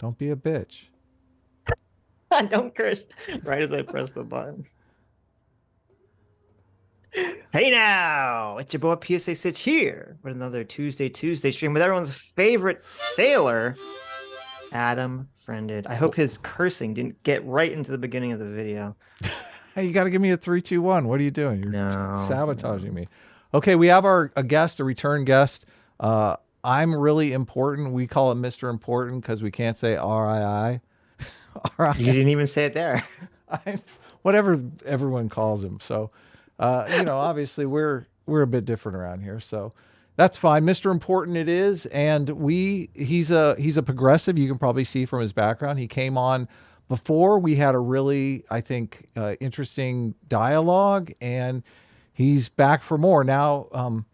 Don't be a bitch. Don't curse right as I press the button. Hey now, it's your boy PSA Sitch here with another Tuesday stream with everyone's favorite sailor, Adam Friended. I hope his cursing didn't get right into the beginning of the video. Hey, you got to give me a 3, 2, 1. What are you doing? You're No, sabotaging no. me. Okay, we have a guest, a return guest. Uh, I'm really important. We call it Mr. Important because we can't say RII. You RII. didn't even say it there. I, whatever everyone calls him. So, obviously we're a bit different around here. So that's fine. Mr. Important it is, and he's a progressive. You can probably see from his background. He came on before. We had a really, I think, interesting dialogue, and he's back for more now.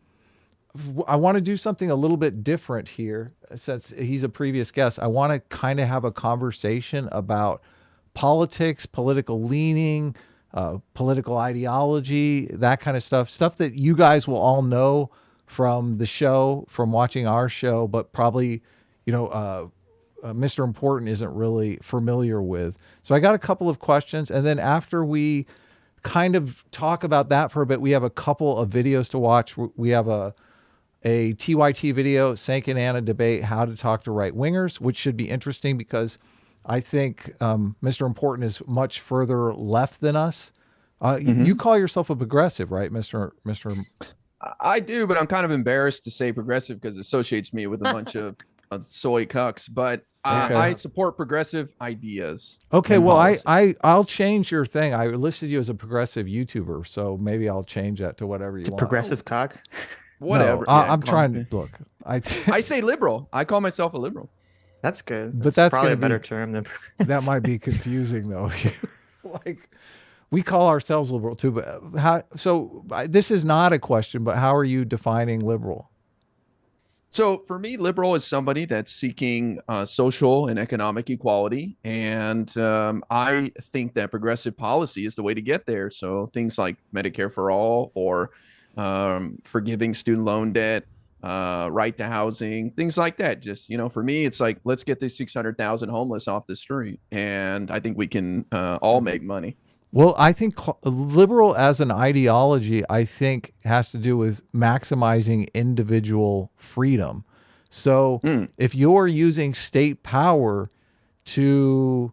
I want to do something a little bit different here since he's a previous guest. I want to kind of have a conversation about politics, political leaning, political ideology, that kind of stuff that you guys will all know from the show, from watching our show, but probably, Mr. Important isn't really familiar with. So I got a couple of questions. And then after we kind of talk about that for a bit, we have a couple of videos to watch. We have a TYT video, Cenk and Ana debate how to talk to right wingers, which should be interesting because I think Mr. Important is much further left than us. You call yourself a progressive, right, Mr. I do, but I'm kind of embarrassed to say progressive because it associates me with a bunch of soy cucks. But Okay. I support progressive ideas. Okay, and well, policy. I'll change your thing. I listed you as a progressive YouTuber, so maybe I'll change that to whatever you It's a want. progressive cock. Whatever. No, Yeah, I'm call trying me. to look. I say liberal. I call myself a liberal. That's good. But that's probably gonna a better be term than that might be confusing though. Like we call ourselves liberal too, but how? So this is not a question, but how are you defining liberal? So for me, liberal is somebody that's seeking social and economic equality, and I think that progressive policy is the way to get there. So things like Medicare for all, or forgiving student loan debt, right to housing, things like that. Just for me, it's like let's get these 600,000 homeless off the street, and I think we can all make money. Well, I think liberal as an ideology, I think has to do with maximizing individual freedom. So Mm. if you're using state power to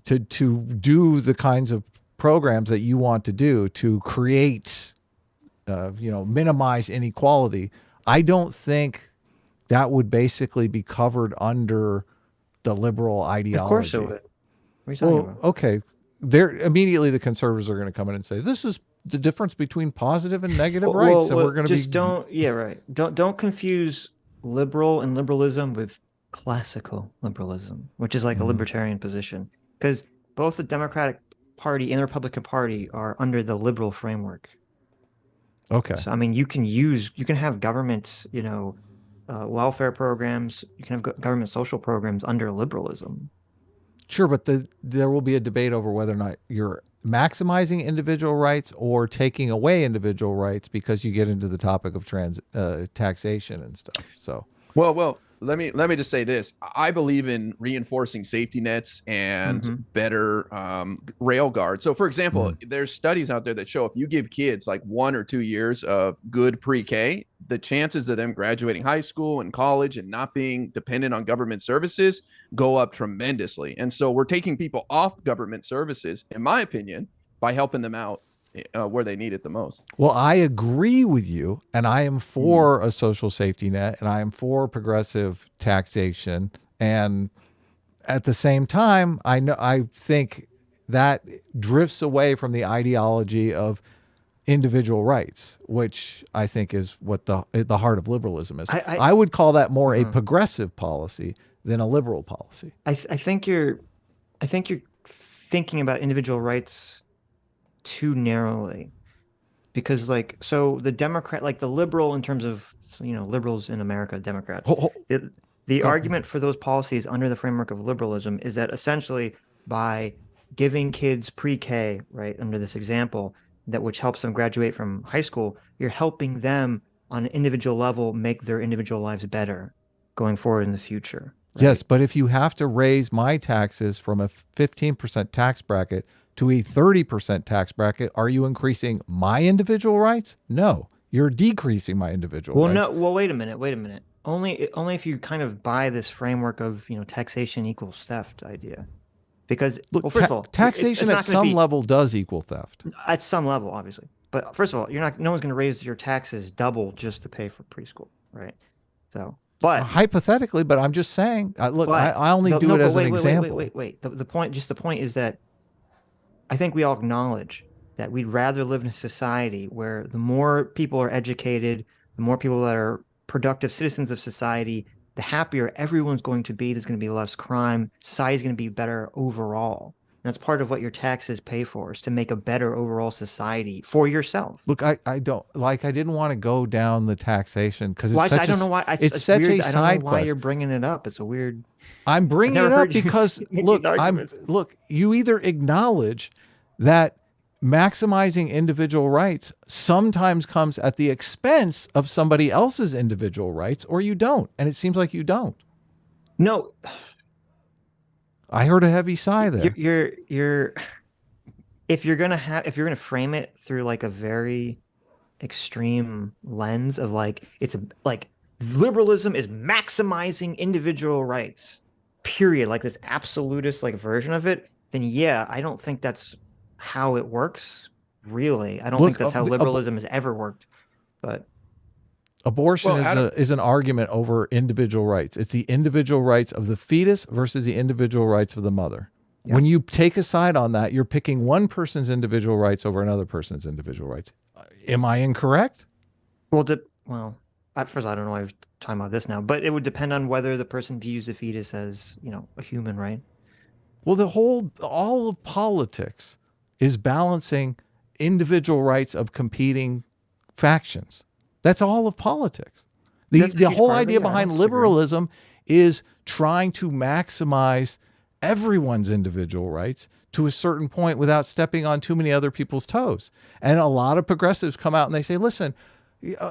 do the kinds of programs that you want to do to create, minimize inequality, I don't think that would basically be covered under the liberal Of course it ideology. would. What are you talking Well, about? okay. There immediately the conservatives are going to come in and say this is the difference between positive and negative rights, and we're going to Just be don't. Yeah, right. Don't confuse liberal and liberalism with classical liberalism, which is like a Mhm. libertarian position. Because both the Democratic Party and the Republican Party are under the liberal framework. Okay. So I mean, you can have government, welfare programs. You can have government social programs under liberalism. Sure, but there will be a debate over whether or not you're maximizing individual rights or taking away individual rights because you get into the topic of taxation and stuff. So, Well, let me just say this. I believe in reinforcing safety nets and Hmm. better rail guards. So, for example, Mhm. there's studies out there that show if you give kids like 1 or 2 years of good pre-K, the chances of them graduating high school and college and not being dependent on government services go up tremendously. And so, we're taking people off government services, in my opinion, by helping them out where they need it the most. well, I agree with you, and I am Mhm. for a social safety net, and I am for progressive taxation, and at the same time, I think that drifts away from the ideology of individual rights, which I think is what the heart of liberalism is. I I would call that more a uh progressive policy than a liberal policy. I think you're thinking about individual rights too narrowly because the Democrat, like the liberal in terms of liberals in America, Democrats, Ho- ho- the go- argument for those policies under the framework of liberalism is that essentially by giving kids pre-K, right, under this example, that which helps them graduate from high school, you're helping them on an individual level make their individual lives better going forward in the future, Right? Yes, but if you have to raise my taxes from a 15% tax bracket to a 30% tax bracket, are you increasing my individual rights? No, you're decreasing my individual Well, rights. no. Well, wait a minute. Wait a minute. Only if you kind of buy this framework of taxation equals theft idea, because Look, well, first of all, taxation it's at not going to some be level does equal theft. at some level, obviously. But first of all, you're not. No one's going to raise your taxes double just to pay for preschool, right? So, but Hypothetically, but I'm just saying, look, but I only do no. it But as an wait, wait, wait, example. wait, wait, wait. The point is that I think we all acknowledge that we'd rather live in a society where the more people are educated, the more people that are productive citizens of society, the happier everyone's going to be. There's going to be less crime. Society's going to be better overall. And that's part of what your taxes pay for, is to make a better overall society for yourself. Look, I don't like. I didn't want to go down the taxation because Why? it's such I don't know why. it's such weird. a I don't side know why quest. you're bringing it up. It's a weird. I'm bringing never it up heard you because make look, these arguments. look. You either acknowledge that maximizing individual rights sometimes comes at the expense of somebody else's individual rights, or you don't. And it seems like you don't. No, I heard a heavy sigh there. you're if you're gonna frame it through like a very extreme lens of like like liberalism is maximizing individual rights, period, like this absolutist like version of it, then yeah, I don't think that's how it works. Really, I don't think that's how liberalism has ever worked. But Abortion Well, is an argument over individual rights. It's the individual rights of the fetus versus the individual rights of the mother. Yeah. When you take a side on that, you're picking one person's individual rights over another person's individual rights. Am I incorrect? well, at first I don't know why I'm talking about this now, but it would depend on whether the person views the fetus as a human, right? Well, all of politics is balancing individual rights of competing factions. That's all of politics. That's a The huge whole part of it, idea yeah, I behind don't disagree. liberalism is trying to maximize everyone's individual rights to a certain point without stepping on too many other people's toes. And a lot of progressives come out and they say, listen,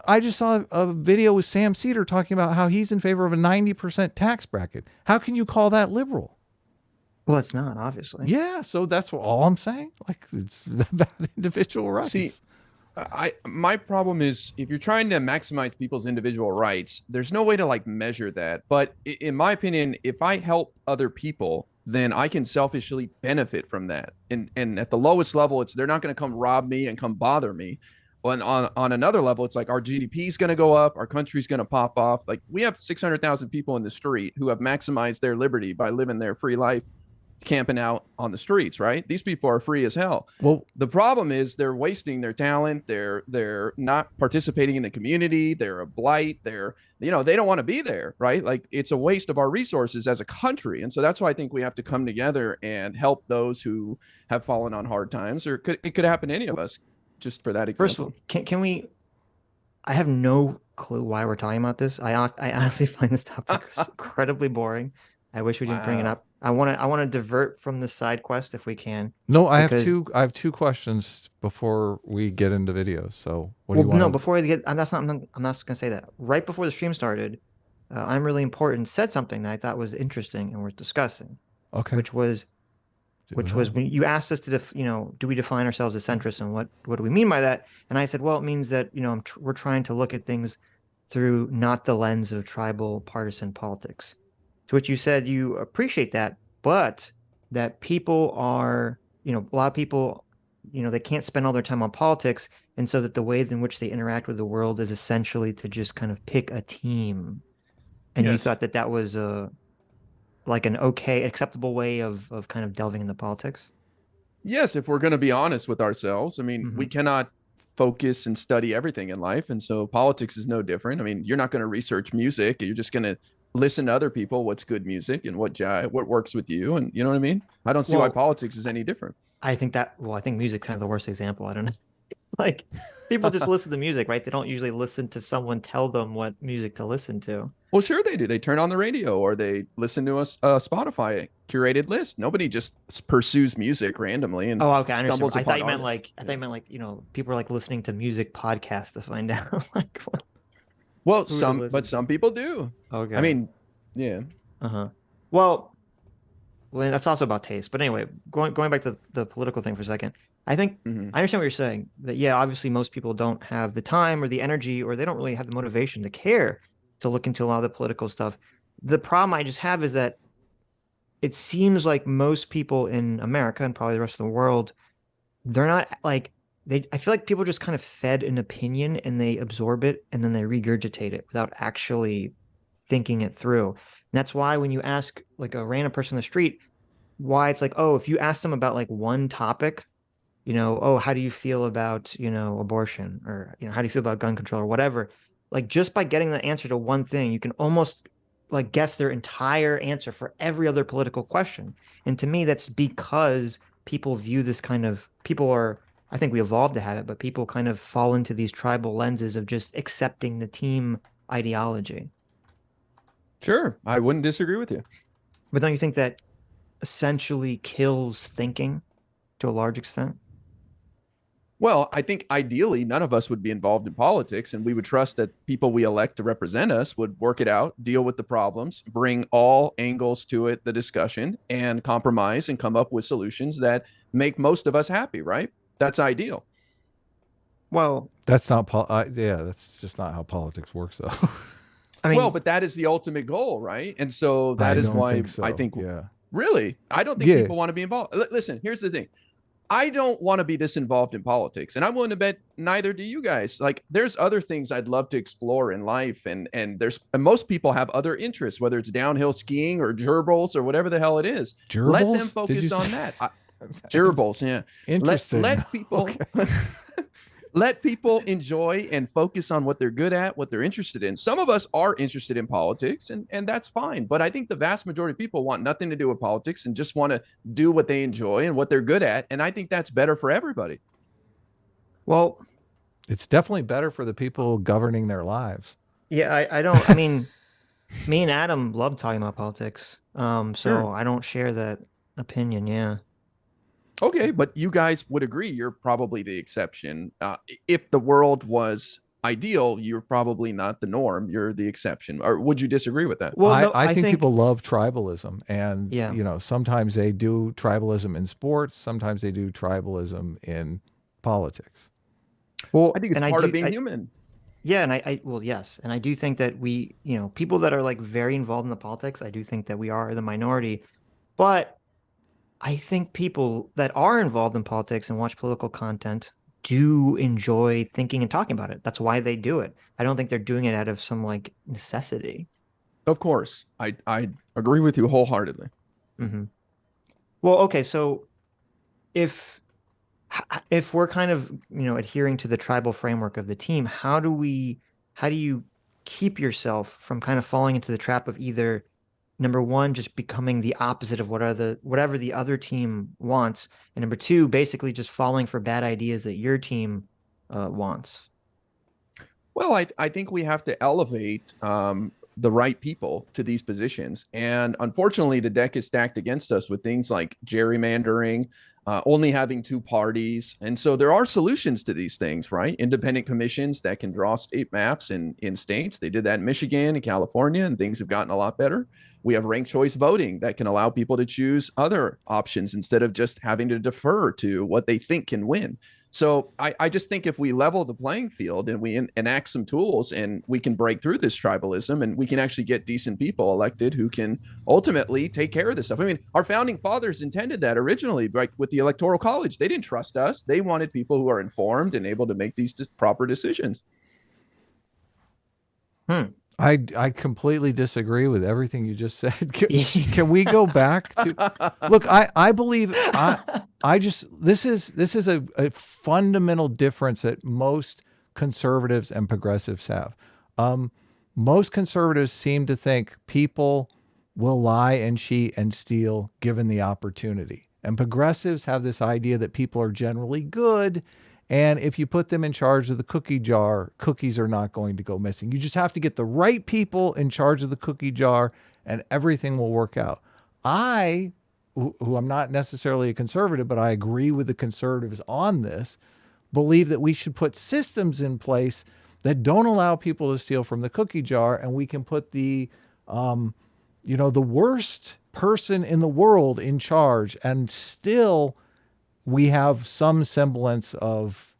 I just saw a video with Sam Cedar talking about how he's in favor of a 90% tax bracket. How can you call that liberal? Well, it's not, obviously. Yeah, so that's all I'm saying. Like, it's about individual rights. See, my problem is if you're trying to maximize people's individual rights, there's no way to like measure that. But in my opinion, if I help other people, then I can selfishly benefit from that. And at the lowest level, they're not going to come rob me and come bother me. And on another level, it's like our GDP is going to go up, our country's going to pop off. Like we have 600,000 people in the street who have maximized their liberty by living their free life, camping out on the streets, right? These people are free as hell. Well, the problem is they're wasting their talent. They're not participating in the community. They're a blight. They don't want to be there, right? Like it's a waste of our resources as a country. And so that's why I think we have to come together and help those who have fallen on hard times, or it could happen to any of us, just for that example. First of all, can we? I have no clue why we're talking about this. I honestly find this topic incredibly boring. I wish we didn't bring it up. I want to divert from the side quest if we can. No, I have two questions before we get into videos. So what do you want? No, before I get, I'm not going to say that. Right before the stream started, I'm Really Important said something that I thought was interesting and worth discussing. Okay. Which was when you asked us to, do we define ourselves as centrists, and what do we mean by that? And I said, well, it means that we're trying to look at things through not the lens of tribal partisan politics. To which you said you appreciate that, but that people are, a lot of people, they can't spend all their time on politics. And so that the way in which they interact with the world is essentially to just kind of pick a team. And you thought that was like an okay, acceptable way of kind of delving into politics? Yes, if we're going to be honest with ourselves. I mean, we cannot focus and study everything in life. And so politics is no different. I mean, you're not going to research music. You're just going to listen to other people, what's good music and what works with you. And you know what I mean? I don't see why politics is any different. I think music's kind of the worst example. I don't know. Like people just listen to music, right? They don't usually listen to someone tell them what music to listen to. Well, sure they do. They turn on the radio or they listen to a Spotify curated list. Nobody just pursues music randomly and okay, I stumbles understand. I thought you upon meant like people are like listening to music podcasts to find out like what. Well, some people do. Okay. I mean, yeah. Well, well, that's also about taste. But anyway, going back to the political thing for a second, I think Hmm. I understand what you're saying. That yeah, obviously most people don't have the time or the energy, or they don't really have the motivation to care to look into a lot of the political stuff. The problem I just have is that it seems like most people in America and probably the rest of the world, they're not like they. I feel like people are just kind of fed an opinion and they absorb it and then they regurgitate it without actually thinking it through. And that's why when you ask like a random person on the street why it's like, oh, if you ask them about like one topic, oh, how do you feel about, abortion or, how do you feel about gun control or whatever? Like just by getting the answer to one thing, you can almost like guess their entire answer for every other political question. And to me, that's because people view this kind of people are, I think we evolved to have it, but people kind of fall into these tribal lenses of just accepting the team ideology. Sure, I wouldn't disagree with you. But don't you think that essentially kills thinking to a large extent? Well, I think ideally none of us would be involved in politics, and we would trust that people we elect to represent us would work it out, deal with the problems, bring all angles to it, the discussion, and compromise and come up with solutions that make most of us happy, right? That's ideal. Well, That's not yeah, that's just not how politics works though. I Well, mean, but that is the ultimate goal, right? And so I that is don't why think I so. think, Yeah. really, I don't think Yeah. people want to be involved. Listen, here's the thing. I don't want to be this involved in politics, and I'm willing to bet neither do you guys. Like, there's other things I'd love to explore in life, and most people have other interests, whether it's downhill skiing or gerbils or whatever the hell it is. Let them Gerbils? Did you focus on say? that. Gerbils, yeah. Interesting. Let people Okay. let people enjoy and focus on what they're good at, what they're interested in. Some of us are interested in politics, and that's fine. But I think the vast majority of people want nothing to do with politics and just want to do what they enjoy and what they're good at. And I think that's better for everybody. well, It's definitely better for the people governing their lives. yeah, I don't, I mean, me and Adam love talking about politics. So Sure. I don't share that opinion. Yeah. Okay, but you guys would agree you're probably the exception. If the world was ideal, you're probably not the norm. You're the exception. Or would you disagree with that? Well, no, I I think think, people love tribalism, and yeah. sometimes they do tribalism in sports, sometimes they do tribalism in politics. I Well, think it's and part of being human. yeah, and well, yes. And I do think that we, people that are like very involved in the politics, I do think that we are the minority. But I think people that are involved in politics and watch political content do enjoy thinking and talking about it. That's why they do it. I don't think they're doing it out of some like necessity. Of course, I agree with you wholeheartedly. Hmm. Well, okay, so if if we're kind of, adhering to the tribal framework of the team, how do you keep yourself from kind of falling into the trap of either number one, just becoming the opposite of whatever the other team wants, and number two, basically just falling for bad ideas that your team wants. Well, I think we have to elevate the right people to these positions. And unfortunately, the deck is stacked against us with things like gerrymandering, only having two parties. And so there are solutions to these things, right? Independent commissions that can draw state maps in states. They did that in Michigan and California, and things have gotten a lot better. We have ranked choice voting that can allow people to choose other options instead of just having to defer to what they think can win. So I just think if we level the playing field and we enact some tools and we can break through this tribalism and we can actually get decent people elected who can ultimately take care of this stuff. I mean, our founding fathers intended that originally, like with the Electoral College. They didn't trust us. They wanted people who are informed and able to make these proper decisions. Hmm. I completely disagree with everything you just said. Can we go back to look? I believe I just this is a fundamental difference that most conservatives and progressives have. Most conservatives seem to think people will lie and cheat and steal given the opportunity, and progressives have this idea that people are generally good. And if you put them in charge of the cookie jar, cookies are not going to go missing. You just have to get the right people in charge of the cookie jar and everything will work out. I, who I'm not necessarily a conservative, but I agree with the conservatives on this, believe that we should put systems in place that don't allow people to steal from the cookie jar. And we can put the worst person in the world in charge, and still we have some semblance of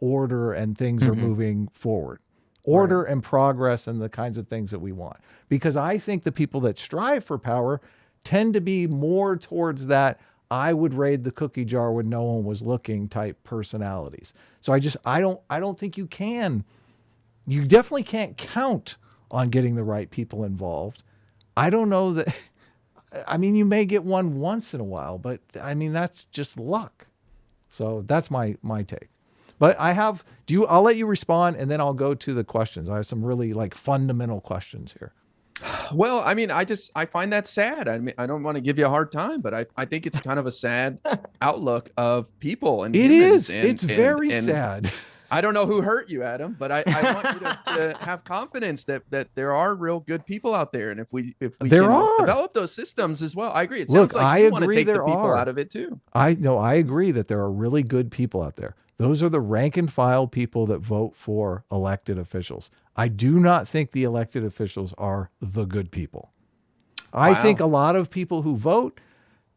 order, and things are moving forward. Order and progress and the kinds of things that we want. Because I think the people that strive for power tend to be more towards that I would raid the cookie jar when no one was looking type personalities. So I don't think you definitely can't count on getting the right people involved. I don't know that, I mean, you may get one once in a while, but I mean, that's just luck. So that's my take. But I'll let you respond, and then I'll go to the questions. I have some really like fundamental questions here. Well, I mean, I find that sad. I mean, I don't want to give you a hard time, but I think it's kind of a sad outlook of people. And it is. And, it's very sad. I don't know who hurt you, Adam, but I want you to have confidence that there are real good people out there. And if we can develop those systems as well, I agree. It sounds like you want to take the people out of it too. I agree that there are really good people out there. Those are the rank and file people that vote for elected officials. I do not think the elected officials are the good people. I think a lot of people who vote,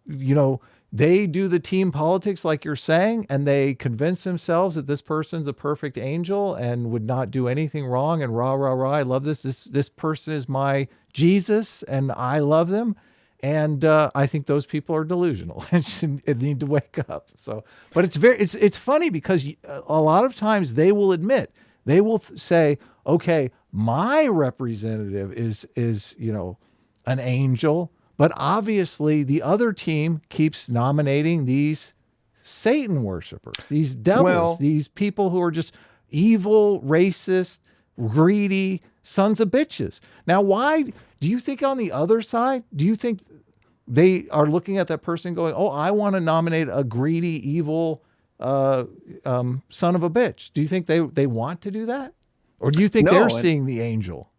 they do the team politics like you're saying, and they convince themselves that this person's a perfect angel and would not do anything wrong, and rah, rah, rah, I love this. This person is my Jesus and I love them. And I think those people are delusional and need to wake up. So, but it's funny because a lot of times they will admit, they will say, okay, my representative is an angel, but obviously the other team keeps nominating these Satan worshipers, these devils, these people who are just evil, racist, greedy sons of bitches. Now, why do you think on the other side, do you think they are looking at that person going, oh, I want to nominate a greedy, evil son of a bitch? Do you think they want to do that? Or do you think they're seeing the angel?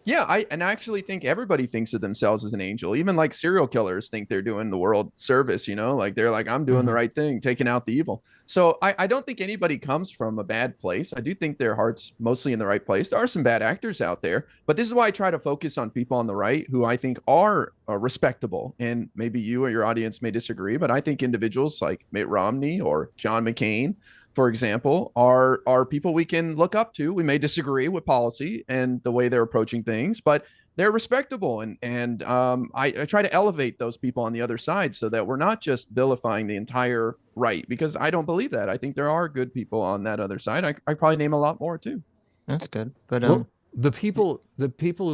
Yeah, I actually think everybody thinks of themselves as an angel. Even like serial killers think they're doing the world service, like they're like, I'm doing the right thing, taking out the evil. So I don't think anybody comes from a bad place. I do think their heart's mostly in the right place. There are some bad actors out there, but this is why I try to focus on people on the right who I think are respectable. And maybe you or your audience may disagree, but I think individuals like Mitt Romney or John McCain, for example, are people we can look up to. We may disagree with policy and the way they're approaching things, but they're respectable. And I try to elevate those people on the other side so that we're not just vilifying the entire right, because I don't believe that. I think there are good people on that other side. I probably name a lot more too. That's good. But the people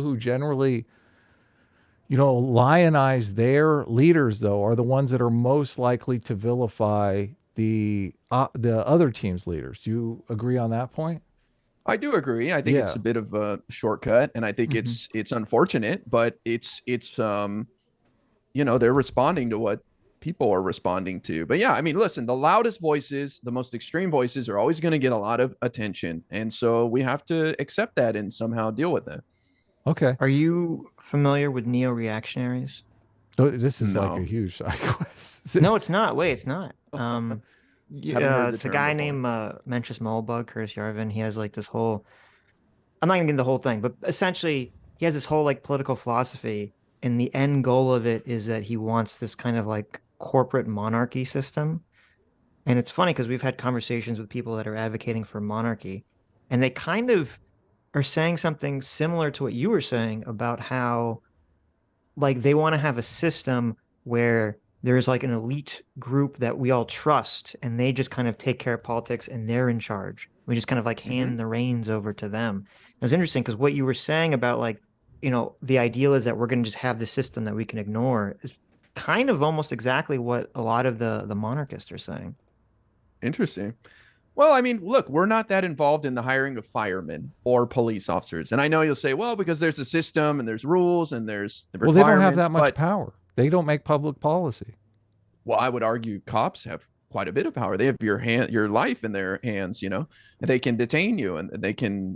who generally, lionize their leaders, though, are the ones that are most likely to vilify the other team's leaders. Do you agree on that point? I do agree. I think it's a bit of a shortcut, and I think it's unfortunate, but it's they're responding to what people are responding to. But yeah, I mean, listen, the loudest voices, the most extreme voices are always going to get a lot of attention, and so we have to accept that and somehow deal with that. Okay. Are you familiar with neo-reactionaries? Oh, this is like a huge side quest. No, it's not. Wait, it's not. It's a guy named Mencius Mollbug, Curtis Yarvin. He has like this whole, I'm not gonna get into the whole thing, but essentially he has this whole like political philosophy, and the end goal of it is that he wants this kind of like corporate monarchy system. And it's funny because we've had conversations with people that are advocating for monarchy, and they kind of are saying something similar to what you were saying about how like they want to have a system where there's like an elite group that we all trust, and they just kind of take care of politics, and they're in charge. We just kind of like hand the reins over to them. It was interesting because what you were saying about like, the ideal is that we're going to just have this system that we can ignore is kind of almost exactly what a lot of the monarchists are saying. Interesting. Well, I mean, look, we're not that involved in the hiring of firemen or police officers. And I know you'll say, well, because there's a system and there's rules and there's the requirements. Well, they don't have that much power. They don't make public policy. Well, I would argue cops have quite a bit of power. They have your life in their hands, and they can detain you and they can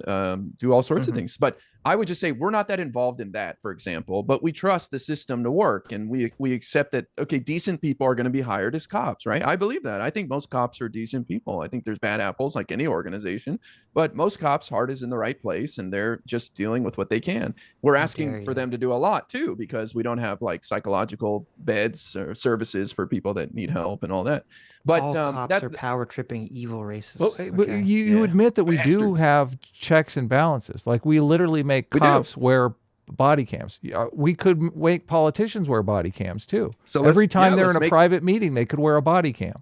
do all sorts of things. But I would just say we're not that involved in that, for example, but we trust the system to work, and we accept that, okay, decent people are going to be hired as cops, right? I believe that. I think most cops are decent people. I think there's bad apples like any organization, but most cops' heart is in the right place, and they're just dealing with what they can. We're asking for them to do a lot too, because we don't have like psychological beds or services for people that need help and all that. But all cops are power tripping evil racists. Well, you admit that we do have checks and balances. Like we literally make cops wear body cams. We could make politicians wear body cams too. So every time they're in a private meeting, they could wear a body cam.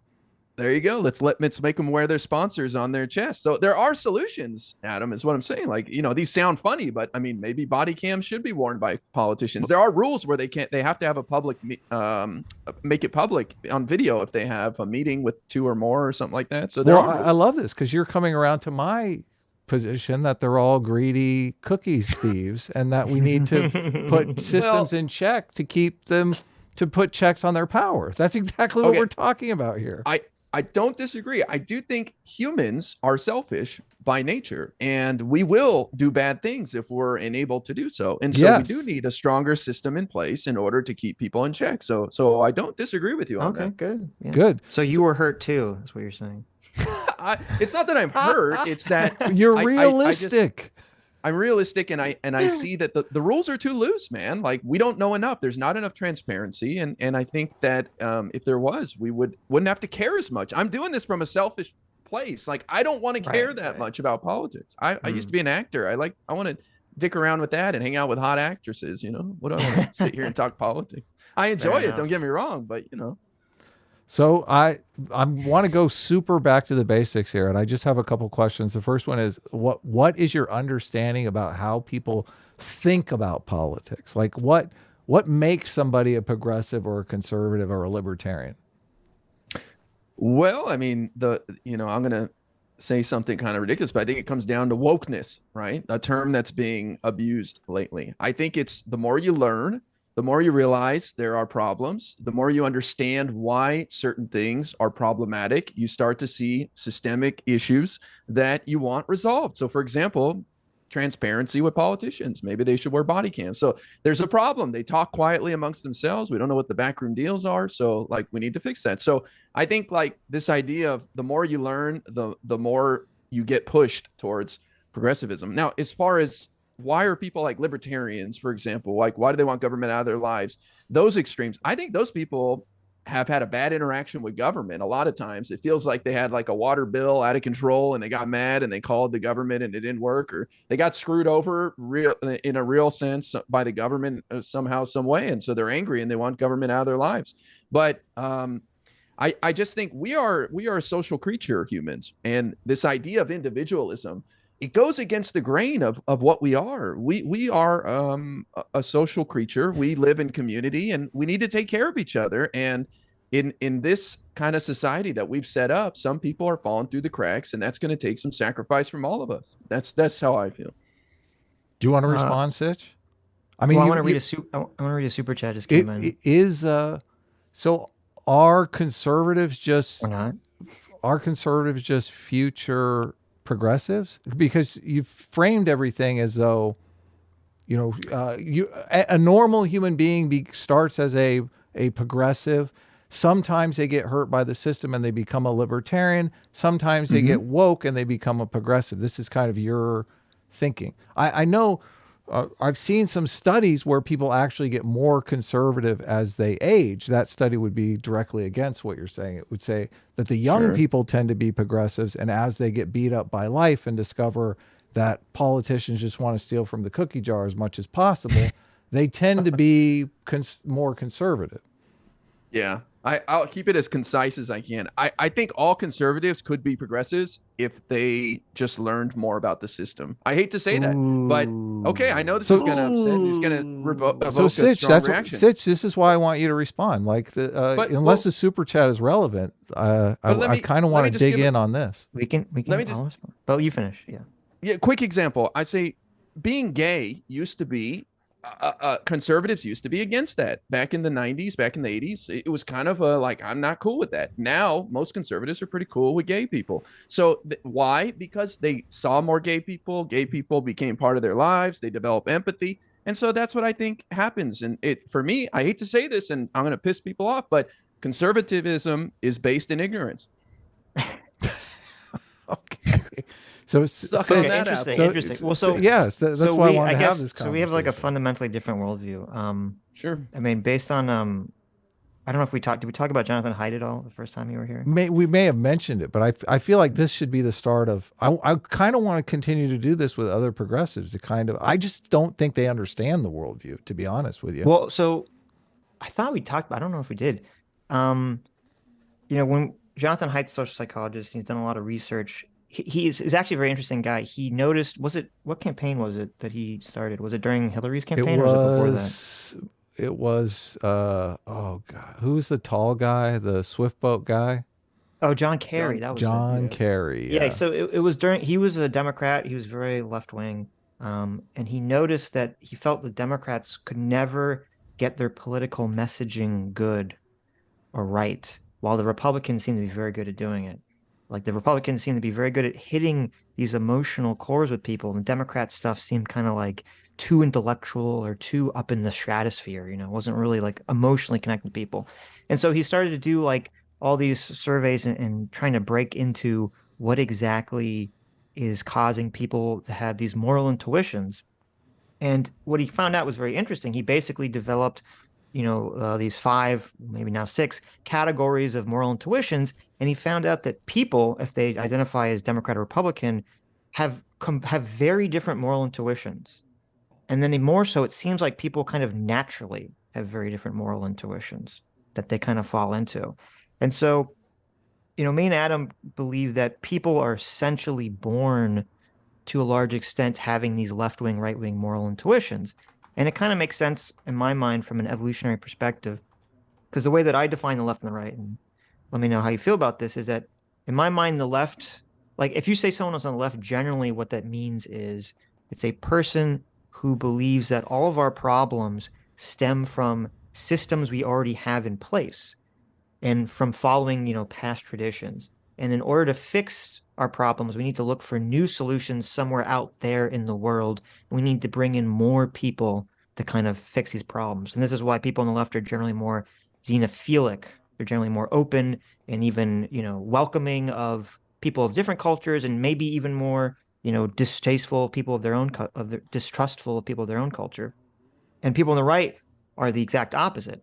There you go. Let's make them wear their sponsors on their chest. So there are solutions, Adam, is what I'm saying. Like, you know, these sound funny, but I mean, maybe body cams should be worn by politicians. There are rules where they have to have a public, make it public on video if they have a meeting with 2 or more or something like that. So I love this because you're coming around to my position that they're all greedy cookies thieves and that we need to put systems in check to keep them, to put checks on their power. That's exactly what we're talking about here. I don't disagree. I do think humans are selfish by nature, and we will do bad things if we're enabled to do so. And so we do need a stronger system in place in order to keep people in check. So I don't disagree with you on that. Good. Yeah. Good. So you were hurt too, is what you're saying. It's not that I'm hurt. It's that you're realistic. I'm realistic, and I see that the rules are too loose, man. Like we don't know enough. There's not enough transparency, and I think that if there was, we wouldn't have to care as much. I'm doing this from a selfish place. Like I don't want to care that much about politics. I used to be an actor. I want to dick around with that and hang out with hot actresses. You know, what do I want to sit here and talk politics? I enjoy it. Don't get me wrong, but you know. So I want to go super back to the basics here, and I just have a couple questions. The first one is what is your understanding about how people think about politics? Like what makes somebody a progressive or a conservative or a libertarian? Well, I mean, I'm going to say something kind of ridiculous, but I think it comes down to wokeness, right? A term that's being abused lately. I think it's the more you learn, the more you realize there are problems, the more you understand why certain things are problematic, you start to see systemic issues that you want resolved. So, for example, transparency with politicians. Maybe they should wear body cams. So there's a problem. They talk quietly amongst themselves. We don't know what the backroom deals are. So, like, we need to fix that. So I think, like, this idea of the more you learn, the more you get pushed towards progressivism. Now, as far as why are people like libertarians, for example, like why do they want government out of their lives? Those extremes, I think those people have had a bad interaction with government. A lot of times it feels like they had like a water bill out of control and they got mad and they called the government and it didn't work, or they got screwed over in a real sense by the government somehow, some way. And so they're angry and they want government out of their lives. But I just think we are a social creature, humans, and this idea of individualism, it goes against the grain of what we are. We are a social creature. We live in community, and we need to take care of each other. And in this kind of society that we've set up, some people are falling through the cracks, and that's going to take some sacrifice from all of us. That's how I feel. Do you want to respond, Sitch? I mean, I want to read a super chat just came in. So are conservatives just or not? Are conservatives just future progressives? Because you've framed everything as though, a normal human being starts as a progressive. Sometimes they get hurt by the system and they become a libertarian. Sometimes they get woke and they become a progressive. This is kind of your thinking. I know I've seen some studies where people actually get more conservative as they age. That study would be directly against what you're saying. It would say that the young people tend to be progressives, and as they get beat up by life and discover that politicians just want to steal from the cookie jar as much as possible, they tend to be more conservative. Yeah. I'll keep it as concise as I can. I think all conservatives could be progressives if they just learned more about the system. I hate to say that, but okay, I know this is going to upset. It's going to evoke a strong reaction. Sitch, this is why I want you to respond. Like, unless the super chat is relevant, I kind of want to dig in on this. We can. But you finish. Yeah. Yeah. Quick example. I say being gay used to be conservatives used to be against that back in the 90s, back in the 80s. It was kind of like, I'm not cool with that. Now, most conservatives are pretty cool with gay people. So why? Because they saw more gay people. Gay people became part of their lives. They develop empathy. And so that's what I think happens. And for me, I hate to say this and I'm going to piss people off, but conservatism is based in ignorance. Okay. So, Interesting. Well, yes, that's why I wanted to have this conversation. So we have like a fundamentally different worldview. Sure. I mean, based on I don't know if did we talk about Jonathan Haidt at all the first time you were here? We may have mentioned it, but I feel like this should be the start of. I kind of want to continue to do this with other progressives. I just don't think they understand the worldview, to be honest with you. Well, so I thought we talked about. I don't know if we did. When Jonathan Haidt's social psychologist, he's done a lot of research. He's actually a very interesting guy. He noticed, what campaign was it that he started? Was it during Hillary's campaign or was it before that? It was, oh God, who's the tall guy, the swift boat guy? Oh, John Kerry. That was John Kerry. Yeah. So it was he was a Democrat. He was very left wing. And he noticed that he felt the Democrats could never get their political messaging good or right, while the Republicans seem to be very good at doing it. Like the Republicans seem to be very good at hitting these emotional cores with people, and Democrat stuff seemed kind of like too intellectual or too up in the stratosphere, it wasn't really like emotionally connected to people. And so he started to do like all these surveys and trying to break into what exactly is causing people to have these moral intuitions. And what he found out was very interesting. He basically developed these 5, maybe now 6 categories of moral intuitions. And he found out that people, if they identify as Democrat or Republican, have very different moral intuitions. And then more so, it seems like people kind of naturally have very different moral intuitions that they kind of fall into. And so, me and Adam believe that people are essentially born to a large extent having these left-wing, right-wing moral intuitions. And it kind of makes sense in my mind from an evolutionary perspective, because the way that I define the left and the right, and let me know how you feel about this, is that in my mind, the left, like if you say someone is on the left, generally what that means is it's a person who believes that all of our problems stem from systems we already have in place and from following, past traditions. And in order to fix our problems, we need to look for new solutions somewhere out there in the world. We need to bring in more people to kind of fix these problems. And this is why people on the left are generally more xenophilic. They're generally more open and even, welcoming of people of different cultures, and maybe even more, distasteful of people of their own, distrustful of people of their own culture. And people on the right are the exact opposite.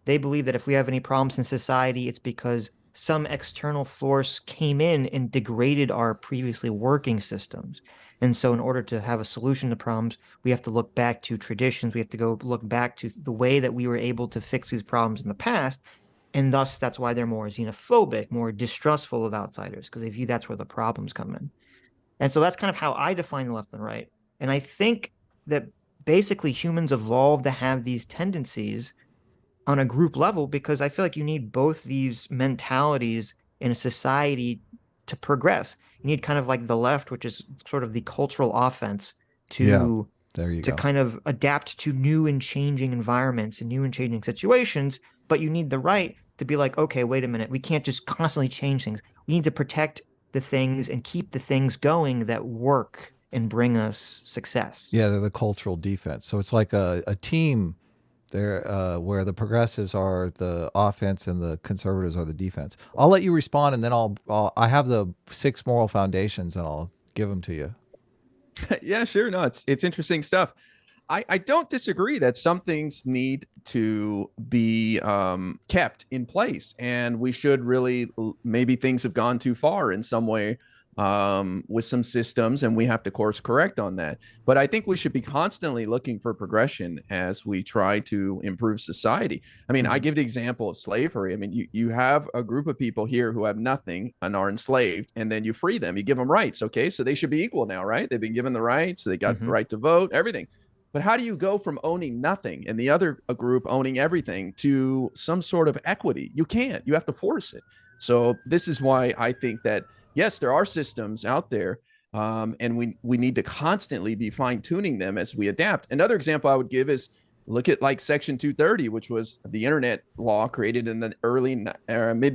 They believe that if we have any problems in society, it's because some external force came in and degraded our previously working systems. And so in order to have a solution to problems, we have to look back to traditions. We have to go look back to the way that we were able to fix these problems in the past. And thus, that's why they're more xenophobic, more distrustful of outsiders, because they view that's where the problems come in. And so that's kind of how I define the left and right. And I think that basically humans evolved to have these tendencies on a group level, because I feel like you need both these mentalities in a society to progress. You need kind of like the left, which is sort of the cultural offense to kind of adapt to new and changing environments and new and changing situations. But you need the right to be like, okay, wait a minute. We can't just constantly change things. We need to protect the things and keep the things going that work and bring us success. Yeah, they're the cultural defense. So it's like a team there where the progressives are the offense and the conservatives are the defense. I'll let you respond, and then I have the 6 moral foundations, and I'll give them to you. Yeah, sure. No, it's interesting stuff. I don't disagree that some things need to be kept in place, and we should really, maybe things have gone too far in some way with some systems, and we have to course correct on that. But I think we should be constantly looking for progression as we try to improve society. I mean, I give the example of slavery. I mean, you have a group of people here who have nothing and are enslaved, and then you free them, you give them rights. Okay, so they should be equal now, right? They've been given the rights, they got the right to vote, everything. But how do you go from owning nothing and the other group owning everything to some sort of equity? You can't. You have to force it. So this is why I think that, yes, there are systems out there And we need to constantly be fine tuning them as we adapt. Another example I would give is look at like Section 230, which was the internet law created in the early mid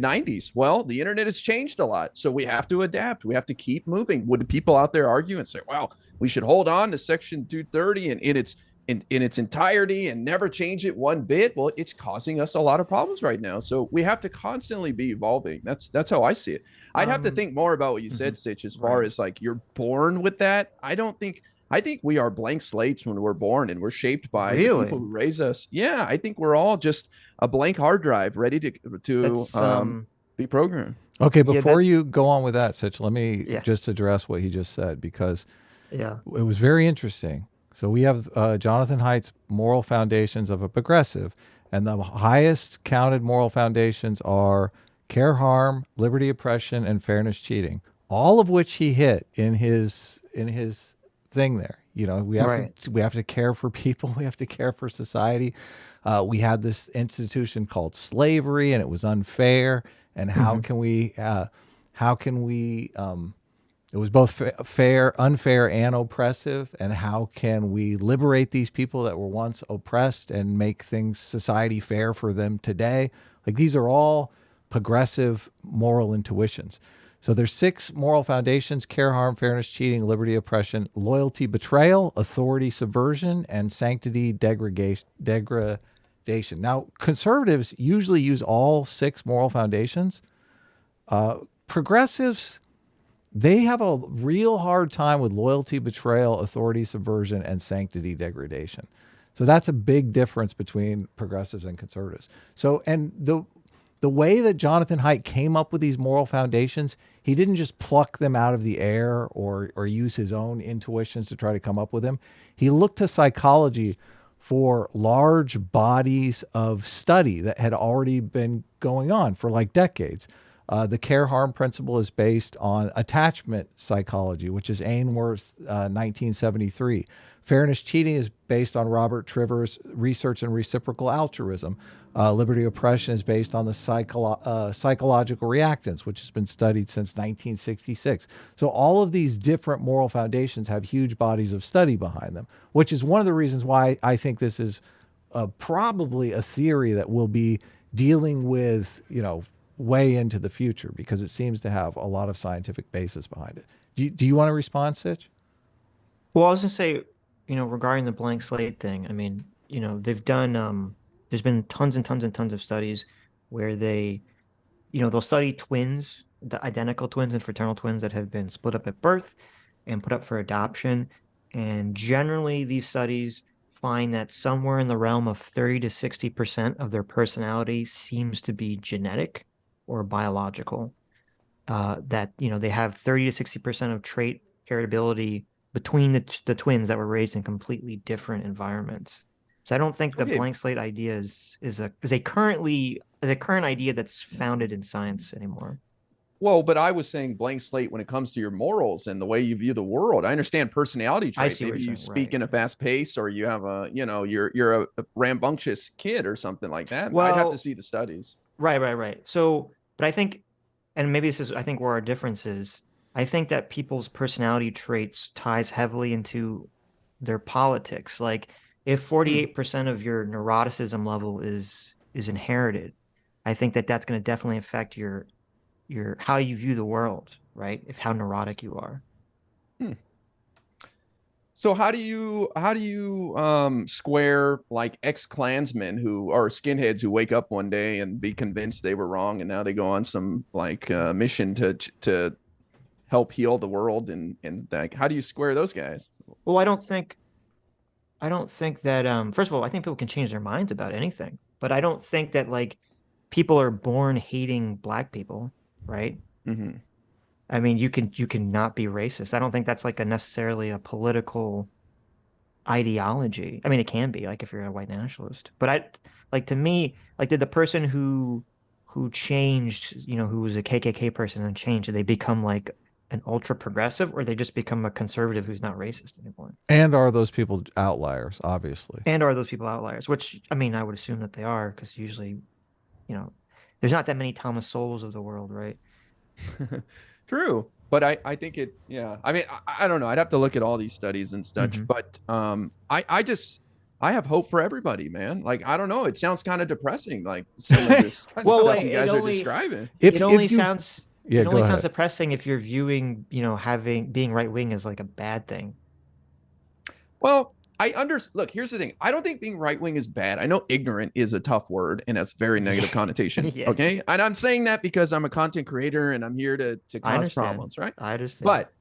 90s. Well, the internet has changed a lot, so we have to adapt. We have to keep moving. Would people out there argue and say, "Well, we should hold on to Section 230 and in its entirety and never change it one bit"? Well, it's causing us a lot of problems right now. So we have to constantly be evolving. That's how I see it. I'd have to think more about what you said, Sitch, as far as like you're born with that. I think we are blank slates when we're born and we're shaped by the people who raise us. Yeah, I think we're all just a blank hard drive ready to be programmed. Okay, before you go on with that, Sitch, let me just address what he just said, because it was very interesting. So we have Jonathan Haidt's moral foundations of a progressive, and the highest counted moral foundations are care harm, liberty oppression, and fairness cheating, all of which he hit in his thing there. You know, we have to care for people, we have to care for society. We had this institution called slavery, and it was unfair. And how can we it was both unfair, and oppressive. And how can we liberate these people that were once oppressed and make society fair for them today? Like, these are all progressive moral intuitions. So there's 6 moral foundations: care, harm, fairness, cheating, liberty, oppression, loyalty, betrayal, authority, subversion, and sanctity, degradation. Now, conservatives usually use all 6 moral foundations. Progressives, they have a real hard time with loyalty, betrayal, authority, subversion, and sanctity, degradation. So that's a big difference between progressives and conservatives. So, and the way that Jonathan Haidt came up with these moral foundations, he didn't just pluck them out of the air or use his own intuitions to try to come up with them. He looked to psychology for large bodies of study that had already been going on for like decades. The care harm principle is based on attachment psychology, which is Ainsworth, 1973. Fairness cheating is based on Robert Triver's research in reciprocal altruism. Liberty oppression is based on the psychological reactance, which has been studied since 1966. So all of these different moral foundations have huge bodies of study behind them, which is one of the reasons why I think this is probably a theory that will be dealing with, way into the future, because it seems to have a lot of scientific basis behind it. Do you want to respond, Sitch? Well, I was going to say, regarding the blank slate thing, I mean, they've done, there's been tons and tons and tons of studies where they'll study twins, the identical twins and fraternal twins that have been split up at birth and put up for adoption. And generally, these studies find that somewhere in the realm of 30 to 60% of their personality seems to be genetic or biological. That, they have 30 to 60% of trait heritability between the twins that were raised in completely different environments. So I don't think the blank slate idea is a current idea that's founded in science anymore. Well, but I was saying blank slate when it comes to your morals and the way you view the world. I understand personality traits. Maybe you speak in a fast pace, or you have you're a rambunctious kid or something like that. Well, I'd have to see the studies. Right. So, but I think, and maybe I think where our difference is, I think that people's personality traits ties heavily into their politics. Like, if 48% of your neuroticism level is inherited, I think that's going to definitely affect your how you view the world, right? If how neurotic you are. So how do you square like ex-Klansmen who are skinheads who wake up one day and be convinced they were wrong, and now they go on some like mission to help heal the world, and like, how do you square those guys? Well, I don't think that first of all, I think people can change their minds about anything, but I don't think that like people are born hating black people, right? I mean, you can not be racist. I don't think that's like necessarily a political ideology. I mean, it can be, like, if you're a white nationalist, but to me, like, did the person who changed, who was a KKK person and changed, did they become like an ultra progressive, or they just become a conservative who's not racist anymore? And are those people outliers, obviously? And are those people outliers? Which, I mean, I would assume that they are, because usually, there's not that many Thomas Sowells of the world, right? True. But I think it, yeah. I mean, I don't know. I'd have to look at all these studies and such. Hmm. But I have hope for everybody, man. Like, I don't know. It sounds kind of depressing, like some of this Well, stuff wait, you guys are describing. it only if you sounds yeah, it go only ahead. sounds depressing if you're viewing, being right wing as like a bad thing. Well, look, here's the thing. I don't think being right wing is bad. I know ignorant is a tough word and that's very negative connotation. Yeah, Okay. And I'm saying that because I'm a content creator and I'm here to I cause understand. problems, right? I understand. But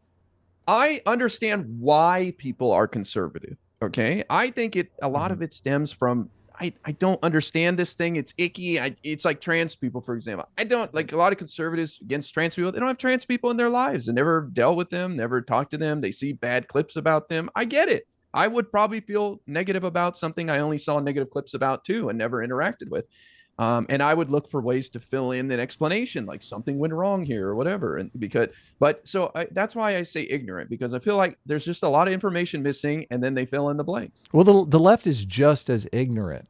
I understand why people are conservative. Okay. I think a lot of it stems from I don't understand this thing. It's icky. It's like trans people, for example. I don't like a lot of conservatives against trans people. They don't have trans people in their lives and never dealt with them, never talked to them. They see bad clips about them. I get it. I would probably feel negative about something I only saw negative clips about too and never interacted with. And I would look for ways to fill in an explanation, like something went wrong here or whatever. And that's why I say ignorant, because I feel like there's just a lot of information missing, and then they fill in the blanks. Well, the left is just as ignorant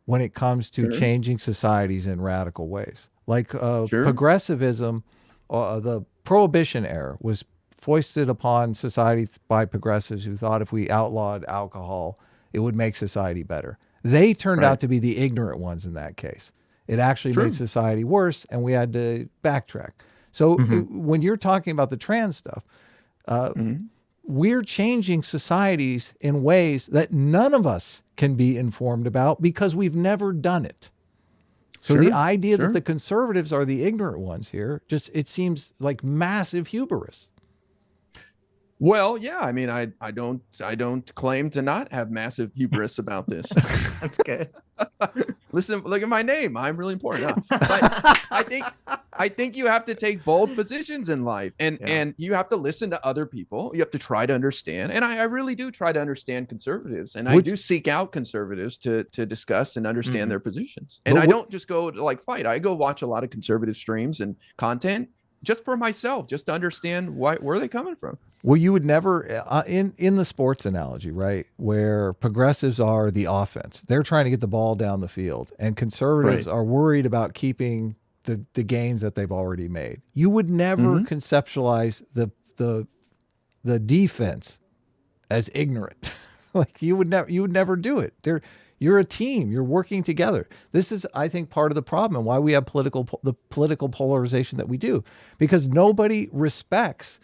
when it comes to Sure. changing societies in radical ways. Like Sure. progressivism, the Prohibition era was foisted upon society by progressives who thought if we outlawed alcohol, it would make society better. They turned Right. out to be the ignorant ones in that case. It actually True. made society worse, and we had to backtrack. So when you're talking about the trans stuff, Mhm. we're changing societies in ways that none of us can be informed about because we've never done it. So Sure, the idea sure. that the conservatives are the ignorant ones here, it seems like massive hubris. Well, yeah. I mean, I don't claim to not have massive hubris about this. That's good. Listen, look at my name. I'm really important. Huh? But I think you have to take bold positions in life, and you have to listen to other people. You have to try to understand, and I really do try to understand conservatives, and I do seek out conservatives to discuss and understand their positions. And I don't just go to like fight. I go watch a lot of conservative streams and content just for myself, just to understand where are they coming from. Well, you would never in the sports analogy, right? Where progressives are the offense. They're trying to get the ball down the field, and conservatives are worried about keeping the gains that they've already made. You would never conceptualize the defense as ignorant. Like you would never do it. You're a team. You're working together. This is, I think, part of the problem and why we have the political polarization that we do, because nobody respects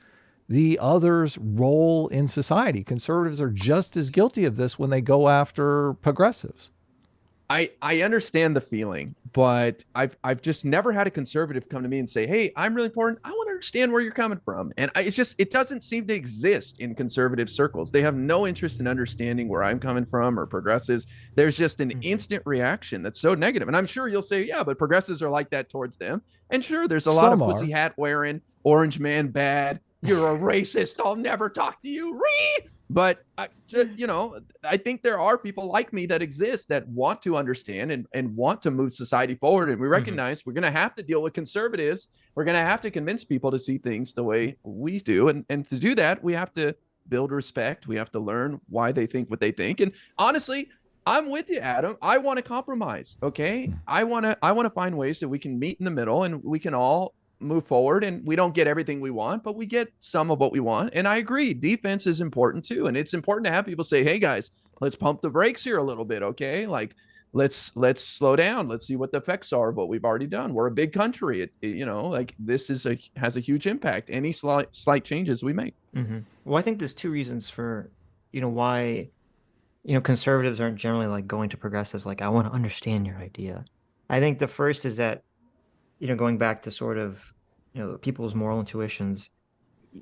the other's role in society. Conservatives are just as guilty of this when they go after progressives. I understand the feeling, but I've just never had a conservative come to me and say, "Hey, I'm really important. I want to understand where you're coming from." And it doesn't seem to exist in conservative circles. They have no interest in understanding where I'm coming from or progressives. There's just an instant reaction that's so negative. And I'm sure you'll say, "Yeah, but progressives are like that towards them." And sure, there's a lot of pussy hat wearing, orange man bad. You're a racist. I'll never talk to you. But I think there are people like me that exist that want to understand and want to move society forward. And we recognize we're going to have to deal with conservatives. We're going to have to convince people to see things the way we do. And to do that, we have to build respect. We have to learn why they think what they think. And honestly, I'm with you, Adam. I want to compromise. Okay. I want to find ways that we can meet in the middle and we can all move forward, and we don't get everything we want, but we get some of what we want. And I agree, defense is important too. And it's important to have people say, "Hey guys, let's pump the brakes here a little bit. Okay. Like let's slow down. Let's see what the effects are of what we've already done. We're a big country. Like this has a huge impact. Any slight changes we make." Well, I think there's two reasons for, why, conservatives aren't generally like going to progressives like, "I want to understand your idea." I think the first is that, going back to sort of, people's moral intuitions,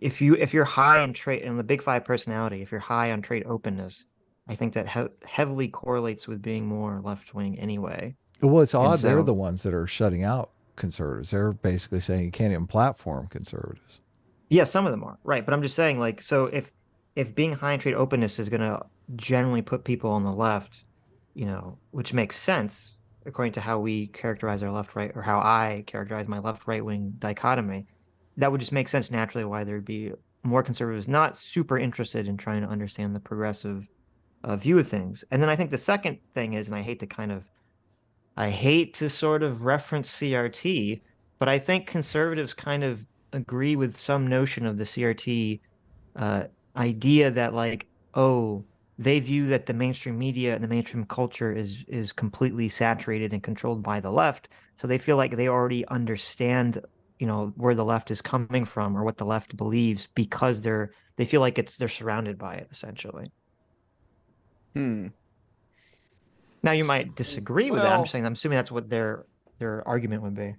if you're high on trait and the big five personality, if you're high on trait openness, I think that heavily correlates with being more left wing anyway. Well, it's odd. They're the ones that are shutting out conservatives. They're basically saying you can't even platform conservatives. Yeah, some of them are right, but I'm just saying, like, so if being high in trait openness is going to generally put people on the left, which makes sense according to how we characterize our left-right, or how I characterize my left-right-wing dichotomy, that would just make sense naturally why there'd be more conservatives not super interested in trying to understand the progressive view of things. And then I think the second thing is, and I hate to sort of reference CRT, but I think conservatives kind of agree with some notion of the CRT idea that like, oh, they view that the mainstream media and the mainstream culture is completely saturated and controlled by the left. So they feel like they already understand, where the left is coming from or what the left believes because they feel like they're surrounded by it essentially. Hmm. Now you might disagree with that. I'm Well, just saying I'm assuming that's what their argument would be.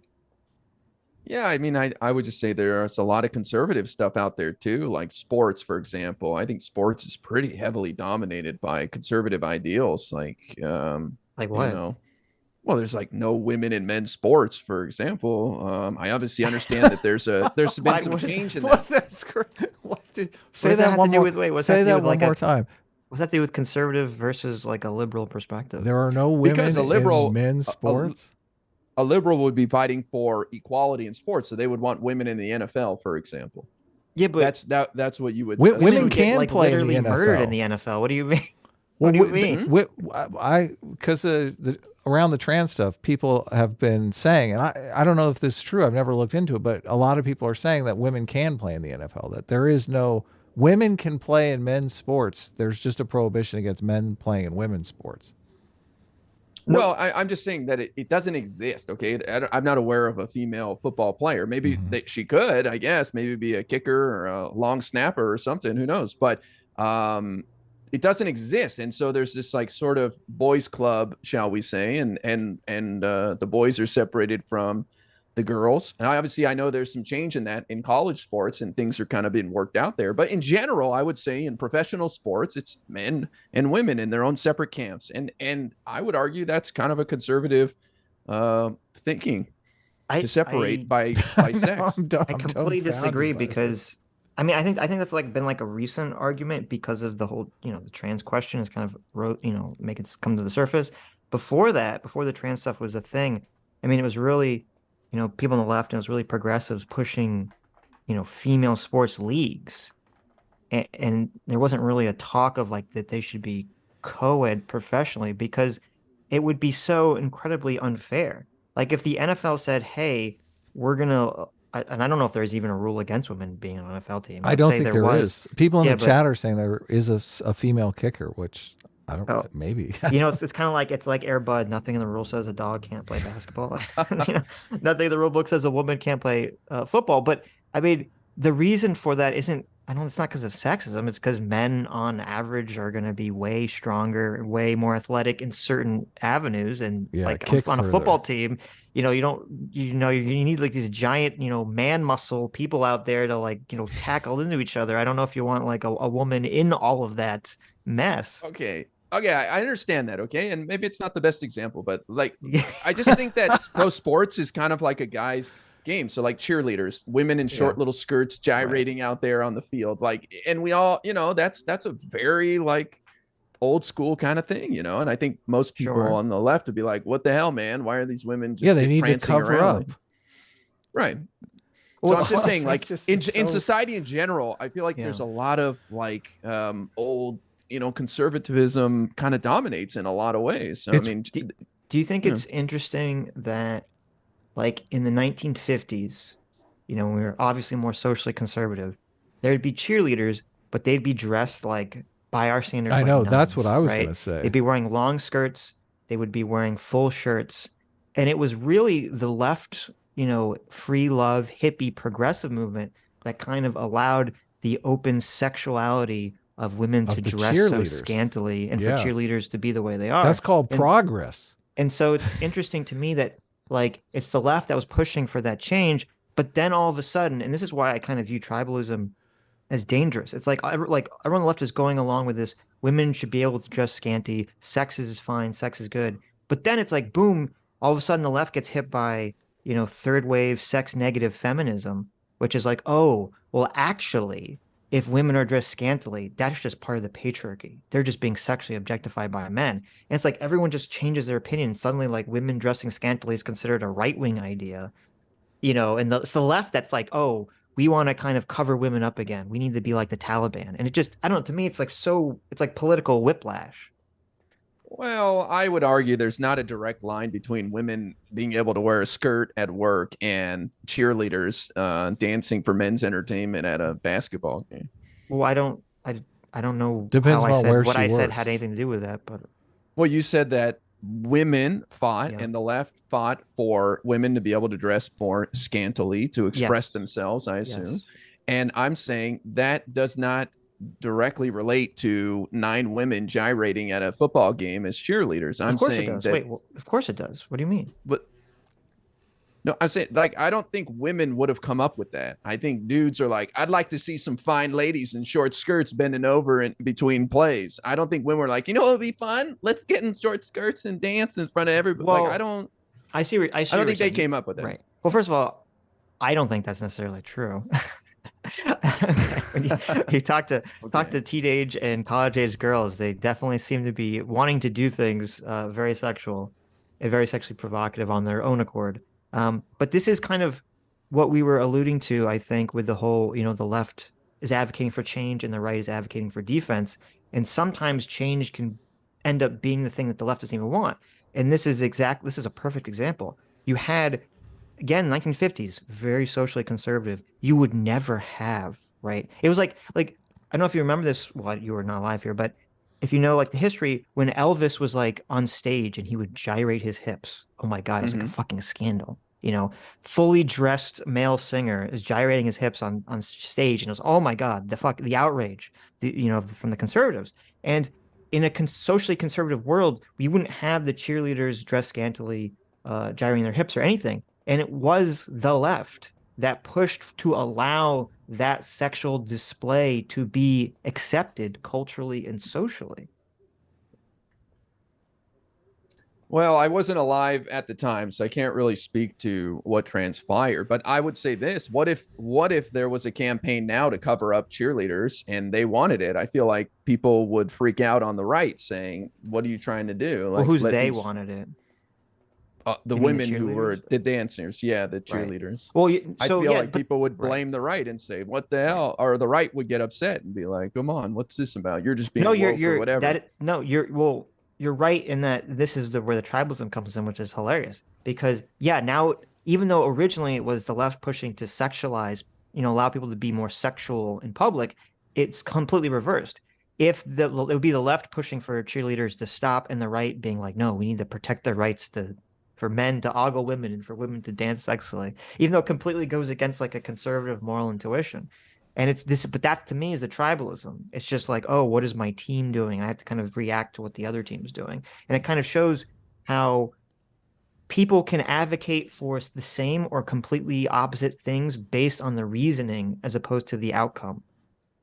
yeah, I mean, I would just say there's a lot of conservative stuff out there too, like sports, for example. I think sports is pretty heavily dominated by conservative ideals, like Like you what? know, well, there's like no women in men's sports, for example. I obviously understand that there's been some What is change in What? that. That's great. What did, What say does that that have one to do more. with what's that Say to do that with one like more time. what's that to do with conservative versus like a liberal perspective? There are no Because women in men's sports. a liberal would be fighting for equality in sports, so they would want women in the NFL, for example. Yeah, but That's what you would Women women assume. get can like play in the literally murdered in NFL. the NFL. What do you mean? Well, What do you mean? because around the trans stuff, people have been saying, and I don't know if this is true. I've never looked into it, but a lot of people are saying that women can play in the NFL. That there is no women can play in men's sports. There's just a prohibition against men playing in women's sports. Well, I'm just saying that it doesn't exist. Okay, I'm not aware of a female football player. Maybe she could, I guess, maybe be a kicker or a long snapper or something. Who knows? But it doesn't exist, and so there's this like sort of boys' club, shall we say, and the boys are separated from the girls. And I know there's some change in that in college sports, and things are kind of being worked out there. But in general, I would say in professional sports, it's men and women in their own separate camps, and I would argue that's kind of a conservative thinking to separate by sex. I completely disagree because I mean I think that's like been like a recent argument because of the whole the trans question is kind of make it come to the surface. Before that, before the trans stuff was a thing, I mean it was really people on the left and it was really progressives pushing female sports leagues, and there wasn't really a talk of like that they should be co-ed professionally because it would be so incredibly unfair. Like if the NFL said, "Hey, we're gonna," and I don't know if there's even a rule against women being on an NFL team. I don't say think there was. is. People in Yeah, the chat are saying there is a female kicker, which I don't. Oh, maybe. it's kind of like Air Bud. Nothing in the rule says a dog can't play basketball. Nothing in the rule book says a woman can't play football. But I mean, the reason for that isn't. I don't. It's not because of sexism. It's because men, on average, are going to be way stronger, way more athletic in certain avenues. And Yeah, like kick on a further. football team, you don't. You need like these giant, man muscle people out there to like, tackle into each other. I don't know if you want like a woman in all of that mess. Okay. I understand that. Okay, and maybe it's not the best example, but like I just think that pro sports is kind of like a guy's game. So like cheerleaders, women in short little skirts gyrating out there on the field, like, and we all, that's a very like old school kind of thing, and I think most people on the left would be like, what the hell, man, why are these women just they need to cover around? up, right? Well, so I'm just saying, like in so... society in general, I feel like there's a lot of like old conservatism kind of dominates in a lot of ways. So, I mean, do you think it's interesting that like in the 1950s, we were obviously more socially conservative, there'd be cheerleaders, but they'd be dressed like by our standards. I know, like that's nuns, what I was right? going to say. They'd be wearing long skirts. They would be wearing full shirts. And it was really the left, free love, hippie, progressive movement that kind of allowed the open sexuality of women to dress so scantily and for cheerleaders to be the way they are. That's called progress. And so it's interesting to me that like it's the left that was pushing for that change, but then all of a sudden, and this is why I kind of view tribalism as dangerous. It's like everyone on the left is going along with this. Women should be able to dress scanty. Sex is fine. Sex is good. But then it's like, boom, all of a sudden the left gets hit by, third wave sex negative feminism, which is like, oh, well, actually, if women are dressed scantily, that's just part of the patriarchy. They're just being sexually objectified by men. And it's like everyone just changes their opinion. Suddenly, like women dressing scantily is considered a right-wing idea, and it's the left that's like, oh, we want to kind of cover women up again. We need to be like the Taliban. And it just, I don't know, to me, it's like political whiplash. Well, I would argue there's not a direct line between women being able to wear a skirt at work and cheerleaders dancing for men's entertainment at a basketball game. Well, I don't know Depends how I upon said where what she I said had works. anything to do with that, but Well, you said that women fought yeah. and the left fought for women to be able to dress more scantily to express Yes. themselves, I assume. Yes. And I'm saying that does not directly relate to 9 women gyrating at a football game as cheerleaders. Of I'm course it saying does. that, Wait, well, of course it does. What do you mean? but no, I'm saying like I don't think women would have come up with that. I think dudes are like, I'd like to see some fine ladies in short skirts bending over in between plays. I don't think women were like, you know, what would be fun. Let's get in short skirts and dance in front of everybody. Like Well, I see. I see I don't what you're think they saying. came up with that. Right. Well, first of all, I don't think that's necessarily true. When you talk Okay. to teenage and college age girls, they definitely seem to be wanting to do things very sexual and very sexually provocative on their own accord. But this is kind of what we were alluding to, I think, with the whole, the left is advocating for change and the right is advocating for defense. And sometimes change can end up being the thing that the left doesn't even want. And this is a perfect example. You had again, 1950s, very socially conservative. You would never have, right? It was like I don't know if you remember this. Well, you were not alive here, but if you know like the history, when Elvis was like on stage and he would gyrate his hips, oh my God, it was like a Mm-hmm. fucking scandal. Fully dressed male singer is gyrating his hips on stage, and it was oh my God, the outrage, from the conservatives. And in a socially conservative world, we wouldn't have the cheerleaders dressed scantily, gyrating their hips or anything. And it was the left that pushed to allow that sexual display to be accepted culturally and socially. Well, I wasn't alive at the time, so I can't really speak to what transpired. But I would say this: what if there was a campaign now to cover up cheerleaders and they wanted it? I feel like people would freak out on the right, saying, "What are you trying to do? Well, Like, who's let they these wanted it? the You mean the women who were cheerleaders? the dancers, yeah, the Right. cheerleaders." Well, I so feel yeah, like but people would right. blame the right and say, "What the Right. hell?" Or the right would get upset and be like, "Come on, what's this about? You're just No, being woke or whatever." you're right in that this is where the tribalism comes in, which is hilarious because yeah, now even though originally it was the left pushing to sexualize, allow people to be more sexual in public, it's completely reversed. It would be the left pushing for cheerleaders to stop and the right being like, no, we need to protect their rights to for men to ogle women and for women to dance sexually, even though it completely goes against like a conservative moral intuition. And it's this, but that to me is a tribalism. It's just like, oh, what is my team doing? I have to kind of react to what the other team's doing. And it kind of shows how people can advocate for the same or completely opposite things based on the reasoning as opposed to the outcome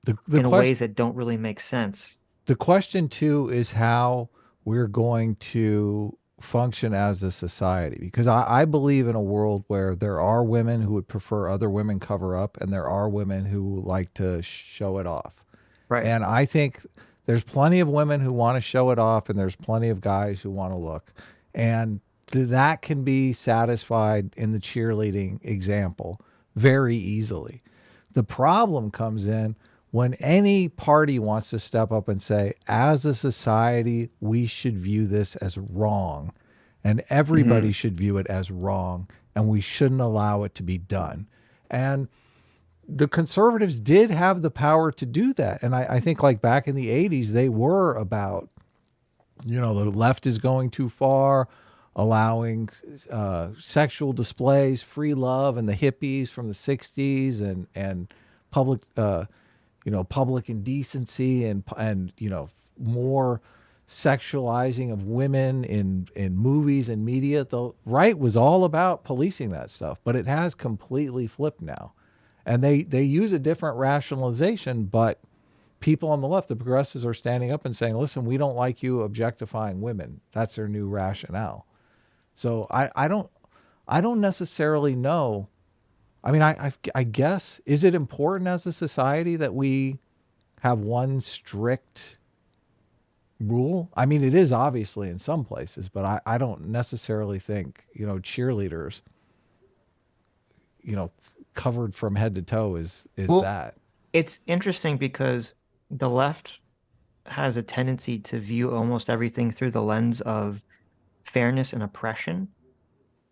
The in question ways that don't really make sense. the question too is how we're going to function as a society, because I believe in a world where there are women who would prefer other women cover up and there are women who like to show it off. Right. And I think there's plenty of women who want to show it off and there's plenty of guys who want to look. And that can be satisfied in the cheerleading example very easily. The problem comes in when any party wants to step up and say, as a society, we should view this as wrong, and Mm-hmm. everybody should view it as wrong, and we shouldn't allow it to be done. And the conservatives did have the power to do that. And I think like back in the 80s, they were about, the left is going too far, allowing sexual displays, free love, and the hippies from the 60s and public, public indecency and more sexualizing of women in movies and media. The right was all about policing that stuff, but it has completely flipped now. And they use a different rationalization, but people on the left, the progressives, are standing up and saying, listen, we don't like you objectifying women. That's their new rationale. So I don't necessarily know. I mean, I guess, is it important as a society that we have one strict rule? I mean, it is obviously in some places, but I don't necessarily think, cheerleaders, you know, covered from head to toe is Well, that. it's interesting because the left has a tendency to view almost everything through the lens of fairness and oppression.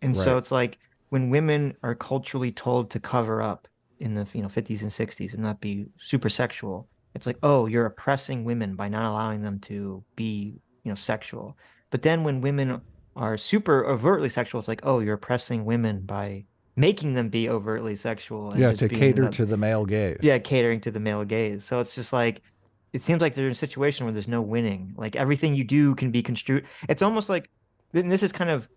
And so Right. it's like when women are culturally told to cover up in the 50s and 60s and not be super sexual, it's like, oh, you're oppressing women by not allowing them to be, sexual. But then when women are super overtly sexual, it's like, oh, you're oppressing women by making them be overtly sexual and Yeah, just to being cater that, to the male gaze. yeah, catering to the male gaze. So it's just like it seems like there's a situation where there's no winning. Like everything you do can be construed. It's almost like, and this is kind of,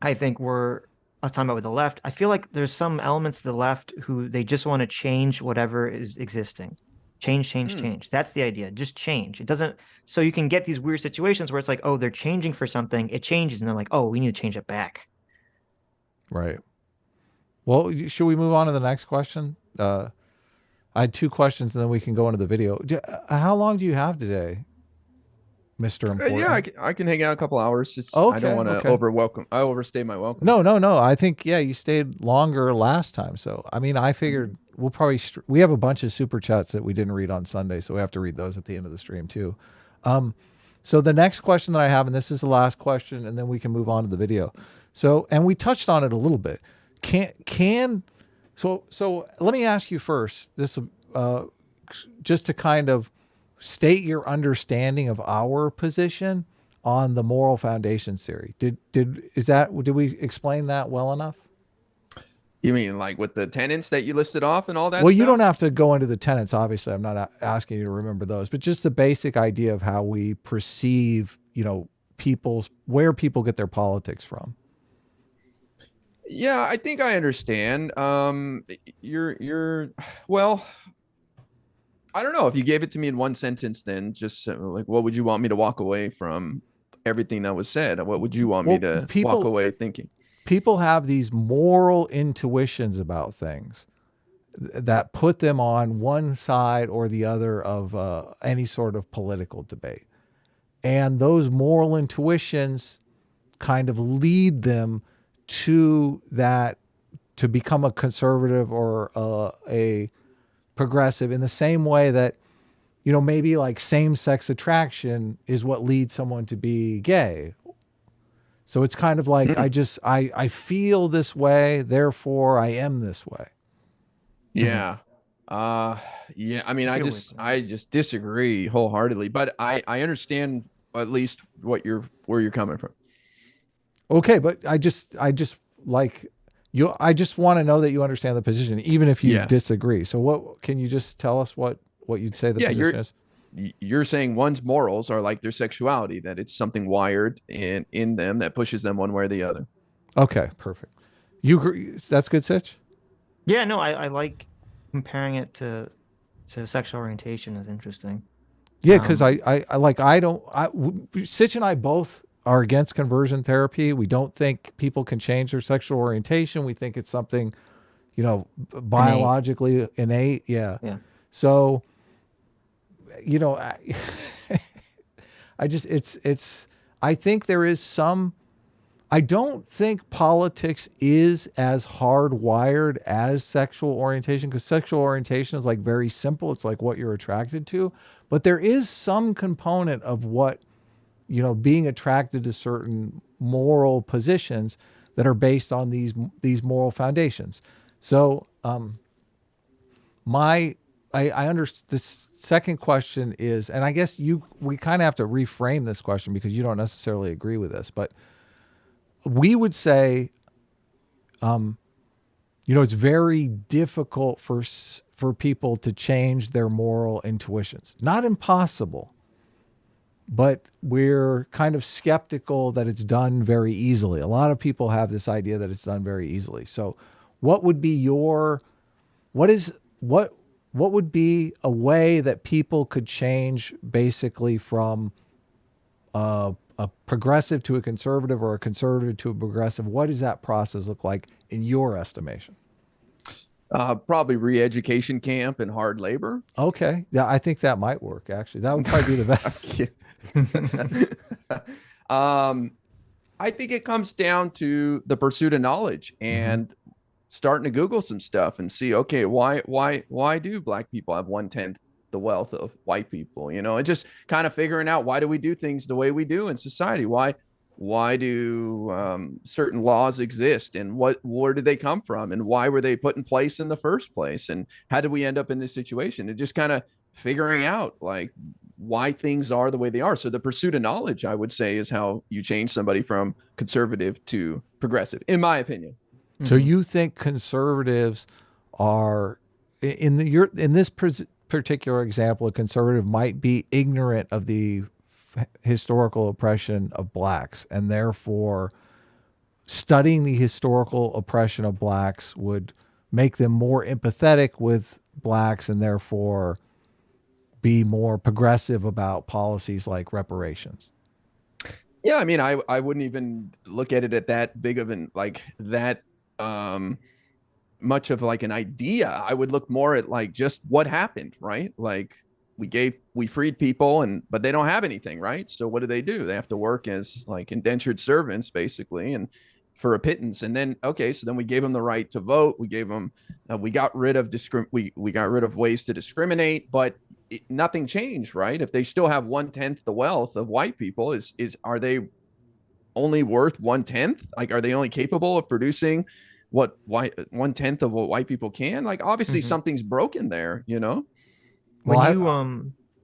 I think we're I was talking about with the left. I feel like there's some elements of the left who they just want to change whatever is existing. Change, change, Hmm. change. That's the idea. Just change. It doesn't, so you can get these weird situations where it's like, oh, they're changing for something. It changes, and they're like, oh, we need to change it back. Right. Well, should we move on to the next question? I had two questions, and then we can go into the video. How long do you have today, Mister Yeah, Important? I can hang out a couple hours. I don't Okay, want to okay. I overstay my welcome. No, no, no. I think yeah, you stayed longer last time. So I mean, I figured we'll probably we have a bunch of super chats that we didn't read on Sunday, so we have to read those at the end of the stream too. So the next question that I have, and this is the last question, and then we can move on to the video. So, and we touched on it a little bit. So let me ask you first. This just to kind of state your understanding of our position on the moral foundations theory. Did we explain that well enough? You mean like with the tenets that you listed off and all that Well, stuff? you don't have to go into the tenets. Obviously, I'm not asking you to remember those, but just the basic idea of how we perceive, where people get their politics from. Yeah, I think I understand. You're well, I don't know if you gave it to me in one sentence, then just like, what would you want me to walk away from everything that was said? What would you want me to walk away thinking? People have these moral intuitions about things that put them on one side or the other of any sort of political debate. And those moral intuitions kind of lead them to become a conservative or a progressive, in the same way that, maybe like same-sex attraction is what leads someone to be gay. So it's kind of like, I feel this way, therefore I am this way. Yeah. Yeah. I mean, I just disagree wholeheartedly, but I understand at least where you're coming from. Okay, but I just like you. I just want to know that you understand the position, even if you disagree. So, what can you just tell us what you'd say the position is? You're saying one's morals are like their sexuality, that it's something wired in them that pushes them one way or the other. Okay, perfect. You agree? That's good, Sitch? Yeah, no, I like comparing it to sexual orientation is interesting. Yeah, because Sitch and I both are against conversion therapy. We don't think people can change their sexual orientation. We think it's something, biologically innate. Yeah. Yeah. So, I think there is some, I don't think politics is as hardwired as sexual orientation, because sexual orientation is like very simple. It's like what you're attracted to, but there is some component of what, being attracted to certain moral positions that are based on these moral foundations. So, I understand. This second question is, and I guess we kind of have to reframe this question because you don't necessarily agree with this, but we would say, it's very difficult for people to change their moral intuitions. Not impossible, but we're kind of skeptical that it's done very easily. A lot of people have this idea that it's done very easily. So, what would be what would be a way that people could change basically from a progressive to a conservative or a conservative to a progressive? What does that process look like in your estimation? Probably re-education camp and hard labor. Okay. Yeah, I think that might work, actually. That would probably be the best. I think it comes down to the pursuit of knowledge and starting to Google some stuff and see, okay, why do Black people have 1/10 the wealth of white people, you know, and just kind of figuring out, why do we do things the way we do in society? Why do certain laws exist, and where did they come from, and why were they put in place in the first place, and how did we end up in this situation? And just kind of figuring out like why things are the way they are. So the pursuit of knowledge, I would say, is how you change somebody from conservative to progressive, in my opinion. So you think conservatives are in this particular example, a conservative might be ignorant of the historical oppression of blacks, and therefore studying the historical oppression of blacks would make them more empathetic with blacks and therefore be more progressive about policies like reparations. Yeah, I mean, I wouldn't even look at it at that big of an like that much of like an idea. I would look more at like just what happened, right? Like we freed people, but they don't have anything, right? So what do? They have to work as like indentured servants basically, and for a pittance. And then so then we gave them the right to vote. We gave them we got rid of we got rid of ways to discriminate, but nothing changed, right? If they still have 1/10 the wealth of white people, are they only worth 1/10? Like, are they only capable of producing what 1/10 of what white people can? Like, obviously something's broken there, you know? When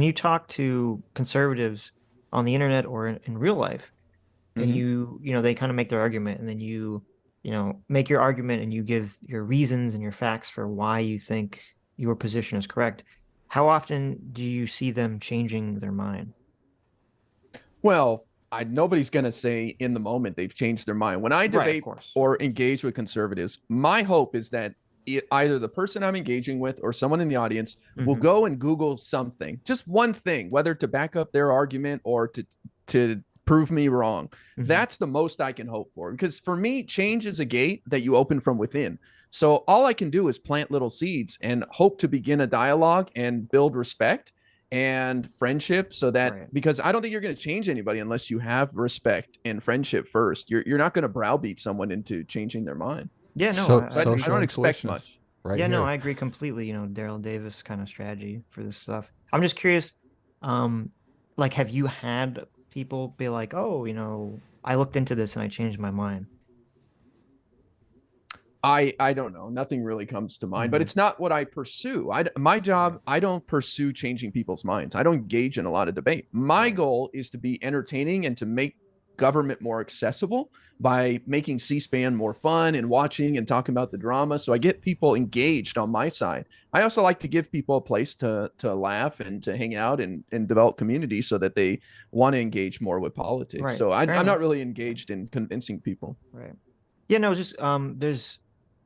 you talk to conservatives on the internet or in real life, and they kind of make their argument, and then you make your argument and you give your reasons and your facts for why you think your position is correct. How often do you see them changing their mind? Well, nobody's going to say in the moment they've changed their mind. When I debate or engage with conservatives, my hope is that either the person I'm engaging with or someone in the audience will go and Google something, just one thing, whether to back up their argument or to prove me wrong. That's the most I can hope for, because for me, change is a gate that you open from within. So all I can do is plant little seeds and hope to begin a dialogue and build respect and friendship, so that because I don't think you're going to change anybody unless you have respect and friendship first. You're not going to browbeat someone into changing their mind. Yeah, no, I don't expect much. Right. Yeah, here. no, I agree completely. Daryl Davis kind of strategy for this stuff. I'm just curious, like, have you had people be like, oh, I looked into this and I changed my mind? I don't know. Nothing really comes to mind, but it's not what I pursue. My job, I don't pursue changing people's minds. I don't engage in a lot of debate. My goal is to be entertaining and to make government more accessible by making C-SPAN more fun and watching and talking about the drama. So I get people engaged on my side. I also like to give people a place to laugh and to hang out and develop community so that they want to engage more with politics. Right. So I'm not really engaged in convincing people. Right. Yeah, no, just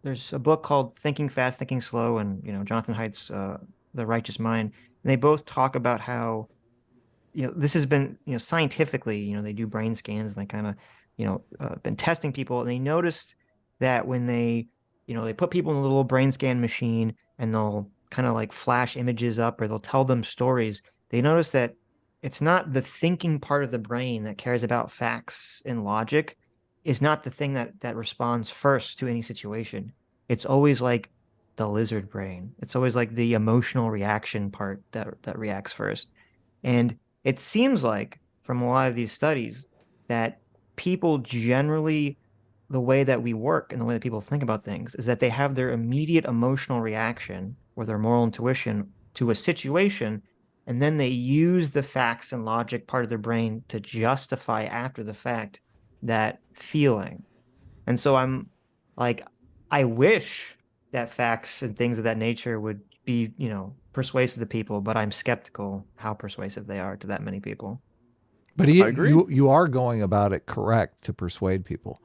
there's a book called Thinking Fast, Thinking Slow, and Jonathan Haidt's The Righteous Mind. And they both talk about how this has been scientifically, they do brain scans and they kind of been testing people, and they noticed that when they put people in a little brain scan machine and they'll kind of like flash images up or they'll tell them stories, they notice that it's not the thinking part of the brain that cares about facts and logic, is not the thing that responds first to any situation. It's always like the lizard brain. It's always like the emotional reaction part that reacts first. And it seems like from a lot of these studies that people generally, the way that we work and the way that people think about things is that they have their immediate emotional reaction or their moral intuition to a situation, and then they use the facts and logic part of their brain to justify after the fact that feeling. And so I'm like, I wish that facts and things of that nature would be, persuasive to people, but I'm skeptical how persuasive they are to that many people. But you are going about it correct to persuade people,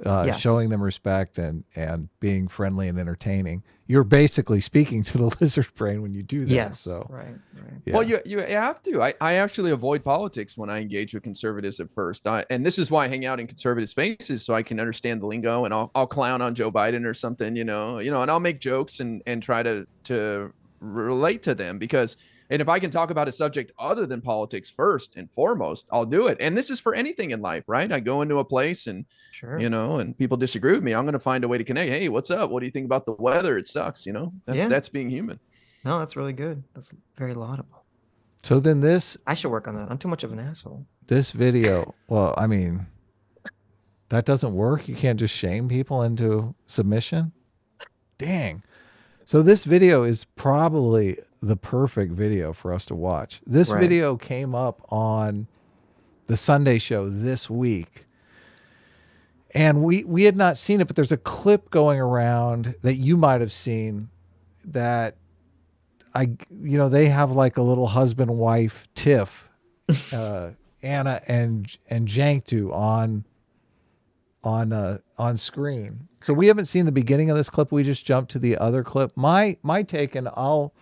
Yes. showing them respect and being friendly and entertaining. You're basically speaking to the lizard brain when you do that. Yes. So Right. yeah. Well, you have to. I actually avoid politics when I engage with conservatives at first. And this is why I hang out in conservative spaces, so I can understand the lingo, and I'll clown on Joe Biden or something, and I'll make jokes and try to relate to them, and if I can talk about a subject other than politics first and foremost, I'll do it. And this is for anything in life, right? I go into a place and, Sure. and people disagree with me. I'm going to find a way to connect. Hey, what's up? What do you think about the weather? It sucks. That's being human. No, that's really good. That's very laudable. So then I should work on that. I'm too much of an asshole. this video, well, I mean, that doesn't work. You can't just shame people into submission. Dang. So this video is probably the perfect video for us to watch. This Right. video came up on the Sunday show this week. And we had not seen it, but there's a clip going around that you might have seen that they have like a little husband wife tiff, Ana and Cenk do on screen. So we haven't seen the beginning of this clip. We just jumped to the other clip. My take, and I'll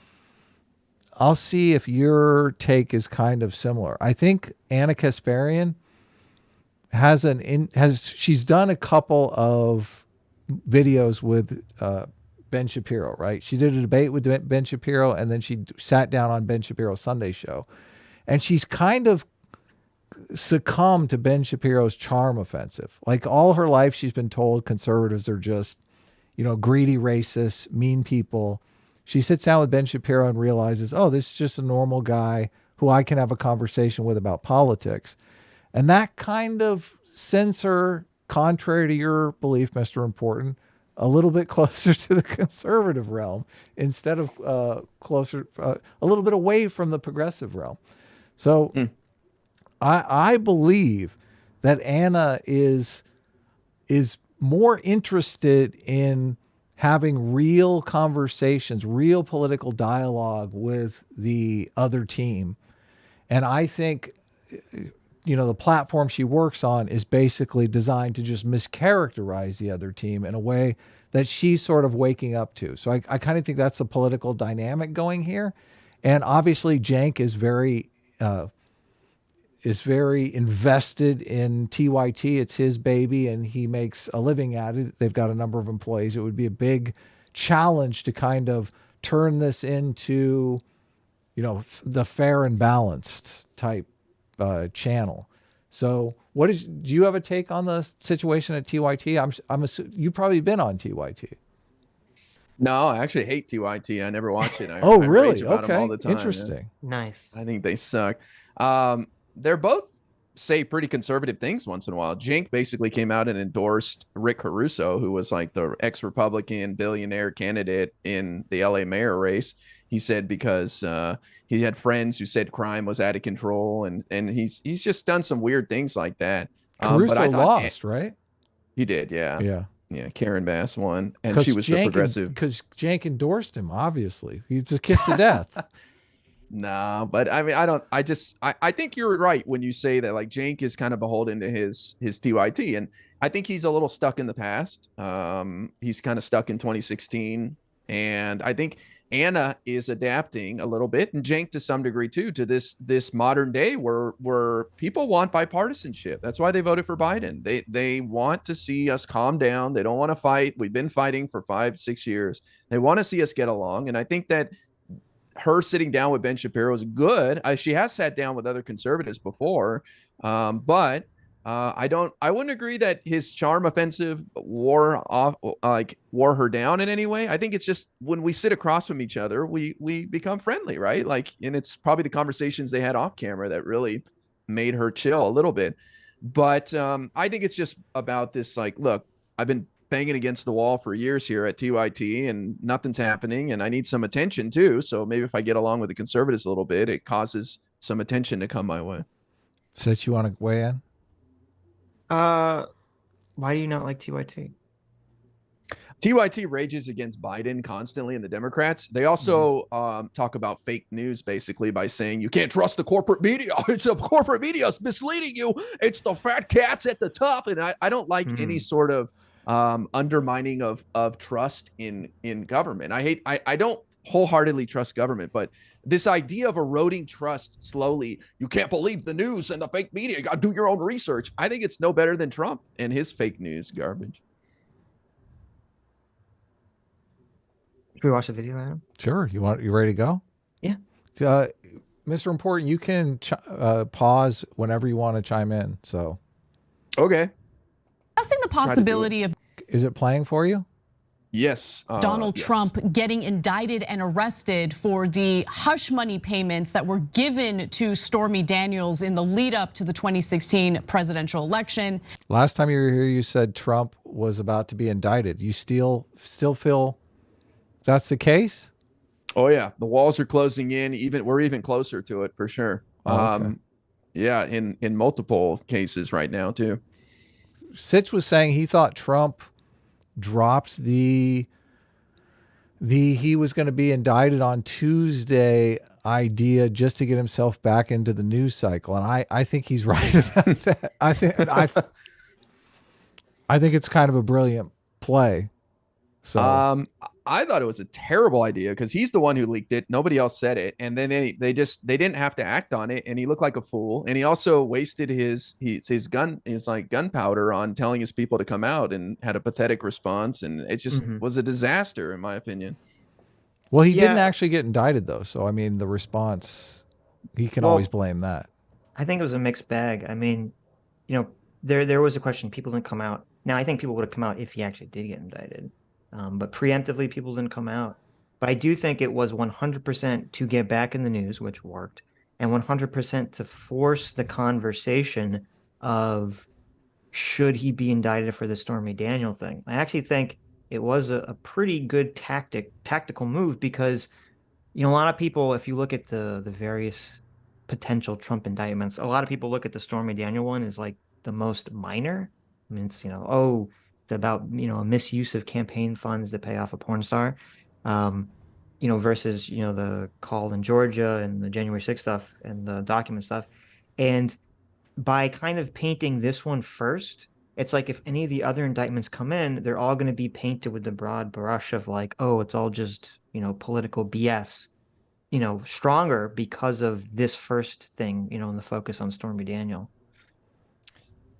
see if your take is kind of similar. I think Ana Kasparian she's done a couple of videos with Ben Shapiro, right? She did a debate with Ben Shapiro, and then she sat down on Ben Shapiro's Sunday show, and she's kind of succumbed to Ben Shapiro's charm offensive. Like all her life, she's been told conservatives are just, greedy racists, mean people. She sits down with Ben Shapiro and realizes, oh, this is just a normal guy who I can have a conversation with about politics. And that kind of sends her, contrary to your belief, Mr. Important, a little bit closer to the conservative realm instead of a little bit away from the progressive realm. So I believe that Ana is more interested in having real conversations, real political dialogue with the other team. And I think, the platform she works on is basically designed to just mischaracterize the other team in a way that she's sort of waking up to. So I kind of think that's a political dynamic going here. And obviously Cenk is very invested in TYT. It's his baby and he makes a living at it. They've got a number of employees. It would be a big challenge to kind of turn this into, the fair and balanced type channel. So do you have a take on the situation at TYT? I'm assuming you've probably been on TYT. No, I actually hate TYT. I never watch it. I really? rage about them all the time. Interesting. Yeah. Nice. I think they suck. They're both say pretty conservative things once in a while. Cenk basically came out and endorsed Rick Caruso, who was like the ex-Republican billionaire candidate in the LA mayor race. He said because he had friends who said crime was out of control, and he's just done some weird things like that. Caruso but I lost, right? He did, yeah. Yeah, Karen Bass won, and she was the progressive. Because Cenk endorsed him, obviously. He's a kiss to death. No, but I mean, I think you're right when you say that like Cenk is kind of beholden to his TYT, and I think he's a little stuck in the past. He's kind of stuck in 2016, and I think Ana is adapting a little bit, and Cenk to some degree too, to this modern day where people want bipartisanship. That's why they voted for Biden. They want to see us calm down. They don't want to fight. We've been fighting for 5-6 years. They want to see us get along, and I think that her sitting down with Ben Shapiro is good. She has sat down with other conservatives before, but I wouldn't agree that his charm offensive wore her down in any way. I think it's just when we sit across from each other, we become friendly, right? Like, and it's probably the conversations they had off camera that really made her chill a little bit. But I think it's just about this, like, look, I've been banging against the wall for years here at TYT and nothing's happening, and I need some attention too. So maybe if I get along with the conservatives a little bit, it causes some attention to come my way. Sitch, you want to weigh in? Why do you not like TYT? TYT rages against Biden constantly and the Democrats. They also talk about fake news basically by saying you can't trust the corporate media. It's the corporate media is misleading you. It's the fat cats at the top. And I don't like any sort of undermining of trust in government. I don't wholeheartedly trust government, but this idea of eroding trust slowly, you can't believe the news and the fake media, you got to do your own research. I think it's no better than Trump and his fake news garbage. Can we watch the video, Adam? Sure. You ready to go? Yeah. Mr. Important, you can pause whenever you want to chime in. So. Okay. Discussing the possibility of. Is it playing for you? Yes. Donald yes. Trump getting indicted and arrested for the hush money payments that were given to Stormy Daniels in the lead up to the 2016 presidential election. Last time you were here, you said Trump was about to be indicted. You still feel that's the case? Oh yeah, the walls are closing in. We're even closer to it for sure. Okay. Yeah, in multiple cases right now too. Sitch was saying he thought Trump dropped the he was going to be indicted on Tuesday idea just to get himself back into the news cycle, and I think he's right about that. I think it's kind of a brilliant play. So I thought it was a terrible idea because he's the one who leaked it. Nobody else said it, and then they didn't have to act on it, and he looked like a fool. And he also wasted his gunpowder on telling his people to come out, and had a pathetic response, and it just was a disaster in my opinion. Well, he didn't actually get indicted though, so I mean the response, he can always blame that. I think it was a mixed bag. I mean, there was a question. People didn't come out. Now I think people would have come out if he actually did get indicted. But preemptively, people didn't come out. But I do think it was 100% to get back in the news, which worked, and 100% to force the conversation of should he be indicted for the Stormy Daniel thing. I actually think it was a pretty good tactical move because, a lot of people, if you look at the various potential Trump indictments, a lot of people look at the Stormy Daniel one as like the most minor. I mean, it's, it's about, a misuse of campaign funds to pay off a porn star, versus, the call in Georgia and the January 6th stuff and the document stuff. And by kind of painting this one first, it's like if any of the other indictments come in, they're all going to be painted with the broad brush of like, oh, it's all just, political BS, stronger because of this first thing, and the focus on Stormy Daniel.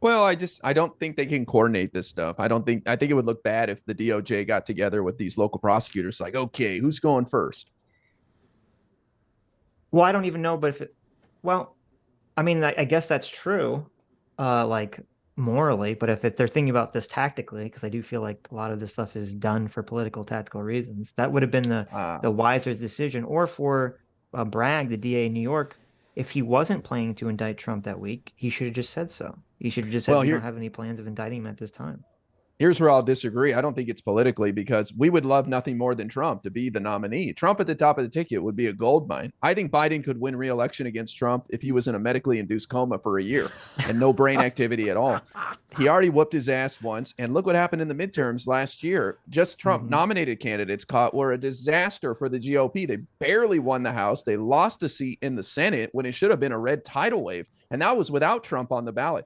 Well, I don't think they can coordinate this stuff. I think it would look bad if the DOJ got together with these local prosecutors, like, okay, who's going first? Well, I don't even know, but I mean, I guess that's true, like morally, but if they're thinking about this tactically, because I do feel like a lot of this stuff is done for political tactical reasons, that would have been the wiser decision. Or for Bragg, the DA in New York, if he wasn't planning to indict Trump that week, he should have just said so. He should have just said, we don't have any plans of indicting him at this time. Here's where I'll disagree. I don't think it's politically, because we would love nothing more than Trump to be the nominee. Trump at the top of the ticket would be a gold mine. I think Biden could win re-election against Trump if he was in a medically induced coma for a year and no brain activity at all. He already whooped his ass once, and look what happened in the midterms last year. Just Trump nominated candidates were a disaster for the GOP. They barely won the House. They lost a seat in the Senate when it should have been a red tidal wave, and that was without Trump on the ballot.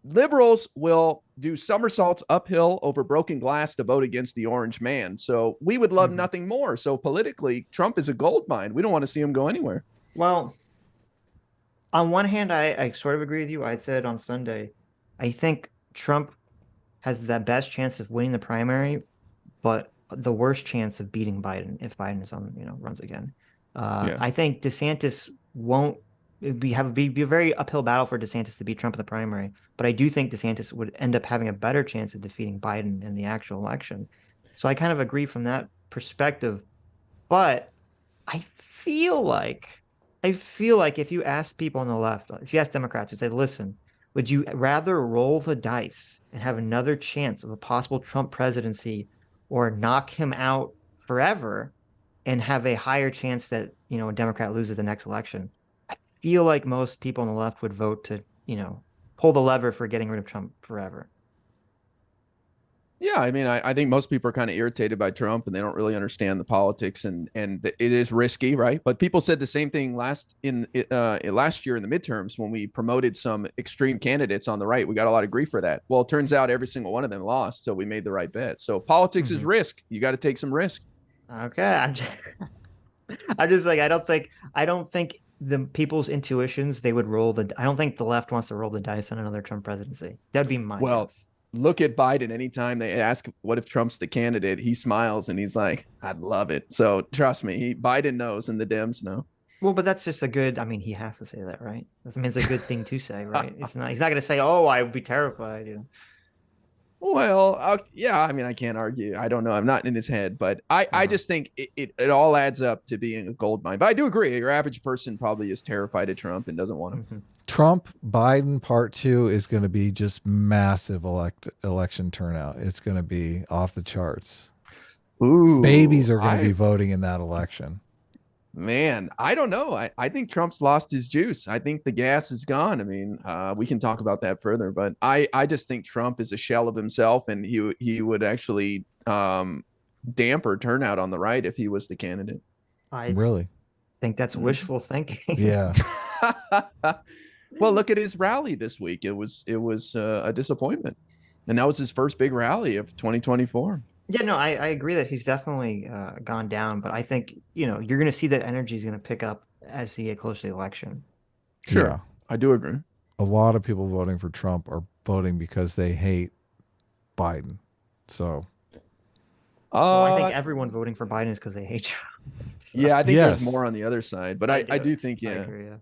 Liberals will do somersaults uphill over broken glass to vote against the orange man. So we would love nothing more. So politically, Trump is a gold mine. We don't want to see him go anywhere. Well, on one hand, I sort of agree with you. I said on Sunday, I think Trump has the best chance of winning the primary, but the worst chance of beating Biden if Biden is runs again. I think DeSantis won't. It'd be a very uphill battle for DeSantis to beat Trump in the primary, but I do think DeSantis would end up having a better chance of defeating Biden in the actual election. So I kind of agree from that perspective, but I feel like if you ask people on the left, if you ask Democrats, you say, listen, would you rather roll the dice and have another chance of a possible Trump presidency, or knock him out forever and have a higher chance that, a Democrat loses the next election? Feel like most people on the left would vote to, pull the lever for getting rid of Trump forever. Yeah, I mean, I think most people are kind of irritated by Trump, and they don't really understand the politics, and it is risky, right? But people said the same thing last year in the midterms when we promoted some extreme candidates on the right. We got a lot of grief for that. Well, it turns out every single one of them lost, so we made the right bet. So politics is risk. You got to take some risk. Okay, I'm just like, I don't think the people's intuitions, they would I don't think the left wants to roll the dice on another Trump presidency. That'd be my guess. Look at Biden. Anytime they ask, what if Trump's the candidate? He smiles and he's like, I'd love it. So trust me, Biden knows and the Dems know. Well, but that's just he has to say that, right? I mean, it's a good thing to say, right? He's not going to say, oh, I would be terrified. Well, yeah, I mean, I can't argue. I don't know. I'm not in his head, but I just think it all adds up to being a gold mine. But I do agree. Your average person probably is terrified of Trump and doesn't want him. Mhm. Trump Biden part 2 is going to be just massive election turnout. It's going to be off the charts. Ooh, Babies are going to be voting in that election. Man, I don't know. I think Trump's lost his juice. I think the gas is gone. I mean, we can talk about that further, but I just think Trump is a shell of himself, and he would actually damper turnout on the right if he was the candidate. I Really? think that's wishful thinking. Yeah. Well, look at his rally this week. It was a disappointment, and that was his first big rally of 2024. Yeah, no, I agree that he's definitely gone down, but I think, you're going to see that energy is going to pick up as he get close to the election. Sure. Yeah. I do agree. A lot of people voting for Trump are voting because they hate Biden. So, Well, I think everyone voting for Biden is because they hate Trump. So, yeah, I think Yes. there's more on the other side, but I do think, I yeah. agree, yeah.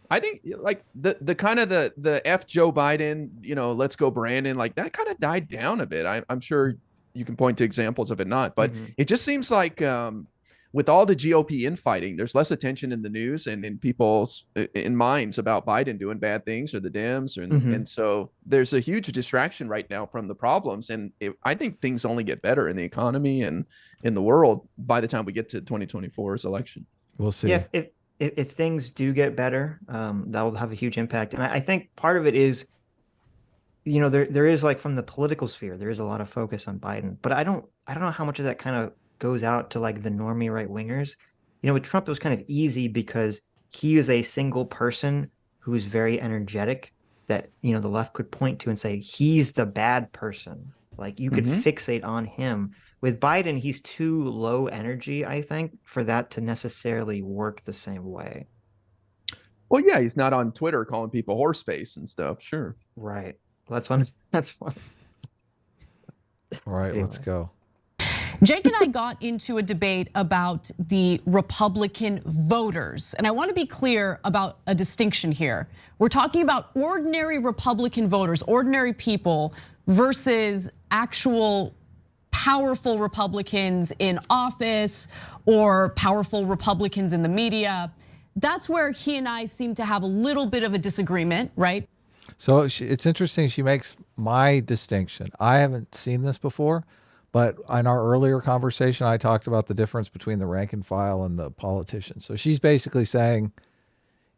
I think like the kind of the F Joe Biden, let's go Brandon, like that kind of died down a bit. I'm sure you can point to examples of it not, but it just seems like with all the GOP infighting, there's less attention in the news and in people's minds about Biden doing bad things or the Dems, and so there's a huge distraction right now from the problems, and I think things only get better in the economy and in the world by the time we get to 2024's election. we'll see. Yeah, if things do get better, that will have a huge impact. And I think part of it is, there is, like, from the political sphere, there is a lot of focus on Biden, but I don't know how much of that kind of goes out to, like, the normie right wingers. With Trump, it was kind of easy because he is a single person who is very energetic that, the left could point to and say, he's the bad person. Like, you could fixate on him. With Biden, he's too low energy, I think, for that to necessarily work the same way. Well, yeah, he's not on Twitter calling people horse face and stuff. Sure. Right. Well, that's one. That's one. All right, let's go. Jake and I got into a debate about the Republican voters. And I want to be clear about a distinction here. We're talking about ordinary Republican voters, ordinary people, versus actual powerful Republicans in office or powerful Republicans in the media. That's where he and I seem to have a little bit of a disagreement, right? So it's interesting. She makes my distinction. I haven't seen this before, but in our earlier conversation, I talked about the difference between the rank and file and the politicians. So she's basically saying,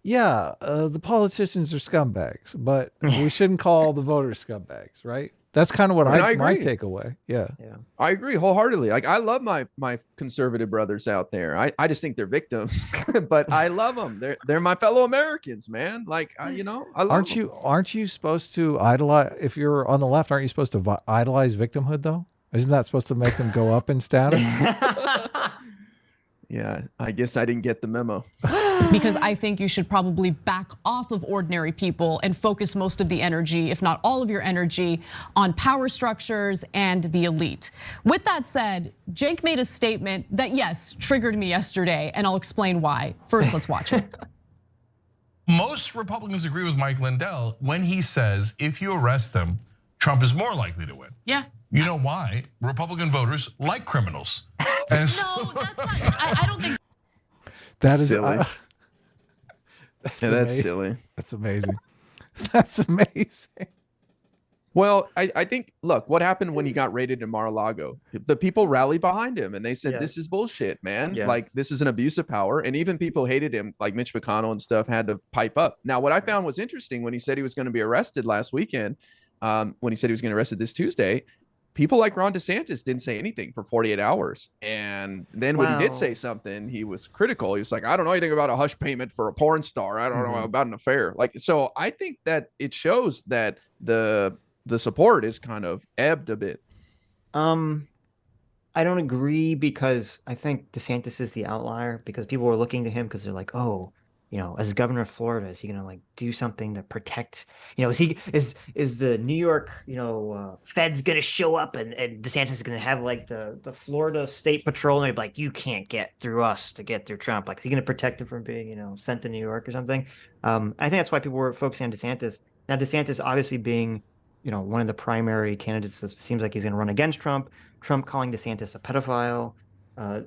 yeah, the politicians are scumbags, but we shouldn't call the voters scumbags, right? That's kind of what my takeaway. Yeah. I agree wholeheartedly. Like, I love my conservative brothers out there. I just think they're victims, but I love them. They're my fellow Americans, man. Like, I love them. Aren't you supposed to idolize, if you're on the left, aren't you supposed to idolize victimhood though? Isn't that supposed to make them go up in status? Yeah, I guess I didn't get the memo. Because I think you should probably back off of ordinary people and focus most of the energy, if not all of your energy, on power structures and the elite. With that said, Jake made a statement that, yes, triggered me yesterday, and I'll explain why. First, let's watch it. Most Republicans agree with Mike Lindell when he says if you arrest them, Trump is more likely to win. Yeah. You know why? Republican voters like criminals. And No, that's not. I don't think. That is silly. That's Yeah, that's silly. That's amazing. That's amazing. Well, I think, look, what happened when he got raided in Mar-a-Lago? The people rallied behind him and they said, this is bullshit, man. Yes. Like, this is an abuse of power. And even people hated him, like Mitch McConnell and stuff, had to pipe up. Now, what I found was interesting when he said he was going to be arrested last weekend, when he said he was going to be arrested this Tuesday, people like Ron DeSantis didn't say anything for 48 hours. And then when he did say something, he was critical. He was like, I don't know anything about a hush payment for a porn star. I don't know about an affair. Like, so I think that it shows that the support is kind of ebbed a bit. I don't agree because I think DeSantis is the outlier because people were looking to him because they're like, oh, as governor of Florida, is he gonna like do something to protect? Is the New York, feds gonna show up and DeSantis is gonna have like the Florida State Patrol and they're like, you can't get through us to get through Trump. Like, is he gonna protect him from being, sent to New York or something? I think that's why people were focusing on DeSantis. Now, DeSantis obviously being, one of the primary candidates that seems like he's going to run against Trump. Trump calling DeSantis a pedophile.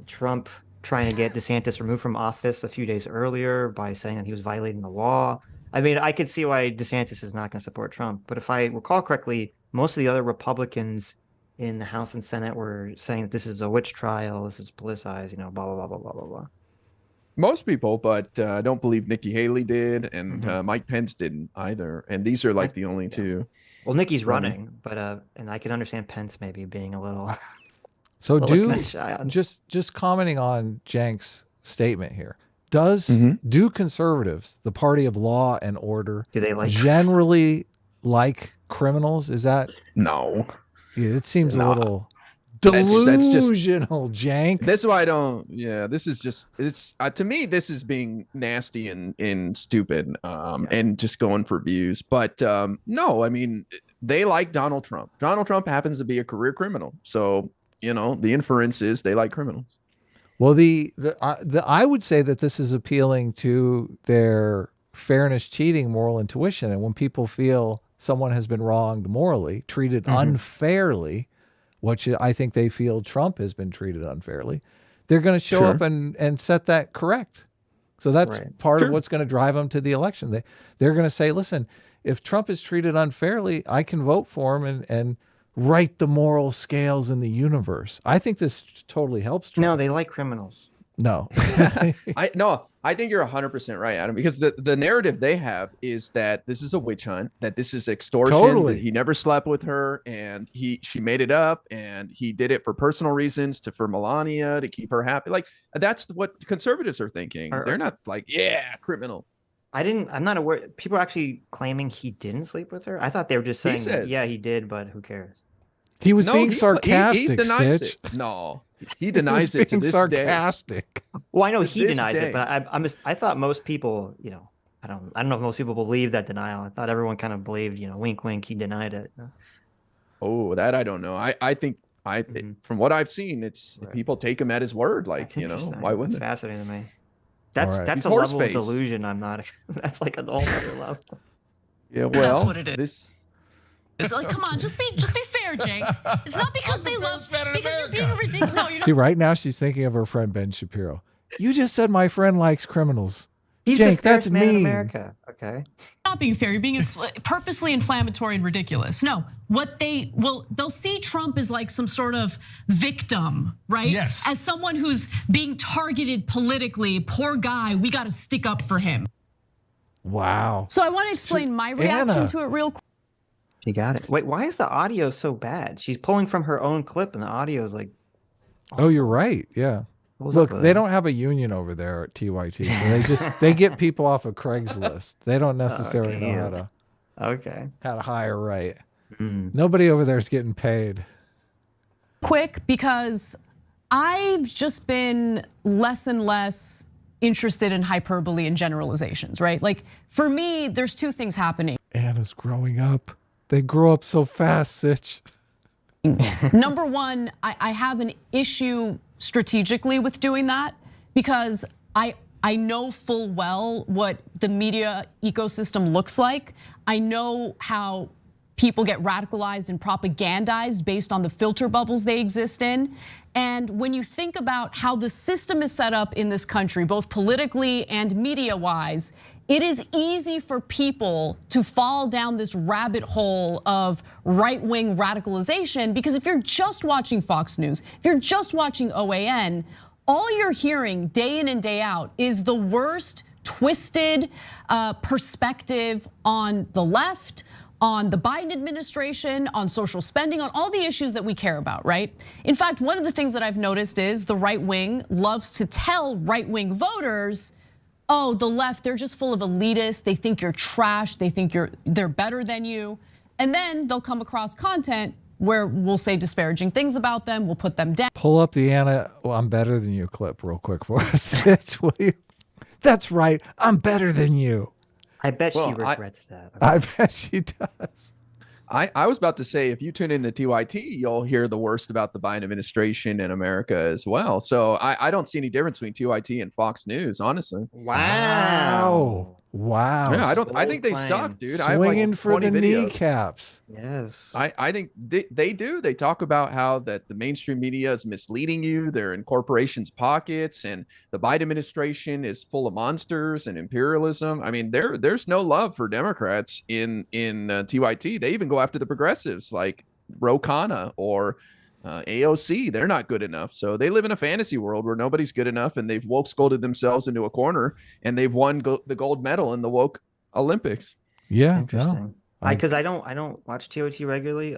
Trump trying to get DeSantis removed from office a few days earlier by saying that he was violating the law. I mean, I could see why DeSantis is not going to support Trump. But if I recall correctly, most of the other Republicans in the House and Senate were saying that this is a witch trial, this is politicized, blah, blah, blah, blah, blah, blah, blah. Most people, but I don't believe Nikki Haley did, and Mike Pence didn't either. And these are like the only two. Well, Nikki's running, but and I can understand Pence maybe being a little. So shy on. just commenting on Cenk's statement here. Do conservatives, the party of law and order, Do they like generally like criminals? Is that No. Yeah, it seems a little That's just delusional, Cenk. This is why I don't. Yeah, this is just it's to me. This is being nasty and stupid, and just going for views. But no, I mean they like Donald Trump. Donald Trump happens to be a career criminal, so the inference is they like criminals. Well, I would say that this is appealing to their fairness, cheating, moral intuition, and when people feel someone has been wronged morally, treated unfairly, which I think they feel Trump has been treated unfairly, they're going to show up and set that correct. So that's part of what's going to drive them to the election. They're going to say, listen, if Trump is treated unfairly, I can vote for him and right the moral scales in the universe. I think this totally helps Trump. No, they like criminals. No. I think you're 100% right, Adam, because the narrative they have is that this is a witch hunt, that this is extortion, that he never slept with her, and she made it up, and he did it for personal reasons, for Melania, to keep her happy. Like, that's what conservatives are thinking. They're not like, yeah, criminal. I'm not aware. People are actually claiming he didn't sleep with her. I thought they were just saying, yeah, he did, but who cares? He was being sarcastic, he denies Sitch. it. No, he denies it to this sarcastic. day. Well, I know he denies it, but I thought most people, I don't know if most people believe that denial. I thought everyone kind of believed, wink, wink, he denied it. Oh, that I don't know. I think from what I've seen, it's people take him at his word. Like, why wouldn't it? It? Fascinating to me. That's He's a level of delusion. I'm not. That's like an all other level. Yeah, well, that's what it is. It's like, come on, just be fair, Cenk. It's not because they love, because you're being ridiculous. No, you're not. See, right now she's thinking of her friend Ben Shapiro. You just said my friend likes criminals. He's Cenk, the that's man in mean. America. Okay. Not being fair. You're being purposely inflammatory and ridiculous. No, they'll see Trump as like some sort of victim, right? Yes. As someone who's being targeted politically. Poor guy, we got to stick up for him. Wow. So I want to explain my reaction to it real quick. She got it. Wait, why is the audio so bad? She's pulling from her own clip, and the audio is like. Oh, you're right. Yeah. Look, they don't have a union over there at TYT. So they get people off of Craigslist. They don't necessarily know how to hire right. Nobody over there is getting paid. Quick, because I've just been less and less interested in hyperbole and generalizations, right? Like for me, there's two things happening. Anna's growing up. They grow up so fast, Sitch. Number one, I have an issue strategically with doing that because I know full well what the media ecosystem looks like. I know how people get radicalized and propagandized based on the filter bubbles they exist in. And when you think about how the system is set up in this country, both politically and media-wise, it is easy for people to fall down this rabbit hole of right-wing radicalization because if you're just watching Fox News, if you're just watching OAN, all you're hearing day in and day out is the worst twisted perspective on the left, on the Biden administration, on social spending, on all the issues that we care about, right? In fact, one of the things that I've noticed is the right wing loves to tell right-wing voters, oh, the left, they're just full of elitists. They think you're trash. They think they're better than you. And then they'll come across content where we'll say disparaging things about them. We'll put them down. Pull up the Anna, I'm better than you clip real quick for us, Sitch, will you? That's right, I'm better than you. I bet she regrets that. I bet she does. I was about to say, if you tune into TYT, you'll hear the worst about the Biden administration in America as well. So I don't see any difference between TYT and Fox News, honestly. Wow. Wow. Yeah, I think they Bold suck, claim. dude. I have Swinging like for 20 the videos. kneecaps. Yes. I think they do. They talk about how that the mainstream media is misleading you. They're in corporations' pockets, and the Biden administration is full of monsters and imperialism. I mean, there's no love for Democrats in TYT. They even go after the progressives like Ro Khanna or AOC. They're not good enough. So they live in a fantasy world where nobody's good enough, and they've woke scolded themselves into a corner, and they've won the gold medal in the woke Olympics. Yeah. Interesting. No, Because I don't watch TOT regularly.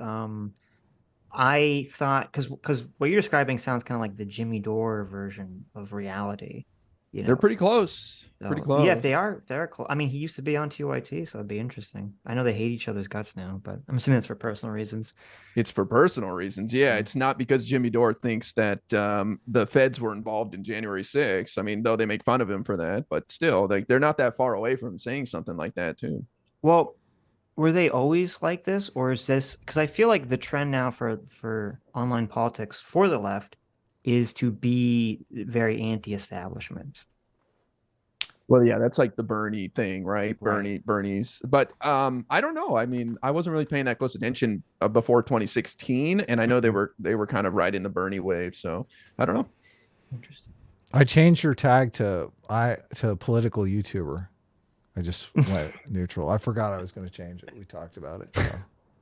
I thought because what you're describing sounds kind of like the Jimmy Dore version of reality. You know, They're pretty close. Pretty So, close. Yeah, they are. They're close. I mean, he used to be on TYT, so it'd be interesting. I know they hate each other's guts now, but I'm assuming it's for personal reasons. It's for personal reasons. Yeah, it's not because Jimmy Dore thinks that the feds were involved in January 6th. I mean, though they make fun of him for that, but still, they're not that far away from saying something like that too. Well, were they always like this, or is this because I feel like the trend now for online politics for the left is to be very anti-establishment. Well, yeah, that's like the Bernie thing, right? Bernie's. But I don't know. I mean, I wasn't really paying that close attention before 2016, and I know they were kind of riding the Bernie wave. So I don't know. Interesting. I changed your tag to political YouTuber. I just went neutral. I forgot I was going to change it. We talked about it. So.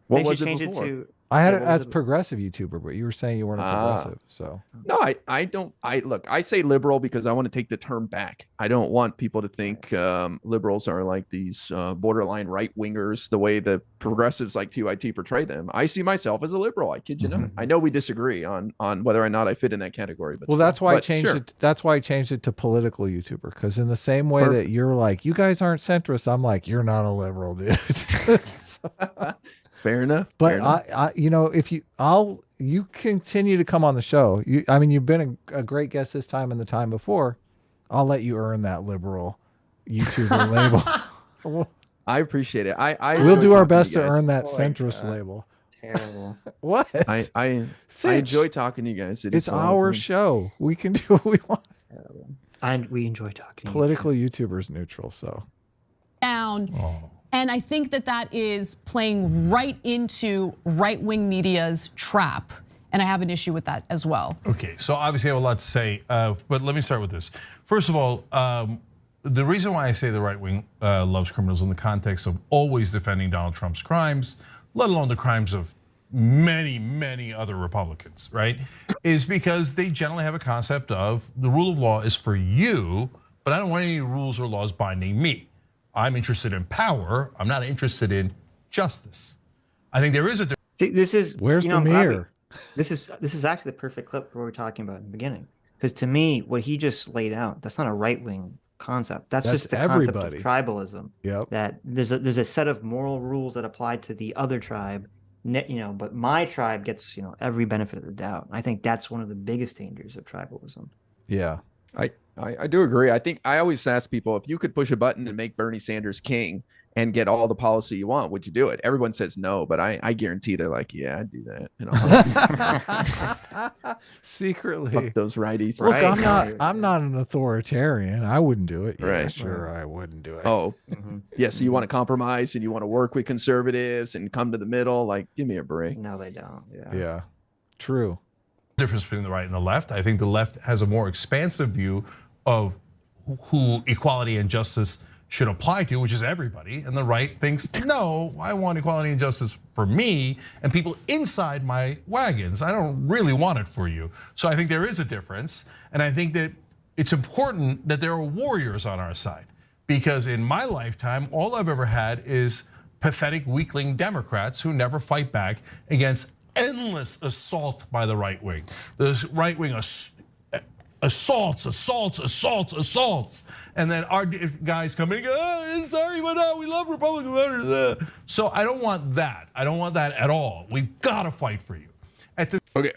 What They should was it change before? it to. I had Yeah, it what was as it? progressive YouTuber, but you were saying you weren't a progressive. So No, I don't. Look, I say liberal because I want to take the term back. I don't want people to think liberals are like these borderline right wingers, the way the progressives like TYT portray them. I see myself as a liberal. I kid you not. I know we disagree on whether or not I fit in that category. But well, still. that's why I But changed sure. it. That's why I changed it to political YouTuber. Because in the same way that Perfect. you're like, you guys aren't centrist, I'm like, you're not a liberal, dude. Fair enough. But fair enough. I, if you continue to come on the show. I mean, you've been a great guest this time and the time before. I'll let you earn that liberal YouTuber label. I appreciate it. I We'll enjoy do our talking best you to guys. earn that Oh my centrist God. label. Terrible. What? I Sitch, enjoy talking to you guys. It It's is a lot of our fun. show. We can do what we want. Terrible. And we enjoy talking. to you, Political YouTubers neutral. So Down. Oh. And I think that is playing right into right-wing media's trap. And I have an issue with that as well. Okay, so obviously I have a lot to say, but let me start with this. First of all, the reason why I say the right wing loves criminals in the context of always defending Donald Trump's crimes, let alone the crimes of many, many other Republicans, right, is because they generally have a concept of the rule of law is for you, but I don't want any rules or laws binding me. I'm interested in power. I'm not interested in justice. I think there is a difference. See, this is Where's the I'm glad mirror? This is actually the perfect clip for what we were talking about in the beginning. Because to me, what he just laid out, that's not a right wing concept. That's just the everybody. concept of tribalism. Yep. That there's a set of moral rules that apply to the other tribe, but my tribe gets every benefit of the doubt. I think that's one of the biggest dangers of tribalism. Yeah. I do agree. I think I always ask people, if you could push a button and make Bernie Sanders king and get all the policy you want, would you do it? Everyone says no, but I guarantee they're like, yeah, I'd do that. Secretly. Fuck those righties. Look, Right. I'm not an authoritarian. I wouldn't do it. Yeah, Right. sure, I wouldn't do it. Oh, Mhm. yeah. So you want to compromise and you want to work with conservatives and come to the middle? Like, give me a break. No, they don't. Yeah. Yeah. True. Difference between the right and the left. I think the left has a more expansive view of who equality and justice should apply to, which is everybody. And the right thinks, no, I want equality and justice for me and people inside my wagons. I don't really want it for you. So I think there is a difference. And I think that it's important that there are warriors on our side. Because in my lifetime, all I've ever had is pathetic weakling Democrats who never fight back against endless assault by the right wing. The right wing assaults. And then our guys come in and go, oh, sorry, but no, we love Republican voters. So I don't want that. I don't want that at all. We've got to fight for you.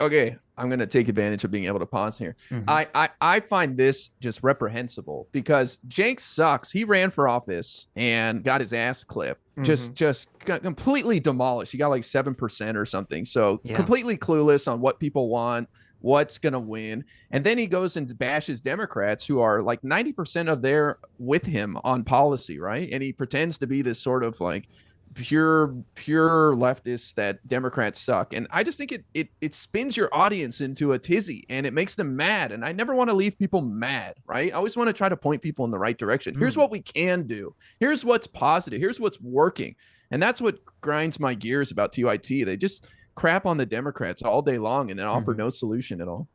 Okay. I'm gonna take advantage of being able to pause here. I find this just reprehensible because Cenk sucks. He ran for office and got his ass clipped. Just got completely demolished. He got like 7% or something. So Yeah. completely clueless on what people want. what's going to win. And then he goes and bashes Democrats who are like 90% of their with him on policy, right? And he pretends to be this sort of like pure leftists that Democrats suck. And I just think it spins your audience into a tizzy and it makes them mad. And I never want to leave people mad, right? I always want to try to point people in the right direction. Here's what we can do. Here's what's positive. Here's what's working. And that's what grinds my gears about TYT. They just crap on the Democrats all day long and then offer no solution at all.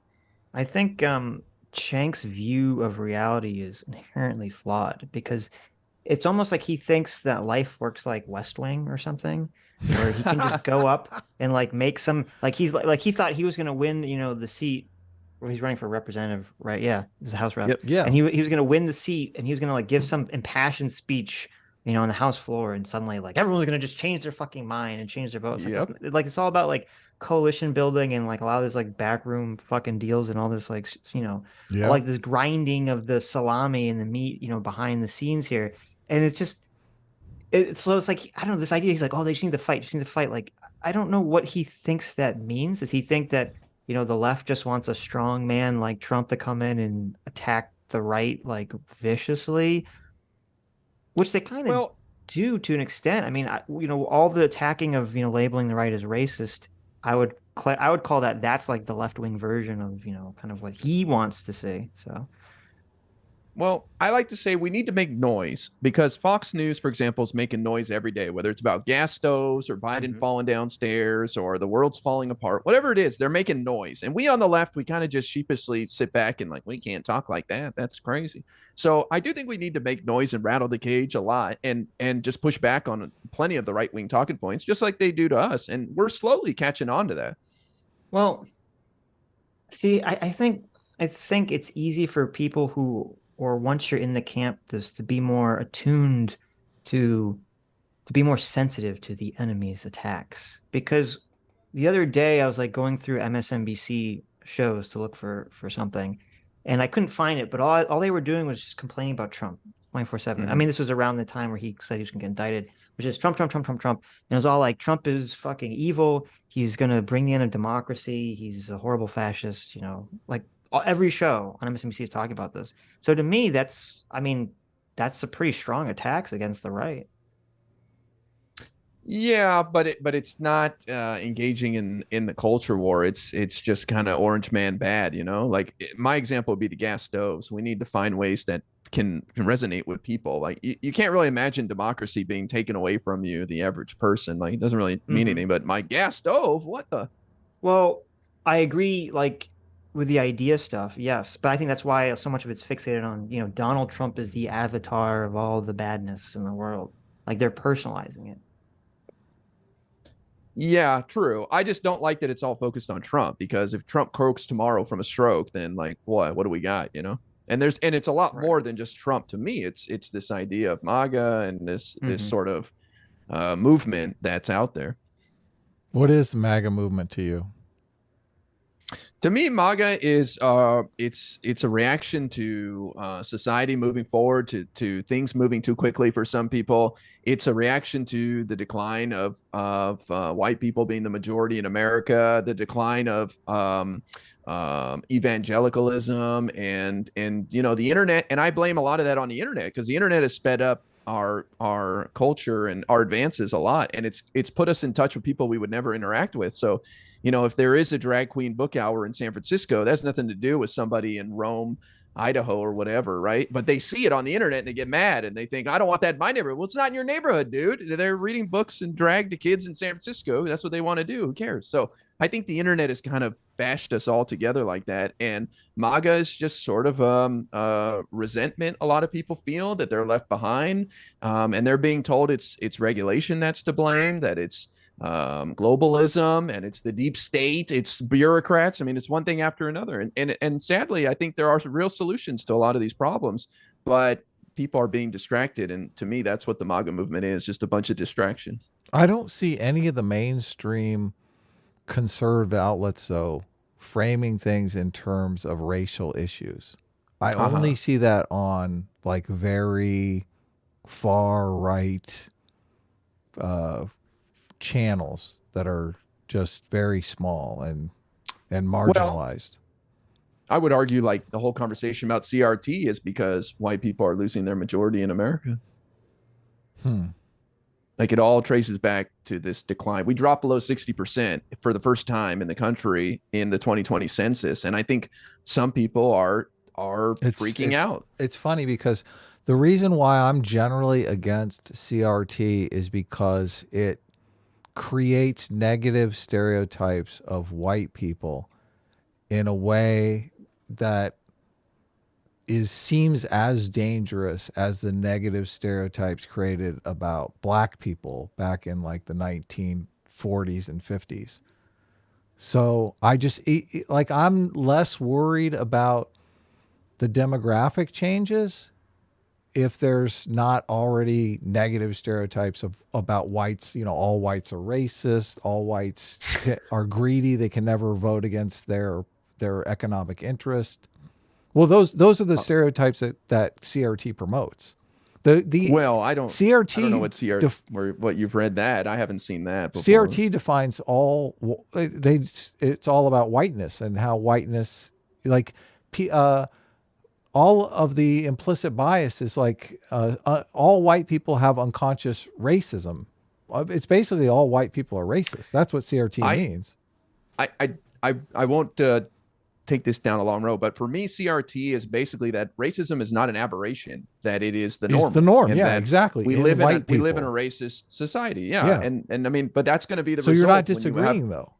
I think Cenk's view of reality is inherently flawed because it's almost like he thinks that life works like West Wing or something, where he can just go up and like make some like he thought he was going to win, the seat where he's running for representative, right? Yeah, he's a House rep. Yep. Yeah. And he was going to win the seat, and he was going to like give some impassioned speech, on the House floor, and suddenly like everyone's going to just change their fucking mind and change their votes. Like, it's all about like coalition building and like a lot of this like backroom fucking deals and all this like like this grinding of the salami and the meat, behind the scenes here. And it's just, so it's like, I don't know, this idea, he's like, oh, they just need to fight, Like, I don't know what he thinks that means. Does he think that, the left just wants a strong man like Trump to come in and attack the right, like viciously? Which they kind of do to an extent. I mean, all the attacking of, labeling the right as racist, I would call that's like the left-wing version of, kind of what he wants to see. So. Well, I like to say we need to make noise because Fox News, for example, is making noise every day, whether it's about gas stoves or Biden falling downstairs or the world's falling apart, whatever it is, they're making noise. And we on the left, we kind of just sheepishly sit back and like, we can't talk like that. That's crazy. So I do think we need to make noise and rattle the cage a lot and just push back on plenty of the right wing talking points, just like they do to us. And we're slowly catching on to that. Well, see, I think it's easy for people who, or once you're in the camp, to be more attuned to be more sensitive to the enemy's attacks. Because the other day I was like going through MSNBC shows to look for something, and I couldn't find it. But all they were doing was just complaining about Trump 24/7. I mean, this was around the time where he said he was going to get indicted, which is Trump, Trump, Trump, Trump, Trump. And it was all like, Trump is fucking evil. He's going to bring the end of democracy. He's a horrible fascist, like. Every show on MSNBC is talking about this. So to me, that's a pretty strong attacks against the right. Yeah, but it's not engaging in the culture war. It's just kind of orange man bad, Like my example would be the gas stoves. We need to find ways that can resonate with people. Like you can't really imagine democracy being taken away from you, the average person. Like it doesn't really mean anything. But my gas stove, what the? Well, I agree. Like. With the idea stuff, yes, but I think that's why so much of it's fixated on, Donald Trump is the avatar of all the badness in the world. Like they're personalizing it. Yeah, true. I just don't like that it's all focused on Trump because if Trump croaks tomorrow from a stroke, then like what do we got, And it's a lot more than just Trump to me. It's this idea of MAGA and this sort of movement that's out there. What is the MAGA movement to you? To me, MAGA is it's a reaction to society moving forward, to things moving too quickly for some people. It's a reaction to the decline of white people being the majority in America, the decline of evangelicalism, and the internet. And I blame a lot of that on the internet because the internet has sped up our culture and our advances a lot, and it's put us in touch with people we would never interact with. So. If there is a drag queen book hour in San Francisco, that's nothing to do with somebody in Rome, Idaho, or whatever, right? But they see it on the internet and they get mad and they think, I don't want that in my neighborhood. Well, it's not in your neighborhood, dude. They're reading books and drag to kids in San Francisco. That's what they want to do. Who cares? So I think the internet has kind of bashed us all together like that. And MAGA is just sort of resentment a lot of people feel that they're left behind. And they're being told it's regulation that's to blame, that it's globalism and it's the deep state, it's bureaucrats. I mean, it's one thing after another. And sadly, I think there are real solutions to a lot of these problems, but people are being distracted. And to me, that's what the MAGA movement is, just a bunch of distractions. I don't see any of the mainstream conservative outlets, though, framing things in terms of racial issues. I only see that on like very far right channels that are just very small, and and marginalized. I would argue like the whole conversation about CRT is because white people are losing their majority in America. Like it all traces back to this decline. We dropped below 60% for the first time in the country in the 2020 census. And I think some people are freaking out. It's funny because the reason why I'm generally against CRT is because it creates negative stereotypes of white people in a way that seems as dangerous as the negative stereotypes created about black people back in like the 1940s and 50s. So I'm less worried about the demographic changes if there's not already negative stereotypes about whites. All whites are racist, all whites are greedy, they can never vote against their economic interest. Well, those are the stereotypes that CRT promotes. I don't know what what you've read that. I haven't seen that before. CRT defines it's all about whiteness and how whiteness, all of the implicit bias is like all white people have unconscious racism. It's basically all white people are racist. That's what CRT means. I won't take this down a long road, but for me, CRT is basically that racism is not an aberration; that it is the norm. It's the norm, yeah, exactly. We live in a racist society, yeah. And I mean, but that's going to be the result. So you're not disagreeing, though.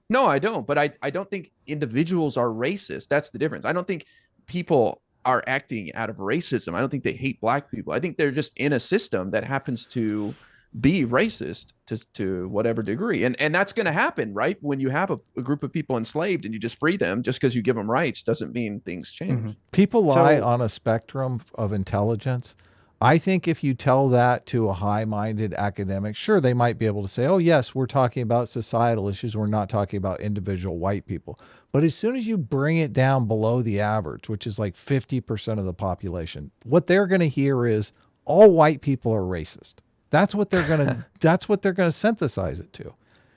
No, I don't. But I don't think individuals are racist. That's the difference. I don't think people are acting out of racism. I don't think they hate black people. I think they're just in a system that happens to be racist to whatever degree. And that's going to happen, right? When you have a group of people enslaved and you just free them, just because you give them rights doesn't mean things change. Mm-hmm. People lie on a spectrum of intelligence. I think if you tell that to a high-minded academic, sure, they might be able to say, oh, yes, we're talking about societal issues. We're not talking about individual white people. But as soon as you bring it down below the average, which is like 50% of the population, what they're going to hear is all white people are racist. That's what they're gonna synthesize it to.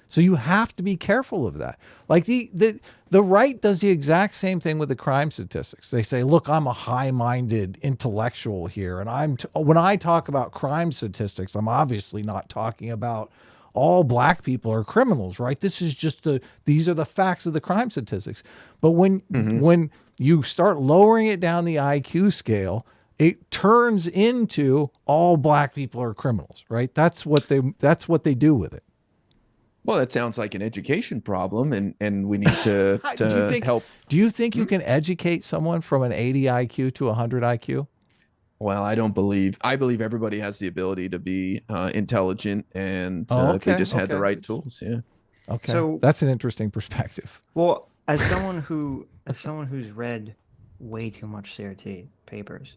So you have to be careful of that. Like the right does the exact same thing with the crime statistics. They say, look, I'm a high-minded intellectual here, and when I talk about crime statistics, I'm obviously not talking about all black people are criminals, right? This is just these are the facts of the crime statistics. But when you start lowering it down the IQ scale, it turns into all black people are criminals, right? That's what they do with it. Well, that sounds like an education problem, and we need to help. Do you think you can educate someone from an 80 IQ to 100 IQ? Well, I believe everybody has the ability to be intelligent, and if they just had the right tools, yeah. Okay, so that's an interesting perspective. Well, as someone who's read way too much CRT papers,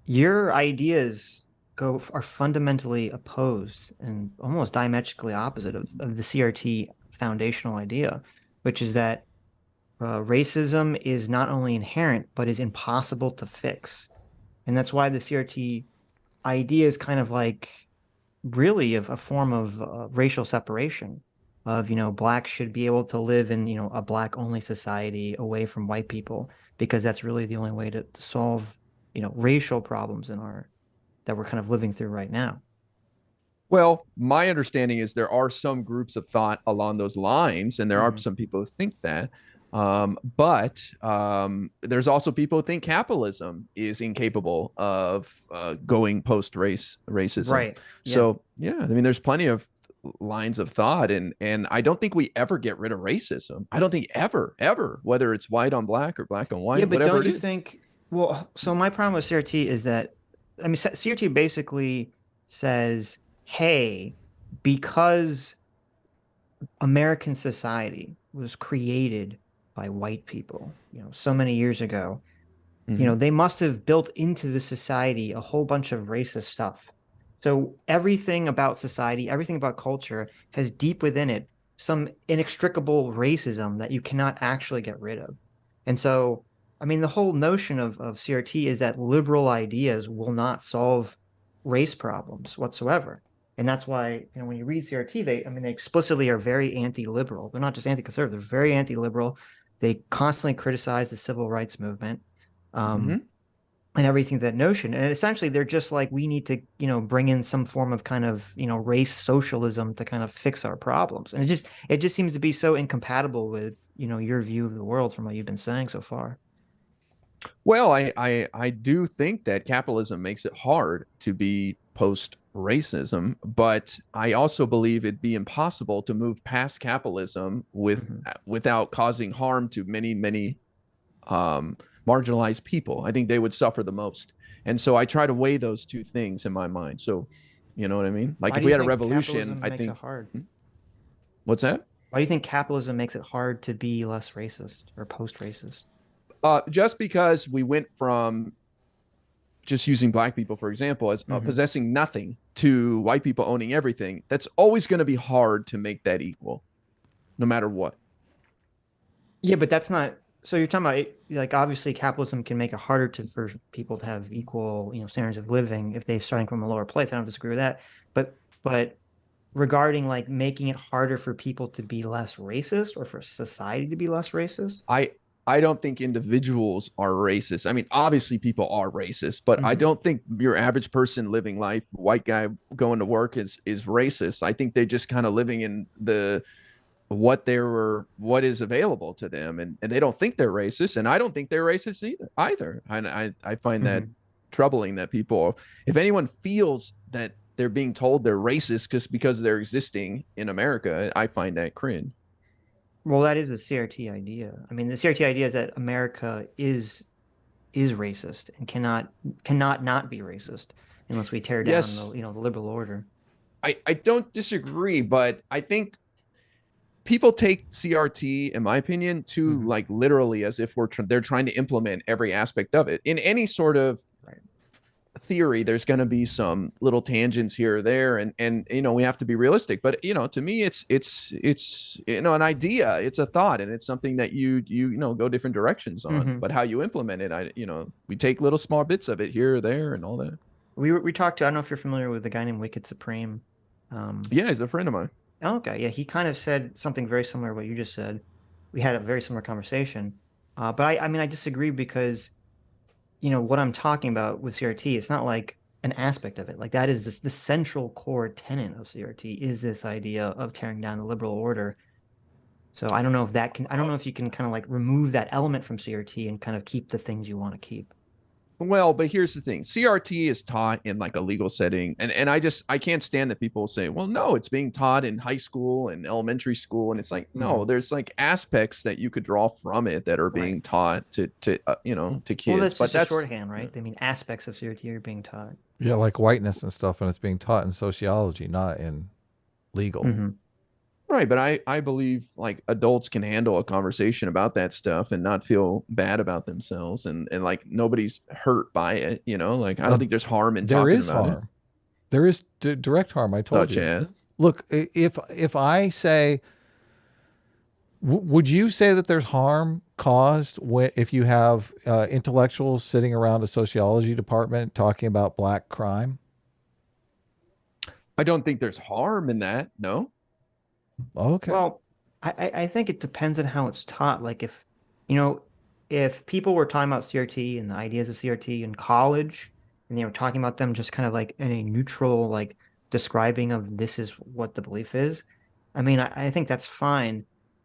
your ideas are fundamentally opposed and almost diametrically opposite of the CRT foundational idea, which is that racism is not only inherent but is impossible to fix. And that's why the CRT idea is kind of like really a form of racial separation of, blacks should be able to live in, a black only society away from white people, because that's really the only way to solve, racial problems that we're kind of living through right now. Well, my understanding is there are some groups of thought along those lines, and there are some people who think that. But there's also people who think capitalism is incapable of going post-racism. Right. Yeah. So, yeah, I mean, there's plenty of lines of thought, and I don't think we ever get rid of racism. I don't think ever, whether it's white on black or black on white. Yeah, but whatever don't you think? Well, so my problem with CRT is that, I mean, CRT basically says, hey, because American society was created by white people, so many years ago, they must have built into the society a whole bunch of racist stuff. So everything about society, everything about culture has deep within it some inextricable racism that you cannot actually get rid of. And so, I mean, the whole notion of CRT is that liberal ideas will not solve race problems whatsoever. And that's why, when you read CRT, they explicitly are very anti-liberal. They're not just anti-conservative, they're very anti-liberal. They constantly criticize the civil rights movement. And everything, that notion. And essentially they're just like, we need to, bring in some form of kind of, race socialism to kind of fix our problems. And it just seems to be so incompatible with, your view of the world from what you've been saying so far. Well, I do think that capitalism makes it hard to be post-racism, but I also believe it'd be impossible to move past capitalism without causing harm to many marginalized people. I think they would suffer the most. And so I try to weigh those two things in my mind. So, you know what I mean? Like, if we had a revolution, I think. What's that? Why do you think capitalism makes it hard to be less racist or post-racist? Just because we went from just using black people, for example, as possessing nothing to white people owning everything. That's always going to be hard to make that equal, no matter what. Yeah, but that's not. So you're talking about, like, obviously capitalism can make it harder for people to have equal, standards of living if they're starting from a lower place. I don't disagree with that. But regarding, like, making it harder for people to be less racist or for society to be less racist, I don't think individuals are racist. I mean, obviously people are racist, but I don't think your average person living life, white guy going to work, is racist. I think they just kind of living in what is available to them, and they don't think they're racist, and I don't think they're racist either. I find that troubling, that people, if anyone feels that they're being told they're racist because they're existing in America, I find that cringe. Well, that is the CRT idea. I mean, the CRT idea is that America is racist and cannot not be racist unless we tear down the liberal order. I don't disagree, but I think people take CRT, in my opinion, too like literally, as if they're trying to implement every aspect of it. In any sort of theory, there's going to be some little tangents here or there, and we have to be realistic. But to me, it's an idea, it's a thought, and it's something that you go different directions on. But how you implement it, we take little small bits of it here or there and all that. We talked to, I don't know if you're familiar with a guy named Wicked Supreme. Yeah, he's a friend of mine. Oh, okay, yeah, he kind of said something very similar to what you just said. We had a very similar conversation, but I mean, I disagree because what I'm talking about with CRT, it's not like an aspect of it. Like, that is the central core tenet of CRT is this idea of tearing down the liberal order. So I don't know if you can kind of like remove that element from CRT and kind of keep the things you want to keep. Well, but here's the thing. CRT is taught in like a legal setting. And I can't stand that people say, well, no, it's being taught in high school and elementary school. And it's like, no, there's like aspects that you could draw from it that are being taught to kids. Well, that's just a shorthand, right? I mean, aspects of CRT are being taught. Yeah, like whiteness and stuff, and it's being taught in sociology, not in legal. Right, but I believe like adults can handle a conversation about that stuff and not feel bad about themselves, and like nobody's hurt by it, like I don't think there's harm in talking about it. There is direct harm. I told you. Look, if I say, would you say that there's harm caused if you have intellectuals sitting around a sociology department talking about black crime? I don't think there's harm in that. No. Okay. Well, I think it depends on how it's taught. Like, if people were talking about CRT and the ideas of CRT in college, and they were talking about them just kind of like in a neutral, like, describing of this is what the belief is, I mean, I think that's fine.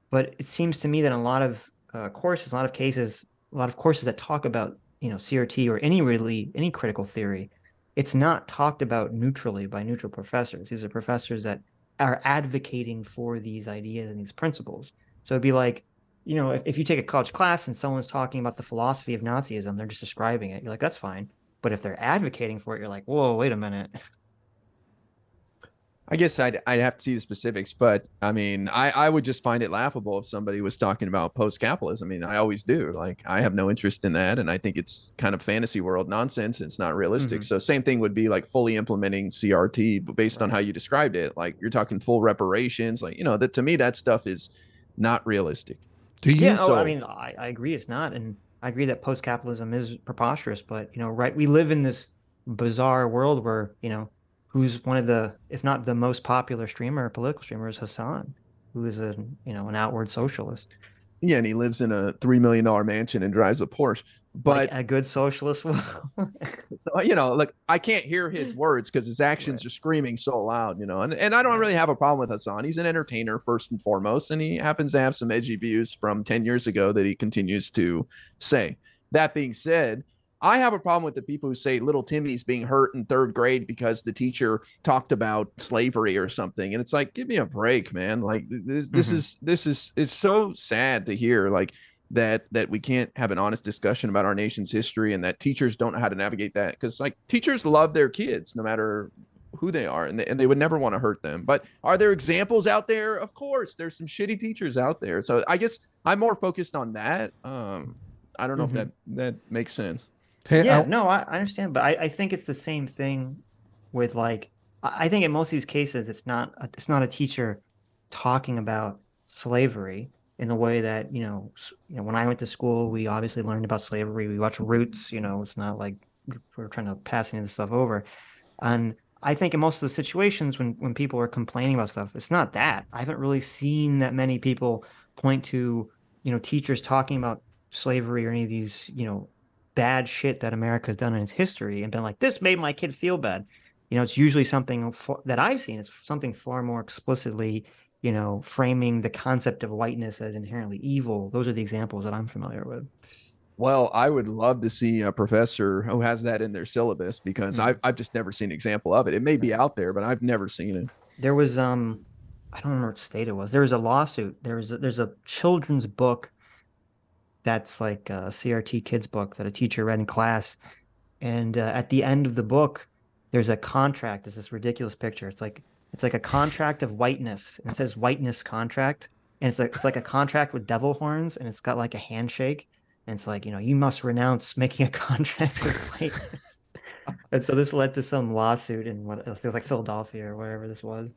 But it seems to me that in a lot of courses, a lot of cases, a lot of courses that talk about, CRT or any critical theory, it's not talked about neutrally by neutral professors. These are professors that are advocating for these ideas and these principles. So it'd be like, if you take a college class and someone's talking about the philosophy of Nazism, they're just describing it. You're like, that's fine. But if they're advocating for it, you're like, whoa, wait a minute. I guess I'd have to see the specifics, but I mean, I would just find it laughable if somebody was talking about post-capitalism. I mean, I always do. Like, I have no interest in that, and I think it's kind of fantasy world nonsense. It's not realistic. So same thing would be like fully implementing CRT, but based on how you described it, like you're talking full reparations, like that to me that stuff is not realistic. Do you? Yeah, I mean, I agree it's not, and I agree that post-capitalism is preposterous. But right, we live in this bizarre world where who's one of the, if not the most popular streamer, political streamer, is Hassan, who is an outward socialist. Yeah, and he lives in a $3 million mansion and drives a Porsche. Like But a good socialist will. so, look, I can't hear his words because his actions are screaming so loud, and I don't really have a problem with Hassan. He's an entertainer first and foremost, and he happens to have some edgy views from 10 years ago that he continues to say. That being said, I have a problem with the people who say little Timmy's being hurt in third grade because the teacher talked about slavery or something. And it's like, give me a break, man. Like this is it's so sad to hear like that we can't have an honest discussion about our nation's history, and that teachers don't know how to navigate that, because like teachers love their kids no matter who they are, and they would never want to hurt them. But are there examples out there? Of course, there's some shitty teachers out there. So I guess I'm more focused on that. I don't know if that makes sense. Hey, Yeah, no, I understand, but I think it's the same thing with like, I think in most of these cases it's not a teacher talking about slavery in the way that when I went to school, we obviously learned about slavery. We watched Roots. It's not like we're trying to pass any of this stuff over. And I think in most of the situations when people are complaining about stuff, it's not that. I haven't really seen that many people point to teachers talking about slavery or any of these bad shit that America has done in its history and been like, this made my kid feel bad. It's usually something that I've seen. It's something far more explicitly, framing the concept of whiteness as inherently evil. Those are the examples that I'm familiar with. Well, I would love to see a professor who has that in their syllabus, because I've just never seen an example of it. It may be out there, but I've never seen it. There was, I don't remember what state it was. There was a lawsuit. There's a children's book that's like a CRT kids book that a teacher read in class. And at the end of the book, there's a contract. There's this ridiculous picture. It's like a contract of whiteness, and it says whiteness contract. And it's like a contract with devil horns, and it's got like a handshake. And it's like, you must renounce making a contract with whiteness. And so this led to some lawsuit in what it feels like Philadelphia or wherever this was.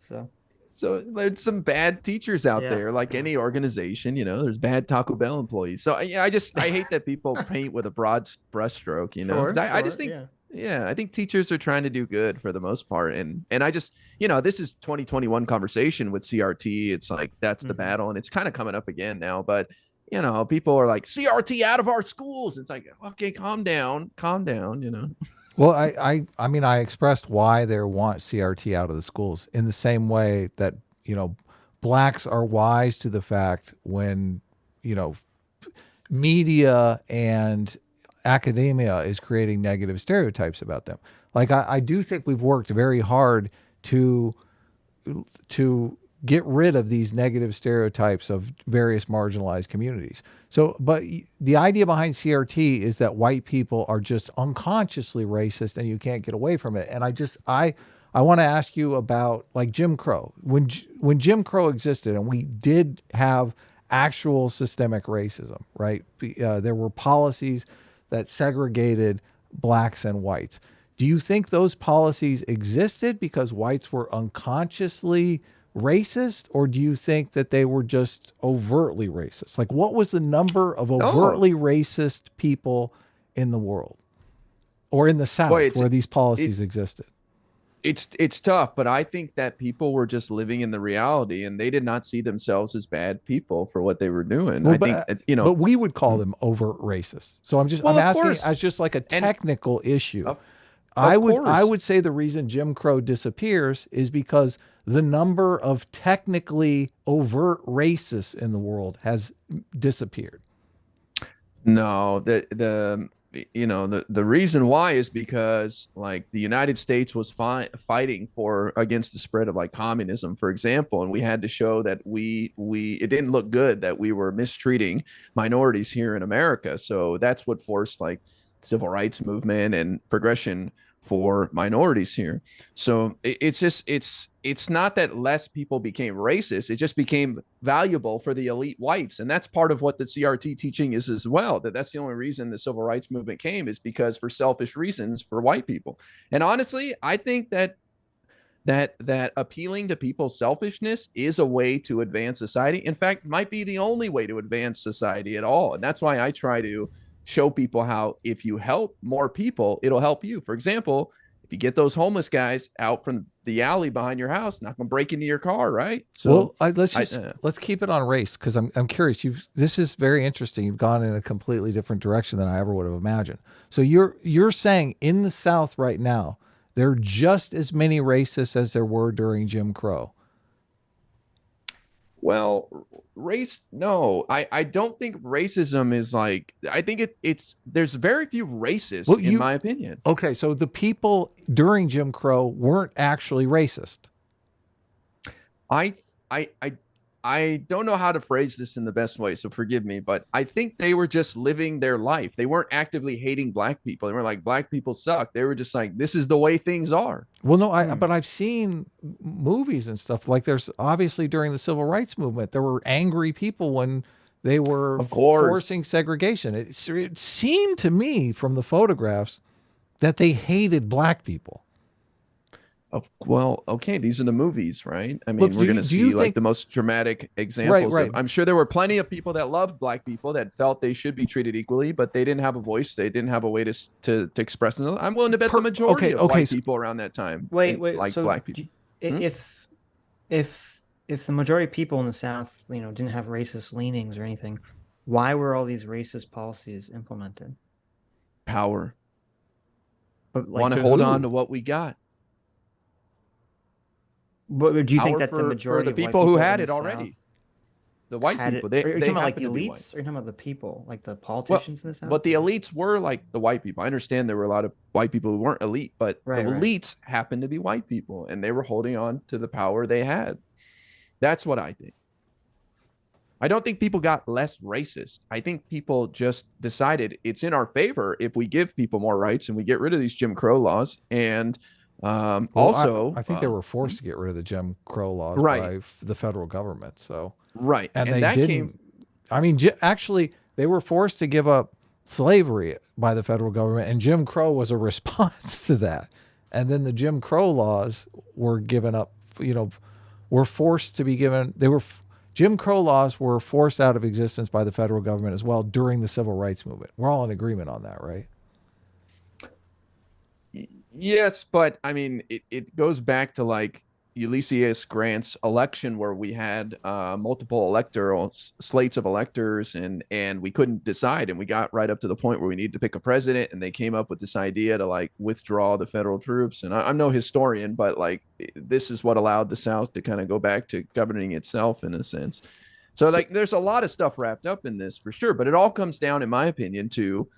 So there's some bad teachers out there, like any organization, there's bad Taco Bell employees. So yeah, I hate that people paint with a broad brushstroke, I just think, I think teachers are trying to do good for the most part. And I just, this is 2021 conversation with CRT. It's like, that's the battle. And it's kind of coming up again now, but people are like, CRT out of our schools. It's like, okay, calm down. Well, I mean, I expressed why they want CRT out of the schools in the same way that, blacks are wise to the fact when, media and academia is creating negative stereotypes about them. Like, I do think we've worked very hard to get rid of these negative stereotypes of various marginalized communities. So, but the idea behind CRT is that white people are just unconsciously racist and you can't get away from it. And I want to ask you about like Jim Crow. When Jim Crow existed and we did have actual systemic racism, right? There were policies that segregated blacks and whites. Do you think those policies existed because whites were unconsciously racist, or do you think that they were just overtly racist? Like, what was the number of overtly racist people in the world or in the South where these policies existed? It's tough, but I think that people were just living in the reality, and they did not see themselves as bad people for what they were doing. Well, but we would call them overt racist. So I'm asking as just like a technical issue. I would say the reason Jim Crow disappears is because the number of technically overt racists in the world has disappeared. No, the reason why is because like the United States was fighting against the spread of like communism, for example, and we had to show that it didn't look good that we were mistreating minorities here in America. So that's what forced like civil rights movement and progression for minorities here. So it's not that less people became racist. It just became valuable for the elite whites. And that's part of what the CRT teaching is as well, that's the only reason the civil rights movement came, is because for selfish reasons for white people. And honestly, I think that appealing to people's selfishness is a way to advance society. In fact, might be the only way to advance society at all. And that's why I try to show people how if you help more people, it'll help you. For example, if you get those homeless guys out from the alley behind your house, not going to break into your car, right? So let's keep it on race, because I'm curious. This is very interesting. You've gone in a completely different direction than I ever would have imagined. So you're saying in the South right now there are just as many racists as there were during Jim Crow. Well, race, no, I don't think racism is like, I think there's very few racists in my opinion. Okay, so the people during Jim Crow weren't actually racist. I don't know how to phrase this in the best way, so forgive me, but I think they were just living their life. They weren't actively hating black people. They weren't like, black people suck. They were just like, this is the way things are. Well, no, but I've seen movies and stuff. Like, there's obviously during the civil rights movement, there were angry people when they were forcing segregation. It seemed to me from the photographs that they hated black people. Well, okay, these are the movies, right? I mean, we're going to see like the most dramatic examples. Right. I'm sure there were plenty of people that loved black people that felt they should be treated equally, but they didn't have a voice. They didn't have a way to express them. I'm willing to bet the majority of white people around that time like so black people. If the majority of people in the South, didn't have racist leanings or anything, why were all these racist policies implemented? Power. But want to hold on to what we got. But do you think that the majority of the people who had it already, the white people, are you talking about like the elites, or are you talking about the people, like the politicians in the South? But the elites were like the white people. I understand there were a lot of white people who weren't elite, but the elites happened to be white people, and they were holding on to the power they had. That's what I think. I don't think people got less racist. I think people just decided it's in our favor if we give people more rights and we get rid of these Jim Crow laws. And I think they were forced to get rid of the Jim Crow laws by the federal government. So and they didn't. Actually, they were forced to give up slavery by the federal government, and Jim Crow was a response to that. And then the Jim Crow laws were given up. Were forced to be given. Jim Crow laws were forced out of existence by the federal government as well during the civil rights movement. We're all in agreement on that, right? Yes, but I mean, it goes back to like Ulysses Grant's election where we had multiple electoral slates of electors and we couldn't decide. And we got right up to the point where we needed to pick a president. And they came up with this idea to like withdraw the federal troops. And I'm no historian, but like this is what allowed the South to kind of go back to governing itself in a sense. So like there's a lot of stuff wrapped up in this for sure. But it all comes down, in my opinion, to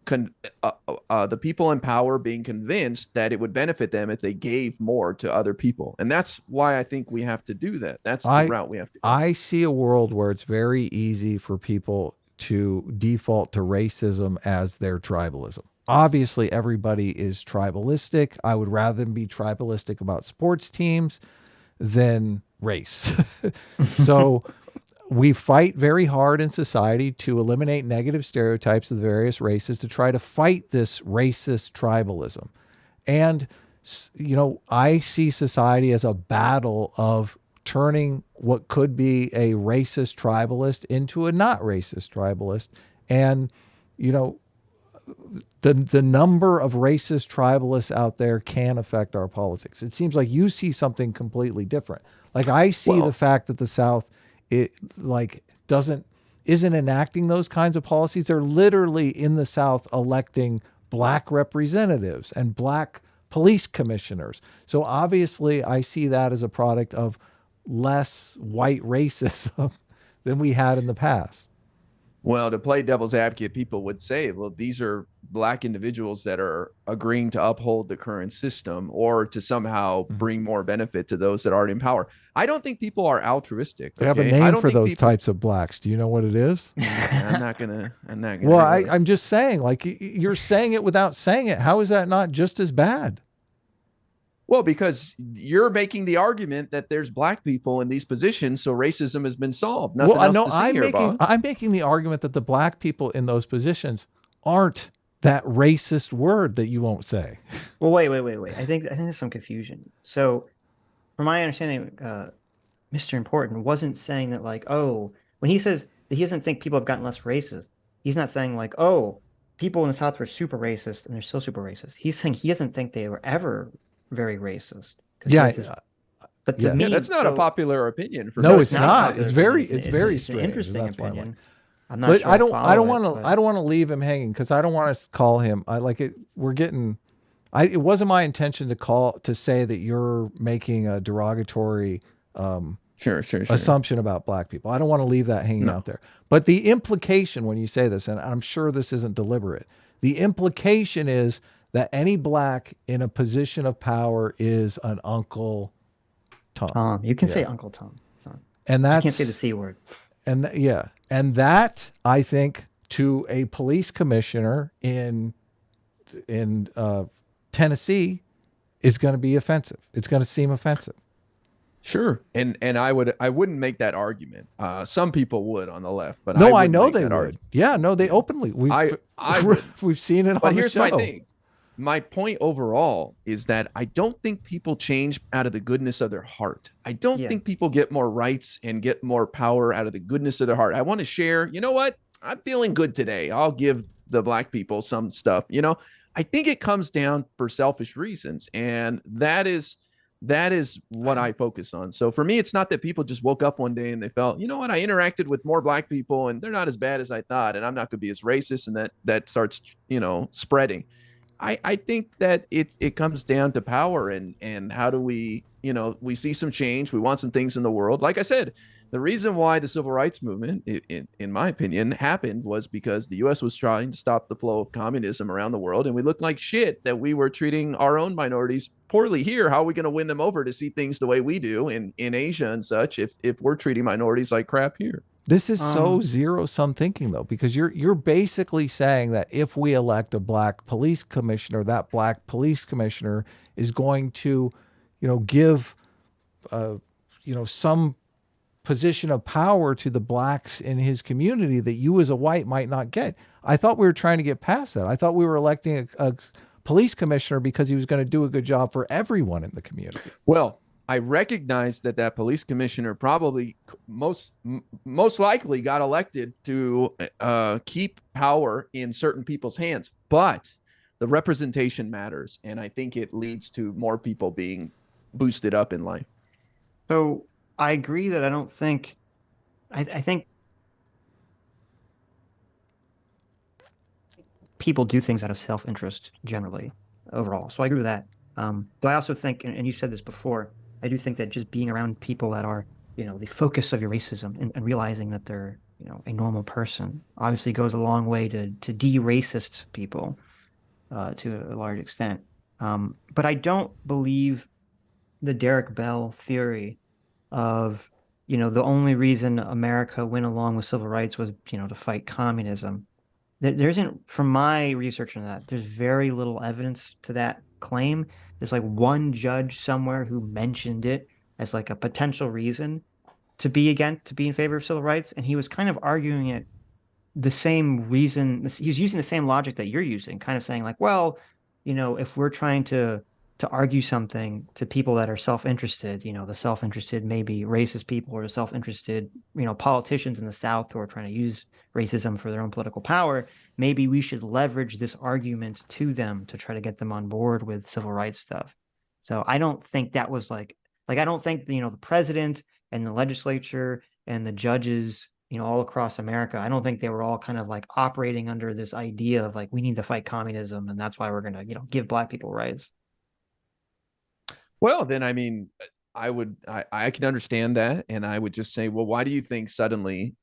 the people in power being convinced that it would benefit them if they gave more to other people. And that's why I think we have to do that. That's the route we have to go. I see a world where it's very easy for people to default to racism as their tribalism. Obviously, everybody is tribalistic. I would rather them be tribalistic about sports teams than race. So we fight very hard in society to eliminate negative stereotypes of the various races to try to fight this racist tribalism. And, I see society as a battle of turning what could be a racist tribalist into a not racist tribalist. And, the number of racist tribalists out there can affect our politics. It seems like you see something completely different. Like I see the fact that the South isn't enacting those kinds of policies. They're literally in the South electing black representatives and black police commissioners. So obviously I see that as a product of less white racism than we had in the past. Well, to play devil's advocate, people would say, well, these are black individuals that are agreeing to uphold the current system or to somehow bring more benefit to those that aren't in power. I don't think people are altruistic. They have a name for those types of blacks. Do you know what it is? I'm not gonna. Well, I'm just saying, like you're saying it without saying it. How is that not just as bad? Well, because you're making the argument that there's black people in these positions, so racism has been solved. Nothing else to say here, Bob. I'm making the argument that the black people in those positions aren't that racist word that you won't say. Well, wait. I think there's some confusion. So, from my understanding, Mr. Important wasn't saying that like, when he says that he doesn't think people have gotten less racist, he's not saying like, people in the South were super racist, and they're still super racist. He's saying he doesn't think they were ever very racist. 'Cause he Yeah, has this- but to yeah. me, Yeah, that's not a so- popular opinion. For No, me. it's not a not. popular It's very, opinion. it's very it's an strange. interesting That's why I like opinion. I'm not but sure I don't follow want to it, I don't want to leave him hanging because I don't want to call him. I like it. We're getting. It wasn't my intention to say that you're making a derogatory Sure. assumption about black people. I don't want to leave that hanging out there. But the implication when you say this, and I'm sure this isn't deliberate, the implication is that any black in a position of power is an Uncle Tom. Tom, you can say Uncle Tom. And You that's can't say the C word. and and that I think to a police commissioner in Tennessee is going to be offensive. It's going to seem offensive. Sure, and I wouldn't make that argument. Some people would on the left, but No, I wouldn't know make they that would. argument. Yeah, no, they openly. I would. We've seen it But on the here's show. my thing. My point overall is that I don't think people change out of the goodness of their heart. I don't think people get more rights and get more power out of the goodness of their heart. I want to share, you know what? I'm feeling good today. I'll give the black people some stuff. I think it comes down for selfish reasons. And that is what I focus on. So for me, it's not that people just woke up one day and they felt, you know what, I interacted with more black people and they're not as bad as I thought, and I'm not going to be as racist, and that starts, spreading. I think that it comes down to power and how do we, we see some change. We want some things in the world. Like I said, the reason why the civil rights movement, in my opinion, happened was because the U.S. was trying to stop the flow of communism around the world. And we looked like shit that we were treating our own minorities poorly here. How are we going to win them over to see things the way we do in Asia and such if we're treating minorities like crap here? This is so zero-sum thinking, though, because you're basically saying that if we elect a black police commissioner, that black police commissioner is going to, give, some position of power to the blacks in his community that you as a white might not get. I thought we were trying to get past that. I thought we were electing a police commissioner because he was going to do a good job for everyone in the community. Well, I recognize that police commissioner probably most likely got elected to keep power in certain people's hands, but the representation matters, and I think it leads to more people being boosted up in life. So I agree that I think people do things out of self-interest generally overall. So I agree with that. But I also think, and you said this before, I do think that just being around people that are, the focus of your racism and realizing that they're, a normal person obviously goes a long way to de-racist people to a large extent. But I don't believe the Derek Bell theory of, the only reason America went along with civil rights was, to fight communism. There isn't, from my research on that, there's very little evidence to that claim. There's like one judge somewhere who mentioned it as like a potential reason to be in favor of civil rights. And he was kind of arguing it the same reason. He was using the same logic that you're using, kind of saying like, well, if we're trying to argue something to people that are self-interested, the self-interested may be racist people or the self-interested, politicians in the South who are trying to use racism for their own political power, maybe we should leverage this argument to them to try to get them on board with civil rights stuff. So I don't think that was like I don't think the president and the legislature and the judges, all across America, I don't think they were all kind of like operating under this idea of like, we need to fight communism and that's why we're going to, give black people rights. Well, then, I mean, I can understand that. And I would just say, well, why do you think suddenly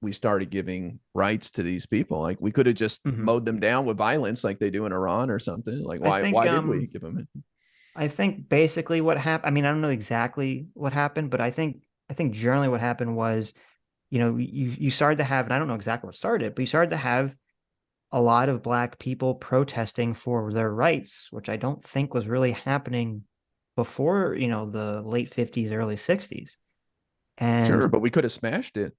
we started giving rights to these people? Like we could have just mowed them down with violence like they do in Iran or something. Like why did we give them it? I think basically what happened, I mean, I don't know exactly what happened, but I think generally what happened was, you started to have, and I don't know exactly what started, but you started to have a lot of black people protesting for their rights, which I don't think was really happening before, the late 50s, early 60s. And sure, but we could have smashed it.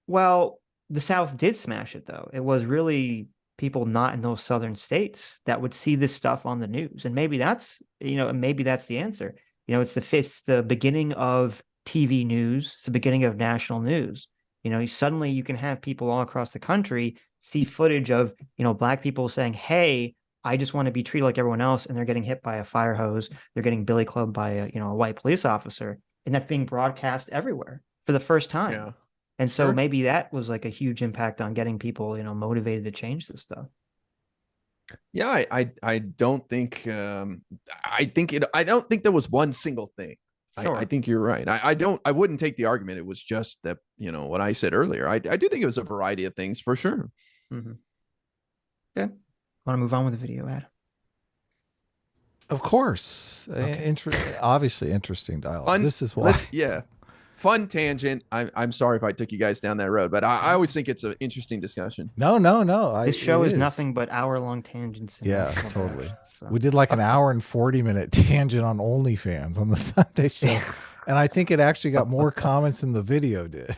Well, the South did smash it, though. It was really people not in those southern states that would see this stuff on the news. And maybe that's, maybe that's the answer. It's the beginning of TV news. It's the beginning of national news. You know, suddenly you can have people all across the country see footage of, you know, Black people saying, hey, I just want to be treated like everyone else, and they're getting hit by a fire hose, they're getting billy clubbed by a, you know, a white police officer, and that's being broadcast everywhere for the first time. Yeah. And so Sure. maybe that was like a huge impact on getting people, you know, motivated to change this stuff. Yeah, I don't think I don't think there was one single thing. Sure. I think you're right. I wouldn't take the argument. It was just that, you know, what I said earlier. I do think it was a variety of things for sure. Mm-hmm. Okay. Want to move on with the video, Ad? Of course. Okay. Obviously interesting dialogue. Fun, This is why. yeah. Fun tangent. I'm sorry if I took you guys down that road, but I always think it's an interesting discussion. No. This show is nothing but hour-long tangents. Yeah, totally. So. We did like an hour and 40-minute tangent on OnlyFans on the Sunday show. And I think it actually got more comments than the video did.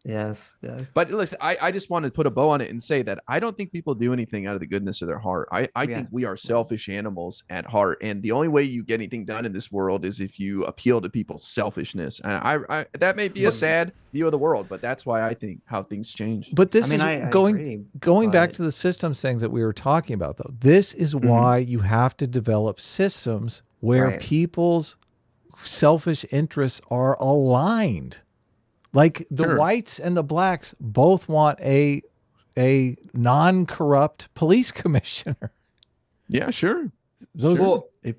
Yes. But listen, I just want to put a bow on it and say that I don't think people do anything out of the goodness of their heart. I think we are selfish animals at heart. And the only way you get anything done in this world is if you appeal to people's selfishness. And that may be a sad view of the world, but that's why I think how things change. But this I is agree, going back to the systems things that we were talking about, though. This is why you have to develop systems where people's selfish interests are aligned. Like the whites and the blacks both want a non-corrupt police commissioner. Yeah, sure. Those. Well, I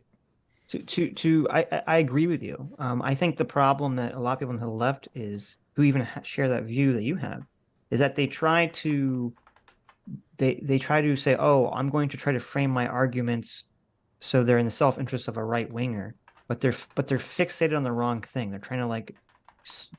agree with you. I think the problem that a lot of people on the left is, who even share that view that you have, is that they try to say, oh, I'm going to try to frame my arguments so they're in the self-interest of a right-winger, but they're fixated on the wrong thing. They're trying to like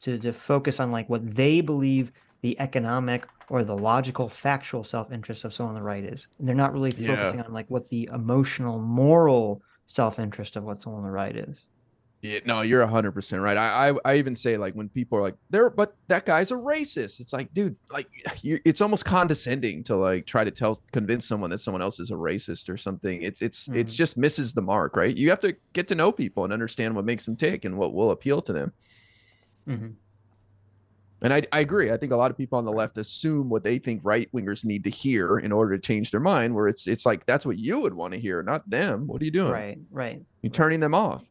to focus on like what they believe the economic or the logical factual self-interest of someone on the right is, and they're not really focusing on like what the emotional moral self-interest of what someone on the right is. Yeah, no, you're 100% right. I even say, like, when people are like, but that guy's a racist. It's like, dude, like, it's almost condescending to like try to convince someone that someone else is a racist or something. It's just misses the mark, right? You have to get to know people and understand what makes them tick and what will appeal to them. Mm-hmm. And I agree. I think a lot of people on the left assume what they think right wingers need to hear in order to change their mind, where it's like, that's what you would want to hear, not them. What are you doing? Right. You're turning them off.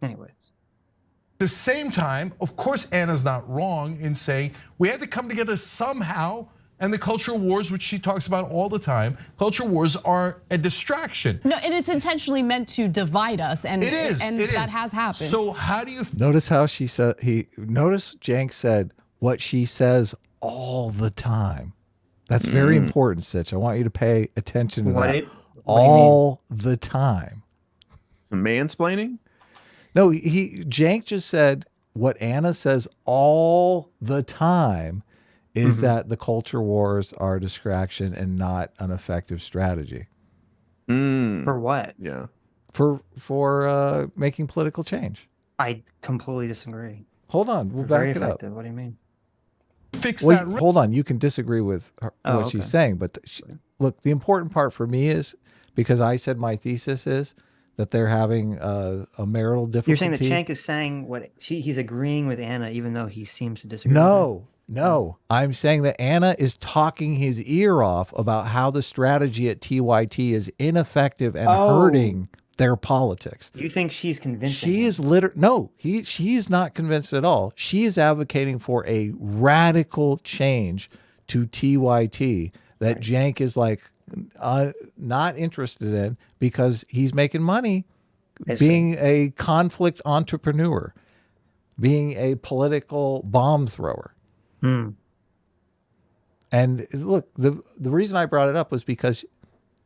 Anyways. At the same time, of course, Anna's not wrong in saying we have to come together somehow. And the culture wars, which she talks about all the time, culture wars are a distraction. No, and it's intentionally meant to divide us, and it is. That has happened. So how do you notice how she said notice Cenk said what she says all the time. That's very important, Sitch. I want you to pay attention to that. All the time. Some mansplaining? No, Cenk just said what Anna says all the time is that the culture wars are a distraction and not an effective strategy. For what? Yeah. For making political change. I completely disagree. Hold on, we'll Very back it up. effective. What do you mean? fix Wait, that? hold on. You can disagree with what she's saying, but look, the important part for me is, because I said my thesis is that they're having a marital difficulty. You're saying that Cenk is saying what he's agreeing with Anna, even though he seems to disagree. No, I'm saying that Anna is talking his ear off about how the strategy at TYT is ineffective and hurting their politics. You think she's convincing? She is she's not convinced at all. She is advocating for a radical change to TYT that Cenk is like not interested in, because he's making money being a conflict entrepreneur, being a political bomb thrower. And look, the reason I brought it up was because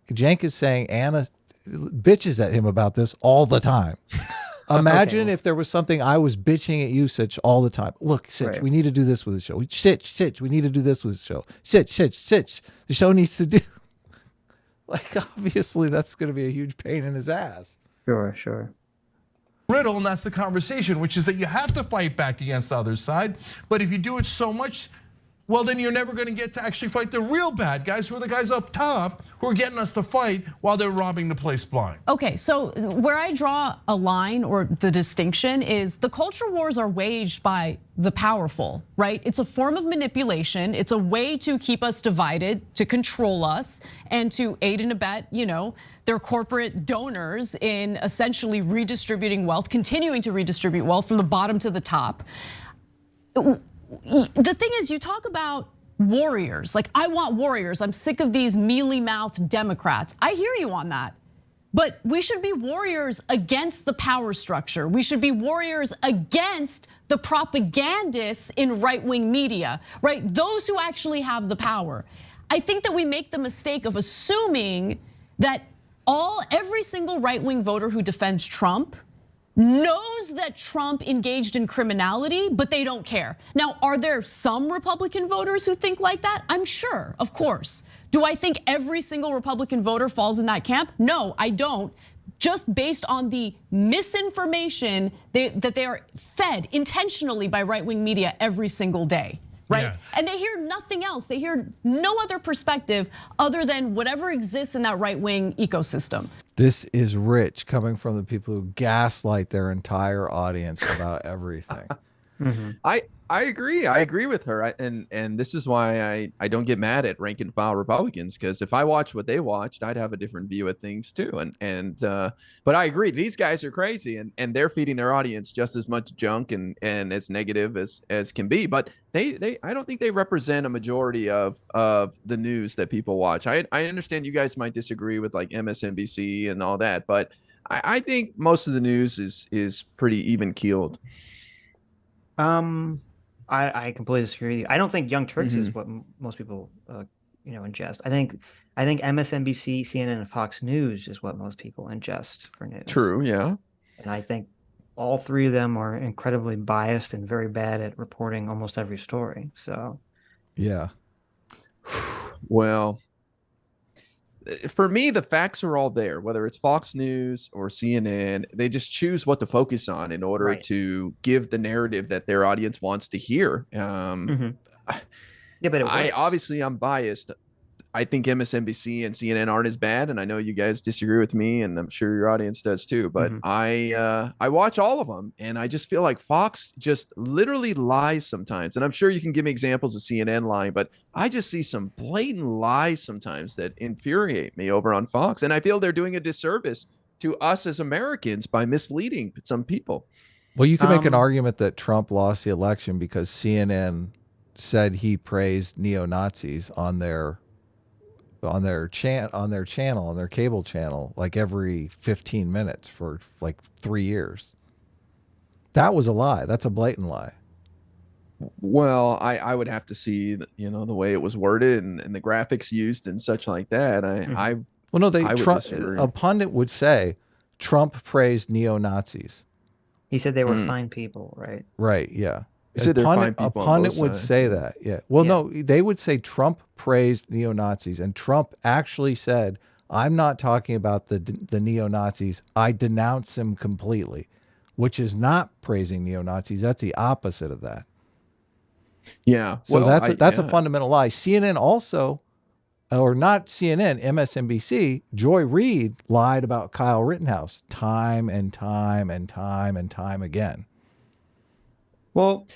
Cenk is saying Anna bitches at him about this all the time. Imagine if there was something I was bitching at you, Sitch, all the time. Look, Sitch, we need to do this with the show. Sitch, we need to do this with the show. Sitch, the show needs to do. Like, obviously, that's going to be a huge pain in his ass. Sure. Riddle, and that's the conversation, which is that you have to fight back against the other side. But if you do it so much, well, then you're never going to get to actually fight the real bad guys, who are the guys up top who are getting us to fight while they're robbing the place blind. Okay, so where I draw a line or the distinction is the culture wars are waged by the powerful, right? It's a form of manipulation. It's a way to keep us divided, to control us, and to aid and abet, their corporate donors in essentially redistributing wealth, continuing to redistribute wealth from the bottom to the top. The thing is, you talk about warriors, like I want warriors. I'm sick of these mealy-mouthed Democrats. I hear you on that. But we should be warriors against the power structure. We should be warriors against the propagandists in right-wing media, right? Those who actually have the power. I think that we make the mistake of assuming that every single right-wing voter who defends Trump knows that Trump engaged in criminality, but they don't care. Now, are there some Republican voters who think like that? I'm sure, of course. Do I think every single Republican voter falls in that camp? No, I don't. Just based on the misinformation that they are fed intentionally by right-wing media every single day, right? Yeah. And they hear nothing else. They hear no other perspective other than whatever exists in that right-wing ecosystem. This is rich coming from the people who gaslight their entire audience about everything. I agree. I agree with her. And this is why I don't get mad at rank and file Republicans, because if I watched what they watched, I'd have a different view of things too. But I agree, these guys are crazy, and they're feeding their audience just as much junk and as negative as can be. But I don't think they represent a majority of the news that people watch. I understand you guys might disagree with like MSNBC and all that, but I think most of the news is pretty even keeled. I completely disagree with you. I don't think Young Turks is what most people, ingest. I think MSNBC, CNN, and Fox News is what most people ingest for news. True, yeah. And I think all three of them are incredibly biased and very bad at reporting almost every story. So, Yeah. Well, for me, the facts are all there, whether it's Fox News or CNN. They just choose what to focus on in order to give the narrative that their audience wants to hear. Yeah, but I'm biased. I think MSNBC and CNN aren't as bad, and I know you guys disagree with me, and I'm sure your audience does too. But I watch all of them, and I just feel like Fox just literally lies sometimes. And I'm sure you can give me examples of CNN lying, but I just see some blatant lies sometimes that infuriate me over on Fox, and I feel they're doing a disservice to us as Americans by misleading some people. Well, you can make an argument that Trump lost the election because CNN said he praised neo-Nazis on their channel, on their cable channel, like every 15 minutes for like 3 years. That was a lie. That's a blatant lie. Well, I would have to see, the way it was worded and the graphics used and such like that. Well, no, a pundit would say Trump praised neo-Nazis. he said they were fine people, right? Right, yeah. A pundit would say that, yeah. Well, no, they would say Trump praised neo-Nazis, and Trump actually said, I'm not talking about the neo-Nazis. I denounce them completely, which is not praising neo-Nazis. That's the opposite of that. Yeah. So that's a fundamental lie. CNN also, or not CNN, MSNBC, Joy Reid lied about Kyle Rittenhouse time and time and time and time again. Well,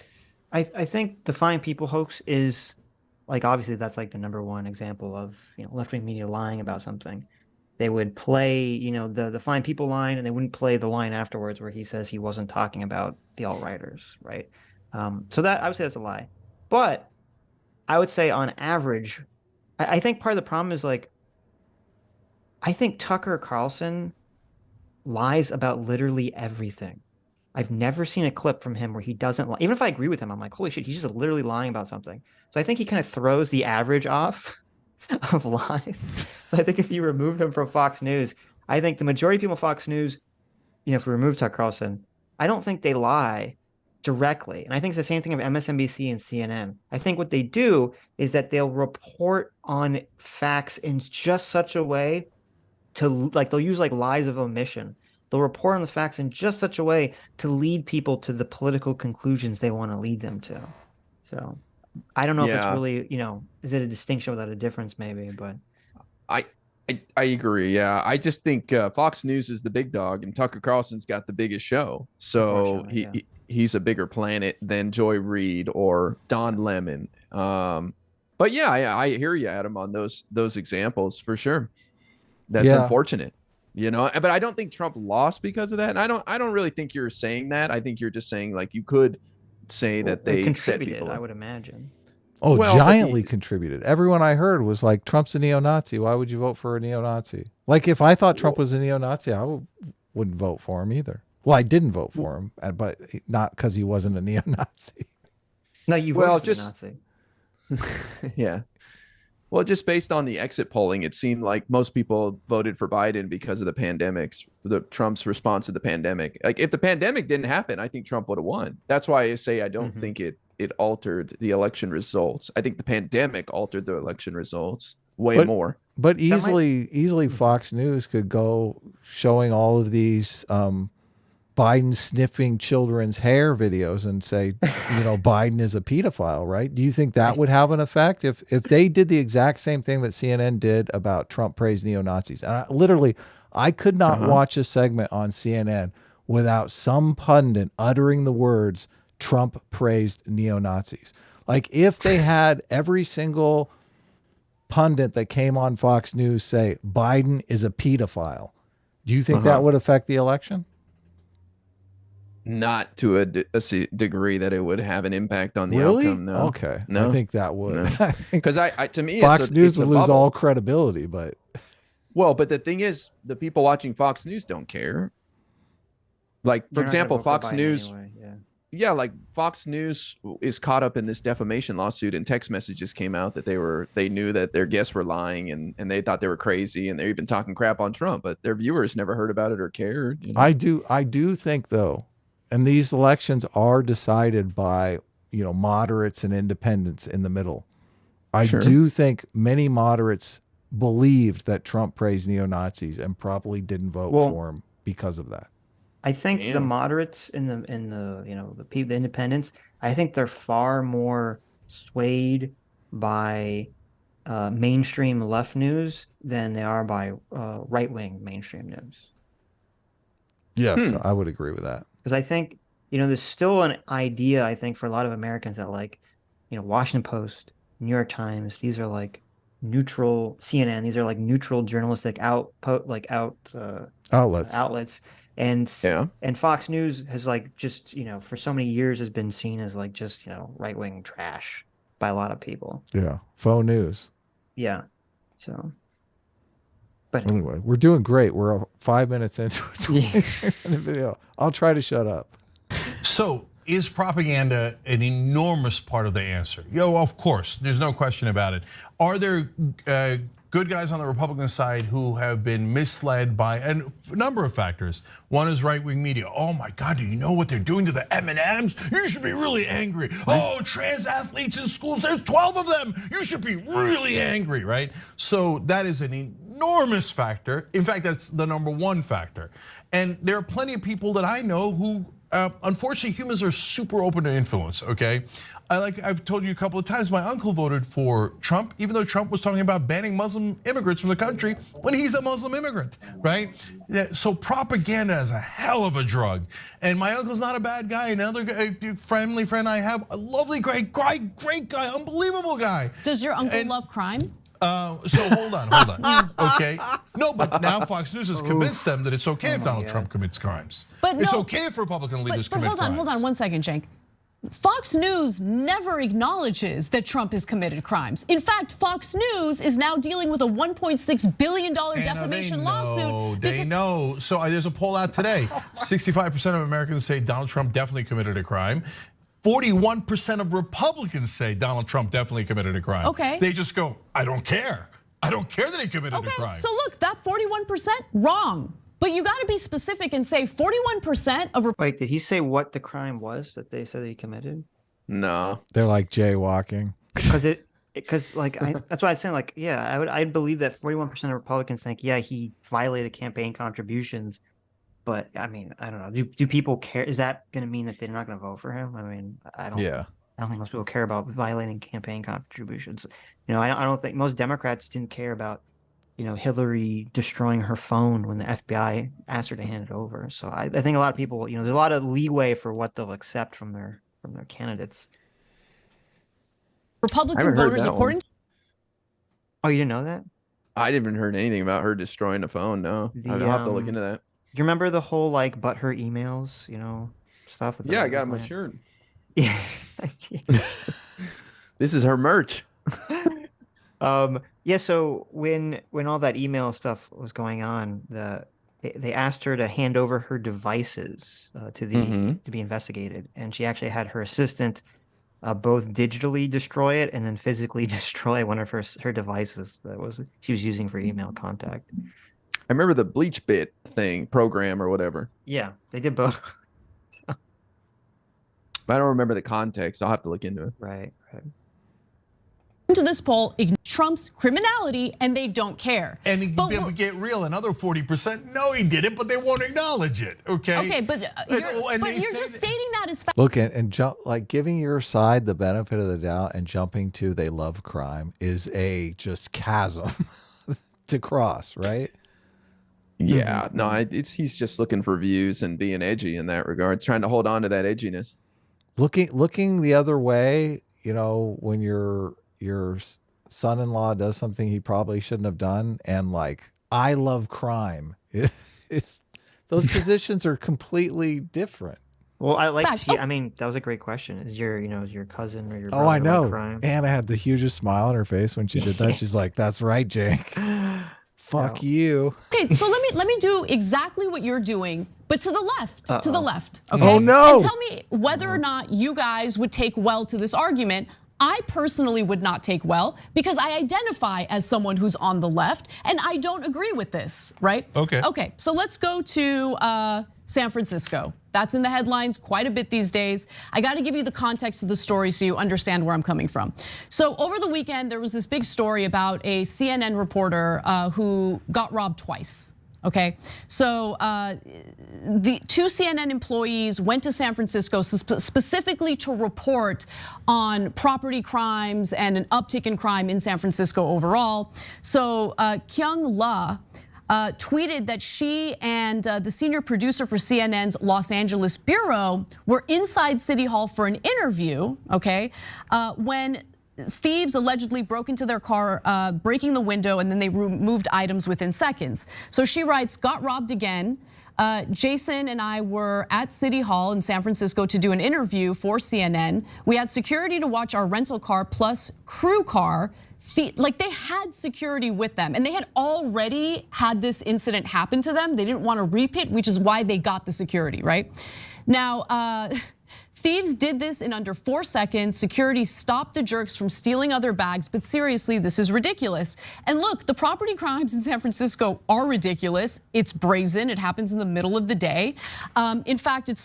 I think the fine people hoax is, like, obviously that's like the number one example of, left-wing media lying about something. They would play, the fine people line, and they wouldn't play the line afterwards where he says he wasn't talking about the alt-righters, right? So that, I would say that's a lie. But I would say on average, I think part of the problem is, like, I think Tucker Carlson lies about literally everything. I've never seen a clip from him where he doesn't lie. Even if I agree with him, I'm like, holy shit, he's just literally lying about something. So I think he kind of throws the average off of lies. So I think if you remove him from Fox News, I think the majority of people on Fox News, if we remove Tucker Carlson, I don't think they lie directly. And I think it's the same thing of MSNBC and CNN. I think what they do is that they'll report on facts in just such a way to, like, they'll use like lies of omission. They'll report on the facts in just such a way to lead people to the political conclusions they want to lead them to. So I don't know if it's Yeah. really, is it a distinction without a difference, maybe? But I I agree. Yeah, I just think Fox News is the big dog, and Tucker Carlson's got the biggest show. So Unfortunately, he's a bigger planet than Joy Reid or Don Lemon. But yeah, I hear you, Adam, on those examples for sure. That's Yeah. unfortunate, But I don't think Trump lost because of that. And I don't really think you're saying that. I think you're just saying like you could say that they they set contributed, people I up. would imagine. Oh, Well, but giantly contributed. Everyone I heard was like, Trump's a neo-Nazi. Why would you vote for a neo-Nazi? Like, if I thought Trump was a neo-Nazi, wouldn't vote for him either. Well, I didn't vote for him, but not because he wasn't a neo-Nazi. No, you Well, voted for just- the Nazi. Yeah. Well, just based on the exit polling, it seemed like most people voted for Biden because of the pandemics, Trump's response to the pandemic. Like if the pandemic didn't happen, I think Trump would have won. That's why I say I don't think it altered the election results. I think the pandemic altered the election results way more. But easily Fox News could go showing all of these Biden sniffing children's hair videos and say, Biden is a pedophile, right? Do you think that would have an effect if they did the exact same thing that CNN did about Trump praised neo-Nazis? And I could not watch a segment on CNN without some pundit uttering the words Trump praised neo-Nazis. Like if they had every single pundit that came on Fox News say Biden is a pedophile, do you think that would affect the election? Not to a degree that it would have an impact on the Really? outcome. No. Okay. No. I think that would. No. I think Because to me, Fox News it's a would lose bubble. all credibility, but Well, but the thing is, the people watching Fox News don't care. Like, for You're not gonna example, vote for Fox Biden News. anyway, Yeah, like Fox News is caught up in this defamation lawsuit, and text messages came out that they knew that their guests were lying, and they thought they were crazy, and they're even talking crap on Trump, but their viewers never heard about it or cared. I do think though, and these elections are decided by, moderates and independents in the middle. I Sure. do think many moderates believed that Trump praised neo-Nazis and probably didn't vote for him because of that. I think the Damn. moderates in the the independents, I think they're far more swayed by mainstream left news than they are by right-wing mainstream news. Yes, I would agree with that. Because I think, there's still an idea, I think, for a lot of Americans that like, Washington Post, New York Times, these are like neutral, CNN, these are like neutral journalistic outlets. And Fox News has like just, for so many years has been seen as like just, right-wing trash by a lot of people. Yeah, faux news. Yeah. So, but Anyway, we're doing great. We're 5 minutes into a 20-minute video. I'll try to shut up. So is propaganda an enormous part of the answer? Of course, there's no question about it. Are there good guys on the Republican side who have been misled by a number of factors? One is right-wing media. Oh my God, do you know what they're doing to the M&Ms? You should be really angry. Oh, trans athletes in schools, there's 12 of them. You should be really angry, right? So that is an enormous factor. In fact, that's the number one factor. And there are plenty of people that I know who, unfortunately, humans are super open to influence, okay? I've told you a couple of times, my uncle voted for Trump, even though Trump was talking about banning Muslim immigrants from the country when he's a Muslim immigrant, right? So propaganda is a hell of a drug. And my uncle's not a bad guy. Another friendly friend I have, a lovely, great guy, unbelievable guy. Does your uncle love crime? So hold on. Okay. No, but now Fox News has convinced them that it's okay if Donald Trump commits crimes. But it's no, okay if Republican leaders commit hold on, crimes. hold on 1 second, Cenk. Fox News never acknowledges that Trump has committed crimes. In fact, Fox News is now dealing with a $1.6 billion defamation lawsuit. They know. So there's a poll out today. 65% of Americans say Donald Trump definitely committed a crime. 41% of Republicans say Donald Trump definitely committed a crime. Okay. They just go, I don't care. I don't care that he committed a crime. So look, that 41%, wrong. But you got to be specific and say 41% of. wait, did he say what the crime was that they said he committed? No. They're like jaywalking. Because like that's why I saying like I'd believe that 41% of Republicans think he violated campaign contributions, but I mean I don't know. Do people care? Is that going to mean that they're not going to vote for him? I mean I don't. Yeah. I don't think most people care about violating campaign contributions. You know, I don't think most Democrats didn't care about, you know, Hillary destroying her phone when the FBI asked her to hand it over. So I think a lot of people, you know, there's a lot of leeway for what they'll accept from their candidates. Republican voters, that according to Oh, you didn't know that? I didn't heard anything about her destroying a phone. No, I'll have to look into that. Do you remember the whole like butthurt emails, you know, stuff? That Yeah, I got my shirt. Yeah. This is her merch. Yeah. So when all that email stuff was going on, they asked her to hand over her devices to be investigated, and she actually had her assistant both digitally destroy it and then physically destroy one of her devices that she was using for email contact. I remember the Bleach Bit program or whatever. Yeah, they did both. But I don't remember the context. I'll have to look into it. Right. to this poll, Trump's criminality, and they don't care. And we get real, another 40%, no, he didn't, but they won't acknowledge it, okay? Okay, but you're just stating that as fact. Look, and jump, like giving your side the benefit of the doubt and jumping to they love crime is a just chasm to cross, right? Yeah, no, he's just looking for views and being edgy in that regard, trying to hold on to that edginess. Looking the other way, you know, when your son-in-law does something he probably shouldn't have done, and like, I love crime. Those positions are completely different. Well, I mean, that was a great question. Is your cousin or your brother I know. like crime? Anna had the hugest smile on her face when she did that. She's like, "That's right, Jake. Fuck you." Okay, so let me do exactly what you're doing, but to the left, to the left. Okay. Oh no! And tell me whether or not you guys would take well to this argument. I personally would not take well because I identify as someone who's on the left, and I don't agree with this, right? Okay. Okay, so let's go to San Francisco. That's in the headlines quite a bit these days. I gotta give you the context of the story so you understand where I'm coming from. So over the weekend, there was this big story about a CNN reporter who got robbed twice. Okay, so the two CNN employees went to San Francisco specifically to report on property crimes and an uptick in crime in San Francisco overall. So Kyung La tweeted that she and the senior producer for CNN's Los Angeles bureau were inside City Hall for an interview, okay, when thieves allegedly broke into their car, breaking the window, and then they removed items within seconds. So she writes, got robbed again. Jason and I were at City Hall in San Francisco to do an interview for CNN. We had security to watch our rental car plus crew car. Like they had security with them, and they had already had this incident happen to them. They didn't want to repeat, which is why they got the security, right? Now, thieves did this in under 4 seconds. Security stopped the jerks from stealing other bags, but seriously, this is ridiculous. And look, the property crimes in San Francisco are ridiculous. It's brazen, it happens in the middle of the day. In fact, it happens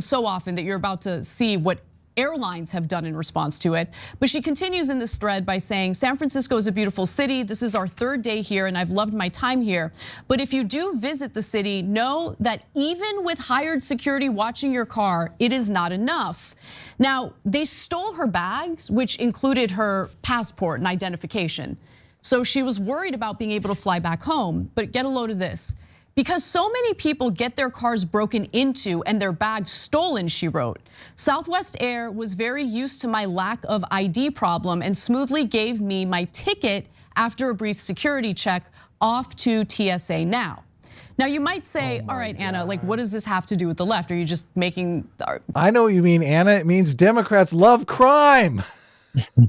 so often that you're about to see what airlines have done in response to it. But she continues in this thread by saying, San Francisco is a beautiful city. This is our 3rd day here and I've loved my time here. But if you do visit the city, know that even with hired security watching your car, it is not enough. Now, they stole her bags, which included her passport and identification. So she was worried about being able to fly back home, but get a load of this. Because so many people get their cars broken into and their bags stolen, she wrote. Southwest Air was very used to my lack of ID problem and smoothly gave me my ticket after a brief security check off to TSA now. Now you might say, all right, Anna, like what does this have to do with the left? Are you just making? I know what you mean, Anna. It means Democrats love crime.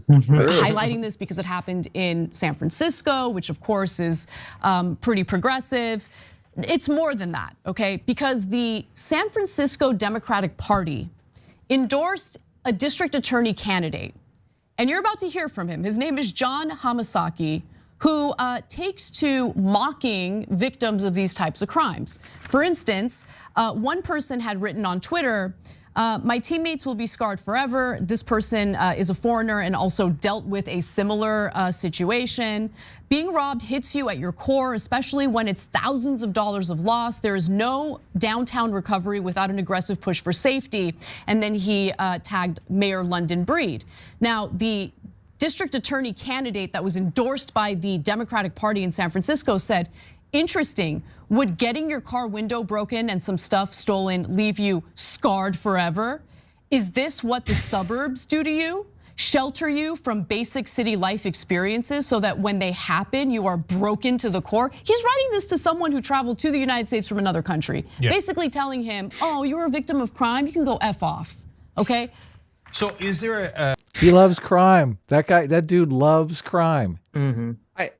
Highlighting this because it happened in San Francisco, which of course is pretty progressive. It's more than that, okay? Because the San Francisco Democratic Party endorsed a district attorney candidate. And you're about to hear from him. His name is John Hamasaki, who takes to mocking victims of these types of crimes. For instance, one person had written on Twitter, My teammates will be scarred forever. This person is a foreigner and also dealt with a similar situation. Being robbed hits you at your core, especially when it's thousands of dollars of loss. There is no downtown recovery without an aggressive push for safety. And then he tagged Mayor London Breed. Now, the district attorney candidate that was endorsed by the Democratic Party in San Francisco said, interesting, would getting your car window broken and some stuff stolen leave you scarred forever? Is this what the suburbs do to you? Shelter you from basic city life experiences so that when they happen, you are broken to the core? He's writing this to someone who traveled to the United States from another country, basically telling him, oh, you're a victim of crime, you can go F off, okay? So is there a He loves crime. That dude loves crime. Mm-hmm.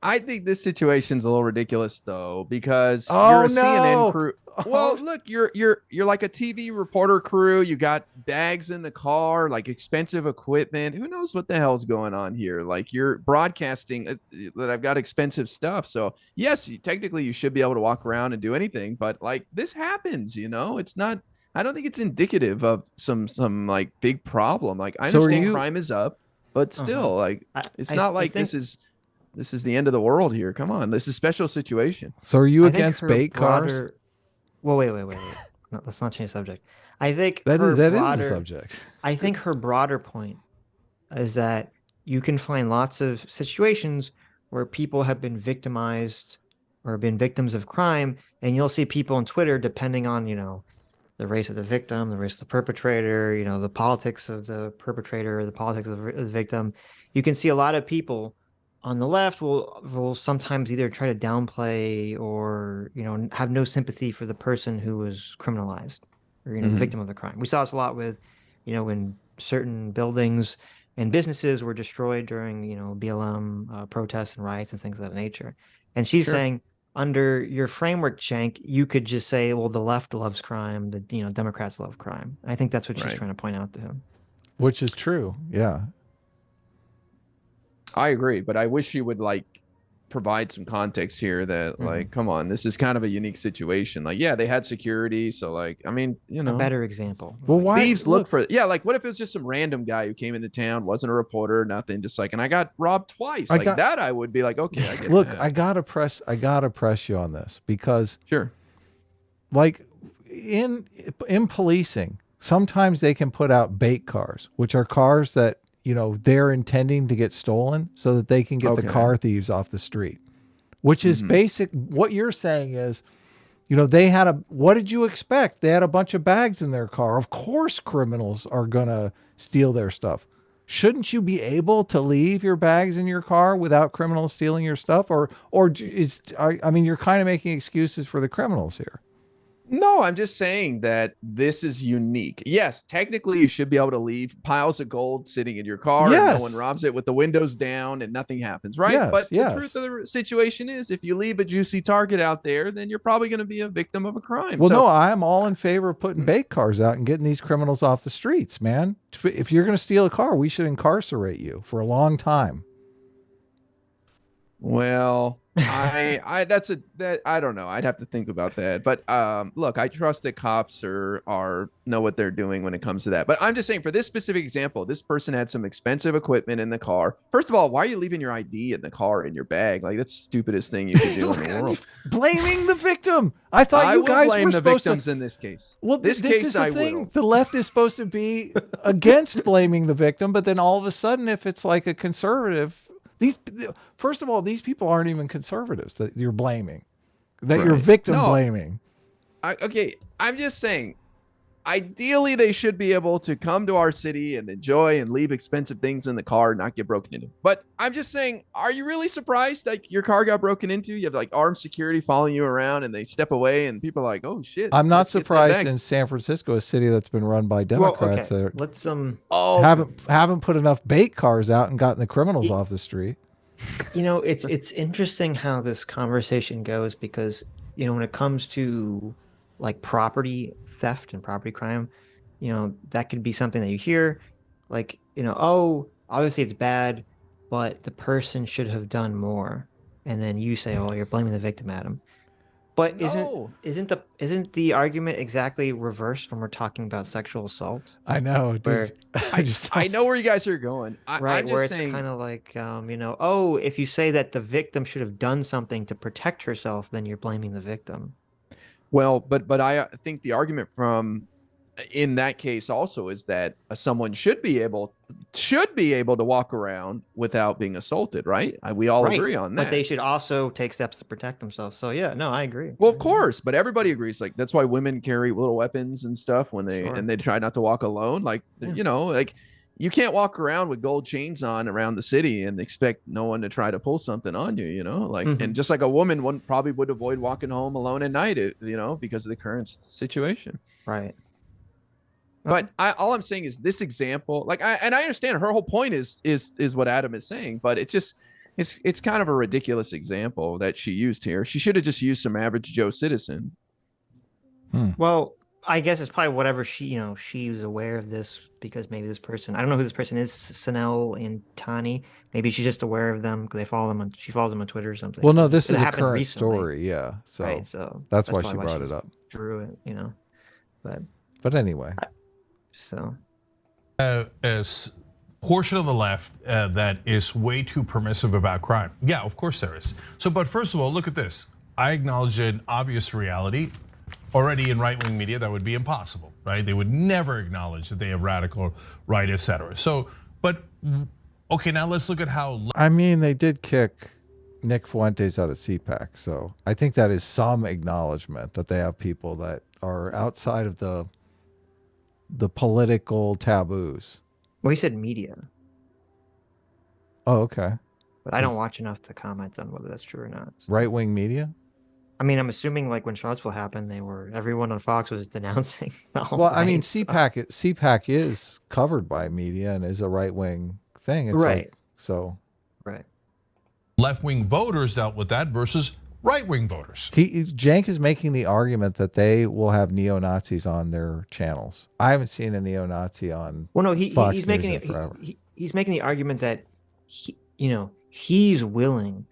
I think this situation's a little ridiculous though, because Oh, you're a no. CNN crew. Well, look, you're like a TV reporter crew. You got bags in the car, like expensive equipment. Who knows what the hell's going on here? Like you're broadcasting that I've got expensive stuff. So yes, technically you should be able to walk around and do anything, but like this happens, you know. It's not. I don't think it's indicative of some like big problem. Like I So are understand you- crime is up, but still, like it's not like think- this is the end of the world here. Come on, this is a special situation. So are you I think against her bait cars? broader- Well, wait. No, let's not change subject. I think That her is the broader- subject. I think her broader point is that you can find lots of situations where people have been victimized or been victims of crime, and you'll see people on Twitter, depending on, you know, the race of the victim, the race of the perpetrator, you know, the politics of the perpetrator, the politics of the victim. You can see a lot of people on the left will sometimes either try to downplay or, you know, have no sympathy for the person who was criminalized or, you know, the victim of the crime. We saw this a lot with, you know, when certain buildings and businesses were destroyed during, you know, BLM protests and riots and things of that nature. And she's saying, under your framework, Cenk, you could just say, well, the left loves crime, the, you know, Democrats love crime. I think that's what she's trying to point out to him. Which is true. Yeah. I agree, but I wish you would like provide some context here that like, come on, this is kind of a unique situation. Like, yeah, they had security, so like, I mean, you know, A better example. Well, why thieves look for like, what if it was just some random guy who came into town, wasn't a reporter, nothing, just like, and I got robbed twice, like that, I would be like, okay, I get Look, that. I gotta press you on this because Sure. like in policing, sometimes they can put out bait cars, which are cars that, you know, they're intending to get stolen so that they can get the car thieves off the street, which is basic. What you're saying is, you know, they had what did you expect? They had a bunch of bags in their car. Of course criminals are going to steal their stuff. Shouldn't you be able to leave your bags in your car without criminals stealing your stuff? I mean, you're kind of making excuses for the criminals here. No, I'm just saying that this is unique. Yes, technically you should be able to leave piles of gold sitting in your car and no one robs it with the windows down and nothing happens, right? Yes, but yes. the truth of the situation is if you leave a juicy target out there, then you're probably going to be a victim of a crime. Well, So- no, I'm all in favor of putting bait cars out and getting these criminals off the streets, man. If you're going to steal a car, we should incarcerate you for a long time. Well, I don't know. I'd have to think about that. But look, I trust that cops are know what they're doing when it comes to that. But I'm just saying, for this specific example, this person had some expensive equipment in the car. First of all, why are you leaving your ID in the car in your bag? Like, that's the stupidest thing you could do in the world. Blaming the victim. I thought you will guys blame were the supposed victims to. in this case. Well, this case is the I thing. will. The left is supposed to be against blaming the victim, but then all of a sudden, if it's like a conservative, first of all, these people aren't even conservatives that you're blaming, that you're Right. victim No. blaming. Okay, I'm just saying, ideally they should be able to come to our city and enjoy and leave expensive things in the car and not get broken into. But I'm just saying, are you really surprised like your car got broken into? You have like armed security following you around and they step away and people are like, oh shit. I'm not let's get that surprised next. in San Francisco, a city that's been run by Democrats, okay. that Let's haven't put enough bait cars out and gotten the criminals off the street. You know, it's interesting how this conversation goes because, you know, when it comes to like property theft and property crime, you know, that could be something that you hear like, you know, oh, obviously it's bad, but the person should have done more. And then you say, oh, you're blaming the victim, Adam. But No. isn't the argument exactly reversed when we're talking about sexual assault? I know. Where I know where you guys are going. right, I'm where just it's saying. kind of like oh, if you say that the victim should have done something to protect herself, then you're blaming the victim. Well, but I think the argument from in that case also is that someone should be able to walk around without being assaulted, right? We all Right. agree on But that. they should also take steps to protect themselves. So yeah, no, I agree. Well, of course, but everybody agrees. Like that's why women carry little weapons and stuff when they Sure. and they try not to walk alone. Like like you can't walk around with gold chains on around the city and expect no one to try to pull something on you. Like Mhm. and just like a woman, one probably would avoid walking home alone at night. Because of the current situation. Right. But all I'm saying is this example, like I understand her whole point is what Adam is saying, but it's kind of a ridiculous example that she used here. She should have just used some average Joe citizen. Well, I guess it's probably whatever she was aware of this because maybe this person, I don't know who this person is, Sanel and Tani. Maybe she's just aware of them because she follows them on Twitter or something. Well, So no, this it is a happened current recently. story. Yeah. So, Right. So that's why probably she brought it up. Drew it, But anyway. So A portion of the left that is way too permissive about crime. Yeah, of course there is. So, but first of all, look at this. I acknowledge an obvious reality. Already in right-wing media, that would be impossible, right? They would never acknowledge that they have radical right, etc. So, but okay, now let's look at how. I mean, they did kick Nick Fuentes out of CPAC. So I think that is some acknowledgement that they have people that are outside of the political taboos. well, he said media, Oh, okay. but I don't watch enough to comment on whether that's true or not. So. Right-wing media? I mean, I'm assuming like when Charlottesville happened, everyone on Fox was denouncing. Well, I mean, CPAC is covered by media and is a right-wing thing. It's Right. Right. Left-wing voters dealt with that versus right-wing voters. Cenk is making the argument that they will have neo-Nazis on their channels. I haven't seen a neo-Nazi on Well, no, Fox he's News making in forever. he's making the argument that he's willing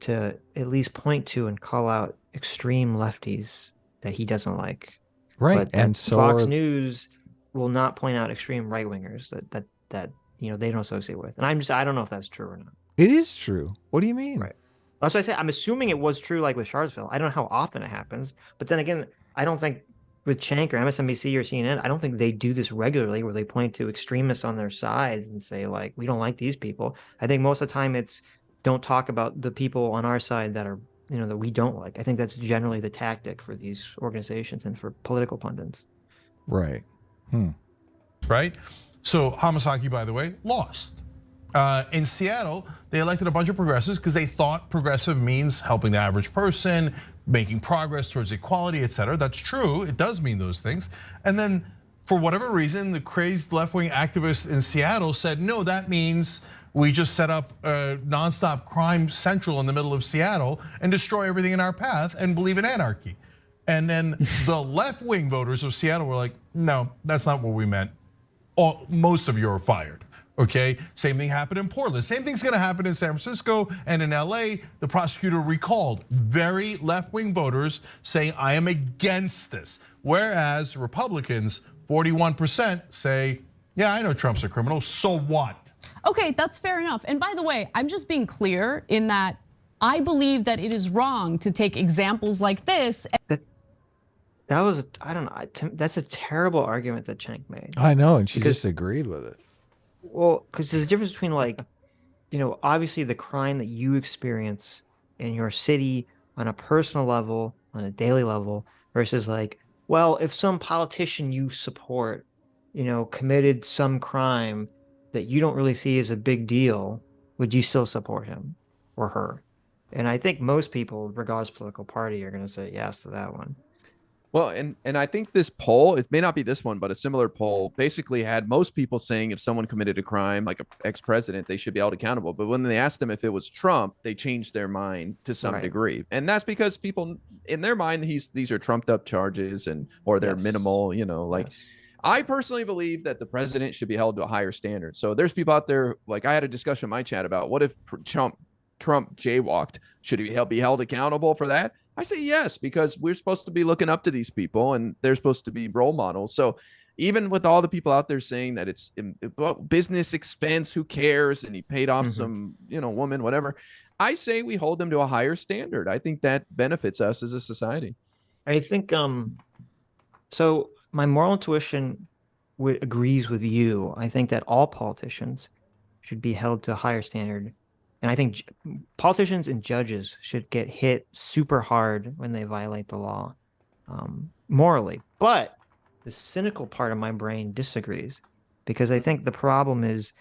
to at least point to and call out extreme lefties that he doesn't like. Right. But And that so Fox are- News will not point out extreme right wingers that they don't associate with. And I don't know if that's true or not. It is true. What do you mean? Right. That's what I said. I'm assuming it was true, like with Charlottesville. I don't know how often it happens, but then again, I don't think with Cenk or MSNBC or CNN, I don't think they do this regularly, where they point to extremists on their sides and say like, we don't like these people. I think most of the time it's don't talk about the people on our side that are that we don't like. I think that's generally the tactic for these organizations and for political pundits. Right. Right? So Hamasaki, by the way, lost. In Seattle, they elected a bunch of progressives because they thought progressive means helping the average person, making progress towards equality, etc. That's true. It does mean those things. And then for whatever reason, the crazed left-wing activists in Seattle said, no, that means we just set up a nonstop crime central in the middle of Seattle and destroy everything in our path and believe in anarchy. And then the left-wing voters of Seattle were like, no, that's not what we meant. Most of you are fired. Okay, same thing happened in Portland. Same thing's gonna happen in San Francisco and in LA. The prosecutor recalled very left-wing voters saying, I am against this. Whereas Republicans, 41% say, yeah, I know Trump's a criminal, so what? Okay, that's fair enough. And by the way, I'm just being clear in that I believe that it is wrong to take examples like this. That was, I don't know, that's a terrible argument that Cenk made. I know, and she Because- just agreed with it. Well, because there's a difference between like, obviously the crime that you experience in your city on a personal level, on a daily level, versus like, well, if some politician you support, committed some crime that you don't really see as a big deal, would you still support him or her? And I think most people, regardless of political party, are going to say yes to that one. Well, and I think this poll, it may not be this one, but a similar poll basically had most people saying if someone committed a crime, like an ex-president, they should be held accountable. But when they asked them if it was Trump, they changed their mind to some Right. degree. And that's because people, in their mind, these are trumped up charges or they're Yes. minimal, like. Yes. I personally believe that the president should be held to a higher standard. So there's people out there, like I had a discussion in my chat about what if Trump jaywalked? Should he be held accountable for that? I say yes, because we're supposed to be looking up to these people and they're supposed to be role models. So even with all the people out there saying that it's well, business expense, who cares? And he paid off some, woman, whatever. I say we hold them to a higher standard. I think that benefits us as a society. I think so my moral intuition agrees with you. I think that all politicians should be held to a higher standard. And I think politicians and judges should get hit super hard when they violate the law, morally. But the cynical part of my brain disagrees, because I think the problem is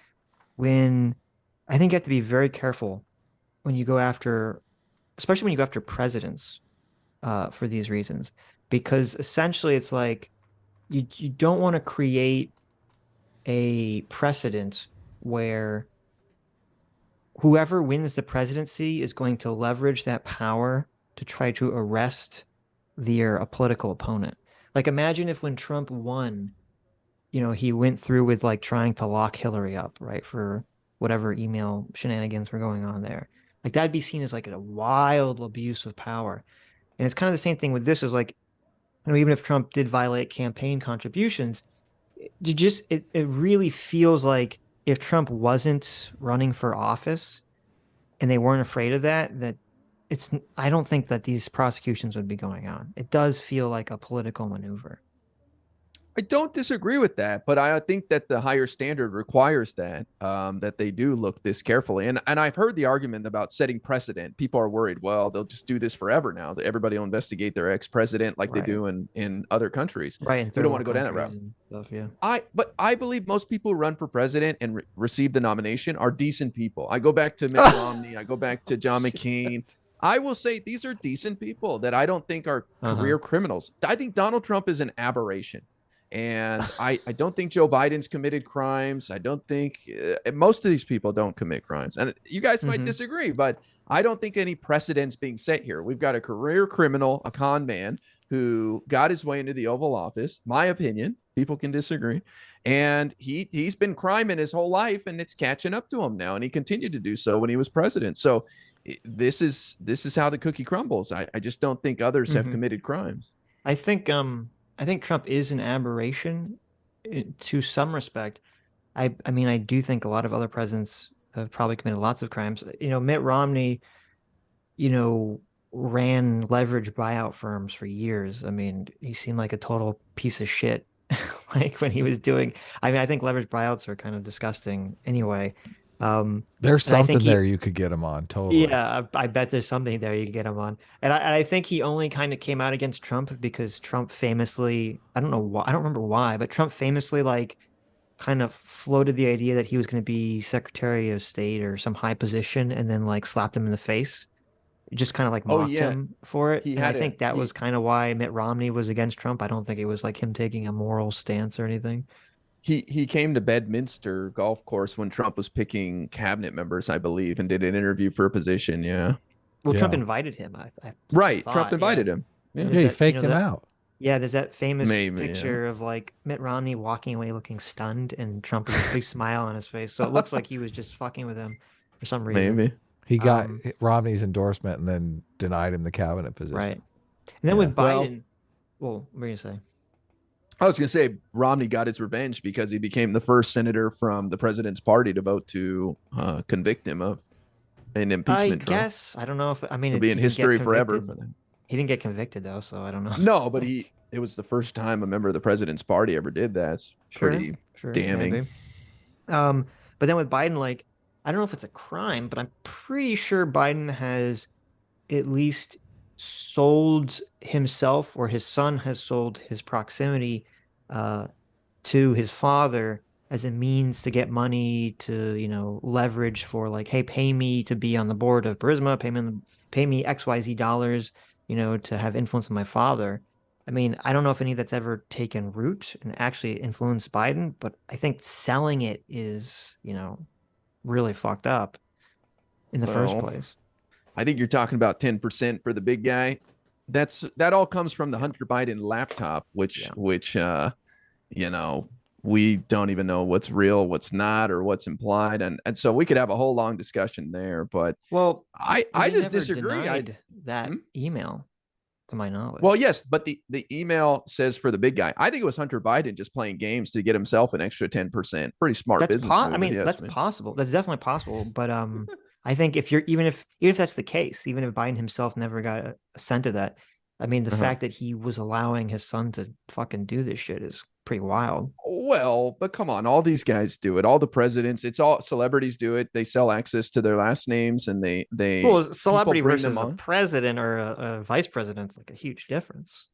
I think you have to be very careful when you go after, especially when you go after presidents, for these reasons, because essentially it's like you don't want to create a precedent where whoever wins the presidency is going to leverage that power to try to arrest their political opponent. Like, imagine if when Trump won, he went through with like trying to lock Hillary up, right, for whatever email shenanigans were going on there. Like, that'd be seen as like a wild abuse of power. And it's kind of the same thing with this, is like, even if Trump did violate campaign contributions, it really feels like if Trump wasn't running for office and they weren't afraid of that I don't think that these prosecutions would be going on. It does feel like a political maneuver. I don't disagree with that, but I think that the higher standard requires that they do look this carefully. And I've heard the argument about setting precedent. People are worried, well, they'll just do this forever now. That everybody will investigate their ex-president like they do in other countries. Right. And we don't want to go down that route. Stuff, yeah. But I believe most people who run for president and receive the nomination are decent people. I go back to Mitt Romney. I go back to John McCain. I will say these are decent people that I don't think are career criminals. I think Donald Trump is an aberration. And I don't think Joe Biden's committed crimes. I don't think most of these people don't commit crimes. And you guys might disagree, but I don't think any precedent's being set here. We've got a career criminal, a con man who got his way into the Oval Office. My opinion, people can disagree. And he's been criming his whole life, and it's catching up to him now. And he continued to do so when he was president. So this is how the cookie crumbles. I just don't think others have committed crimes. I think Trump is an aberration to some respect. I mean, I do think a lot of other presidents have probably committed lots of crimes. Mitt Romney, ran leverage buyout firms for years. I mean, he seemed like a total piece of shit. Like when he was doing, I think leverage buyouts are kind of disgusting anyway. There's something there you could get him on. Totally. Yeah, I bet there's something there you could get him on. And I think he only kind of came out against Trump because Trump famously, I don't know why, I don't remember why, but Trump famously like kind of floated the idea that he was going to be Secretary of State or some high position, and then like slapped him in the face. Just kind of like mocked him for it. And I think that was kind of why Mitt Romney was against Trump. I don't think it was like him taking a moral stance or anything. He came to Bedminster golf course when Trump was picking cabinet members, I believe, and did an interview for a position. Yeah. Well, Trump invited him. Trump invited him. Yeah, he faked him out. Yeah, there's that famous picture of like Mitt Romney walking away looking stunned, and Trump with a big smile on his face. So it looks like he was just fucking with him for some reason. Maybe. He got Romney's endorsement and then denied him the cabinet position. Right. And then with Biden, well, what are you going to say? I was going to say Romney got his revenge because he became the first senator from the president's party to vote to convict him of an impeachment trial. I guess. I don't know if, I mean, it'll be in history forever. He didn't get convicted though, so I don't know. No, but it was the first time a member of the president's party ever did that. It's pretty damning. But then with Biden, like, I don't know if it's a crime, but I'm pretty sure Biden has at least sold himself, or his son has sold his proximity to his father as a means to get money to, leverage for like, hey, pay me to be on the board of Burisma, pay me XYZ dollars, to have influence on my father. I mean, I don't know if any of that's ever taken root and actually influenced Biden, but I think selling it is, really fucked up in the first place. I think you're talking about 10% for the big guy. That all comes from the Hunter Biden laptop, which we don't even know what's real, what's not, or what's implied, and so we could have a whole long discussion there. But well, I just disagree. That email. to my knowledge. Well, yes, but the email says for the big guy. I think it was Hunter Biden just playing games to get himself an extra 10%. Pretty smart business move. I mean, that's possible. That's definitely possible. But I think if you're even if that's the case, even if Biden himself never got a cent of that, I mean, the fact that he was allowing his son to fucking do this shit is pretty wild. Well, but come on, all these guys do it. All the presidents, it's all celebrities do it. They sell access to their last names, and they well, celebrity versus a president or a vice president is like a huge difference.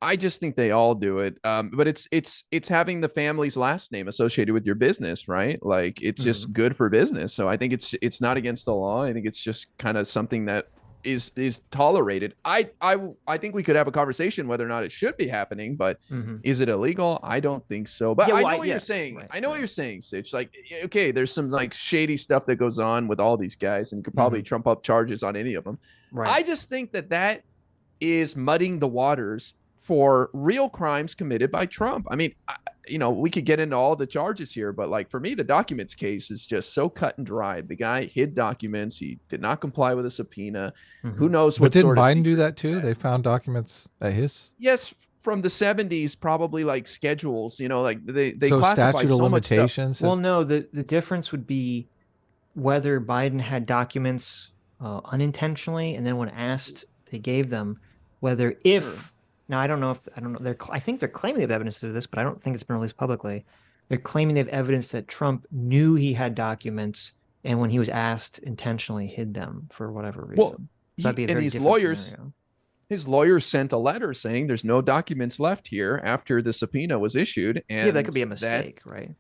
I just think they all do it. But it's having the family's last name associated with your business, right? Like it's just good for business. So I think it's not against the law. I think it's just kind of something that is tolerated. I think we could have a conversation whether or not it should be happening, but is it illegal? I don't think so. But I know what you're saying. Right, I know what you're saying, Sitch. Like, okay, there's some like shady stuff that goes on with all these guys, and you could probably trump up charges on any of them. Right. I just think that is muddying the waters for real crimes committed by Trump. I mean, we could get into all the charges here, but like for me, the documents case is just so cut and dry. The guy hid documents. He did not comply with a subpoena. Who knows what? But didn't Biden do that too? They found documents at his. Yes, from the 70s, probably like schedules. Like they so classify statute of limitations. Well, no, the difference would be whether Biden had documents unintentionally, and then when asked, they gave them. Whether if Now, I don't know. I think they're claiming they have evidence to this, but I don't think it's been released publicly. They're claiming they have evidence that Trump knew he had documents, and when he was asked, intentionally hid them for whatever reason. Well, so that'd be a very different scenario. His lawyers sent a letter saying there's no documents left here after the subpoena was issued. And that could be a mistake, right?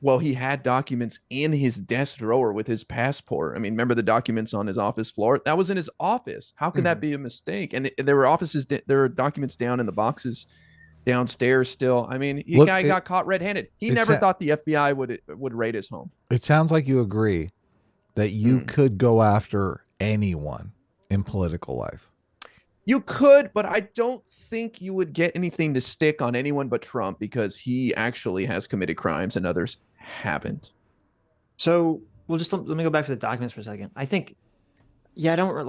Well, he had documents in his desk drawer with his passport. I mean, remember the documents on his office floor? That was in his office. How could that be a mistake? And there were documents down in the boxes downstairs still. I mean, the guy got caught red-handed. He never thought the FBI would raid his home. It sounds like you agree that you could go after anyone in political life. You could, but I don't think you would get anything to stick on anyone but Trump because he actually has committed crimes and others haven't. So, well, just let me go back to the documents for a second. I think, I don't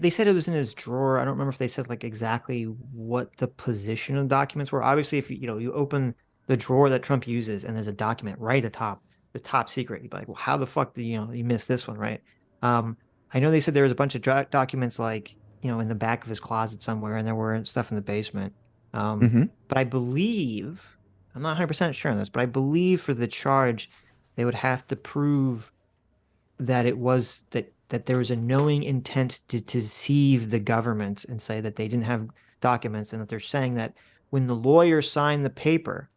they said it was in his drawer. I don't remember if they said like exactly what the position of the documents were. Obviously, if you open the drawer that Trump uses and there's a document right at the top, the top secret, you'd be like, well, how the fuck did you miss this one, right? I know they said there was a bunch of documents like, in the back of his closet somewhere, and there were stuff in the basement. But I believe, I'm not 100% sure on this, but I believe for the charge, they would have to prove that it was that there was a knowing intent to deceive the government and say that they didn't have documents, and that they're saying that when the lawyer signed the paper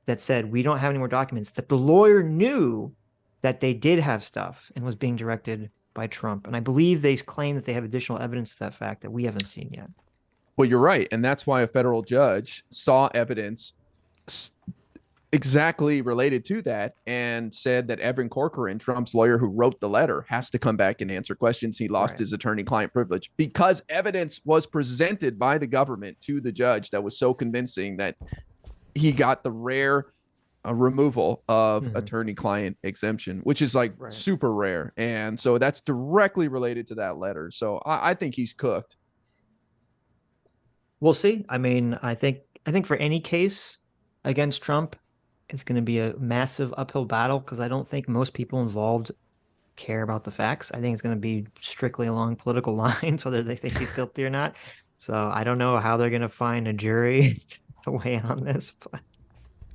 that said we don't have any more documents, that the lawyer knew that they did have stuff and was being directed by Trump. And I believe they claim that they have additional evidence to that fact that we haven't seen yet. Well, you're right. And that's why a federal judge saw evidence exactly related to that and said that Evan Corcoran, Trump's lawyer who wrote the letter, has to come back and answer questions. He lost his attorney-client privilege because evidence was presented by the government to the judge that was so convincing that he got the rare removal of attorney-client exemption, which is like super rare. And so that's directly related to that letter. So I think he's cooked. We'll see. I mean, I think for any case against Trump, it's going to be a massive uphill battle because I don't think most people involved care about the facts. I think it's going to be strictly along political lines, whether they think he's guilty or not. So I don't know how they're going to find a jury to weigh in on this, but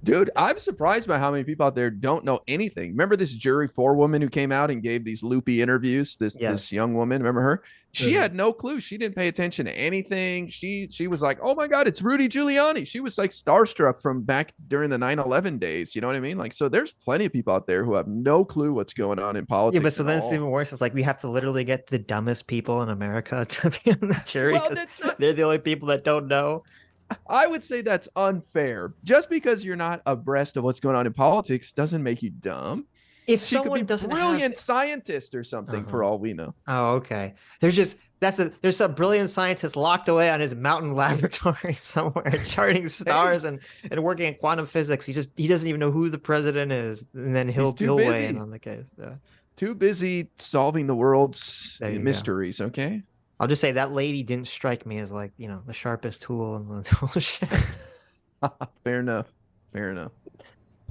dude, I'm surprised by how many people out there don't know anything. Remember this jury forewoman who came out and gave these loopy interviews? This young woman, remember her? She had no clue. She didn't pay attention to anything. She was like, "Oh my God, it's Rudy Giuliani." She was like starstruck from back during the 9/11 days. You know what I mean? Like, so there's plenty of people out there who have no clue what's going on in politics. Yeah, but so then it's even worse. It's like we have to literally get the dumbest people in America to be on the jury because they're the only people that don't know. I would say that's unfair. Just because you're not abreast of what's going on in politics doesn't make you dumb. If she someone could be doesn't brilliant scientist or something for all we know. Oh, okay. There's some brilliant scientist locked away on his mountain laboratory somewhere, charting stars and working in quantum physics. He doesn't even know who the president is, and then he'll weigh in on the case. Yeah. Too busy solving the world's mysteries. Okay. I'll just say that lady didn't strike me as like, the sharpest tool in the tool shed. Fair enough. Fair enough.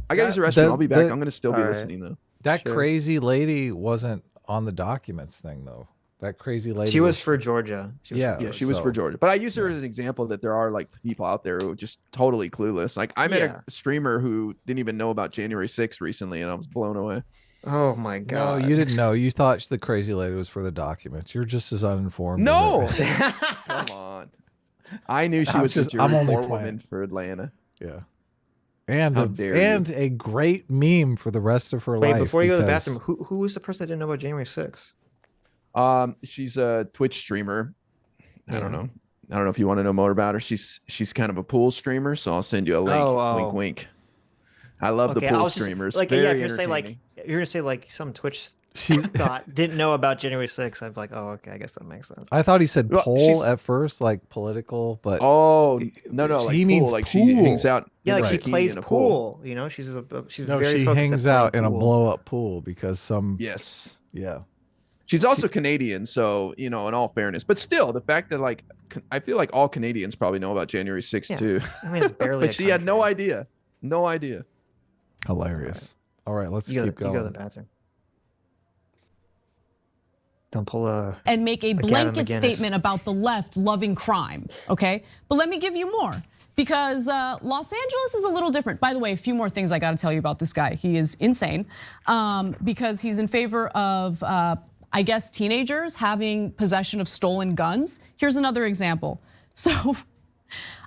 I got to use the restroom. I'll be back. I'm going to still be all right. listening though. That Sure. crazy lady wasn't on the documents thing though. That crazy lady. She was for Georgia. Yeah, she was for Georgia. But I use her as an example that there are like people out there who are just totally clueless. Like I met a streamer who didn't even know about January 6th recently, and I was blown away. Oh my No, god. you didn't know. You thought the crazy lady was for the documents. You're just as uninformed. No, as everybody. come on. I knew she I'm was just- just I'm a only poor playing. woman for Atlanta. Yeah. And How dare you. a great meme for the rest of her Wait, life. before you go to the because- bathroom, who was the person that didn't know about January 6th? She's a Twitch streamer. I don't Yeah. know. I don't know if you want to know more about her. She's kind of a pool streamer, so I'll send you a link. Oh. Wink, wink. I love the I pool was just- streamers. Like, Very yeah, if you're entertaining. gonna say like some Twitch She, thought didn't know about January 6th, I'd be like, oh, okay, I guess that makes sense. I thought he said Well, poll she's- at first, like political, but Oh no, like he pool, means like she hangs pool. out. Yeah, like Right. she bikini plays in a pool. She's no, very she focused hangs at out playing in a pool. blow up pool because some Yes. yeah. She's also Canadian, so in all fairness, but still, the fact that like I feel like all Canadians probably know about January 6th Yeah. too, I mean, it's barely. but she had no idea, no idea. Hilarious. All right, let's You keep go to going. the bathroom. Don't pull a. And make a Gavin blanket McGinnis. statement about the left loving crime, okay? But let me give you more, because Los Angeles is a little different. By the way, a few more things I gotta tell you about this guy. He is insane, because he's in favor of, I guess, teenagers having possession of stolen guns. Here's another example. So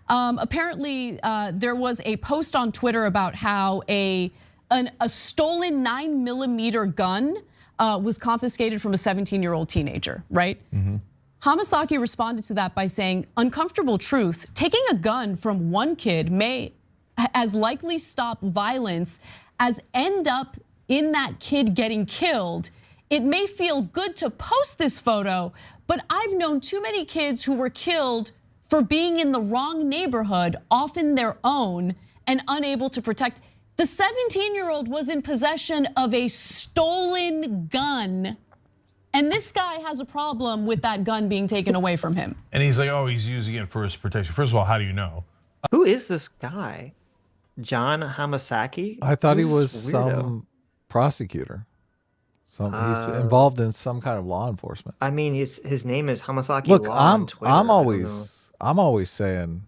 apparently there was a post on Twitter about how a stolen 9mm gun was confiscated from a 17-year-old teenager, right? Hamasaki responded to that by saying, uncomfortable truth, taking a gun from one kid may as likely stop violence as end up in that kid getting killed. It may feel good to post this photo, but I've known too many kids who were killed for being in the wrong neighborhood, often their own, and unable to protect. The 17-year-old was in possession of a stolen gun, and this guy has a problem with that gun being taken away from him. And he's like, oh, he's using it for his protection. First of all, how do you know? Who is this guy? John Hamasaki? I thought he Who's was this weirdo? some prosecutor. He's involved in some kind of law enforcement. I mean, his name is Hamasaki. Look, Law on Twitter. I I'm don't know. always saying,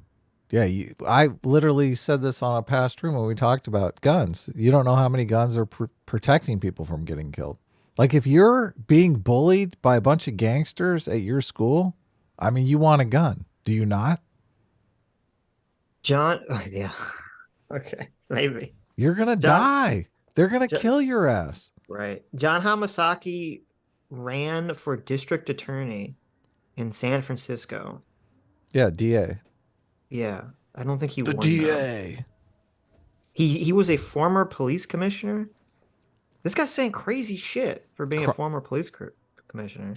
yeah, I literally said this on a past stream when we talked about guns. You don't know how many guns are protecting people from getting killed. Like if you're being bullied by a bunch of gangsters at your school, I mean, you want a gun, do you not? John. Oh, yeah. Okay, maybe. You're gonna die. They're gonna kill your ass. Right. John Hamasaki ran for district attorney in San Francisco. Yeah, DA. Yeah, I don't think he The won. though. DA. He was a former police commissioner. This guy's saying crazy shit for being a former police commissioner.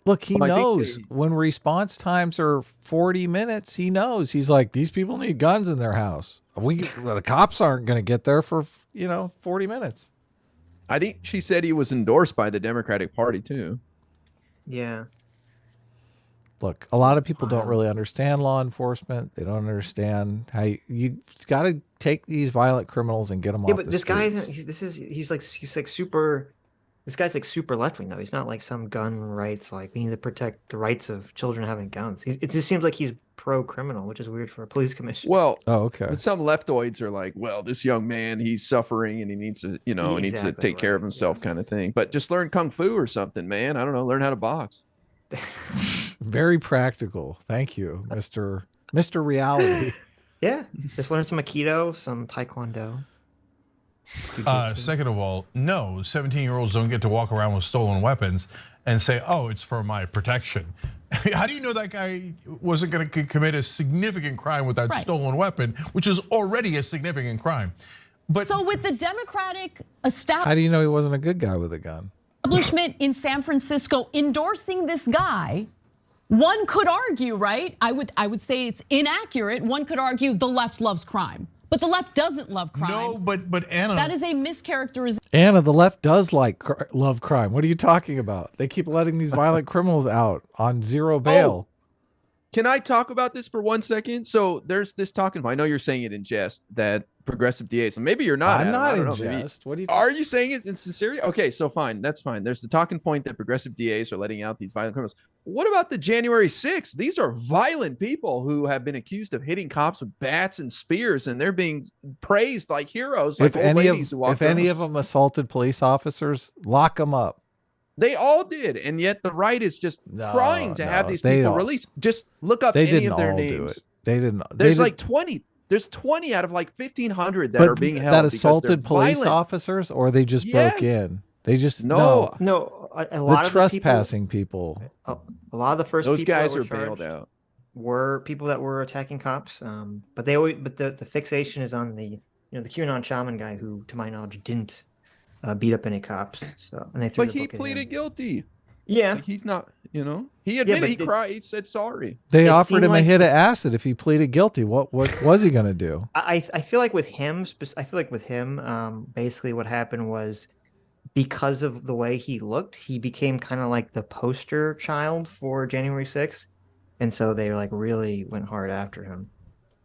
Look, he Well, I think knows when response times are 40 minutes. He knows. He's like, these people need guns in their house. The cops aren't going to get there for 40 minutes. I think she said he was endorsed by the Democratic Party too. Yeah. Look, a lot of people don't really understand law enforcement. They don't understand how you got to take these violent criminals and get them off. Yeah, but the this guy streets. he's like super. This guy's like super left wing though. He's not like some gun rights like we need to protect the rights of children having guns. It just seems like he's pro criminal, which is weird for a police commissioner. Well, Oh, okay. but some leftoids are like, well, this young man, he's suffering and he needs to, he needs to Exactly, take care of right, himself, yes. kind of thing. But just learn kung fu or something, man. I don't know, learn how to box. Very practical. Thank you, Mr. Reality. Yeah, just learn some Aikido, some Taekwondo. Second of all, no, 17-year-olds don't get to walk around with stolen weapons and say, oh, it's for my protection. How do you know that guy wasn't going to commit a significant crime with that stolen weapon, which is already a significant crime? But So with the Democratic How do you know he wasn't a good guy with a gun? establishment in San Francisco endorsing this guy, one could argue, right? I would say it's inaccurate. One could argue the left loves crime. But the left doesn't love crime. No, but Anna, That is a mischaracterization. Anna, the left does love crime. What are you talking about? They keep letting these violent criminals out on zero bail. Can I talk about this for 1 second? So there's this talking point. I know you're saying it in jest that progressive DAs, and maybe you're not. I'm Adam, not I don't in know, maybe- jest. What are you? Are you saying it in sincerity? Okay, so fine. That's fine. There's the talking point that progressive DAs are letting out these violent criminals. What about the January 6th? These are violent people who have been accused of hitting cops with bats and spears, and they're being praised like heroes. Like If any of of them assaulted police officers, lock them up. they all did, and yet the right is just crying to have these they people don't. released. Just look up They any didn't of their all names. do it. They didn't. There's they like did, 20. There's 20 out of like 1,500 that but are being held that because assaulted they're police violent. officers, or they just Yes. broke in. They just No. No, a The lot of trespassing people. A lot of the first Those people guys that are were bailed charged out. were people that were attacking cops. But the fixation is on the QAnon shaman guy who, to my knowledge, didn't beat up any cops. So and they threw But the he book at pleaded him. guilty. Yeah, Like he's not, he admitted, but he cried, he said sorry. They It offered seemed him a like hit of this- acid if he pleaded guilty. What was he going to do? I feel like with him, basically what happened was because of the way he looked, he became kind of like the poster child for January 6th. And so they like really went hard after him.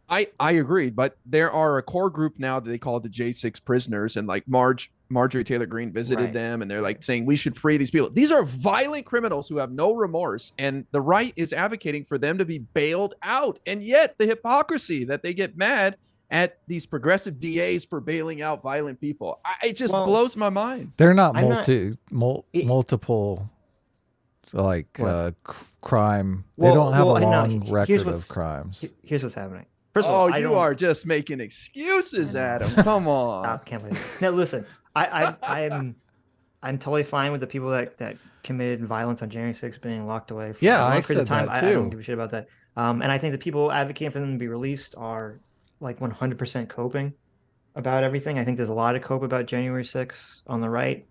I agree, but there are a core group now that they call the J6 prisoners, and like Marjorie Taylor Greene visited Right. them, and they're like saying we should free these people. These are violent criminals who have no remorse, and the right is advocating for them to be bailed out. And yet the hypocrisy that they get mad at these progressive DAs for bailing out violent people, it just blows my mind. They're not I'm not- multiple like What? crime. Well- they don't have well, a I know. long Here's record what's- of crimes. Here's what's happening. First of all, I You don't are just making excuses, I know. Adam. Come on. stop. Can't believe it. No, listen. I'm totally fine with the people that committed violence on January 6th being locked away for Yeah, a long I period of said time. that I don't too. give a shit about that. And I think the people advocating for them to be released are like 100% coping about everything. I think there's a lot of cope about January 6th on the right.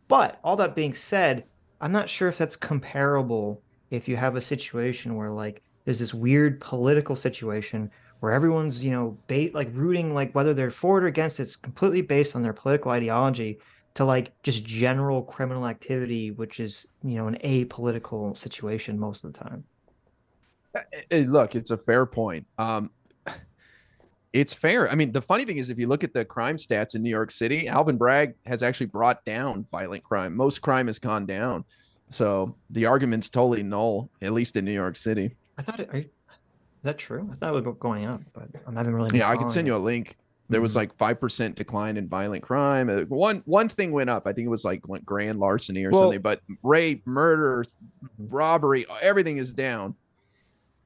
But all that being said, I'm not sure if that's comparable if you have a situation where like there's this weird political situation where everyone's, rooting, like whether they're for it or against it's completely based on their political ideology, to like just general criminal activity, which is, an apolitical situation most of the time. Hey, look, it's a fair point. It's fair. I mean, the funny thing is, if you look at the crime stats in New York City, Alvin Bragg has actually brought down violent crime. Most crime has gone down. So the argument's totally null, at least in New York City. I thought is that true? I thought it was going up, but I haven't really been Yeah, I can following send you it. a link. There was like 5% decline in violent crime. One thing went up. I think it was like grand larceny or something. But rape, murder, robbery, everything is down.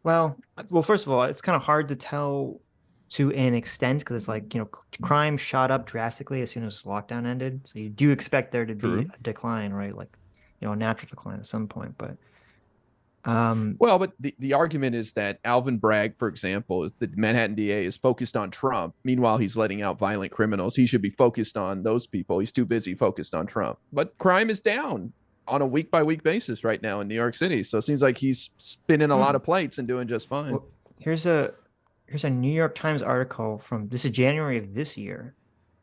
Well, first of all, it's kind of hard to tell to an extent because it's like, crime shot up drastically as soon as lockdown ended. So you do expect there to be a decline, right? Like, a natural decline at some point. But well, but the argument is that Alvin Bragg, for example, the Manhattan DA, is focused on Trump. Meanwhile, he's letting out violent criminals. He should be focused on those people. He's too busy focused on Trump. But crime is down on a week-by-week basis right now in New York City. So it seems like he's spinning a lot of plates and doing just fine. well, here's a New York Times article this is January of this year.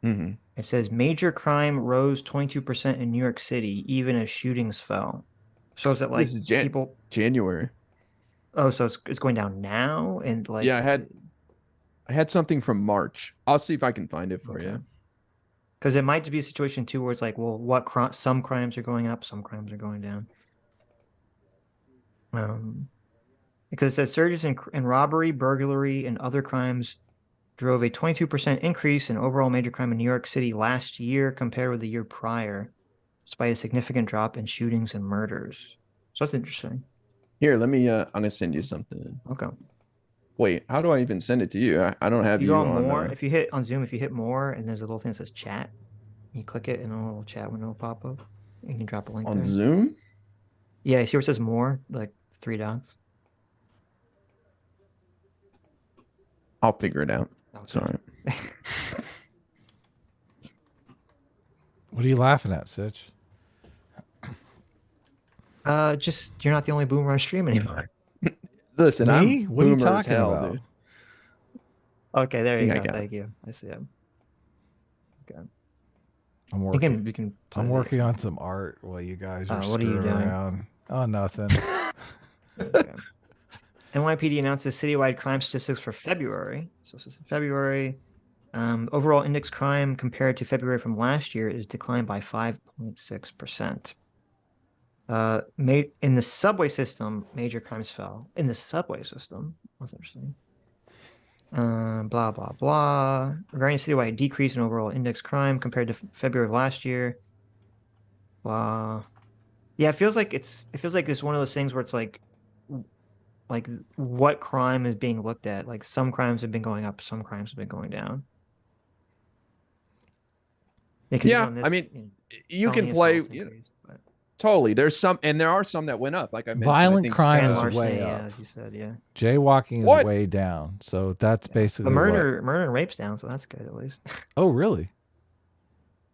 Mm-hmm. It says major crime rose 22% in New York City, even as shootings fell. So is it like This is people? January. Oh, so it's going down now, and like Yeah, I had something from March. I'll see if I can find it for you. Because it might be a situation too where it's like, well, some crimes are going up, some crimes are going down. Because it says surges in robbery, burglary, and other crimes drove a 22% increase in overall major crime in New York City last year compared with the year prior, despite a significant drop in shootings and murders. So that's interesting. Here, let me. I'm gonna send you something. Okay. Wait, how do I even send it to you? I don't have You you go on on. more. If you hit on Zoom, if you hit more, and there's a little thing that says chat, you click it, and a little chat window will pop up. You can drop a link on there. Zoom. Yeah, you see where it says more, like 3 dots. I'll figure it out. Okay. Sorry. What are you laughing at, Sitch? Just you're not the only boomer on stream anymore. Listen, Me? I'm What are you boomer as talking hell, about? dude. Okay, there you I go. got it. Thank you. I see it. Okay. I'm You working. can play I'm the working video. on some art while you guys are What are you screwing doing? around. Oh, nothing. Okay. NYPD announces citywide crime statistics for February. So this is February. Overall index crime compared to February from last year is declined by 5.6%. In the subway system, major crimes fell. In the subway system, that's interesting. Blah blah blah. Regarding citywide decrease in overall index crime compared to February of last year. Blah. Yeah, it feels like it's one of those things where it's like what crime is being looked at. Like some crimes have been going up, some crimes have been going down. Because Yeah, on this, I mean, you know, you can felony play assaults increased, but totally. There's some, and there are some that went up. Like I mentioned, I Violent think, crime grand is larceny, way yeah, up. as you said, yeah. Jaywalking is What? way down. So that's But basically murder and rape's down, so that's good at least. Oh, really?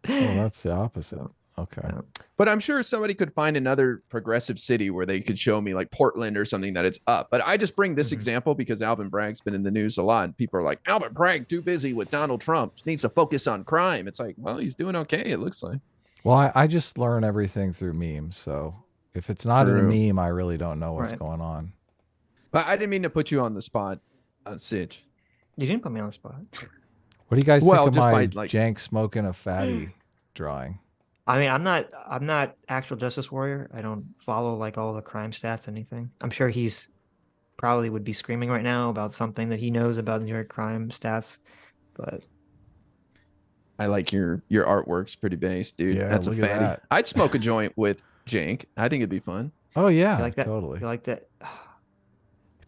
Oh, that's the opposite. Okay. Yeah. But I'm sure somebody could find another progressive city where they could show me, like Portland or something, that it's up. But I just bring this example because Alvin Bragg's been in the news a lot, and people are like, Alvin Bragg too busy with Donald Trump, needs to focus on crime. It's like, well, he's doing okay, it looks like. Well, I just learn everything through memes. So if it's not in a True. meme, I really don't know what's Right. going on. But I didn't mean to put you on the spot, Sitch. You didn't put me on the spot. What do you guys Well, think of just my by, like- jank smoking a fatty drawing? I mean, I'm not actual justice warrior. I don't follow like all the crime stats, anything. I'm sure he's probably would be screaming right now about something that he knows about New York crime stats, but I like your artwork's pretty base, dude. Yeah, That's a look at fatty. that. I'd smoke a joint with Jank. I think it'd be fun. Oh yeah, you like that? totally. You like that?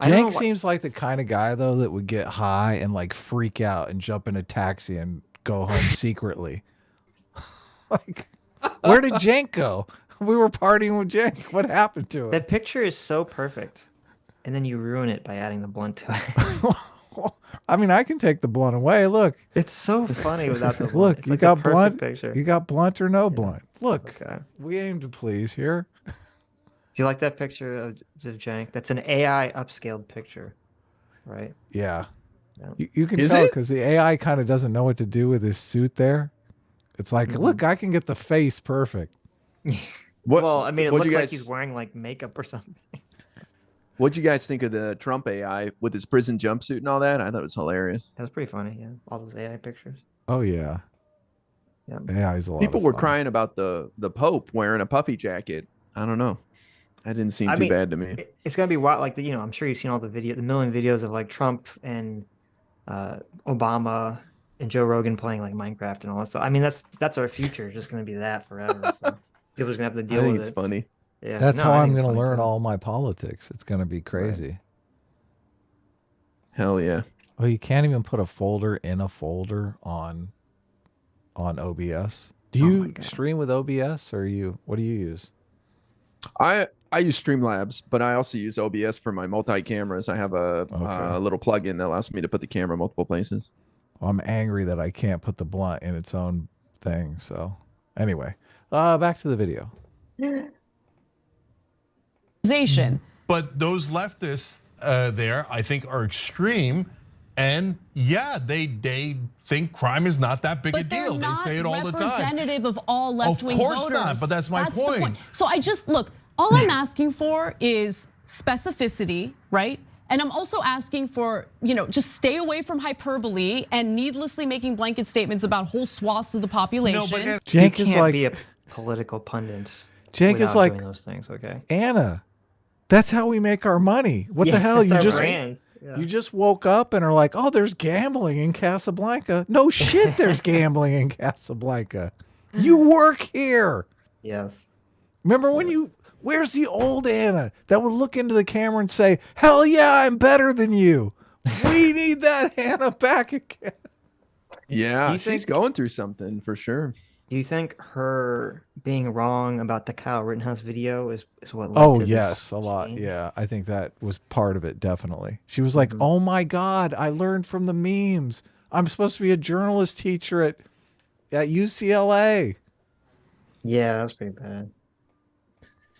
I don't know Jank why- seems like the kind of guy though that would get high and like freak out and jump in a taxi and go home secretly. Like, where did Jank go? We were partying with Jank. What happened to it? That picture is so perfect, and then you ruin it by adding the blunt to it. I mean, I can take the blunt away. Look, It's so funny without the blunt. look, It's you like got the perfect blunt. picture. You got blunt or no blunt. Look, Okay. we aim to please here. Do you like that picture of Jank? That's an AI upscaled picture, right? Yeah, Yeah. you can Is tell it? because the AI kind of doesn't know what to do with his suit there. It's like, look, I can get the face perfect. What, Well, I mean, it what'd looks you like guys- he's wearing like makeup or something. What'd you guys think of the Trump AI with his prison jumpsuit and all that? I thought it was hilarious. That was pretty funny, yeah. All those AI pictures. Oh yeah, Yeah. AI's a lot. People of were fun. crying about the Pope wearing a puffy jacket. I don't know. That didn't seem too bad to me. It's gonna be wild. Like I'm sure you've seen all the million videos of like Trump and Obama and Joe Rogan playing like Minecraft and all that stuff. I mean, that's our future. Just gonna be that forever. So people are gonna have to I deal think with it's it. funny. Yeah, That's no, how I I'm think it's going to funny learn too. all my politics. It's going to be crazy. Hell yeah. Oh, you can't even put a folder in a folder on OBS. Do Oh my you God. stream with OBS or what do you use? I use Streamlabs, but I also use OBS for my multi cameras. I have a Okay. little plugin that allows me to put the camera multiple places. I'm angry that I can't put the blunt in its own thing. So anyway, back to the video. But those leftists there, I think, are extreme. And yeah, they think crime is not that big a But they're deal. They not say it all the time. representative of all left-wing voters. course not, but that's my the point. So I just look. All I'm asking for is specificity, right? And I'm also asking for, just stay away from hyperbole and needlessly making blanket statements about whole swaths of the population. No, but You Jank is can't like be a political pundit. Jank is without like doing those things. Okay. Anna. That's how we make our money. What the hell? that's You our just brand. Yeah. you just woke up and are like, oh, there's gambling in Casablanca. No shit, there's gambling in Casablanca. You work here. Yes. Remember when where's the old Anna that would look into the camera and say, hell yeah, I'm better than you. We need that Anna back again. Yeah, You she's think- going through something for sure. Do you think her being wrong about the Kyle Rittenhouse video is what led Oh, to this yes, a lot. change? Yeah, I think that was part of it, definitely. She was like, oh my God, I learned from the memes. I'm supposed to be a journalist teacher at UCLA. Yeah, that was pretty bad.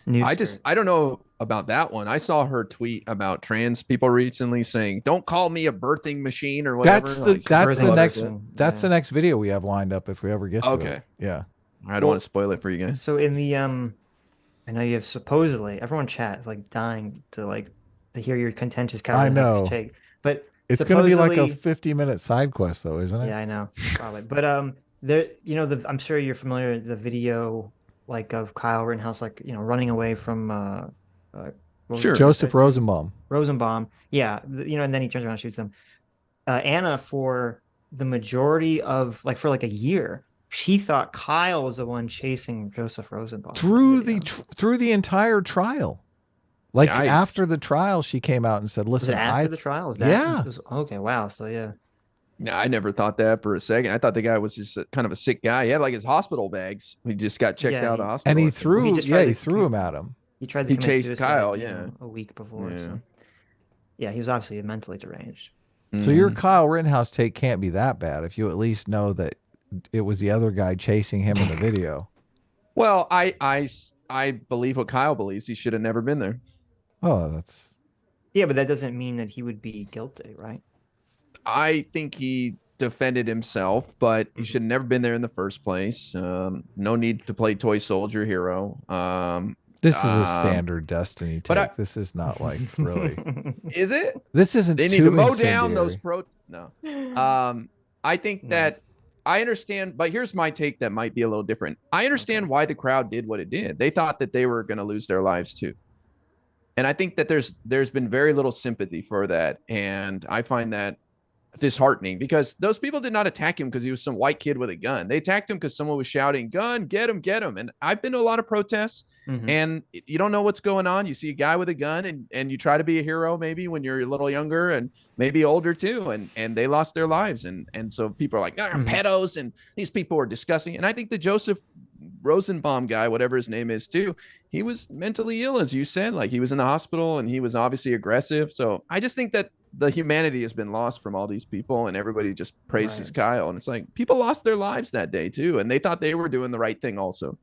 News I don't know about that one. I saw her tweet about trans people recently saying, "Don't call me a birthing machine" or whatever. That's like, the birthing next person, that's yeah. the next video we have lined up if we ever get to Okay. it. Yeah. I don't want to spoil it for you guys. So in the I know you have supposedly everyone chat is like dying to hear your contentious I know. take, but It's going to be like a supposedly- 50-minute side quest though, isn't it? Yeah, I know, probably. But there, I'm sure you're familiar with the video like of Kyle Rittenhouse running away from what was Sure. it? Joseph Rosenbaum. Rosenbaum. Yeah, and then he turns around and shoots him. Anna, for the majority of for a year, she thought Kyle was the one chasing Joseph Rosenbaum Through video. through the entire trial. Like Yikes. after the trial she came out and said, Was "Listen, it after the trial? Was that Yeah. okay, wow. So yeah. Yeah, I never thought that for a second. I thought the guy was just kind of a sick guy. He had like his hospital bags. He just got checked Yeah, out of he- hospital. and he I think. threw He just tried to threw him at him." He tried to He commit chased suicide, Kyle, a week before. Yeah. So. Yeah, he was obviously mentally deranged. So your Mhm. Kyle Rittenhouse take can't be that bad if you at least know that it was the other guy chasing him in the video. Well, I believe what Kyle believes. He should have never been there. Oh, that's Yeah, but that doesn't mean that he would be guilty, right? I think he defended himself, but he should have never been there in the first place. No need to play toy soldier hero. this is a standard Destiny but take. This is not like really. Is it? This isn't. They need too to mow down incendiary. those No. I think that I understand, but here's my take that might be a little different. I understand why the crowd did what it did. They thought that they were going to lose their lives too. And I think that there's been very little sympathy for that. And I find that disheartening because those people did not attack him because he was some white kid with a gun. They attacked him because someone was shouting, "Gun, get him, get him." And I've been to a lot of protests and you don't know what's going on. You see a guy with a gun and you try to be a hero maybe when you're a little younger and maybe older too. And they lost their lives. And so people are like, pedos and these people are disgusting. And I think the Joseph Rosenbaum guy, whatever his name is too, he was mentally ill, as you said. Like he was in the hospital and he was obviously aggressive. So I just think that the humanity has been lost from all these people and everybody just praises Kyle. And it's like people lost their lives that day too. And they thought they were doing the right thing also.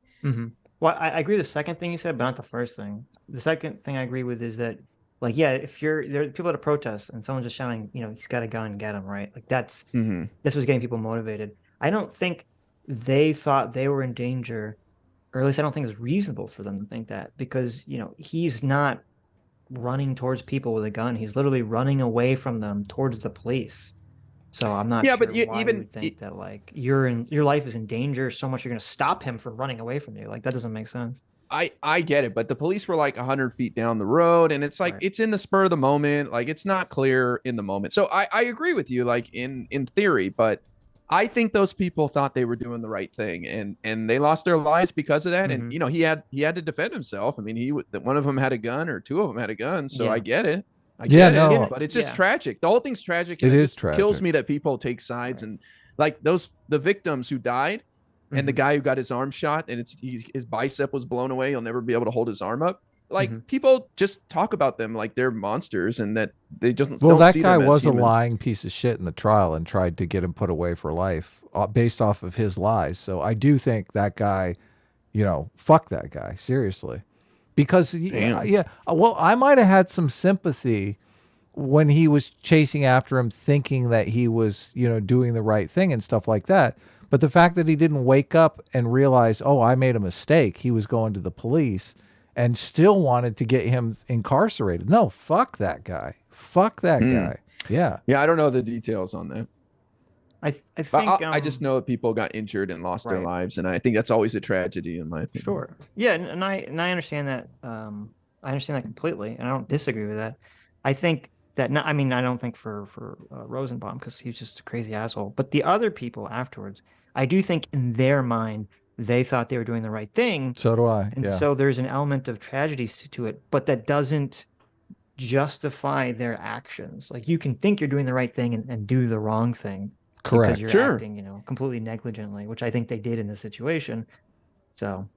Well, I agree with the second thing you said, but not the first thing. The second thing I agree with is that, if there are people at a protest and someone's just shouting, he's got a gun, get him, right? Like that's what's getting people motivated. I don't think they thought they were in danger, or at least I don't think it's reasonable for them to think that because, he's not running towards people with a gun. He's literally running away from them towards the police. So I'm not sure but why you would think that your life is in danger so much you're going to stop him from running away from you. Like that doesn't make sense. I get it, but the police were like 100 feet down the road and it's like it's in the spur of the moment. Like it's not clear in the moment. So I agree with you like in theory, but I think those people thought they were doing the right thing and they lost their lives because of that. And he had to defend himself. I mean, one of them had a gun or two of them had a gun. So I get it. I get it, but it's just tragic. The whole thing's tragic. And It it is just tragic. kills me that people take sides and like the victims who died and the guy who got his arm shot and his bicep was blown away. He'll never be able to hold his arm up. Like people just talk about them like they're monsters and that they just don't that see guy them as was a human. lying piece of shit in the trial and tried to get him put away for life based off of his lies. So I do think that guy, fuck that guy, seriously. Because, well, I might have had some sympathy when he was chasing after him thinking that he was, doing the right thing and stuff like that. But the fact that he didn't wake up and realize, oh, I made a mistake, he was going to the police and still wanted to get him incarcerated. No, fuck that guy. Fuck that guy. Yeah. Yeah, I don't know the details on that. I think I just know that people got injured and lost their lives, and I think that's always a tragedy in my opinion. Sure. Yeah, and I understand that. I understand that completely, and I don't disagree with that. I think that I don't think for Rosenbaum because he's just a crazy asshole. But the other people afterwards, I do think in their mind they thought they were doing the right thing. So do I. And so there's an element of tragedy to it, but that doesn't justify their actions. Like you can think you're doing the right thing and do the wrong thing. Correct. Because you're acting, completely negligently, which I think they did in this situation. So,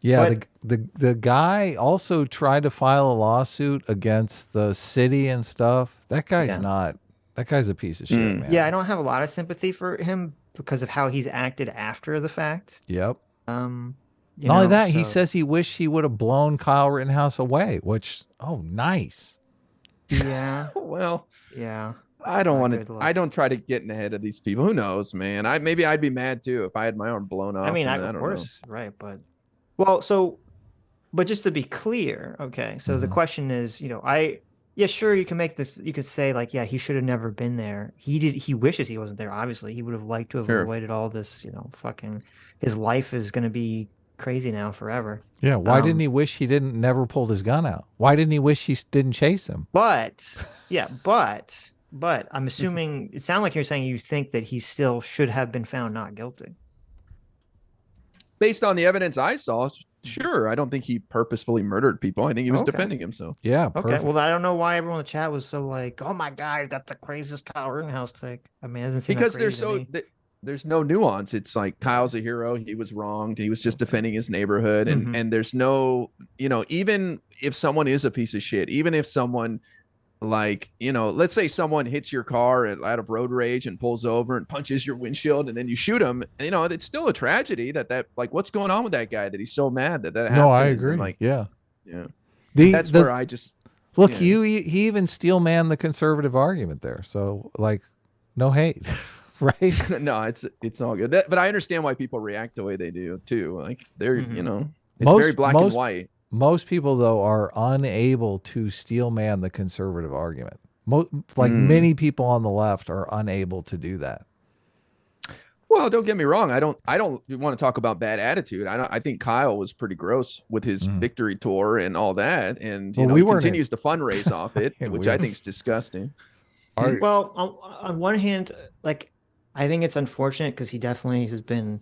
yeah, the guy also tried to file a lawsuit against the city and stuff. That guy's not. That guy's a piece of shit, man. Yeah, I don't have a lot of sympathy for him because of how he's acted after the fact. Yep. You Not only know, that, he so- says he wished he would have blown Kyle Rittenhouse away, which, nice. Yeah, Well, yeah. I don't Not want good to. look. I don't try to get in ahead of these people. Who knows, man? Maybe I'd be mad too if I had my arm blown off. I mean, and of don't course, right? But well, so, but just to be clear, okay. So the Mhm. question is, yeah, sure, you can make this. You could say like, yeah, he should have never been there. He did. He wishes he wasn't there. Obviously, he would have liked to have Sure. avoided all this. Fucking, his life is gonna be crazy now forever. Yeah, why didn't Um, he wish he didn't never pulled his gun out? Why didn't he wish he didn't chase him? But yeah, but I'm assuming it sounded like you're saying you think that he still should have been found not guilty. Based on the evidence I saw, sure. I don't think he purposefully murdered people. I think he was Okay. defending himself. Yeah, Okay, perfect. well, I don't know why everyone in the chat was so like, "Oh my god, that's the craziest Kyle Rittenhouse take." I mean, it doesn't seem that Because crazy to me. there's no nuance. It's like Kyle's a hero. He was wronged. He was just defending his neighborhood, and Mhm. and there's no, even if someone is a piece of shit, even if someone let's say someone hits your car out of road rage and pulls over and punches your windshield, and then you shoot him. It's still a tragedy that like what's going on with that guy that he's so mad that happened. No, I and, agree. like, yeah. yeah, The, that's the- where I just look, yeah. he even steel man the conservative argument there. So like, no hate, right? no, it's all good. But I understand why people react the way they do too. Like they're Mhm. it's very black and white. Most people though are unable to steel man the conservative argument. Many people on the left are unable to do that. Well, don't get me wrong. I don't want to talk about bad attitude. I think Kyle was pretty gross with his victory tour and all that, and Well, he continues to fundraise off it, Yeah, which we I weren't. think is disgusting. Well, on one hand, like, I think it's unfortunate because he definitely has been.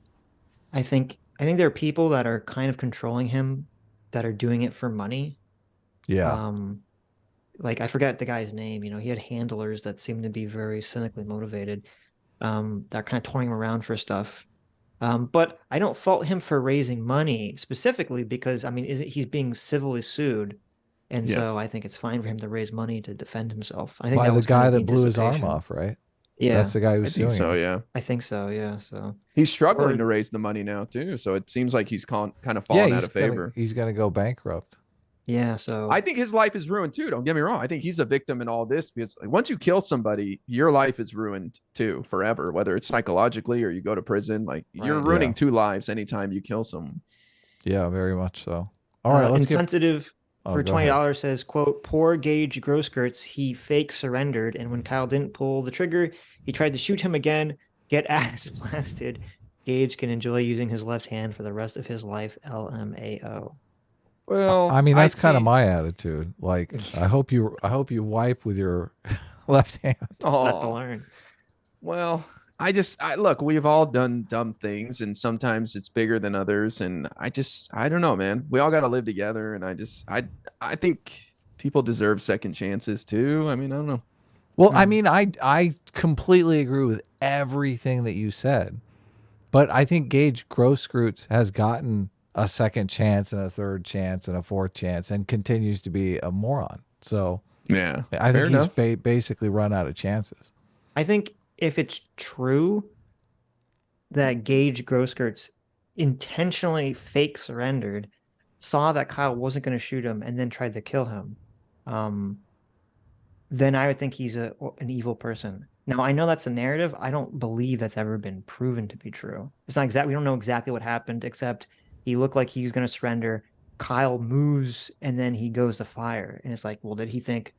I think there are people that are kind of controlling him that are doing it for money. Yeah. Like I forget the guy's name. He had handlers that seemed to be very cynically motivated. That are kind of touring him around for stuff. But I don't fault him for raising money specifically because I mean, he's being civilly sued, and Yes. so I think it's fine for him to raise money to defend himself. I think By that the was kind guy of the that blew his arm anticipation. off, right? Yeah, That's the guy I who's think suing so. him. Yeah, I think so. Yeah, so he's struggling Or- to raise the money now too. So it seems like he's kind of Yeah, fallen out of favor. he's gonna go bankrupt. yeah, so I think his life is ruined too. Don't get me wrong. I think he's a victim in all this because once you kill somebody, your life is ruined too forever, whether it's psychologically or you go to prison. Like you're Right. ruining Yeah. 2 lives anytime you kill someone. Yeah, very much so. All right, let's get insensitive Oh, for go ahead. $20 says, quote, poor Gage Grosskirts, he fake surrendered, and when Kyle didn't pull the trigger, he tried to shoot him again, get ass blasted. Gage can enjoy using his left hand for the rest of his life. LMAO. Well, I mean, that's kind of see- my attitude. Like, I hope you wipe with your left hand. Let to Oh, learn. well, I look, we've all done dumb things and sometimes it's bigger than others. And I don't know, man. We all got to live together. And I think people deserve second chances too. I mean, I don't know. Well, I mean, I completely agree with everything that you said, but I think Gage Grosskreutz has gotten a second chance and a third chance and a fourth chance and continues to be a moron. So Yeah. I fair think he's enough. basically run out of chances. I think if it's true that Gage Grosskirts intentionally fake surrendered, saw that Kyle wasn't going to shoot him, and then tried to kill him, then I would think he's an evil person. Now, I know that's a narrative. I don't believe that's ever been proven to be true. It's not exact. We don't know exactly what happened, except he looked like he's going to surrender. Kyle moves, and then he goes to fire. And it's like, well, did he think,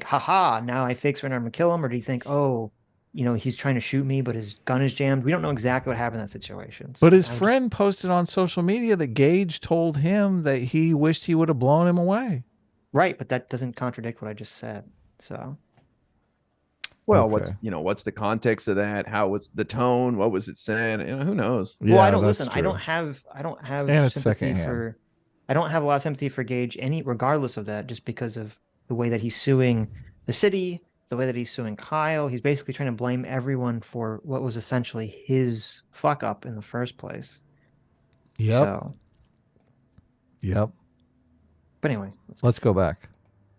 haha, now I fake surrender, I'm going to kill him? Or did he think, oh, he's trying to shoot me, but his gun is jammed? We don't know exactly what happened in that situation. So But his I'm just- friend posted on social media that Gage told him that he wished he would have blown him away. right, but that doesn't contradict what I just said. So Well, Okay. what's the context of that? How was the tone? What was it said? Who knows? well, I don't that's listen. I true. don't have And it's sympathy secondhand. for. I don't have a lot of sympathy for Gage, regardless of that, just because of the way that he's suing the city, the way that he's suing Kyle. He's basically trying to blame everyone for what was essentially his fuck up in the first place. Yep. So, Yep. but anyway, Let's go back.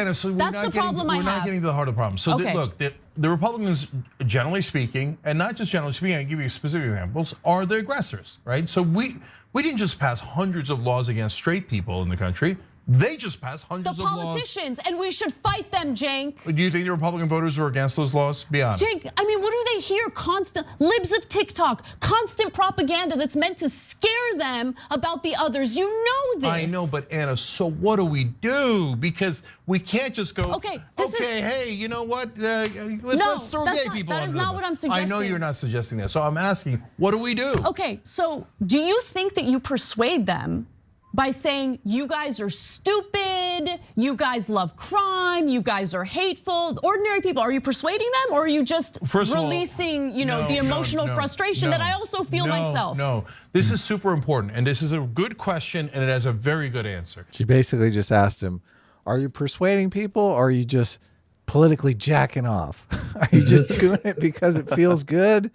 Anna, so That's the problem I we're not have. getting to the heart of the problem. So Okay. look, the Republicans, generally speaking, and not just generally speaking, I give you specific examples, are the aggressors, right? So we didn't just pass hundreds of laws against straight people in the country. They just passed The hundreds of laws. politicians, and we should fight them, Cenk. Do you think the Republican voters were against those laws? Be honest. Cenk, I mean, what do they hear? Constant libs of TikTok, constant propaganda that's meant to scare them about the others. You know this. I know, but Anna, so what do we do? Because we can't just go, Okay, hey, you know what? Let's throw that's gay not- people that under is the not bus. what I'm I know suggesting. you're not suggesting that. So I'm asking, what do we do? Okay, so do you think that you persuade them by saying you guys are stupid, you guys love crime, you guys are hateful, ordinary people? Are you persuading them, or are you just First of all, releasing, no, the emotional no, frustration no, that I also feel no, myself? No, this is super important, and this is a good question, and it has a very good answer. She basically just asked him, are you persuading people, or are you just politically jacking off? Are you just doing it because it feels good,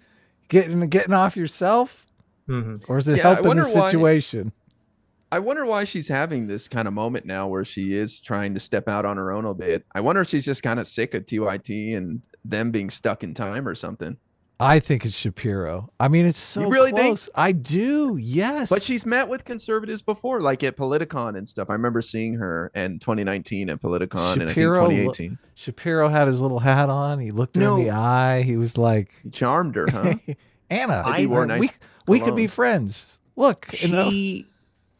getting off yourself? Or is it Yeah, I helping the wonder why- situation? I wonder why she's having this kind of moment now where she is trying to step out on her own a bit. I wonder if she's just kind of sick of TYT and them being stuck in time or something. I think it's Shapiro. I mean, it's so You really think? close. I do, yes. But she's met with conservatives before, like at Politicon and stuff. I remember seeing her in 2019 at Politicon and I think Shapiro, 2018. Shapiro had his little hat on. He looked her in the eye. He was like, He charmed her, huh? Anna, Maybe he wore nice we could be cologne. friends. Look,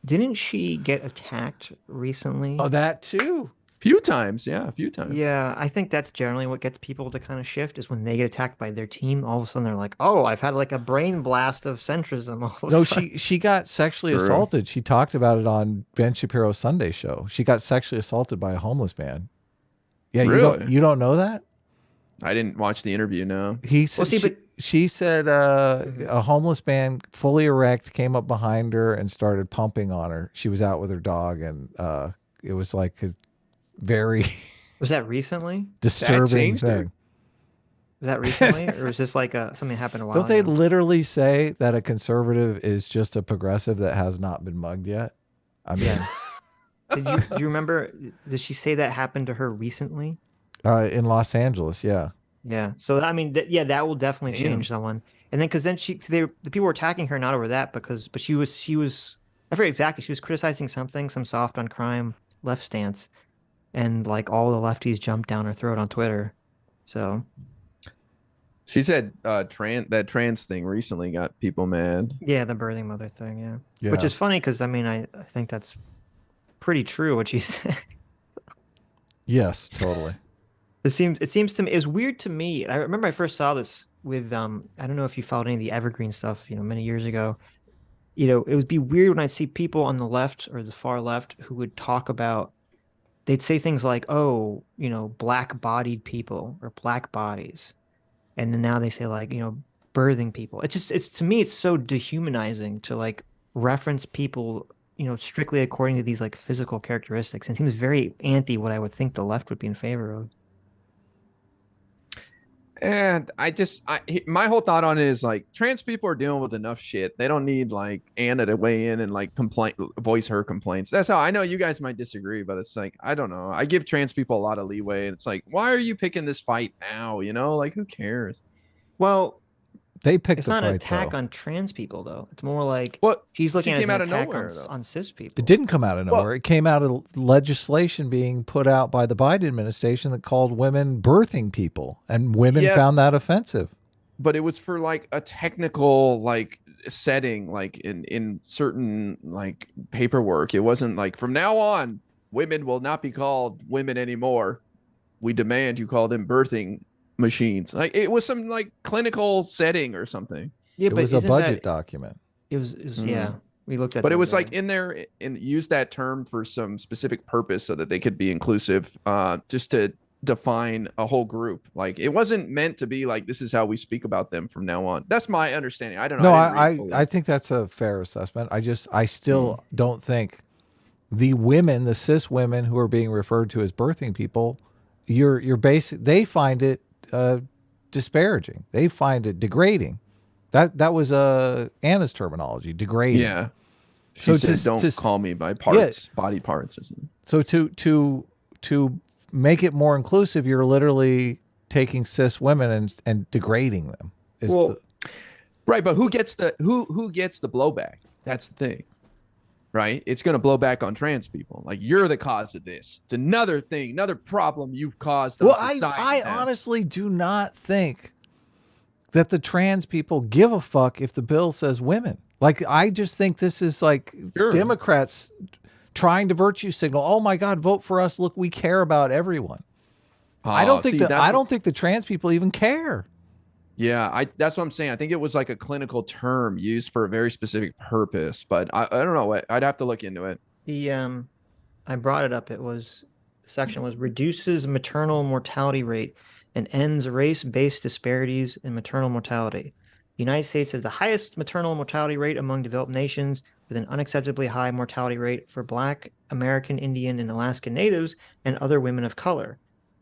Didn't she get attacked recently? Oh, that too. Few times, yeah, a few times. Yeah, I think that's generally what gets people to kind of shift is when they get attacked by their team. All of a sudden, they're like, "Oh, I've had like a brain blast of centrism." All of a No, sudden. she got sexually True. assaulted. She talked about it on Ben Shapiro's Sunday show. She got sexually assaulted by a homeless man. Yeah, Really? you don't know that? I didn't watch the interview, no. He said see, but- she said a homeless man, fully erect, came up behind her and started pumping on her. She was out with her dog, and it was like a very Was that recently? disturbing changed her. thing. Was that recently, or was this like something happened a while Don't they ago? literally say that a conservative is just a progressive that has not been mugged yet? I mean, Do you remember? Did she say that happened to her recently? in Los Angeles, yeah. Yeah. So I mean, that will definitely Damn. change someone. And then because then the people were attacking her not over that but she was I forget exactly, she was criticizing some soft on crime left stance, and like all the lefties jumped down her throat on Twitter. So She said that trans thing recently got people mad. yeah, the birthing mother thing, Yeah. which is funny because I mean I think that's pretty true what she said. Yes, totally. It seems to me it's weird to me. I remember I first saw this with I don't know if you followed any of the Evergreen stuff, many years ago. It would be weird when I'd see people on the left or the far left who would talk about, they'd say things like, "Oh, black-bodied people or black bodies," and then now they say like, birthing people. It's to me it's so dehumanizing to like reference people, strictly according to these like physical characteristics. And it seems very anti what I would think the left would be in favor of. And my whole thought on it is like trans people are dealing with enough shit. They don't need like Anna to weigh in and like voice her complaints. That's how I know you guys might disagree, but it's like, I don't know. I give trans people a lot of leeway, and it's like, why are you picking this fight now? Like who cares? Well, They picked it's the not an fight, attack though. on trans people, though. It's more like What she's looking at it came as out an of attack nowhere, though. on cis people. It didn't come out of Well- nowhere. It came out of legislation being put out by the Biden administration that called women birthing people, and women Yes. found that offensive. But it was for like a technical like setting, like in certain like paperwork. It wasn't like from now on women will not be called women anymore. We demand you call them birthing machines. Like it was some like clinical setting or something. Yeah, It but was a isn't budget that, document. it was yeah. We looked at But it that was the- like in there and use that term for some specific purpose so that they could be inclusive, just to define a whole group. Like it wasn't meant to be like this is how we speak about them from now on. That's my understanding. I don't know. No, didn't read fully. I think that's a fair assessment. I still don't think the women, the cis women who are being referred to as birthing people, they find it disparaging. They find it degrading. That was Anna's terminology, degrading. Yeah. She So said, to- "Don't to- call me by parts, body parts or something." So to make it more inclusive, you're literally taking cis women and degrading them. Right, but who gets the blowback? That's the thing. Right? It's going to blow back on trans people. Like, you're the cause of this. It's another thing, another problem you've caused on society. I honestly do not think that the trans people give a fuck if the bill says women. Like, I just think this is like Democrats trying to virtue signal. Oh my God, vote for us. Look, we care about everyone. I don't think the trans people even care. Yeah, that's what I'm saying. I think it was like a clinical term used for a very specific purpose, but I don't know. I'd have to look into it. I brought it up. The section was reduces maternal mortality rate and ends race-based disparities in maternal mortality. The United States has the highest maternal mortality rate among developed nations, with an unacceptably high mortality rate for Black, American, Indian, and Alaskan natives and other women of color.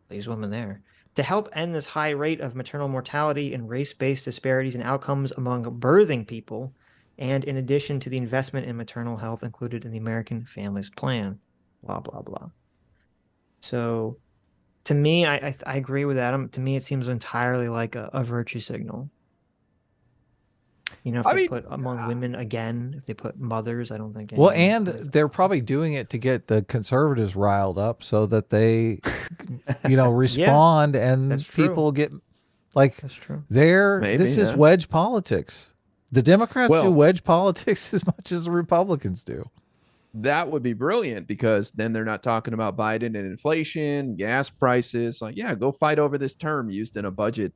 These women there. To help end this high rate of maternal mortality and race-based disparities in outcomes among birthing people, and in addition to the investment in maternal health included in the American Families Plan, blah, blah, blah. So to me, I agree with Adam. To me, it seems entirely like a virtue signal. You know, if they put among women again, if they put mothers, I don't think. Well, and they're probably doing it to get the conservatives riled up so that they, respond and people get like, that's true. This is wedge politics. The Democrats do wedge politics as much as the Republicans do. That would be brilliant, because then they're not talking about Biden and inflation, gas prices. Like, yeah, go fight over this term used in a budget.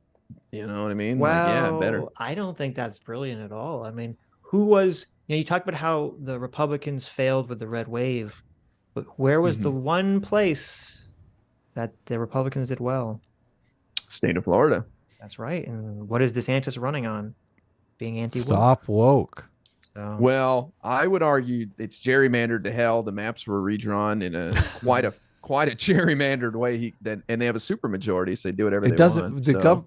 You know what I mean? Well, like, yeah, better. I don't think that's brilliant at all. I mean, you talk about how the Republicans failed with the red wave, but where was the one place that the Republicans did well? State of Florida. That's right. And what is DeSantis running on? Being anti-woke. Stop woke. So. Well, I would argue it's gerrymandered to hell. The maps were redrawn in a quite a gerrymandered way. And they have a supermajority, so they do whatever they want.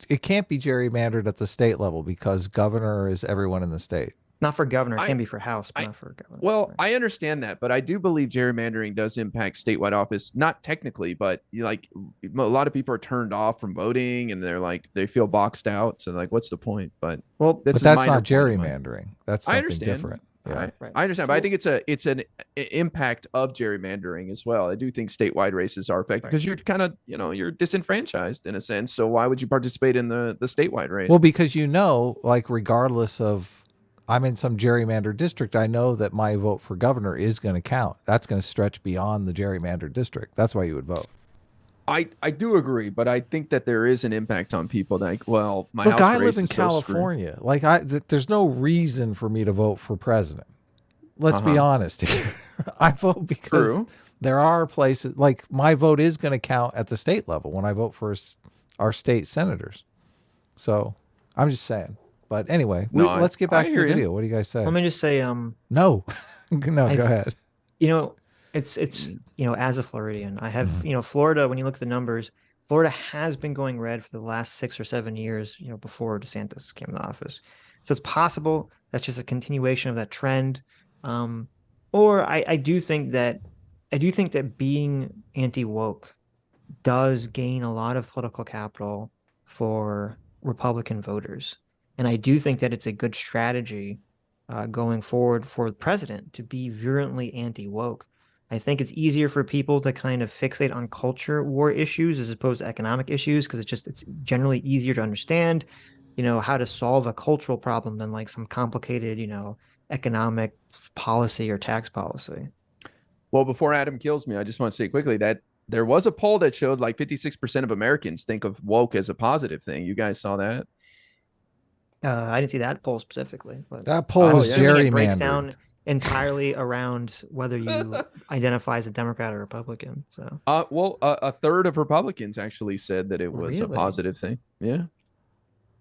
It can't be gerrymandered at the state level because governor is everyone in the state. Not for governor. It can be for House, but not for governor. Well, right. I understand that, but I do believe gerrymandering does impact statewide office. Not technically, but like a lot of people are turned off from voting, and they're like they feel boxed out. So like, what's the point? But that's not gerrymandering. That's something different. Yeah. Right. I understand, but I think it's an impact of gerrymandering as well. I do think statewide races are affected because you're kind of you're disenfranchised in a sense. So why would you participate in the statewide race? Well, because like regardless of I'm in some gerrymandered district, I know that my vote for governor is going to count. That's going to stretch beyond the gerrymandered district. That's why you would vote. I do agree, but I think that there is an impact on people. Like, well, my house I race live in is California. Like, there's no reason for me to vote for president. Let's be honest here. I vote because there are places like my vote is going to count at the state level when I vote for our state senators. So I'm just saying. But anyway, let's get back to the video. What do you guys say? Let me just say, no, go ahead. It's as a Floridian, I have Florida. When you look at the numbers, Florida has been going red for the last 6 or 7 years. Before DeSantis came to office, so it's possible that's just a continuation of that trend. Or I do think that being anti-woke does gain a lot of political capital for Republican voters. And I do think that it's a good strategy going forward for the president to be virulently anti-woke. I think it's easier for people to kind of fixate on culture war issues as opposed to economic issues because it's generally easier to understand, how to solve a cultural problem than like some complicated, economic policy or tax policy. Well, before Adam kills me, I just want to say quickly that there was a poll that showed like 56% of Americans think of woke as a positive thing. You guys saw that? I didn't see that poll specifically. But that poll was gerrymandered. It breaks down entirely around whether you identify as a Democrat or Republican. So, a third of Republicans actually said that it was a positive thing. Yeah.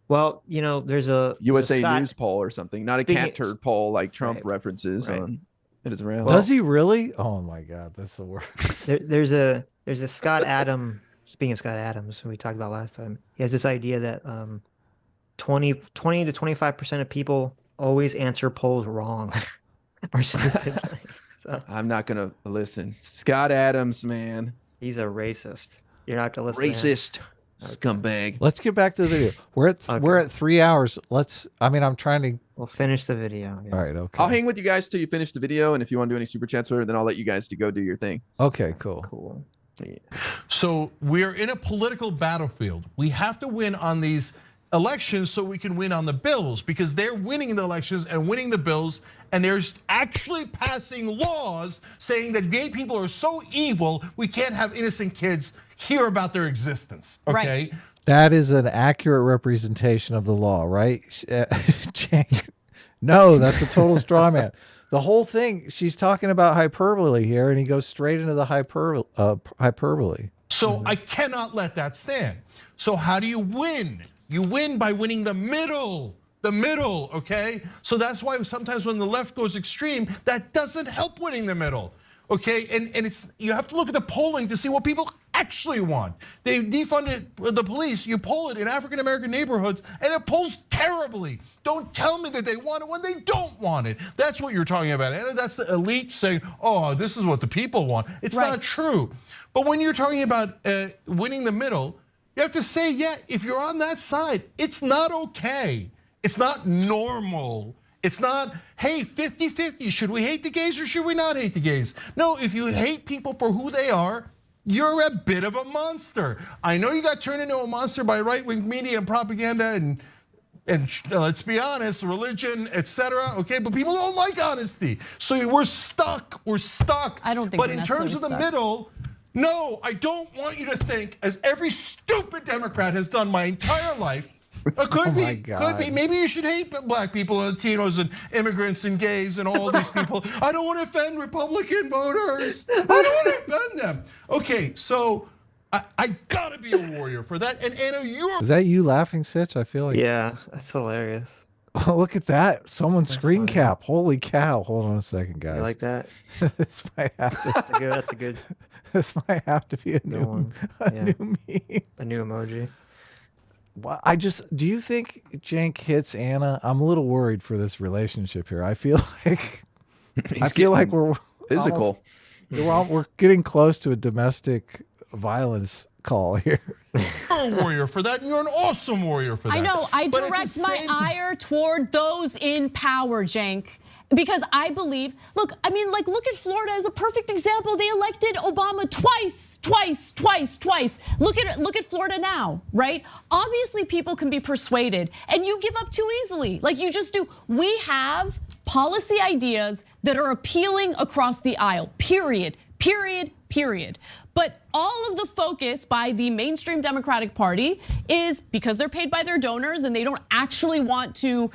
Well, there's a USA News poll or something, not a cat turd poll like Trump references on it is around. Does he really? Oh my God, that's the worst. There's a Scott Adams. Speaking of Scott Adams, who we talked about last time, he has this idea that 20 to 25% of people always answer polls wrong or stupid. So I'm not gonna listen. Scott Adams, man. He's a racist. You're not have to listen to him. Racist scumbag. Let's get back to the video. We're at 3 hours. I'm trying to. We'll finish the video. Yeah. All right. Okay. I'll hang with you guys till you finish the video, and if you want to do any super chats with it, then I'll let you guys to go do your thing. Okay. Cool. Cool. Yeah. So we're in a political battlefield. We have to win on these elections so we can win on the bills, because they're winning the elections and winning the bills, and they're actually passing laws saying that gay people are so evil we can't have innocent kids hear about their existence. Okay. Right. That is an accurate representation of the law, right? Cenk? No, that's a total straw man. The whole thing, she's talking about hyperbole here, and he goes straight into the hyperbole. So I cannot let that stand. So how do you win? You win by winning the middle, okay? So that's why sometimes when the left goes extreme, that doesn't help winning the middle, okay? And you have to look at the polling to see what people actually want. They defunded the police. You poll it in African-American neighborhoods and it polls terribly. Don't tell me that they want it when they don't want it. That's what you're talking about. And that's the elite saying, oh, this is what the people want. It's not true. But when you're talking about winning the middle, you have to say, yeah, if you're on that side, it's not okay. It's not normal. It's not, hey, 50-50, should we hate the gays or should we not hate the gays? No, if you hate people for who they are, you're a bit of a monster. I know you got turned into a monster by right-wing media and propaganda and let's be honest, religion, etc. Okay, but people don't like honesty. So we're stuck, I don't think But we're in terms of the necessarily stuck. middle, no, I don't want you to think, as every stupid Democrat has done my entire life, could be, could be. Maybe you should hate black people and Latinos and immigrants and gays and all these people. I don't want to offend Republican voters. I don't want to offend them. Okay, so I gotta be a warrior for that. And Anna, Is that you laughing, Sitch? I feel like. Yeah, that's hilarious. Oh, look at that. Someone's screen cap. Holy cow. Hold on a second, guys. You like that? This might have to. That's a good This might have to be a new one. new meme. a new emoji. Well, do you think Cenk hits Anna? I'm a little worried for this relationship here. I feel like we're physical. We're getting close to a domestic violence call here. you're a warrior for that, and you're an awesome warrior for that. I know. I But at the direct my same time- ire toward those in power, Cenk. Because I believe, look at Florida as a perfect example. They elected Obama twice. Look at Florida now, right? Obviously, people can be persuaded, and you give up too easily. Like you just do. We have policy ideas that are appealing across the aisle. Period. But all of the focus by the mainstream Democratic Party is because they're paid by their donors and they don't actually want to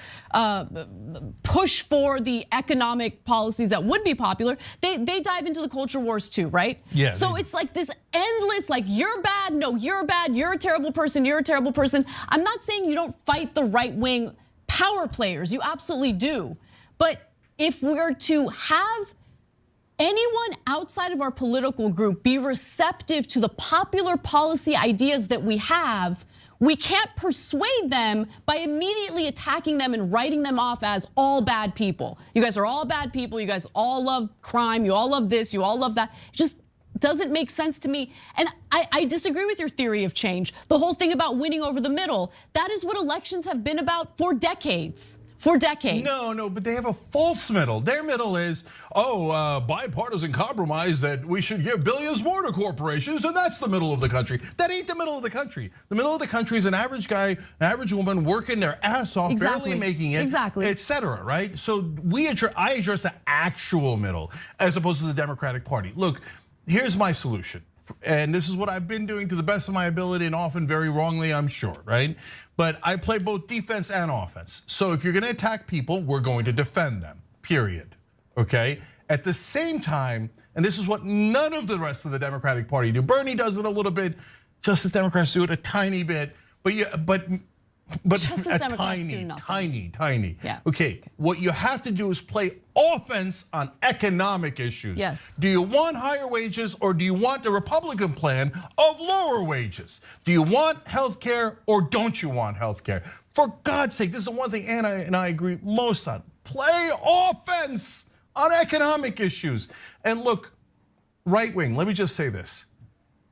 push for the economic policies that would be popular. They dive into the culture wars too, right? Yeah. So it's like this endless, like you're bad, no, you're bad, you're a terrible person, you're a terrible person. I'm not saying you don't fight the right wing power players, you absolutely do. But if we're to have anyone outside of our political group be receptive to the popular policy ideas that we have, we can't persuade them by immediately attacking them and writing them off as all bad people. You guys are all bad people. You guys all love crime. You all love this. You all love that. It just doesn't make sense to me. And I disagree with your theory of change. The whole thing about winning over the middle, that is what elections have been about for decades. No, but they have a false middle. Their middle is, bipartisan compromise that we should give billions more to corporations, and that's the middle of the country. That ain't the middle of the country. The middle of the country is an average guy, an average woman working their ass off, barely making it, et cetera, right? So I address the actual middle as opposed to the Democratic Party. Look, here's my solution. And this is what I've been doing to the best of my ability, and often very wrongly, I'm sure, right? But I play both defense and offense. So if you're gonna attack people, we're going to defend them, period, okay? At the same time, and this is what none of the rest of the Democratic Party do. Bernie does it a little bit, Justice Democrats do it a tiny bit, but Justice Democrats do nothing. tiny. Yeah. Okay, what you have to do is play offense on economic issues. Yes. Do you want higher wages or do you want the Republican plan of lower wages? Do you want health care or don't you want health care? For God's sake, this is the one thing Anna and I agree most on. Play offense on economic issues. And look, right wing, let me just say this.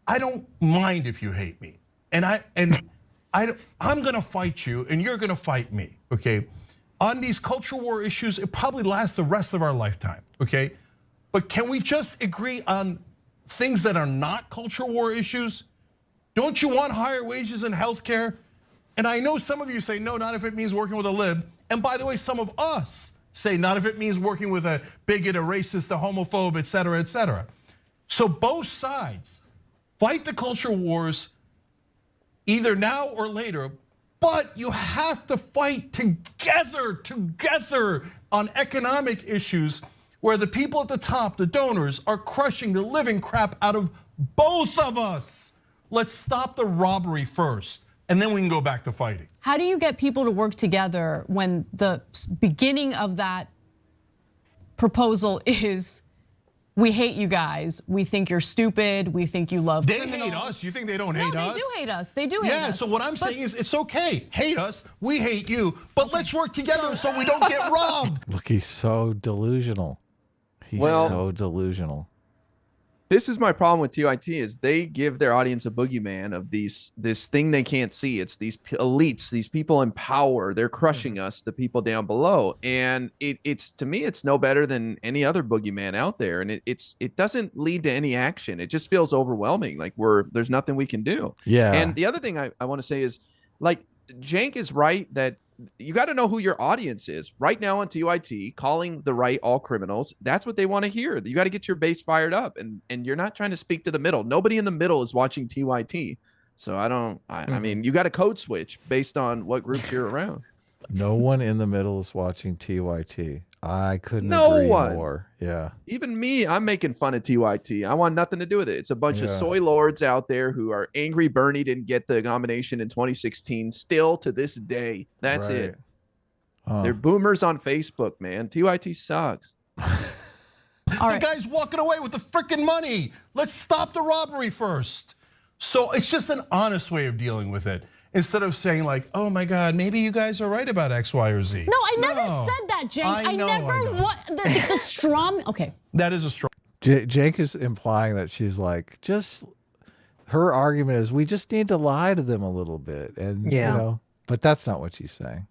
I don't mind if you hate me, and I'm gonna fight you, and you're gonna fight me. Okay, on these culture war issues, it probably lasts the rest of our lifetime. Okay, but can we just agree on things that are not culture war issues? Don't you want higher wages and healthcare? And I know some of you say, no, not if it means working with a lib. And by the way, some of us say, not if it means working with a bigot, a racist, a homophobe, et cetera, et cetera. So both sides fight the culture wars either now or later, but you have to fight together on economic issues where the people at the top, the donors, are crushing the living crap out of both of us. Let's stop the robbery first, and then we can go back to fighting. How do you get people to work together when the beginning of that proposal is, we hate you guys, we think you're stupid, we think you love They criminals. hate us. You think they don't hate us? They do hate us. They do hate us. Yeah, so what I'm saying is it's okay. Hate us, we hate you, but let's work together so we don't get robbed. Look, he's so delusional. He's so delusional. This is my problem with TYT is they give their audience a boogeyman of this thing they can't see. It's these elites, these people in power. They're crushing us, the people down below. And it's to me, it's no better than any other boogeyman out there. And it doesn't lead to any action. It just feels overwhelming. Like there's nothing we can do. Yeah. And the other thing I want to say is, like, Cenk is right that you got to know who your audience is. Right now on TYT, calling the right all criminals, that's what they want to hear. You got to get your base fired up, and you're not trying to speak to the middle. Nobody in the middle is watching TYT. So I mean, you got to code switch based on what groups you're around. No one in the middle is watching TYT. I couldn't No agree one. more. Yeah. Even me, I'm making fun of TYT. I want nothing to do with it. It's a bunch of soy lords out there who are angry Bernie didn't get the nomination in 2016. Still to this day, that's it. They're boomers on Facebook, man. TYT sucks. The guy's walking away with the freaking money. Let's stop the robbery first. So it's just an honest way of dealing with it. Instead of saying like, oh my God, maybe you guys are right about X, Y, or Z. No, I never said that, Cenk. I never what the straw. Okay. That is a straw. Cenk is implying that she's like, her argument is we just need to lie to them a little bit. And you know, but that's not what she's saying.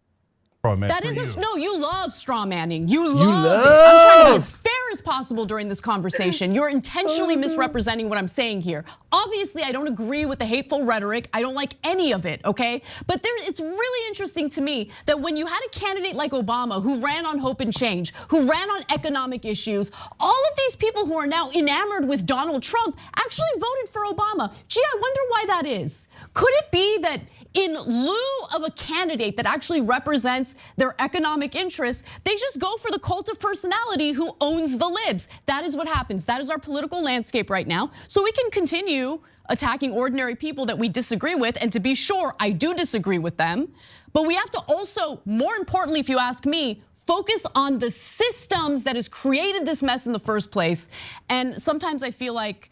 That is no, you love straw manning. You love it. I'm trying to be as fair as possible during this conversation. You're intentionally misrepresenting what I'm saying here. Obviously, I don't agree with the hateful rhetoric. I don't like any of it, okay? But it's really interesting to me that when you had a candidate like Obama who ran on hope and change, who ran on economic issues, all of these people who are now enamored with Donald Trump actually voted for Obama. Gee, I wonder why that is. Could it be that in lieu of a candidate that actually represents their economic interests, they just go for the cult of personality who owns the libs? That is what happens. That is our political landscape right now. So we can continue attacking ordinary people that we disagree with, and to be sure, I do disagree with them. But we have to also, more importantly, if you ask me, focus on the systems that has created this mess in the first place. And sometimes I feel like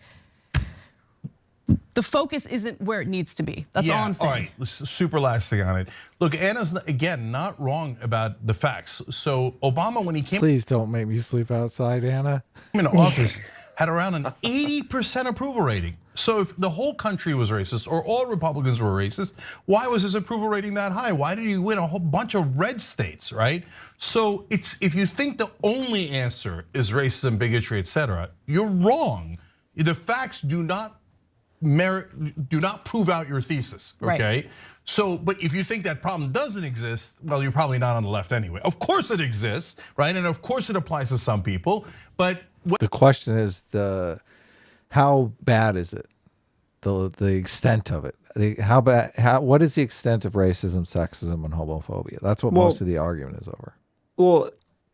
the focus isn't where it needs to be. That's all I'm saying. All right, super last thing on it. Look, Anna's, again, not wrong about the facts. So Obama, when he came— Please don't make me sleep outside, Anna. in office, had around an 80% approval rating. So if the whole country was racist or all Republicans were racist, why was his approval rating that high? Why did he win a whole bunch of red states, right? So if you think the only answer is racism, bigotry, et cetera, you're wrong. The facts do not prove out your thesis, okay? Right. So, but if you think that problem doesn't exist, well, you're probably not on the left anyway. Of course it exists, right? And of course it applies to some people, but the question is how bad is it? The extent of it. What is the extent of racism, sexism, and homophobia? That's what most of the argument is over. Well,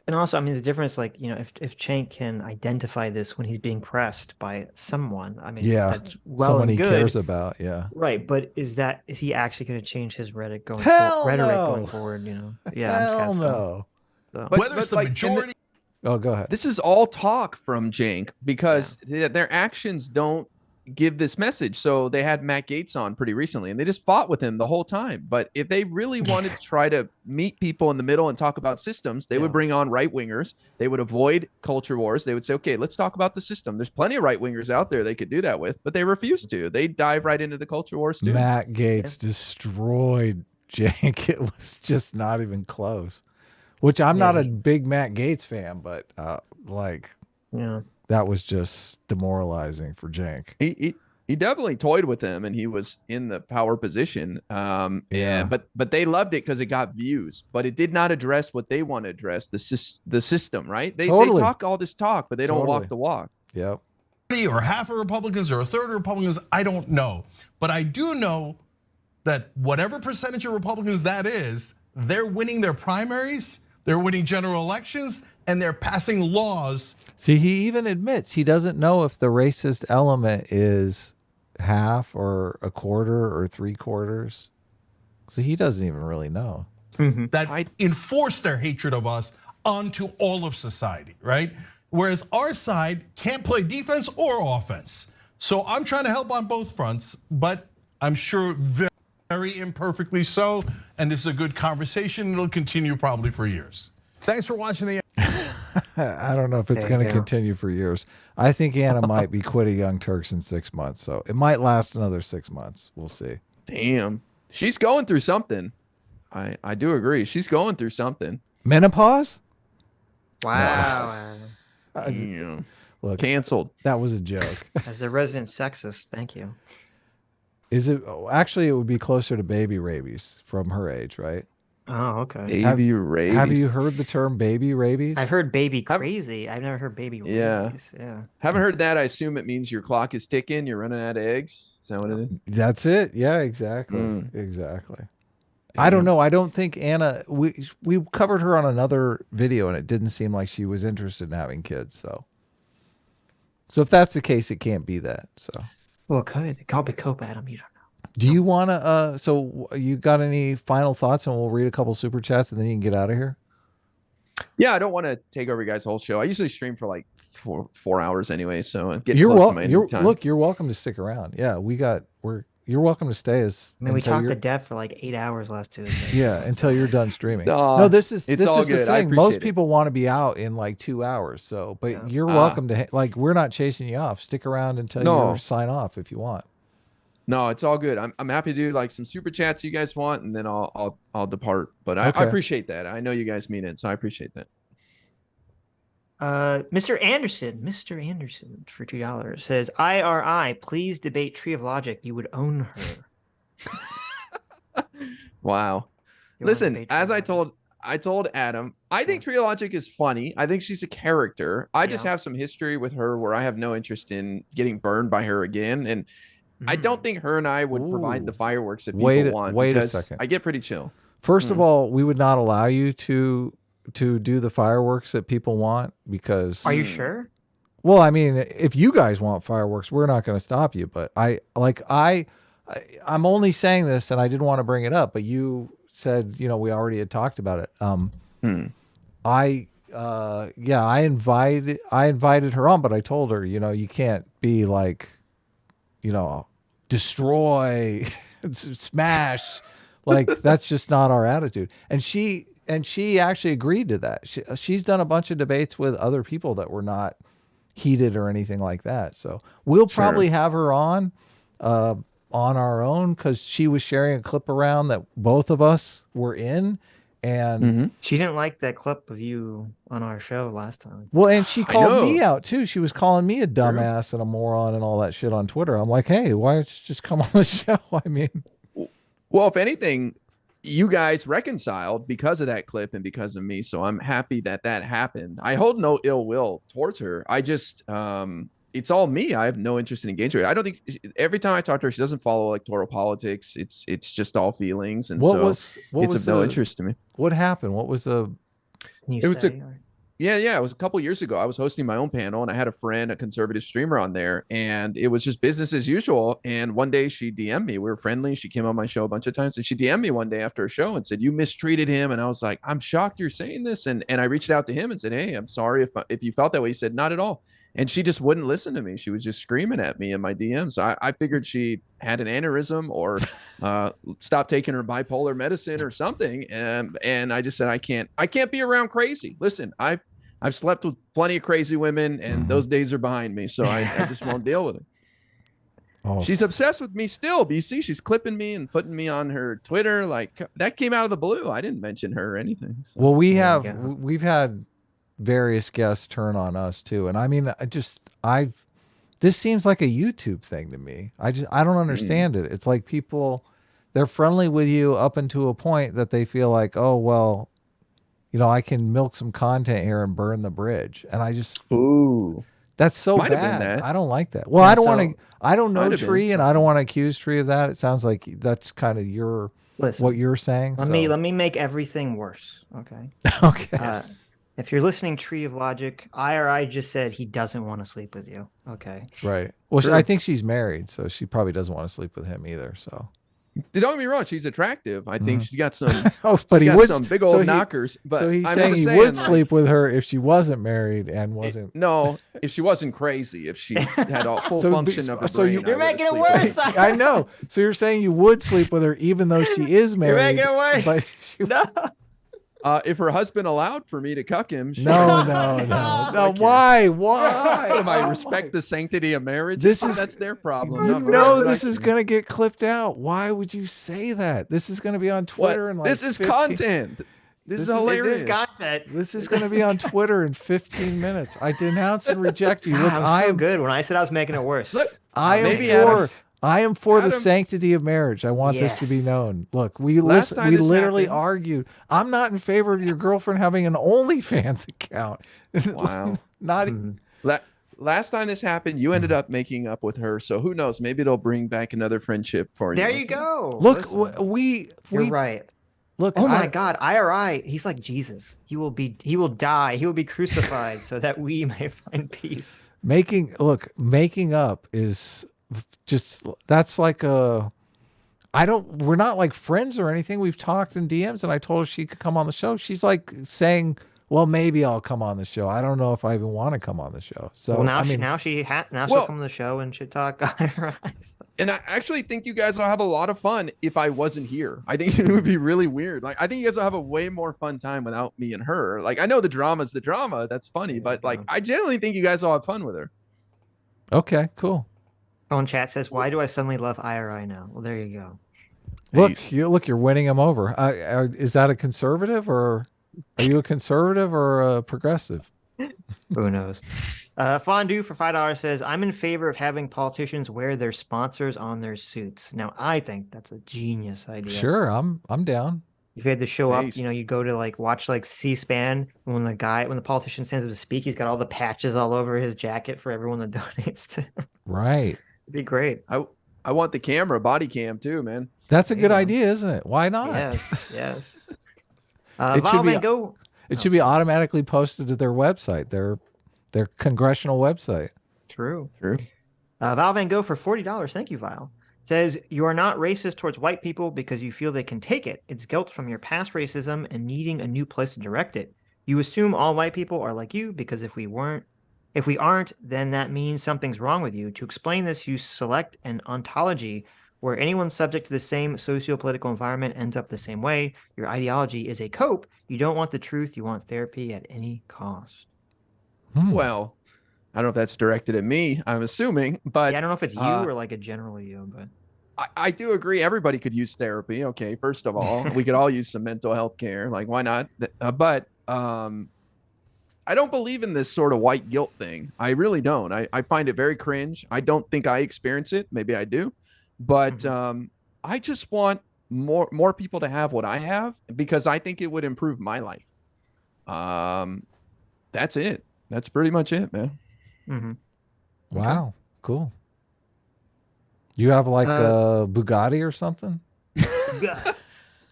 and also, I mean, the difference, like, you know, if Cenk can identify this when he's being pressed by someone, I mean, that's well someone and he good. cares about, right? But is he actually going to change his rhetoric going forward? You know, Hell no. Whether it's the majority. Oh, go ahead. This is all talk from Cenk because their actions don't give this message. So they had Matt Gaetz on pretty recently, and they just fought with him the whole time. But if they really wanted to try to meet people in the middle and talk about systems, they would bring on right wingers. They would avoid culture wars. They would say, okay, let's talk about the system. There's plenty of right wingers out there they could do that with, but they refused to. They dive right into the culture wars too. Matt Gaetz destroyed Cenk. It was just not even close. Which I'm not a big Matt Gaetz fan, but that was just demoralizing for Cenk. He definitely toyed with him, and he was in the power position. But they loved it because it got views, but it did not address what they want to address, the system, right? They talk all this talk, but they don't walk the walk. Yep. Or half of Republicans or a third of Republicans, I don't know. But I do know that whatever percentage of Republicans that is, they're winning their primaries, they're winning general elections, and they're passing laws. See, he even admits he doesn't know if the racist element is half or a quarter or 3/4. So he doesn't even really know. That enforce their hatred of us onto all of society, right? Whereas our side can't play defense or offense. So I'm trying to help on both fronts, but I'm sure very imperfectly so. And this is a good conversation. It'll continue probably for years. Thanks for watching the. I don't know if it's going to continue for years. I think Ana might be quitting Young Turks in 6 months. So it might last another 6 months. We'll see. Damn. She's going through something. I do agree. She's going through something. Menopause? Wow. Damn. Look, canceled. That was a joke. As the resident sexist, thank you. Is it? Actually, it would be closer to baby rabies from her age, right? Oh, okay. Baby rabies. Have you heard the term baby rabies? I've heard baby crazy. I've never heard baby rabies. Yeah. Haven't heard that. I assume it means your clock is ticking. You're running out of eggs. Is that what it is? That's it. Yeah, exactly. Exactly. Damn. I don't know. I don't think Ana. We covered her on another video, and it didn't seem like she was interested in having kids. So if that's the case, it can't be that. So. Well, it could. It could be cope, Adam. You don't know. Do you want to? So you got any final thoughts, and we'll read a couple super chats, and then you can get out of here. Yeah, I don't want to take over your guys' whole show. I usually stream for like four hours anyway, so I'm getting you're close to my time. Look, you're welcome to stick around. Yeah, you're welcome to stay as. I mean, we talked to Dev for like 8 hours last Tuesday. Yeah, until you're done streaming. No, this is the thing. Most people want to be out in like 2 hours. So, but you're welcome to. Like, we're not chasing you off. Stick around until you sign off if you want. No, it's all good. I'm happy to do like some super chats you guys want, and then I'll depart. But I appreciate that. I know you guys mean it, so I appreciate that. Mr. Anderson for $2 says, IRI, please debate Tree of Logic. You would own her. Wow. Listen, as I told Adam, I think Tree of Logic is funny. I think she's a character. I just have some history with her where I have no interest in getting burned by her again. And I don't think her and I would provide the fireworks that people want. Wait a second. I get pretty chill. First of all, we would not allow you to do the fireworks that people want because. Are you sure? Well, I mean, if you guys want fireworks, we're not going to stop you. But I'm only saying this, and I didn't want to bring it up, but you said we already had talked about it. I invited her on, but I told her you can't be like destroy, smash, like that's just not our attitude. And she actually agreed to that. She's done a bunch of debates with other people that were not heated or anything like that. So we'll probably have her on our own because she was sharing a clip around that both of us were in. And she didn't like that clip of you on our show last time. Well, and she called me out too. She was calling me a dumbass and a moron and all that shit on Twitter. I'm like, hey, why don't you just come on the show? I mean, well, if anything, you guys reconciled because of that clip and because of me. So I'm happy that happened. I hold no ill will towards her. I just, it's all me. I have no interest in engaging with her. I don't think every time I talk to her, she doesn't follow electoral politics. It's just all feelings. And it's of no interest to me. What happened? What was the? It was it was a couple years ago. I was hosting my own panel and I had a friend, a conservative streamer on there, and it was just business as usual. And one day she DM'd me. We were friendly. She came on my show a bunch of times, and she DM'd me one day after a show and said, "You mistreated him." And I was like, "I'm shocked you're saying this." And I reached out to him and said, "Hey, I'm sorry if you felt that way." He said, "Not at all." and she just wouldn't listen to me. She was just screaming at me in my DMs. I figured she had an aneurysm or stopped taking her bipolar medicine or something. And I just said, I can't be around crazy. Listen, I've slept with plenty of crazy women, and those days are behind me. So I just won't deal with it. Oh, She's obsessed with me still. BC, she's clipping me and putting me on her Twitter. Like, that came out of the blue. I didn't mention her or anything. So. well, There you go. we've had various guests turn on us too, and I mean, this seems like a YouTube thing to me. I don't understand it. It's like people, they're friendly with you up until a point that they feel like, oh well, I can milk some content here and burn the bridge, and I just Ooh. that's so Might have been bad. that. I don't like that. Well, Yeah, I don't so- want to. I don't know Might have been. Tree, and I don't want to accuse Tree of that. It sounds like that's kind of Listen, what you're saying. let me make everything worse. Okay. Okay. If you're listening, Tree of Logic, IRI just said he doesn't want to sleep with you. Okay. Right. Well, Sure. I think she's married, so she probably doesn't want to sleep with him either. So. Don't get me wrong, she's attractive. I think she's got some Oh, but he got would some big old knockers. But so he's I'm saying just he would like, sleep with her if she wasn't married and wasn't. No, if she wasn't crazy, if she had a full So function of her so brain, you- I You're would making it sleep with her. worse. I know. So you're saying you would sleep with her even though she is You're married. making it worse. But she, No. If her husband allowed for me to cuck him, sure. no. Okay. Why? Am I respect the sanctity of marriage? This is- That's their problem. You not know mine. this is gonna get clipped out. Why would you say that? This is gonna be on What? Twitter and like This is 15 content. This is This is- hilarious. This content. This is gonna be on Twitter in 15 minutes. I denounce and reject you. Look, God, I I'm so am good when I said I was making it worse. Look, I am maybe for Adam's- I am for the Adam- sanctity of marriage. I want this to be Yes. known. Look, we Last time we this literally happened- argued. I'm not in favor of your girlfriend having an OnlyFans account. Wow. Not Last time this happened, you ended up making up with her. So who knows? Maybe it'll bring back another friendship for you. There you okay? go. look. Listen, We you're right. look. Oh my God, IRI, he's like Jesus. He will die. He will be crucified so that we may find peace. making up is just that's like a. We're not like friends or anything. We've talked in DMs, and I told her she could come on the show. She's like saying, "Well, maybe I'll come on the show. I don't know if I even want to come on the show." So Well, now I she'll mean, come on the show and should talk IRI. And I actually think you guys will have a lot of fun if I wasn't here. I think it would be really weird. Like, I think you guys will have a way more fun time without me and her. Like, I know the drama's the drama. That's funny. But, like, I generally think you guys will have fun with her. okay, cool. Phone chat says, "Why do I suddenly love IRI now?" Well, there you go. Look, you're winning them over. Is that a conservative, or are you a conservative or a progressive? Who knows? Fondue for $5 says, "I'm in favor of having politicians wear their sponsors on their suits." Now, I think that's a genius idea. Sure, I'm down. If you had to show up, Based. you go to like watch like C-SPAN, and when the politician stands up to speak, he's got all the patches all over his jacket for everyone that donates to him. Right. It'd be great. I want the camera, body cam, too, man. That's a There good you go. idea, isn't it? Why not? Yes. It should Val be- Van Gogh. It should be automatically posted to their website, their congressional website. True. True. Val Van Gogh for $40. Thank you, Val. Says, "You are not racist towards white people because you feel they can take it. It's guilt from your past racism and needing a new place to direct it. You assume all white people are like you because if we aren't, then that means something's wrong with you. To explain this, you select an ontology where anyone subject to the same socio-political environment ends up the same way. Your ideology is a cope. You don't want the truth. You want therapy at any cost." Well, I don't know if that's directed at me, I'm assuming. But Yeah, I don't know if it's you uh, or like a general you, but I do agree. Everybody could use therapy. Okay, first of all, we could all use some mental health care. Like, why not? But I don't believe in this sort of white guilt thing. I really don't. I find it very cringe. I don't think I experience it. Maybe I do, but I just want more people to have what I have because I think it would improve my life. That's it. That's pretty much it, man. mm-hmm. Wow, cool. You have like a Bugatti or something?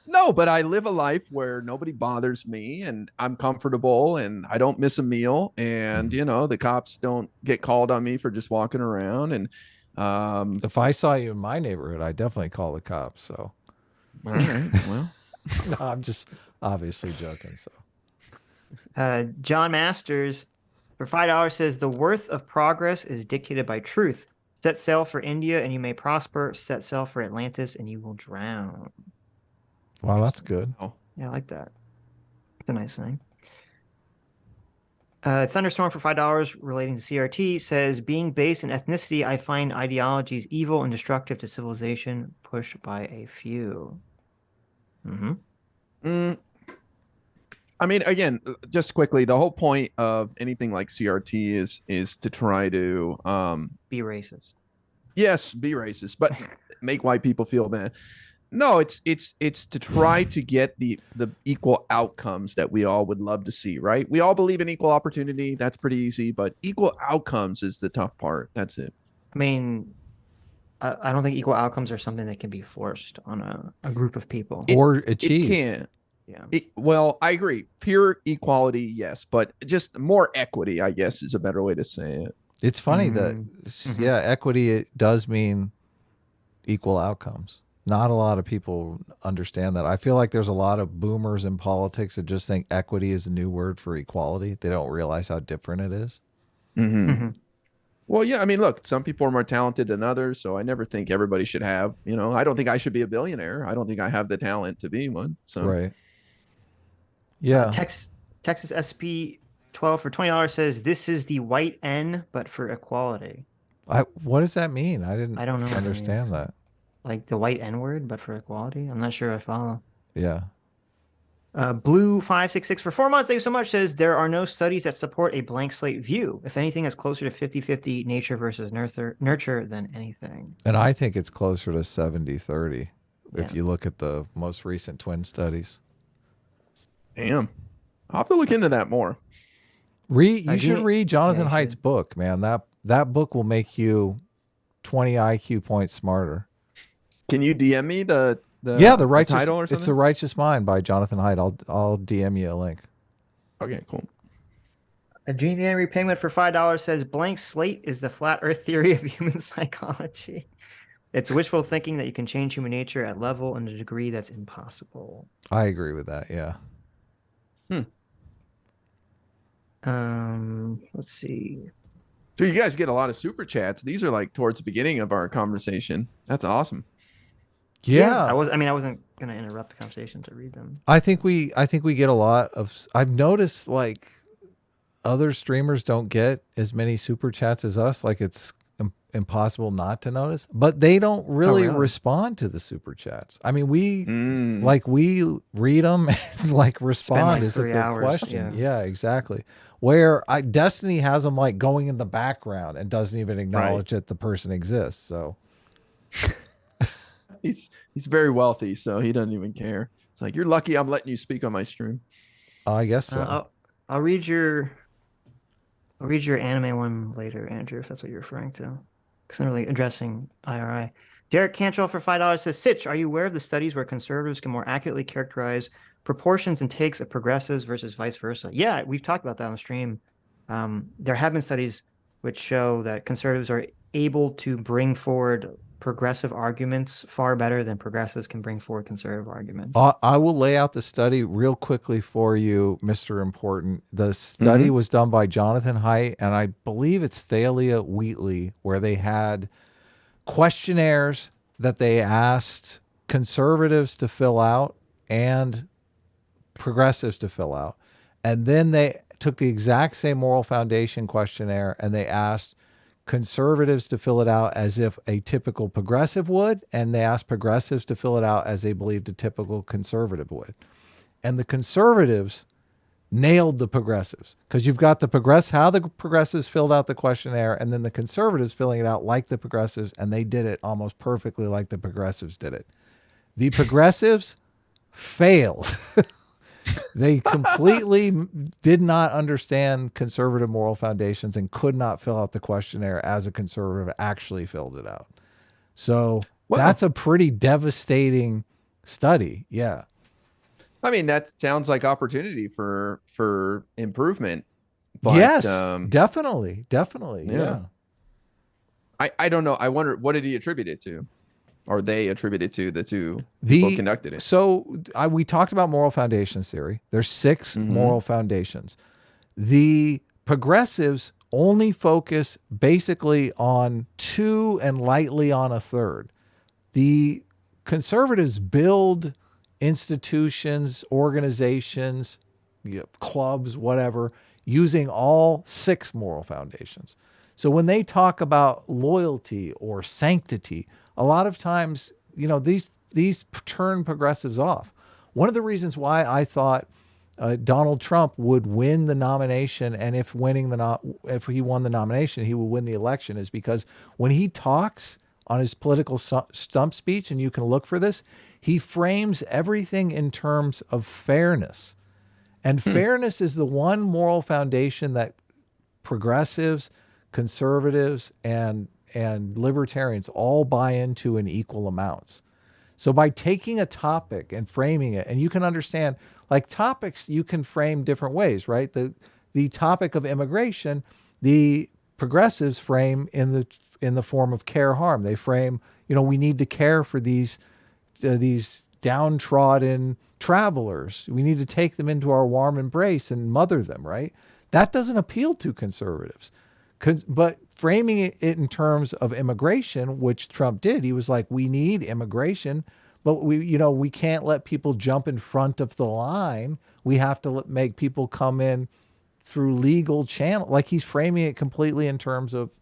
No, but I live a life where nobody bothers me and I'm comfortable and I don't miss a meal. And, the cops don't get called on me for just walking around. And If I saw you in my neighborhood, I'd definitely call the cops. So all right, well, no, I'm just obviously joking. So John Masters for $5 says the worth of progress is dictated by truth. Set sail for India and you may prosper. Set sail for Atlantis and you will drown. Wow, that's good. Oh, Yeah, I like that. It's a nice thing. Thunderstorm for $5 relating to CRT says, being based in ethnicity, I find ideologies evil and destructive to civilization pushed by a few. I mean, again, just quickly, the whole point of anything like CRT is to try to Be racist. yes, be racist, but make white people feel bad. No, it's to try to get the equal outcomes that we all would love to see, right? We all believe in equal opportunity. That's pretty easy, but equal outcomes is the tough part. That's it. I mean, I don't think equal outcomes are something that can be forced on a group of people. Or It achieve. can't. Yeah. Well, I agree. Pure equality, yes, but just more equity, I guess, is a better way to say it. It's funny that, Mhm. yeah, equity it does mean equal outcomes. Not a lot of people understand that. I feel like there's a lot of boomers in politics that just think equity is a new word for equality. They don't realize how different it is. Well, yeah, I mean, look, some people are more talented than others, so I never think everybody should have, I don't think I should be a billionaire. I don't think I have the talent to be one. So Right. Yeah. Texas SP 12 for $20 says, this is the white N, but for equality. What does that mean? I I don't know what that understand means. that. Like the white N word, but for equality? I'm not sure I follow. Yeah. Blue 566 for 4 months. Thank you so much. Says there are no studies that support a blank slate view. If anything, is closer to 50-50 nature versus nurture than anything. And I think it's closer to 70-30 if Yeah. you look at the most recent twin studies. damn. I'll have to look into that more. You should read Jonathan you Haidt's should. book, man. That book will make you 20 IQ points smarter. Can you DM me the Righteous title or something? It's The Righteous Mind by Jonathan Haidt. I'll DM you a link. Okay, cool. A January Penguin for $5 says blank slate is the flat earth theory of human psychology. It's wishful thinking that you can change human nature at level and a degree that's impossible. I agree with that. Yeah. Let's see. So you guys get a lot of super chats. These are like towards the beginning of our conversation. That's awesome. Yeah. I wasn't gonna interrupt the conversation to read them. I think we get a lot of. I've noticed like other streamers don't get as many super chats as us. Like it's impossible not to notice, but they don't really respond to the super chats. I mean, we read them and like respond as if 3 they're hours, question. Yeah, exactly. Where Destiny has them like going in the background and doesn't even acknowledge that the person exists. So He's very wealthy, so he doesn't even care. It's like, you're lucky I'm letting you speak on my stream. I guess so. I'll read your anime one later, Andrew, if that's what you're referring to. Because I'm really addressing IRI. Derek Cantrell for $5 says, Sitch, are you aware of the studies where conservatives can more accurately characterize proportions and takes of progressives versus vice versa? Yeah, we've talked about that on the stream. There have been studies which show that conservatives are able to bring forward progressive arguments far better than progressives can bring forward conservative arguments. I will lay out the study real quickly for you, Mr. Important. The study was done by Jonathan Haidt, and I believe it's Thalia Wheatley, where they had questionnaires that they asked conservatives to fill out and progressives to fill out. And then they took the exact same moral foundation questionnaire and they asked conservatives to fill it out as if a typical progressive would, and they asked progressives to fill it out as they believed a typical conservative would. And the conservatives nailed the progressives, because you've got how the progressives filled out the questionnaire and then the conservatives filling it out like the progressives, and they did it almost perfectly like the progressives did it. The progressives failed. They completely did not understand conservative moral foundations and could not fill out the questionnaire as a conservative actually filled it out. So that's a pretty devastating study. Yeah. I mean, that sounds like opportunity for improvement. But, yes, definitely. Yeah. I don't know. I wonder, what did he attribute it to? Or they attributed to the two people who conducted it. So we talked about moral foundations theory. There's 6 moral foundations. The progressives only focus basically on 2 and lightly on a third. The conservatives build institutions, organizations, clubs, whatever, using all 6 moral foundations. So when they talk about loyalty or sanctity, a lot of times, these turn progressives off. One of the reasons why I thought Donald Trump would win the nomination, and if he won the nomination, he would win the election, is because when he talks on his political stump speech, and you can look for this, he frames everything in terms of fairness. And fairness is the one moral foundation that progressives, conservatives, and libertarians all buy into in equal amounts. So by taking a topic and framing it, and you can understand, like, topics you can frame different ways, right? The topic of immigration, the progressives frame in the form of care harm. They frame, we need to care for these downtrodden travelers. We need to take them into our warm embrace and mother them, right? That doesn't appeal to conservatives. But framing it in terms of immigration, which Trump did, he was like, we need immigration, but we can't let people jump in front of the line. We have to make people come in through legal channel. Like, he's framing it completely in terms of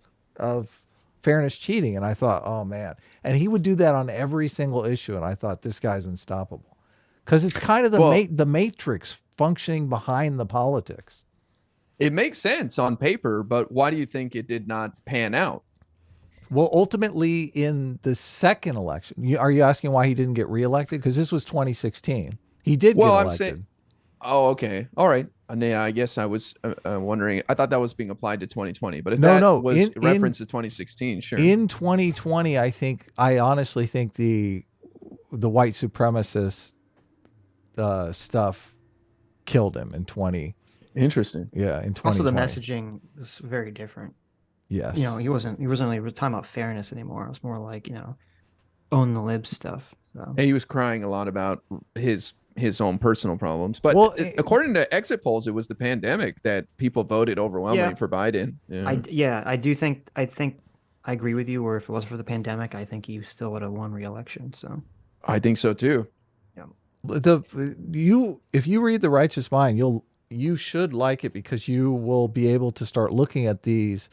fairness cheating. And I thought, oh man. And he would do that on every single issue. And I thought, this guy's unstoppable. Because it's kind of the matrix functioning behind the politics. It makes sense on paper, but why do you think it did not pan out? Well, ultimately, in the second election, are you asking why he didn't get reelected? Because this was 2016. He did get elected. I'm saying, oh, okay. All right. Yeah, I guess I was wondering. I thought that was being applied to 2020, but if was reference to 2016, sure. In 2020, I honestly think the white supremacist stuff killed him in 20. Interesting. Yeah, in 2020. Also, the messaging was very different. Yes. He wasn't really talking about fairness anymore. It was more like, own the libs stuff. So. And he was crying a lot about his own personal problems. But according to exit polls, it was the pandemic that people voted overwhelmingly for Biden. Yeah. I agree with you, where if it wasn't for the pandemic, I think he still would have won re-election. So I think so too. Yeah. If you read The Righteous Mind, you should like it, because you will be able to start looking at these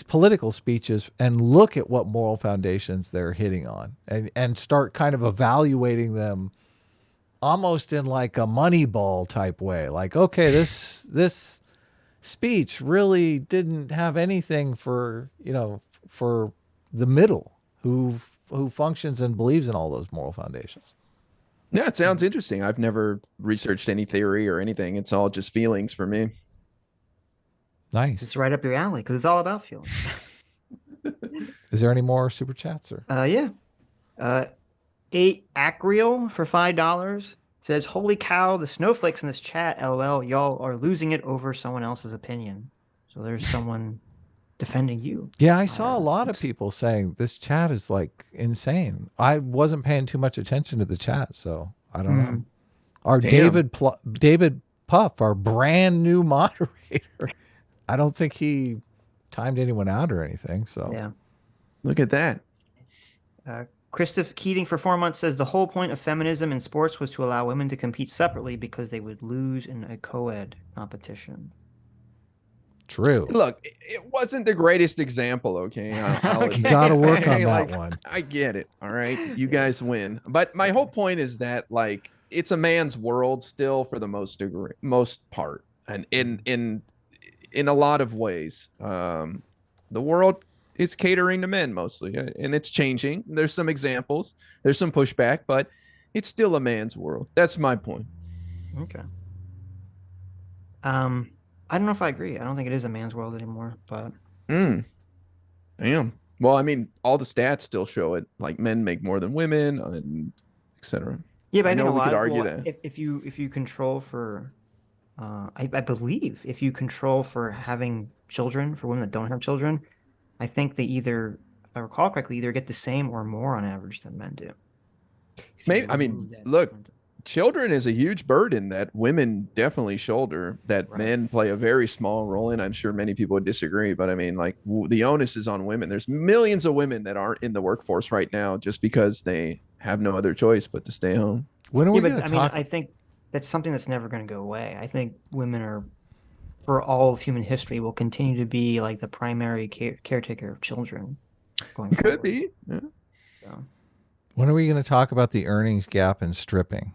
political speeches and look at what moral foundations they're hitting on, and start kind of evaluating them almost in like a Moneyball type way. Like, okay, this speech really didn't have anything for the middle who functions and believes in all those moral foundations. Yeah, it sounds interesting. I've never researched any theory or anything. It's all just feelings for me. Nice. It's right up your alley, because it's all about feelings. Is there any more super chats? Or? Yeah. 8 Acreal for $5 says, "Holy cow, the snowflakes in this chat, LOL, y'all are losing it over someone else's opinion." So there's someone defending you. Yeah, I saw a lot of people saying this chat is like insane. I wasn't paying too much attention to the chat, so I don't know. Our David Puff, our brand new moderator, I don't think he timed anyone out or anything. So yeah, look at that. Christoph Keating for 4 months says, "The whole point of feminism in sports was to allow women to compete separately because they would lose in a co-ed competition." True. Look, it wasn't the greatest example, okay? You got to work on that one. I get it, all right? You guys win. But my whole point is that, like, it's a man's world still for the most part. And in a lot of ways, the world is catering to men mostly. And it's changing. There's some examples. There's some pushback, but it's still a man's world. That's my point. Okay. I don't know if I agree. I don't think it is a man's world anymore, but Damn. Well, I mean, all the stats still show it. Like, men make more than women, and etc. Yeah, but I think a we lot could of argue that if you control for, I believe if you control for having children, for women that don't have children, I think they either, if I recall correctly, either get the same or more on average than men do. Maybe, I mean, look, children is a huge burden that women definitely shoulder, that men play a very small role in. I'm sure many people would disagree, but I mean, like, the onus is on women. There's millions of women that aren't in the workforce right now just because they have no other choice but to stay home. When are we going but to I mean, talk? I think that's something that's never going to go away. I think women are, for all of human history, will continue to be like the primary caretaker of children. Going Could forward. be. Yeah. So. When are we going to talk about the earnings gap and stripping?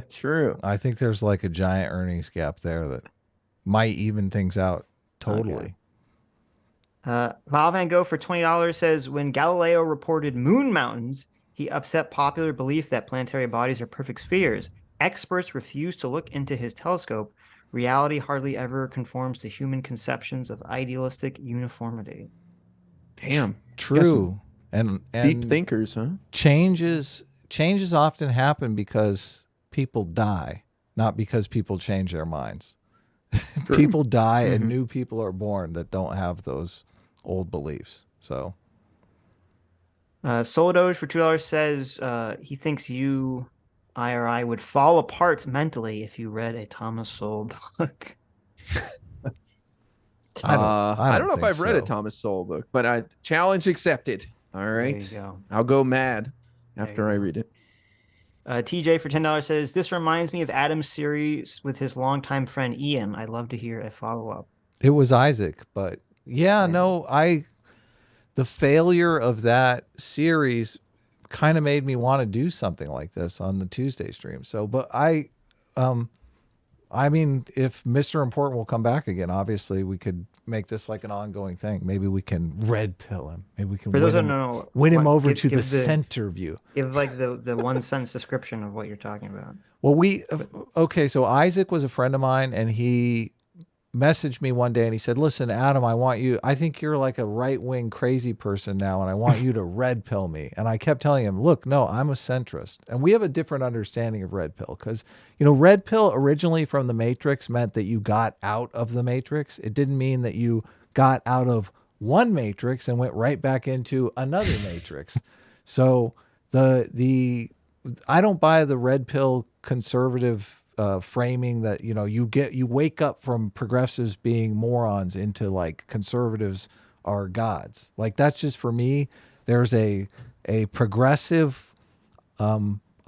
True. I think there's like a giant earnings gap there that might even things out totally. Val Van Gogh for $20 says, when Galileo reported moon mountains, he upset popular belief that planetary bodies are perfect spheres. Experts refuse to look into his telescope. Reality hardly ever conforms to human conceptions of idealistic uniformity. Damn. True. And Deep thinkers, huh? changes often happen because people die, not because people change their minds. People die and new people are born that don't have those old beliefs. So Soldoge for $2 says he thinks you, I or I, would fall apart mentally if you read a Thomas Sowell book. I don't know if think I've read a so. Thomas Sowell book, but I challenge accepted. All right. There you go. I'll go mad after I read it. TJ for $10 says, this reminds me of Adam's series with his longtime friend Ian. I'd love to hear a follow-up. It was Isaac, but yeah, no, the failure of that series kind of made me want to do something like this on the Tuesday stream. So, but I mean, if Mr. Important will come back again, obviously we could make this like an ongoing thing. Maybe we can red pill him. Maybe we can For those who don't know, win him over give- to give the center view. Give like the 1 sentence description of what you're talking about. Well, okay, so Isaac was a friend of mine, and he messaged me one day and he said, listen, Adam, I think you're like a right-wing crazy person now, and I want you to red pill me. And I kept telling him, look, no, I'm a centrist. And we have a different understanding of red pill because, red pill originally from the Matrix meant that you got out of the Matrix. It didn't mean that you got out of one Matrix and went right back into another Matrix. So I don't buy the red pill conservative framing that you wake up from progressives being morons into like conservatives are gods. Like, that's just, for me, there's a progressive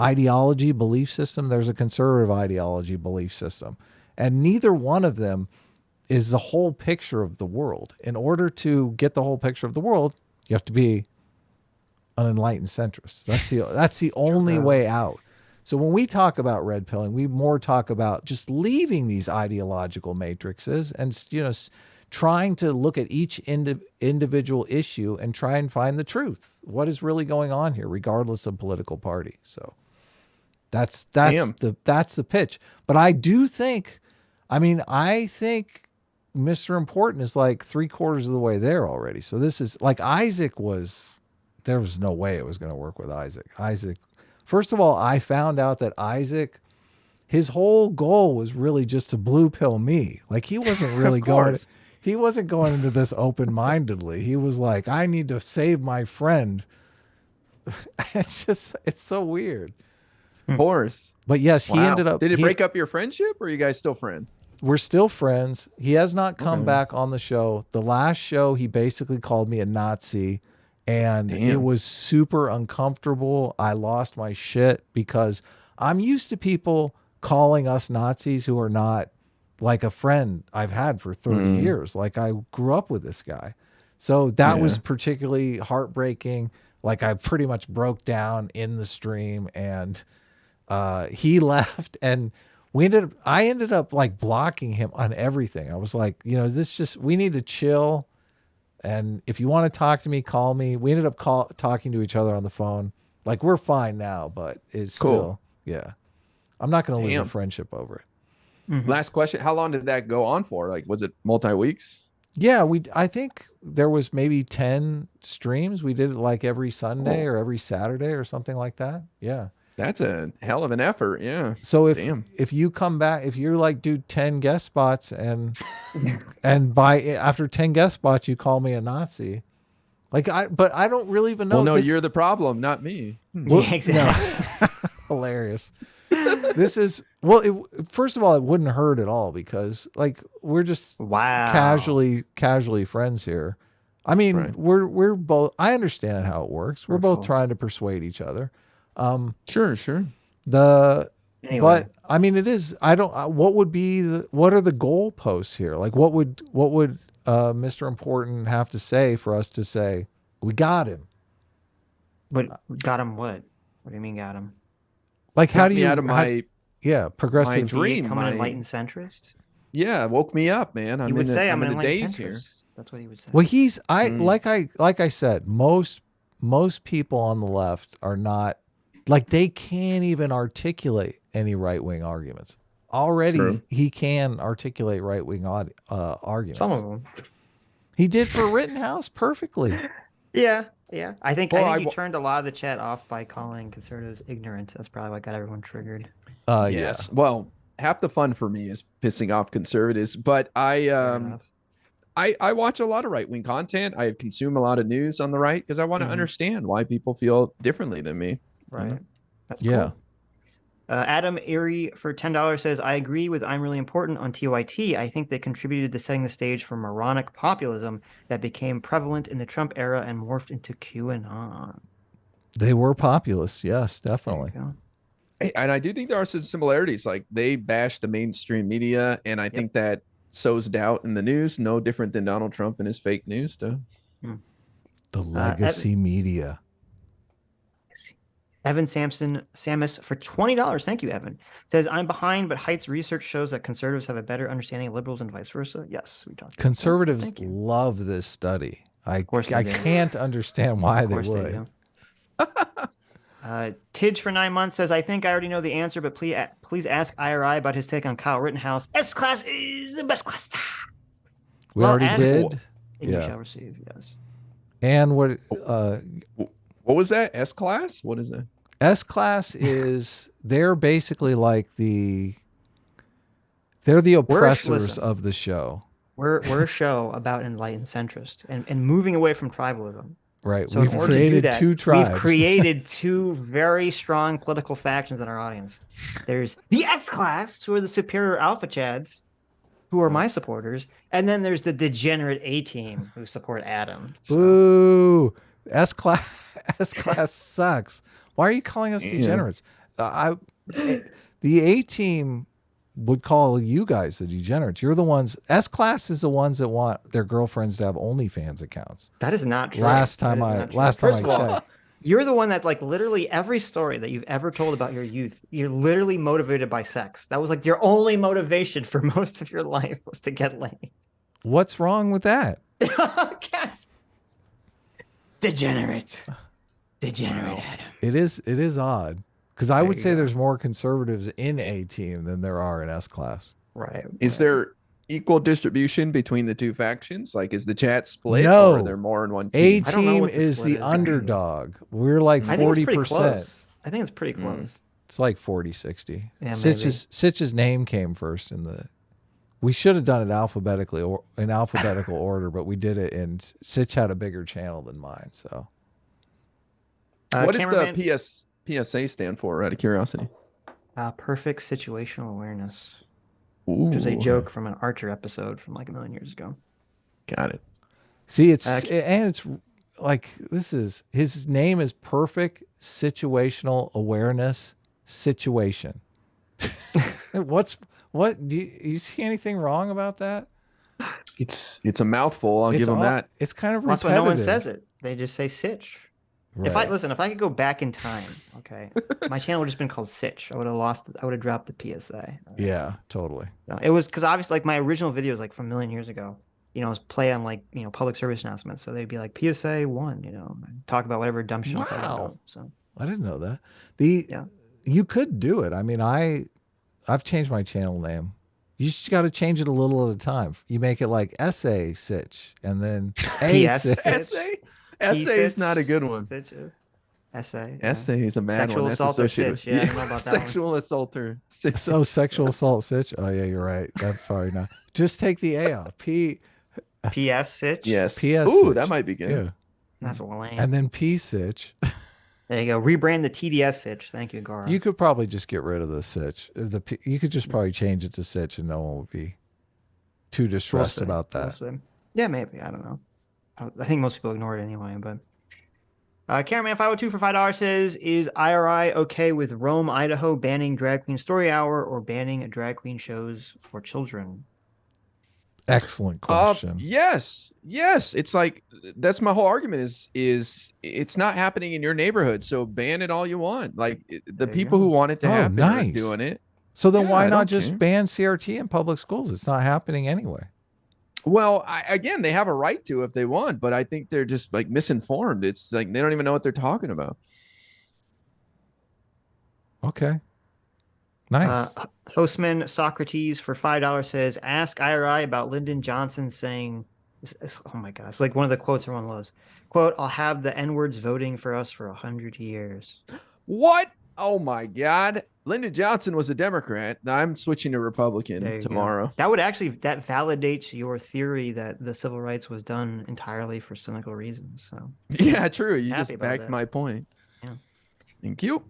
ideology belief system, there's a conservative ideology belief system, and neither one of them is the whole picture of the world. In order to get the whole picture of the world, you have to be an enlightened centrist. That's the only way out. So when we talk about red pilling, we more talk about just leaving these ideological matrices and trying to look at each individual issue and try and find the truth. What is really going on here, regardless of political party? So that's the pitch. But I do think, I think Mr. Important is like 3/4 of the way there already. So this is like there was no way it was going to work with Isaac. First of all, I found out that Isaac, his whole goal was really just to blue pill me. Like, he wasn't really he wasn't going into this open-mindedly. He was like, I need to save my friend. It's so weird. Of course. But yes, he ended up. Did it break up your friendship, or are you guys still friends? We're still friends. He has not come back on the show. The last show, he basically called me a Nazi. And it was super uncomfortable. I lost my shit because I'm used to people calling us Nazis who are not like a friend I've had for 30 years. Like, I grew up with this guy. So that was particularly heartbreaking. Like, I pretty much broke down in the stream, and he left, and I ended up like blocking him on everything. I was like, we need to chill. And if you want to talk to me, call me. We ended up talking to each other on the phone. Like, we're fine now, but it's cool. Still, I'm not going to lose a friendship over it. Mm-hmm. Last question. How long did that go on for? Like, was it multi-weeks? Yeah, I think there was maybe 10 streams. We did it like every Sunday or every Saturday or something like that. Yeah. That's a hell of an effort. Yeah. So if you come back, if you're like, do 10 guest spots and after 10 guest spots, you call me a Nazi. Like, but I don't really even know. Well, no, you're the problem, not me. Yeah, exactly. hilarious. This is first of all, it wouldn't hurt at all because like we're just Wow. casually friends here. I mean, Right. we're both. I understand how it works. We're both Hurtful. trying to persuade each other. Sure. Anyway. But I mean, it is. I don't. What would be what are the goalposts here? Like, what would Mr. Important have to say for us to say we got him? But got him what? What do you mean got him? Like, how Got do me you out of my progressive my dream, Become an my- enlightened centrist? yeah, woke me up, man. He would say I'm an in the enlightened days here. centrist. That's what he would say. Well, like I said, most people on the left are not like they can't even articulate any right wing arguments. Already, True. he can articulate right wing arguments. Some of them. He did for Rittenhouse perfectly. Yeah. I think Well, you turned a lot of the chat off by calling conservatives ignorant. That's probably what got everyone triggered. Yes. Well, half the fun for me is pissing off conservatives, but Fair enough. I watch a lot of right wing content. I consume a lot of news on the right because I want to understand why people feel differently than me. Right. That's Yeah. cool. Adam Erie for $10 says, I agree with I'm Really Important on TYT. I think they contributed to setting the stage for moronic populism that became prevalent in the Trump era and morphed into QAnon. They were populist. Yes, definitely. There you go. And I do think there are some similarities. Like they bash the mainstream media, and I think that sows doubt in the news. No different than Donald Trump and his fake news stuff. The legacy media. Evan Samus for $20. Thank you, Evan. Says, I'm behind, but Heights research shows that conservatives have a better understanding of liberals and vice versa. Yes, we talked about Conservatives Thank you. love this study. I course they do. can't understand why Of they course they would. do. Tidge for 9 months says, I think I already know the answer, but please ask IRI about his take on Kyle Rittenhouse. S-Class is the best class. We Well, already ask- did. And you Yeah. shall receive, yes. And what What was that? S class? What is that? S class is? They're basically like they're the oppressors listen. of the show, We're a show about enlightened centrist and moving away from tribalism. right? So We've in order to do created that, two tribes. We've created two very strong political factions in our audience. There's the S-Class, who are the superior alpha chads, who are my supporters, and then there's the degenerate A-team who support Adam. So, Boo! S class sucks. Why are you calling us degenerates? The A team would call you guys the degenerates. You're the ones. S class is the ones that want their girlfriends to have OnlyFans accounts. that is not true. Last time That is I not true. last time First I of all, checked. you're the one that like literally every story that you've ever told about your youth, you're literally motivated by sex. That was like your only motivation for most of your life was to get laid. What's wrong with that? Cats. Degenerate Adam. It is odd because I would you say go. there's more conservatives in A team than there are in S class. Right. Is there equal distribution between the two factions? Like, is the chat split? No. Or are there more in one A team? I don't know team what the is split the is. underdog. We're like I think it's pretty 40%. close. I think it's pretty close. It's like 40-60. Yeah, Sitch's name came first in the. We should have done it alphabetically or in alphabetical order, but we did it, and Sitch had a bigger channel than mine. So What does cameraman- the PSA stand for, out of curiosity? Perfect situational awareness, which is a Ooh, joke from an Archer episode from like a million years ago. Got it. see, it's like this is his name is perfect situational awareness situation. What do you see anything wrong about that? It's a mouthful. I'll give them that. It's kind of That's repetitive. why no one says it. They just say Sitch. If I Right. if I could go back in time, okay, my channel would have just been called Sitch. I would have dropped the PSA. Yeah, totally. No, it was because obviously like my original videos like from a million years ago, you know, was play on like, you know, public service announcements. So they'd be like PSA 1, you know, and talk about whatever dumb shit. I thought was Wow. dope. So I didn't know that. Yeah. You could do it. I mean, I've changed my channel name. You just got to change it a little at a time. You make it like essay Sitch and then a PS Sitch. Essay? Essay is not a good one. Sitch, essay. Essay is a bad Sexual one. That's assault or associated Sitch. Yeah, I don't know about that one. Sexual assaulter. Sitch. So sexual assault Sitch. Oh yeah, you're right. That's probably not. Just take the A off. PS Sitch. Yes. PS Ooh, Sitch. that might be good. Yeah. That's lame. And then P Sitch. There you go. Rebrand the TDS Sitch. Thank you, Gara. You could probably just get rid of the Sitch. You could just probably change it to Sitch, and no one would be too distressed We'll see. about that. We'll see. Yeah, maybe. I don't know. I think most people ignore it anyway. But Cameraman 502 for $5 says, "Is IRI okay with Rome, Idaho banning drag queen story hour or banning drag queen shows for children?" Excellent question. Yes. It's like that's my whole argument is it's not happening in your neighborhood, so ban it all you want. Like the people who want it to happen are doing it. So then Yeah, why I not don't just care. ban CRT in public schools? It's not happening anyway. Well, again, they have a right to if they want, but I think they're just like misinformed. It's like they don't even know what they're talking about. Okay. Nice. Hostman Socrates for $5 says, "Ask IRI about Lyndon Johnson saying, oh my God, it's like one of the quotes everyone loves. Quote, 'I'll have the N-words voting for us for 100 years. What? Oh my God. Lyndon Johnson was a Democrat. I'm switching to There Republican you tomorrow. go. That validates your theory that the civil rights was done entirely for cynical reasons. So Yeah, true. You Happy just about backed that. my point. Yeah. Thank you.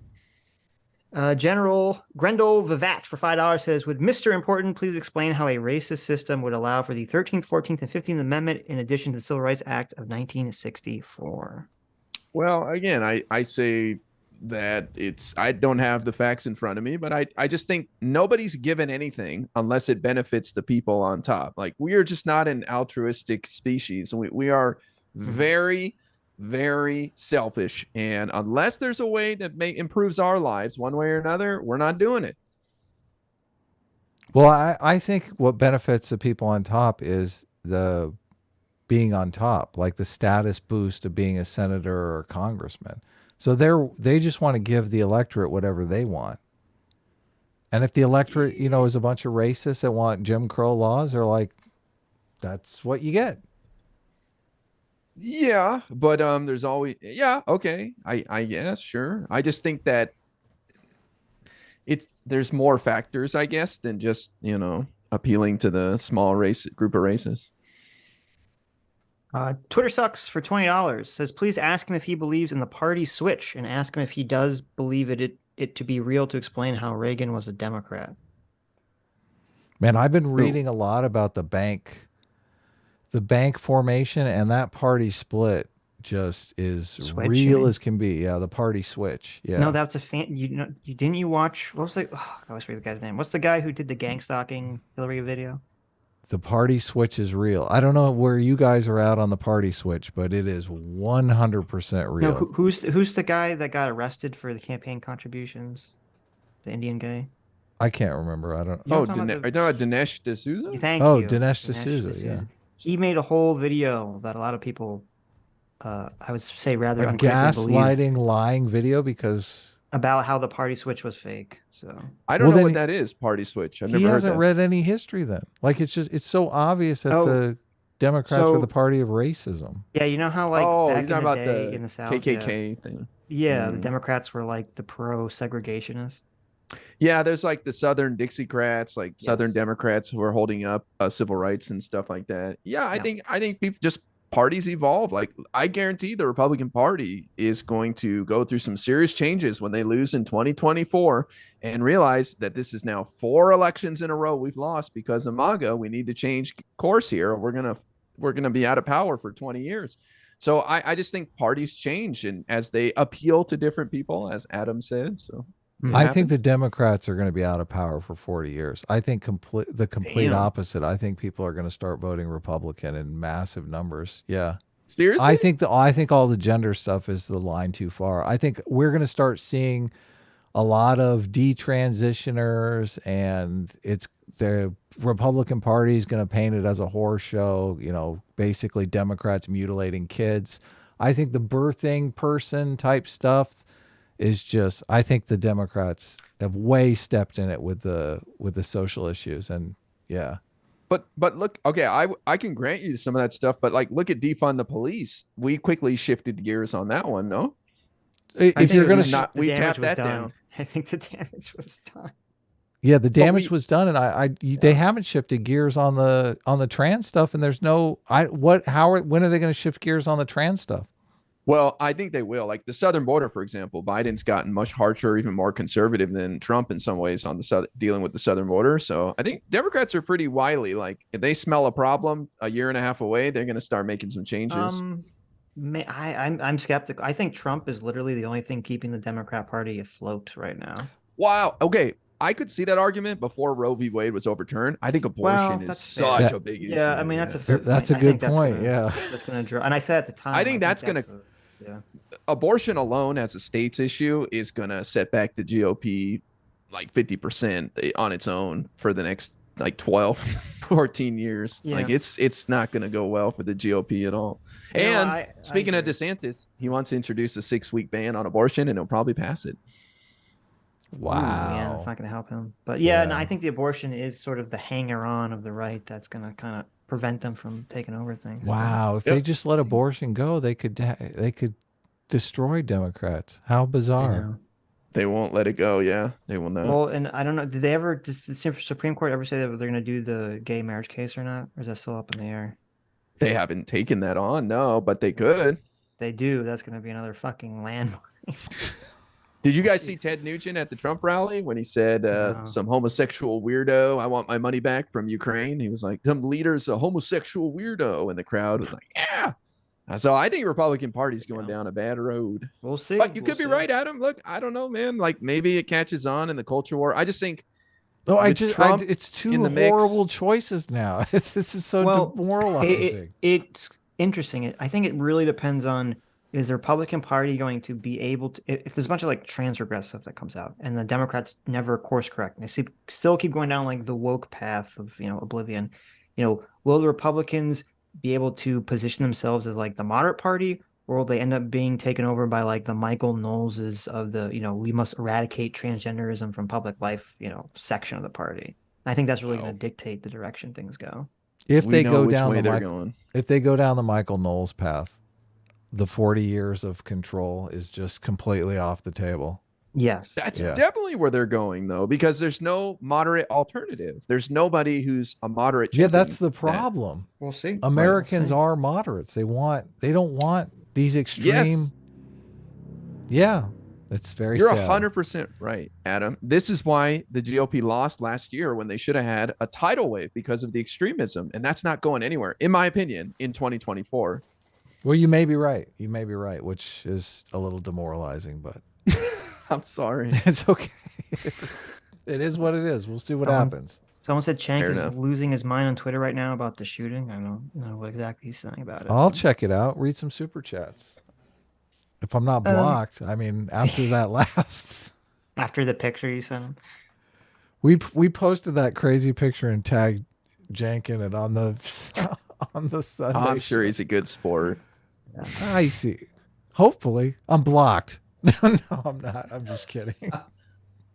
General Grendel Vivat for $5 says, "Would Mr. Important please explain how a racist system would allow for the 13th, 14th, and 15th Amendment in addition to the Civil Rights Act of 1964? Well, again, I say that I don't have the facts in front of me, but I just think nobody's given anything unless it benefits the people on top. Like we are just not an altruistic species. We are very, very selfish. And unless there's a way that improves our lives one way or another, we're not doing it. Well, I think what benefits the people on top is the being on top, like the status boost of being a senator or a congressman. So they just want to give the electorate whatever they want. And if the electorate, is a bunch of racists that want Jim Crow laws, they're like, that's what you get. Yeah, but there's always okay. I guess sure. I just think that there's more factors, I guess, than just appealing to the small group of races. Twitter Sucks for $20 says, "Please ask him if he believes in the party switch and ask him if he does believe it to be real to explain how Reagan was a Democrat." Man, I've been reading a lot about the bank formation, and that party split just is Switch, real you mean? as can be. Yeah, the party switch. Yeah. No, that's a fan. You didn't you watch? What was I always forget the guy's name. What's the guy who did the gang stalking Hillary video? The party switch is real. I don't know where you guys are at on the party switch, but it is 100% real. No, who's the guy that got arrested for the campaign contributions? The Indian guy. I can't remember. I don't. You know Oh, what I'm talking are you about? talking about Dinesh D'Souza? Thank Oh, you. Dinesh D'Souza, yeah. He made a whole video that a lot of people, I would say rather A uncritically believe, gaslighting, lying video because about how the party switch was fake. So I don't Well, know then what that is. Party switch. I've he never heard hasn't that. read any history then. Like it's so obvious that Oh, the Democrats were so- the party of racism. yeah, you know how like Oh, back you're in talking the about day the in the South, KKK thing. yeah, the Democrats were like the pro-segregationists. Yeah, there's like the Southern Dixiecrats, like Southern Democrats who are holding up civil rights and stuff like that. Yeah, I think people just parties evolve. Like I guarantee the Republican Party is going to go through some serious changes when they lose in 2024 and realize that this is now 4 elections in a row we've lost because of MAGA. We need to change course here. We're gonna be out of power for 20 years. So I just think parties change and as they appeal to different people, as Adam said. So I think the Democrats are going to be out of power for 40 years. I think the complete Damn. opposite. I think people are going to start voting Republican in massive numbers. Yeah. seriously. I think all the gender stuff is the line too far. I think we're going to start seeing a lot of detransitioners, and the Republican Party is going to paint it as a horror show. Basically Democrats mutilating kids. I think the birthing person type stuff is just. I think the Democrats have way stepped in it with the social issues, and yeah. But look, okay, I can grant you some of that stuff, but like look at defund the police. We quickly shifted gears on that one, no? If you're going not, The we damage tapped was that done. down. I think the damage was done. Yeah, the damage was done, and they haven't shifted gears on the trans stuff, and there's no when are they going to shift gears on the trans stuff? Well, I think they will. Like the southern border, for example, Biden's gotten much harsher, even more conservative than Trump in some ways on the dealing with the southern border. So I think Democrats are pretty wily. Like if they smell a problem a year and a half away, they're going to start making some changes. I'm skeptical. I think Trump is literally the only thing keeping the Democrat Party afloat right now. Wow. Okay. I could see that argument before Roe v. Wade was overturned. I think abortion is that's fair. such a big issue. Yeah, I mean that's a fair That's a point. good point. Yeah. That's gonna draw. And I said at the time, I think that's gonna. Yeah. Abortion alone as a state's issue is gonna set back the GOP like 50% on its own for the next like 12, 14 years. Yeah. Like it's not gonna go well for the GOP at all. You know, And speaking of agree. DeSantis, he wants to introduce a 6-week ban on abortion, and he'll probably pass it. Wow. Yeah, that's not going to help him. But yeah, no, Yeah. I think the abortion is sort of the hanger-on of the right that's going to kind of prevent them from taking over things. Wow. If Yep. they just let abortion go, they could destroy Democrats. How I bizarre. know. They won't let it go. Yeah, they will not. Well, and I don't know. Does the Supreme Court ever say that they're going to do the gay marriage case or not? Or is that still up in the air? They haven't taken that on, no, but they could. They do. That's going to be another fucking landmine. Did you guys see Ted Nugent at the Trump rally when he said No. some homosexual weirdo, I want my money back from Ukraine? He was like, some leader's a homosexual weirdo. And the crowd was like, yeah. So I think Republican Party's going down a bad road. We'll see. But you We'll could be see. right, Adam. Look, I don't know, man. Like maybe it catches on in the culture war. I just think No, with Trump it's two in the mix- horrible choices now. This is so Well, demoralizing. It's interesting. I think it really depends on, is the Republican Party going to be able to, if there's a bunch of like trans regress stuff that comes out and the Democrats never course correct, and they still keep going down like the woke path of, oblivion, will the Republicans be able to position themselves as like the moderate party, or will they end up being taken over by like the Michael Knowleses of the, we must eradicate transgenderism from public life, section of the party? I think that's really going to dictate the direction things go. If we they know go which down way the they're Michael, going. if they go down the Michael Knowles path, the 40 years of control is just completely off the table. Yes. That's Yeah. definitely where they're going, though, because there's no moderate alternative. There's nobody who's a moderate. Yeah, that's the champion that- problem. We'll see. Americans We'll see. are moderates. They don't want these extreme. Yes. Yeah, it's very You're sad. 100% right, Adam. This is why the GOP lost last year when they should have had a tidal wave because of the extremism, and that's not going anywhere, in my opinion, in 2024. Well, you may be right. You may be right, which is a little demoralizing, but I'm sorry. it's okay. It is what it is. We'll see what happens. Someone said Cenk Fair is enough. losing his mind on Twitter right now about the shooting. I don't know what exactly he's saying about it. I'll check it out. Read some super chats. If I'm not blocked, I mean, after that lasts. After the picture you sent him. We posted that crazy picture and tagged Jank in it on the Sunday. I'm sure show. he's a good sport. I see. Hopefully, I'm blocked. No, I'm not. I'm just kidding.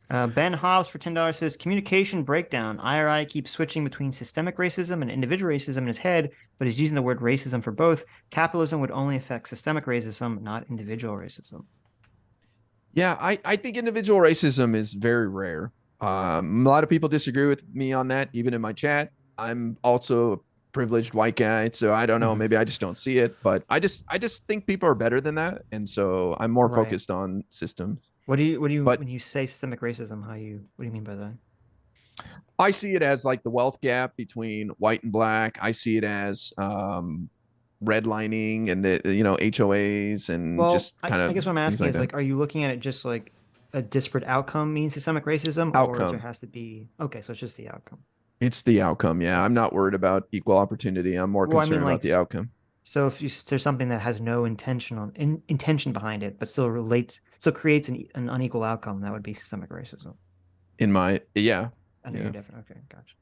Ben Hobbs for $10 says, communication breakdown. IRI keeps switching between systemic racism and individual racism in his head, but is using the word racism for both. Capitalism would only affect systemic racism, not individual racism. Yeah, I think individual racism is very rare. A lot of people disagree with me on that, even in my chat. I'm also a privileged white guy, so I don't know. Maybe I just don't see it, but I just think people are better than that, and so I'm more Right. focused on systems. What do you But- when you say systemic racism, what do you mean by that? I see it as like the wealth gap between white and black. I see it as redlining and the HOAs and Well, just kind of. I guess what I'm things asking is that. like, are you looking at it just like a disparate outcome means systemic racism, or Outcome. there has to be so it's just the outcome. It's the outcome. Yeah, I'm not worried about equal opportunity. I'm more Well, I mean, concerned about like, the outcome. So if there's something that has no intention behind it, but still creates an unequal outcome, that would be systemic racism. In my yeah. I know Yeah. you're different. Okay, gotcha.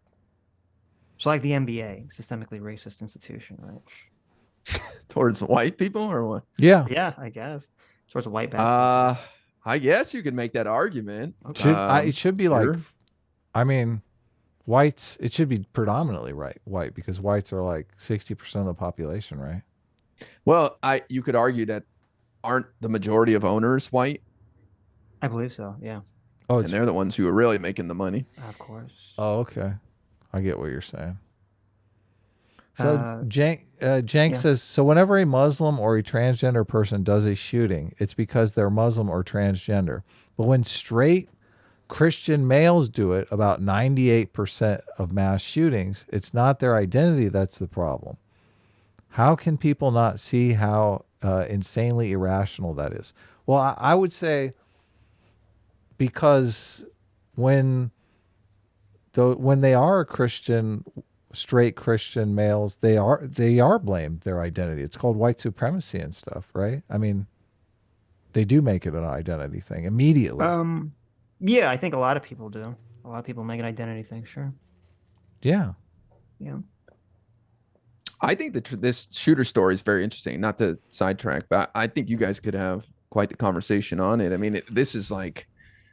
So like the NBA, systemically racist institution, right? Towards white people or what? Yeah. Yeah, I guess. Towards a white basketball. I guess you could make that argument. Okay. It should be like, sure. I mean, whites. It should be predominantly white because whites are like 60% of the population, right? Well, you could argue that aren't the majority of owners white, I believe so. Yeah, Oh, and it's they're the ones who are really making the money. of course. oh, okay. I get what you're saying. So Jank yeah. says, so whenever a Muslim or a transgender person does a shooting, it's because they're Muslim or transgender. But when straight Christian males do it, about 98% of mass shootings, it's not their identity that's the problem. How can people not see how insanely irrational that is? Well, I would say because when they are Christian, straight Christian males, they are blamed their identity. It's called white supremacy and stuff, right? I mean, they do make it an identity thing immediately. Yeah, I think a lot of people do. A lot of people make an identity thing. Sure. Yeah. Yeah. I think that this shooter story is very interesting. Not to sidetrack, but I think you guys could have quite the conversation on it. I mean, this is like,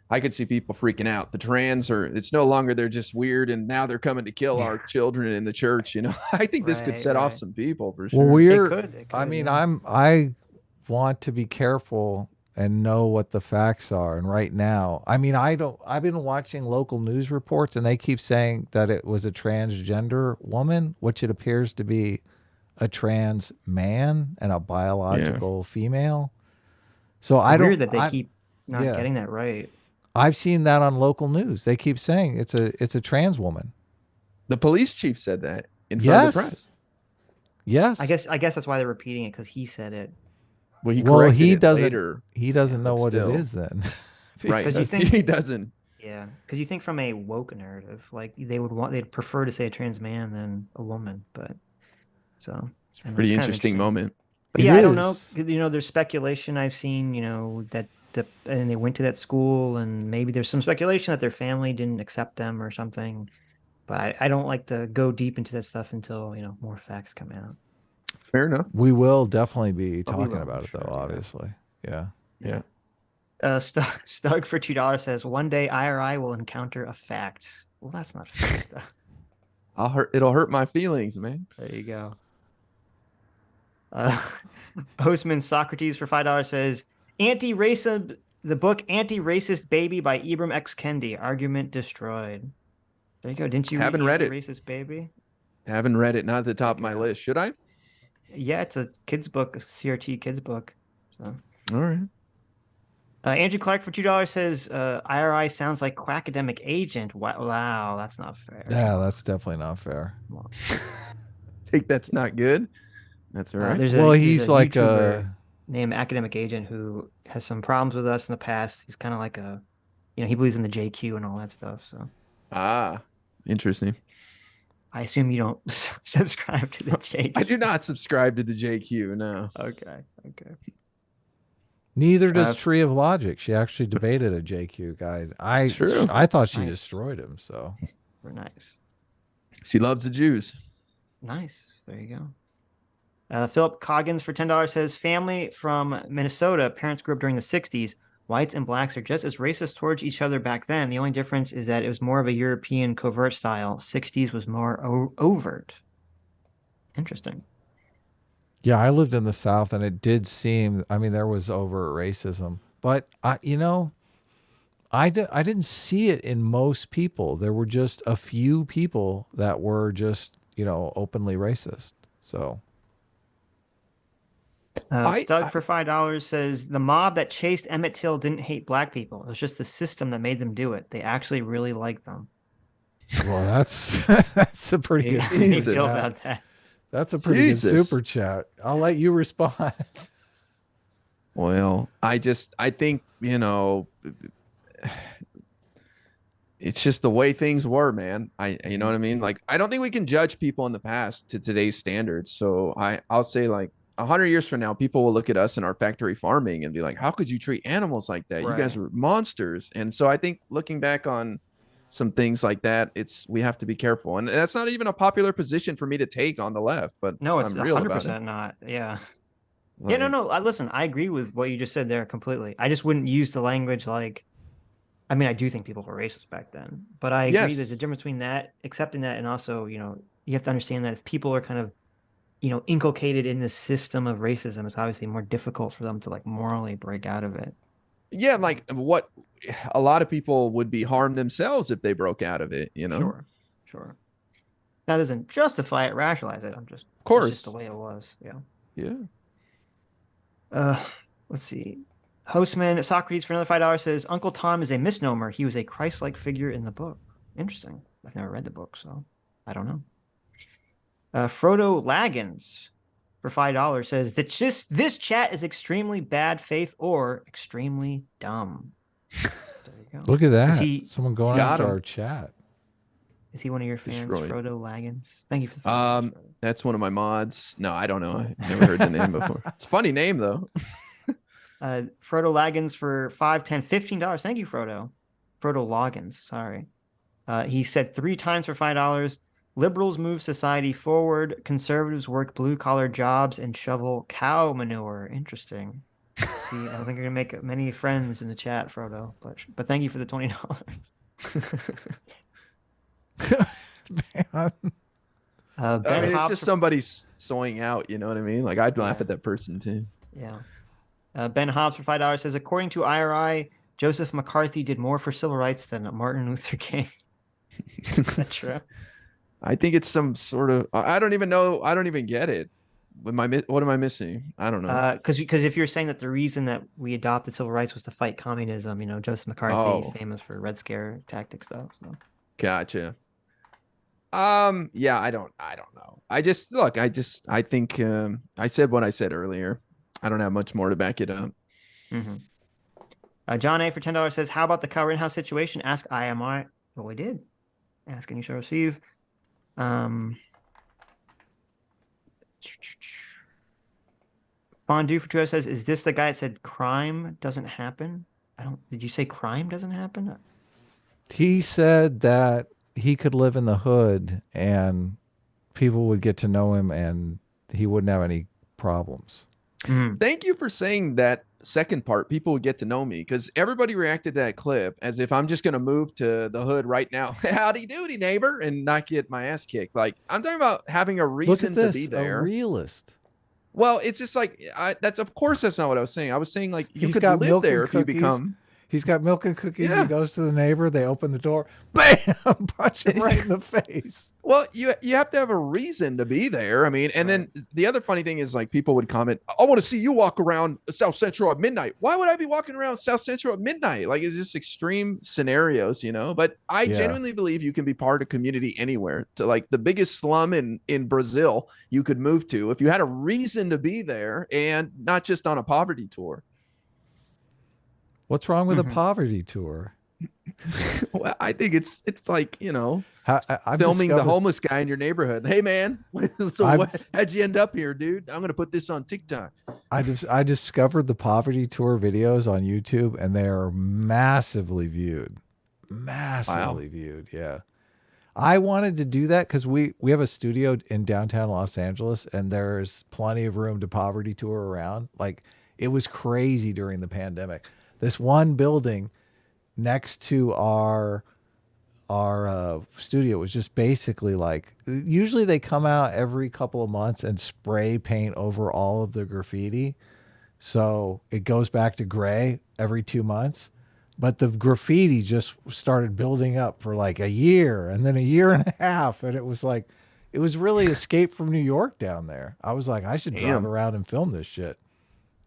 I could see people freaking out. The trans it's no longer they're just weird, and now they're coming to kill our children in the church. You know, I think this could set off some people for sure. Well, It could, I mean, yeah. I want to be careful and know what the facts are. And right now, I mean, I've been watching local news reports and they keep saying that it was a transgender woman, which it appears to be a trans man and a biological female. So Weird that they keep not getting that right. I've seen that on local news. They keep saying it's a trans woman. The police chief said that in front of the press. Yes. I guess that's why they're repeating it, because he said it. Well, he doesn't. Later. He doesn't know what it is then. Right. Because you think he doesn't. Yeah, because you think from a woke narrative, like they'd prefer to say a trans man than a woman, but so it's a pretty interesting moment. But yeah, I don't know. You know, there's speculation I've seen. You know that and they went to that school, and maybe there's some speculation that their family didn't accept them or something. But I don't like to go deep into that stuff until more facts come out. Fair enough. We will definitely be talking about it, though. Obviously, yeah. Stug for $2 says, "One day IRI will encounter a fact." Well, that's not fair. It'll hurt my feelings, man. There you go. Hostman Socrates for $5 says, "Anti-racist, the book Anti-Racist Baby by Ibram X. Kendi. Argument destroyed." There you go. Didn't you haven't read it? Racist Baby? Haven't read it. Not at the top of my list. Should I? Yeah, it's a kid's book, a CRT kids book. So. All right. Andrew Clark for $2 says, "IRI sounds like quackademic agent." Wow, that's not fair. Yeah, that's definitely not fair. Think that's not good. That's all right. He's like a named Academic Agent who has some problems with us in the past. He's kind of like he believes in the JQ and all that stuff. So interesting. I assume you don't subscribe to the JQ. I do not subscribe to the JQ. No. Okay. Neither does Tree of Logic. She actually debated a JQ guy. I thought she destroyed him. So we're nice. She loves the Jews. Nice. There you go. Philip Coggins for $10 says, "Family from Minnesota. Parents grew up during the 60s. Whites and blacks are just as racist towards each other back then. The only difference is that it was more of a European covert style. 60s was more overt." Interesting. Yeah, I lived in the South, and it did seem. I mean, there was overt racism, but I didn't see it in most people. There were just a few people that were just openly racist. So. Stug for $5 says, "The mob that chased Emmett Till didn't hate black people. It was just the system that made them do it. They actually really liked them." Well, that's a pretty good big deal about that. That's a pretty good super chat. I'll let you respond. Well, I think it's just the way things were, man. You know what I mean? Like, I don't think we can judge people in the past to today's standards. So I'll say, like, 100 years from now, people will look at us in our factory farming and be like, "How could you treat animals like that? Right. You guys were monsters." And so I think looking back on some things like that, we have to be careful. And that's not even a popular position for me to take on the left, but no, it's I'm real 100% not. Yeah. No. Listen, I agree with what you just said there completely. I just wouldn't use the language like, I mean, I do think people were racist back then, but I agree there's a difference between that, accepting that, and also, you have to understand that if people are kind of, inculcated in the system of racism, it's obviously more difficult for them to like morally break out of it. Yeah, like what a lot of people would be harmed themselves if they broke out of it, Sure. That doesn't justify it, rationalize it. Of course. It's just the way it was. Yeah. Yeah. Let's see. Hostman Socrates for another $5 says Uncle Tom is a misnomer. He was a Christ-like figure in the book. Interesting. I've never read the book, so I don't know. Frodo Laggins for $5 says that this chat is extremely bad faith or extremely dumb. There you go. Look at that. Someone He's going got after him. our chat. Is he one of your fans, Destroyed. Frodo Laggins? Thank you for the $5. That's one of my mods. No, I don't know. I've never heard the name before. It's a funny name though. Frodo Laggins for $5, $10, $15. Thank you, Frodo. Frodo Loggins, sorry. He said 3 times for $5. Liberals move society forward. Conservatives work blue-collar jobs and shovel cow manure. Interesting. See, I don't think you're gonna make many friends in the chat, Frodo. But thank you for the $20. Man. Ben it's Hobbs just somebody sewing out. You know what I mean? Like I'd laugh at that person too. Yeah. Ben Hobbs for $5 says, according to IRI, Joseph McCarthy did more for civil rights than Martin Luther King. Is that true? I think it's some sort of. I don't even know. I don't even get it. What am I missing? I don't know. Because if you're saying that the reason that we adopted civil rights was to fight communism, Joseph McCarthy, famous for Red Scare tactics, though. So. Gotcha. Yeah, I don't know. I think I said what I said earlier. I don't have much more to back it up. Mm-hmm. John A for $10 says, how about the Kyle Rittenhouse situation? Ask IMI. Well, we did. Ask and you shall receive. Fondue for $2 says, is this the guy that said crime doesn't happen? Did you say crime doesn't happen? He said that he could live in the hood and people would get to know him and he wouldn't have any problems. Thank you for saying that second part. People would get to know me because everybody reacted to that clip as if I'm just going to move to the hood right now. Howdy doody, neighbor, and not get my ass kicked. Like I'm talking about having a reason to be there. A realist. Well, it's just like of course that's not what I was saying. I was saying like you He's could got live milk there and if you cookies. become. He's got milk and cookies. Yeah. He goes to the neighbor. They open the door. Bam! Punch him right in the face. Well, you have to have a reason to be there. I mean, and then the other funny thing is like people would comment, I want to see you walk around South Central at midnight. Why would I be walking around South Central at midnight? Like it's just extreme scenarios, But I genuinely believe you can be part of community anywhere. To like the biggest slum in Brazil you could move to if you had a reason to be there and not just on a poverty tour. What's wrong with a poverty tour? Well, I think it's like, I've filming the discovered- homeless guy in your neighborhood. Hey man, how'd you end up here, dude? I'm gonna put this on TikTok. I discovered the poverty tour videos on YouTube and they are massively viewed. Yeah. I wanted to do that because we have a studio in downtown Los Angeles and there's plenty of room to poverty tour around. Like it was crazy during the pandemic. This one building next to our studio was just basically like, usually they come out every couple of months and spray paint over all of the graffiti. So it goes back to gray every 2 months. But the graffiti just started building up for like a year and then a year and a half. And it was like, it was really Escape from New York down there. I was like, I should drive around and film this shit.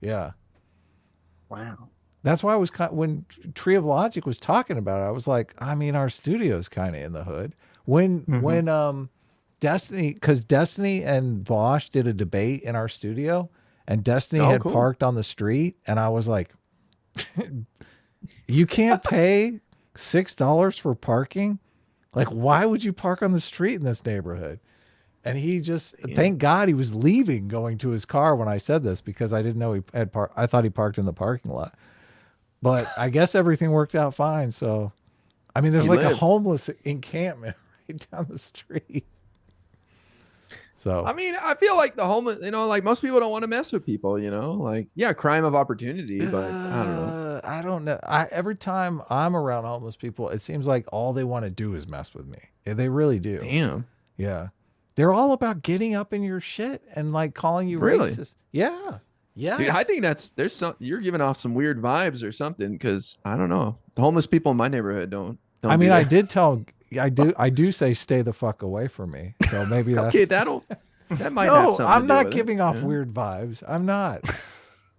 Yeah. Wow. That's why I was when Tree of Logic was talking about it, I was like, I mean, our studio's kind of in the hood. When Destiny, because Destiny and Vosh did a debate in our studio, and Destiny had parked on the street, and I was like, you can't pay $6 for parking? Like, why would you park on the street in this neighborhood? And he just, thank God he was leaving, going to his car when I said this, because I didn't know he had I thought he parked in the parking lot. But I guess everything worked out fine. So, I mean, there's a homeless encampment right down the street. So, I mean, I feel like the homeless, like most people don't want to mess with people, like, crime of opportunity, but I don't know. I don't know. Every time I'm around homeless people, it seems like all they want to do is mess with me. They really do. Damn. Yeah. They're all about getting up in your shit and like calling you racist. Yeah. Yeah. Dude, I think you're giving off some weird vibes or something, because I don't know. The homeless people in my neighborhood don't I mean, I did tell I do say stay the fuck away from me. So maybe that's Okay, that might have no. something I'm to do not with it. giving off Yeah. weird vibes. I'm not.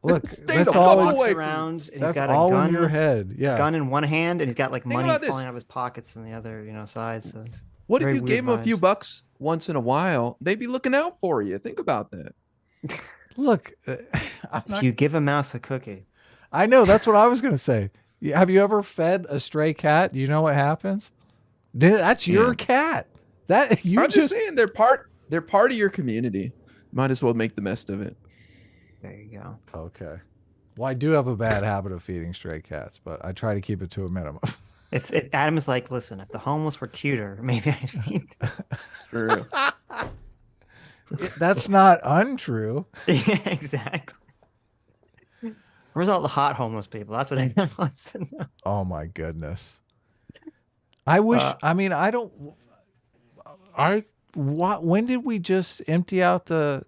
Look, Stay that's the all. fuck Walks away. around and he's That's got a all gun, in your head. Yeah. gun in one hand, and he's got like money about this. falling out of his pockets on the other, sides. So What if very you weird gave them a few vibes. bucks once in a while? They'd be looking out for you. Think about that. Look, I'm If not, you give a mouse a cookie, I know that's what I was gonna say. Have you ever fed a stray cat? You know what happens? That's your Yeah. cat. That you I'm just just saying they're part of your community. Might as well make the best of it. there you go. okay. Well, I do have a bad habit of feeding stray cats, but I try to keep it to a minimum. Adam's like, listen, if the homeless were cuter, maybe I feed them. True. That's not untrue. Yeah, exactly. Where's all the hot homeless people? That's what Adam wants to know. Oh my goodness. I wish. I mean, I don't. When did we just empty out the?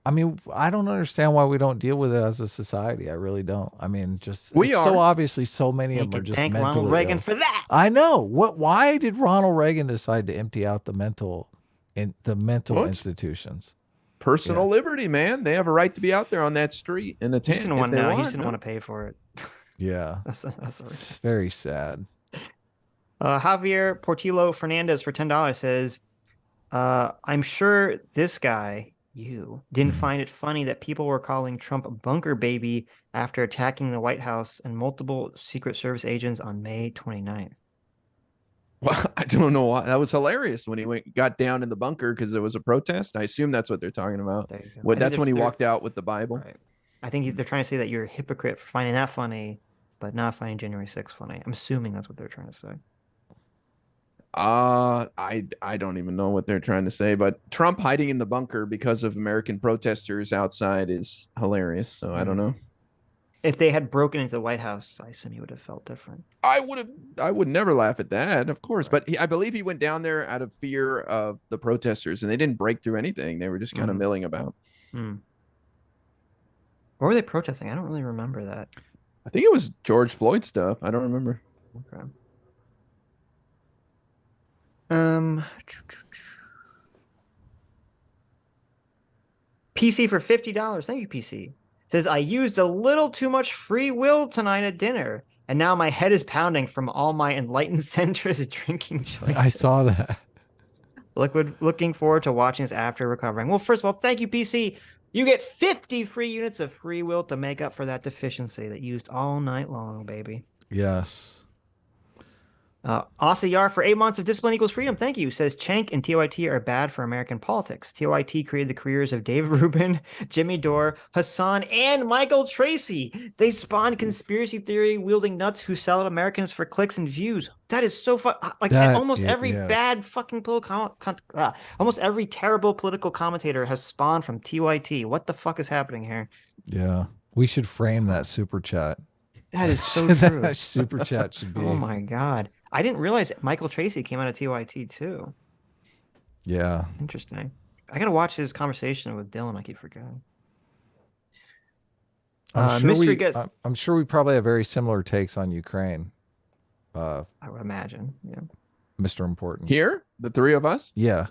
I mean, I don't understand why we don't deal with it as a society. I really don't. I mean, just We it's are. so obviously so many You of them are can just thank mentally Ronald Reagan ill. for that. I know. Why did Ronald Reagan decide to empty out the mental What? institutions? Personal liberty, man. They have a right to be out there on that street in a He tent. just didn't if want they no, he want. just didn't No. want to pay for it. Yeah, That's the reason. it's very sad. Javier Portillo Fernandez for $10 says, I'm sure this guy, you, didn't find it funny that people were calling Trump bunker baby after attacking the White House and multiple Secret Service agents on May 29th. Well, I don't know why. That was hilarious when he got down in the bunker because there was a protest. I assume that's what they're talking about. There you go. I Well, think that's when he they're- walked out with the Bible. Right. I think they're trying to say that you're a hypocrite for finding that funny, but not finding January 6th funny. I'm assuming that's what they're trying to say. I don't even know what they're trying to say, but Trump hiding in the bunker because of American protesters outside is hilarious. So I don't know. If they had broken into the White House, I assume he would have felt different. I would never laugh at that, of course. But I believe he went down there out of fear of the protesters, and they didn't break through anything. They were just kind of milling about. What were they protesting? I don't really remember that. I think it was George Floyd stuff. I don't remember. Okay. PC for $50. Thank you, PC. Says, I used a little too much free will tonight at dinner, and now my head is pounding from all my enlightened centrist drinking choices. I saw that. Looking forward to watching this after recovering. Well, first of all, thank you, PC. You get 50 free units of free will to make up for that deficiency that you used all night long, baby. Yes. Asa Yar for 8 months of discipline equals freedom. Thank you. Says Cenk and TYT are bad for American politics. TYT created the careers of David Rubin, Jimmy Dore, Hassan, and Michael Tracy. They spawned conspiracy theory wielding nuts who sell out Americans for clicks and views. That is so fun. Like almost every bad fucking political, almost every terrible political commentator has spawned from TYT. What the fuck is happening here? Yeah. We should frame that super chat. That is so true. That super chat should be. Oh my God. I didn't realize Michael Tracy came out of TYT too. Yeah. Interesting. I gotta watch his conversation with Dylan. I keep forgetting. I'm sure we probably have very similar takes on Ukraine. I would imagine. Yeah. Mr. Important. Here, the three of us. Yeah.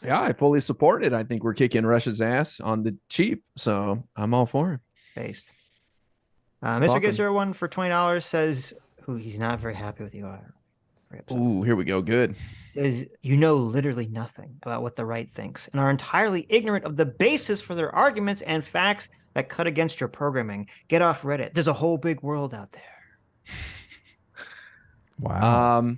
Yeah, I fully support it. I think we're kicking Russia's ass on the cheap, so I'm all for it. Based. Mr. Gizzer1 for $20 says, he's not very happy with you. Very upset. Ooh, here we go. Good. Says, you know literally nothing about what the right thinks and are entirely ignorant of the basis for their arguments and facts that cut against your programming. Get off Reddit. There's a whole big world out there. Wow.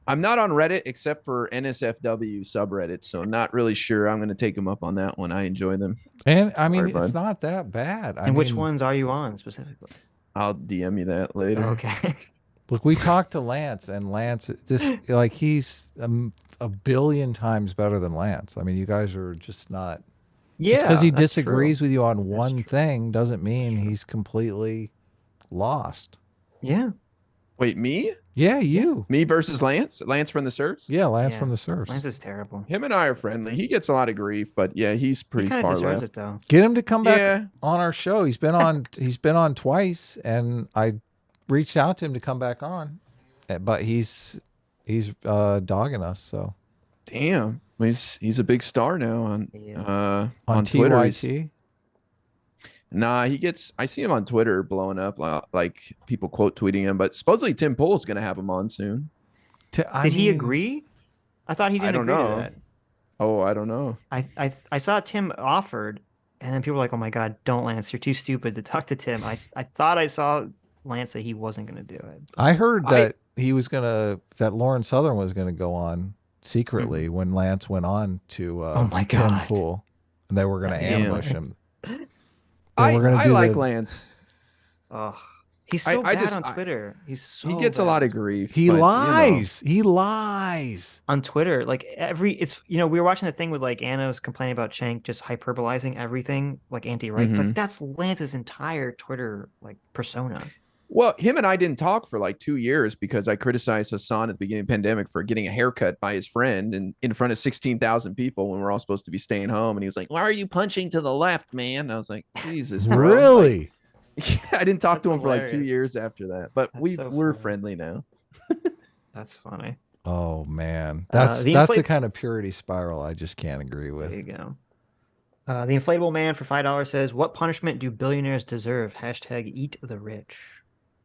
I'm not on Reddit except for NSFW subreddit, so not really sure I'm going to take them up on that one. I enjoy them. And I mean, Sorry, it's bud. not that bad. And which ones are you on specifically? I'll DM you that later. Okay. Look, we talked to Lance, and Lance, he's a billion times better than Lance. I mean, you guys are just not. Yeah. Because he that's disagrees true. with you on one thing doesn't mean he's completely lost. Yeah. Wait, me? Yeah, you. Me versus Lance? Lance from the Serbs? Yeah, Lance Yeah. from the Surfs. Lance is terrible. Him and I are friendly. He gets a lot of grief, but yeah, he's He pretty kind of far deserves left. it though. Get him to come back Yeah. on our show. He's been on twice, and I reached out to him to come back on, but he's dogging us. So Damn, he's a big star now on Twitter. TYT. Nah, I see him on Twitter blowing up, like people quote tweeting him. But supposedly Tim Pool's gonna have him on soon. Did he agree? I thought he didn't agree to that. Oh, I don't know. I saw Tim offered, and then people were like, "Oh my God, don't, Lance! You're too stupid to talk to Tim." I thought I saw Lance say he wasn't going to do it. I heard that that Lauren Southern was gonna go on secretly when Lance went on to Oh my Tim God. Pool, and they were gonna ambush him. I like Lance. Oh, he's so I bad just- on Twitter. He's so He gets a bad. lot of grief. He but, you know. lies. He lies. On Twitter. Like we were watching the thing with like Anna was complaining about Cenk just hyperbolizing everything, like anti-right. Mhm. Like that's Lance's entire Twitter like persona. Well, him and I didn't talk for like 2 years because I criticized Hassan at the beginning of the pandemic for getting a haircut by his friend and in front of 16,000 people when we're all supposed to be staying home. And he was like, "Why are you punching to the left, man?" And I was like, Jesus, bro. Really? Like, I didn't talk to him for like 2 hilarious. years after that, but That's so we're funny. friendly now. That's funny. Oh man, that's the the kind of purity spiral I just can't agree with. There you go. The inflatable man for $5 says, "What punishment do billionaires deserve?" Hashtag eat the rich.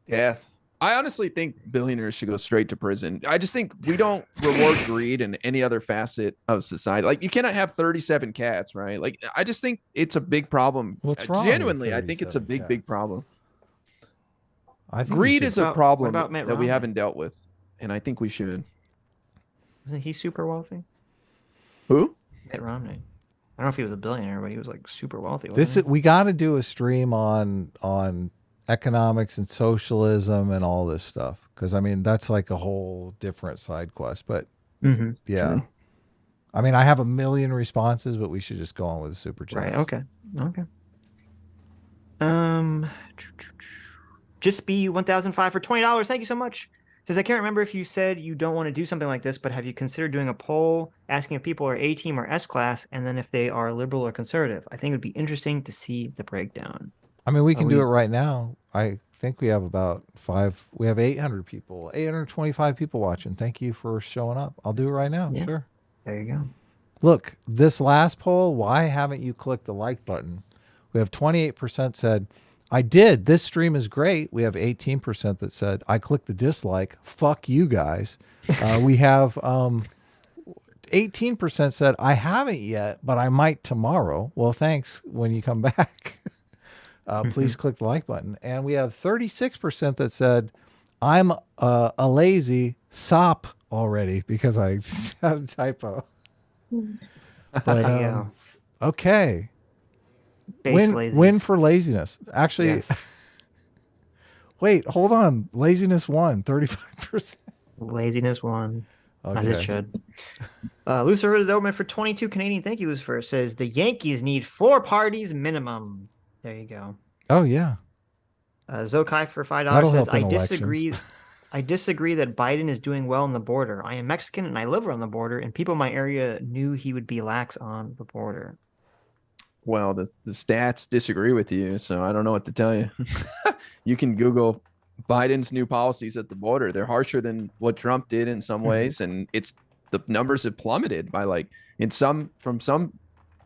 Death. I honestly think billionaires should go straight to prison. I just think we don't reward greed in any other facet of society. Like you cannot have 37 cats, right? Like I just think it's a big problem. What's wrong with Genuinely, I think it's a 37 big cats? problem. I think Greed we is should- a problem what about Mitt that we Romney? haven't dealt with, and I think we should. Isn't he super wealthy? Who? Mitt Romney. I don't know if he was a billionaire, but he was like super wealthy. This wasn't we got to do a stream on economics and socialism and all this stuff because I mean that's like a whole different side quest. But he? Mm-hmm. yeah, True. I mean I have a million responses, but we should just go on with the super chat. Right. Okay. Okay. Just be 1005 for $20. Thank you so much. Says I can't remember if you said you don't want to do something like this, but have you considered doing a poll asking if people are A team or S class, and then if they are liberal or conservative? I think it would be interesting to see the breakdown. I mean we can do it right now. I think we have about 800 people, 825 people watching. Thank you for showing up. I'll do it right now. Yeah. Sure. There you go. Look, this last poll, why haven't you clicked the like button? We have 28% said, I did. This stream is great. We have 18% that said, I clicked the dislike. Fuck you guys. We have 18% said, I haven't yet, but I might tomorrow. Well, thanks when you come back. Please click the like button. And we have 36% that said, I'm a lazy sop already because I had a typo. But Yeah. okay. Base Win for laziness. Actually, Yes. wait, hold on. Laziness won 35%. Laziness won. As it Okay. should. Lucifer Doberman for 22 Canadian. Thank you, Lucifer. Says the Yankees need 4 parties minimum. There you go. Oh yeah. Zokai for $5 That'll says, help I in disagree. I disagree that Biden is doing well on the border. I am Mexican and I live on the border, and people in my area knew he would be lax on the border. Well, the stats disagree with you, so I don't know what to tell you. You can Google Biden's new policies at the border. They're harsher than what Trump did in some ways, and the numbers have plummeted by like from some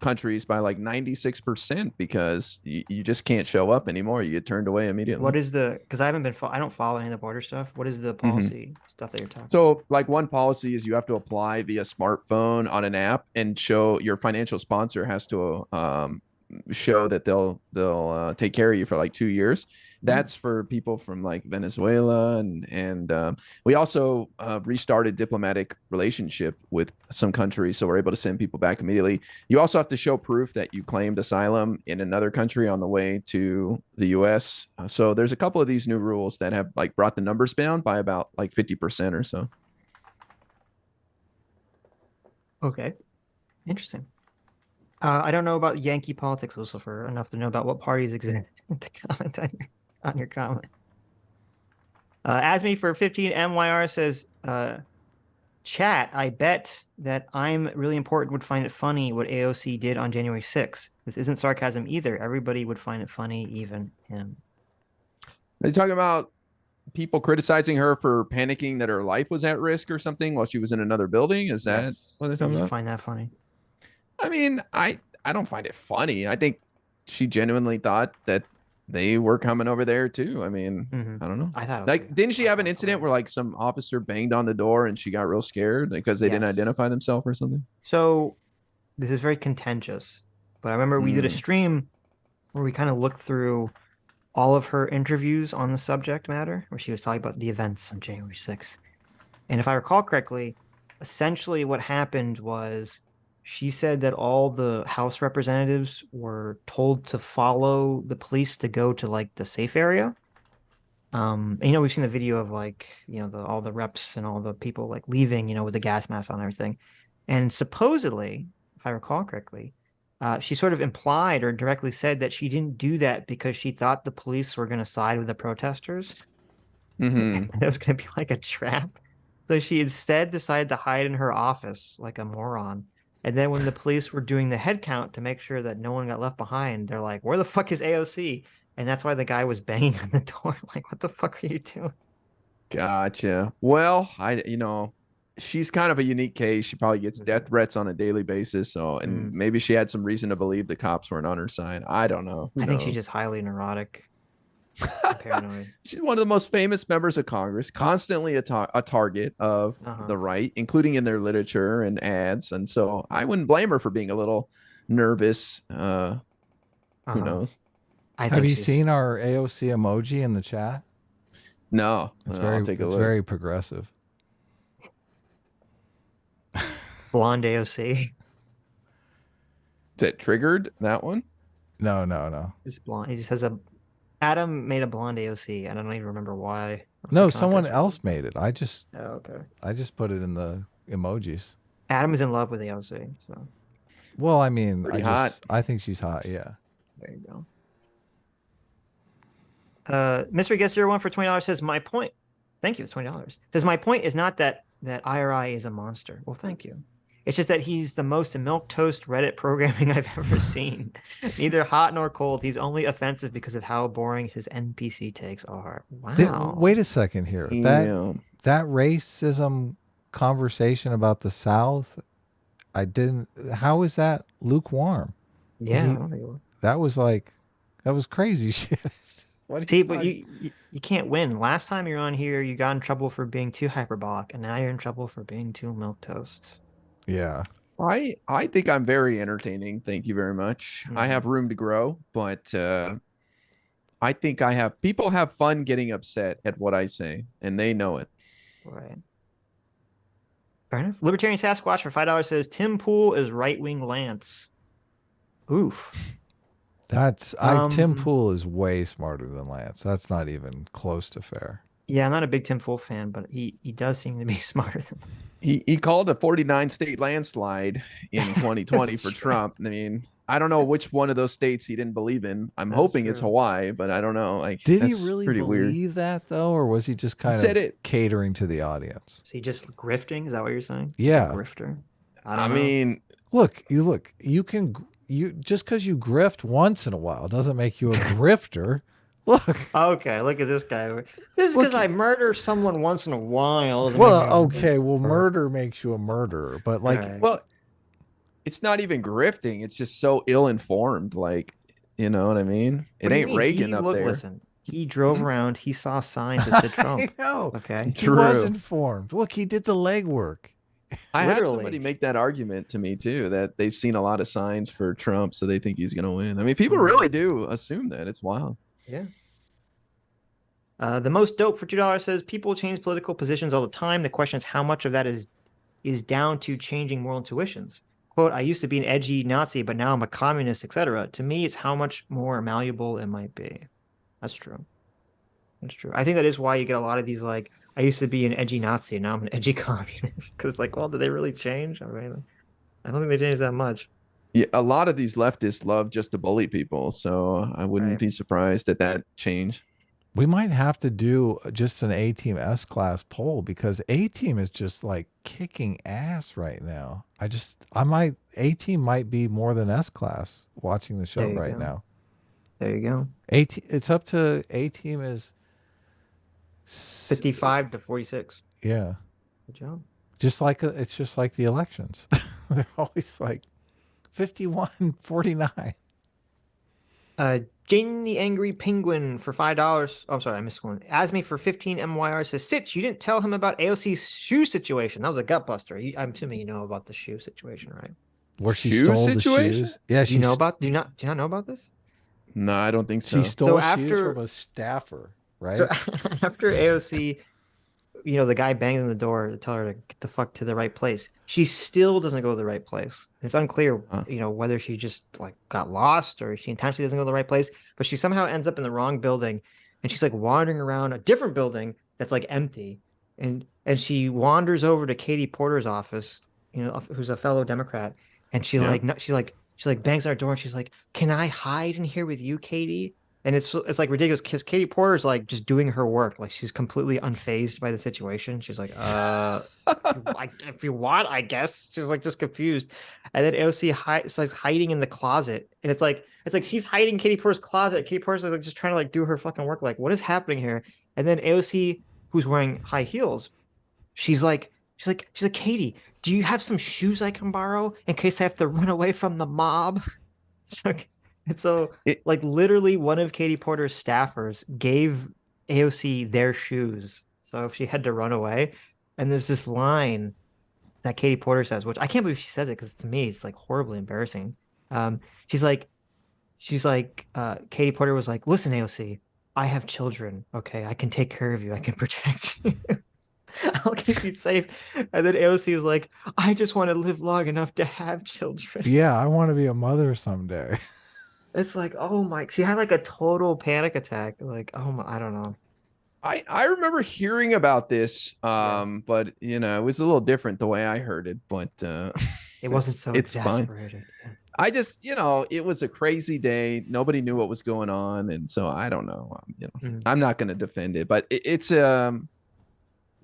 countries by like 96% because you just can't show up anymore. You get turned away immediately. What is because I don't follow any of the border stuff. What is the policy stuff that you're talking about? So like one policy is you have to apply via smartphone on an app and show your financial sponsor has to show that they'll take care of you for like 2 years. That's for people from like Venezuela and we also restarted diplomatic relationship with some countries, so we're able to send people back immediately. You also have to show proof that you claimed asylum in another country on the way to the U.S. So there's a couple of these new rules that have like brought the numbers down by about like 50% or so. Okay. Interesting. I don't know about Yankee politics, Lucifer, enough to know about what parties exist to comment on your comment. Asmi for 15 MYR says, chat, I bet that I'm really important would find it funny what AOC did on January 6th. This isn't sarcasm either. Everybody would find it funny, even him. Are you talking about people criticizing her for panicking that her life was at risk or something while she was in another building? Is that Yes. what they're Did talking you about? find that funny? I mean, I don't find it funny. I think she genuinely thought that they were coming over there too. I mean, I don't know. I thought it was Like, didn't she I have thought an it was incident where hilarious. like some officer banged on the door and she got real scared because they didn't Yes. identify themselves or something? So this is very contentious, but I remember we did a stream where we kind of looked through all of her interviews on the subject matter, where she was talking about the events on January 6th. And if I recall correctly, essentially what happened was she said that all the House representatives were told to follow the police to go to like the safe area. And, you know, we've seen the video of like, you know, all the reps and all the people like leaving, you know, with the gas mask on and everything. And supposedly, if I recall correctly, she sort of implied or directly said that she didn't do that because she thought the police were going to side with the protesters. It was going to be like a trap. So she instead decided to hide in her office like a moron. And then when the police were doing the head count to make sure that no one got left behind, they're like, where the fuck is AOC? And that's why the guy was banging on the door. Like, what the fuck are you doing? Gotcha. Well, she's kind of a unique case. She probably gets death threats on a daily basis. So, and maybe she had some reason to believe the cops weren't on her side. I don't know. I think she's just highly neurotic, and paranoid. She's one of the most famous members of Congress, constantly a target of the right, including in their literature and ads. And so I wouldn't blame her for being a little nervous. Who knows? Have you seen our AOC emoji in the chat? No, It's I'll take a look. very progressive. Blonde AOC. Is it triggered, that one? No. It's blonde. He just has Adam made a blonde AOC, and I don't even remember why. No, someone else made it. I just put it in the emojis. Adam is in love with AOC, so. Well, I mean, hot. I think she's hot. Yeah. There you go. Mystery Guest 01 for $20 says, my point. Thank you. It's $20. Says, my point is not that IRI is a monster. Well, thank you. It's just that he's the most milquetoast Reddit programming I've ever seen. Neither hot nor cold. He's only offensive because of how boring his NPC takes are. Wow. Wait a second here. That racism conversation about the South, how is that lukewarm? Yeah, I don't think it was. That was crazy shit. See, but you can't win. Last time you're on here, you got in trouble for being too hyperbolic, and now you're in trouble for being too milquetoast. Yeah. I think I'm very entertaining. Thank you very much. I have room to grow, but I think people have fun getting upset at what I say, and they know it. Right. Fair enough. Libertarian Sasquatch for $5 says Tim Pool is right-wing Lance. Oof. Tim Pool is way smarter than Lance. That's not even close to fair. Yeah, I'm not a big Tim Pool fan, but he does seem to be smarter than he called a 49 state landslide in 2020 for Trump. I mean, I don't know which one of those states he didn't believe in. I'm hoping it's Hawaii, but I don't know. Like, did he really believe that though, or was he just kind of catering to the audience? Is he just grifting? Is that what you're saying? Yeah, grifter. I mean, you can just because you grift once in a while doesn't make you a grifter. Look. Okay, look at this guy. This is because I murder someone once in a while. Murder makes you a murderer, but it's not even grifting. It's just so ill-informed. Like, you know what I mean? It ain't Reagan up there. Listen, he drove around. He saw signs that said Trump. I know. Okay, he was informed. Look, he did the legwork. I had somebody make that argument to me too, that they've seen a lot of signs for Trump, so they think he's going to win. I mean, people really do assume that. It's wild. Yeah. The most dope for $2 says people change political positions all the time. The question is how much of that is down to changing moral intuitions. Quote, I used to be an edgy Nazi, but now I'm a communist, etc. To me, it's how much more malleable it might be. That's true. That's true. I think that is why you get a lot of these, like, I used to be an edgy Nazi, and now I'm an edgy communist. Because it's like, well, did they really change? I don't think they changed that much. Yeah, a lot of these leftists love just to bully people, so I wouldn't be surprised at that change. We might have to do just an A-Team S-Class poll because A-Team is just like kicking ass right now. A-Team might be more than S-Class watching the show right now. There you go. It's up to A-Team is 55 to 46. Yeah. Good job. It's just like the elections. They're always like 51-49. Jane the Angry Penguin for $5. Oh, sorry, I missed one. Asme for 15 MYR says, Sitch, you didn't tell him about AOC's shoe situation. That was a gut buster. I'm assuming you know about the shoe situation, right? Where she Shoe stole situation? the shoes. Yeah, Do you know about? Do you not know about this? No, I don't think so. She stole shoes after- from a staffer, right? So after AOC, the guy banged on the door to tell her to get the fuck to the right place. She still doesn't go to the right place. It's unclear, whether she just like got lost or she intentionally doesn't go to the right place. But she somehow ends up in the wrong building, and she's like wandering around a different building that's like empty, and she wanders over to Katie Porter's office, who's a fellow Democrat, and she bangs on her door and she's like, "Can I hide in here with you, Katie?" And it's like ridiculous because Katie Porter's like just doing her work. Like she's completely unfazed by the situation. She's like, if you want, I guess. She's like just confused. And then AOC is like hiding in the closet. And it's like she's hiding in Katie Porter's closet. Katie Porter's like just trying to like do her fucking work. Like, what is happening here? And then AOC, who's wearing high heels, she's like, Katie, do you have some shoes I can borrow in case I have to run away from the mob? Like literally one of Katie Porter's staffers gave AOC their shoes. So if she had to run away, and there's this line that Katie Porter says, which I can't believe she says it because to me it's like horribly embarrassing. She's like, Katie Porter was like, "Listen, AOC, I have children. Okay, I can take care of you. I can protect you. I'll keep you safe." And then AOC was like, "I just want to live long enough to have children." Yeah, I want to be a mother someday. It's like, oh my, she had like a total panic attack. Like, oh my, I don't know. I remember hearing about this, but it was a little different the way I heard it. But it wasn't so it's fine. exasperated. Yes. I just, it was a crazy day. Nobody knew what was going on, and so I don't know. I'm not going to defend it, but it's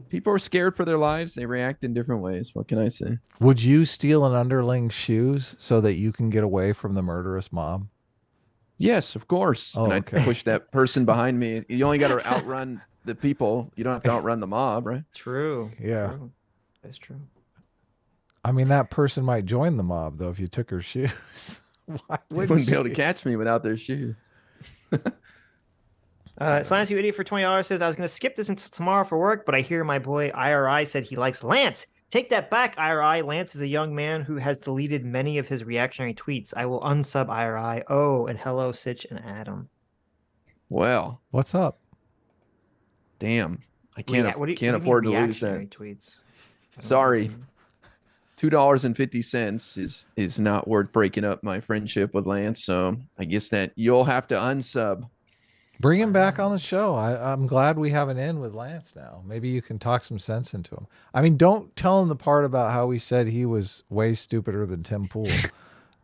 people are scared for their lives. They react in different ways. What can I say? Would you steal an underling's shoes so that you can get away from the murderous mob? Yes, of course. Oh, and okay. I'd push that person behind me. You only got to outrun the people. You don't have to outrun the mob, right? True. Yeah. True. That's true. I mean, that person might join the mob, though, if you took her shoes. Why They wouldn't be able to catch me without their shoes. Silence You Idiot for $20 says, "I was going to skip this until tomorrow for work, but I hear my boy IRI said he likes Lance. Take that back, IRI. Lance is a young man who has deleted many of his reactionary tweets. I will unsub IRI. Oh, and hello, Sitch and Adam." Well, What's up? damn. I can't What do you afford to mean lose that. reactionary tweets? I don't Sorry. understand. $2.50 is not worth breaking up my friendship with Lance. So I guess that you'll have to unsub. Bring him back on the show. I'm glad we have an in with Lance now. Maybe you can talk some sense into him. I mean, don't tell him the part about how we said he was way stupider than Tim Pool.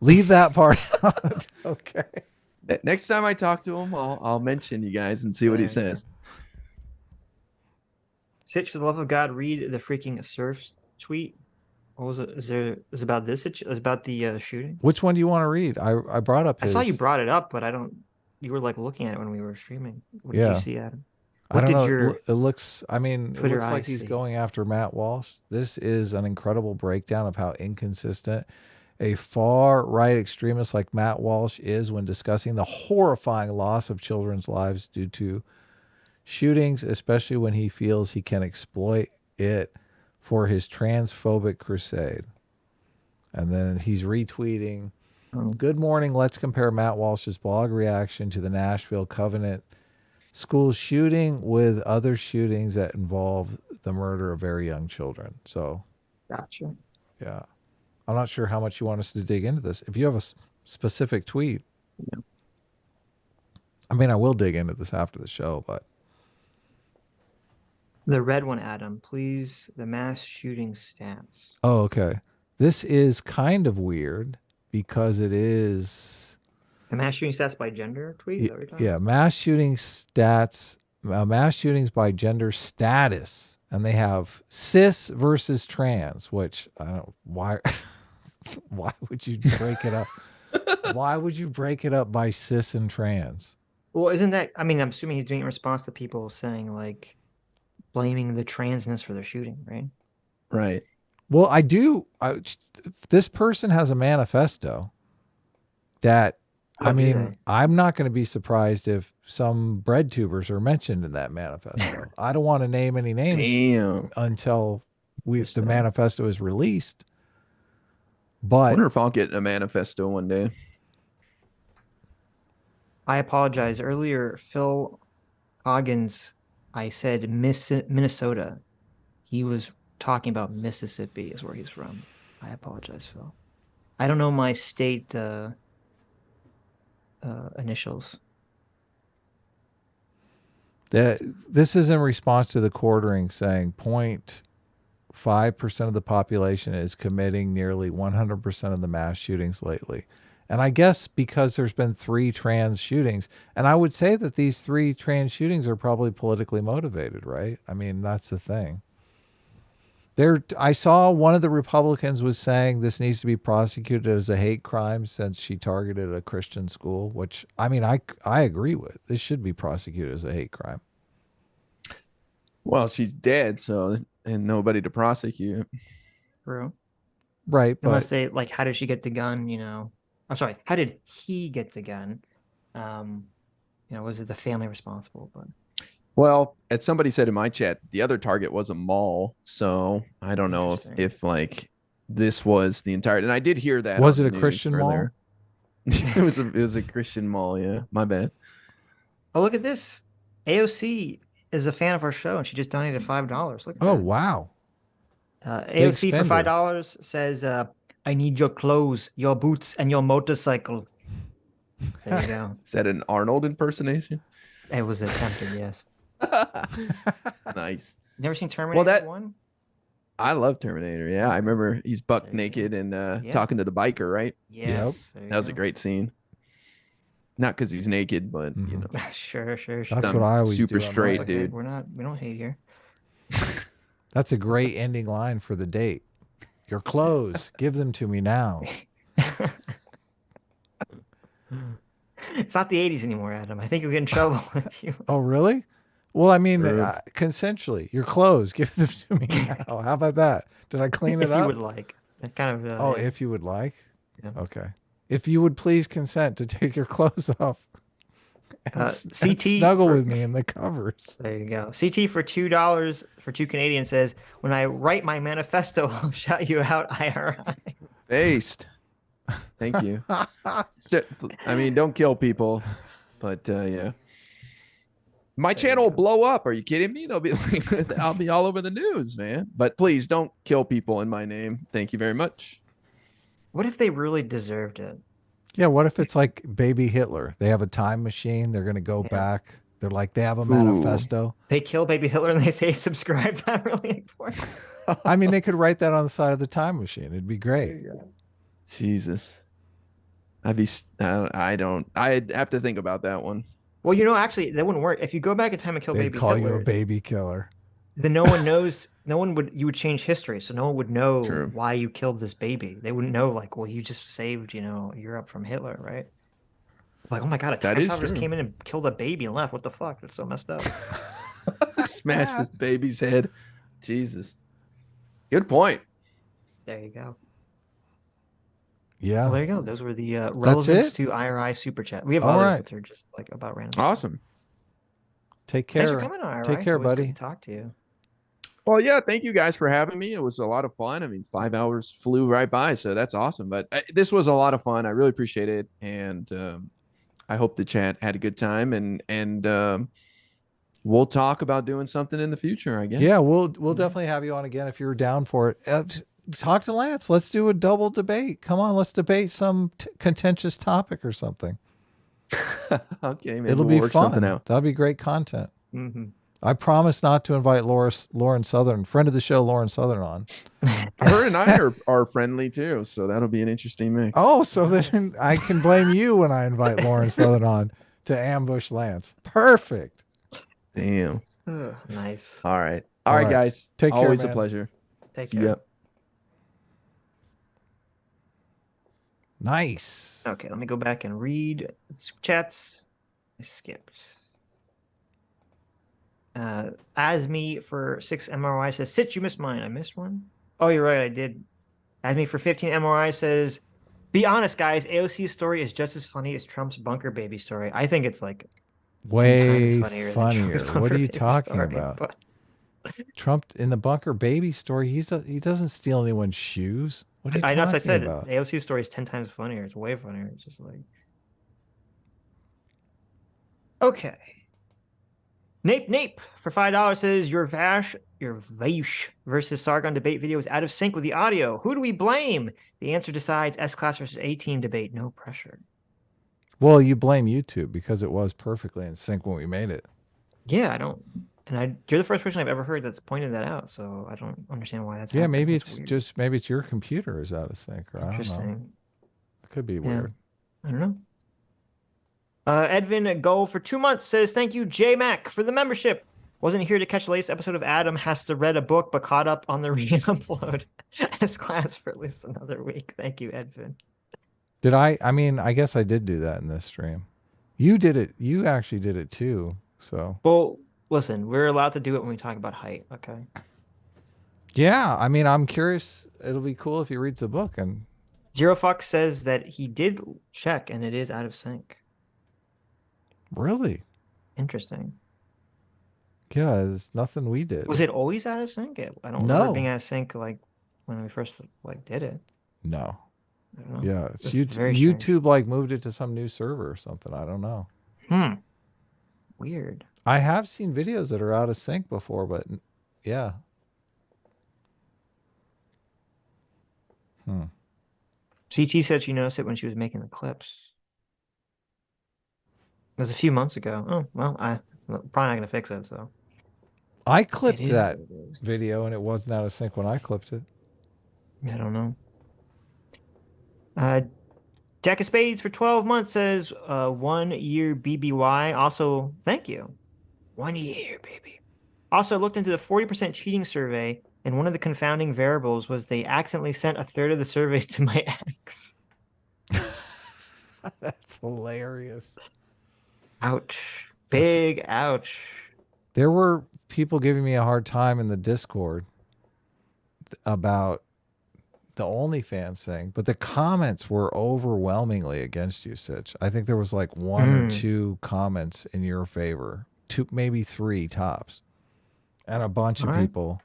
Leave that part out. Okay. Next time I talk to him, I'll mention you guys and see what he says. Sitch, for the love of God, read the freaking Surfs tweet. What was it? Is it about this? It was about the shooting. Which one do you want to read? I brought up I his... saw you brought it up, but I don't. You were like looking at it when we were streaming. What did Yeah. you see, Adam? I What don't know. did your It looks, I mean, it Twitter looks like eyes he's see? going after Matt Walsh. This is an incredible breakdown of how inconsistent a far right extremist like Matt Walsh is when discussing the horrifying loss of children's lives due to shootings, especially when he feels he can exploit it for his transphobic crusade. And then he's retweeting, "Good morning. Let's compare Matt Walsh's blog reaction to the Nashville Covenant school shooting with other shootings that involve the murder of very young children." So, Gotcha. yeah. I'm not sure how much you want us to dig into this. If you have a specific tweet, I mean, I will dig into this after the show, but The red one, Adam. Please, the mass shooting stats. oh, okay. This is kind of weird because it is, The mass shooting stats by gender tweet? Is that what you're talking yeah, mass shooting stats, mass shootings by gender status, and they have cis versus trans, which I don't, why would you break it up? Why would you break it up by cis and trans? Well, isn't that, I mean, I'm assuming he's doing it in response to people saying like, blaming the transness for their shooting, right? Right. Well, this person has a manifesto that, Oh, I do mean, they? I'm not going to be surprised if some bread tubers are mentioned in that manifesto. I don't want to name any names Damn. until the Interesting. manifesto is released. I But wonder if I'll get a manifesto one day. I apologize. Earlier, Phil Hoggins, I said Minnesota. He was talking about Mississippi is where he's from. I apologize, Phil. I don't know my state initials. this is in response to the quartering saying 0.5% of the population is committing nearly 100% of the mass shootings lately. And I guess because there's been 3 trans shootings, and I would say that these 3 trans shootings are probably politically motivated, right? I mean, that's the thing. I saw one of the Republicans was saying this needs to be prosecuted as a hate crime since she targeted a Christian school, which I mean, I agree with. This should be prosecuted as a hate crime. Well, she's dead, so and nobody to prosecute. True. Right, Unless but they like, how did she get the gun? You know, I'm sorry. How did he get the gun? Was it the family responsible? But Well, as somebody said in my chat, the other target was a mall. So I don't know if like this was the entire. And I did hear that. Was on it the a news Christian mall? earlier. it was a Christian mall. Yeah, my bad. oh, look at this. AOC is a fan of our show, and she just donated $5. Look at oh that. wow. AOC for spender. $5 says, "I need your clothes, your boots, and your motorcycle." There you go. Is that an Arnold impersonation? It was attempted, yes. Nice. Never seen Terminator 1? I love Terminator. Yeah, I remember he's buck There you naked and talking to the biker, right? Yes. there you That was a go. great scene. Not because he's naked, but you know, Sure. That's I'm what I always super do. I'm straight, like, dude. We don't hate here. that's a great ending line for the date. Your clothes, give them to me now. It's not the 80s anymore, Adam. I think you'll get in trouble if you. Oh, really? Well, I mean, Sure. consensually. Your clothes, give them to me now. How about that? Did I clean it If up? you would like. That kind of. Oh, yeah. if you would like. Yeah. Okay. If you would please consent to take your clothes off and, and CT snuggle for- with me in the covers. There you go. CT for $2 for 2 Canadian says, "When I write my manifesto, I'll shout you out IRI." Based. Thank you. Shit, I mean, don't kill people, but yeah. My channel will blow up. Are you kidding me? They'll be like, I'll be all over the news, man. But please don't kill people in my name. Thank you very much. What if they really deserved it? Yeah, what if it's like baby Hitler? They have a time machine. They're going to go back. They're like, they have a manifesto. They kill baby Hitler and they say, "Subscribe to I'm really important." I mean, they could write that on the side of the time machine. It'd be great. Jesus. I'd have to think about that one. Well, actually, that wouldn't work. If you go back in time and kill They'd baby call Hitler, you a baby killer. then no one knows. You would change history, so no one would know True. why you killed this baby. They wouldn't know, like, well, you just saved, Europe from Hitler, right? Like, oh my god, a That tax is officer just true. came in and killed a baby and left. What the fuck? That's so messed up. Smash this baby's head. Jesus. Good point. There you go. Yeah. Well, there you go. Those were the relevance it? to IRI super chat. We have All others, right. but they're just like about random. Awesome. Take Thanks care. for coming on, IRI. Take care, It's always good buddy. to talk to you. Well, yeah, thank you guys for having me. It was a lot of fun. I mean, 5 hours flew right by, so that's awesome. But this was a lot of fun. I really appreciate it, and I hope the chat had a good time. And we'll talk about doing something in the future, I guess. Yeah, we'll definitely have you on again if you're down for it. Talk to Lance. Let's do a double debate. Come on, let's debate some contentious topic or something. Okay, maybe It'll we'll be work fun. something out. That'll be great content. Mm-hmm. I promise not to invite Lauren Southern, friend of the show, Lauren Southern, on. Her and I are friendly too, so that'll be an interesting mix. Oh, so then I can blame you when I invite Lauren Southern on to ambush Lance. Perfect. Damn. Nice. All right, All right. guys. Take care, Always man. a pleasure. Take See care. ya. Nice. Okay, let me go back and read chats. I skipped. Asme for 6 MRI says, Sitch, you missed mine. I missed one? Oh, you're right. I did. Asme for 15 MRI says, be honest, guys. AOC's story is just as funny as Trump's bunker baby story. I think it's like 10 times Way funnier than funnier. Trump's What bunker are you baby talking story, about? but- Trump in the bunker baby story, he doesn't steal anyone's shoes. What are you I know. talking I said about? AOC's story is 10 times funnier. It's way funnier. It's just like, okay. Nape for $5 says your Vash versus Sargon debate video is out of sync with the audio. Who do we blame? The answer decides S-Class versus A-Team debate. No pressure. Well, you blame YouTube because it was perfectly in sync when we made it. Yeah, I don't. And you're the first person I've ever heard that's pointed that out. So I don't understand why that's Yeah, happening. maybe That's it's weird. just maybe it's your computer is out of sync. Or I don't know. Interesting. It could be Yeah. weird. I don't know. Edvin Goal for 2 months says, thank you, J-Mac, for the membership. Wasn't here to catch the latest episode of Adam Has to Read a Book, but caught up on the re-upload as class for at least another week. Thank you, Edvin. Did I mean, I guess I did do that in this stream. You did it. You actually did it too. So, Well, listen, we're allowed to do it when we talk about height, okay? yeah, I mean, I'm curious. It'll be cool if he reads the book. And Zero Fox says that he did check and it is out of sync. really, Interesting. yeah, it's nothing we did. Was it always out of sync? I don't remember it being out of sync like when we first like did it. No. I don't know. Yeah, it's That's YouTube. very strange. YouTube like moved it to some new server or something. I don't know. Weird. I have seen videos that are out of sync before, but yeah. CT said she noticed it when she was making the clips. It was a few months ago. Oh, well, I'm probably not going to fix it, so. I clipped It is that what it is. video and it wasn't out of sync when I clipped it. I don't know. Jack of Spades for 12 months says 1 year BBY. Also, thank you. 1 year, baby. Also looked into the 40% cheating survey, and one of the confounding variables was they accidentally sent a third of the surveys to my ex. That's hilarious. Ouch. Big ouch. There were people giving me a hard time in the Discord about the OnlyFans thing, but the comments were overwhelmingly against you, Sitch. I think there was like 1 or 2 comments in your favor, 2, maybe 3 tops, and a bunch of All right. people.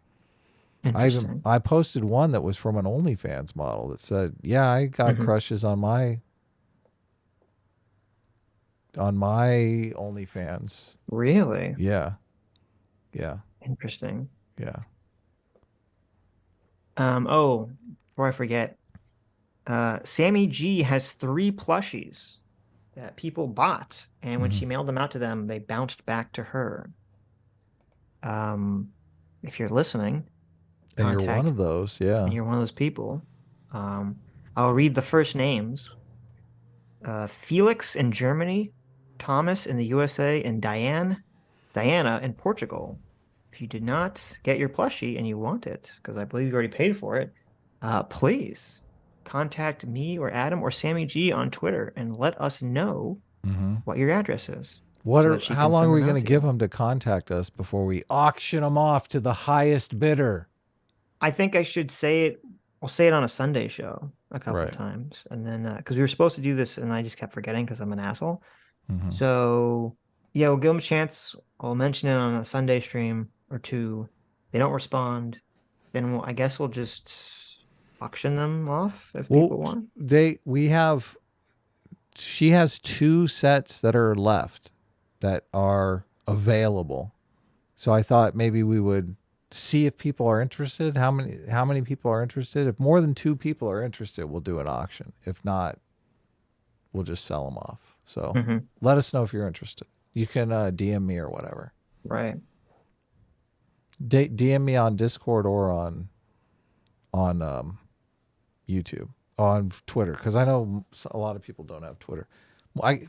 Interesting. I posted one that was from an OnlyFans model that said, "Yeah, I got crushes on my OnlyFans." Really? Yeah. Interesting. Yeah. Oh, before I forget, Sammy G has 3 plushies that people bought, and when she mailed them out to them, they bounced back to her. If you're listening, And you're one contact- of those, yeah. and you're one of those people, I'll read the first names. Felix in Germany, Thomas in the USA, and Diana in Portugal. If you did not get your plushie and you want it, because I believe you already paid for it, please contact me or Adam or Sammy G on Twitter and let us know what your address is. How long are we going to give them to contact us before we auction them off to the highest bidder? I think I should say it. I'll say it on a Sunday show a couple of Right. times, and then because we were supposed to do this, and I just kept forgetting because I'm an asshole. So yeah, we'll give them a chance. I'll mention it on a Sunday stream or 2. They don't respond, then I guess we'll just auction them off if people want. She has 2 sets that are left that are available. So I thought maybe we would see if people are interested. How many people are interested? If more than 2 people are interested, we'll do an auction. If not, we'll just sell them off. So let us know if you're interested. You can DM me or whatever. Right. DM me on Discord or on YouTube, on Twitter, because I know a lot of people don't have Twitter.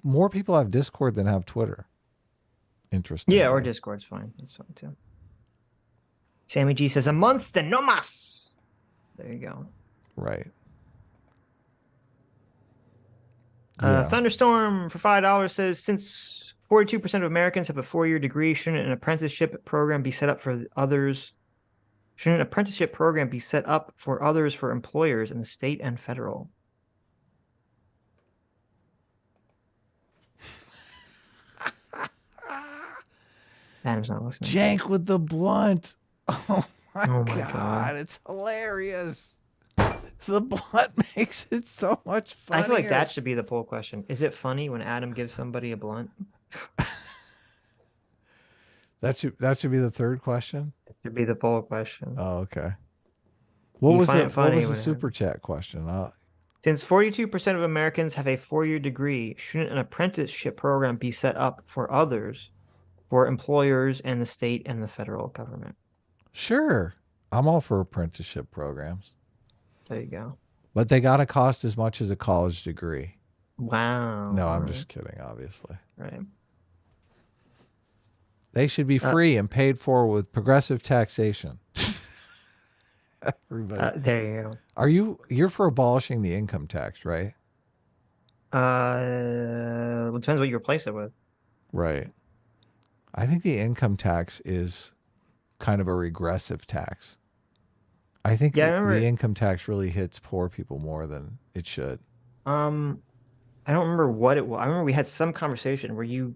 More people have Discord than have Twitter. Interesting. Yeah, or Discord's fine. That's fine too. Sammy G says a month and no mas. There you go. Right. Thunderstorm for $5 says, since 42% of Americans have a 4-year degree. Shouldn't an apprenticeship program be set up for others? Shouldn't an apprenticeship program be set up for others for employers in the state and federal? Adam's not listening. Jank with the blunt. Oh my, Oh my God. God. It's hilarious. The blunt makes it so much funnier. I feel like that should be the poll question. Is it funny when Adam gives somebody a blunt? That should be the third question. It should be the poll question. Oh, okay. What You was find it? it What funny was the when it- super chat question? Since 42% of Americans have a 4-year degree, shouldn't an apprenticeship program be set up for others, for employers and the state and the federal government? Sure. I'm all for apprenticeship programs, There you go. but they got to cost as much as a college degree. Wow. No, I'm Right, just kidding, obviously. right. They should be free and paid for with progressive taxation. Everybody. There you go. You're for abolishing the income tax, right? Well, it depends what you replace it with. Right. I think the income tax is kind of a regressive tax. I think Yeah, I remember- the income tax really hits poor people more than it should. I don't remember what it was. I remember we had some conversation where you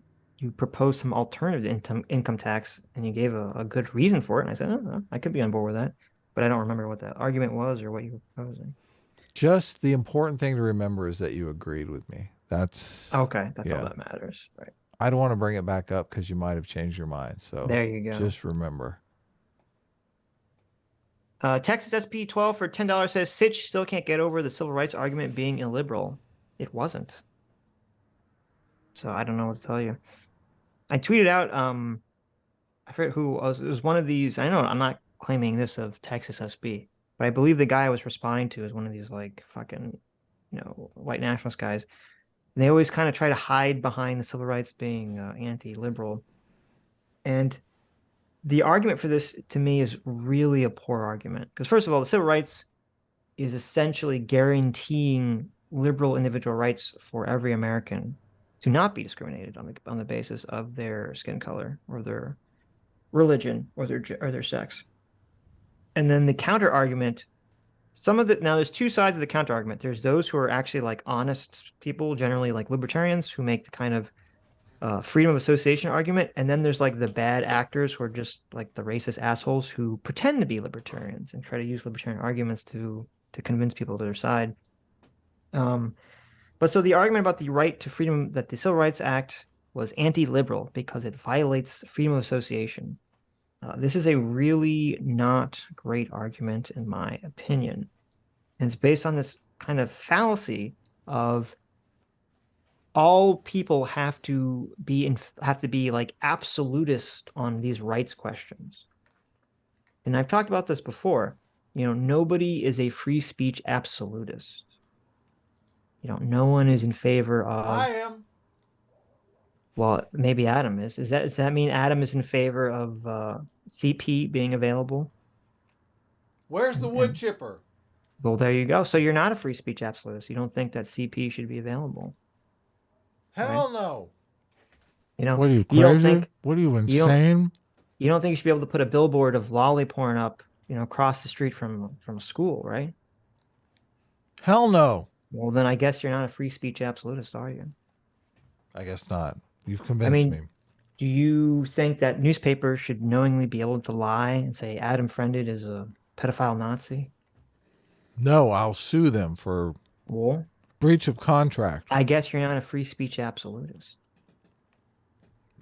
proposed some alternative income tax and you gave a good reason for it. And I said, oh, I could be on board with that. But I don't remember what that argument was or what you were proposing. Just the important thing to remember is that you agreed with me. That's Okay, that's all Yeah. that matters. Right. I don't want to bring it back up because you might have changed your mind. So There you go. just remember. Texas SP 12 for $10 says Sitch still can't get over the civil rights argument being illiberal. It wasn't. So I don't know what to tell you. I tweeted out, I forget who it was one of these. I know I'm not claiming this of Texas SB, but I believe the guy I was responding to is one of these like fucking, white nationalist guys. They always kind of try to hide behind the civil rights being anti-liberal. And the argument for this to me is really a poor argument. Because first of all, the civil rights is essentially guaranteeing liberal individual rights for every American to not be discriminated on the basis of their skin color or their religion or their sex. And then the counter argument, now there's two sides of the counter argument. There's those who are actually like honest people, generally like libertarians, who make the kind of freedom of association argument. And then there's like the bad actors who are just like the racist assholes who pretend to be libertarians and try to use libertarian arguments to convince people to their side. But so the argument about the right to freedom, that the Civil Rights Act was anti-liberal because it violates freedom of association. This is a really not great argument, in my opinion. And it's based on this kind of fallacy of all people have to be like absolutist on these rights questions. And I've talked about this before. Nobody is a free speech absolutist. No one is in favor of. I am. Well, maybe Adam is. Does that mean Adam is in favor of CP being available? Where's the wood chipper? Well, there you go. So you're not a free speech absolutist. You don't think that CP should be available. Hell no. What are you, you don't crazy? think What are you, you don't- insane? you don't think you should be able to put a billboard of lolly porn up, across the street from a school, right? Hell no. Well, then I guess you're not a free speech absolutist, are you? I guess not. You've convinced me. Do you think that newspapers should knowingly be able to lie and say Adam Friended is a pedophile Nazi? No, I'll sue them for Well, breach of contract. I guess you're not a free speech absolutist.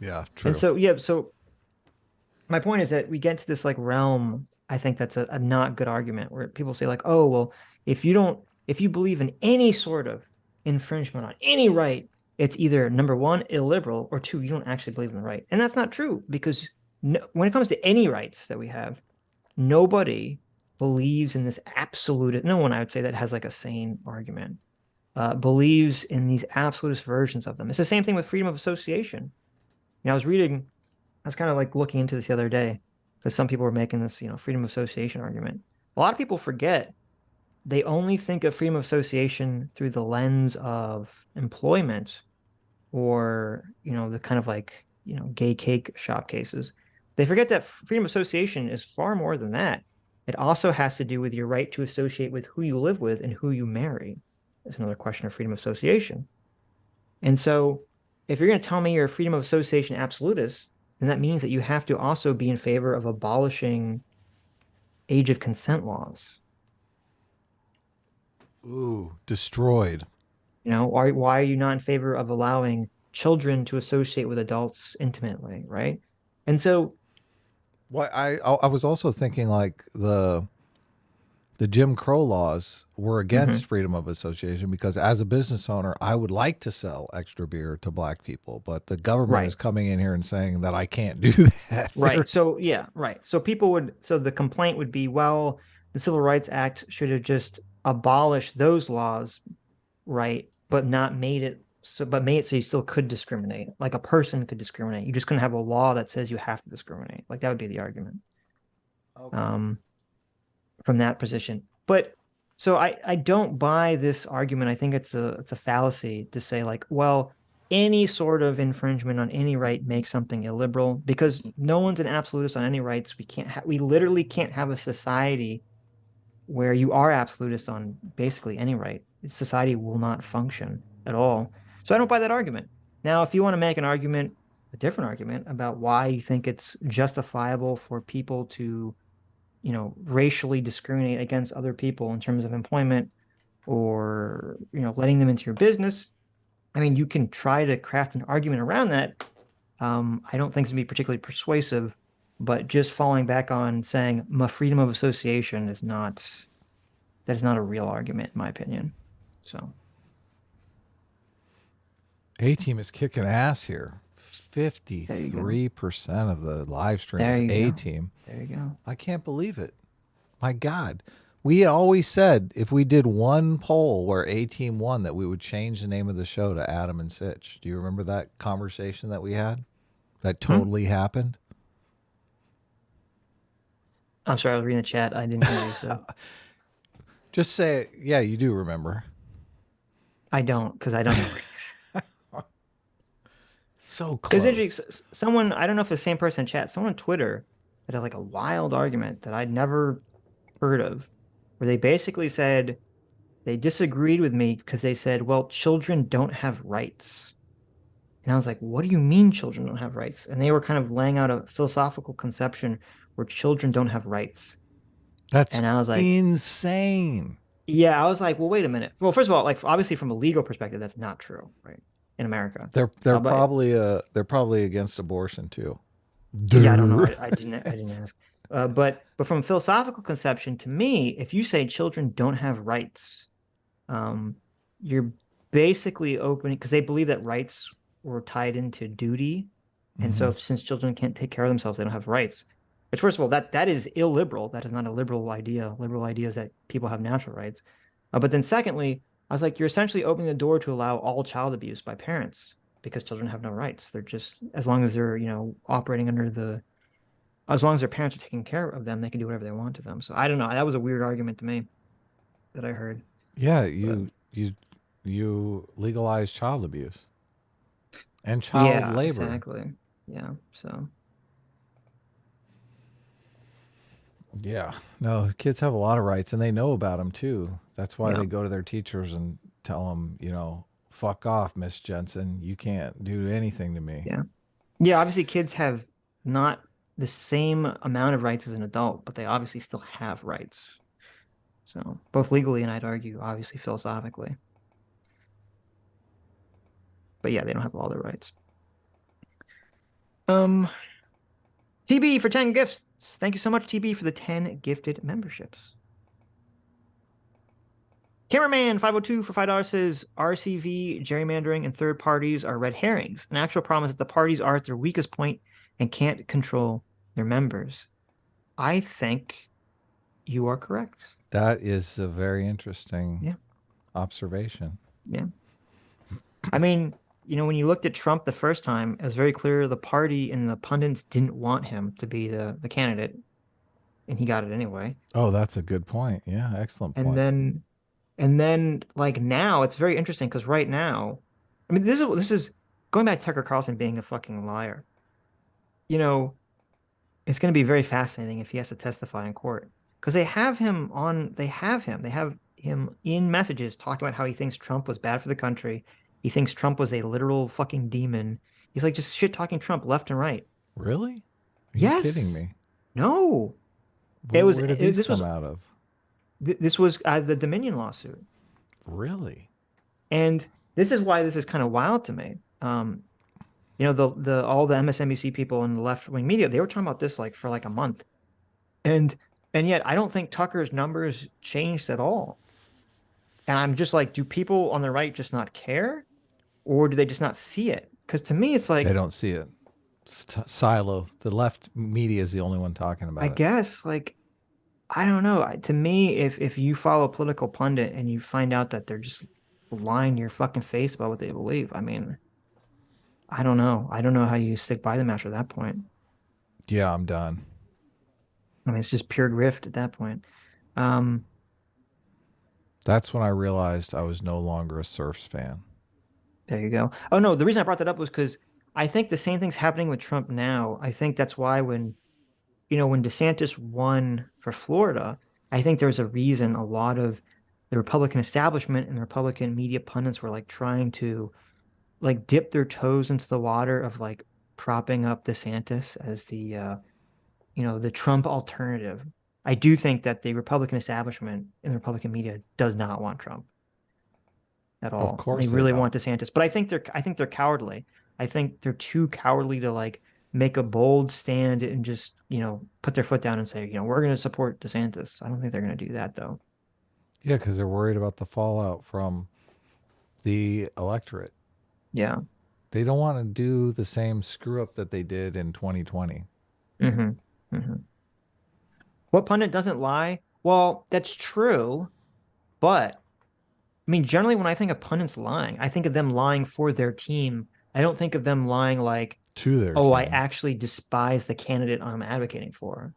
Yeah, true. And so my point is that we get to this like realm. I think that's a not good argument where people say like, oh, well, if you believe in any sort of infringement on any right, it's either number one, illiberal, or two, you don't actually believe in the right. And that's not true, because when it comes to any rights that we have, nobody believes in this absolute, no one I would say that has like a sane argument, believes in these absolutist versions of them. It's the same thing with freedom of association. I was kind of like looking into this the other day, because some people were making this, freedom of association argument. A lot of people forget they only think of freedom of association through the lens of employment or, the kind of like, gay cake shop cases. They forget that freedom of association is far more than that. It also has to do with your right to associate with who you live with and who you marry. That's another question of freedom of association. And so if you're going to tell me you're a freedom of association absolutist, then that means that you have to also be in favor of abolishing age of consent laws. Ooh, destroyed. Why are you not in favor of allowing children to associate with adults intimately, right? And so, Well, I was also thinking like the Jim Crow laws were against freedom of association because as a business owner, I would like to sell extra beer to black people, but the government is coming in here and saying that I can't do that. right. So yeah, right. So the complaint would be, well, the Civil Rights Act should have just abolished those laws, right? But not made it so you still could discriminate. Like a person could discriminate. You just couldn't have a law that says you have to discriminate. Like that would be the argument. Okay. From that position. But so I don't buy this argument. I think it's a fallacy to say like, well, any sort of infringement on any right makes something illiberal, because no one's an absolutist on any rights. We literally can't have a society where you are absolutist on basically any right. Society will not function at all. So I don't buy that argument. Now, if you want to make a different argument about why you think it's justifiable for people to racially discriminate against other people in terms of employment or, letting them into your business. I mean, you can try to craft an argument around that. I don't think it's going to be particularly persuasive, but just falling back on saying my freedom of association is not a real argument, in my opinion. So. A-Team is kicking ass here. 53% of the live stream is A-Team. There you go. I can't believe it. My God. We always said if we did one poll where A-Team won that we would change the name of the show to Adam and Sitch. Do you remember that conversation that we had? That totally happened? I'm sorry, I was reading the chat. I didn't hear you, so. Just say it. Yeah, you do remember. I don't, because I don't know. So close. It's interesting. Someone, I don't know if it's the same person in chat, someone on Twitter had like a wild argument that I'd never heard of, where they basically said they disagreed with me because they said, well, children don't have rights. And I was like, what do you mean children don't have rights? And they were kind of laying out a philosophical conception where children don't have rights. And I was like, insane. Yeah, I was like, well, wait a minute. Well, first of all, like obviously from a legal perspective, that's not true, right? In America, they're probably against abortion too. Yeah, I don't know. I didn't ask. But from a philosophical conception, to me, if you say children don't have rights, you're basically opening, because they believe that rights were tied into duty, and so since children can't take care of themselves, they don't have rights. Which, first of all, that is illiberal. That is not a liberal idea. Liberal idea is that people have natural rights. But then secondly, I was like, you're essentially opening the door to allow all child abuse by parents because children have no rights. They're just, as long as they're, operating under as long as their parents are taking care of them, they can do whatever they want to them. So I don't know. That was a weird argument to me that I heard. Yeah, you legalize child abuse and child labor. Exactly. Yeah. So. Yeah, no, kids have a lot of rights and they know about them too. That's why they go to their teachers and tell them, fuck off, Miss Jensen. You can't do anything to me. Yeah. Yeah. Obviously kids have not the same amount of rights as an adult, but they obviously still have rights. So both legally and I'd argue, obviously philosophically. But yeah, they don't have all their rights. TB for 10 gifts. Thank you so much, TB, for the 10 gifted memberships. Cameraman 502 for $5 says RCV, gerrymandering, and third parties are red herrings. An actual problem is that the parties are at their weakest point and can't control their members. I think you are correct. That is a very interesting observation. Yeah. I mean, when you looked at Trump the first time, it was very clear the party and the pundits didn't want him to be the candidate, and he got it anyway. Oh, that's a good point. Yeah, excellent point. And then like now, it's very interesting because right now, I mean, this is going back to Tucker Carlson being a fucking liar, you know, it's going to be very fascinating if he has to testify in court because they have him in messages talking about how he thinks Trump was bad for the country. He thinks Trump was a literal fucking demon. He's like just shit talking Trump left and right. Really? Are Yes. you kidding me? No. Where, It was- where did it- these this come was- out of? This was the Dominion lawsuit. Really? And this is why this is kind of wild to me. You know, the all the MSNBC people in the left-wing media, they were talking about this like for like a month. And yet I don't think Tucker's numbers changed at all. And I'm just like, do people on the right just not care? Or do they just not see it? Because to me, it's like, They don't see it. It's silo. The left media is the only one talking about I it. guess, like, I don't know. To me, if you follow a political pundit and you find out that they're just lying to your fucking face about what they believe, I mean, I don't know. I don't know how you stick by them after that point. Yeah, I'm done. I mean, it's just pure grift at that point. That's when I realized I was no longer a Surfs fan. There you go. Oh no, the reason I brought that up was because I think the same thing's happening with Trump now. I think that's why when DeSantis won for Florida, I think there's a reason a lot of the Republican establishment and the Republican media pundits were like trying to like dip their toes into the water of like propping up DeSantis as the the Trump alternative. I do think that the Republican establishment and the Republican media does not want Trump at all. Of course they they really don't. want DeSantis, but I think they're cowardly. I think they're too cowardly to like make a bold stand and just put their foot down and say we're going to support DeSantis. I don't think they're going to do that though. Yeah, because they're worried about the fallout from the electorate. Yeah. They don't want to do the same screw up that they did in 2020. Mm-hmm. Mm-hmm. What pundit doesn't lie? Well, that's true, but I mean, generally when I think of pundits lying, I think of them lying for their team. I don't think of them lying like, To their oh, I team. actually despise the candidate I'm advocating for.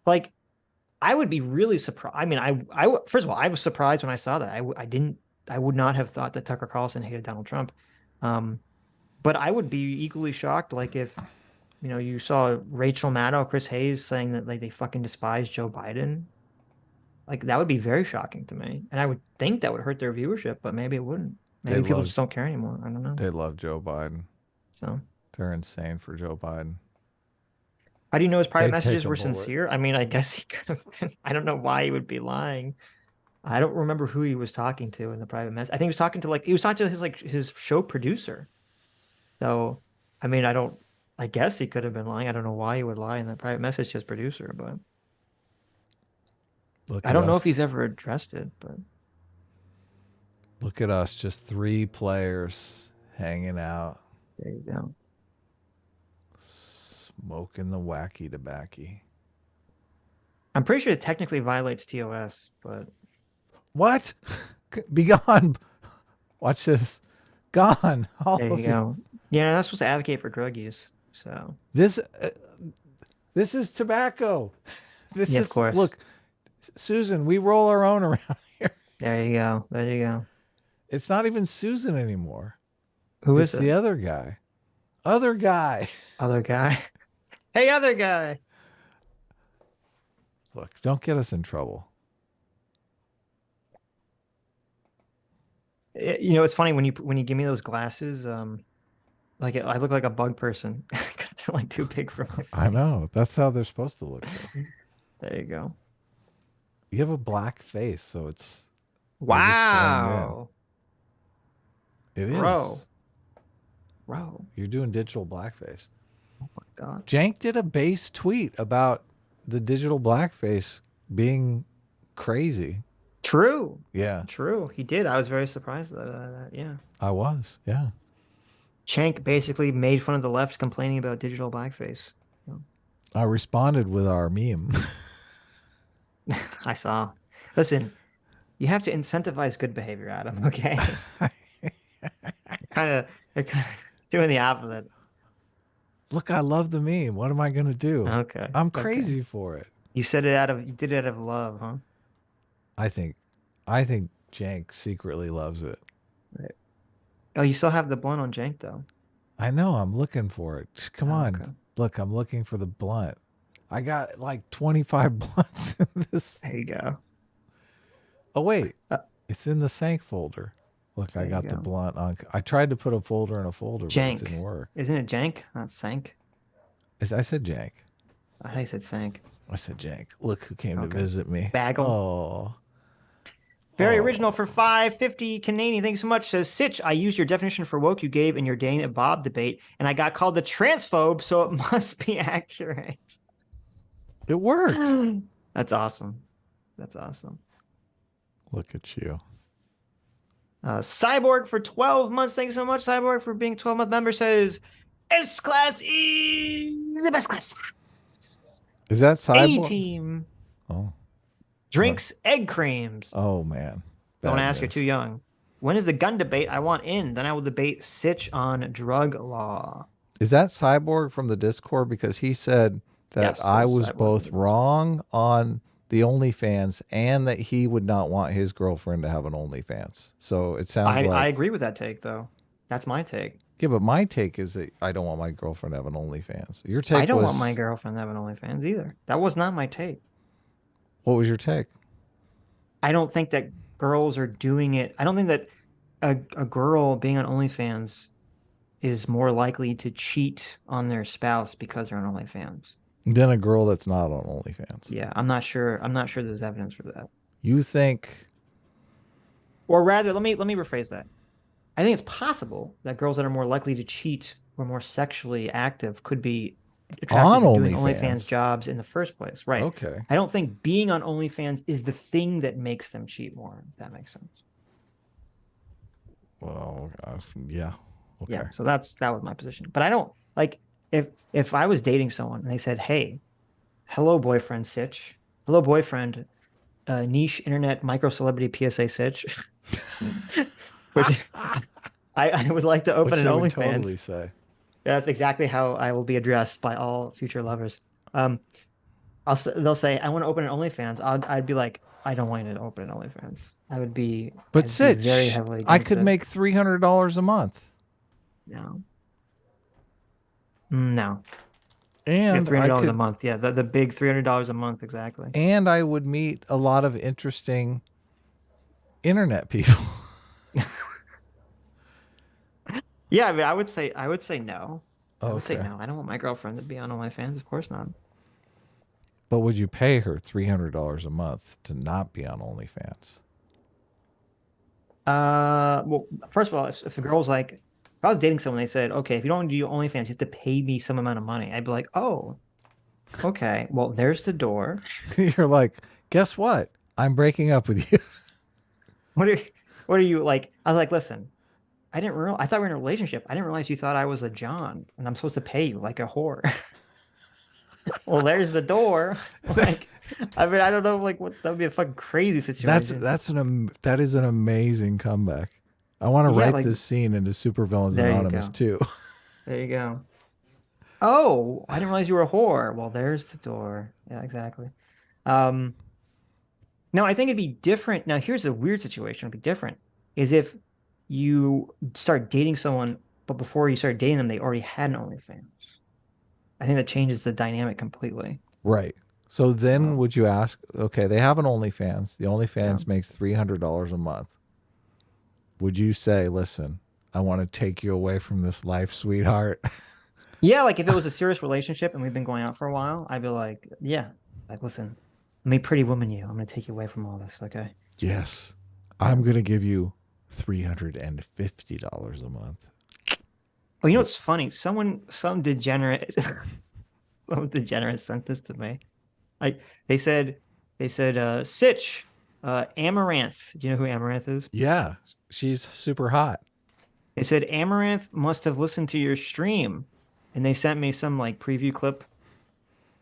Like, I would be really surprised. I mean, I first of all, I was surprised when I saw that. I would not have thought that Tucker Carlson hated Donald Trump. But I would be equally shocked, like if you saw Rachel Maddow, Chris Hayes saying that like they fucking despise Joe Biden. Like that would be very shocking to me, and I would think that would hurt their viewership, but maybe it wouldn't. Maybe people just don't care anymore. I don't know. They love Joe Biden. So They're insane for Joe Biden. how do you know his private They'd take messages a were bullet. sincere? I mean, I guess he could have been. I don't know why he would be lying. I don't remember who he was talking to in the private message. I think he was talking to his show producer. So, I mean, I guess he could have been lying. I don't know why he would lie in the private message to his producer, but I don't know if he's ever addressed it, but Look at us, just 3 players hanging out, there you go. smoking the wacky tobacco. I'm pretty sure it technically violates TOS, but What? Be gone. Watch this. Gone. All there of you go. Yeah, I'm not supposed to advocate for drug use, so This is tobacco. This Yeah, is of course. Look, Susan, we roll our own around here. there you go. There you go. It's not even Susan anymore. Who It's is the it? other guy. Other guy. Other guy. Hey, other guy. Look, don't get us in trouble. It's funny when you give me those glasses. Like I look like a bug person because they're like too big for my face. I know. That's how they're supposed to look. Though. There you go. You have a black face, so it's Wow. it is. Bro. You're doing digital blackface. God. Cenk did a base tweet about the digital blackface being crazy. True. Yeah, True. He did. I was very surprised that yeah. I was. Yeah. Cenk basically made fun of the left complaining about digital blackface. I responded with our meme. I saw. Listen, you have to incentivize good behavior, Adam, okay? You're kind of doing the opposite. Look, I love the meme. What am I going to do? Okay. I'm okay. crazy for it. You did it out of love, huh? I think Cenk secretly loves it. Oh, you still have the blunt on Cenk though. I know. I'm looking for it. Come Oh, on. okay. Look, I'm looking for the blunt. I got like 25 blunts in this. There you go. Oh, wait. Uh, It's in the Cenk folder. Look, I There you got the go. blunt on. I tried to put a folder in a folder, but it Cenk. didn't work. Isn't it Cenk? Not Cenk. I said Jank. I think it said Cenk. I said Jank. Look who came to Okay. visit me. Bagel. Oh. Very Oh. original for 550 Canadian. Thanks so much. Says Sitch, I used your definition for woke you gave in your Dane and Bob debate, and I got called the transphobe, so it must be accurate. It worked. That's awesome. That's awesome. Look at you. Cyborg for 12 months. Thanks so much, Cyborg, for being a 12-month member. Says S class is the best class. Is that A Cyborg? team Oh. drinks egg creams. Oh, man. Don't Bad ask, you're news. too young. When is the gun debate? I want in. Then I will debate Sitch on drug law. Is that Cyborg from the Discord? Because he said that Yes, I that's was Cyborg both from the wrong on the OnlyFans and that he would not want his girlfriend to have an OnlyFans. So it sounds I like agree with that take, though. That's my take. yeah, but my take is that I don't want my girlfriend to have an OnlyFans. Your take I don't was want my girlfriend to have an OnlyFans either. That was not my take. what was your take? I don't think that girls are doing it. I don't think that a girl being on OnlyFans is more likely to cheat on their spouse because they're on OnlyFans. Then a girl that's not on OnlyFans. Yeah, I'm not sure. I'm not sure there's evidence for that. You think Or rather, let me rephrase that. I think it's possible that girls that are more likely to cheat or more sexually active could be attracted On to doing OnlyFans. OnlyFans jobs in the first place. Right. okay. I don't think being on OnlyFans is the thing that makes them cheat more, if that makes sense. Well, yeah. Okay. Yeah. So that was my position. But I don't like if I was dating someone and they said, "Hey, hello boyfriend Sitch. Hello boyfriend, niche internet micro celebrity PSA Sitch." Which I would like to open Which an they would OnlyFans. totally say. That's exactly how I will be addressed by all future lovers. They'll say, "I want to open an OnlyFans." I'd be like, "I don't want you to open an OnlyFans." I would be, But I'd be Sitch, very heavily I against could it. make $300 a month. No. No. And $300 I a could, month. Yeah, the big $300 a month exactly. and I would meet a lot of interesting internet people. Yeah, I mean, I would say no. I would say Okay. no. I don't want my girlfriend to be on OnlyFans. Of course not. But would you pay her $300 a month to not be on OnlyFans? Well, first of all, if a girl's like, if I was dating someone, they said, "Okay, if you don't do OnlyFans, you have to pay me some amount of money." I'd be like, "Oh, okay. Well, there's the door." You're like, guess what? I'm breaking up with you. What are you like? I was like, listen, I thought we were in a relationship. I didn't realize you thought I was a John and I'm supposed to pay you like a whore. Well, there's the door. Like, I mean, I don't know, like, what that would be a fucking crazy situation. That is an amazing comeback. I want to Yeah, write like- this scene into Supervillains There you Anonymous go. too. There you go. Oh, I didn't realize you were a whore. Well, there's the door. Yeah, exactly. No, I think it'd be different. Now, here's a weird situation. It'd be different is if you start dating someone, but before you start dating them, they already had an OnlyFans. I think that changes the dynamic completely. Right. So then Wow. would you ask, okay, they have an OnlyFans. The OnlyFans makes $300 a month. Would you say, listen, I want to take you away from this life, sweetheart? Yeah, like if it was a serious relationship and we've been going out for a while, I'd be like, yeah, like, listen, let me pretty woman you. I'm going to take you away from all this, okay? Yes. I'm going to give you $350 a month. Oh, you know what's funny? Some degenerate, some degenerate sent this to me. They said, Sitch, Amaranth. Do you know who Amaranth is? Yeah. She's super hot. They said Amaranth must have listened to your stream, and they sent me some like preview clip.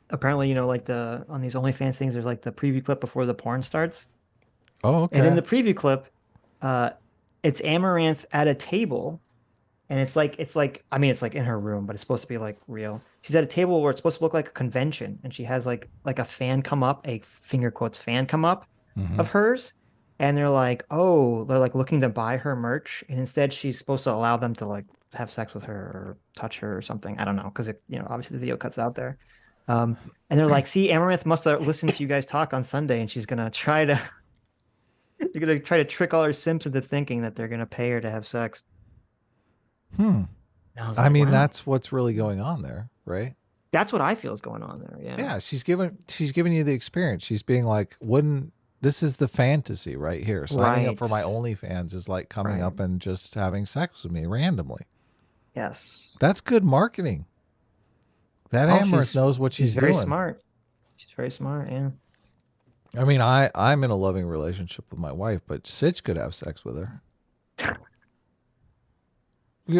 Apparently, you know, like on these OnlyFans things, there's like the preview clip before the porn starts. Oh, okay. And in the preview clip, it's Amaranth at a table, and it's like I mean, it's like in her room, but it's supposed to be like real. She's at a table where it's supposed to look like a convention, and she has like a fan come up, a finger quotes fan come up Mhm. of hers, and they're like, oh, they're like looking to buy her merch, and instead she's supposed to allow them to like have sex with her or touch her or something. I don't know, because obviously the video cuts out there. And they're like, see, Amaranth must have listened to you guys talk on Sunday, and she's gonna try to they're gonna try to trick all her simps into thinking that they're gonna pay her to have sex. Hmm. And I was I like, mean, wow. that's what's really going on there, right? That's what I feel is going on there. Yeah. Yeah, she's giving you the experience. She's being like, this is the fantasy right here. Signing up for my Right. OnlyFans is like coming Right. up and just having sex with me randomly. Yes. That's good marketing. That Oh, Amaranth knows what she's very doing. smart. She's very smart. Yeah. I mean, I'm in a loving relationship with my wife, but Sitch could have sex with her.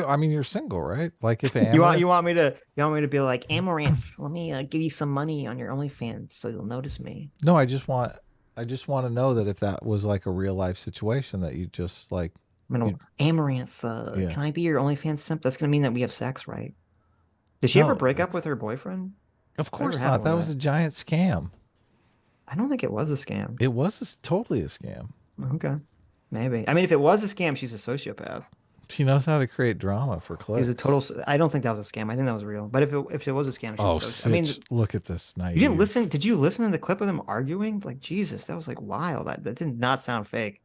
I mean, you're single, right? Like if Amaranth, You want me to be like, Amaranth, let me give you some money on your OnlyFans so you'll notice me. No, I just want to know that if that was like a real life situation that you just like, I'm gonna, Amaranth, Yeah. can I be your OnlyFans simp? That's gonna mean that we have sex, right? Did she ever No, break up that's- with her boyfriend? of course happened not. with That that? was a giant scam. I don't think it was a scam. It was totally a scam. Okay. Maybe. I mean, if it was a scam, she's a sociopath. She knows how to create drama for It clicks. was a total. I don't think that was a scam. I think that was real. But if it was a scam, she Oh, was I mean, Sitch, look at this naive. you didn't listen. Did you listen to the clip of them arguing? Like, Jesus, that was like wild. That did not sound fake.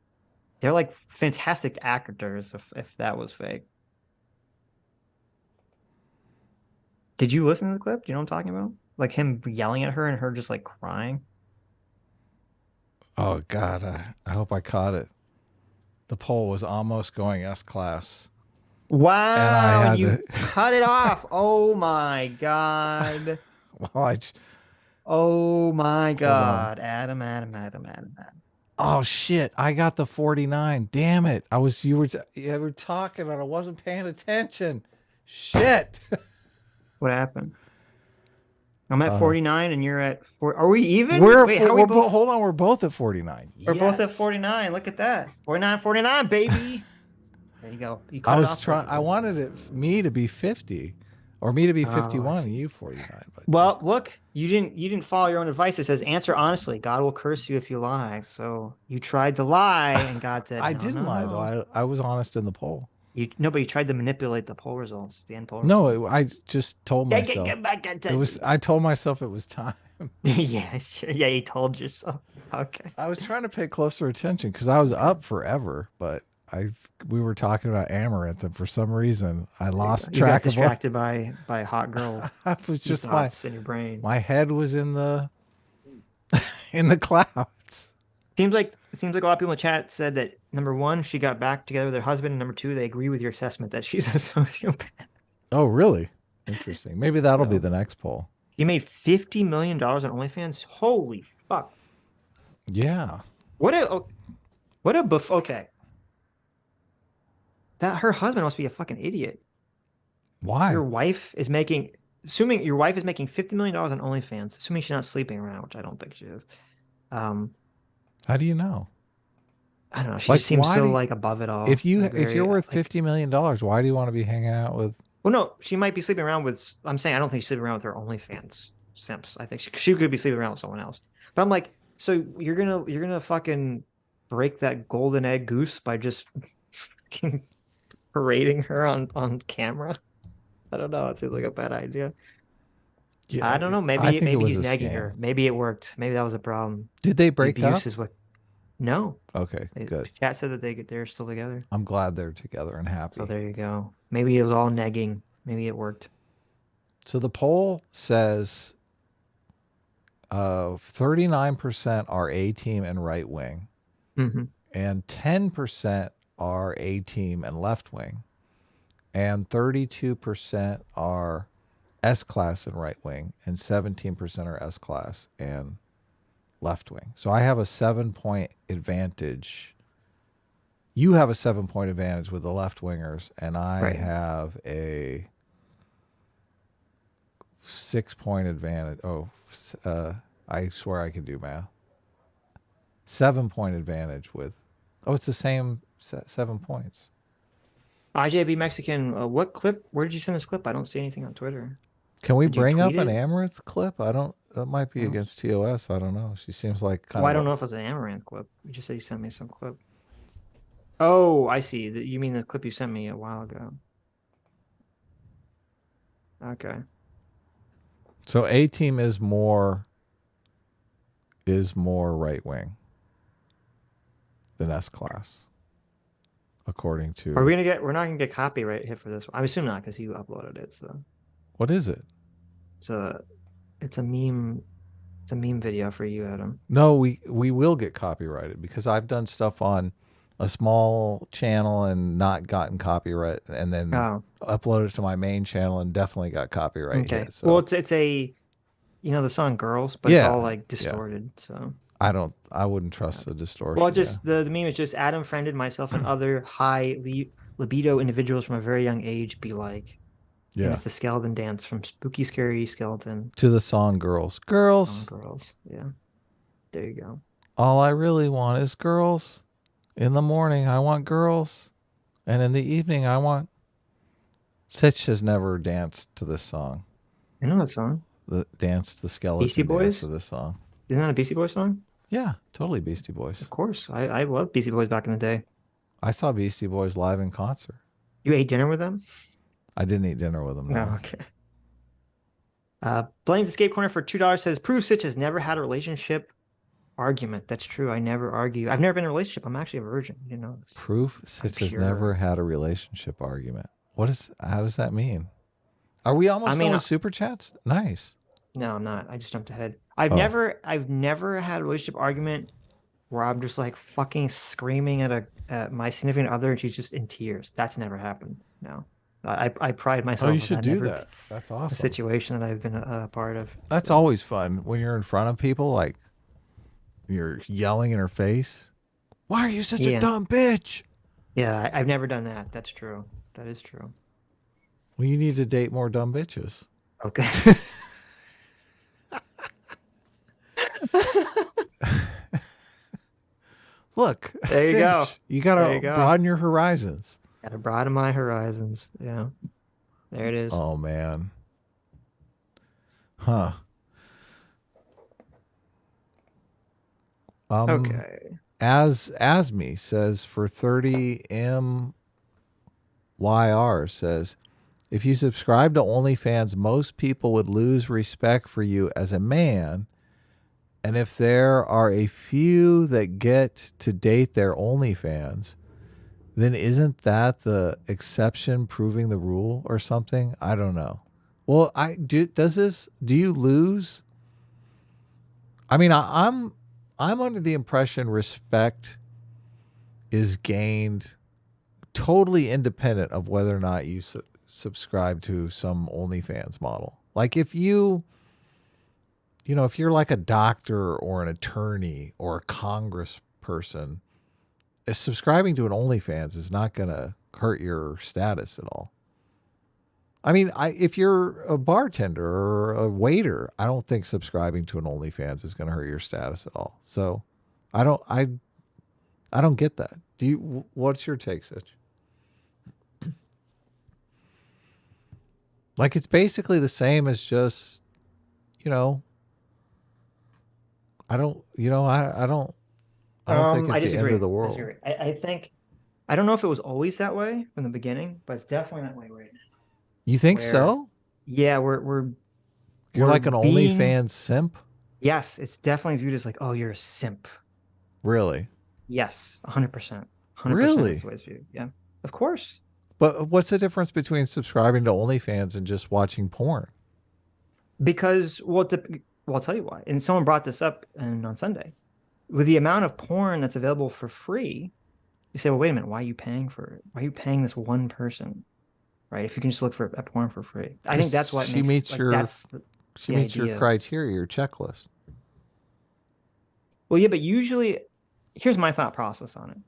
They're like fantastic actors. If that was fake. Did you listen to the clip? Do you know what I'm talking about? Like him yelling at her and her just like crying. Oh God, I hope I caught it. The poll was almost going S-class. Wow, had you to- cut it off. Oh my God. Well, Oh my on. God. Adam. Oh shit, I got the 49. Damn it. You were talking and I wasn't paying attention. Shit. What happened? I'm at 49 and you're at 4. Are we even? Wait, how are we both? hold on, we're both at 49. We're both at Yes. 49. Look at that. 49, baby. There you go. You cut I it was off trying. I wanted me to be 50, or me to be Oh, I 51 see. and you 49. But Well, look, you didn't follow your own advice. It says answer honestly. God will curse you if you lie. So you tried to lie, and God said, I "No, didn't no, lie no." though. I was honest in the poll. But you tried to manipulate the poll results, the end poll. No, I just told results. myself Get back it was. I told myself it was time. yeah, sure. Yeah, you told yourself. Okay. I was trying to pay closer attention because I was up forever, but we were talking about Amaranth, and for some reason I lost You got track of what distracted by a hot girl. I was just thoughts in your brain. my head was in the in the clouds. Seems like a lot of people in the chat said that number one, she got back together with her husband, and number two, they agree with your assessment that she's a sociopath. Oh, really? Interesting. Maybe that'll be the next poll. You made $50 million on OnlyFans. Holy fuck! Yeah. What a okay. That her husband must be a fucking idiot. Why? Assuming your wife is making $50 million on OnlyFans, assuming she's not sleeping around, which I don't think she is. How do you know? I don't know. She Like, just seems why so do you- like above it all. If Like, you're worth like, $50 million, why do you want to be hanging out with? well, no, she might be sleeping around with. I'm saying I don't think she's sleeping around with her OnlyFans simps. I think she could be sleeping around with someone else. But I'm like, so you're gonna fucking break that golden egg goose by just fucking parading her on camera? I don't know. It seems like a bad idea. Yeah, I don't know. I Maybe think it was he's a nagging scam. her. Maybe it worked. Maybe that was a problem. Did they The break abuse up? is what. No, Okay, good. Chat said that they're still together. I'm glad they're together and happy. So there you go. Maybe it was all negging. Maybe it worked. So the poll says 39% are A team and right wing, Mm-hmm. and 10% are A team and left wing, and 32% are S class and right wing, and 17% are S class and left wing. So I have a 7-point advantage. You have a 7-point advantage with the left wingers, and I Right. have a 6-point advantage. I swear I can do math. 7-point advantage with. Oh, it's the same 7 points. IJB Mexican, what clip? Where did you send this clip? I don't see anything on Twitter. Can we Did you bring up tweet an it? Amaranth clip? I don't. That might be Oh. against TOS. I don't know. She seems like kind Well, I of. don't know if it was an Amaranth clip. You just said you sent me some clip. Oh, I see. You mean the clip you sent me a while ago? Okay. So A Team is more right wing than S Class, according to. Are we gonna get? We're not gonna get copyright hit for this one. I assume not because you uploaded it. So What is it? it's a meme. It's a meme video for you, Adam. No, we will get copyrighted because I've done stuff on a small channel and not gotten copyright, and then Oh, uploaded it to my main channel and definitely got copyright okay. hit. So Well, it's a, the song "Girls," but it's Yeah, all like yeah. distorted. So I wouldn't trust the distortion. well, just the meme is just Adam friended myself and other high libido individuals from a very young age be like. And yeah. it's the skeleton dance from Spooky Scary Skeleton To the song "Girls." song Girls. "Girls." Yeah, there you go. All I really want is girls. In the morning, I want girls, and in the evening, I want. Sitch has never danced to this song. I know that song. Danced the skeleton Beastie dance Boys? to this song. Isn't that a Beastie Boys song? Yeah, totally Beastie Boys. Of course. I loved Beastie Boys back in the day. I saw Beastie Boys live in concert. You ate dinner with them? I didn't eat dinner with them. No, okay. Blaine's Escape Corner for $2 says, Prove Sitch has never had a relationship argument. That's true. I never argue. I've never been in a relationship. I'm actually a virgin. You didn't know this. Proof Sitch has pure. never had a relationship argument. How does that mean? Are we almost done with super chats? Nice. No, I'm not. I just jumped ahead. I've Oh. never had a relationship argument where I'm just like fucking screaming at my significant other and she's just in tears. That's never happened. No. I pride myself. Oh, you on should do never that. That's A awesome. situation that I've been a part of. That's always fun when you're in front of people, like you're yelling in her face. Why are you such a Yeah. dumb bitch? Yeah, I've never done that. That's true. That is true. Well, you need to date more dumb bitches. Okay. Look, There you go. Sitch, you There gotta you go. broaden your horizons. Gotta broaden my horizons. Yeah. There it is. Oh man. Huh. Okay. Asme says for 30 MYR says, if you subscribe to OnlyFans, most people would lose respect for you as a man. And if there are a few that get to date their OnlyFans, then isn't that the exception proving the rule or something? I don't know. Well, do you lose? I mean, I'm under the impression respect is gained totally independent of whether or not you subscribe to some OnlyFans model. Like if if you're like a doctor or an attorney or a congressperson, subscribing to an OnlyFans is not going to hurt your status at all. I mean, if you're a bartender or a waiter, I don't think subscribing to an OnlyFans is going to hurt your status at all. So, I don't get that. What's your take, Sitch? Like it's basically the same as just, I don't think I it's the disagree. end of the world. I think I don't know if it was always that way from the beginning, but it's definitely that way right now. You think Where- so? Yeah, You're we're like an being- OnlyFans simp? Yes, it's definitely viewed as like, oh, you're a simp. Really? Yes, 100%. 100% Really? That's the way it's viewed. Yeah, of course. But what's the difference between subscribing to OnlyFans and just watching porn? Because I'll tell you why. And someone brought this up on Sunday. With the amount of porn that's available for free, you say, well, wait a minute, why are you paying for it? Why are you paying this one person? Right? If you can just look for a porn for free. I think that's what She meets your that's She the meets your idea. criteria, your checklist. Well, yeah, but usually here's my thought process on it.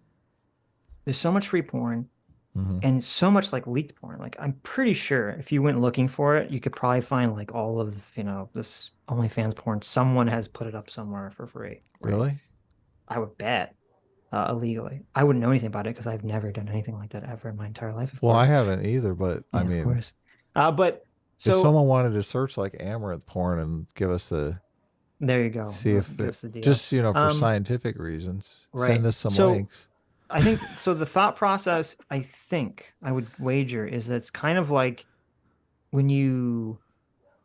There's so much free porn Mhm. and so much like leaked porn. Like I'm pretty sure if you went looking for it, you could probably find like all of, this OnlyFans porn. Someone has put it up somewhere for free. right? Really? I would bet illegally. I wouldn't know anything about it because I've never done anything like that ever in my entire life. Of Well, I course. haven't either, but I Yeah, mean, of course. But if so someone wanted to search like amaranth porn and give us the There you go. See if Give it, us the deal. just for scientific reasons. right. Send us some So- links. I think so. The thought process, I think, I would wager, is that it's kind of like when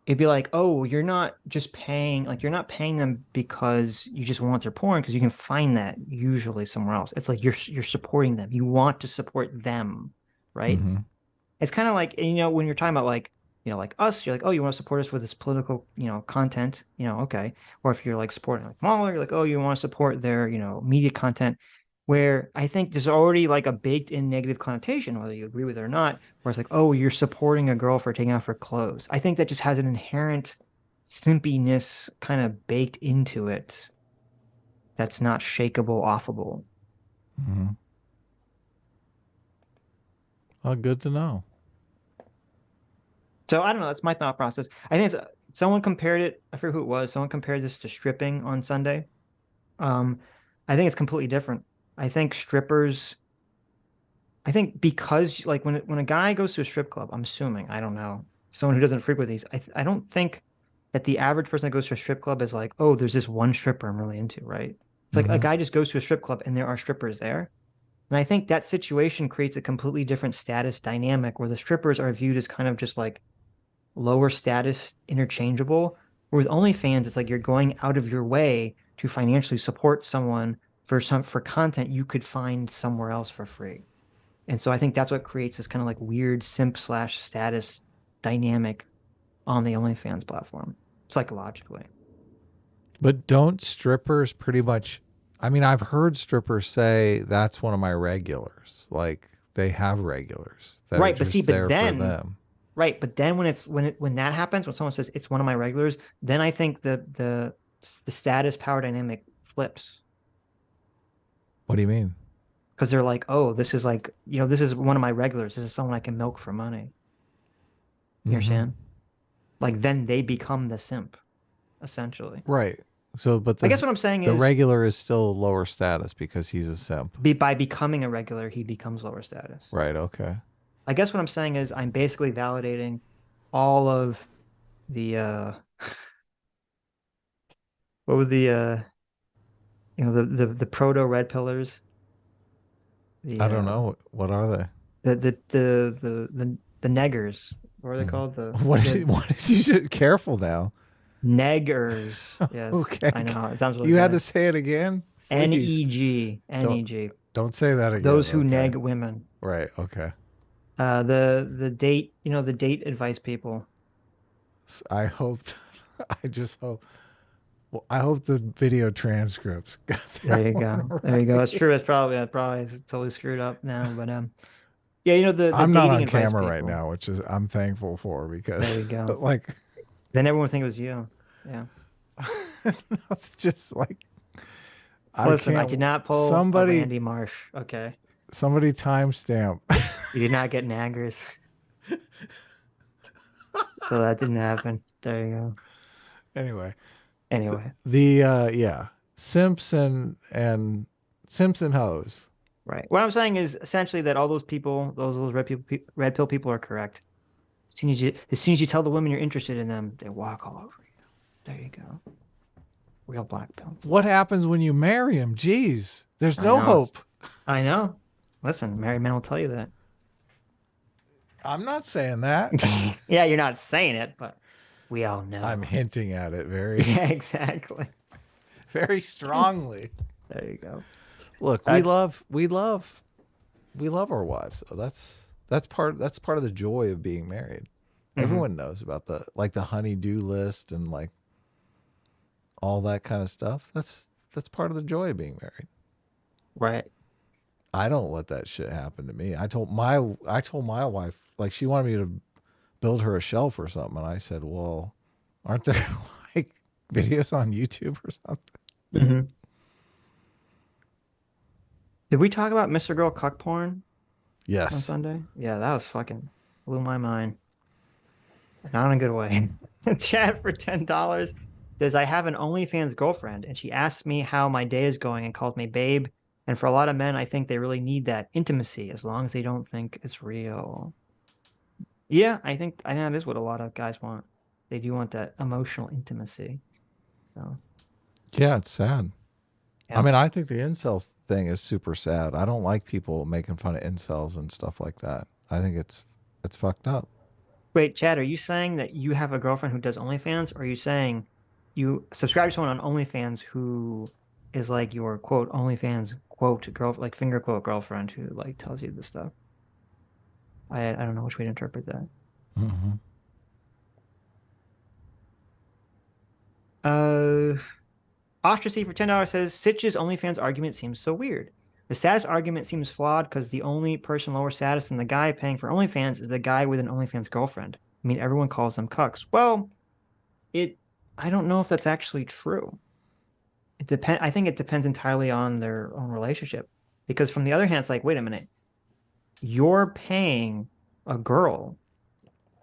it'd be like, oh, you're not just paying, like you're not paying them because you just want their porn, because you can find that usually somewhere else. It's like you're supporting them. You want to support them, right? Mhm. It's kind of like, when you're talking about like, like us, you're like, oh, you want to support us with this political, content, okay. Or if you're like supporting like Mahler, you're like, oh, you want to support their, media content. Where I think there's already like a baked in negative connotation, whether you agree with it or not, where it's like, oh, you're supporting a girl for taking off her clothes. I think that just has an inherent simpiness kind of baked into it that's not shakeable, offable. Mhm. Oh, good to know. So I don't know. That's my thought process. I think someone compared it. I forget who it was. Someone compared this to stripping on Sunday. I think it's completely different. I think strippers. I think because like when a guy goes to a strip club, I'm assuming, I don't know, someone who doesn't frequent these, I don't think that the average person that goes to a strip club is like, oh, there's this one stripper I'm really into, right? It's like a Mhm. guy just goes to a strip club and there are strippers there. And I think that situation creates a completely different status dynamic where the strippers are viewed as kind of just like lower status, interchangeable. Where with OnlyFans, it's like you're going out of your way to financially support someone for content you could find somewhere else for free. And so I think that's what creates this kind of like weird simp / status dynamic on the OnlyFans platform, psychologically. But don't strippers pretty much? I mean, I've heard strippers say that's one of my regulars. Like they have regulars that Right, are but just see, but there then- for them. Right, but then when that happens, when someone says it's one of my regulars, then I think the status power dynamic flips. What do you mean? Because they're like, oh, this is like, this is one of my regulars. This is someone I can milk for money. You Mhm. understand? Like then they become the simp, essentially. Right. So, but I guess what I'm saying the is regular is still lower status because he's a simp. by becoming a regular, he becomes lower status. Right. Okay. I guess what I'm saying is I'm basically validating all of the what were the the proto red pillars. I don't know. What are they? The neggers. What are they called? What did you careful now? Neggers. Yes. Okay. I know. It sounds really You had to bad. say it again? Please. N-E-G. N-E-G. Don't say that again. Those who okay. neg women. Right. Okay. The date, the date advice people. I hope. I just hope. Well, I hope the video transcripts. Got that There you one go. There you go. It's true. It's probably totally screwed up now, but yeah, the I'm dating not on advice camera right people. now, which is I'm thankful for because There you go. like Then everyone would think it was you. Yeah. just like Listen, I can't- did not pull somebody a Randy Marsh. Okay. somebody timestamp. You did not get naggers. So that didn't happen. There you go. Anyway, Anyway, the Simpson and Simpson hoes. right. What I'm saying is essentially that all those people, those red pill people are correct. As soon as you tell the women you're interested in them, they walk all over you. There you go. Real black pill. What happens when you marry him? Jeez, there's no know, hope. I know. Listen, married men will tell you that. I'm not saying that. Yeah, you're not saying it, but we all know. I'm hinting at it very, Yeah, exactly. very strongly. There you go. Look, we love our wives. So that's part of the joy of being married. Everyone knows about the honey-do list and like all that kind of stuff. That's part of the joy of being married. Right. I don't let that shit happen to me. I told my wife, like, she wanted me to build her a shelf or something, and I said, well, aren't there like videos on YouTube or something? Mm-hmm. Did we talk about Mr. Girl cuck porn on Yes. Sunday? Yeah, that was fucking blew my mind. Not in a good way. Chat for $10 says, I have an OnlyFans girlfriend, and she asks me how my day is going and calls me babe. And for a lot of men, I think they really need that intimacy as long as they don't think it's real. Yeah, I think that is what a lot of guys want. They do want that emotional intimacy. So Yeah, it's sad. yeah. I mean, I think the incels thing is super sad. I don't like people making fun of incels and stuff like that. I think it's fucked up. Wait, Chad, are you saying that you have a girlfriend who does OnlyFans, or are you saying you subscribe to someone on OnlyFans who is like your quote OnlyFans quote girl, like finger quote girlfriend who like tells you this stuff? I don't know which way to interpret that. Mm-hmm. Ostracy for $10 says Sitch's OnlyFans argument seems so weird. The status argument seems flawed because the only person lower status than the guy paying for OnlyFans is the guy with an OnlyFans girlfriend. I mean, everyone calls them cucks. Well, I don't know if that's actually true. I think it depends entirely on their own relationship. Because from the other hand, it's like, wait a minute, you're paying a girl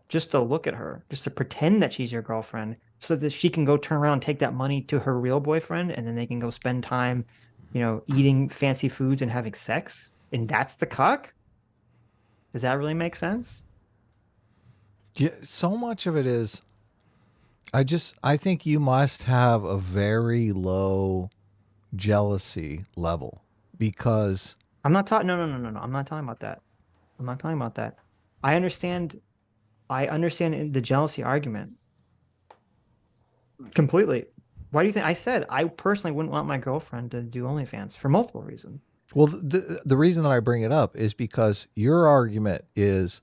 just to look at her, just to pretend that she's your girlfriend, so that she can go turn around and take that money to her real boyfriend, and then they can go spend time, eating fancy foods and having sex. And that's the cuck? Does that really make sense? Yeah, so much of it is, I think you must have a very low jealousy level because I'm not talking. No. I'm not talking about that. I'm not talking about that. I understand the jealousy argument completely. Why do you think I said I personally wouldn't want my girlfriend to do OnlyFans for multiple reasons? Well, the reason that I bring it up is because your argument is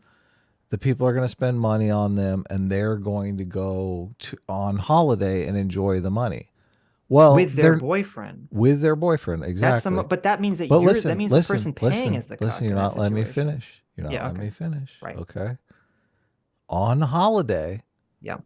the people are going to spend money on them and they're going to go on holiday and enjoy the money. Well, with their boyfriend. With their boyfriend, exactly. But that means that listen, that means the person paying is the cuck. Listen, you're not letting me finish. You're not letting me finish. Right. Okay. On holiday. Yeah.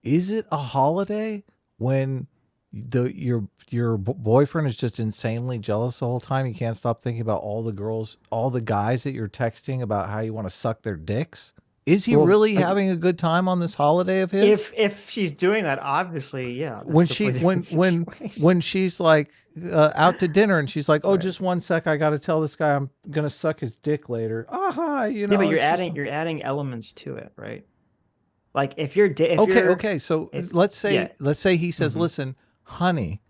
Is it a holiday when your boyfriend is just insanely jealous the whole time? You can't stop thinking about all the guys that you're texting about how you want to suck their dicks. Is he really having a good time on this holiday of his? If she's doing that, obviously, yeah. When she's like out to dinner and she's like, oh, just one sec, I got to tell this guy I'm gonna suck his dick later. Yeah, but you're adding elements to it, right? Like if you're okay. So let's say he says, listen, honey,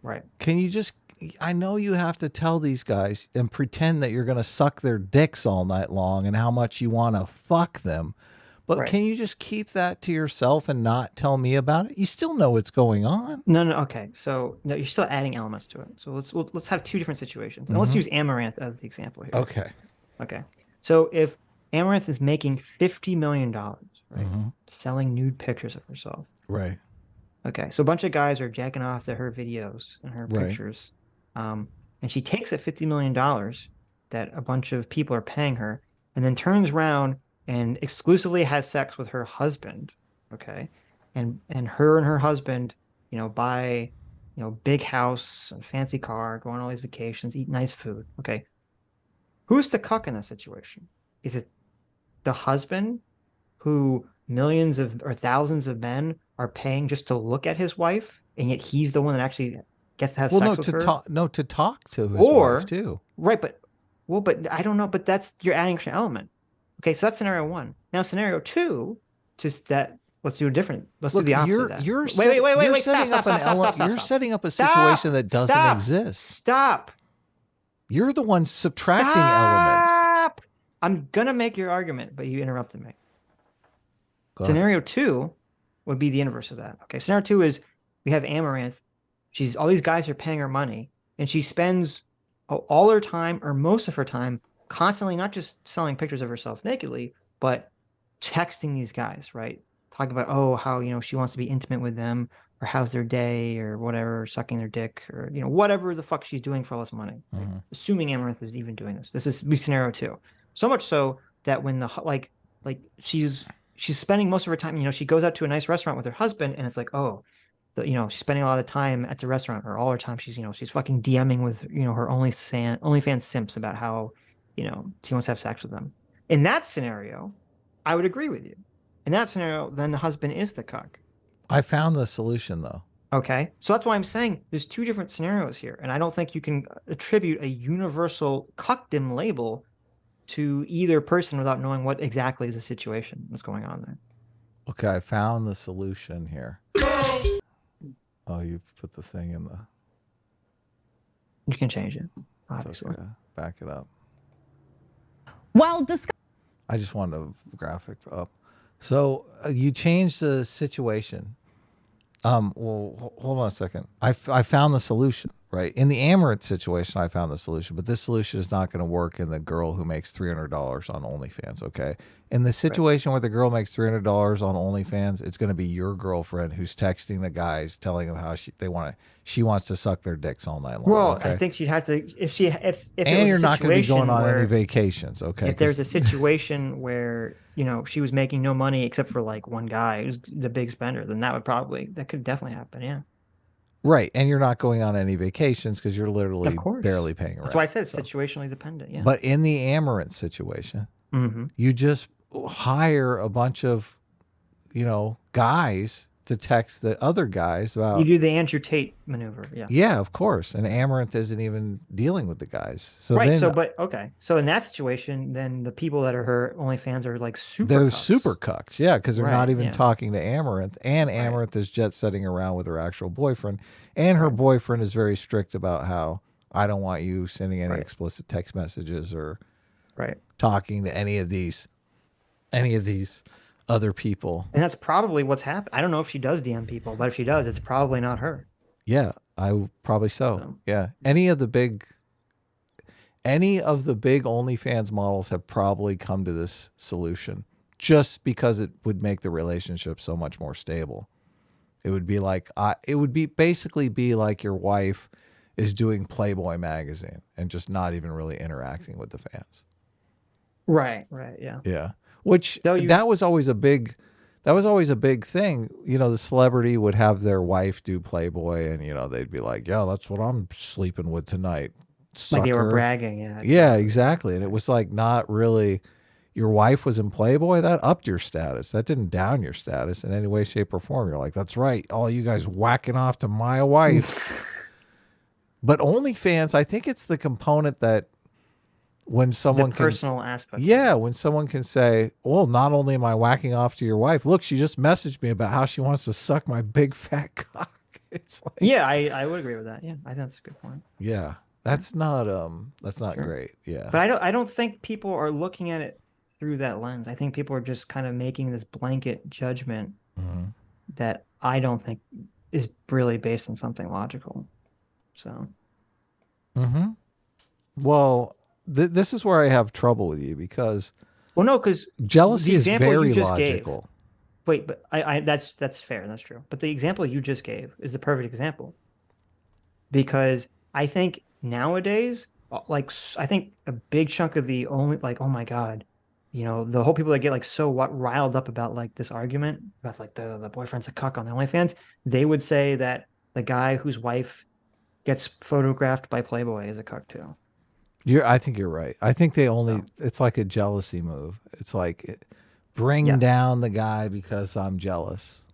right? Can you just? I know you have to tell these guys and pretend that you're going to suck their dicks all night long and how much you want to fuck them. But can you just keep that to yourself and not tell me about it? You still know what's going on. No. Okay. So no, you're still adding elements to it. So let's have two different situations. And let's use Amaranth as the example here. Okay. So if Amaranth is making $50 million, right, selling nude pictures of herself. Right. Okay. So a bunch of guys are jacking off to her videos and her pictures. And she takes that $50 million that a bunch of people are paying her and then turns around and exclusively has sex with her husband. Okay. And her and her husband, buy, big house, and fancy car, go on all these vacations, eat nice food. Okay. Who's the cuck in this situation? Is it the husband who millions or thousands of men are paying just to look at his wife, and yet he's the one that actually gets to have sex with her? To talk to his wife too. Right, but I don't know. But you're adding an element. Okay, so that's scenario one. Now scenario two, let's do a different. Let's do the opposite of that. Wait, stop. You're setting up a situation that doesn't exist. Stop. You're the one subtracting elements. I'm gonna make your argument, but you interrupted me. Scenario two would be the inverse of that. Okay, scenario two is we have Amaranth. All these guys are paying her money, and she spends all her time or most of her time constantly not just selling pictures of herself nakedly, but texting these guys, right? Talking about how she wants to be intimate with them, or how's their day, or whatever, or sucking their dick, or whatever the fuck she's doing for all this money. Right? Assuming Amaranth is even doing this. This is scenario two. So much so that when she's spending most of her time, she goes out to a nice restaurant with her husband, and it's like, she's spending a lot of time at the restaurant, or all her time she's fucking DMing with her OnlyFans simps about how she wants to have sex with them. In that scenario, I would agree with you. In that scenario, then the husband is the cuck. I found the solution though. Okay, so that's why I'm saying there's two different scenarios here, and I don't think you can attribute a universal cuckdom label to either person without knowing what exactly is the situation that's going on there. Okay, I found the solution here. Oh, you've put the thing in the. You can change it, It's obviously. okay. Back it up. While discussing I just wanted a graphic up. So you changed the situation. Well, hold on a second. I found the solution, right? In the Amaranth situation, I found the solution, but this solution is not going to work in the girl who makes $300 on OnlyFans, okay? In the situation where the girl makes $300 on OnlyFans, it's going to be your girlfriend who's texting the guys, telling them how she wants to suck their dicks all night long. Well, okay? I think she'd have to if it And was you're a not going to be situation going on where- any vacations, okay? If there's a situation where, you know, she was making no money except for like one guy who's the big spender, then that could definitely happen. Yeah. Right, and you're not going on any vacations because you're literally Of course. barely paying rent. That's why I said it's so. situationally dependent. Yeah. But in the Amaranth situation, Mhm. you just hire a bunch of, guys to text the other guys about. You do the Andrew Tate maneuver. Yeah. Yeah, of course. And Amaranth isn't even dealing with the guys. So Right. then Okay. So in that situation, then the people that are her OnlyFans are like super. they're cucks. super cucks. Yeah, because they're not Right, even yeah. talking to Amaranth. And Amaranth is jet setting around with her actual boyfriend. And her boyfriend is very strict about how I don't want you sending any explicit text messages or Right. talking to any of these other people. And that's probably what's happened. I don't know if she does DM people, but if she does, it's probably not her. Yeah, I probably so. So- Yeah. Any of the big OnlyFans models have probably come to this solution just because it would make the relationship so much more stable. It would be like basically be like your wife is doing Playboy magazine and just not even really interacting with the fans. Right. Right. Yeah. Yeah. Which No, you- that was always a big thing. The celebrity would have their wife do Playboy and they'd be like, "Yeah, that's what I'm sleeping with tonight." Like they were sucker." bragging. Yeah. Yeah, exactly. And it was like not really your wife was in Playboy, that upped your status. That didn't down your status in any way, shape, or form. You're like, that's right. All you guys whacking off to my wife. But OnlyFans, I think it's the component that when someone The personal aspect. Yeah, when someone can say, well, not only am I whacking off to your wife, look, she just messaged me about how she wants to suck my big fat cock. It's like, Yeah, I would agree with that. Yeah, I think that's a good point. yeah, that's not great. Yeah. But I don't think people are looking at it through that lens. I think people are just kind of making this blanket judgment Mhm. that I don't think is really based on something logical. So Mm-hmm. Well, this is where I have trouble with you because well, no, because jealousy the is example you very just gave- logical. wait, but I that's fair. That's true. But the example you just gave is the perfect example because I think nowadays, I think a big chunk of the only oh my God, the whole people that get like so riled up about like this argument about like the boyfriend's a cuck on the OnlyFans, they would say that the guy whose wife gets photographed by Playboy is a cuck too. I think you're right. I think it's like a jealousy move. It's like bring Yeah. down the guy because I'm jealous.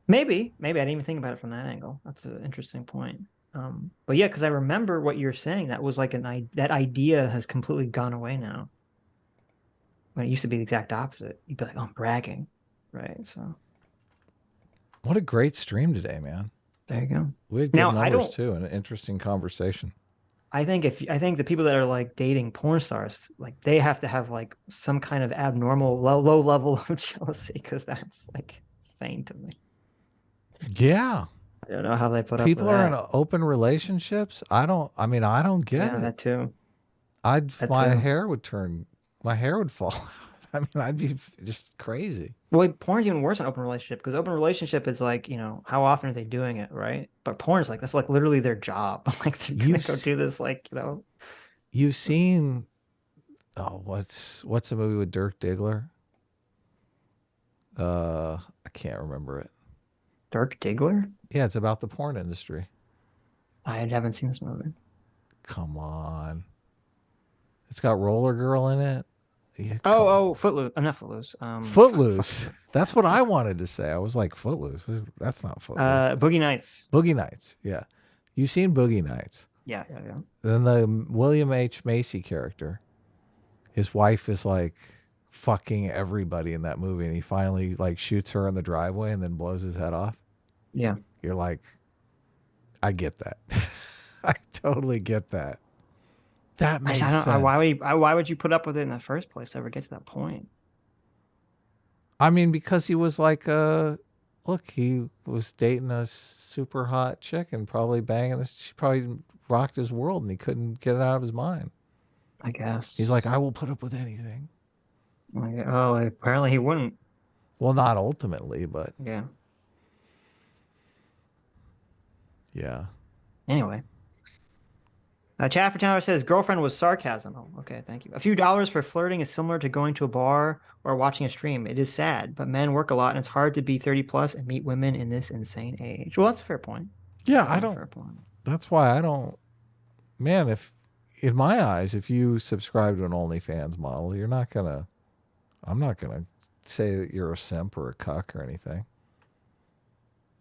Maybe I didn't even think about it from that angle. That's an interesting point. But yeah, because I remember what you're saying. That was like that idea has completely gone away now. When it used to be the exact opposite. You'd be like, oh, I'm bragging. Right. So What a great stream today, man. there you go. We had good Now, I numbers don't- too and an interesting conversation. I think the people that are like dating porn stars, like they have to have like some kind of abnormal low level of jealousy because that's like insane to me. Yeah. I don't know how they put People up with are in that. open relationships. I don't get Yeah, it. that too. My too. hair would fall out. I mean, I'd be just crazy. Well, porn's even worse than open relationship because open relationship is like, how often are they doing it, right? But porn's like that's like literally their job. Like they're gonna go do this, like, You've seen what's a movie with Dirk Diggler? I can't remember it. Dirk Diggler? Yeah, it's about the porn industry. I haven't seen this movie. Come on. It's got Roller Girl in it. Yeah, Footloose. Not Footloose. Footloose. That's what I wanted to say. I was like, Footloose. That's not Footloose. Boogie Nights. Boogie Nights. Yeah. You've seen Boogie Nights. Yeah. Then the William H. Macy character, his wife is like fucking everybody in that movie, and he finally like shoots her in the driveway and then blows his head off. Yeah. You're like, I get that. I totally get that. That makes I don't. sense. Why would you put up with it in the first place? Ever get to that point? I mean, because he was like, look, he was dating a super hot chick and probably banging this. She probably rocked his world and he couldn't get it out of his mind. I guess. He's like, I will put up with anything. Oh, apparently he wouldn't. Well, not ultimately, but Yeah. yeah. Anyway. Chad for Tower says girlfriend was sarcasm. Oh, okay, thank you. A few dollars for flirting is similar to going to a bar or watching a stream. It is sad, but men work a lot and it's hard to be 30 plus and meet women in this insane age. Well, that's a fair point. Yeah, That's I a don't. fair point. That's why I don't. Man, if in my eyes, if you subscribe to an OnlyFans model, you're not gonna. I'm not gonna say that you're a simp or a cuck or anything.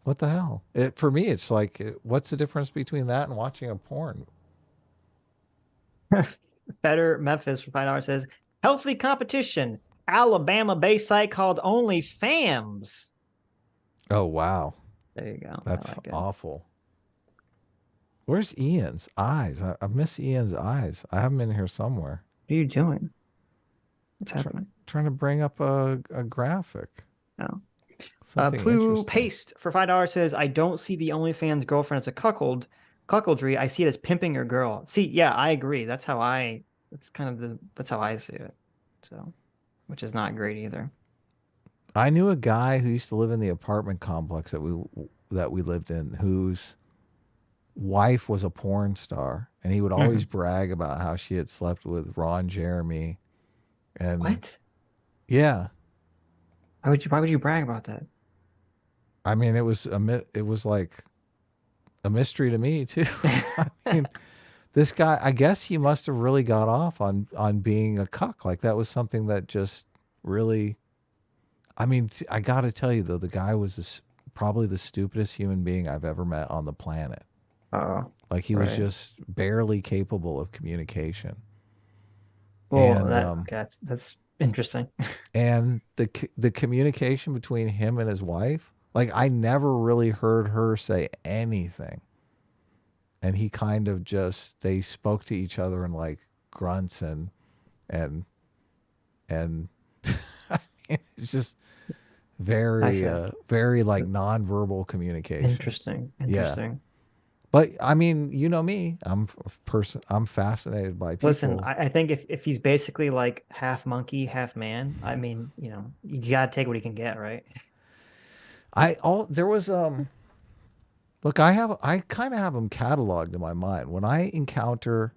What the hell? For me, it's like, what's the difference between that and watching a porn? Better Memphis for $5 says healthy competition. Alabama-based site called OnlyFams. Oh wow, There you go. that's I like it. awful. Where's Ian's eyes? I miss Ian's eyes. I have them in here somewhere. What are you doing? What's happening? Trying to bring up a graphic. Oh. Something Plu interesting. Paste for $5 says, I don't see the OnlyFans girlfriend as a cuckoldry. I see it as pimping your girl. See, yeah, I agree. That's how I see it. So, which is not great either. I knew a guy who used to live in the apartment complex that we lived in, whose wife was a porn star, and he would always brag about how she had slept with Ron Jeremy. And What? yeah, Why would you brag about that? I mean, it was like a mystery to me too. I mean, this guy, I guess he must have really got off on being a cuck. Like that was something that just really. I mean, I got to tell you though, the guy was probably the stupidest human being I've ever met on the planet. Oh, Like he was right. just barely capable of communication. Well, And, that's interesting. And the communication between him and his wife, like I never really heard her say anything. And he kind of they spoke to each other in like grunts and I mean, it's just very very like nonverbal communication. Interesting. But I mean, you know me, I'm fascinated by people. Listen, I think if he's basically like half monkey, half man, I mean, you gotta take what he can get, right? There was look, I kind of have them cataloged in my mind. When I encounter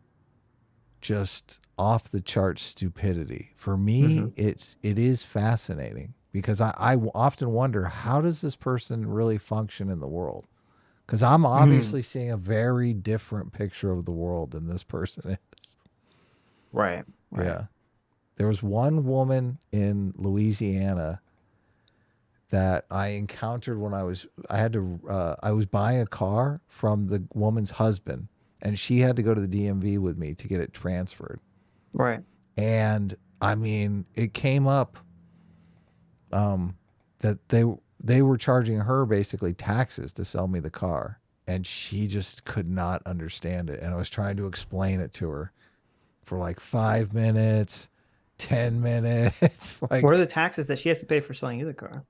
just off the chart stupidity, for me, it is fascinating because I often wonder, how does this person really function in the world? Because I'm obviously seeing a very different picture of the world than this person is. Right. Yeah. There was one woman in Louisiana that I encountered when I was buying a car from the woman's husband, and she had to go to the DMV with me to get it transferred. Right. And I mean, it came up that they were charging her basically taxes to sell me the car, and she just could not understand it. And I was trying to explain it to her for like 5 minutes, 10 minutes. Like, what are the taxes that she has to pay for selling you the car?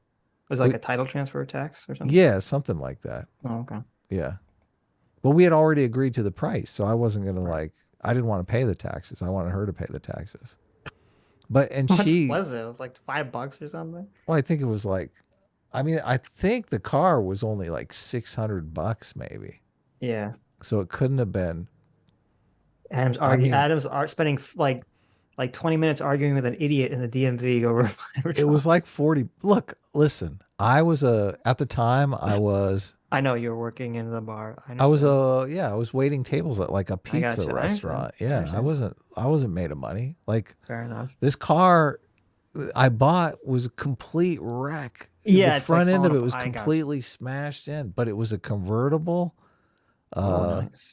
Was it like a title transfer tax or something? yeah, something like that. Oh, okay. Yeah. But we had already agreed to the price, so I wasn't going to I didn't want to pay the taxes. I wanted her to pay the taxes. But, and What she, was it? It was like $5 or something? well, I think it was like, I think the car was only like $600 maybe. Yeah. So it couldn't have been. Adam's spending like 20 minutes arguing with an idiot in the DMV over. It was like 40. Look, listen, at the time I was. I know you were working in the bar. I was waiting tables at like a pizza gotcha. restaurant. I Yeah, understand. I wasn't made of money. Like, Fair enough. this car I bought was a complete wreck. Yeah, the it's front like end of falling it was apart. I got completely smashed in, but it was a convertible. Nice.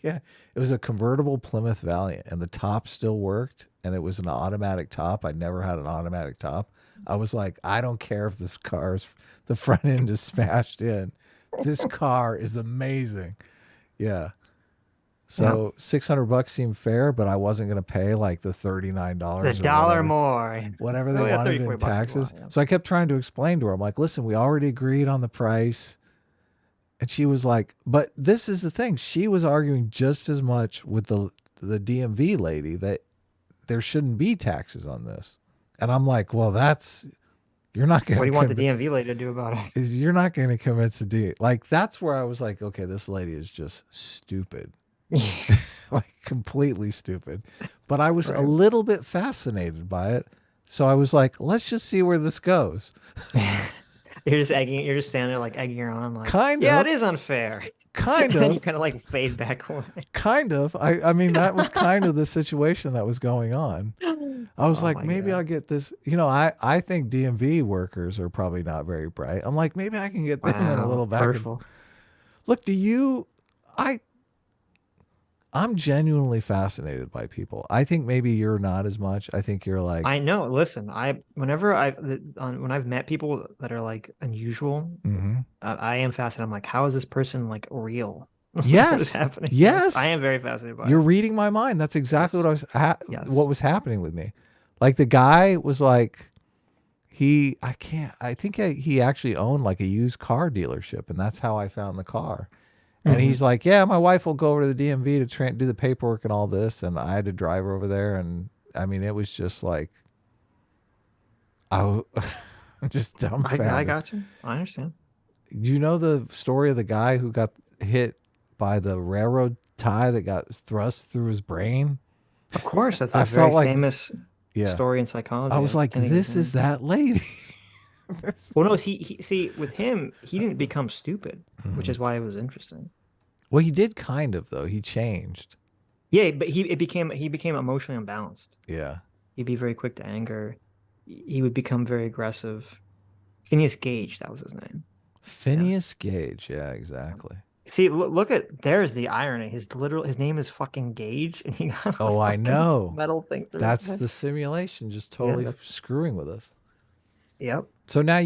Yeah, it was a convertible Plymouth Valiant, and the top still worked, and it was an automatic top. I'd never had an automatic top. I was like, I don't care if the front end is smashed in. This car is amazing. Yeah. So $600 seemed fair, but I wasn't going to pay like the $39 The or dollar more. whatever they Oh, yeah, wanted 30, in 40 bucks is a taxes. lot, yeah. So I kept trying to explain to her. I'm like, listen, we already agreed on the price. And she was like, but this is the thing. She was arguing just as much with the DMV lady that there shouldn't be taxes on this. And I'm like, well, you're not going to. What do you want the DMV lady to do about it? You're not going to convince the D. Like, that's where I was like, okay, this lady is just stupid. Like, completely stupid. But I was a little bit fascinated by it. So I was like, let's just see where this goes. You're just standing there like egging her on, like, Kind yeah, of. it is unfair. Kind And then you of. kind of like fade back away. Kind of. I mean, that was kind of the situation that was going on. I was Oh like, my maybe God. I'll get this. You know, I think DMV workers are probably not very bright. I'm like, maybe I can get them in a little back. Hurtful. Look, I'm genuinely fascinated by people. I think maybe you're not as much. I think you're like, I know. Listen, when I've met people that are like unusual, mhm. I am fascinated. I'm like, how is this person like real? What is Yes, happening? yes. I am very fascinated by You're it. reading my mind. That's exactly Yes. Yes. what was happening with me. Like the guy was like, he actually owned like a used car dealership, and that's how I found the car. And he's like, yeah, my wife will go over to the DMV to do the paperwork and all this. And I had to drive over there. And I mean, it was just like, I'm just dumbfounded. I got you. I understand. Do you know the story of the guy who got hit by the railroad tie that got thrust through his brain? Of course, that's I a very felt like- famous Yeah. story in psychology. I was like, think this it's- is that lady. Well, no, he see with him, he didn't become stupid, which is why it was interesting. Well, he did kind of, though. He changed. Yeah, but he became emotionally unbalanced. Yeah. He'd be very quick to anger. He would become very aggressive. Phineas Gage, that was his name. Phineas Gage. Yeah, exactly. See, look at there's the irony. His name is fucking Gage, and he got a Oh, I fucking know. metal thing through his That's head. the simulation just totally that's- screwing with us. Yep. So now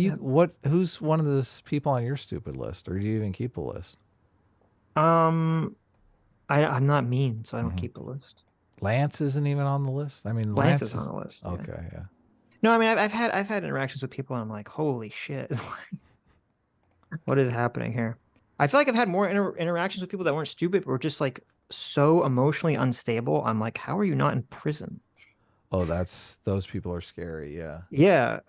who's one of those people on your stupid list, or do you even keep a list? I'm not mean, so I don't keep a list. Lance isn't even on the list. I mean, Lance is on the list. Yeah. Okay, yeah. No, I mean I've had interactions with people, and I'm like, holy shit, what is happening here? I feel like I've had more interactions with people that weren't stupid, but were just like so emotionally unstable. I'm like, how are you not in prison? Oh, those people are scary. Yeah. Yeah.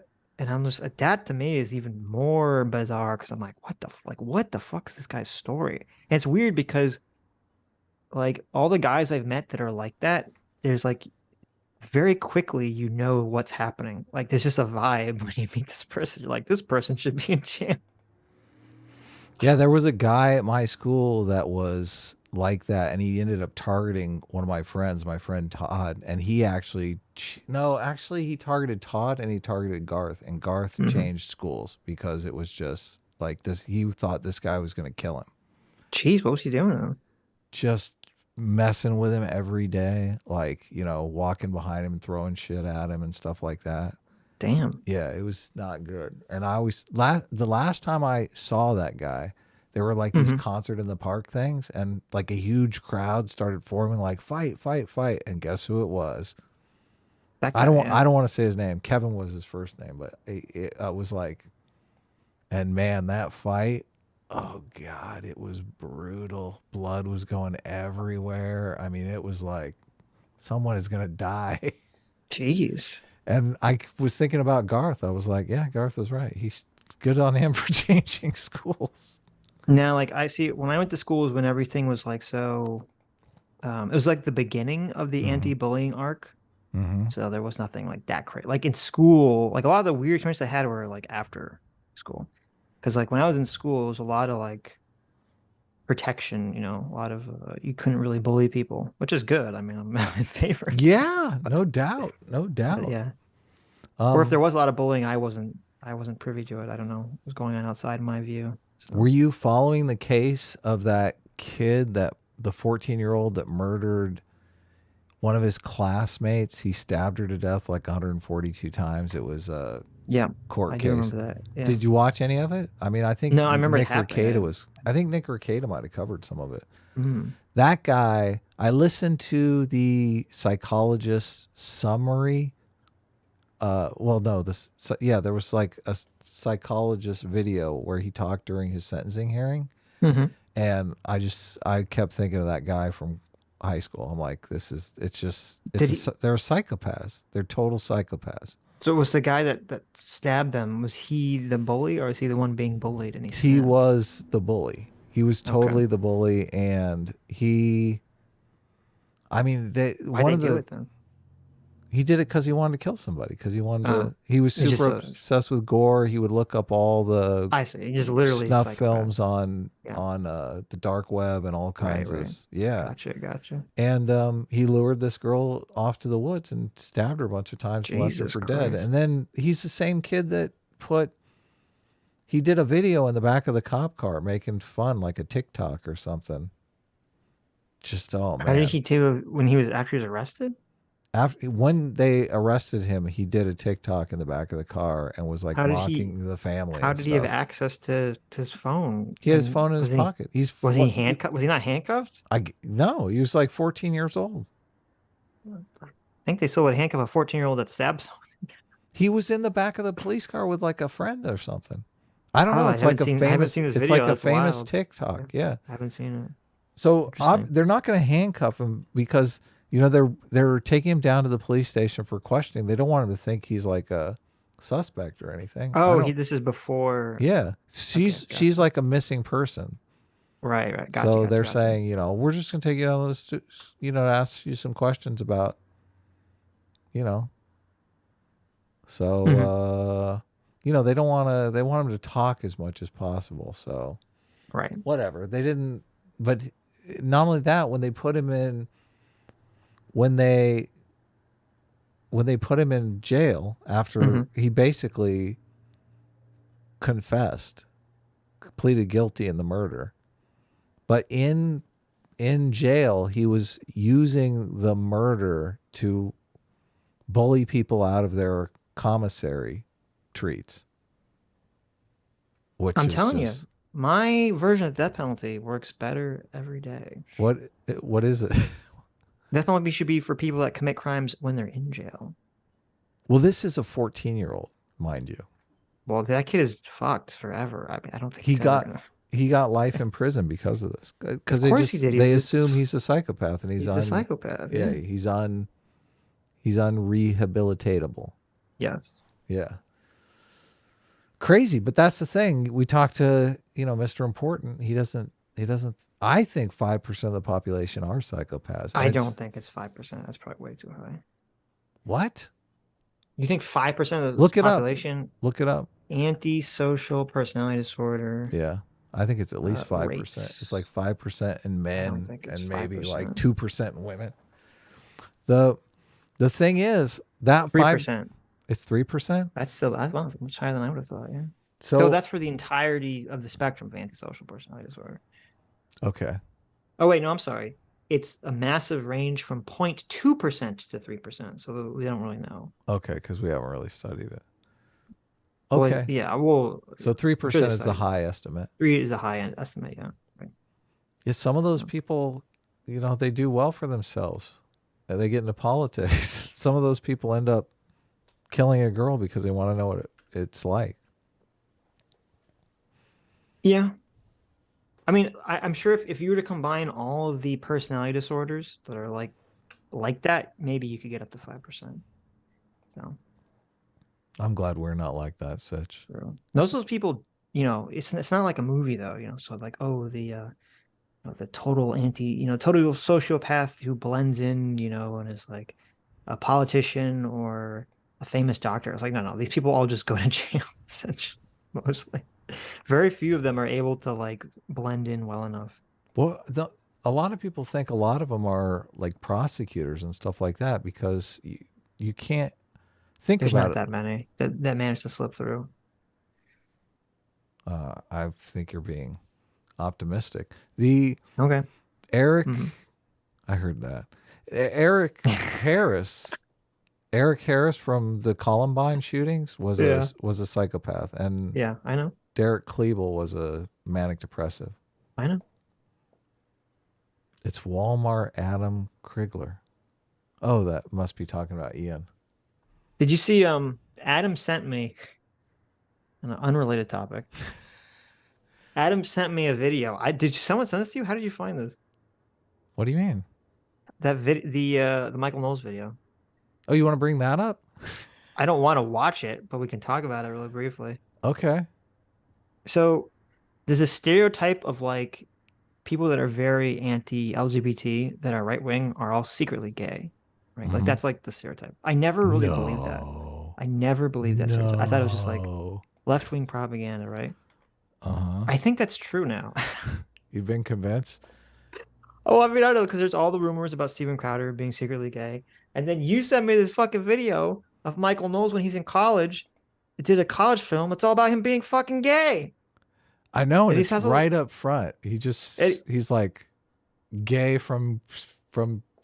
And I'm just that to me is even more bizarre because I'm like, what the fuck is this guy's story? And it's weird because like all the guys I've met that are like that, there's like very quickly you know what's happening. Like there's just a vibe when you meet this person. You're like, this person should be in jail. Yeah, there was a guy at my school that was like that, and he ended up targeting one of my friends, my friend Todd, and he actually he targeted Todd and he targeted Garth, and Garth changed schools because it was just like this. He thought this guy was going to kill him. Jeez, what was he doing to him? Just messing with him every day, like, you know, walking behind him and throwing shit at him and stuff like that. Damn. Yeah, it was not good. And I always the last time I saw that guy, there were like these concert in the park things, and like a huge crowd started forming, like fight, fight, fight. And guess who it was? That guy, I don't yeah. want to say his name. Kevin was his first name, but it was like, and man, that fight. Oh God, it was brutal. Blood was going everywhere. I mean, it was like someone is gonna die. Jeez. And I was thinking about Garth. I was like, yeah, Garth was right. He's good on him for changing schools. Now, like I see when I went to schools when everything was like so, it was like the beginning of the anti-bullying arc. Mm-hmm. So there was nothing like that crazy. Like in school, like a lot of the weird experiences I had were like after school. Because like when I was in school, it was a lot of like protection, you know, a lot of, you couldn't really bully people, which is good. I mean, I'm in favor. Yeah, no doubt. No doubt. But yeah. Or if there was a lot of bullying, I wasn't privy to it. I don't know what was going on outside my view. So. Were you following the case of that kid, the 14-year-old that murdered one of his classmates? He stabbed her to death like 142 times. It was Yeah, court I case. do remember that. Yeah. Did you watch any of it? I mean, I think No, I remember it Nick happening. Rekieta was. I think Nick Rekieta might have covered some of it. Mhm. That guy. I listened to the psychologist summary. Well, no, there was like a psychologist video where he talked during his sentencing hearing, Mhm. and I kept thinking of that guy from high school. I'm like, they're psychopaths. They're total psychopaths. So was the guy that stabbed them, was he the bully or was he the one being bullied and He stabbed? was the bully. He was totally the bully, and Why'd one they of do the it then? he did it because he wanted to kill somebody. Because he wanted Oh. to. He was He's just super a- obsessed with gore. He would look up all the I see. He just literally snuff psychopath. films on Yeah. the dark web and all kinds Right. of yeah. Gotcha. And he lured this girl off to the woods and stabbed her a bunch of times and left her Jesus for dead. Christ. And then he's the same kid that he did a video in the back of the cop car making fun, like a TikTok or something. Just, oh man. How did he do when he was after he was arrested? When they arrested him, he did a TikTok in the back of the car and was like How did mocking the family. How and did he have stuff. access to his phone? He had his And phone in his pocket. Was he handcuffed? Was he not handcuffed? No, he was like 14 years old. I think they still would handcuff a 14-year-old that stabbed someone. He was in the back of the police car with like a friend or something. I don't Oh, know. I It's like haven't a seen- I haven't famous. seen this It's video. like a That's famous wild. TikTok. Yeah. I haven't seen it. So Interesting. they're not going to handcuff him because they're taking him down to the police station for questioning. They don't want him to think he's like a suspect or anything. Oh, this is before. Yeah, she's like a missing person. Right. So they're saying, we're just going to take you down this, to ask you some questions about, So, they don't want to. They want him to talk as much as possible. So, Right. whatever. They didn't. But not only that, when they put him in jail after he basically confessed, pleaded guilty in the murder, but in jail he was using the murder to bully people out of their commissary treats. Which I'm is telling you, just- my version of death penalty works better every day. What is it? Death penalty should be for people that commit crimes when they're in jail. Well, this is a 14-year-old, mind you. Well, that kid is fucked forever. I mean, I don't think He he's ever gonna- He got life in prison because of this. Because Of course he did. They assume he's a psychopath, and He's a psychopath. Yeah, he's unrehabilitatable. Yes. Yeah. Crazy, but that's the thing. We talked to Mr. Important. He doesn't. I think 5% of the population are psychopaths. I don't think it's 5%. That's probably way too high. What? You think 5% of the Look it up. population Look it up. antisocial personality disorder? Yeah. I think it's at least 5%. Race. It's like 5% in men think it's and maybe 5%. like 2% in women. The thing is that 3%. It's 3%. That's much higher than I would have thought. Yeah. So So that's for the entirety of the spectrum of antisocial personality disorder. okay. Oh wait, no, I'm sorry. It's a massive range from 0.2% to 3%. So we don't really know. Okay, because we haven't really studied it. Well, Okay. yeah. Well, So 3% is the studied. high estimate. 3 is the high end estimate. Yeah. Right. Yeah, some of those people, they do well for themselves. And they get into politics. Some of those people end up killing a girl because they want to know what it's like. Yeah. I mean, I'm sure if you were to combine all of the personality disorders that are like that, maybe you could get up to 5%. So I'm glad we're not like that, Sitch. those people, it's not like a movie though, so like, oh, the total total sociopath who blends in, and is like a politician or a famous doctor. It's like, no, these people all just go to jail, essentially, mostly. Very few of them are able to like blend in well enough. Well, a lot of people think a lot of them are like prosecutors and stuff like that because you can't think There's about not it. that many that managed to slip through. I think you're being optimistic. The Okay. Eric, I heard that. Eric Harris Eric Harris from the Columbine shootings was a psychopath, and Yeah, I know. Derek Klebel was a manic depressive. I know. It's Walmart Adam Krigler. Oh, that must be talking about Ian. Did you see? Adam sent me on an unrelated topic. Adam sent me a video. Did someone send this to you? How did you find this? What do you mean? That the Michael Knowles video. Oh, you want to bring that up? I don't want to watch it, but we can talk about it really briefly. Okay. So there's a stereotype of like people that are very anti-LGBT that are right wing are all secretly gay, right? Like that's like the stereotype. I never really believed that. I never believed that stereotype. I thought it was just like left wing propaganda, right? I think that's true now. You've been convinced? Oh, I mean, I don't know, because there's all the rumors about Steven Crowder being secretly gay. And then you sent me this fucking video of Michael Knowles when he's in college. It did a college film. It's all about him being fucking gay. I know, and he it's has right up front. He's like gay from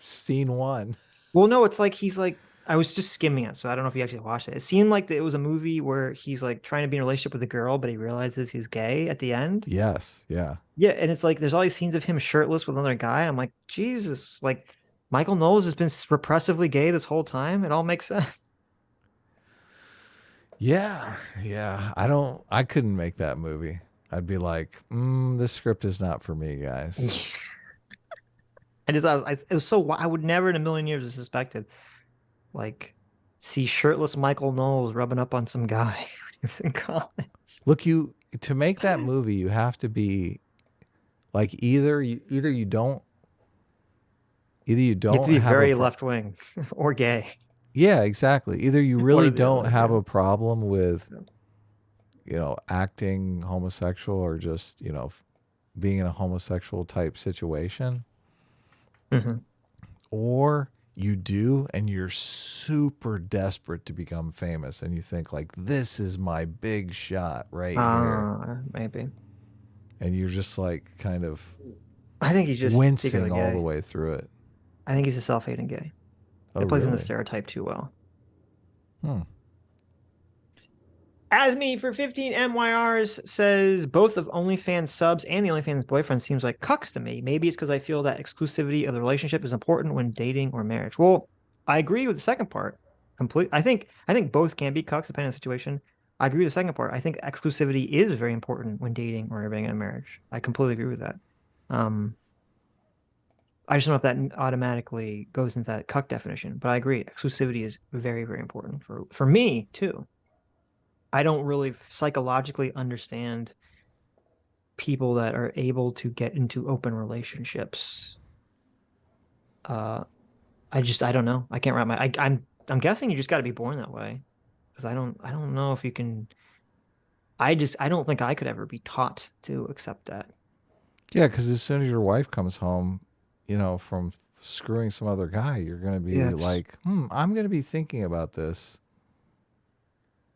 scene one. Well, no, it's like he's like, I was just skimming it, so I don't know if you actually watched it. It seemed like it was a movie where he's like trying to be in a relationship with a girl, but he realizes he's gay at the end. Yes, yeah. Yeah, and it's like there's all these scenes of him shirtless with another guy. And I'm like, Jesus, like Michael Knowles has been repressively gay this whole time. It all makes sense. Yeah. I couldn't make that movie. I'd be like, this script is not for me, guys. It was so, I would never in a million years have suspected, like, see shirtless Michael Knowles rubbing up on some guy when he was in college. Look, to make that movie, you have to be like either you don't You have to be have very left wing or gay. Yeah, exactly. Either you One really or the don't other, have yeah. a problem with, acting homosexual or just, being in a homosexual type situation, or you do and you're super desperate to become famous and you think like, this is my big shot right here. Maybe. And you're just like kind of I think he's just wincing secretly all gay. the way through it. I think he's a self-hating gay. Oh, It plays in the really? stereotype too well. Hmm. Asme for 15 MYRs says both of OnlyFans subs and the OnlyFans boyfriend seems like cucks to me. Maybe it's because I feel that exclusivity of the relationship is important when dating or marriage. Well, I agree with the second part. I think both can be cucks depending on the situation. I agree with the second part. I think exclusivity is very important when dating or being in a marriage. I completely agree with that. I just don't know if that automatically goes into that cuck definition, but I agree. Exclusivity is very, very important for me too. I don't really psychologically understand people that are able to get into open relationships. I don't know. I can't wrap my. I'm guessing you just got to be born that way, because I don't know if you can. I don't think I could ever be taught to accept that. Yeah, because as soon as your wife comes home, from screwing some other guy, you're going to be like, I'm going to be thinking about this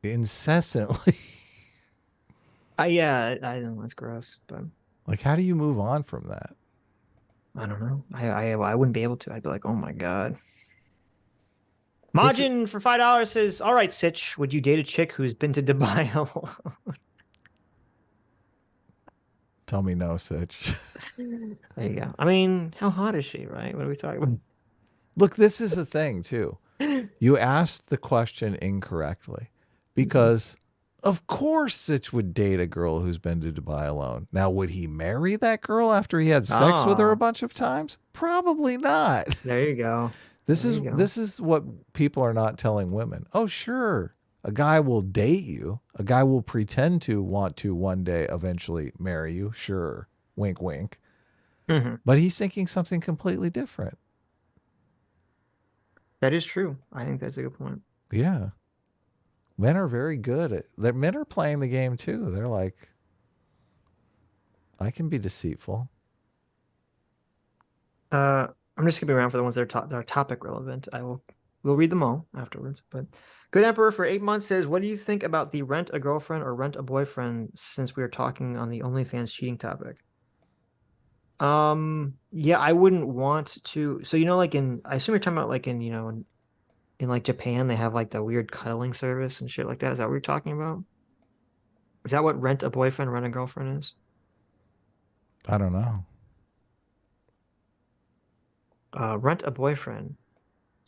incessantly. I know that's gross, but like, how do you move on from that? I don't know. I wouldn't be able to. I'd be like, oh my God. Majin for $5 says, all right, Sitch, would you date a chick who's been to Dubai alone? Tell me no, Sitch. There you go. I mean, how hot is she, right? What are we talking about? Look, this is the thing, too. You asked the question incorrectly, because of course Sitch would date a girl who's been to Dubai alone. Now, would he marry that girl after he had sex with her a bunch of times? Probably not. There you go. This is what people are not telling women. Oh, sure. A guy will date you. A guy will pretend to want to one day eventually marry you. Sure. Wink, wink. But he's thinking something completely different. That is true. I think that's a good point. Yeah. Men are very good at men are playing the game too. They're like, I can be deceitful. I'm just gonna be around for the ones that are topic relevant. We'll read them all afterwards. But Good Emperor for 8 months says, what do you think about the rent a girlfriend or rent a boyfriend, since we are talking on the OnlyFans cheating topic? Yeah, I wouldn't want to. So, like I assume you're talking about like in in like Japan, they have like the weird cuddling service and shit like that. Is that what you're talking about? Is that what rent a boyfriend, rent a girlfriend is? I don't know. Rent a boyfriend.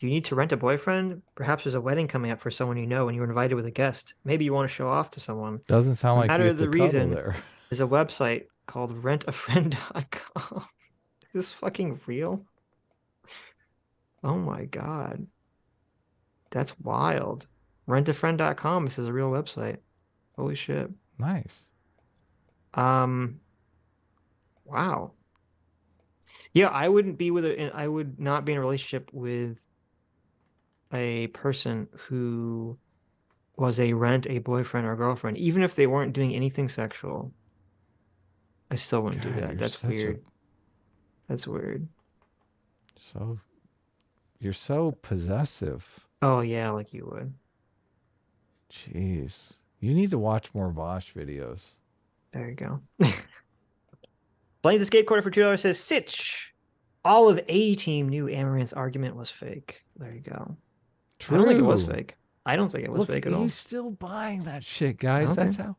Do you need to rent a boyfriend? Perhaps there's a wedding coming up for someone you know and you're invited with a guest. Maybe you want to show off to someone. Doesn't sound No like matter you get the to cuddle reason, there. there's a website called rentafriend.com. Is this fucking real? Oh my God. That's wild. Rentafriend.com. This is a real website. Holy shit. Nice. Wow. Yeah, I wouldn't be I would not be in a relationship with a person who was a boyfriend or girlfriend, even if they weren't doing anything sexual. I still wouldn't do God, that. you're That's such a- weird. That's weird. So you're so possessive. Oh yeah, like you would. Jeez. You need to watch more Vosh videos. There you go. Blaine the Skateboarder for $2 says, Sitch, all of A-Team knew Amaranth's argument was fake. There you go. True. I don't think it was fake. I don't think it was Look, fake at all. he's still buying that shit, guys. Okay. That's how.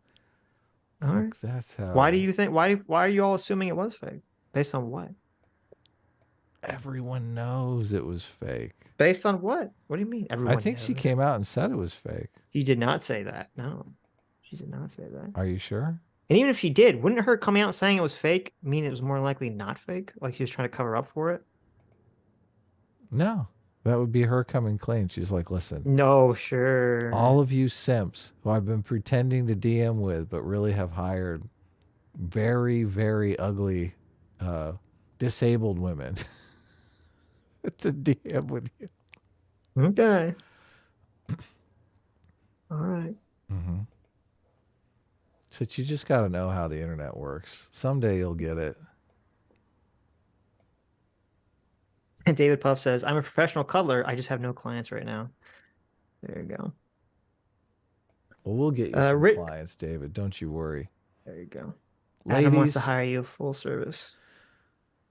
All right. Look, that's how. Why do you think? Why are you all assuming it was fake? Based on what? Everyone knows it was fake. Based on what? What do you mean? Everyone. I think she knows. came out and said it was fake. She did not say that. No, she did not say that. Are you sure? And even if she did, wouldn't her coming out saying it was fake mean it was more likely not fake? Like she was trying to cover up for it? No. That would be her coming clean. She's like, listen, No, sure. all of you simps who I've been pretending to DM with, but really have hired very, very ugly, disabled women to DM with you. Okay. All right. Mm-hmm. So you just got to know how the internet works. Someday you'll get it. And David Puff says, I'm a professional cuddler. I just have no clients right now. There you go. Well, we'll get you some Rick- clients, David. Don't you worry. There you go. Ladies, Adam wants to hire you full service.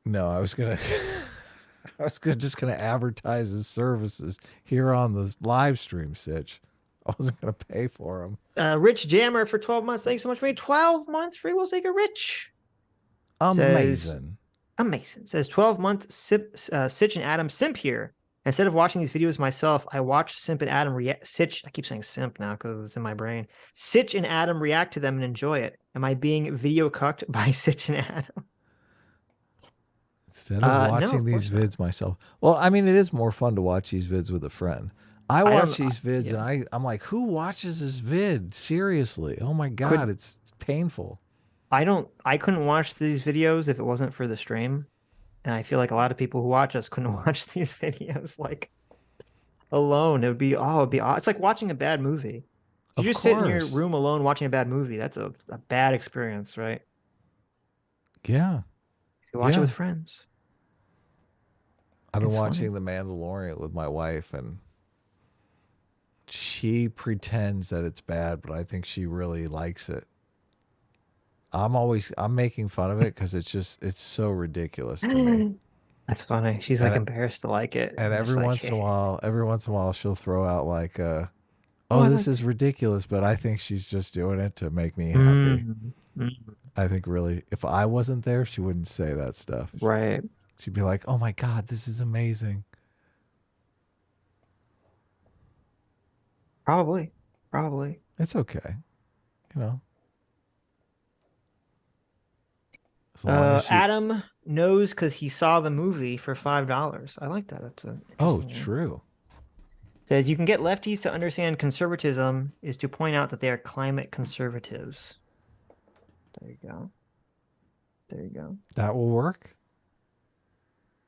No, I was gonna, just gonna advertise his services here on the live stream, Sitch. I wasn't gonna pay for them. Rich Jammer for 12 months. Thanks so much for me. 12 months free. We'll take a Rich. Amazing. Amazing. It says 12 months Sitch and Adam simp here. Instead of watching these videos myself, I watch Simp and Adam react. Sitch, I keep saying simp now because it's in my brain. Sitch and Adam react to them and enjoy it. Am I being video cucked by Sitch and Adam? Instead of no, watching of these course not. vids myself. Well, I mean, it is more fun to watch these vids with a friend. I don't- watch these vids yeah. and I'm like, who watches this vid? Seriously. Oh my God, it's painful. I couldn't watch these videos if it wasn't for the stream. And I feel like a lot of people who watch us couldn't watch these videos like alone. It'd be it's like watching a bad movie. If Of you just sit in your course. room alone watching a bad movie, that's a bad experience, right? Yeah. If you watch it Yeah. with friends. I've been It's funny. watching The Mandalorian with my wife, and she pretends that it's bad, but I think she really likes it. I'm making fun of it because it's so ridiculous to me. That's funny. She's And like I- embarrassed to like it. And I'm just every like, once in a while, she'll throw out like, I this like is ridiculous, but I think she's just doing it to make me happy. Mm, I think really, if I wasn't there, she wouldn't say that stuff. right. She'd be like, oh my God, this is amazing. Probably. It's okay. You know. As long as she- Adam knows because he saw the movie for $5. I like that. That's a Oh, interesting one. true. Says you can get lefties to understand conservatism is to point out that they are climate conservatives. There you go. There you go. That will work.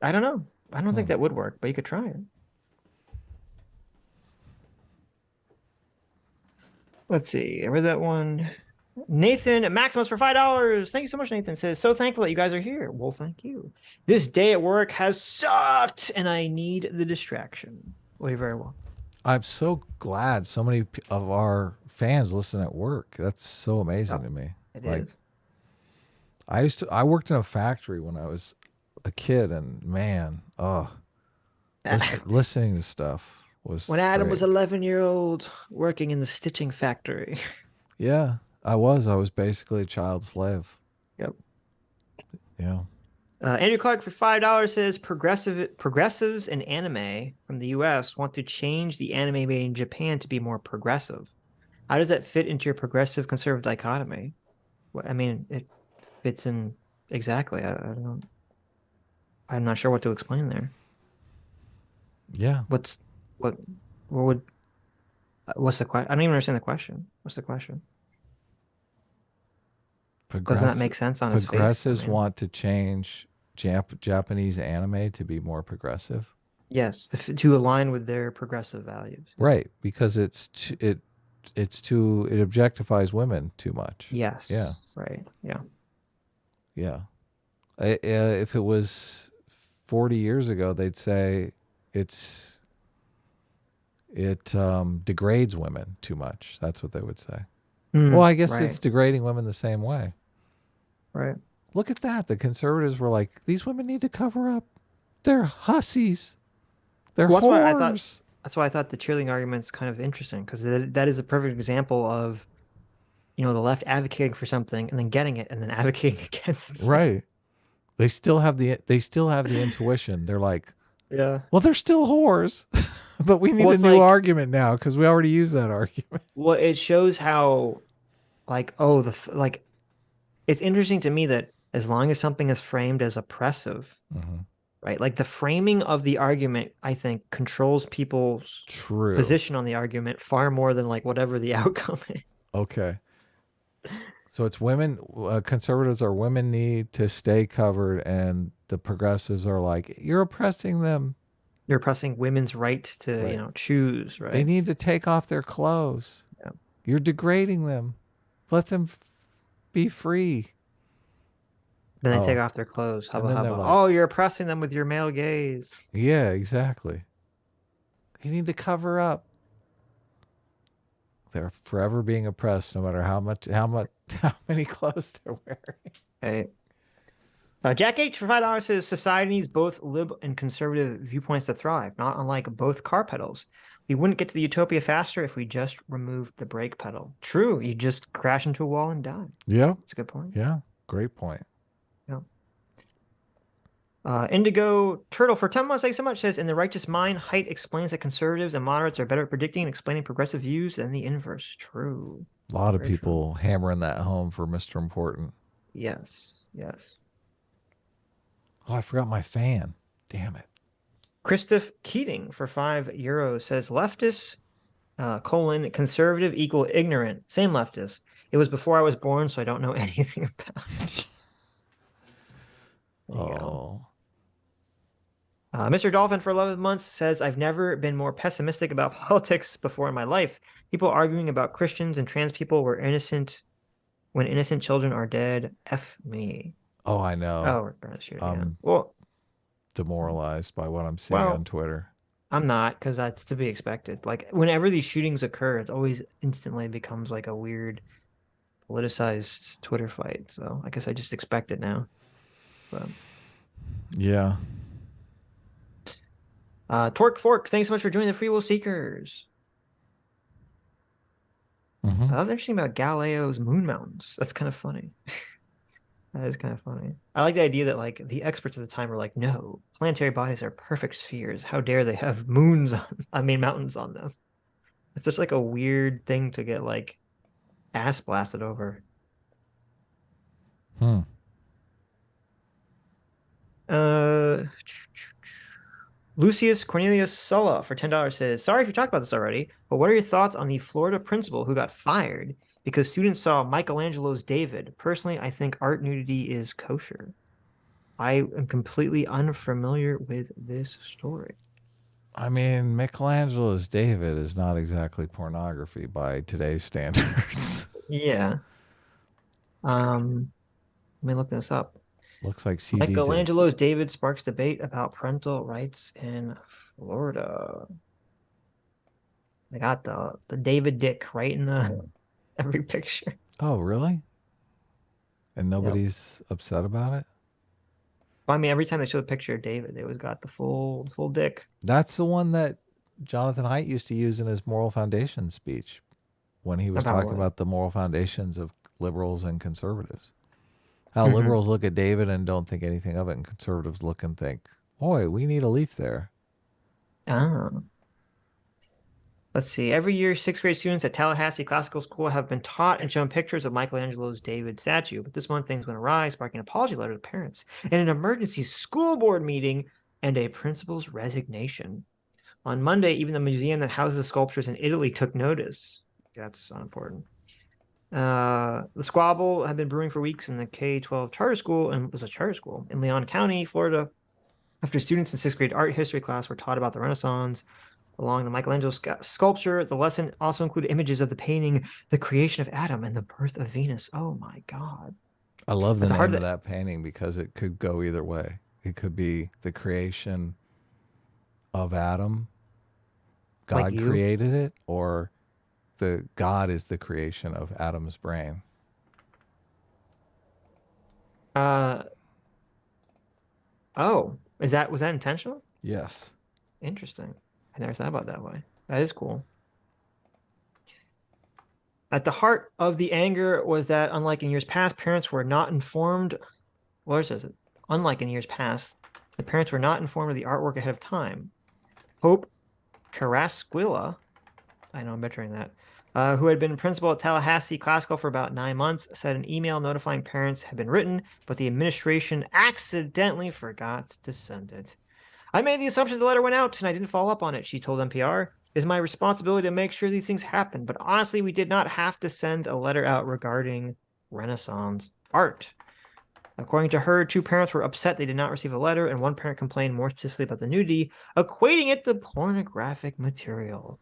I don't know. I don't think that would work, but you could try it. Let's see. I read that one. Nathan Maximus for $5. Thank you so much, Nathan. Says, so thankful that you guys are here. Well, thank you. This day at work has sucked, and I need the distraction. Well, you're very welcome. I'm so glad so many of our fans listen at work. That's so amazing to me. It Like, is. I worked in a factory when I was a kid, and man, listening to stuff. was When Adam was great. 11-year-old working in the stitching factory. Yeah, I was. I was basically a child slave. Yep. Yeah. Andrew Clark for $5 says progressives in anime from the US want to change the anime made in Japan to be more progressive. How does that fit into your progressive conservative dichotomy? I mean, it fits in exactly. I'm not sure what to explain there. Yeah. What would what's the question? I don't even understand the question. What's the question? Doesn't that make sense on its face? Progressives want to change Japanese anime to be more progressive. Yes, to align with their progressive values. Right, because it objectifies women too much. Yes. Yeah. Right. Yeah. Yeah. If it was 40 years ago, they'd say it degrades women too much. That's what they would say. Well, I guess it's degrading women the same way. Right. Look at that. The conservatives were like, these women need to cover up. They're hussies. They're whores. That's why I thought the cheerleading argument's kind of interesting, because that is a perfect example of, the left advocating for something and then getting it and then advocating against it. Right. They still have the intuition. They're like, yeah. Well, they're still whores, but we need a new argument now because we already used that argument. Well, it shows how, it's interesting to me that as long as something is framed as oppressive, right? Like the framing of the argument, I think, controls people's position on the argument far more than like whatever the outcome is. Okay. So it's women, conservatives are women need to stay covered, and the progressives are like, you're oppressing them. You're oppressing women's right to, choose, right? They need to take off their clothes. Yeah. You're degrading them. Let them be free. Then they take off their clothes. How about, like, you're oppressing them with your male gaze. Yeah, exactly. You need to cover up. They're forever being oppressed, no matter how many clothes they're wearing. Right. Jack H for $5 says society needs both lib and conservative viewpoints to thrive, not unlike both car pedals. We wouldn't get to the utopia faster if we just removed the brake pedal. True, you just crash into a wall and die. Yeah, that's a good point. Yeah, great point. Yeah. Indigo Turtle for 10 months, thanks so much, says, in the righteous mind, Haidt explains that conservatives and moderates are better at predicting and explaining progressive views than the inverse. True. A lot of people hammering that home for Mr. Important. Yes. Oh, I forgot my fan. Damn it. Christoph Keating for €5 says, leftist, conservative equal ignorant. Same leftist. It was before I was born, so I don't know anything about it. There you go. Mr. Dolphin for 11 months says, I've never been more pessimistic about politics before in my life. People arguing about Christians and trans people were innocent when innocent children are dead. F me. Oh, I know. Oh, we're going to shoot again. Well, demoralized by what I'm seeing on Twitter. I'm not, because that's to be expected. Like, whenever these shootings occur, it always instantly becomes like a weird politicized Twitter fight. So I guess I just expect it now. But yeah. Torque Fork, thanks so much for joining the Free Will Seekers. That was interesting about Galileo's moon mountains. That's kind of funny. That is kind of funny. I like the idea that like the experts at the time were like, no, planetary bodies are perfect spheres. How dare they have mountains on them? It's just like a weird thing to get like ass blasted over. Lucius Cornelius Sulla for $10 says, sorry if you talked about this already, but what are your thoughts on the Florida principal who got fired because students saw Michelangelo's David? Personally, I think art nudity is kosher. I am completely unfamiliar with this story. I mean, Michelangelo's David is not exactly pornography by today's standards. Yeah. Let me look this up. Looks like CD. Michelangelo's David sparks debate about parental rights in Florida. They got the David Dick right in every picture. Oh, really? And nobody's upset about it? Well, I mean, every time they show the picture of David, they always got the full dick. That's the one that Jonathan Haidt used to use in his moral foundation speech when he was About talking what? about the moral foundations of liberals and conservatives. How Mhm. liberals look at David and don't think anything of it, and conservatives look and think, boy, we need a leaf there. Ah. Let's see. Every year, sixth grade students at Tallahassee Classical School have been taught and shown pictures of Michelangelo's David statue. But this month, things went awry, sparking an apology letter to parents, and an emergency school board meeting, and a principal's resignation. On Monday, even the museum that houses the sculptures in Italy took notice. That's unimportant. The squabble had been brewing for weeks in the K-12 charter school, and was a charter school in Leon County, Florida, after students in sixth grade art history class were taught about the Renaissance. Along the Michelangelo sculpture, the lesson also included images of the painting, The Creation of Adam and the Birth of Venus. Oh my God. I love the It's hard name of to- that painting because it could go either way. It could be the creation of Adam, Like God you? created it, or the God is the creation of Adam's brain. Oh, was that intentional? Yes. Interesting. I never thought about it that way. That is cool. At the heart of the anger was that, unlike in years past, parents were not informed. Where says it? Unlike in years past, the parents were not informed of the artwork ahead of time. Hope Carasquilla, I know I'm butchering that, who had been principal at Tallahassee Classical for about 9 months, said an email notifying parents had been written, but the administration accidentally forgot to send it. I made the assumption the letter went out and I didn't follow up on it, she told NPR. It is my responsibility to make sure these things happen, but honestly, we did not have to send a letter out regarding Renaissance art. According to her, 2 parents were upset they did not receive a letter, and 1 parent complained more specifically about the nudity, equating it to pornographic material.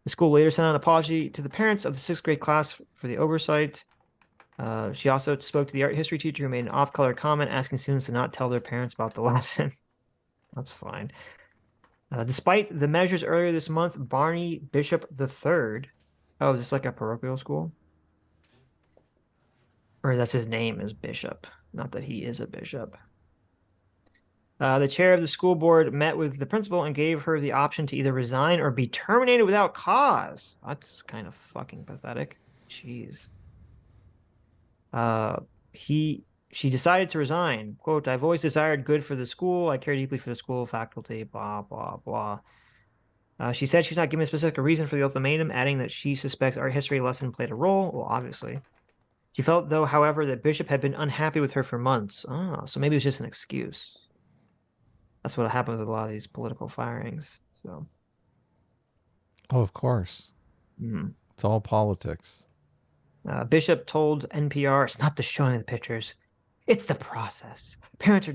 The school later sent out an apology to the parents of the 6th grade class for the oversight. She also spoke to the art history teacher who made an off-color comment asking students to not tell their parents about the lesson. That's fine. Despite the measures earlier this month, Barney Bishop III. Oh, is this like a parochial school? Or that's his name is Bishop, not that he is a bishop. The chair of the school board met with the principal and gave her the option to either resign or be terminated without cause. That's kind of fucking pathetic. Jeez. She decided to resign. Quote, I've always desired good for the school. I care deeply for the school, faculty, blah, blah, blah. She said she's not given a specific reason for the ultimatum, adding that she suspects art history lesson played a role. Well, obviously. She felt, though, however, that Bishop had been unhappy with her for months. Oh, so maybe it was just an excuse. That's what happens with a lot of these political firings. So, Oh, of course. It's all politics. Bishop told NPR, it's not the showing of the pictures, it's the process. Parents are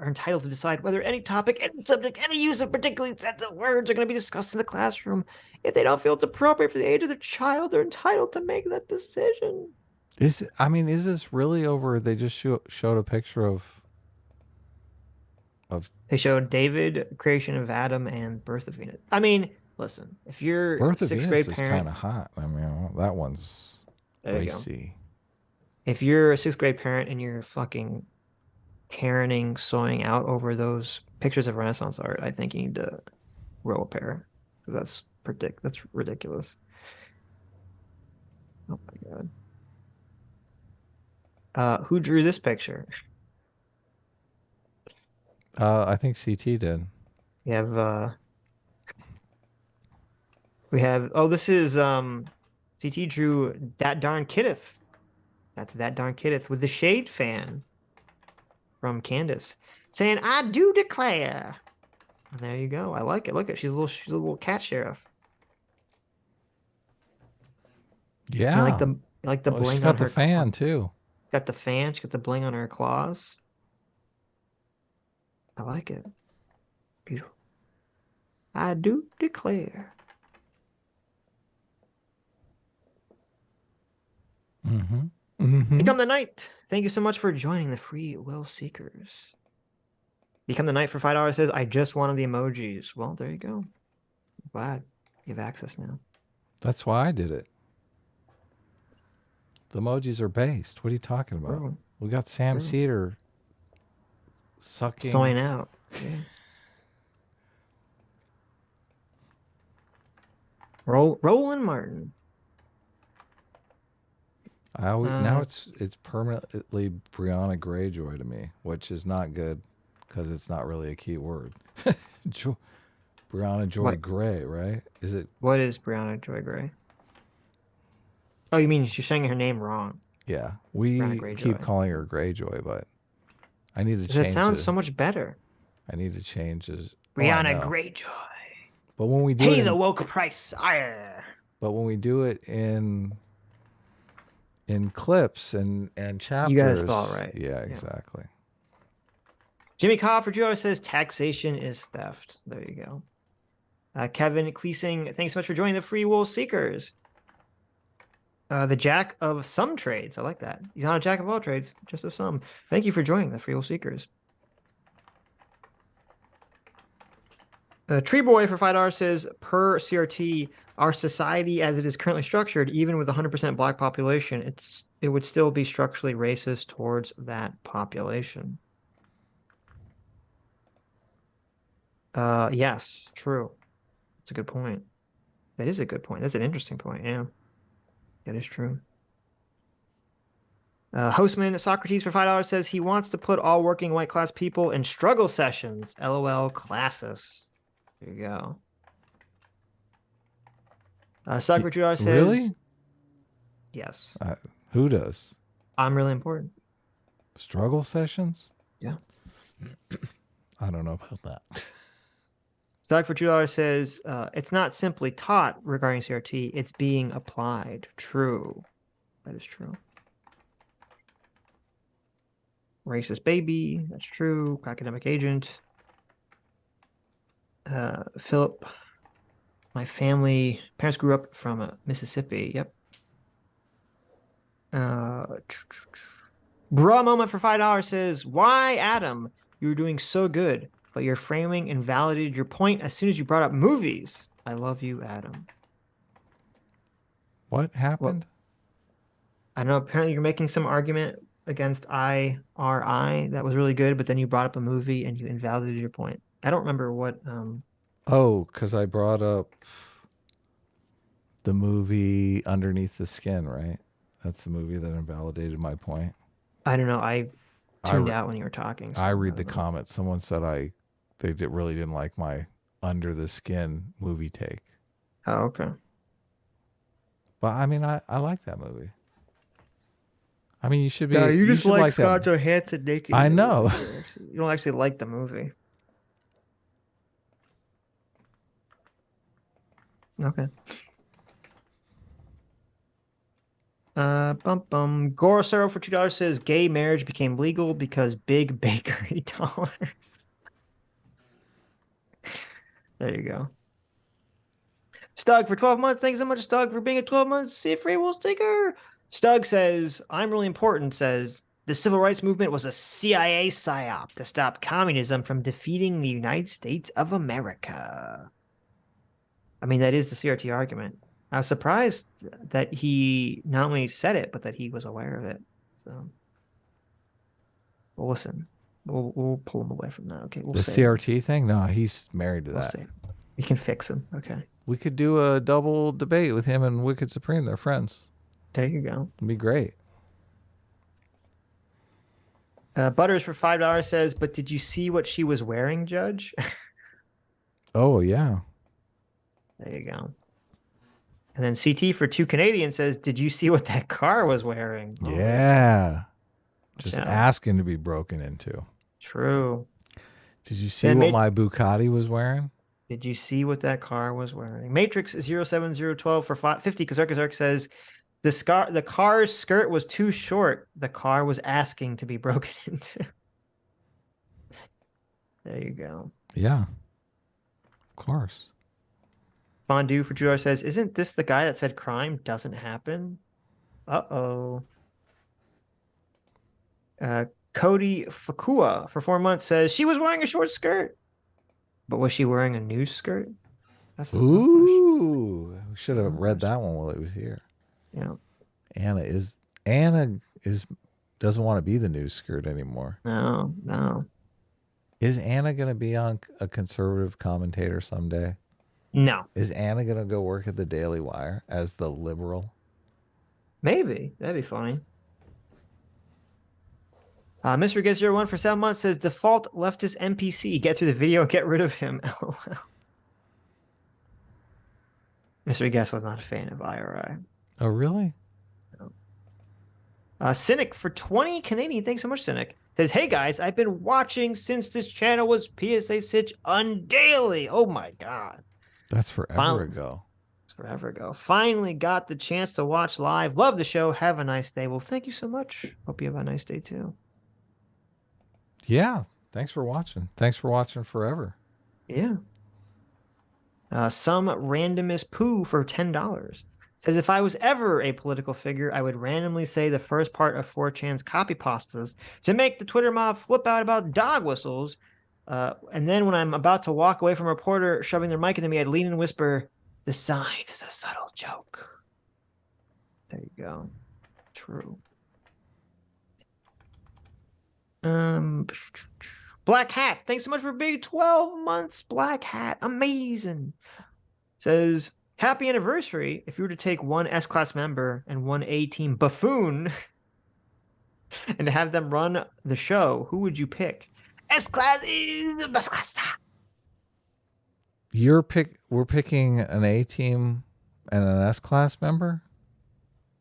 entitled to decide whether any topic, any subject, any use of particularly sensitive words are going to be discussed in the classroom. If they don't feel it's appropriate for the age of their child, they're entitled to make that decision. Is this really over? They just showed a picture of They showed David, creation of Adam, and birth of Venus. I mean, listen, if you're Birth a of sixth Venus grade is parent, kind of hot. I mean, that one's there you go. racy. If you're a sixth grade parent and you're fucking Karening, sewing out over those pictures of Renaissance art, I think you need to grow a pair. That's ridiculous. Oh my god. Who drew this picture? I think CT did. We have oh, this is CT drew That Darn Kiddeth. That's That Darn Kiddeth with the Shade fan from Candace saying, I do declare. And there you go. I like it. Look at she's a little cat sheriff. Yeah. I like the Well, bling she's on got her the fan too. Got the fan, she got the bling on her claws. I like it. Beautiful. I do declare. Become the Knight. Thank you so much for joining the Free Will Seekers. Become the Knight for $5 says, I just wanted the emojis. Well, there you go. Glad you have access now. That's why I did it. The emojis are based. What are you talking about? True. We got Sam True. Cedar sucking. Sewing out. Yeah. Roland Martin. Now it's permanently Brianna Greyjoy to me, which is not good because it's not really a key word. Brianna Joy What? Gray, right? Is it? What is Brianna Joy Gray? Oh, you mean she's saying her name wrong? Yeah, we Brianna keep Greyjoy. calling her Greyjoy, but I need to Because it change sounds it. so much better. I need to change it. Brianna Greyjoy. But when we do Pay it, the woke price. Arr. but when we do it in clips and chapters, You gotta spell it right. Yeah, exactly. Jimmy Cobb for Joe says taxation is theft. There you go. Kevin Cleasing, thanks so much for joining the Free Will Seekers. The jack of some trades. I like that. He's not a jack of all trades, just of some. Thank you for joining the Free Will Seekers. Tree Boy for $5 says, per CRT, our society as it is currently structured, even with 100% black population, it would still be structurally racist towards that population. Yes, true. That's a good point. That is a good point. That's an interesting point. Yeah, that is true. Hostman Socrates for $5 says he wants to put all working white class people in struggle sessions. LOL classes. There you go. Socrates says, Really? Yes. Who does? I'm really important. Struggle sessions? Yeah. I don't know about that. Stock for $2 says it's not simply taught regarding CRT, it's being applied. True. That is true. Racist baby. That's true. Academic agent. Philip. My parents grew up from Mississippi. Yep. Bra moment for $5 says, why, Adam? You were doing so good, but your framing invalidated your point as soon as you brought up movies. I love you, Adam. What happened? I don't know. Apparently, you're making some argument against IRI that was really good, but then you brought up a movie and you invalidated your point. I don't remember what. Oh, because I brought up the movie Underneath the Skin, right? That's the movie that invalidated my point. I don't know. I tuned out when you were talking. So I read the don't know. comments. Someone said really didn't like my Under the Skin movie take. Oh, okay. But I mean, I like that movie. I mean, you should be. No, you just should like that. Scott Johansson naked. I in the know. movie. You don't actually like the movie. Okay. Gorosero for $2 says gay marriage became legal because big bakery dollars. There you go. Stug for 12 months. Thanks so much, Stug, for being a 12 months free will sticker. Stug says, I'm really important, says the civil rights movement was a CIA psyop to stop communism from defeating the United States of America. I mean, that is the CRT argument. I was surprised that he not only said it, but that he was aware of it. So, we'll listen. We'll pull him away from that. Okay, we'll The save CRT thing? No, he's married to We'll that. save. We can fix him. Okay, We could do a double debate with him and Wicked Supreme. They're friends. there you go. It'd be great. Butters for $5 says, but did you see what she was wearing, Judge? Oh, yeah. There you go. And then CT for 2 Canadian says, did you see what that car was wearing? Oh, Yeah. Just out. asking to be broken into. true. Did you see Then what my Bucati was wearing? Did you see what that car was wearing? Matrix 07012 for 50. Kazark says, the car's skirt was too short. The car was asking to be broken into. There you go. Yeah. Of course. Fondue for $2 says, isn't this the guy that said crime doesn't happen? Uh-oh. Cody Fakua for 4 months says, she was wearing a short skirt. But was she wearing a new skirt? That's the real question. Ooh. We should have read that one while it was here. Yeah. Anna doesn't want to be the news skirt anymore. No. Is Anna going to be on a conservative commentator someday? No. Is Anna gonna go work at the Daily Wire as the liberal? Maybe. That'd be funny. Mr. Gets 01 for 7 months says default leftist NPC. Get through the video and get rid of him. LOL. Mr. Guest was not a fan of IRI. Oh, really? Cynic for 20 Canadian. Thanks so much, Cynic. Says, hey guys, I've been watching since this channel was PSA Sitch on daily. Oh my God. That's forever ago. It's forever ago. Finally got the chance to watch live. Love the show. Have a nice day. Well, thank you so much. Hope you have a nice day too. Yeah. Thanks for watching. Thanks for watching forever. Yeah. Some randomest poo for $10 says, if I was ever a political figure, I would randomly say the first part of 4chan's copy pastas to make the Twitter mob flip out about dog whistles. And then when I'm about to walk away from a reporter shoving their mic into me, I'd lean and whisper, the sign is a subtle joke. There you go. True. Black Hat, thanks so much for big 12 months. Black Hat, amazing. Says, happy anniversary. If you were to take one S-Class member and one A-Team buffoon and have them run the show, who would you pick? S-Class is the best class. We're picking an A-Team and an S-Class member?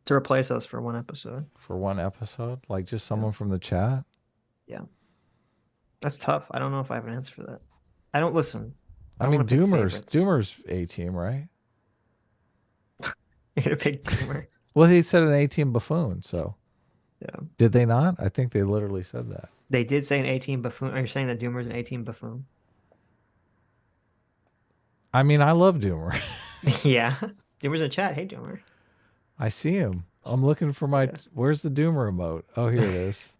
To replace us for one episode. For one episode? Like just someone from the chat? Yeah. That's tough. I don't know if I have an answer for that. I don't listen. I mean, Doomer's A-Team, right? You're gonna pick Doomer. Well, he said an A-Team buffoon, so. Yeah. Did they not? I think they literally said that. They did say an A-Team buffoon. Are you saying that Doomer's an A-Team buffoon? I mean, I love Doomer. Yeah. Doomer's in the chat. Hey, Doomer. I see him. I'm looking for my... Where's the Doomer emote? Oh, here it is.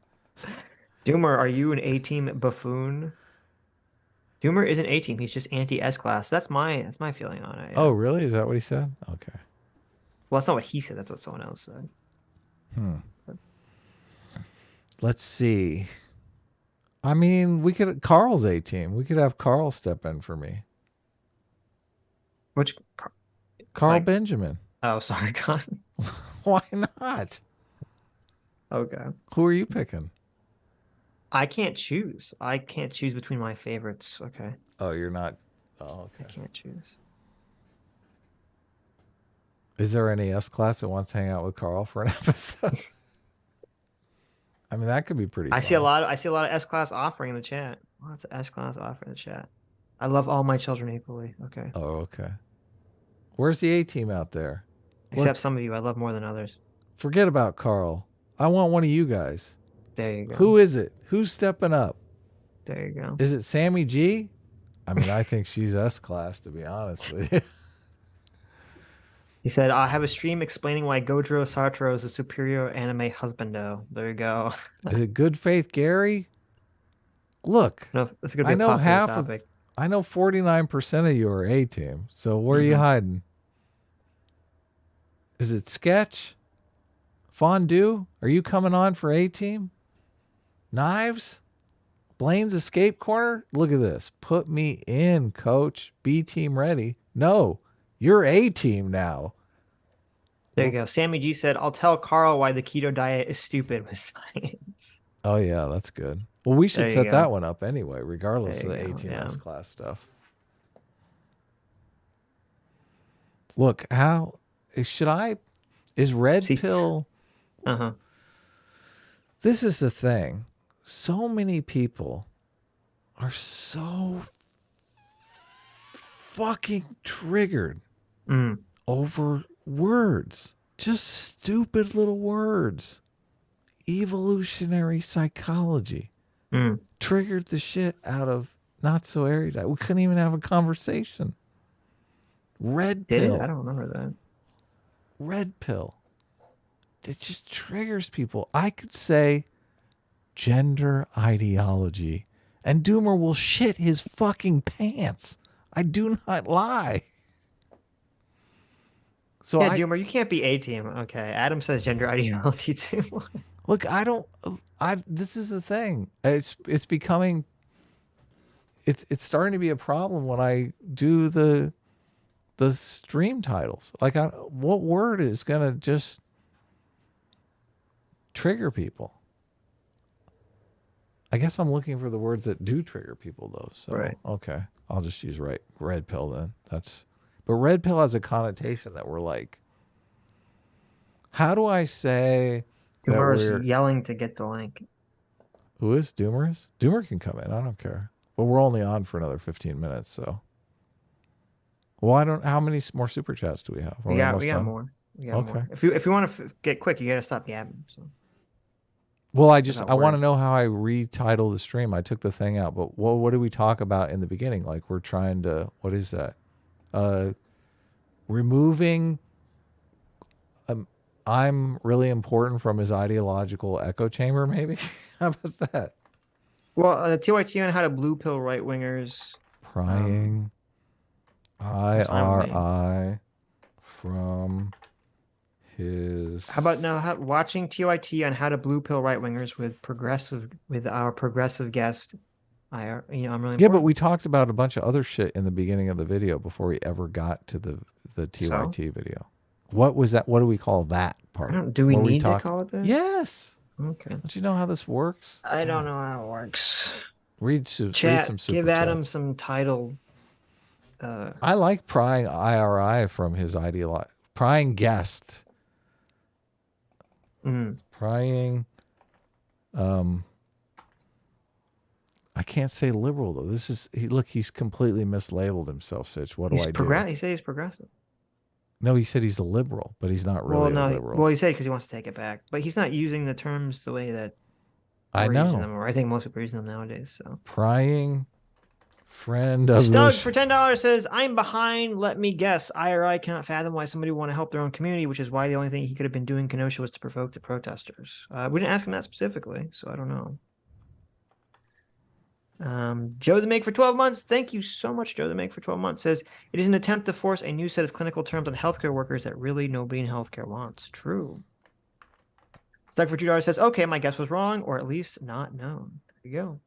Doomer, are you an A-Team buffoon? Doomer is an A-Team. He's just anti-S-Class. That's my feeling on it. Yeah. Oh, really? Is that what he said? Okay. Well, that's not what he said. That's what someone else said. Let's see. I mean, Carl's A-Team. We could have Carl step in for me. Which? Carl Benjamin. Oh, sorry, God. Why not? Okay. Who are you picking? I can't choose. I can't choose between my favorites. Okay. Oh, you're not. Oh, okay. I can't choose. Is there any S-Class that wants to hang out with Carl for an episode? I mean, that could be pretty fun. I see a lot of S-Class offering in the chat. Lots of S-Class offering in the chat. I love all my children equally. Okay. Oh, okay. Where's the A-Team out there? Except some of you I love more than others. Forget about Carl. I want one of you guys. There you go. Who is it? Who's stepping up? There you go. Is it Sammy G? I mean, I think she's S-Class, to be honest with you. He said, I have a stream explaining why Gojiro Sartaro is a superior anime husbando. There you go. Is it Good Faith Gary? Look, No, that's gonna be I a know popular half topic. I know 49% of you are A-Team. So where are you hiding? Is it Sketch? Fondue? Are you coming on for A-Team? Knives? Blaine's Escape Corner? Look at this. Put me in, coach. B-Team ready. No, you're A-Team now. There you go. Sammy G said, I'll tell Carl why the keto diet is stupid with science. Oh, yeah, that's good. Well, we should There you set go. that one up anyway, regardless of There the you go, A-Team yeah. S-Class stuff. Look, is Red Seats. Pill... Uh-huh. This is the thing. So many people are so fucking triggered over words. Just stupid little words. Evolutionary psychology. Triggered the shit out of Not So Erudite. We couldn't even have a conversation. Red Did Pill. it? I don't remember that. Red Pill. It just triggers people. I could say gender ideology and Doomer will shit his fucking pants. I do not lie. So Yeah, Doomer, you can't be A-Team. Okay. Adam says gender ideology too. look, this is the thing. It's becoming it's starting to be a problem when I do the the stream titles. Like, what word is gonna just trigger people? I guess I'm looking for the words that do trigger people, though. So Right. okay, I'll just use red pill then. But red pill has a connotation that we're like, how do I say that Doomer's yelling to get the link. Who is Doomer? Doomer can come in. I don't care. But we're only on for another 15 minutes, so. Well, how many more super chats do we have? We got more. We got Okay. more. If you want to get quick, you got to stop yapping. So. Well, I That want to works. know how I retitle the stream. I took the thing out, but what did we talk about in the beginning? Like, we're trying to, what is that? Removing I'm really important from his ideological echo chamber, maybe? How about that? Well, TYT on how to blue pill right wingers. Prying that's what I'm waiting. IRI from his. How about watching TYT on how to blue pill right wingers with our progressive guest. I'm really Yeah, but important. we talked about a bunch of other shit in the beginning of the video before we ever got to the TYT video. What was that? What do we call that part? Do we need to call it this? Yes. Okay. Don't you know how this works? I don't know how it works. Read Chat, some super give Adam chats. some title. I like prying IRI from his prying guest. Prying. I can't say liberal though. He's completely mislabeled himself, Sitch. What do I do? He said he's progressive. No, he said he's a liberal, but he's not really a liberal. Well, he said because he wants to take it back, but he's not using the terms the way that I we're using them, know. or I think most people are using them nowadays. So Prying friend of Stug for $10 says, "I'm behind. Let me guess. IRI cannot fathom why somebody would want to help their own community, which is why the only thing he could have been doing Kenosha was to provoke the protesters." We didn't ask him that specifically, so I don't know. Joe the Make for 12 months. Thank you so much, Joe the Make for 12 months. Says, "It is an attempt to force a new set of clinical terms on healthcare workers that really nobody in healthcare wants." True. Stuck for $2 says, "Okay, my guess was wrong, or at least not known." There you go.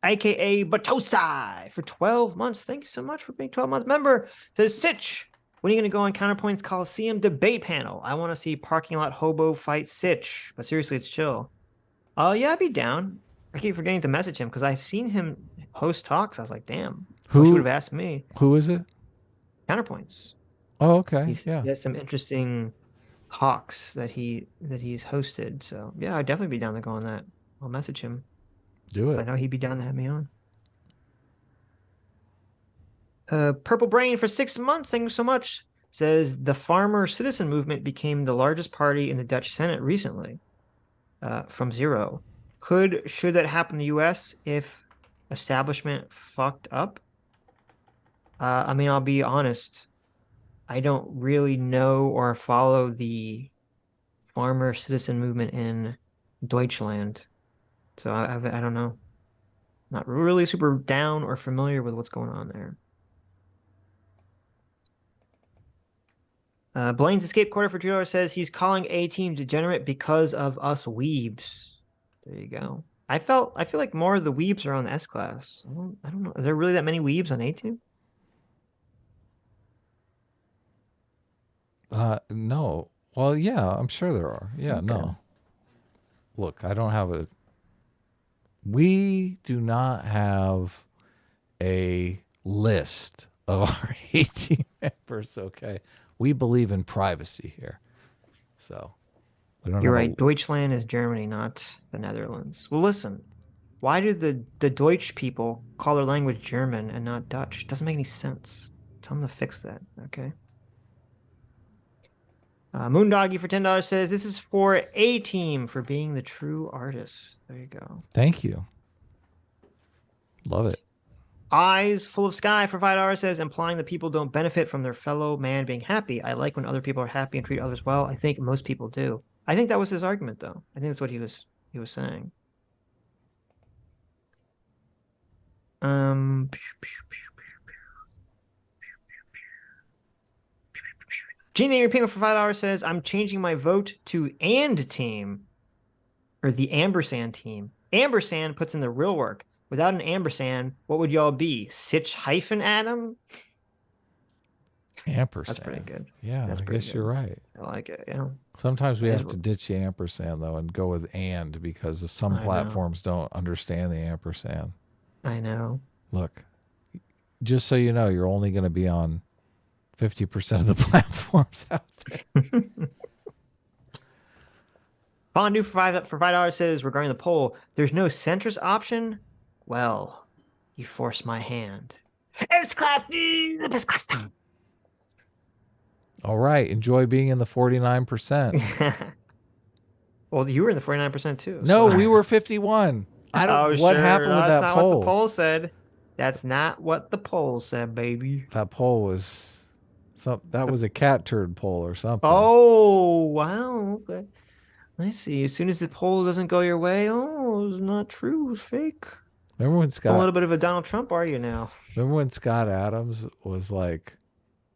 AKA Batosai for 12 months. Thank you so much for being 12-month member. Says, "Sitch, when are you going to go on Counterpoint's Coliseum debate panel? I want to see parking lot hobo fight Sitch." But seriously, it's chill. Yeah, I'd be down. I keep forgetting to message him because I've seen him host talks. I was like, damn. I wish he would have asked me. Who is it? Counterpoints. Oh, okay. He has some interesting talks that he's hosted. So yeah, I'd definitely be down to go on that. I'll message him. Do I it. know he'd be down to have me on. Purple Brain for 6 months. Thank you so much. Says the farmer citizen movement became the largest party in the Dutch Senate recently, from zero. Should that happen in the U.S. if establishment fucked up? I mean, I'll be honest. I don't really know or follow the farmer citizen movement in Deutschland. So I don't know. Not really super down or familiar with what's going on there. Blaine's Escape Quarter for $2 says he's calling A-Team degenerate because of us weebs. There you go. I feel like more of the weebs are on the S-Class. I don't know. Is there really that many weebs on A-Team? No. Well, yeah, I'm sure there are. Yeah, Okay. no. Look, we do not have a list of our 18 members, okay? We believe in privacy here. So, we don't You're have right. Deutschland is Germany, not the Netherlands. Well, listen. Why do the Deutsch people call their language German and not Dutch? It doesn't make any sense. Tell them to fix that, okay? Moondoggy for $10 says, "This is for A-Team for being the true artist." There you go. Thank you. Love it. Eyes Full of Sky for $5 says, "Implying that people don't benefit from their fellow man being happy. I like when other people are happy and treat others well. I think most people do." I think that was his argument, though. I think that's what he was saying. Gene the European for $5 says, "I'm changing my vote to and team," or the ampersand team. Ampersand puts in the real work. Without an ampersand, what would y'all be? Sitch hyphen Adam? Ampersand. That's pretty good. Yeah, That's I pretty guess good. you're right. I like it. Yeah. Sometimes we That is have to ditch the ampersand though and go with and because some I know. platforms don't understand the ampersand. I know. Look, just so you know, you're only going to be on 50% of the platforms out there. Fondue for $5 says regarding the poll, there's no centrist option. Well, you forced my hand. It's classy. The best class time. All right, enjoy being in the 49%. Well, you were in the 49% too. No, so- we were 51. I don't. What happened with That's that not poll? what the poll said. That's not what the poll said, baby. That poll was that was a cat turd poll or something. Oh, wow. Okay. I see. As soon as the poll doesn't go your way, oh, it's not true. It's fake. Remember when A little bit of a Donald Trump, are you now? Remember when Scott Adams was like,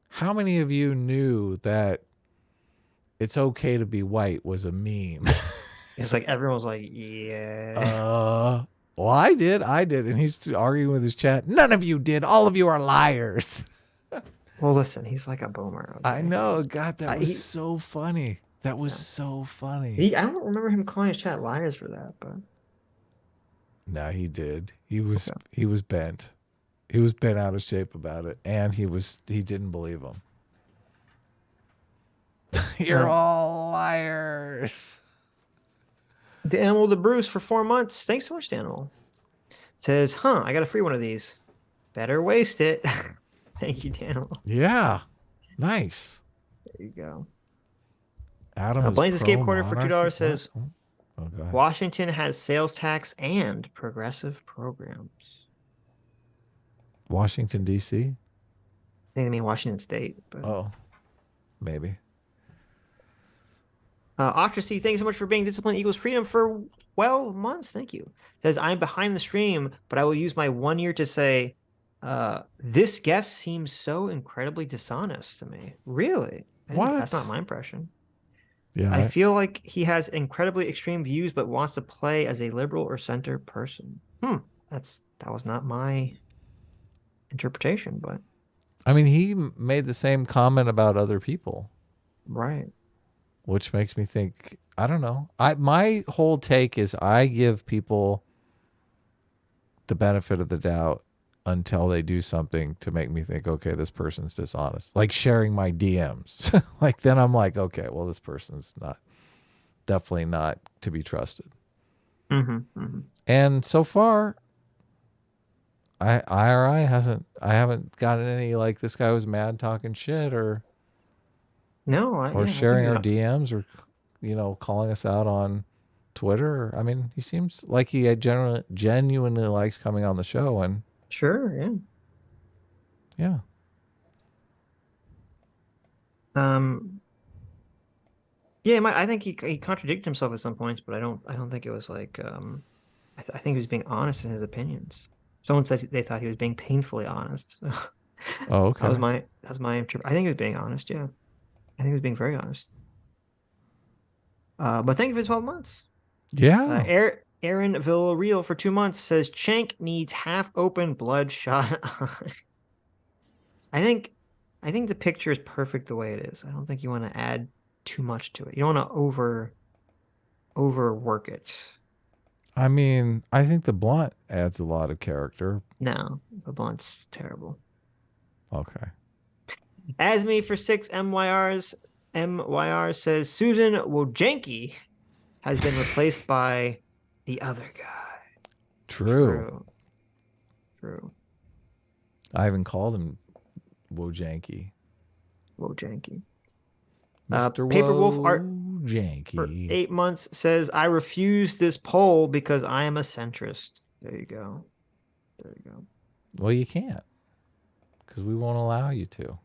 how many of you knew that it's okay to be white was a meme? It's like everyone's like, yeah. Well, I did. And he's arguing with his chat. None of you did. All of you are liars. Well, listen, he's like a boomer. Okay? I know. God, that was he- so funny. That was so funny. I don't remember him calling his chat liars for that, but No, he did. He was bent. He was bent out of shape about it, and he didn't believe him. You're all liars. the animal the Bruce for 4 months. Thanks so much, Daniel. Says, I got a free one of these. Better waste it. Thank you, Daniel. Yeah, nice. There you go. Adam is Blaine's Escape pro Quarter for $2 monarchy. says, Oh, go ahead. Washington has sales tax and progressive programs. Washington D.C. I think they mean Washington State. But... Oh, maybe. Ocracy, thanks so much for being disciplined equals freedom for 12 months. Thank you. Says, I'm behind the stream, but I will use my 1 year to say, this guest seems so incredibly dishonest to me. Really? What? That's not my impression. Yeah. I feel like he has incredibly extreme views, but wants to play as a liberal or center person. That was not my interpretation, but I mean, he made the same comment about other people, right. which makes me think, I don't know. My whole take is I give people the benefit of the doubt until they do something to make me think, okay, this person's dishonest. Like sharing my DMs. Like then I'm like, okay, well, this person's definitely not to be trusted. And so far, I haven't gotten any like this guy was mad talking shit or sharing our DMs or calling us out on Twitter. I mean, he seems like he genuinely likes coming on the show and Sure, yeah. I think he contradicted himself at some points, but I don't think it was like I think he was being honest in his opinions. Someone said they thought he was being painfully honest. So oh, okay. that was my interpretation. I think he was being honest. Yeah, I think he was being very honest. But thank you for 12 months. Yeah. Aaron Villarreal for 2 months says Cenk needs half-open bloodshot eyes. I think the picture is perfect the way it is. I don't think you want to add too much to it. You don't want to overwork it. I mean, I think the blunt adds a lot of character. No, the blunt's terrible. Okay. Asme for 6 MYRs. MYR says Susan Wojcicki has been replaced by the other guy. True. I I even called him Wojcicki. Wojcicki. Mr. Paperwolf Art Wojcicki. for 8 months says, I refuse this poll because I am a centrist. There you go. Well, you can't because we won't allow you to.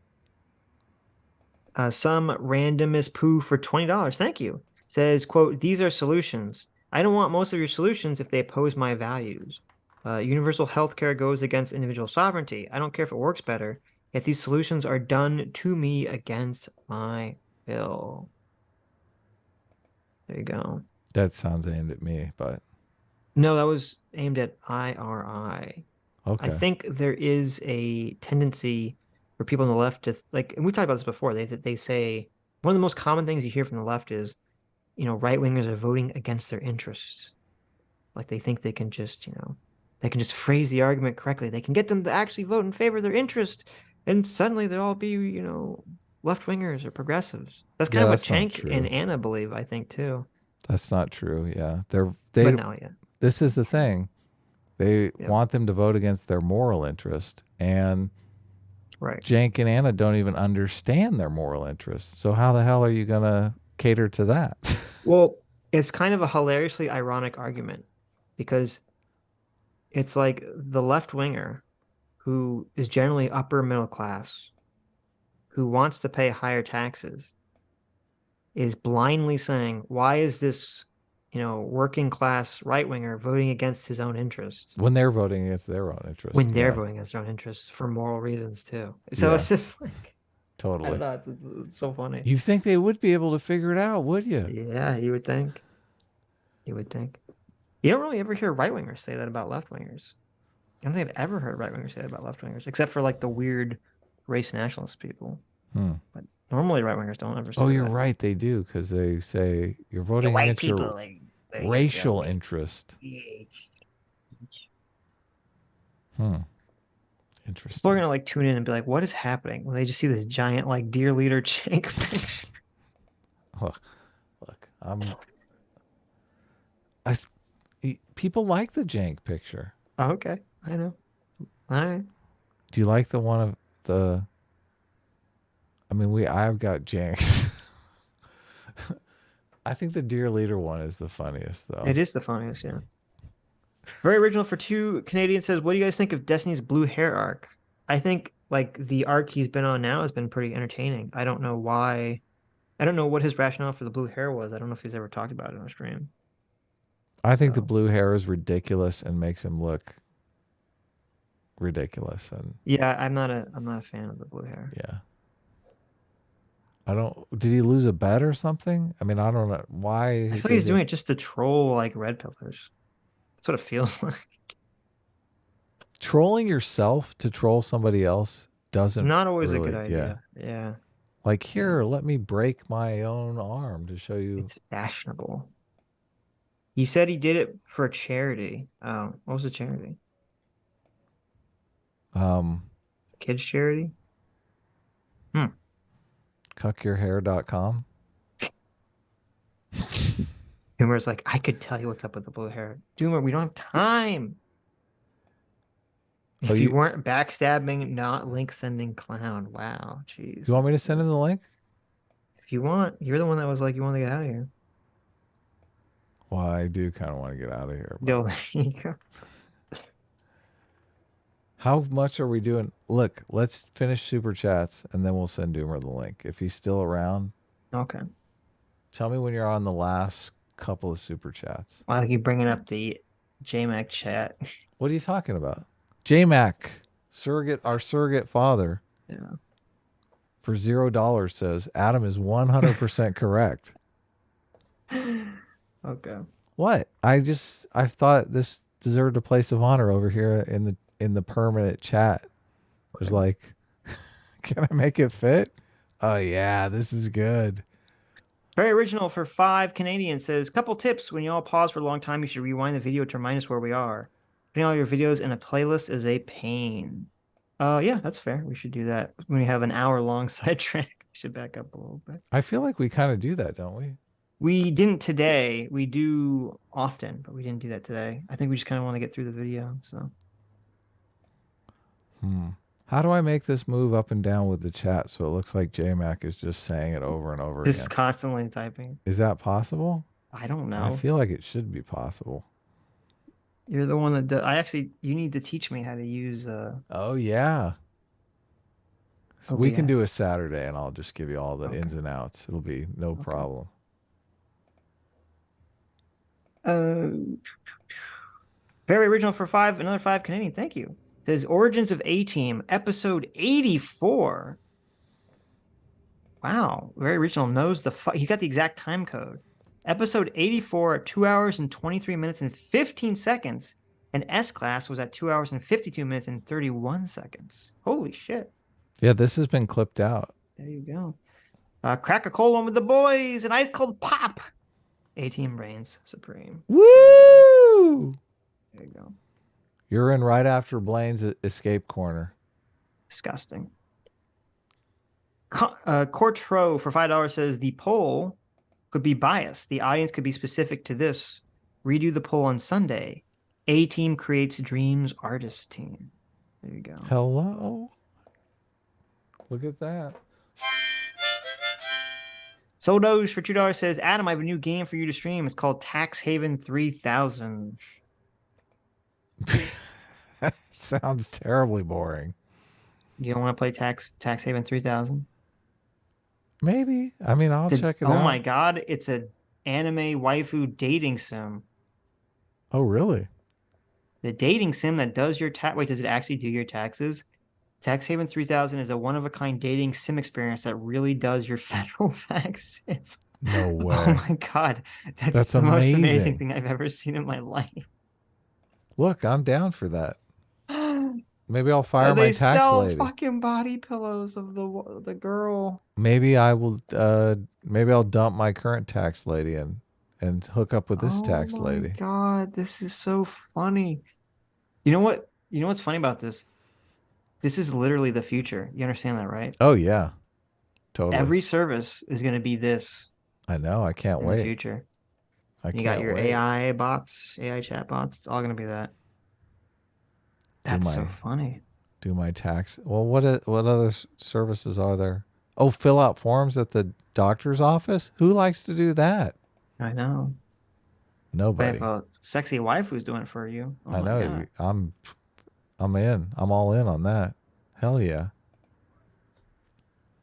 Some randomest poo for $20. Thank you. Says, quote, these are solutions. I don't want most of your solutions if they oppose my values. Universal health care goes against individual sovereignty. I don't care if it works better. If these solutions are done to me against my will. There you go. That sounds aimed at me, but No, that was aimed at IRI. Okay. I think there is a tendency for people on the left to like, and we talked about this before. They say one of the most common things you hear from the left is, right wingers are voting against their interests. Like they think they can just, they can just phrase the argument correctly. They can get them to actually vote in favor of their interest, and suddenly they'll all be, left wingers or progressives. That's kind Yeah, of what that's not Cenk and true. Anna believe, I think, too. That's not true. Yeah. But no, yeah. This is the thing. They Yeah. want them to vote against their moral interest, and Right. Cenk and Anna don't even understand their moral interest. So how the hell are you going to cater to that? Well, it's kind of a hilariously ironic argument because it's like the left winger who is generally upper middle class, who wants to pay higher taxes, is blindly saying, why is this, working class right winger voting against his own interests When they're voting against their own interest. when they're Yeah, voting against their own interests for moral reasons too? So Yeah. it's just like, I totally. don't know, it's so funny. You think they would be able to figure it out, would you? Yeah, you would think. You would think. You don't really ever hear right wingers say that about left wingers. I don't think I've ever heard right wingers say that about left wingers, except for like the weird race nationalist people. Hmm. But normally right wingers don't ever say Oh, you're that. right. They do, because they say you're voting White against your people are racial interest. Interesting. People are gonna like tune in and be like, "What is happening?" When they just see this giant like deer leader Cenk picture. Look, people like the Jank picture. Oh, okay, I know. All right. Do you like the one of the? I mean, I've got Janks. I think the deer leader one is the funniest, though. It is the funniest, yeah. Very original for two. Canadian says, "What do you guys think of Destiny's blue hair arc?" I think like the arc he's been on now has been pretty entertaining. I don't know why. I don't know what his rationale for the blue hair was. I don't know if he's ever talked about it on stream. I think the So- blue hair is ridiculous and makes him look ridiculous, and Yeah, I'm not a fan of the blue hair. yeah. I don't. Did he lose a bet or something? I mean, I don't know why. I feel like he's doing it just to troll like red pillars. That's what it feels like. Trolling yourself to troll somebody else doesn't. Not always really, a good idea. Yeah. Like, here, let me break my own arm to show you. It's fashionable. He said he did it for a charity. Oh, what was the charity? Kids charity? Cuckyourhair.com. Doomer's like, I could tell you what's up with the blue hair. Doomer, we don't have time. Oh, If you you- weren't backstabbing, not link sending clown. Wow, jeez. You want me to send in the link? If you want, you're the one that was like, you want to get out of here. Well, I do kind of want to get out of here. but- Yo, there you go. How much are we doing? Look, let's finish Super Chats, and then we'll send Doomer the link. If he's still around, Okay. tell me when you're on the last couple of Super Chats. Why are you bringing up the JMac chat? What are you talking about? JMac, our surrogate father, Yeah. for $0 says Adam is 100% correct. Okay. What? I thought this deserved a place of honor over here in the permanent chat. It was like, can I make it fit? Oh yeah, this is good. Very original for 5 Canadian says, couple tips. When you all pause for a long time, you should rewind the video to remind us where we are. Putting all your videos in a playlist is a pain. Yeah, that's fair. We should do that. When we have an hour-long sidetrack, we should back up a little bit. I feel like we kind of do that, don't we? We didn't today. We do often, but we didn't do that today. I think we just kind of want to get through the video. So How do I make this move up and down with the chat so it looks like JMac is just saying it over and over just again? constantly typing. Is that possible? I don't know. I feel like it should be possible. You're the one that you need to teach me how to use Oh yeah. So we can do OBS. a Saturday and I'll just give you all the ins and outs. It'll be no problem. Very original for 5, another 5 Canadian. Thank you. It says Origins of A-Team, episode 84. Wow, very original. Knows he got the exact time code. Episode 84 at 2 hours and 23 minutes and 15 seconds. And S-Class was at 2 hours and 52 minutes and 31 seconds. Holy shit. Yeah, this has been clipped out. There you go. Crack a cold one with the boys. An ice cold pop. A-Team reigns supreme. Woo! There you go. You're in right after Blaine's escape corner. Disgusting. Courtro for $5 says the poll could be biased. The audience could be specific to this. Redo the poll on Sunday. A-Team creates dreams artist team. There you go. Hello. Look at that. Soldoge for $2 says, Adam, I have a new game for you to stream. It's called Tax Haven 3000. Sounds terribly boring. You don't want to play Tax Haven 3000? Maybe. I mean, I'll check it out. Oh my god, it's an anime waifu dating sim. Oh, really? The dating sim that does your tax. Wait, does it actually do your taxes? Tax Haven 3000 is a one-of-a-kind dating sim experience that really does your federal taxes. No way. Oh my god, that's the most amazing thing I've ever seen in my life. Look, I'm down for that. Maybe I'll fire my tax sell lady. Fucking body pillows of the girl. Maybe I will. Maybe I'll dump my current tax lady and hook up with this tax lady. Oh my god, this is so funny. You know what? You know what's funny about this? This is literally the future. You understand that, right? Oh yeah, totally. Every service is going to be this. I know. I can't in wait. the future. You got your AI bots, AI chat bots. It's all going to be that. That's so funny. Do my tax. Well, what other services are there? Oh, fill out forms at the doctor's office. Who likes to do that? I know. Nobody. If a sexy wife who's doing it for you. Oh I know. God. I'm in. I'm all in on that. Hell yeah.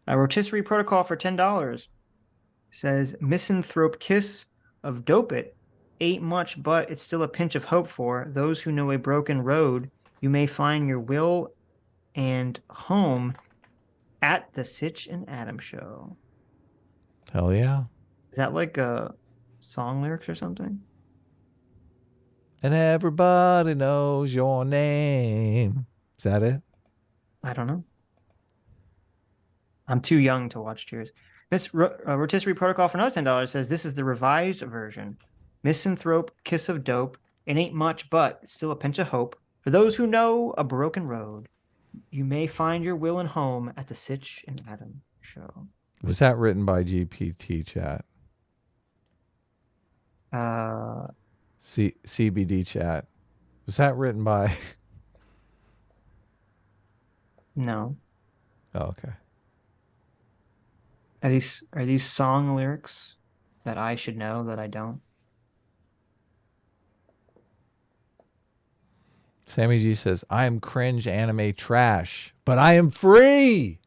A rotisserie protocol for $10 says misanthrope kiss of dope it. Ain't much, but it's still a pinch of hope for those who know a broken road. You may find your will and home at the Sitch and Adam show. Hell yeah. Is that like a song lyrics or something? And everybody knows your name. Is that it? I don't know. I'm too young to watch Cheers. Miss Rotisserie Protocol for another $10 says this is the revised version. Misanthrope kiss of dope. It ain't much, but it's still a pinch of hope. For those who know a broken road, you may find your will and home at the Sitch and Adam show. Was that written by GPT chat? CBD chat. Was that written by? No. Oh, okay. Are these song lyrics that I should know that I don't? Sammy G says, I am cringe anime trash, but I am free.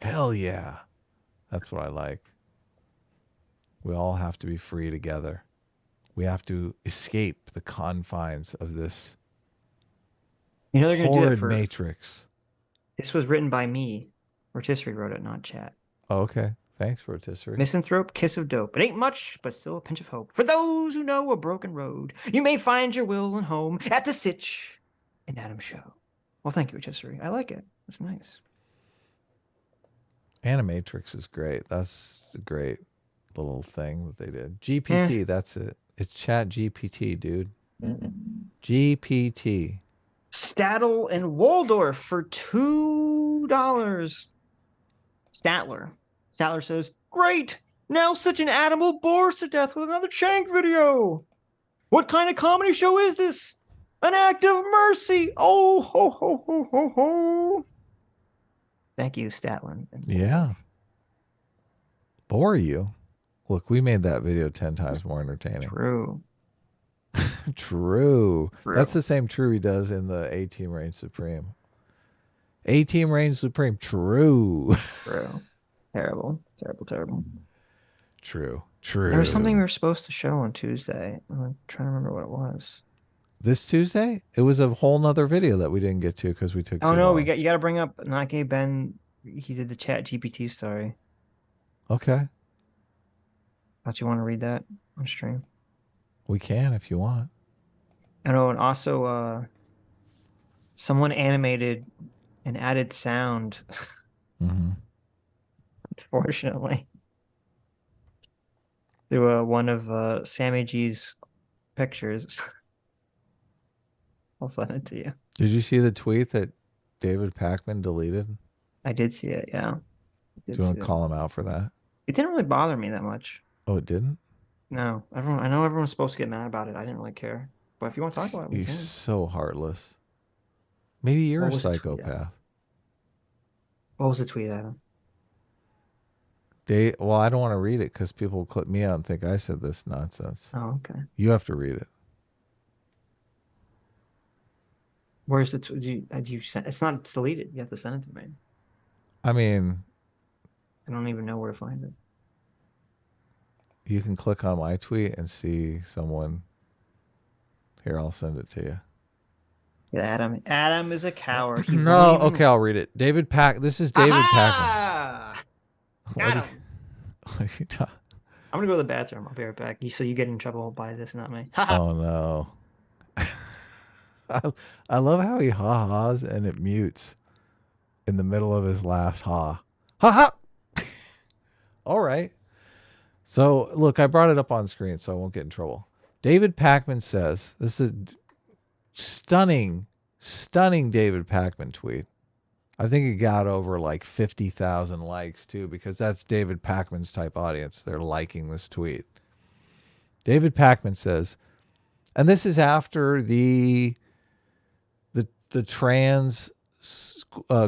Hell yeah. That's what I like. We all have to be free together. We have to escape the confines of this You know they're going to do that horrid for matrix. This was written by me. Rotisserie wrote it, not chat. Oh, okay. Thanks, Rotisserie. Misanthrope, kiss of dope. It ain't much, but still a pinch of hope. For those who know a broken road, you may find your will and home at the Sitch and Adam show. Well, thank you, Rotisserie. I like it. That's nice. Animatrix is great. That's a great little thing that they did. GPT, that's it. It's Chat GPT, dude. GPT. Stattle and Waldorf for $2. Statler says, great! Now such an animal bores to death with another Cenk video! What kind of comedy show is this? An act of mercy! Oh, ho, ho, ho, ho, ho! Thank you, Statlin. Yeah. Bore you? Look, we made that video 10 times more entertaining. True. True. That's the same true he does in the A-Team Reigns Supreme. A-Team Reigns Supreme. True. True. Terrible. True. There was something we were supposed to show on Tuesday. I'm trying to remember what it was. This Tuesday? It was a whole nother video that we didn't get to because we took Oh too no, long. you got to bring up Not Gay Ben. He did the Chat GPT story. Okay. Don't you want to read that? on stream. We can if you want. I know, and also someone animated and added sound, Mm-hmm. unfortunately, to one of Sammy G's pictures. I'll send it to you. Did you see the tweet that David Pakman deleted? I did see it, yeah. Do you want to call him out for that? It didn't really bother me that much. Oh, it didn't? No, I know everyone's supposed to get mad about it. I didn't really care. But if you want to talk about it, we He's can. so heartless. Maybe you're What a was the tweet, psychopath. What was the tweet, Adam? Well, I don't want to read it because people will clip me out and think I said this nonsense. Oh, okay. You have to read it. Where's the tweet? Do you send? It's not deleted. You have to send it to me. I mean, I don't even know where to find it. you can click on my tweet and see someone. Here, I'll send it to you. Yeah, Adam is a coward. He No, won't even- okay, I'll read it. This is David Pakman. Ah! What Adam. are you talking? I'm gonna go to the bathroom. I'll be right back. So you get in trouble by this, not me. Haha. Oh no. I love how he ha-has and it mutes in the middle of his last ha. Ha ha! All right. So, look, I brought it up on screen so I won't get in trouble. David Pakman says, this is a stunning David Pakman tweet. I think it got over like 50,000 likes too, because that's David Pakman's type audience. They're liking this tweet. David Pakman says, and this is after the trans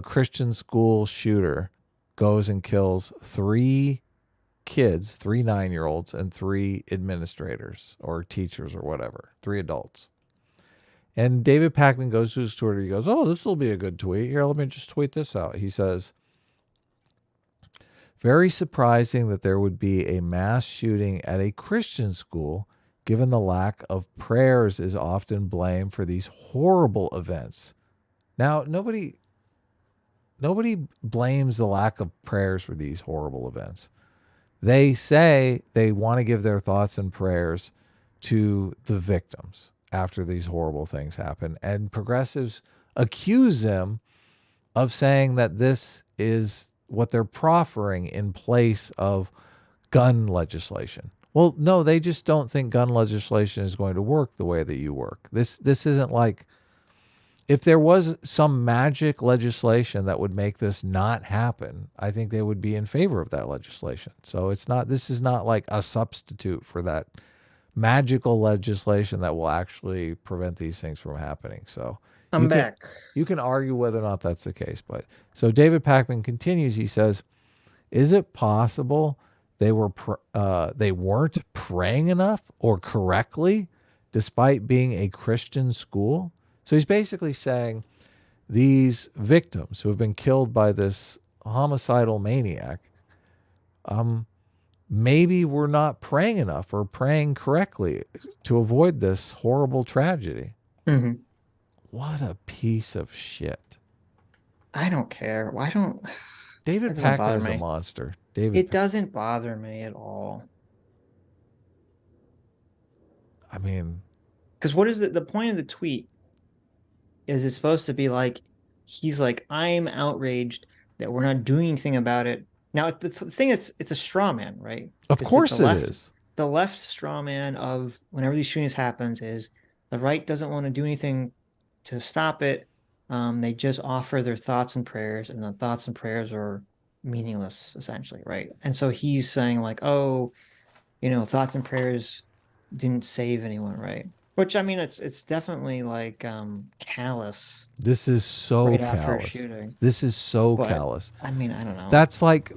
Christian school shooter goes and kills 3 kids, 3 9-year-olds, and 3 administrators or teachers or whatever, 3 adults. And David Pakman goes to his Twitter. He goes, oh, this will be a good tweet. Here, let me just tweet this out. He says, very surprising that there would be a mass shooting at a Christian school, given the lack of prayers is often blamed for these horrible events. Now, nobody blames the lack of prayers for these horrible events. They say they want to give their thoughts and prayers to the victims after these horrible things happen. And progressives accuse them of saying that this is what they're proffering in place of gun legislation. Well, no, they just don't think gun legislation is going to work the way that you work. This isn't like, if there was some magic legislation that would make this not happen, I think they would be in favor of that legislation. So this is not like a substitute for that magical legislation that will actually prevent these things from happening. So I'm back. You can argue whether or not that's the case. But so David Pakman continues. He says, is it possible they weren't praying enough or correctly despite being a Christian school? So he's basically saying these victims who have been killed by this homicidal maniac, maybe we're not praying enough or praying correctly to avoid this horrible tragedy. Mm-hmm. What a piece of shit. I don't care. Why don't... David That doesn't Pakman bother is a me. monster. It doesn't bother me at all. I mean... Because what is the point of the tweet? Is it supposed to be like, he's like, I'm outraged that we're not doing anything about it. Now, the thing is, it's a straw man, right? Of course it is. The left straw man of whenever these shootings happens is the right doesn't want to do anything to stop it. They just offer their thoughts and prayers, and the thoughts and prayers are meaningless, essentially, right? And so he's saying like, oh, thoughts and prayers didn't save anyone, right? Which, I mean, it's definitely like callous. This is so right after a callous. shooting. This is so But, callous. I mean, I don't know. That's like,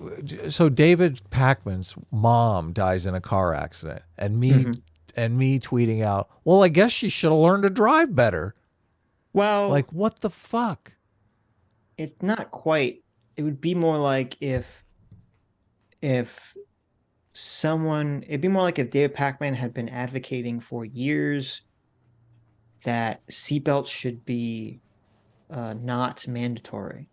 so David Pakman's mom dies in a car accident, and me tweeting out, well, I guess she should have learned to drive better. Well, Like, what the fuck? it's not quite. It would be more like if someone, it'd be more like if David Pakman had been advocating for years that seatbelts should be not mandatory,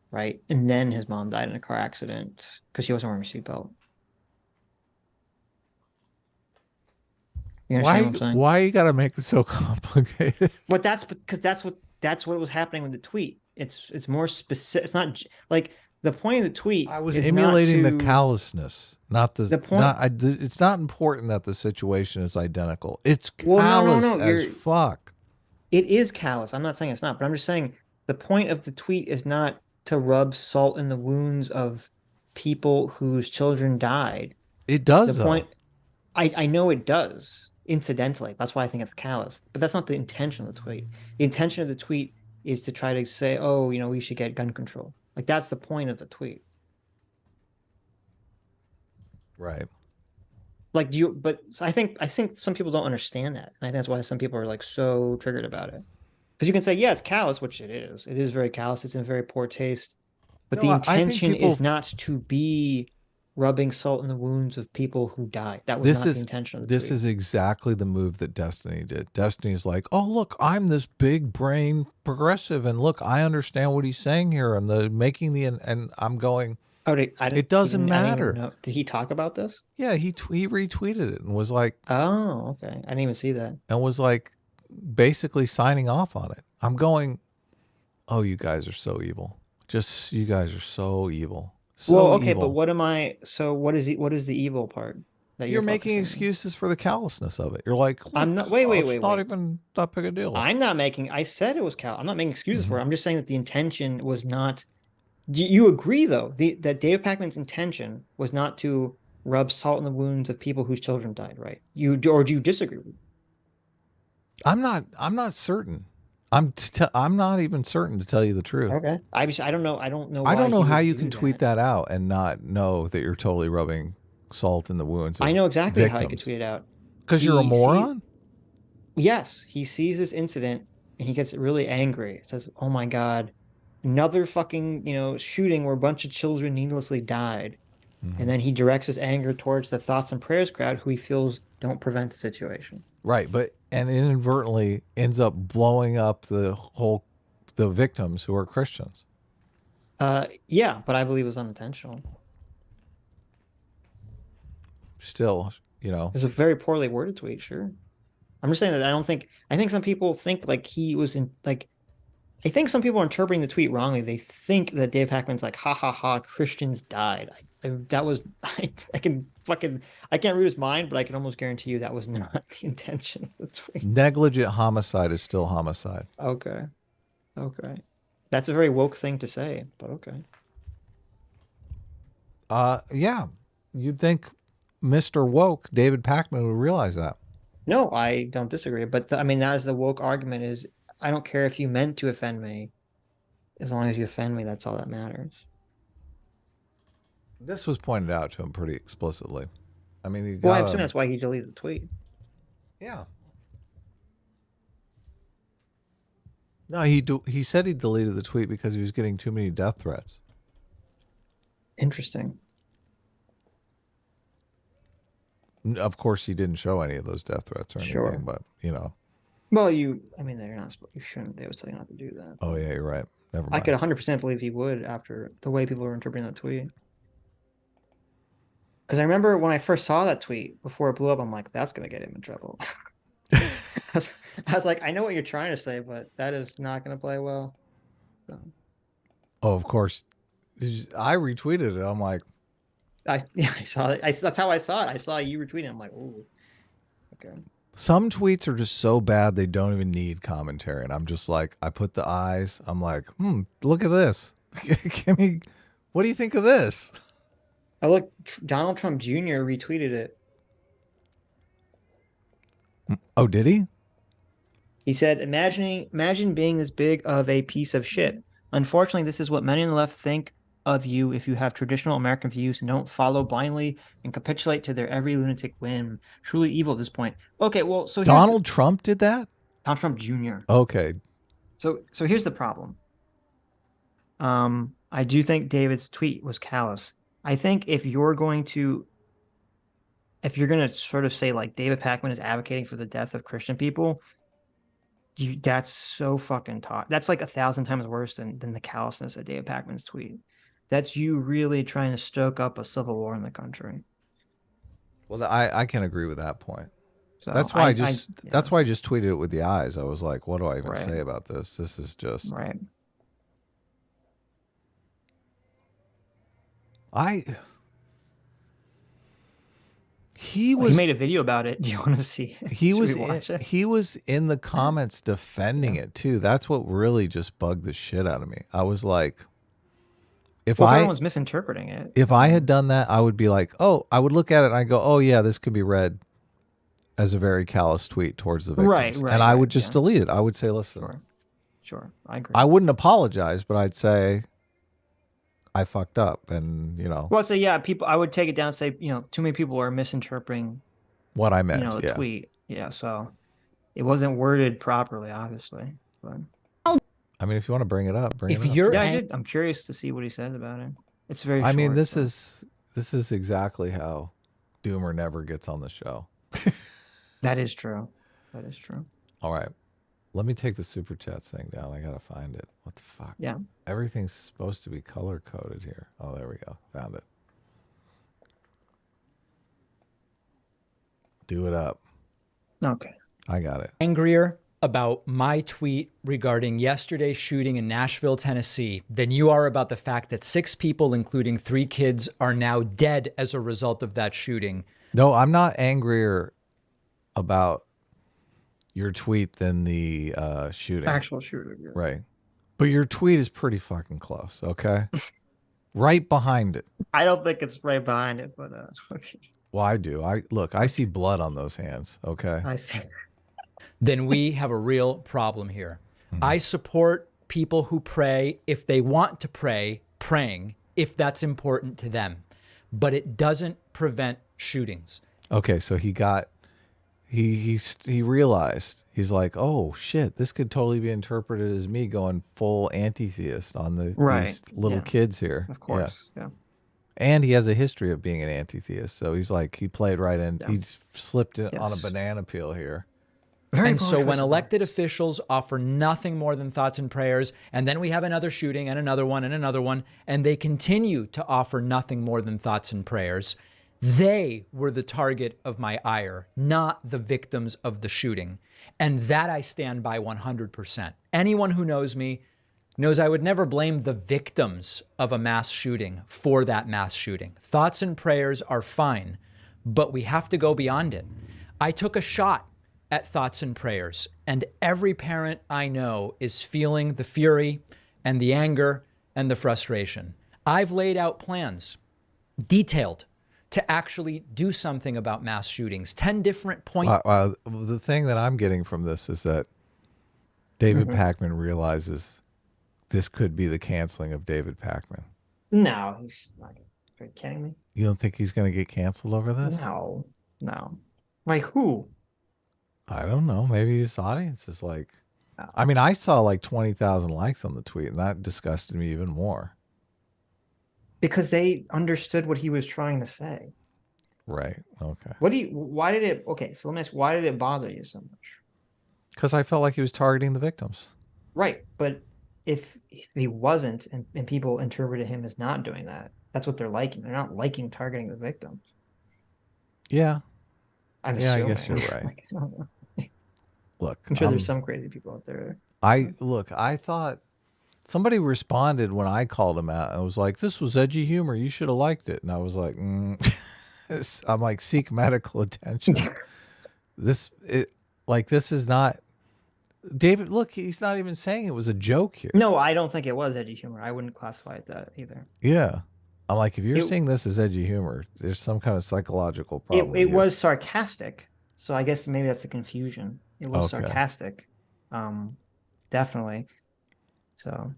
right? And then his mom died in a car accident because she wasn't wearing a seatbelt. You understand what I'm saying? Why you gotta make it so complicated? But that's because that's what was happening with the tweet. It's more specific. It's not like the point of the tweet. I was is emulating not the to, callousness, not the point. it's not important that the situation is identical. It's Well, callous no, as fuck. It is callous. I'm not saying it's not, but I'm just saying the point of the tweet is not to rub salt in the wounds of people whose children died. It does. The point, I know it does, incidentally. That's why I think it's callous. But that's not the intention of the tweet. The intention of the tweet is to try to say, oh, we should get gun control. Like, that's the point of the tweet. Right. Like, but I think some people don't understand that. And I think that's why some people are like so triggered about it. Because you can say, yeah, it's callous, which it is. It is very callous. It's in very poor taste. But the intention is not to be rubbing salt in the wounds of people who died. That was not the intention of the tweet. This is exactly the move that Destiny did. Destiny's like, oh, look, I'm this big brain progressive, and look, I understand what he's saying here, and and I'm going, it doesn't matter. Did he talk about this? Yeah, he retweeted it and was like, oh, okay. I didn't even see that. And was like basically signing off on it. I'm going, oh, you guys are so evil. You guys are so evil. So okay, evil. but what is the evil part? That you're making excuses for the callousness of it. You're like, I'm not. Wait. It's not even that big a deal. I said it was callous. I'm not making excuses for it. I'm just saying that the intention was not. You agree though that David Pakman's intention was not to rub salt in the wounds of people whose children died, right? Or do you disagree with me? I'm not certain. I'm not even certain, to tell you the truth. Okay. I don't know. I don't know. I don't know how you can tweet that out and not know that you're totally rubbing salt in the wounds. I know exactly how you can tweet it out. Because you're a moron? Yes. He sees this incident and he gets really angry. He says, oh my God, another fucking, shooting where a bunch of children needlessly died. Mm-hmm. And then he directs his anger towards the thoughts and prayers crowd who he feels don't prevent the situation. Right. And inadvertently ends up blowing up the victims who are Christians. Yeah, but I believe it was unintentional. Still, it's a very poorly worded tweet. Sure, I'm just saying that I think some people think like he was in like. I think some people are interpreting the tweet wrongly. They think that Dave Pakman's like, ha ha ha, Christians died. I can't read his mind, but I can almost guarantee you that was not the intention of the tweet. Negligent homicide is still homicide. Okay. That's a very woke thing to say, but okay. Yeah. You'd think Mr. Woke, David Pakman, would realize that. No, I don't disagree. But that is the woke argument is, I don't care if you meant to offend me. As long as you offend me, that's all that matters. This was pointed out to him pretty explicitly. I mean, I assume that's why he deleted the tweet. Yeah. No, he said he deleted the tweet because he was getting too many death threats. Interesting. Of course, he didn't show any of those death threats or anything, but Well, they're not. You shouldn't. They would tell you not to do that. Oh yeah, you're right. Never mind. I could 100% believe he would after the way people were interpreting that tweet. Because I remember when I first saw that tweet before it blew up, I'm like, that's gonna get him in trouble. I was like, I know what you're trying to say, but that is not gonna play well. So. Oh, of course. I retweeted it. I'm like, I saw it. That's how I saw it. I saw you retweeting. I'm like, ooh, okay. Some tweets are just so bad they don't even need commentary, and I'm just like, I put the eyes. I'm like, look at this. What do you think of this? Oh, look, Donald Trump Jr. retweeted it. Oh, did he? He said, imagine being this big of a piece of shit. Unfortunately, this is what many on the left think of you if you have traditional American views and don't follow blindly and capitulate to their every lunatic whim. Truly evil at this point. Okay, well, so Donald Trump did that? Donald Trump Jr. Okay. So here's the problem. I do think David's tweet was callous. I think if you're going to sort of say like David Pakman is advocating for the death of Christian people, that's so fucking that's like 1,000 times worse than the callousness of David Pakman's tweet. That's you really trying to stoke up a civil war in the country. Well, I can agree with that point. So That's why that's why I just tweeted it with the eyes. I was like, what do I even say about this? This is just right. He He made a video about it. Do you want to see it? He Should was we watch it? he was in the comments defending it too. That's what really just bugged the shit out of me. I was like, if everyone's misinterpreting it. If I had done that, I would be like, oh, I would look at it and I go, oh yeah, this could be read as a very callous tweet towards the victims. Right, and I would just delete it. I would say, listen, sure, I agree. I wouldn't apologize, but I'd say I fucked up, and Well, I'd say people. I would take it down and say, too many people are misinterpreting what I meant. the tweet. Yeah, so it wasn't worded properly, obviously. But I mean, if you want to bring it up, bring it up. Yeah, I did. I'm curious to see what he says about it. It's very. I mean, this is exactly how Doomer never gets on the show. That is true. That is true. All right. Let me take the super chats thing down. I got to find it. What the fuck? Yeah. Everything's supposed to be color coded here. Oh, there we go. Found it. Do it up. Okay. I got it. Angrier about my tweet regarding yesterday's shooting in Nashville, Tennessee, than you are about the fact that 6 people, including 3 kids, are now dead as a result of that shooting. No, I'm not angrier about your tweet than the shooting. Actual shooting. Yeah. Right. But your tweet is pretty fucking close, okay? Right behind it. I don't think it's right behind it, but okay. Well, I do. I see blood on those hands, okay? I see. Then we have a real problem here. I support people who pray if they want to pray, praying, if that's important to them. But it doesn't prevent shootings. Okay, so he realized, he's like, oh shit, this could totally be interpreted as me going full anti-theist on these little kids here. Of course, yeah. And he has a history of being an anti-theist, so he's like, he played right in. He slipped it on a banana peel here. And so when elected officials offer nothing more than thoughts and prayers, and then we have another shooting and another one, and they continue to offer nothing more than thoughts and prayers, they were the target of my ire, not the victims of the shooting. And that I stand by 100%. Anyone who knows me knows I would never blame the victims of a mass shooting for that mass shooting. Thoughts and prayers are fine, but we have to go beyond it. I took a shot at thoughts and prayers, and every parent I know is feeling the fury and the anger and the frustration. I've laid out plans, detailed, to actually do something about mass shootings. 10 different points. The thing that I'm getting from this is that David Pakman realizes this could be the canceling of David Pakman. No, he's not. Are you kidding me? You don't think he's going to get canceled over this? No. Like who? I don't know. Maybe his audience is like, I mean, I saw like 20,000 likes on the tweet, and that disgusted me even more. Because they understood what he was trying to say. Right. Okay. So let me ask, why did it bother you so much? Because I felt like he was targeting the victims. Right. But if he wasn't, and people interpreted him as not doing that, that's what they're liking. They're not liking targeting the victims. Yeah. I'm assuming. I guess you're right. Like, I don't know. Look, I'm sure there's some crazy people out there. I thought somebody responded when I called him out and was like, this was edgy humor. You should have liked it. And I was like, I'm like, seek medical attention. This is not David. Look, he's not even saying it was a joke here. No, I don't think it was edgy humor. I wouldn't classify it that either. Yeah. I'm like, if you're seeing this as edgy humor, there's some kind of psychological problem. It was sarcastic. So I guess maybe that's the confusion. It was sarcastic. Definitely. So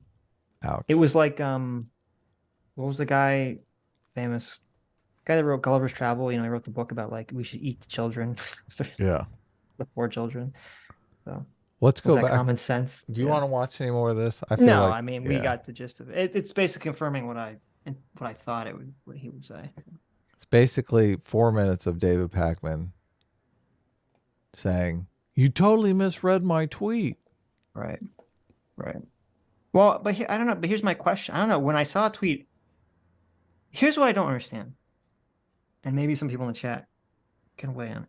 ouch. It was like what was the guy famous guy that wrote Gulliver's Travel? He wrote the book about like we should eat the children. Yeah. The poor children. So let's go back. Common sense. Do you want to watch any more of this? I mean we got the gist of it. It's basically confirming what I thought what he would say. It's basically 4 minutes of David Pakman saying, you totally misread my tweet. Right. Well, but I don't know. But here's my question. I don't know. When I saw a tweet, here's what I don't understand. And maybe some people in the chat can weigh in.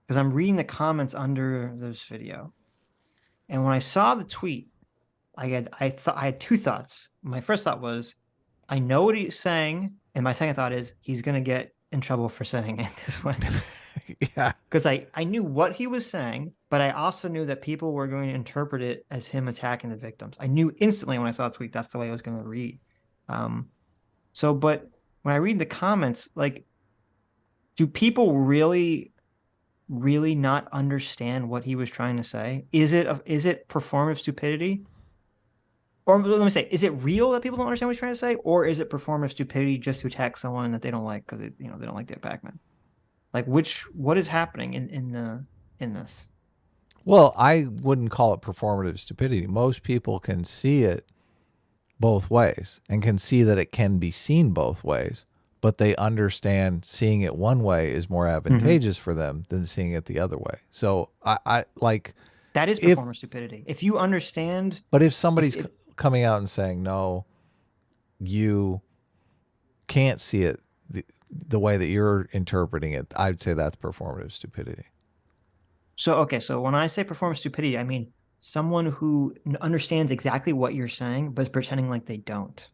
because I'm reading the comments under this video, and when I saw the tweet, I had two thoughts. My first thought was, I know what he's saying, and my second thought is he's gonna get in trouble for saying it this way. Yeah. Because I knew what he was saying, but I also knew that people were going to interpret it as him attacking the victims. I knew instantly when I saw the tweet that's the way I was going to read. But when I read the comments, like, do people really not understand what he was trying to say? Is it performative stupidity? Or let me say, is it real that people don't understand what he's trying to say, or is it performative stupidity just to attack someone that they don't like because they don't like David Pakman? Like, what is happening in this? Well, I wouldn't call it performative stupidity. Most people can see it both ways and can see that it can be seen both ways, but they understand seeing it one way is more advantageous for them than seeing it the other way. So I like that is performative stupidity. If you understand, but if somebody's coming out and saying, no, you can't see it the way that you're interpreting it, I'd say that's performative stupidity. So when I say performative stupidity, I mean someone who understands exactly what you're saying, but is pretending like they don't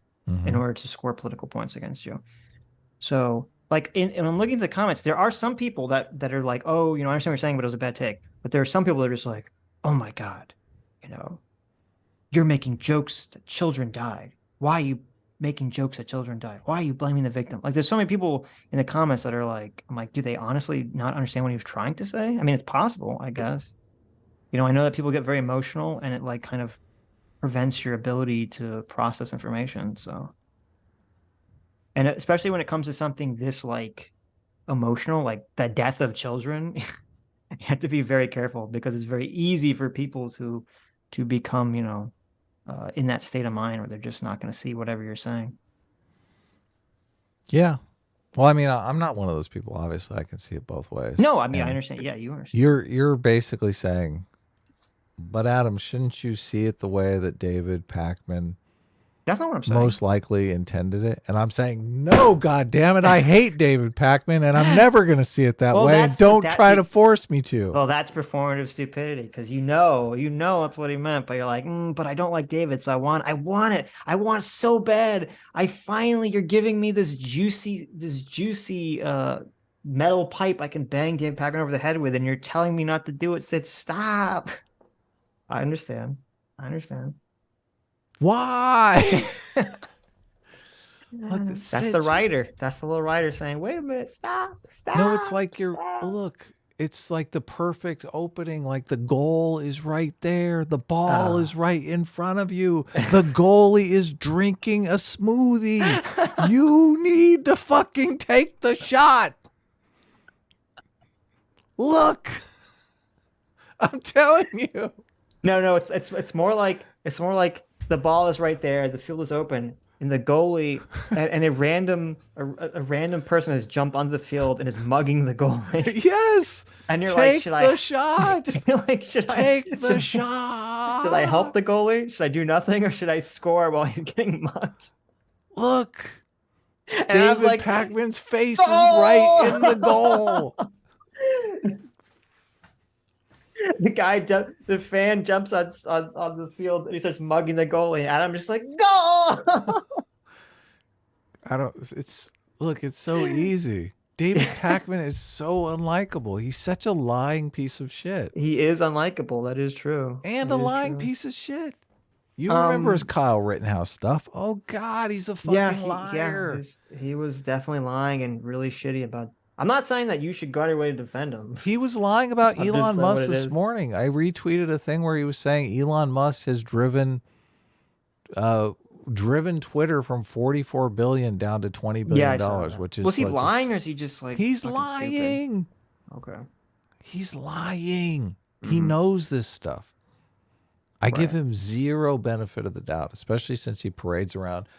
in order to score political points against you. So, like, and I'm looking at the comments, there are some people that are like, oh, I understand what you're saying, but it was a bad take. But there are some people that are just like, oh my God, you're making jokes that children died. Why are you making jokes that children died? Why are you blaming the victim? Like, there's so many people in the comments that are like, I'm like, do they honestly not understand what he was trying to say? I mean, it's possible, I guess. I know that people get very emotional and it like kind of prevents your ability to process information. So, and especially when it comes to something this like emotional, like the death of children, you have to be very careful because it's very easy for people to become, in that state of mind where they're just not going to see whatever you're saying. Yeah. Well, I mean, I'm not one of those people. Obviously, I can see it both ways. No, I mean, I understand. Yeah, you understand. You're basically saying, but Adam, shouldn't you see it the way that David Pakman That's not what I'm saying. most likely intended it? And I'm saying, no, God damn it, I hate David Pakman, and I'm never going to see it that way. And don't try to force me to. Well, that's performative stupidity because you know that's what he meant, but you're like, but I don't like David, so I want it. I want it so bad. You're giving me this juicy metal pipe I can bang David Pakman over the head with, and you're telling me not to do it. Sitch, stop. I understand. Why? Look, That's the writer. That's the little writer saying, wait a minute, stop. No, it's like stop. it's like the perfect opening. Like the goal is right there. The ball is right in front of you. The goalie is drinking a smoothie. You need to fucking take the shot. Look, I'm telling you. No, it's more like the ball is right there, the field is open, and the goalie and a random person has jumped onto the field and is mugging the goalie. Yes. And you're take like, should the shot. You're like, should the shot. Should I help the goalie? Should I do nothing, or should I score while he's getting mugged? Look, And David Pakman's face is right in the goal. The fan jumps on the field and he starts mugging the goalie, and I'm just like, no. It's so easy. David Pakman is so unlikable. He's such a lying piece of shit. He is unlikable. That is true. And a lying piece of shit. You remember his Kyle Rittenhouse stuff? Oh God, he's a fucking liar. Yeah, he was definitely lying and really shitty about. I'm not saying that you should go out of your way to defend him. He was lying about Elon Musk this morning. I retweeted a thing where he was saying Elon Musk has driven Twitter from 44 billion down to 20 billion dollars, which is. Was he lying, or is he just like? He's lying. Stupid? Okay. He's lying. He knows this stuff. I give him zero benefit of the doubt, especially since he parades around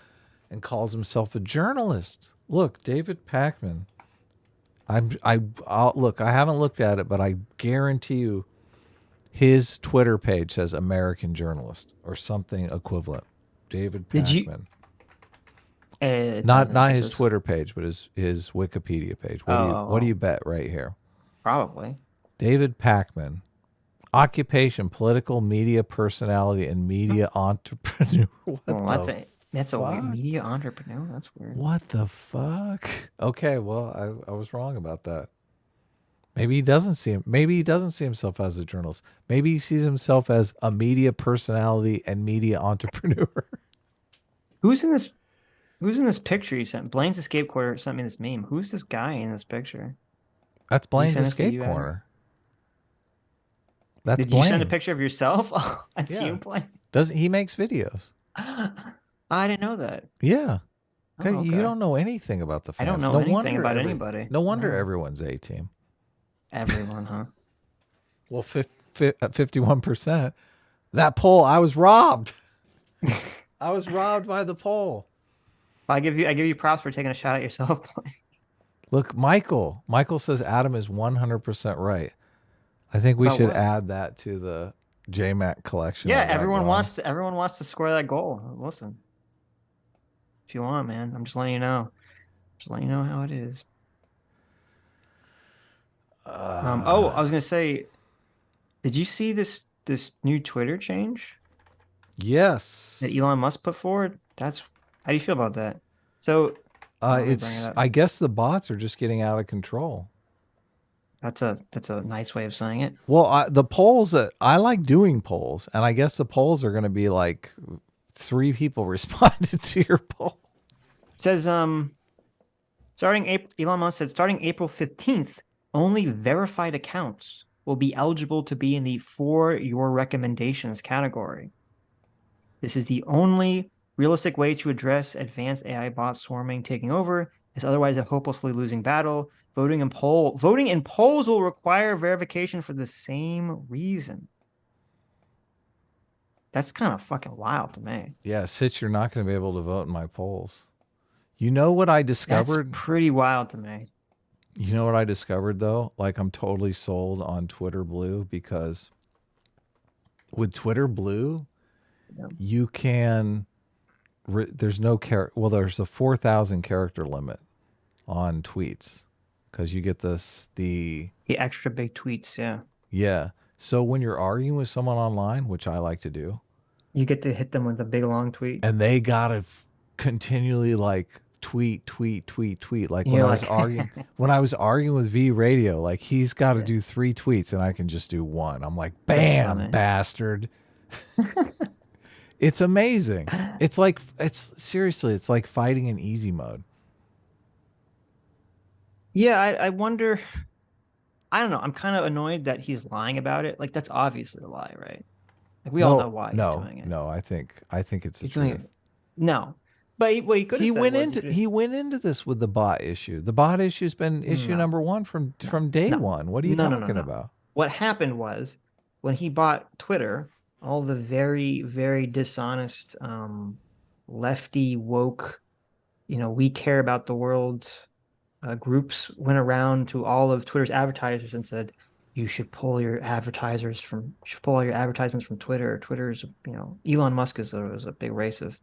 and calls himself a journalist. Look, David Pakman. Look, I haven't looked at it, but I guarantee you his Twitter page says American journalist or something equivalent. David Pakman. Not his Twitter page, but his Wikipedia page. What do you bet right here? Probably. David Pakman. Occupation, political media personality, and media entrepreneur. What That's a fuck? weird media entrepreneur. That's weird. What the fuck? Okay, well, I was wrong about that. Maybe he doesn't see himself as a journalist. Maybe he sees himself as a media personality and media entrepreneur. Who's in this picture you sent? Blaine's Escape Corner sent me this meme. Who's this guy in this picture? That's Blaine's send us the Escape URL? Corner. That's Did Blaine. you send a picture of yourself? Oh, I see you playing. Doesn't he makes videos? I didn't know that. Yeah. Oh, okay. You don't know anything about the fans. I don't know anything about anybody. No wonder No. everyone's A team. Everyone, huh? Well, 51%. That poll, I was robbed. I was robbed by the poll. I give you props for taking a shot at yourself. Look, Michael. Michael says Adam is 100% right. I think we About should what? add that to the JMac collection. Yeah, I got everyone going. wants to score that goal. Listen, if you want, man, I'm just letting you know. Just letting you know how it is. I was gonna say, did you see this new Twitter change Yes. that Elon Musk put forward? How do you feel about that? So let me bring it up. I guess the bots are just getting out of control. That's a nice way of saying it. Well, the polls that I like doing polls, and I guess the polls are going to be like 3 people responded to your poll. It says Elon Musk said starting April 15th, only verified accounts will be eligible to be in the "for your recommendations" category. This is the only realistic way to address advanced AI bot swarming taking over. It's otherwise a hopelessly losing battle. Voting in polls will require verification for the same reason. That's kind of fucking wild to me. Yeah, Sitch, you're not going to be able to vote in my polls. You know what I discovered? That's pretty wild to me. You know what I discovered though? Like I'm totally sold on Twitter Blue because with Twitter Blue, you can. There's no there's a 4,000 character limit on tweets because you get the extra big tweets. Yeah. So when you're arguing with someone online, which I like to do, you get to hit them with a big long tweet, and they gotta continually like tweet. Like when I was arguing with V Radio, like he's got to do 3 tweets, and I can just do 1. I'm like, bam, bastard. It's amazing. It's like it's like fighting in easy mode. Yeah, I wonder. I don't know. I'm kind of annoyed that he's lying about it. Like that's obviously a lie, right? Like we all know why he's doing it. No, I think it's he's doing it. No, but he could. He went into this with the bot issue. The bot issue's been issue number 1 from day one. What are you talking about? What happened was when he bought Twitter, all the very, very dishonest, lefty, woke, we care about the world groups went around to all of Twitter's advertisers and said, you should pull your advertisements from Twitter. Twitter's, Elon Musk is a big racist.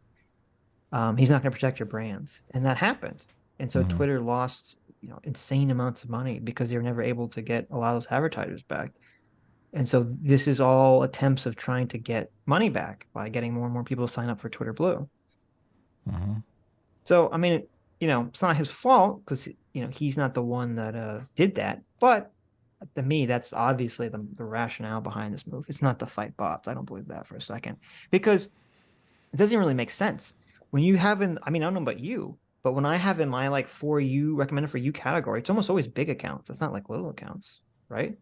He's not going to protect your brands. And that happened. And so Twitter lost, insane amounts of money because they were never able to get a lot of those advertisers back. And so this is all attempts of trying to get money back by getting more and more people to sign up for Twitter Blue. So, I mean, it's not his fault because, he's not the one that did that. But to me, that's obviously the rationale behind this move. It's not to fight bots. I don't believe that for a second. Because it doesn't really make sense. When you have I don't know about you, but when I have in my like for you, recommended for you category, it's almost always big accounts. It's not like little accounts, right?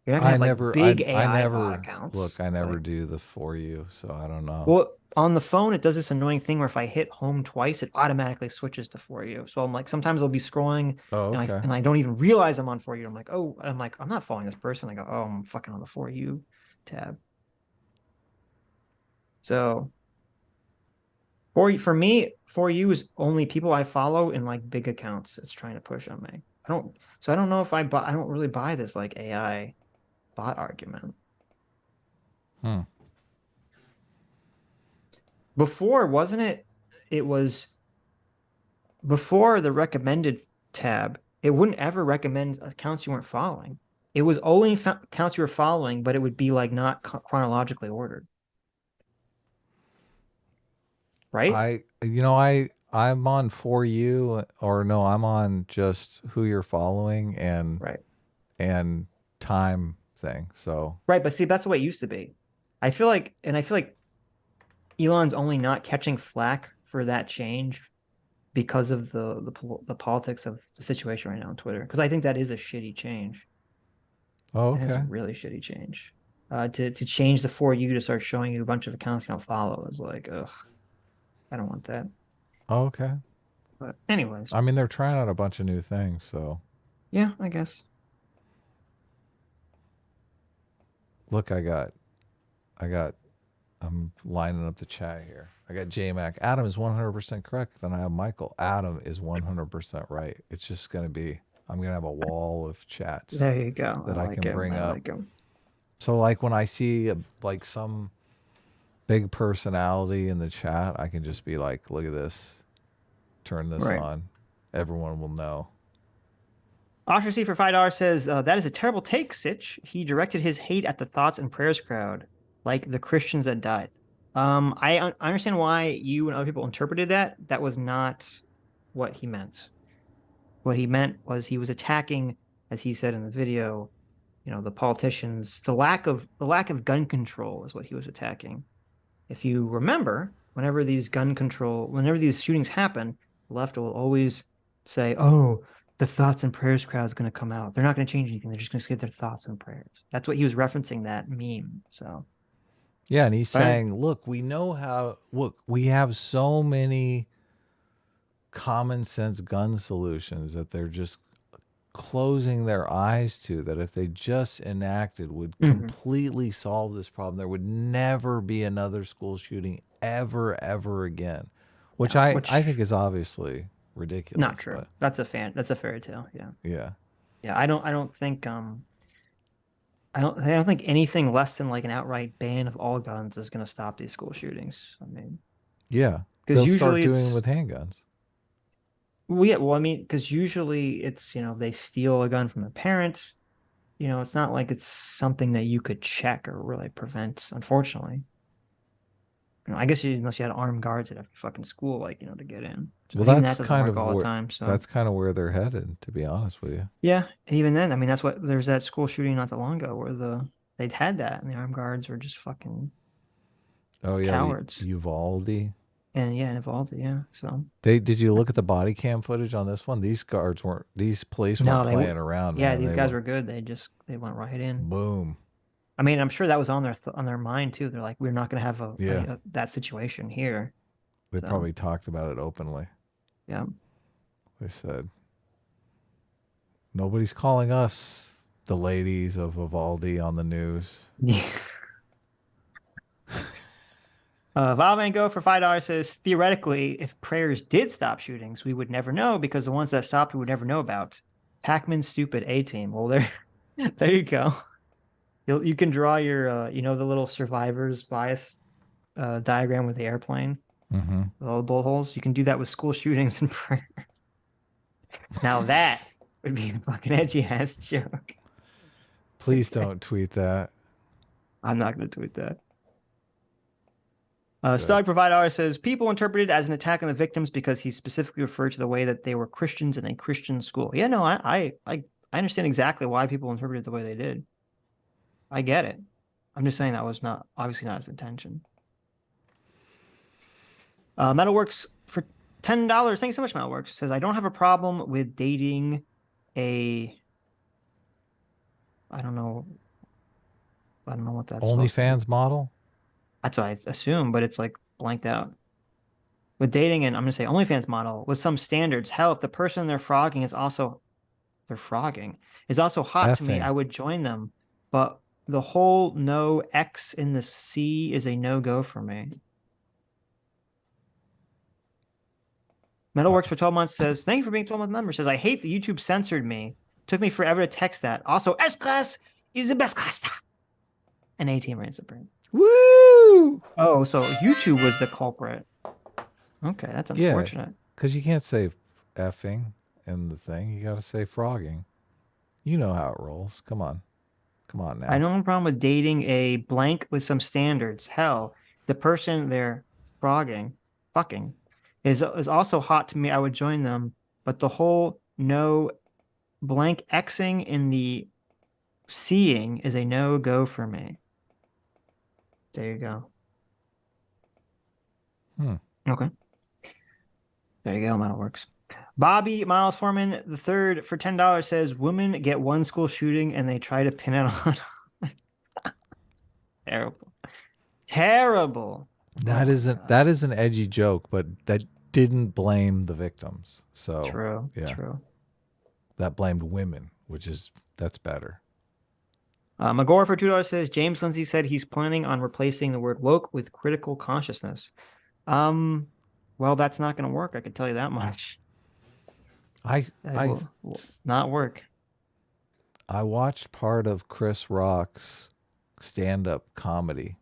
You're not gonna have big AI bot accounts. Look, I never do the for you, so I don't know. Well, on the phone, it does this annoying thing where if I hit home twice, it automatically switches to for you. So I'm like, sometimes I'll be scrolling and I don't even realize I'm on for you. I'm like, I'm not following this person. I go, I'm fucking on the for you tab. So for me, for you is only people I follow in like big accounts. It's trying to push on me. I don't know if I don't really buy this like AI bot argument. Before, wasn't it? It was before the recommended tab. It wouldn't ever recommend accounts you weren't following. it was only accounts you were following, but it would be like not chronologically ordered. Right? I'm on For You, or no, I'm on just who you're following and time thing. So Right, but see, that's the way it used to be. I feel like Elon's only not catching flack for that change because of the politics of the situation right now on Twitter. Because I think that is a shitty change. oh, It is okay. a really shitty change. To change the For You to start showing you a bunch of accounts you don't follow is like, ugh, I don't want that. Oh, okay. But anyways, I mean, they're trying out a bunch of new things, so yeah, I guess. look, I'm lining up the chat here. I got J-Mac. Adam is 100% correct. Then I have Michael. Adam is 100% right. It's just going to be, I'm going to have a wall of chats There you go. that I can bring up. Like him. So like when I see like some big personality in the chat, I can just be like, look at this. Turn this Right. on. Everyone will know. Osher C for $5 says, that is a terrible take, Sitch. He directed his hate at the thoughts and prayers crowd, like the Christians that died. I understand why you and other people interpreted that. That was not what he meant. What he meant was he was attacking, as he said in the video, the politicians. The lack of gun control is what he was attacking. If you remember, whenever these shootings happen, the left will always say, "Oh, the thoughts and prayers crowd is going to come out. They're not going to change anything. They're just going to say their thoughts and prayers." That's what he was referencing, that meme. So Yeah, and he's saying, look, we have so many common sense gun solutions that they're just closing their eyes to, that if they just enacted would completely solve this problem. There would never be another school shooting ever again, which I think is obviously ridiculous. Not true. But That's a fairy tale. Yeah. yeah. I don't think I don't think anything less than like an outright ban of all guns is going to stop these school shootings. I mean, Yeah. 'cause They'll usually start doing it's- it with handguns. well, yeah, I mean, because usually it's, they steal a gun from the parent. It's not like it's something that you could check or really prevent, unfortunately. I guess unless you had armed guards at every fucking school, to get in. So Well, even that's that doesn't kind work of all the where, time. So that's kind of where they're headed, to be honest with you. yeah, and even then, I mean, there's that school shooting not that long ago where they'd had that, and the armed guards were just fucking Oh yeah, cowards. Uvalde. And yeah, involved. Yeah, so Did you look at the body cam footage on this one? These police weren't playing around. Yeah, man. these guys were good. They went right in. Boom. I mean, I'm sure that was on their mind too. They're like, we're not going to have that situation here. They probably talked about it openly. Yeah. They said, nobody's calling us the ladies of Uvalde on the news. Val Van Gogh for $5 says, theoretically, if prayers did stop shootings, we would never know because the ones that stopped, we would never know about. Pakman's stupid A-team. Well, there you go. You can draw your, the little survivor's bias diagram with the airplane, with all the bullet holes. You can do that with school shootings and prayer. Now that would be a fucking edgy ass joke. Please don't tweet that. I'm not going to tweet that. Stug Provider says, people interpret it as an attack on the victims because he specifically referred to the way that they were Christians in a Christian school. Yeah, no, I understand exactly why people interpreted it the way they did. I get it. I'm just saying that was obviously not his intention. Metalworks for $10. Thanks so much, Metalworks. Says, I don't have a problem with dating a... I don't know what that's OnlyFans model? That's what I assume, but it's like blanked out. With dating, and I'm going to say OnlyFans model, with some standards. Hell, if the person they're frogging is also hot to me, I would join them. But the whole no X in the C is a no-go for me. Metalworks for 12 months says, thank you for being a 12-month member. Says, I hate that YouTube censored me. Took me forever to text that. Also, S-Class is the best class. And A-Team reigns supreme. Woo! Oh, so YouTube was the culprit. Okay, that's unfortunate. Because you can't say effing in the thing. You got to say frogging. You know how it rolls. Come on now. I don't have a problem with dating a blank with some standards. Hell, the person they're fucking, is also hot to me. I would join them, but the whole no blank Xing in the seeing is a no go for me. There you go. Okay. There you go. That works. Bobby Miles Foreman the third for $10 says women get one school shooting and they try to pin it on. Terrible. That is an edgy joke, but that didn't blame the victims. So True. yeah. True. That blamed women, that's better. Magor for $2 says James Lindsay said he's planning on replacing the word woke with critical consciousness. Well, that's not going to work. I can tell you that much. I Will not work. I watched part of Chris Rock's stand-up comedy,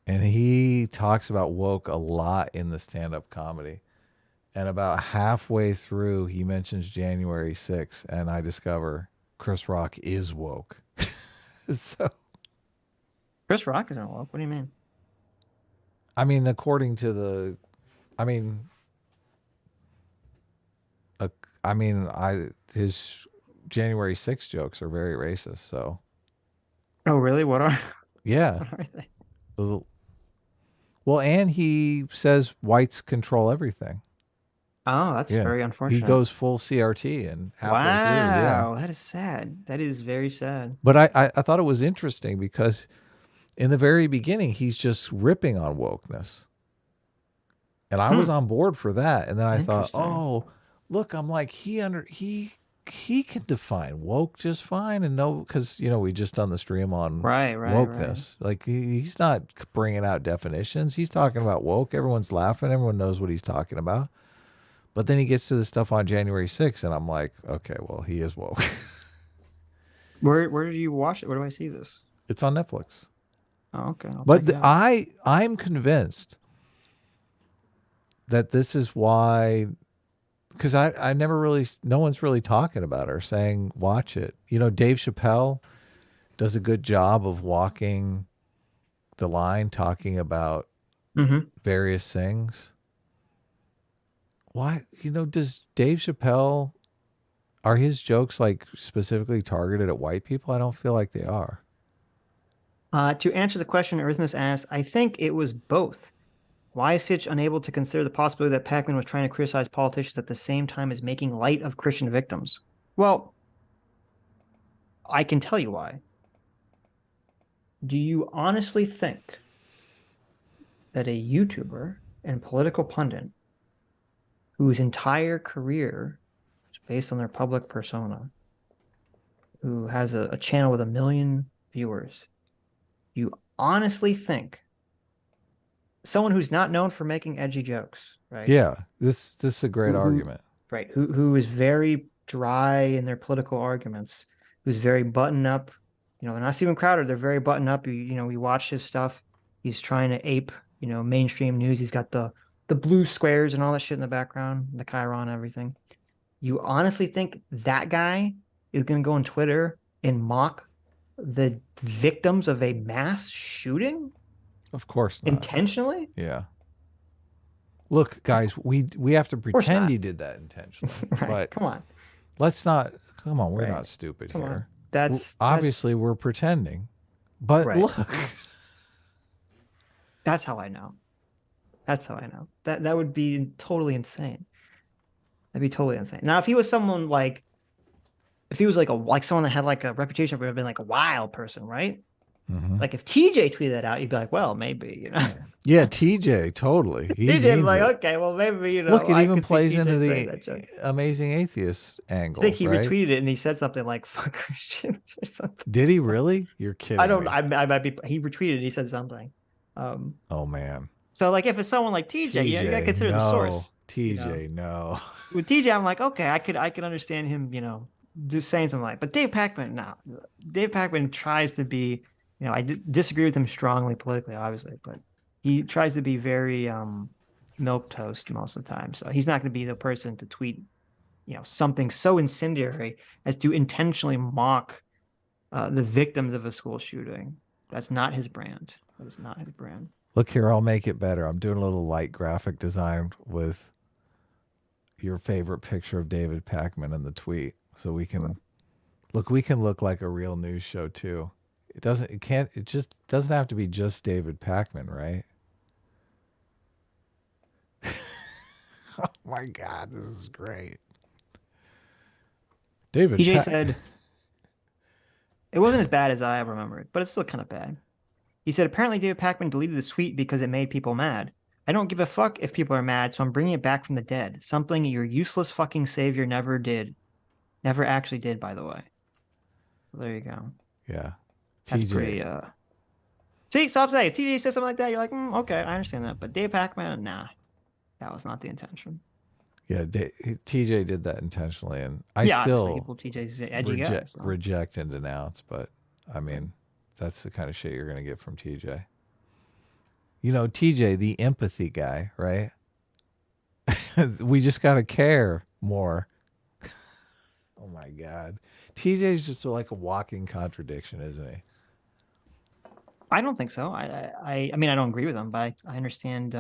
and he talks about woke a lot in the stand-up comedy. And about halfway through, he mentions January 6th, and I discover Chris Rock is woke. So, Chris Rock isn't woke. What do you mean? I mean, according to his January 6th jokes are very racist. So, Oh, really? What are? yeah. What are they? Well, and he says whites control everything. Oh, that's Yeah. very unfortunate. He goes full CRT and halfway through. Yeah. Wow, that is sad. That is very sad. But I thought it was interesting because in the very beginning, he's just ripping on wokeness. And I was on board for that. And then I thought, Interesting. oh, look, I'm like, he can define woke just fine. And no, because, we just done the stream on Right. wokeness. Like, he's not bringing out definitions. He's talking about woke. Everyone's laughing. Everyone knows what he's talking about. But then he gets to the stuff on January 6th, and I'm like, okay, well, he is woke. Where do you watch it? Where do I see this? It's on Netflix. Oh, okay. I'll But check it out. I'm convinced that this is why, because I never really, no one's really talking about it or saying, watch it. Dave Chappelle does a good job of walking the line, talking about various things. Why, does Dave Chappelle, are his jokes like specifically targeted at white people? I don't feel like they are. To answer the question Earthmas asked, I think it was both. Why is Sitch unable to consider the possibility that Pakman was trying to criticize politicians at the same time as making light of Christian victims? Well, I can tell you why. Do you honestly think that a YouTuber and political pundit whose entire career is based on their public persona, who has a channel with 1 million viewers, you honestly think someone who's not known for making edgy jokes, right? Yeah, this is a great argument. Right. Who is very dry in their political arguments, who's very button up. They're not Steven Crowder. They're very button up. We watch his stuff. He's trying to ape, mainstream news. He's got the blue squares and all that shit in the background, the Chiron, everything. You honestly think that guy is going to go on Twitter and mock the victims of a mass shooting? Of course not. Intentionally? Yeah. Look, guys, we have to pretend not. he did that intentionally. Right. But Come on. let's not. Come on, we're Right. not stupid Come here. on. That's obviously we're pretending. But Right. look, that's how I know. That's how I know. That would be totally insane. That'd be totally insane. Now, if he was someone like, if he was like someone that had like a reputation for being like a wild person, right? Like if TJ tweeted that out, you'd be like, well, maybe, yeah, TJ, totally. He TJ needs like, it. okay, well, maybe, Look, it I even could see plays TJ into saying that joke. the amazing atheist angle. I think he right? retweeted it and he said something like "fuck Christians" or something. Did he really? You're kidding. I don't. me. I might be. He retweeted. And he said something. Oh man. So like, if it's someone like TJ, you gotta consider the source. TJ, no. With TJ, I'm like, okay, I could understand him, just saying something like. But Dave Pakman, no. Dave Pakman tries to be, I disagree with him strongly politically, obviously, but he tries to be very milquetoast most of the time. So he's not going to be the person to tweet something so incendiary as to intentionally mock the victims of a school shooting. That's not his brand. That is not his brand. Look here, I'll make it better. I'm doing a little light graphic design with your favorite picture of David Pakman in the tweet, so we can look like a real news show too. It just doesn't have to be just David Pakman, right? Oh my God, this is great. David TJ said, it wasn't as bad as I remembered, but it's still kind of bad. He said, apparently David Pakman deleted the tweet because it made people mad. I don't give a fuck if people are mad, so I'm bringing it back from the dead. Something your useless fucking savior never did. Never actually did, by the way. So there you go. Yeah. That's TJ. pretty, See, stop saying. If TJ says something like that, you're like, okay, I understand that. But Dave Pakman, nah. That was not the intention. Yeah, TJ did that intentionally, and I yeah, still TJ's edgy guy, so. reject and denounce. But I mean, that's the kind of shit you're gonna get from TJ. TJ, the empathy guy, right? We just gotta care more. Oh my God, TJ's just like a walking contradiction, isn't he? I don't think so. I mean, I don't agree with him, but I understand.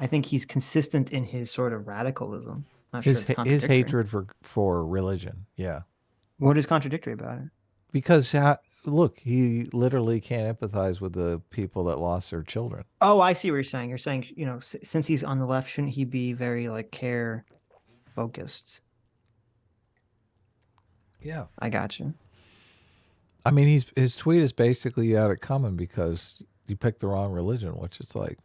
I think he's consistent in his sort of radicalism. Not sure it's contradictory. His hatred for religion. Yeah. What is contradictory about it? Because look, he literally can't empathize with the people that lost their children. Oh, I see what you're saying. You're saying, since he's on the left, shouldn't he be very care focused? Yeah. I got you. I mean, his tweet is basically you had it coming because you picked the wrong religion, which is like,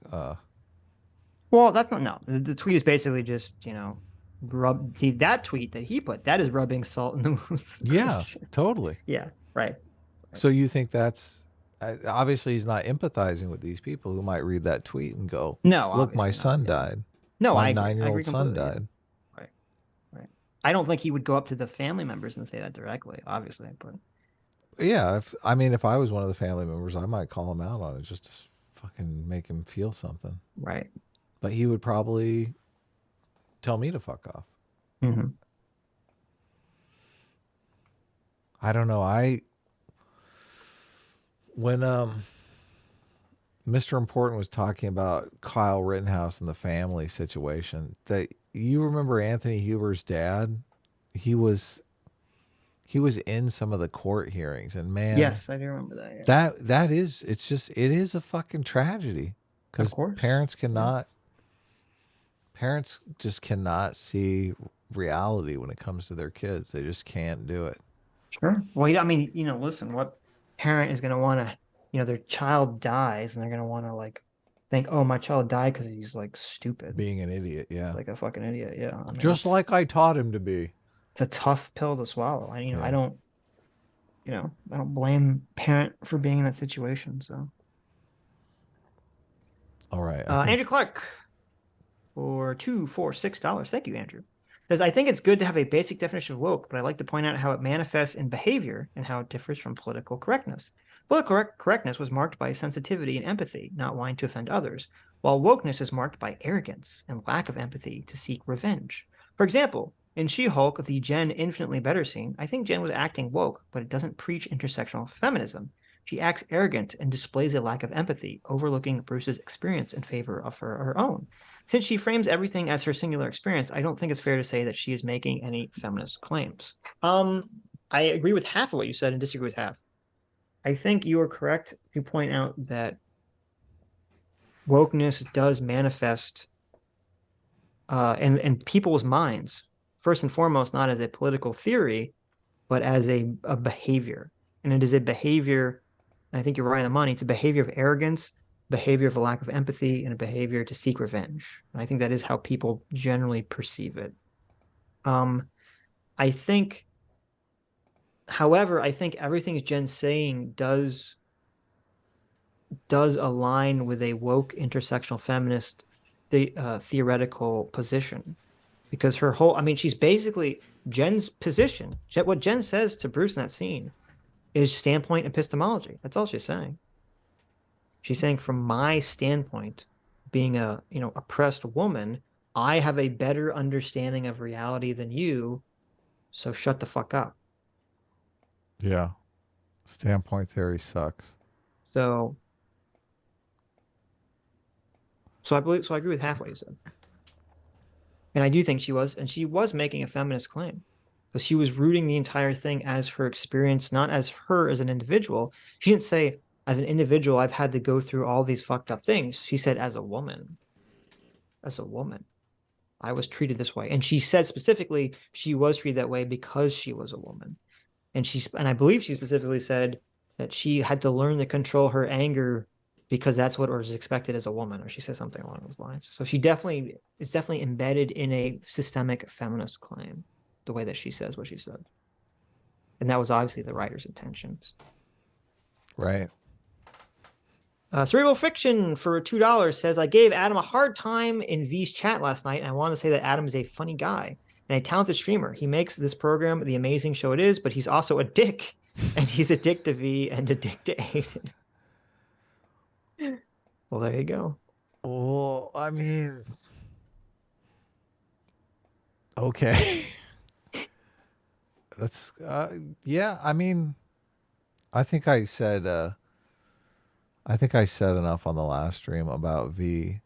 well, that's not, no. The tweet is basically just, that tweet that he put, that is rubbing salt in the wound. Yeah, totally. Yeah, right. So you think that's, obviously he's not empathizing with these people who might read that tweet and go, no, look, my son died. No, my I 9-year-old son died. Right. I don't think he would go up to the family members and say that directly, obviously, but. Yeah, if I was one of the family members, I might call him out on it just to fucking make him feel something. Right. But he would probably tell me to fuck off. Mm-hmm. I don't know. When Mr. Important was talking about Kyle Rittenhouse and the family situation, that you remember Anthony Huber's dad? He was in some of the court hearings, and man, yes, I do remember that. Yeah. it is a fucking tragedy because parents just cannot see reality when it comes to their kids. They just can't do it. Sure. Well, I mean, listen, what parent is going to want to, their child dies and they're going to want to think, oh, my child died because he's stupid. Being an idiot. Yeah. Like a fucking idiot. Yeah. I mean, just like I taught him to be. It's a tough pill to swallow. I don't blame parent for being in that situation. So. All right. Andrew Clark for $246. Thank you, Andrew. Says, I think it's good to have a basic definition of woke, but I like to point out how it manifests in behavior and how it differs from political correctness. Political correctness was marked by sensitivity and empathy, not wanting to offend others, while wokeness is marked by arrogance and lack of empathy to seek revenge. For example, in She-Hulk, the Jen infinitely better scene, I think Jen was acting woke, but it doesn't preach intersectional feminism. She acts arrogant and displays a lack of empathy, overlooking Bruce's experience in favor of her own. Since she frames everything as her singular experience, I don't think it's fair to say that she is making any feminist claims. I agree with half of what you said and disagree with half. I think you are correct to point out that wokeness does manifest in people's minds, first and foremost, not as a political theory, but as a behavior. And it is a behavior, and I think you're right on the money, it's a behavior of arrogance, behavior of a lack of empathy, and a behavior to seek revenge. And I think that is how people generally perceive it. I think, however, I think everything Jen's saying does align with a woke intersectional feminist theoretical position. Because her whole, she's basically, Jen's position, what Jen says to Bruce in that scene is standpoint epistemology. That's all she's saying. She's saying, from my standpoint, being a oppressed woman, I have a better understanding of reality than you, so shut the fuck up. Yeah. Standpoint theory sucks. So I agree with half what you said. And I do think she was making a feminist claim. So she was rooting the entire thing as her experience, not as her as an individual. She didn't say, as an individual, I've had to go through all these fucked up things. She said, as a woman, I was treated this way. And she said specifically she was treated that way because she was a woman. And I believe she specifically said that she had to learn to control her anger because that's what was expected as a woman, or she said something along those lines. So it's definitely embedded in a systemic feminist claim, the way that she says what she said. And that was obviously the writer's intentions. Right. Cerebral Fiction for $2 says, I gave Adam a hard time in V's chat last night, and I want to say that Adam is a funny guy and a talented streamer. He makes this program the amazing show it is, but he's also a dick, and he's a dick to V and a dick to Aiden. Well, there you go. Well, I mean, okay. That's yeah, I mean, I think I said enough on the last stream about V.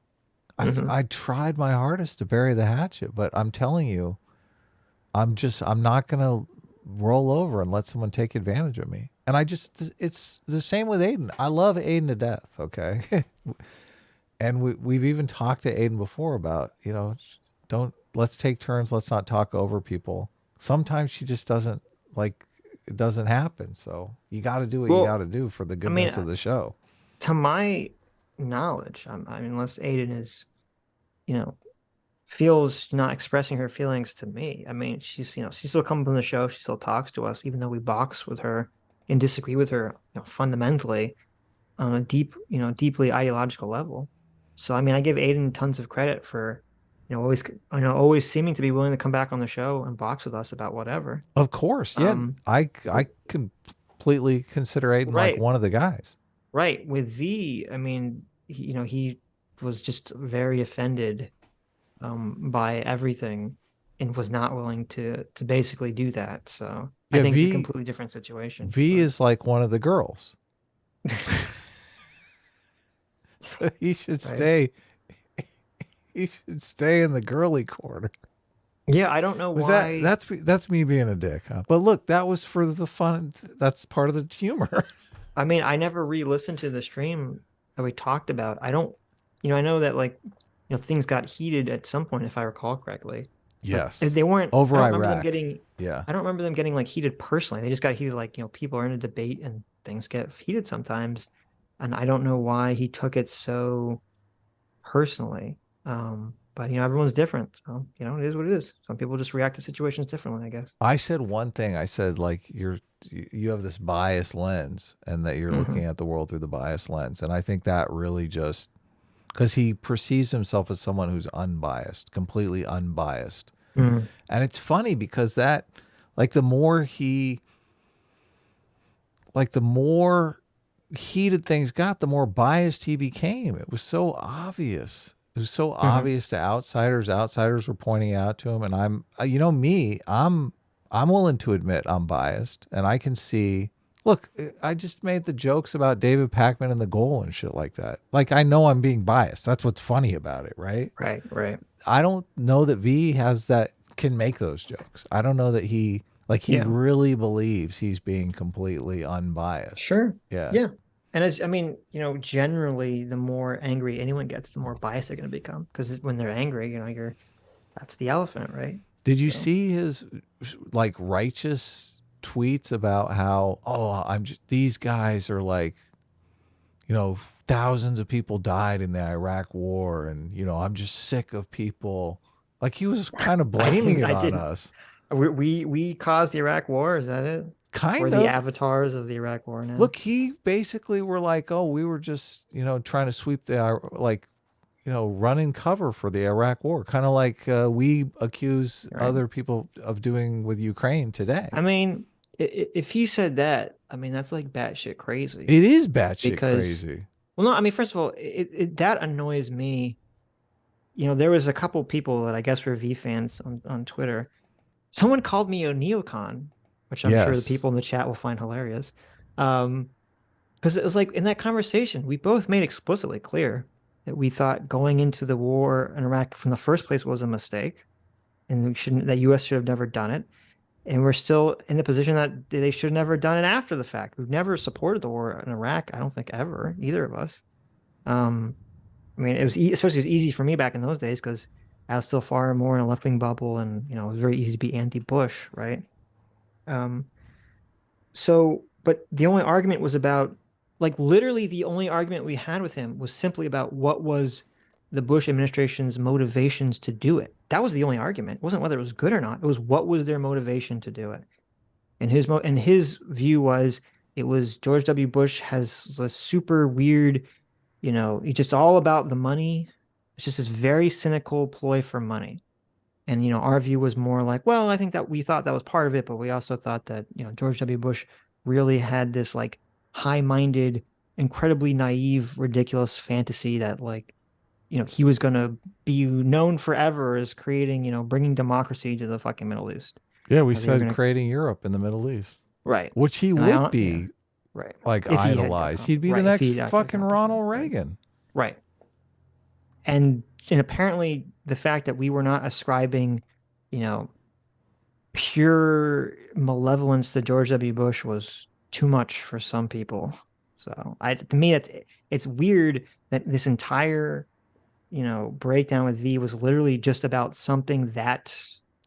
I tried my hardest to bury the hatchet, but I'm telling you, I'm not going to roll over and let someone take advantage of me. And it's the same with Aiden. I love Aiden to death, okay? And we've even talked to Aiden before about, let's take turns, let's not talk over people. Sometimes she just doesn't, it doesn't happen. So you got to do what you got to do for the goodness of the show. To my knowledge, I mean, unless Aiden is, feels not expressing her feelings to me. I mean, she's still comes on the show. She still talks to us, even though we box with her and disagree with her, fundamentally on a deeply ideological level. So, I mean, I give Aiden tons of credit for, always seeming to be willing to come back on the show and box with us about whatever. Of course. Yeah. I completely consider Aiden like one of the guys. Right. With V, I mean, he was just very offended by everything and was not willing to basically do that. So I think it's a completely different situation. V is like one of the girls. So he should stay. He should stay in the girly corner. Yeah, I don't know why. That's me being a dick, huh? But look, that was for the fun. That's part of the humor. I mean, I never re-listened to the stream that we talked about. I don't, I know that things got heated at some point, if I recall correctly. Yes. They weren't over I don't Iraq. Remember them getting, I don't remember them getting heated personally. They just got heated, people are in a debate and things get heated sometimes. And I don't know why he took it so personally. But everyone's different. So, it is what it is. Some people just react to situations differently, I guess. I said one thing. I said you have this biased lens and that you're looking at the world through the biased lens. And I think that really just because he perceives himself as someone who's unbiased, completely unbiased. And it's funny because that the more heated things got, the more biased he became. It was so obvious. It was so obvious to outsiders. Outsiders were pointing out to him, and I'm willing to admit I'm biased, and I can see. Look, I just made the jokes about David Pakman and the goal and shit like that. I know I'm being biased. That's what's funny about it, right? Right. I don't know that V can make those jokes. I don't know that he really believes he's being completely unbiased. Sure. Yeah. And generally, the more angry anyone gets, the more biased they're going to become. Because when they're angry, that's the elephant, right? Did you see his righteous tweets about how these guys are thousands of people died in the Iraq war, and I'm just sick of people. He was kind of blaming it on us. We caused the Iraq war. Is that it? We're the avatars of the Iraq war now. Look, he basically were we were just, trying to sweep the, running cover for the Iraq war. Kind of like we accuse other people of doing with Ukraine today. I mean, if he said that, that's batshit crazy. It is batshit crazy. Well, no, first of all, that annoys me there was a couple people that I guess were V fans on Twitter. Someone called me a neocon, which I'm sure the Yes. people in the chat will find hilarious. Because it was like in that conversation, we both made explicitly clear that we thought going into the war in Iraq from the first place was a mistake, and that U.S. should have never done it. And we're still in the position that they should have never done it after the fact. We've never supported the war in Iraq, I don't think ever, either of us. I mean, especially it was easy for me back in those days because I was still far more in a left-wing bubble, and it was very easy to be anti-Bush, right? But the only argument was about, like, literally the only argument we had with him was simply about what was the Bush administration's motivations to do it. That was the only argument. It wasn't whether it was good or not. It was what was their motivation to do it. And his view was it was George W. Bush has a super weird, he's just all about the money. It's just this very cynical ploy for money. And, our view was more like, well, I think that we thought that was part of it, but we also thought that, George W. Bush really had this like high-minded, incredibly naive, ridiculous fantasy that like, he was going to be known forever as creating, bringing democracy to the fucking Middle East. Yeah, we said creating Europe in the Middle East. Right. Which he would be right. like idolized. He'd be the next fucking Ronald Reagan. Right. And apparently the fact that we were not ascribing, pure malevolence to George W. Bush was too much for some people. So to me, it's weird that this entire, breakdown with V was literally just about something that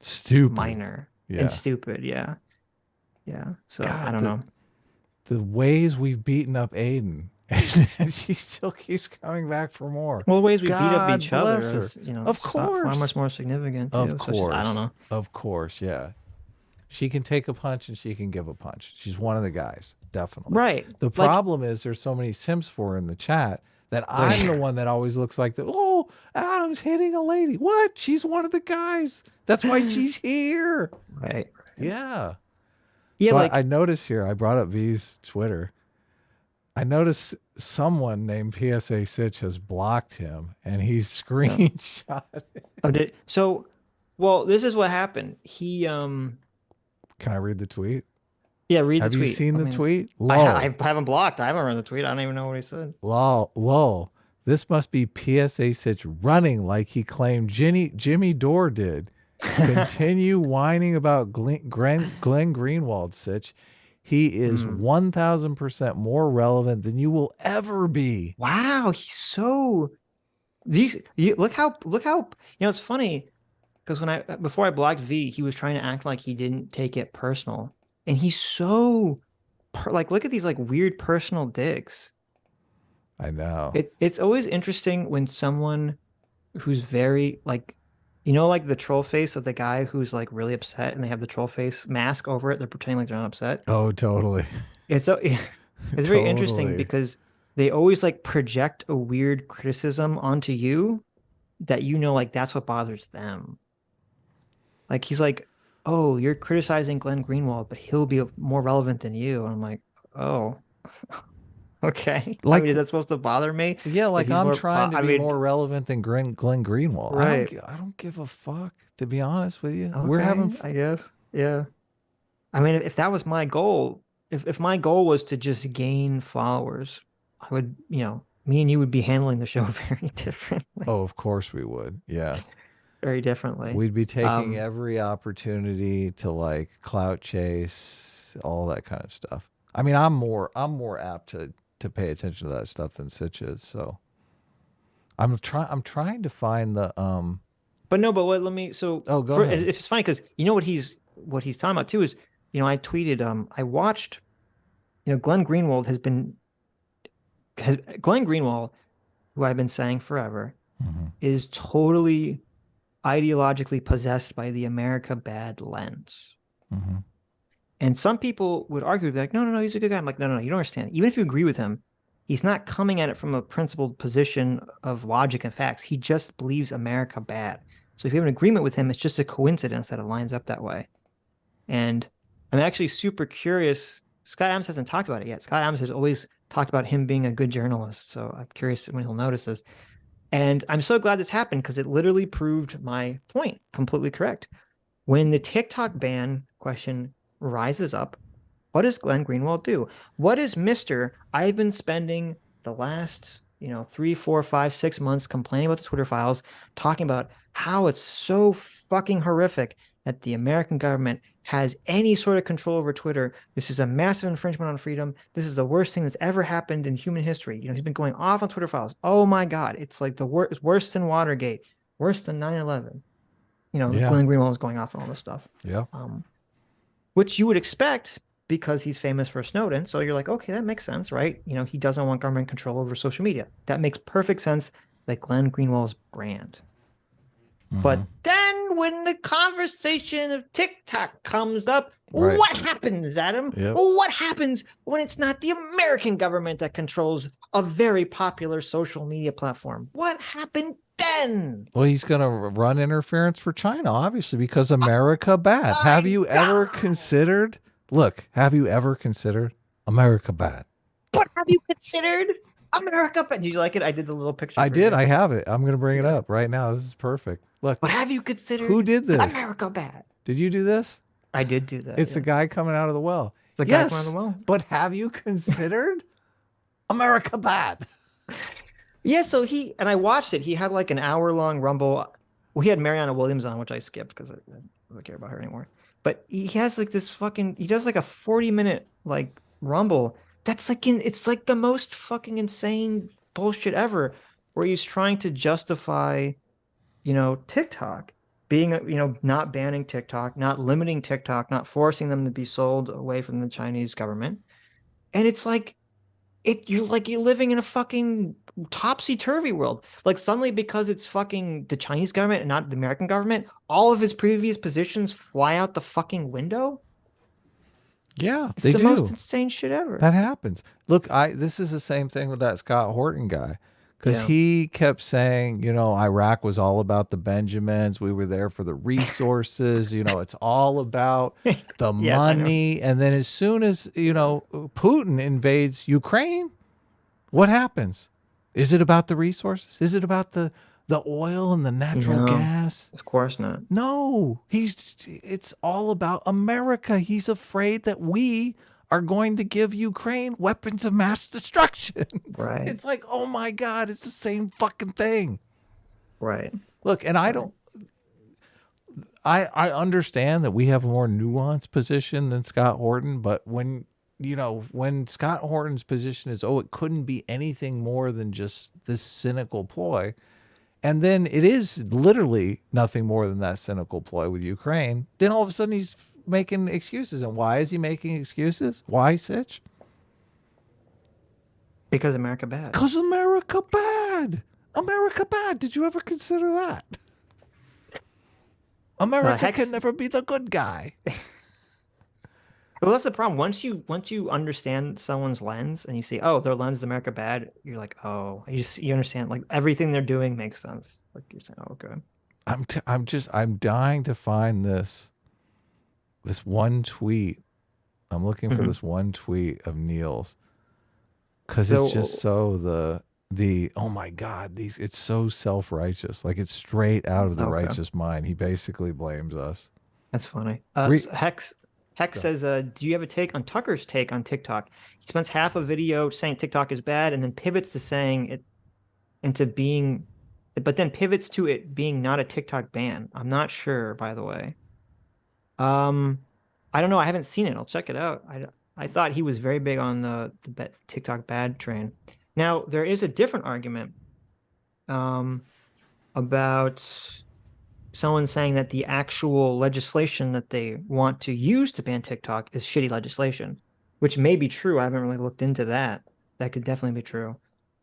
stupid, minor and stupid. Yeah. Yeah. So God, I don't know. The ways we've beaten up Aiden, and she still keeps coming back for more. Well, the ways we beat up each other is, of course, far much more significant too. Of course. I don't know. Of course. Yeah. She can take a punch and she can give a punch. She's one of the guys, definitely. Right. The problem is there's so many simps for her in the chat that I'm the one that always looks like Adam's hitting a lady. What? She's one of the guys. That's why she's here. Right. Yeah. Yeah. So I noticed here, I brought up V's Twitter. I noticed someone named PSA Sitch has blocked him and he's screenshot it. Oh, well, this is what happened. He, Can I read the tweet? Yeah, read the tweet. Have you seen the tweet? I haven't blocked. I haven't read the tweet. I don't even know what he said. Lol. This must be PSA Sitch running like he claimed Jimmy Dore did. Continue whining about Glenn Greenwald, Sitch. He is 1,000% more relevant than you will ever be. Wow, he's so. Look how it's funny because before I blocked V, he was trying to act like he didn't take it personal. And he's so look at these like weird personal digs. I know. It's always interesting when someone who's very like the troll face of the guy who's like really upset and they have the troll face mask over it. They're pretending like they're not upset. Oh, totally. It's very interesting because they always like project a weird criticism onto you that like that's what bothers them. Like he's like, oh, you're criticizing Glenn Greenwald, but he'll be more relevant than you. And I'm like, oh, okay. Like, is that supposed to bother me? Yeah, like I'm trying to be more relevant than Glenn Greenwald. Right. I don't give a fuck, to be honest with you. Okay, We're having I guess. Yeah. I mean, if that was my goal, if my goal was to just gain followers, I would, me and you would be handling the show very differently. Oh, of course we would. Yeah. Very differently. We'd be taking every opportunity to like clout chase, all that kind of stuff. I mean, I'm more apt to pay attention to that stuff than Sitch is. So I'm trying to find the But let me go ahead. It's funny because what he's talking about too is I tweeted I watched Glenn Greenwald Glenn Greenwald, who I've been saying forever, is totally ideologically possessed by the America bad lens. And some people would argue, like, no, he's a good guy. I'm like, no, you don't understand. Even if you agree with him, he's not coming at it from a principled position of logic and facts. He just believes America bad. So if you have an agreement with him, it's just a coincidence that it lines up that way. And I'm actually super curious. Scott Adams hasn't talked about it yet. Scott Adams has always talked about him being a good journalist. So I'm curious when he'll notice this. And I'm so glad this happened because it literally proved my point completely correct. When the TikTok ban question rises up, what does Glenn Greenwald do? What is Mr. I've been spending the last, 3, 4, 5, 6 months complaining about the Twitter files, talking about how it's so fucking horrific that the American government has any sort of control over Twitter. This is a massive infringement on freedom. This is the worst thing that's ever happened in human history. He's been going off on Twitter files. Oh my God. It's like the worse than Watergate, worse than 9/11. Glenn Greenwald is going off on all this stuff. Yeah. Which you would expect because he's famous for Snowden. So you're like, okay, that makes sense, right? He doesn't want government control over social media. That makes perfect sense, like Glenn Greenwald's brand. But then when the conversation of TikTok comes up, what happens, Adam? Yep. What happens when it's not the American government that controls a very popular social media platform? What happened then? Well, he's going to run interference for China, obviously, because America bad. Have you ever considered? Look, have you ever considered America bad? What have you considered America bad? Did you like it? I did the little picture. I did. I have it. I'm going to bring it up right now. This is perfect. Look. But have you considered who did this? America bad? Did you do this? I did do that. It's a guy coming out of the well. It's the guy coming out of the well. But have you considered America bad? Yeah, so I watched it. He had like an hour-long Rumble. Well, he had Mariana Williams on, which I skipped because I don't care about her anymore. But he has like this he does like a 40-minute like Rumble. That's like it's like the most fucking insane bullshit ever, where he's trying to justify, TikTok being, not banning TikTok, not limiting TikTok, not forcing them to be sold away from the Chinese government. And it's like, you're living in a fucking topsy-turvy world. Like suddenly, because it's fucking the Chinese government and not the American government, all of his previous positions fly out the fucking window. Yeah, it's they the do. most insane shit ever. That happens. Look, this is the same thing with that Scott Horton guy. Because he kept saying, Iraq was all about the Benjamins. We were there for the resources. It's all about the money. And then as soon as, Putin invades Ukraine, what happens? Is it about the resources? Is it about the oil and the natural gas? Of course not. No, it's all about America. He's afraid that we are going to give Ukraine weapons of mass destruction. Right. It's like, oh my God, it's the same fucking thing. Right. Look, and I understand that we have a more nuanced position than Scott Horton, but when Scott Horton's position is, it couldn't be anything more than just this cynical ploy. And then it is literally nothing more than that cynical ploy with Ukraine. Then all of a sudden he's making excuses. And why is he making excuses? Why, Sitch? Because America bad. Because America bad. America bad. Did you ever consider that? America can never be the good guy. Well, that's the problem. Once you understand someone's lens and you see, their lens is America bad, you're like, you understand, like everything they're doing makes sense. Like you're saying, okay. I'm dying to find this one tweet. I'm looking for this one tweet of Neil's, because it's just so the oh my God, it's so self-righteous. Like it's straight out of the righteous mind. He basically blames us. That's funny. Hex says, do you have a take on Tucker's take on TikTok? He spends half a video saying TikTok is bad and then pivots to saying it but then pivots to it being not a TikTok ban. I'm not sure, by the way. I don't know. I haven't seen it. I'll check it out. I thought he was very big on the TikTok bad train. Now, there is a different argument about someone saying that the actual legislation that they want to use to ban TikTok is shitty legislation, which may be true. I haven't really looked into that. That could definitely be true.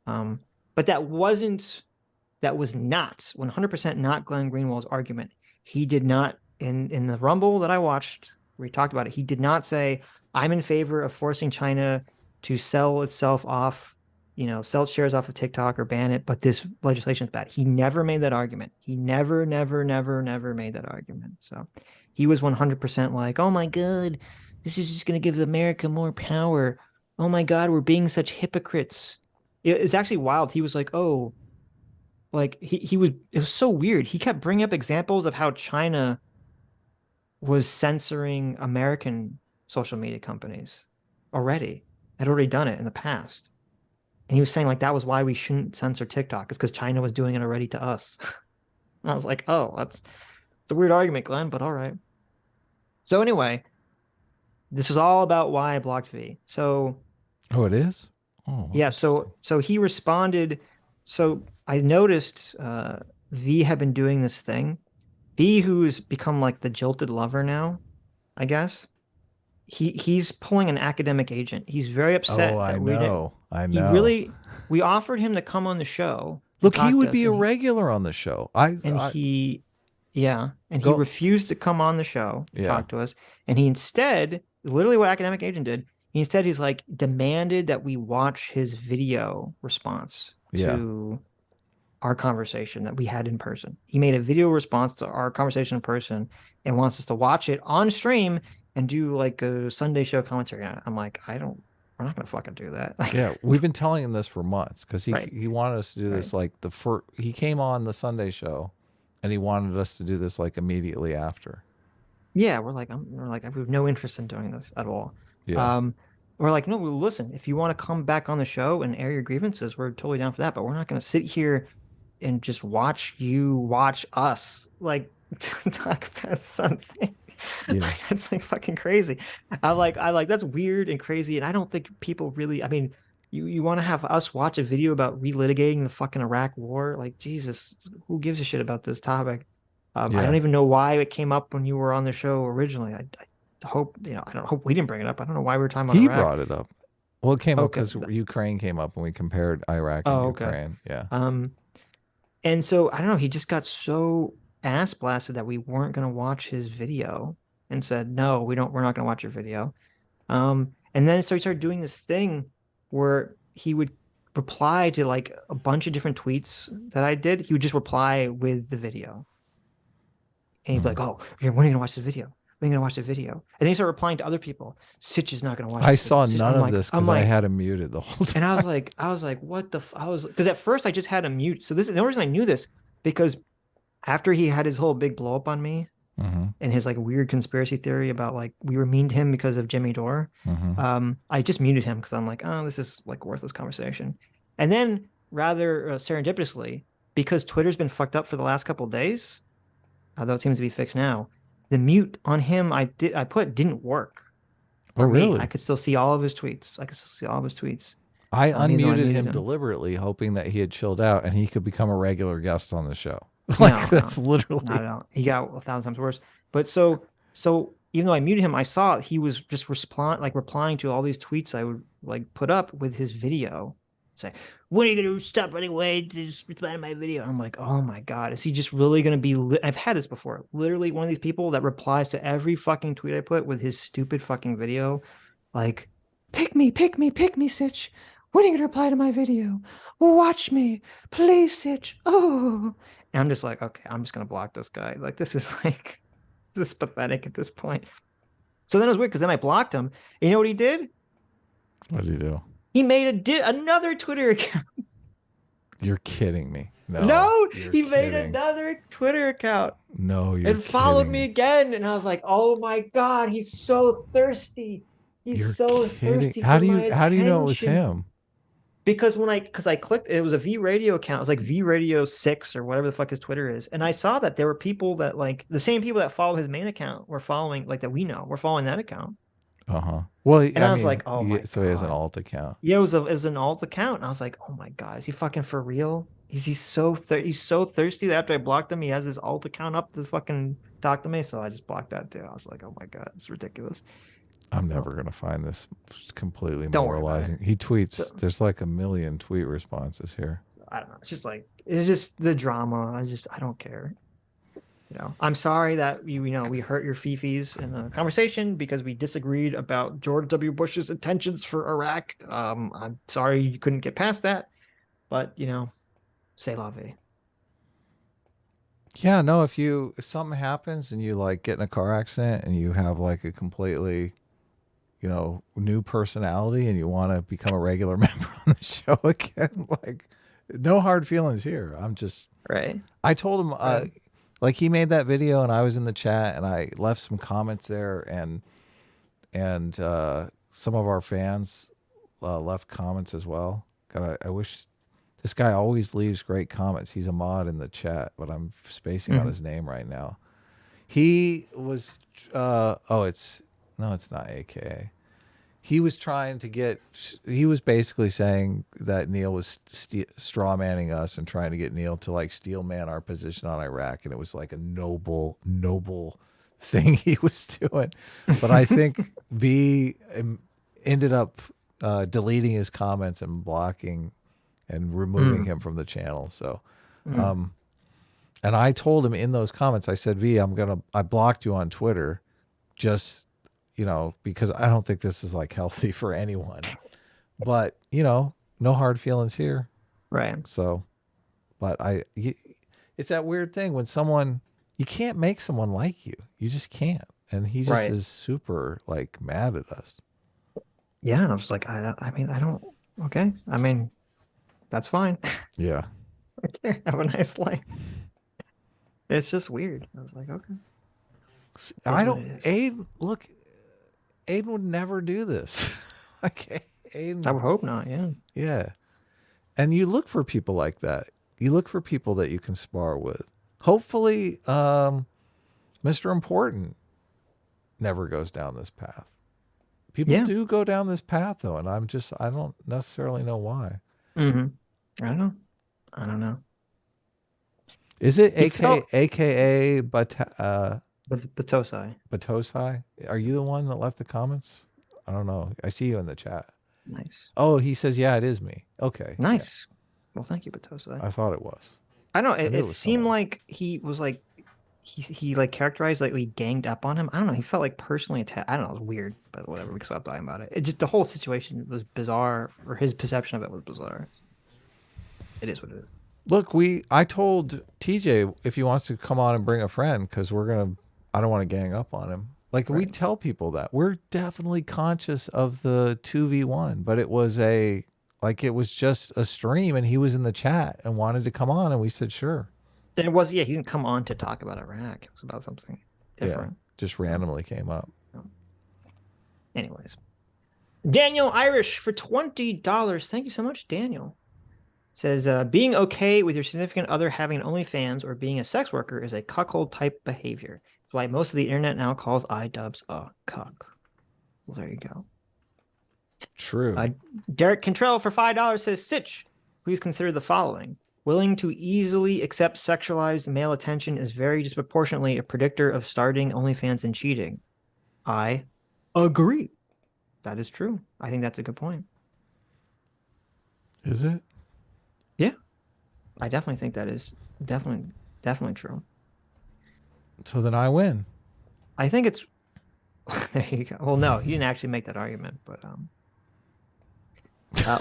But that was not 100% not Glenn Greenwald's argument. He did not, in the Rumble that I watched, where he talked about it, he did not say, I'm in favor of forcing China to sell itself off, sell its shares off of TikTok or ban it, but this legislation is bad. He never made that argument. He never made that argument. So he was 100% like, oh my God, this is just going to give America more power. Oh my God, we're being such hypocrites. It's actually wild. He was like, like it was so weird. He kept bringing up examples of how China was censoring American social media companies already. Had already done it in the past. And he was saying like that was why we shouldn't censor TikTok, is because China was doing it already to us. And I was like, oh, it's a weird argument, Glenn, but all right. So anyway, this is all about why I blocked V. So Oh, it is? Oh, yeah, so he responded. So I noticed V had been doing this thing. V, who's become like the jilted lover now, I guess. He's pulling an academic agent. He's very upset oh, I that we didn't. know. I He know. really, we offered him to come on the show. and Look, he talk to would us, be a and he- regular on the show. and I he yeah and he Go- refused to come on the show and Yeah. talk to us, and he instead, literally what academic agent did, he's like demanded that we watch his video response Yeah. to our conversation that we had in person. He made a video response to our conversation in person and wants us to watch it on stream and do like a Sunday show commentary on it. I'm like, we're not gonna fucking do that. Like, yeah, we've been telling him this for months because Right. he wanted us to do this like he came on the Sunday show, and he wanted us to do this like immediately after. yeah, we're like, we have no interest in doing this at all. Yeah. We're like, no, well, listen, if you want to come back on the show and air your grievances, we're totally down for that. But we're not going to sit here and just watch you watch us like talk about something. Yeah. Like, that's like fucking crazy. I like that's weird and crazy. And I don't think people really, I mean, you want to have us watch a video about relitigating the fucking Iraq war? Like, Jesus, who gives a shit about this topic? I Yeah. don't even know why it came up when you were on the show originally. I hope, I don't hope we didn't bring it up. I don't know why we were talking about He Iraq. brought it up. Well, it came up Okay. because Ukraine came up when we compared Iraq and Oh, okay. Ukraine. Yeah. And so I don't know, he just got so ass blasted that we weren't going to watch his video and said, no, we're not going to watch your video. And then so he started doing this thing where he would reply to like a bunch of different tweets that I did. He would just reply with the video. And he'd be like, oh, when are you going to watch this video? When are you going to watch the video? And then he started replying to other people. Sitch is not going to watch I this saw video. none I'm of this I'm because I had him muted the whole time. and I was like, what the? Because at first I just had him mute. So this is the only reason I knew this, because after he had his whole big blow up on me Mm-hmm. and his like weird conspiracy theory about like we were mean to him because of Jimmy Dore, Mm-hmm. I just muted him because I'm like, oh, this is like worthless conversation. And then rather serendipitously, because Twitter's been fucked up for the last couple of days, although it seems to be fixed now, the mute on him I put didn't work. Oh, for me. really? I could still see all of his tweets. I even though I unmuted muted him him. deliberately, hoping that he had chilled out and he could become a regular guest on the show. Like, No, that's literally. Not at all. He got 1,000 times worse. But so even though I muted him, I saw he was just replying to all these tweets I would like put up with his video, saying, "When are you gonna stop anyway? Just reply to my video." And I'm like, oh my god, is he just really gonna be? I've had this before. Literally, one of these people that replies to every fucking tweet I put with his stupid fucking video, like, pick me, Sitch. When are you gonna reply to my video? Watch me, please, Sitch. Oh. And I'm just like, okay, I'm just gonna block this guy. Like, this is like, this is pathetic at this point. So then it was weird because then I blocked him. You know what he did? What did he do? He made another Twitter account. You're kidding me. No, you're he made kidding. another Twitter account No, you're and followed kidding me again. And I was like, oh my god, he's so thirsty. He's You're so kidding. thirsty. How for do my you know it was attention. him? Because I clicked, it was a V Radio account. It was like V Radio 6 or whatever the fuck his Twitter is. And I saw that there were people that like the same people that follow his main account were following, like that we know, were following that account. Uh-huh. Well, And I was like, oh my so he has an God. alt account. Yeah, it was an alt account. And I was like, oh my god, is he fucking for real? He's so thirsty that after I blocked him, he has his alt account up to fucking talk to me. So I just blocked that too. I was like, oh my god, it's ridiculous. I'm never gonna find this completely Don't worry about moralizing. He tweets. So- There's like 1 million tweet responses here. I don't know. It's just the drama. I don't care. I'm sorry that we hurt your fifis in a conversation because we disagreed about George W. Bush's intentions for Iraq. I'm sorry you couldn't get past that, but c'est la vie. Yeah, no. If something happens and you like get in a car accident and you have like a completely, new personality and you want to become a regular member on the show again, like, No hard feelings here. I'm just. Right. I told him, Right. like he made that video, and I was in the chat, and I left some comments there, and some of our fans left comments as well. God, I wish this guy always leaves great comments. He's a mod in the chat, but I'm spacing on his name right now. He was, it's not AKA. He was trying to get, he was basically saying that Neil was straw manning us and trying to get Neil to like steel man our position on Iraq. And it was like a noble thing he was doing. But I think V ended up deleting his comments and blocking and removing him from the channel. So, and I told him in those comments, I said, V, I blocked you on Twitter just, because I don't think this is like healthy for anyone, but no hard feelings here. Right. So, but it's that weird thing when you can't make someone like you. You just can't. And he just is super like mad at us. Yeah. I was like, okay. I mean, that's fine. Yeah. Okay. Have a nice life. It's just weird. I was like, okay. Aiden would never do this. Okay. Aiden. I would hope not. Yeah. Yeah. And you look for people like that. You look for people that you can spar with. Hopefully, Mr. Important never goes down this path. People do go down this path though, and I don't necessarily know why. I don't know. Is it AKA Batosai? Batosai? Are you the one that left the comments? I don't know. I see you in the chat. Nice. Oh, he says, yeah, it is me. Okay. Nice. Well, thank you, Batosai. I thought it was. I don't know. It was seemed someone. like he was like, he like characterized like we ganged up on him. I don't know. He felt like personally attacked. I don't know. It was weird, but whatever. We can stop talking about it. It just, the whole situation was bizarre, or his perception of it was bizarre. It is what it is. Look, I told TJ if he wants to come on and bring a friend, because I don't want to gang up on him. Like we tell people that we're definitely conscious of the 2v1, but it was just a stream and he was in the chat and wanted to come on and we said, sure. It was, he didn't come on to talk about Iraq. It was about something different. Yeah, just randomly came up. Anyways. Daniel Irish for $20. Thank you so much, Daniel. Says, being okay with your significant other having an OnlyFans or being a sex worker is a cuckold type behavior. That's why most of the internet now calls iDubbbz a cuck. Well, there you go. True. Derek Cantrell for $5 says, Sitch, please consider the following. Willing to easily accept sexualized male attention is very disproportionately a predictor of starting OnlyFans and cheating. I agree. That is true. I think that's a good point. Is it? Yeah. I definitely think that is definitely true. So then I win. I think it's there you go. Well, no, you didn't actually make that argument, but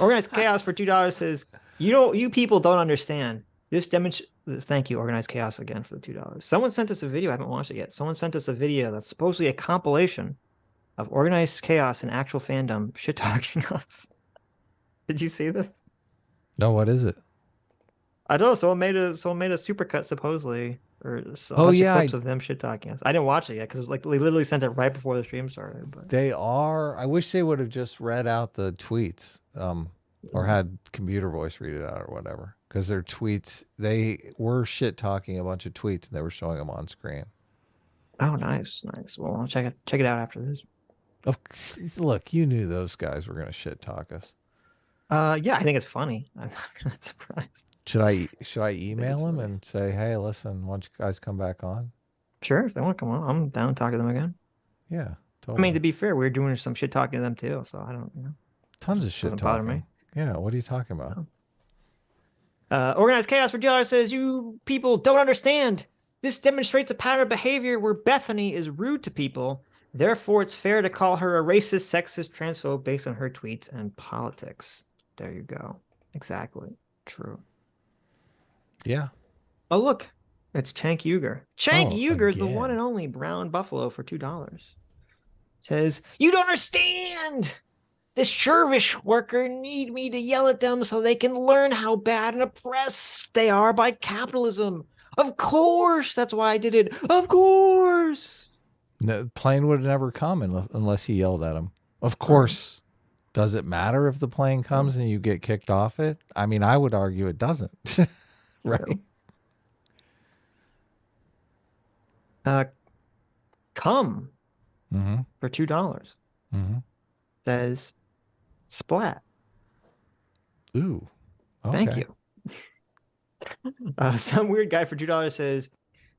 Organized Chaos for $2 says, you people don't understand. This demonstrates. Thank you, Organized Chaos, again for the $2. Someone sent us a video. I haven't watched it yet. Someone sent us a video that's supposedly a compilation of Organized Chaos and actual fandom shit talking us. Did you see this? No, what is it? I don't know. Someone made a supercut supposedly, or clips of them shit talking us. I didn't watch it yet because it was like they literally sent it right before the stream started. But They are. I wish they would have just read out the tweets, or had computer voice read it out or whatever. Because their tweets, they were shit talking a bunch of tweets and they were showing them on screen. oh, nice. Well, I'll check it out after this. Look, you knew those guys were gonna shit talk us. Yeah, I think it's funny. I'm not surprised. Should I email them and say, hey, listen, why don't you guys come back on? Sure, if they want to come on, I'm down to talk to them again. Yeah, I totally. mean, to be fair, we were doing some shit talking to them too, so I don't, Tons of shit doesn't bother talking. me. Yeah, what are you talking about? Organized Chaos for $2 says, you people don't understand. This demonstrates a pattern of behavior where Bethany is rude to people. Therefore, it's fair to call her a racist, sexist, transphobe based on her tweets and politics. There you go. Exactly. True. Yeah. Oh, look. It's Cenk Uygur. Cenk Uygur is the again. one and only brown buffalo for $2. Says, you don't understand. The service worker need me to yell at them so they can learn how bad and oppressed they are by capitalism. Of course, that's why I did it. Of course. No, plane would never come unless he yelled at him. Of course. Does it matter if the plane comes and you get kicked off it? I mean, I would argue it doesn't. Right? Come Mm-hmm. for $2. Mm-hmm. Says splat. Ooh. Thank Okay. you. Some weird guy for $2 says,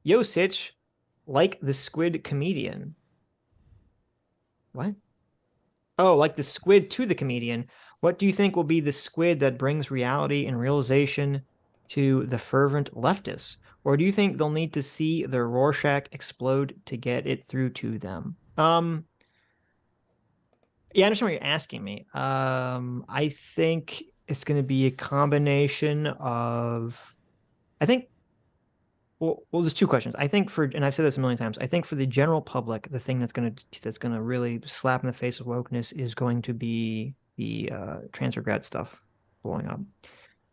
"Yo, Sitch, like the squid comedian." What? Oh, like the squid to the comedian. What do you think will be the squid that brings reality and realization to the fervent leftists? Or do you think they'll need to see their Rorschach explode to get it through to them? Yeah, I understand what you're asking me. I think it's going to be a combination of, I think, well, there's two questions. I think and I've said this a million times, I think for the general public, the thing that's going to really slap in the face of wokeness is going to be the transfer grad stuff blowing up.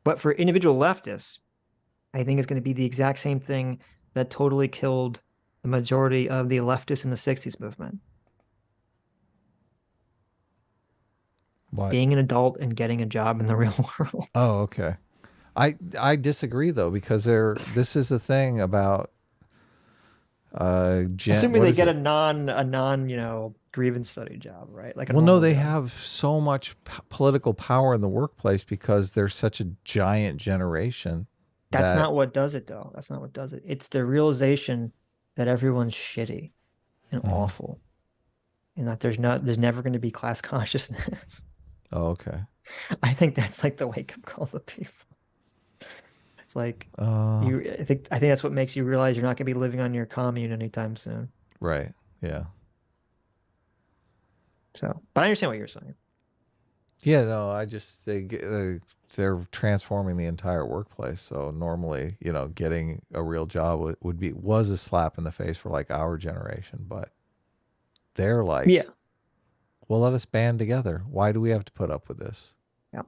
But for individual leftists, I think it's going to be the exact same thing that totally killed the majority of the leftists in the 60s movement. What? Being an adult and getting a job in the real world. Oh, okay. I disagree though, because this is the thing about Assuming they get a non grievance study job, right? Like, well, no, they have so much political power in the workplace because they're such a giant generation. That's not what does it, though. That's not what does it. It's the realization that everyone's shitty and awful, and that there's never going to be class consciousness. Oh, okay. I think that's like the wake up call to people. It's like I think that's what makes you realize you're not going to be living on your commune anytime soon. Right. Yeah. So, but I understand what you're saying. Yeah. No, I just they're transforming the entire workplace. So normally, getting a real job was a slap in the face for like our generation, but they're like, yeah, well, let us band together. Why do we have to put up with this? Yeah.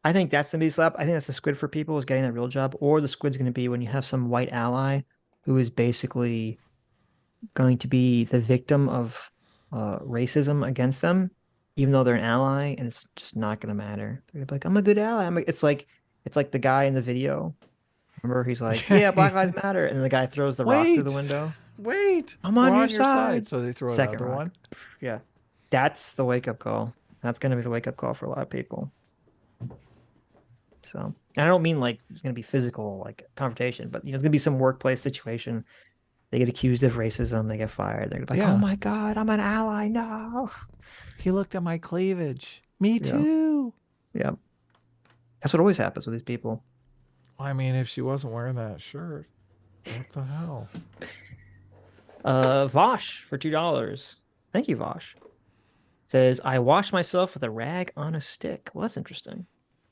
I think that's going to be slap. I think that's the squid for people, is getting that real job. Or the squid's going to be when you have some white ally who is basically going to be the victim of racism against them, even though they're an ally, and it's just not going to matter. They're going to be like, I'm a good ally. It's like the guy in the video. Remember, he's like, yeah, Black Lives Matter. And the guy throws the rock through the window. Wait, I'm on your side. So they throw Second another rock. one. Yeah. That's the wake-up call. That's going to be the wake-up call for a lot of people. So, and I don't mean like it's going to be physical, like confrontation, but it's going to be some workplace situation. They get accused of racism. They get fired. They're like, oh my God, I'm an ally. No. He looked at my cleavage. Me too. Yeah. That's what always happens with these people. I mean, if she wasn't wearing that shirt, what the hell? Vosh for $2. Thank you, Vosh. Says, I wash myself with a rag on a stick. Well, that's interesting.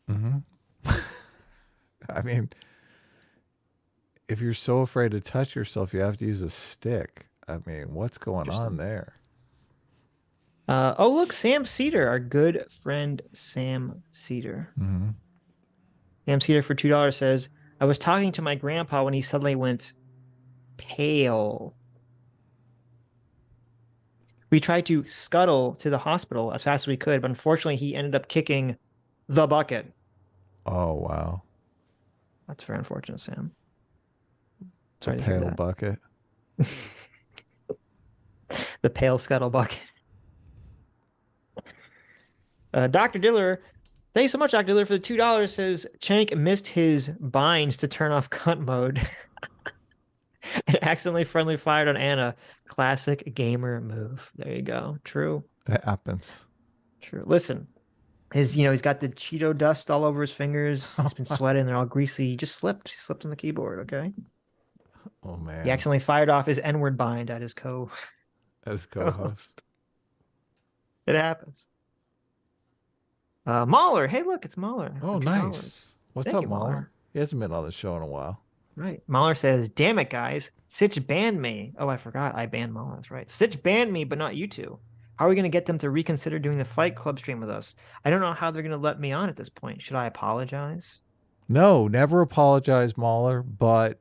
Mm-hmm. I mean, if you're so afraid to touch yourself, you have to use a stick. I mean, what's going on there? Oh, look, Sam Cedar, our good friend Sam Cedar. Mm-hmm. Sam Cedar for $2 says, I was talking to my grandpa when he suddenly went pale. We tried to scuttle to the hospital as fast as we could, but unfortunately he ended up kicking the bucket. Oh, wow. That's very unfortunate, Sam. It's a pale bucket. The pale scuttle bucket. Dr. Diller, thanks so much, Dr. Diller, for the $2. Says Cenk missed his binds to turn off cunt mode and accidentally friendly fired on Ana. Classic gamer move. There you go. True. It happens. True. Listen, he's got the Cheeto dust all over his fingers. He's been sweating. They're all greasy. He just slipped. He slipped on the keyboard. Okay. Oh man. He accidentally fired off his N-word bind at his co-host. It happens. Mahler. Hey, look, it's Mahler. Oh, nice. What's Thank up, you, Mahler? He hasn't been on the show in a while. Right. Mahler says, damn it, guys. Sitch banned me. Oh, I forgot. I banned Mahler. That's right. Sitch banned me, but not you two. How are we going to get them to reconsider doing the Fight Club stream with us? I don't know how they're going to let me on at this point. Should I apologize? No, never apologize, Mahler. But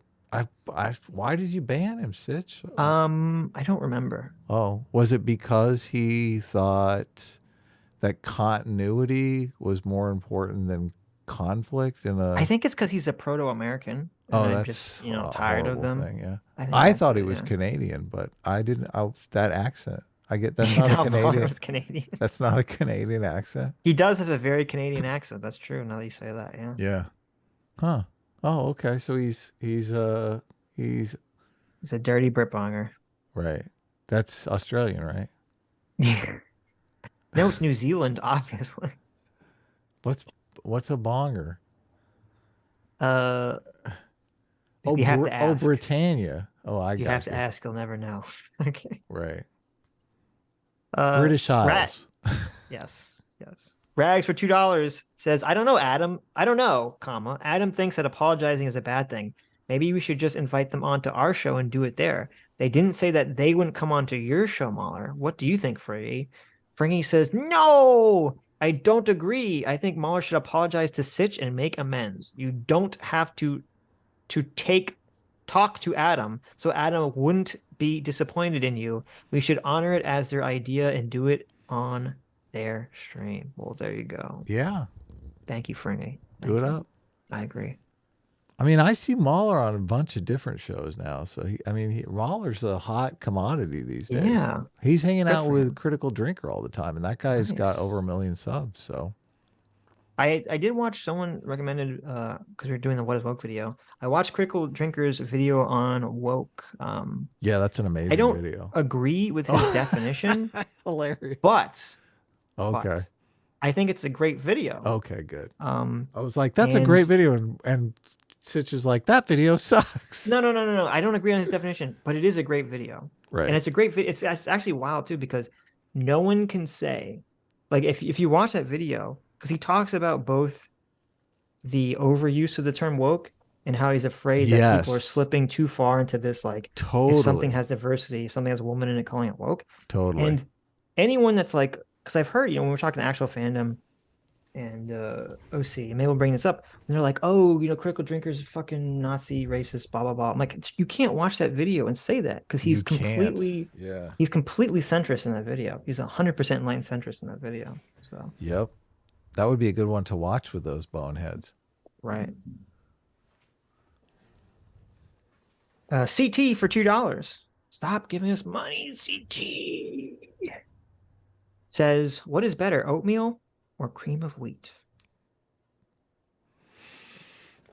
why did you ban him, Sitch? I don't remember. Oh, was it because he thought that continuity was more important than conflict in a? I think it's because he's a proto-American. And Oh, I'm that's just, a tired of horrible them. thing, yeah. think I that's thought it, he was yeah. Canadian, but I didn't. That accent, I get that's not a Tom Mahler Canadian. was Canadian. That's not a Canadian accent. He does have a very Canadian accent. That's true. Now that you say that, yeah. Yeah. Huh. Oh, okay. So he's He's a dirty Britbonger. right. That's Australian, right? No, it's New Zealand, obviously. What's a bonger? You have to ask. Britannia. Oh, I You got have to ask. You'll never know. Okay. Right. British British Isles. Yes. Rags for $2 says, I don't know, Adam. I don't know, comma. Adam thinks that apologizing is a bad thing. Maybe we should just invite them onto our show and do it there. They didn't say that they wouldn't come onto your show, Mahler. What do you think, Friggy? Friggy says, no, I don't agree. I think Mahler should apologize to Sitch and make amends. You don't have to talk to Adam so Adam wouldn't be disappointed in you. We should honor it as their idea and do it on their stream. Well, there you go. Yeah. Thank you, Fringy. Do it up. I agree. I mean, I see Mahler on a bunch of different shows now. So Mahler's a hot commodity these days. Yeah. He's hanging Good out for with him. Critical Drinker all the time, and that guy's Nice. got over 1 million subs. So I did watch someone recommended because we are doing the What is Woke video. I watched Critical Drinker's video on woke. yeah, that's an amazing I don't video. agree with his definition, Hilarious. but Okay. I think it's a great video. Okay, good. I was like, that's a great video, and Sitch is like, that video sucks. No. I don't agree on his definition, but it is a great video. Right. And it's a great video. It's actually wild too, because no one can say, like, if you watch that video, because he talks about both the overuse of the term woke and how he's afraid that people are Yes. slipping too far into this, like, Totally. if something has diversity, if something has a woman in it, calling it woke. Totally. And anyone that's like, because I've heard, when we're talking actual fandom and OC, and maybe we'll bring this up, and they're like, oh, Critical Drinker's fucking Nazi, racist, blah, blah, blah. I'm like, you can't watch that video and say that, because he's You can't. completely Yeah. he's completely centrist in that video. He's 100% enlightened centrist in that video. So, Yep. That would be a good one to watch with those boneheads. right. CT for $2. Stop giving us money, CT. Says, what is better, oatmeal or cream of wheat?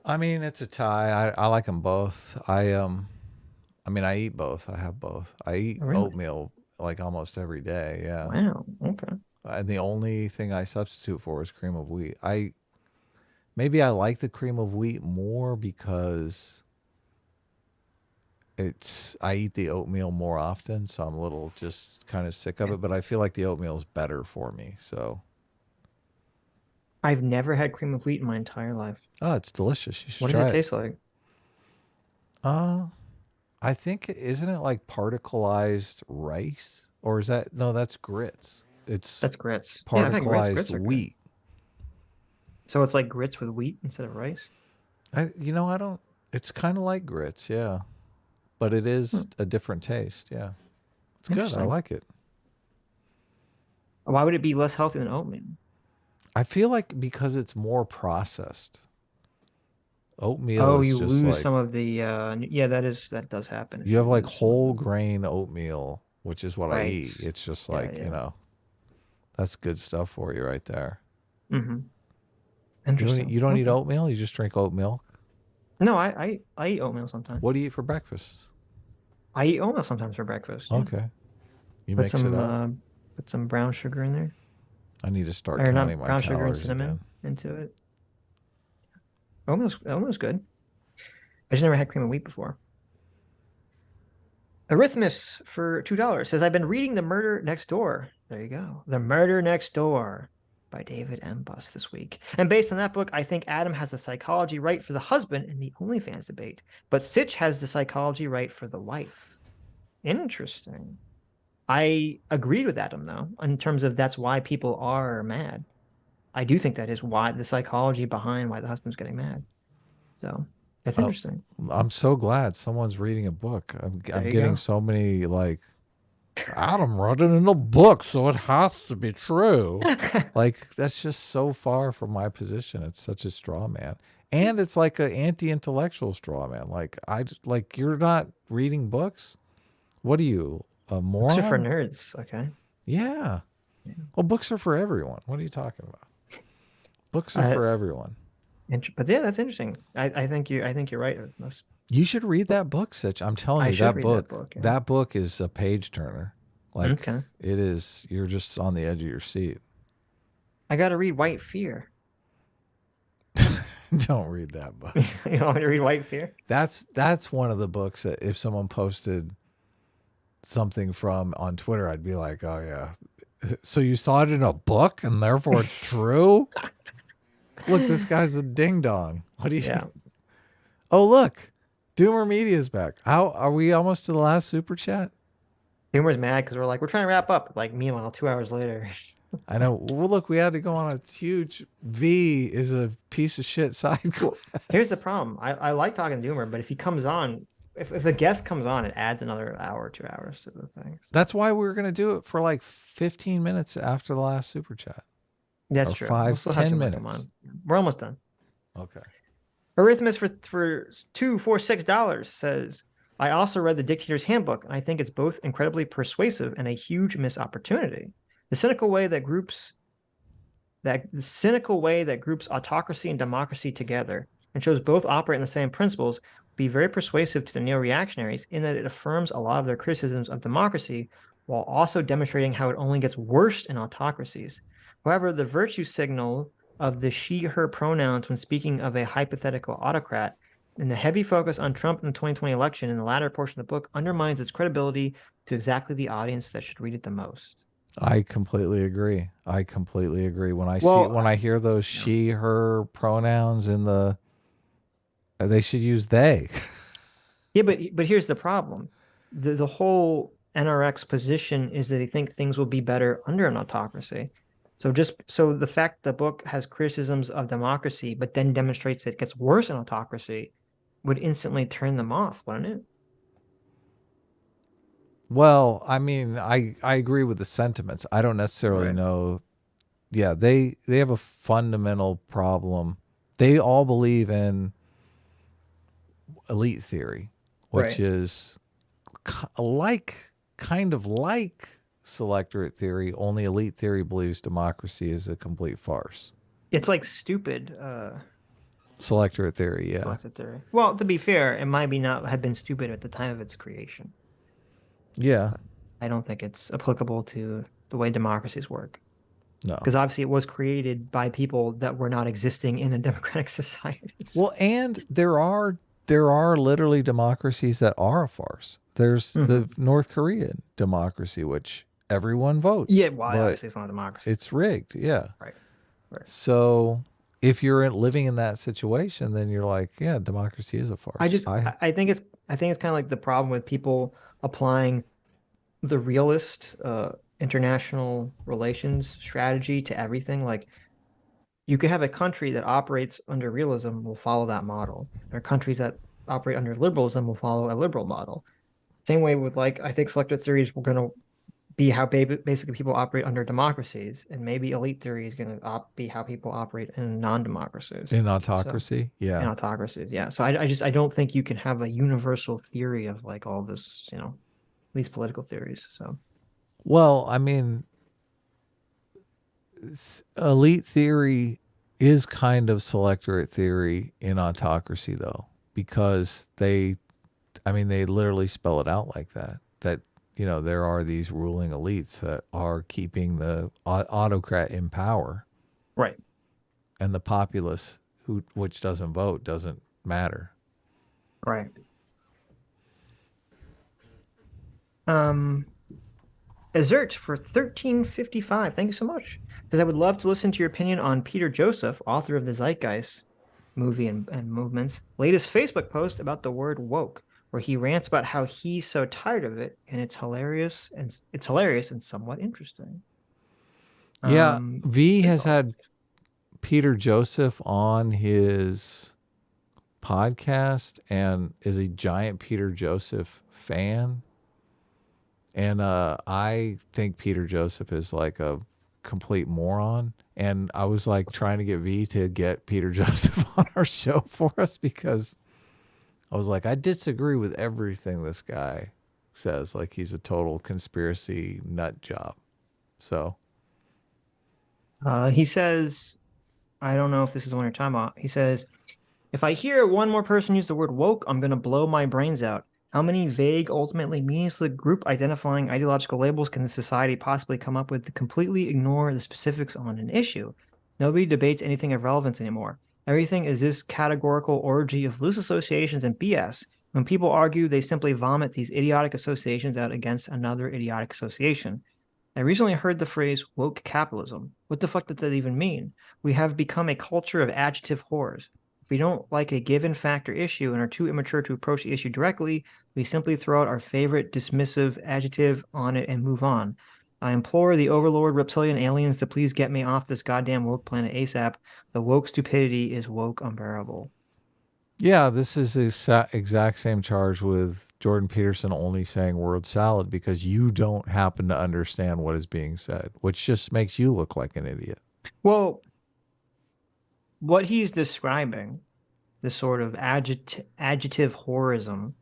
I mean, it's a tie. I like them both. I eat both. I have both. I eat Oh, really? oatmeal like almost every day. Yeah. Wow. Okay. And the only thing I substitute for is cream of wheat. Maybe I like the cream of wheat more because I eat the oatmeal more often, so I'm a little just kind of sick of it, but I feel like the oatmeal is better for me. So, I've never had cream of wheat in my entire life. oh, it's delicious. You should What try does it it. taste like? I think isn't it like particleized rice, or is that no? That's grits. It's That's grits. Yeah, I've had grits. Grits particleized are good. wheat. So it's like grits with wheat instead of rice? I don't. It's kind of like grits, yeah, but it is a different taste. Yeah, it's good. I Interesting. like it. Why would it be less healthy than oatmeal? I feel like because it's more processed. Oatmeal. Oh, is you just lose like, some of the yeah, that does happen. if You have like lose some of whole the- grain oatmeal, which is what I Right. eat. It's just Yeah, like yeah. that's good stuff for you right there. Mhm. You Interesting. don't eat Okay. oatmeal. You just drink oat milk. No, I eat oatmeal sometimes. What do you eat for breakfast? I eat oatmeal sometimes for breakfast. yeah. Okay, you Put mix some it up. put some brown sugar in there, I need to start or not counting my brown sugar and calories cinnamon again. into it. Oatmeal's good. I just never had cream of wheat before. Arithmus for $2 says, I've been reading The Murder Next Door. There you go. The Murder Next Door by David M. Buss this week. And based on that book, I think Adam has the psychology right for the husband in the OnlyFans debate, but Sitch has the psychology right for the wife. Interesting. I agreed with Adam though, in terms of that's why people are mad. I do think that is why the psychology behind why the husband's getting mad. So that's Oh, interesting. I'm so glad someone's reading a book. I'm There you getting go. so many like, Adam wrote it in a book, so it has to be true. Like that's just so far from my position. It's such a straw man, and it's like an anti-intellectual straw man. Like like you're not reading books. What are you, a Books are for moron? nerds. Okay. Yeah. Well, books are for everyone. What are you talking about? Books are Uh, for everyone. But yeah, that's interesting. I think you're right. You should read that book, Sitch. I'm telling I you, should that read book. that book. Yeah. That book is a page turner. Like Okay. it is. You're just on the edge of your seat. I got to read White Fear. Don't read that book. You want me to read White Fear? That's one of the books that if someone posted something from on Twitter, I'd be like, oh yeah. So you saw it in a book and therefore it's true? Look, this guy's a ding dong. What do you? Yeah. Oh look, Doomer Media's back. How are we almost to the last super chat? Humor's mad because we're trying to wrap up. Like, meanwhile, 2 hours later. I know. Well, look, we had to go on a huge V is a piece of shit side quest. Here's the problem. I like talking to Doomer, but if he comes on, if a guest comes on, it adds another hour, 2 hours to the thing. So That's why we were gonna do it for like 15 minutes after the last super chat. that's or true. 5, still have 10 to work him minutes. on. We're almost done. Okay. Arrhythmus for $246 says, I also read the Dictator's Handbook, and I think it's both incredibly persuasive and a huge missed opportunity. The cynical way that groups autocracy and democracy together and shows both operate in the same principles be very persuasive to the neo-reactionaries in that it affirms a lot of their criticisms of democracy while also demonstrating how it only gets worse in autocracies. However, the virtue signal of the she/her pronouns when speaking of a hypothetical autocrat and the heavy focus on Trump in the 2020 election in the latter portion of the book undermines its credibility to exactly the audience that should read it the most. I completely agree. When I hear those she, her pronouns in the, they should use they. Yeah, but here's the problem. The whole NRX position is that they think things will be better under an autocracy. So the fact the book has criticisms of democracy, but then demonstrates it gets worse in autocracy, would instantly turn them off, wouldn't it? Well, I mean, I agree with the sentiments. I don't necessarily know. Yeah, they have a fundamental problem. They all believe in elite theory, which is kind of like selectorate theory, only elite theory believes democracy is a complete farce. It's like stupid Selectorate theory, yeah. selected theory. Well, to be fair, it might not have been stupid at the time of its creation. Yeah. I don't think it's applicable to the way democracies work. No. Because obviously it was created by people that were not existing in a democratic society. Well, and there are literally democracies that are a farce. There's the North Korean democracy, which everyone votes. Yeah, well, but obviously it's not a democracy. it's rigged. Yeah. Right. So if you're living in that situation, then you're like, yeah, democracy is a farce. I think it's kind of like the problem with people applying the realist international relations strategy to everything. Like, you could have a country that operates under realism will follow that model, or countries that operate under liberalism will follow a liberal model. Same way with, like, I think selective theories were going to be how basically people operate under democracies, and maybe elite theory is going to be how people operate in non-democracies. In autocracy, In autocracies, yeah. So I don't think you can have a universal theory of like all this, these political theories. So, well, I mean, elite theory is kind of selectorate theory in autocracy, though, because they literally spell it out like that. That there are these ruling elites that are keeping the autocrat in power, right? And the populace, which doesn't vote, doesn't matter, right? Azert for 1355. Thank you so much. Because I would love to listen to your opinion on Peter Joseph, author of the Zeitgeist movie and movements, latest Facebook post about the word woke. where he rants about how he's so tired of it, and it's hilarious and somewhat interesting. Yeah, V has had Peter Joseph on his podcast and is a giant Peter Joseph fan. And I think Peter Joseph is like a complete moron. And I was like trying to get V to get Peter Joseph on our show for us because I was like, I disagree with everything this guy says. Like he's a total conspiracy nut job. So he says, I don't know if this is the one you're talking about. He says, if I hear one more person use the word woke, I'm going to blow my brains out. How many vague, ultimately meaningless group identifying ideological labels can the society possibly come up with to completely ignore the specifics on an issue? Nobody debates anything of relevance anymore. Everything is this categorical orgy of loose associations and BS. When people argue, they simply vomit these idiotic associations out against another idiotic association. I recently heard the phrase woke capitalism. What the fuck does that even mean? We have become a culture of adjective whores. If we don't like a given fact or issue and are too immature to approach the issue directly, we simply throw out our favorite dismissive adjective on it and move on. I implore the overlord reptilian aliens to please get me off this goddamn woke planet ASAP. The woke stupidity is woke unbearable. yeah, this is the exact same charge with Jordan Peterson only saying word salad because you don't happen to understand what is being said, which just makes you look like an idiot. Well, what he's describing, this sort of adjective horism,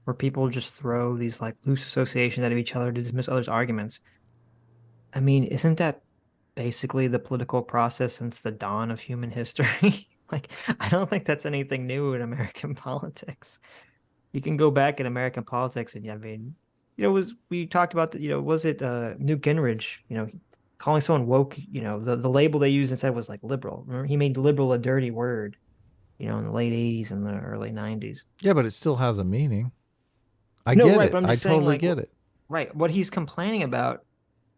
where people just throw these like loose associations out of each other to dismiss others' arguments. I mean, isn't that basically the political process since the dawn of human history? Like, I don't think that's anything new in American politics. You can go back in American politics, and I mean, we talked about was it Newt Gingrich, calling someone woke, the label they used instead was like liberal. Remember, he made liberal a dirty word, in the late 80s and the early 90s. Yeah, but it still has a meaning. I No, get right, it. but I'm I just saying, totally like, get it. Right. What he's complaining about,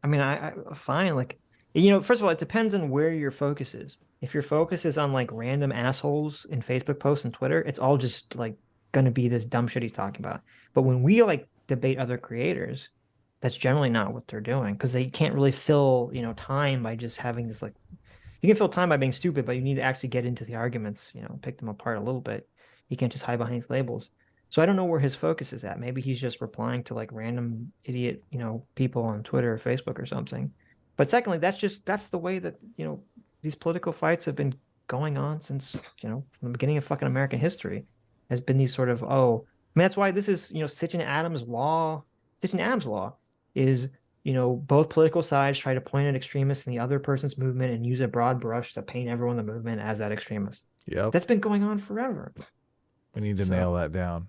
I mean, I fine. Like, first of all, it depends on where your focus is. If your focus is on like random assholes in Facebook posts and Twitter, it's all just like going to be this dumb shit he's talking about. But when we like debate other creators, that's generally not what they're doing because they can't really fill, time by just having this like, you can fill time by being stupid, but you need to actually get into the arguments, pick them apart a little bit. You can't just hide behind these labels. So I don't know where his focus is at. Maybe he's just replying to like random idiot, people on Twitter or Facebook or something. But secondly, that's the way that, these political fights have been going on since, from the beginning of fucking American history. Has been these sort of, that's why this is, Sitch and Adams law. Sitch and Adams law is, both political sides try to point at extremists in the other person's movement and use a broad brush to paint everyone in the movement as that extremist. Yep. That's been going on forever. We need to nail that down.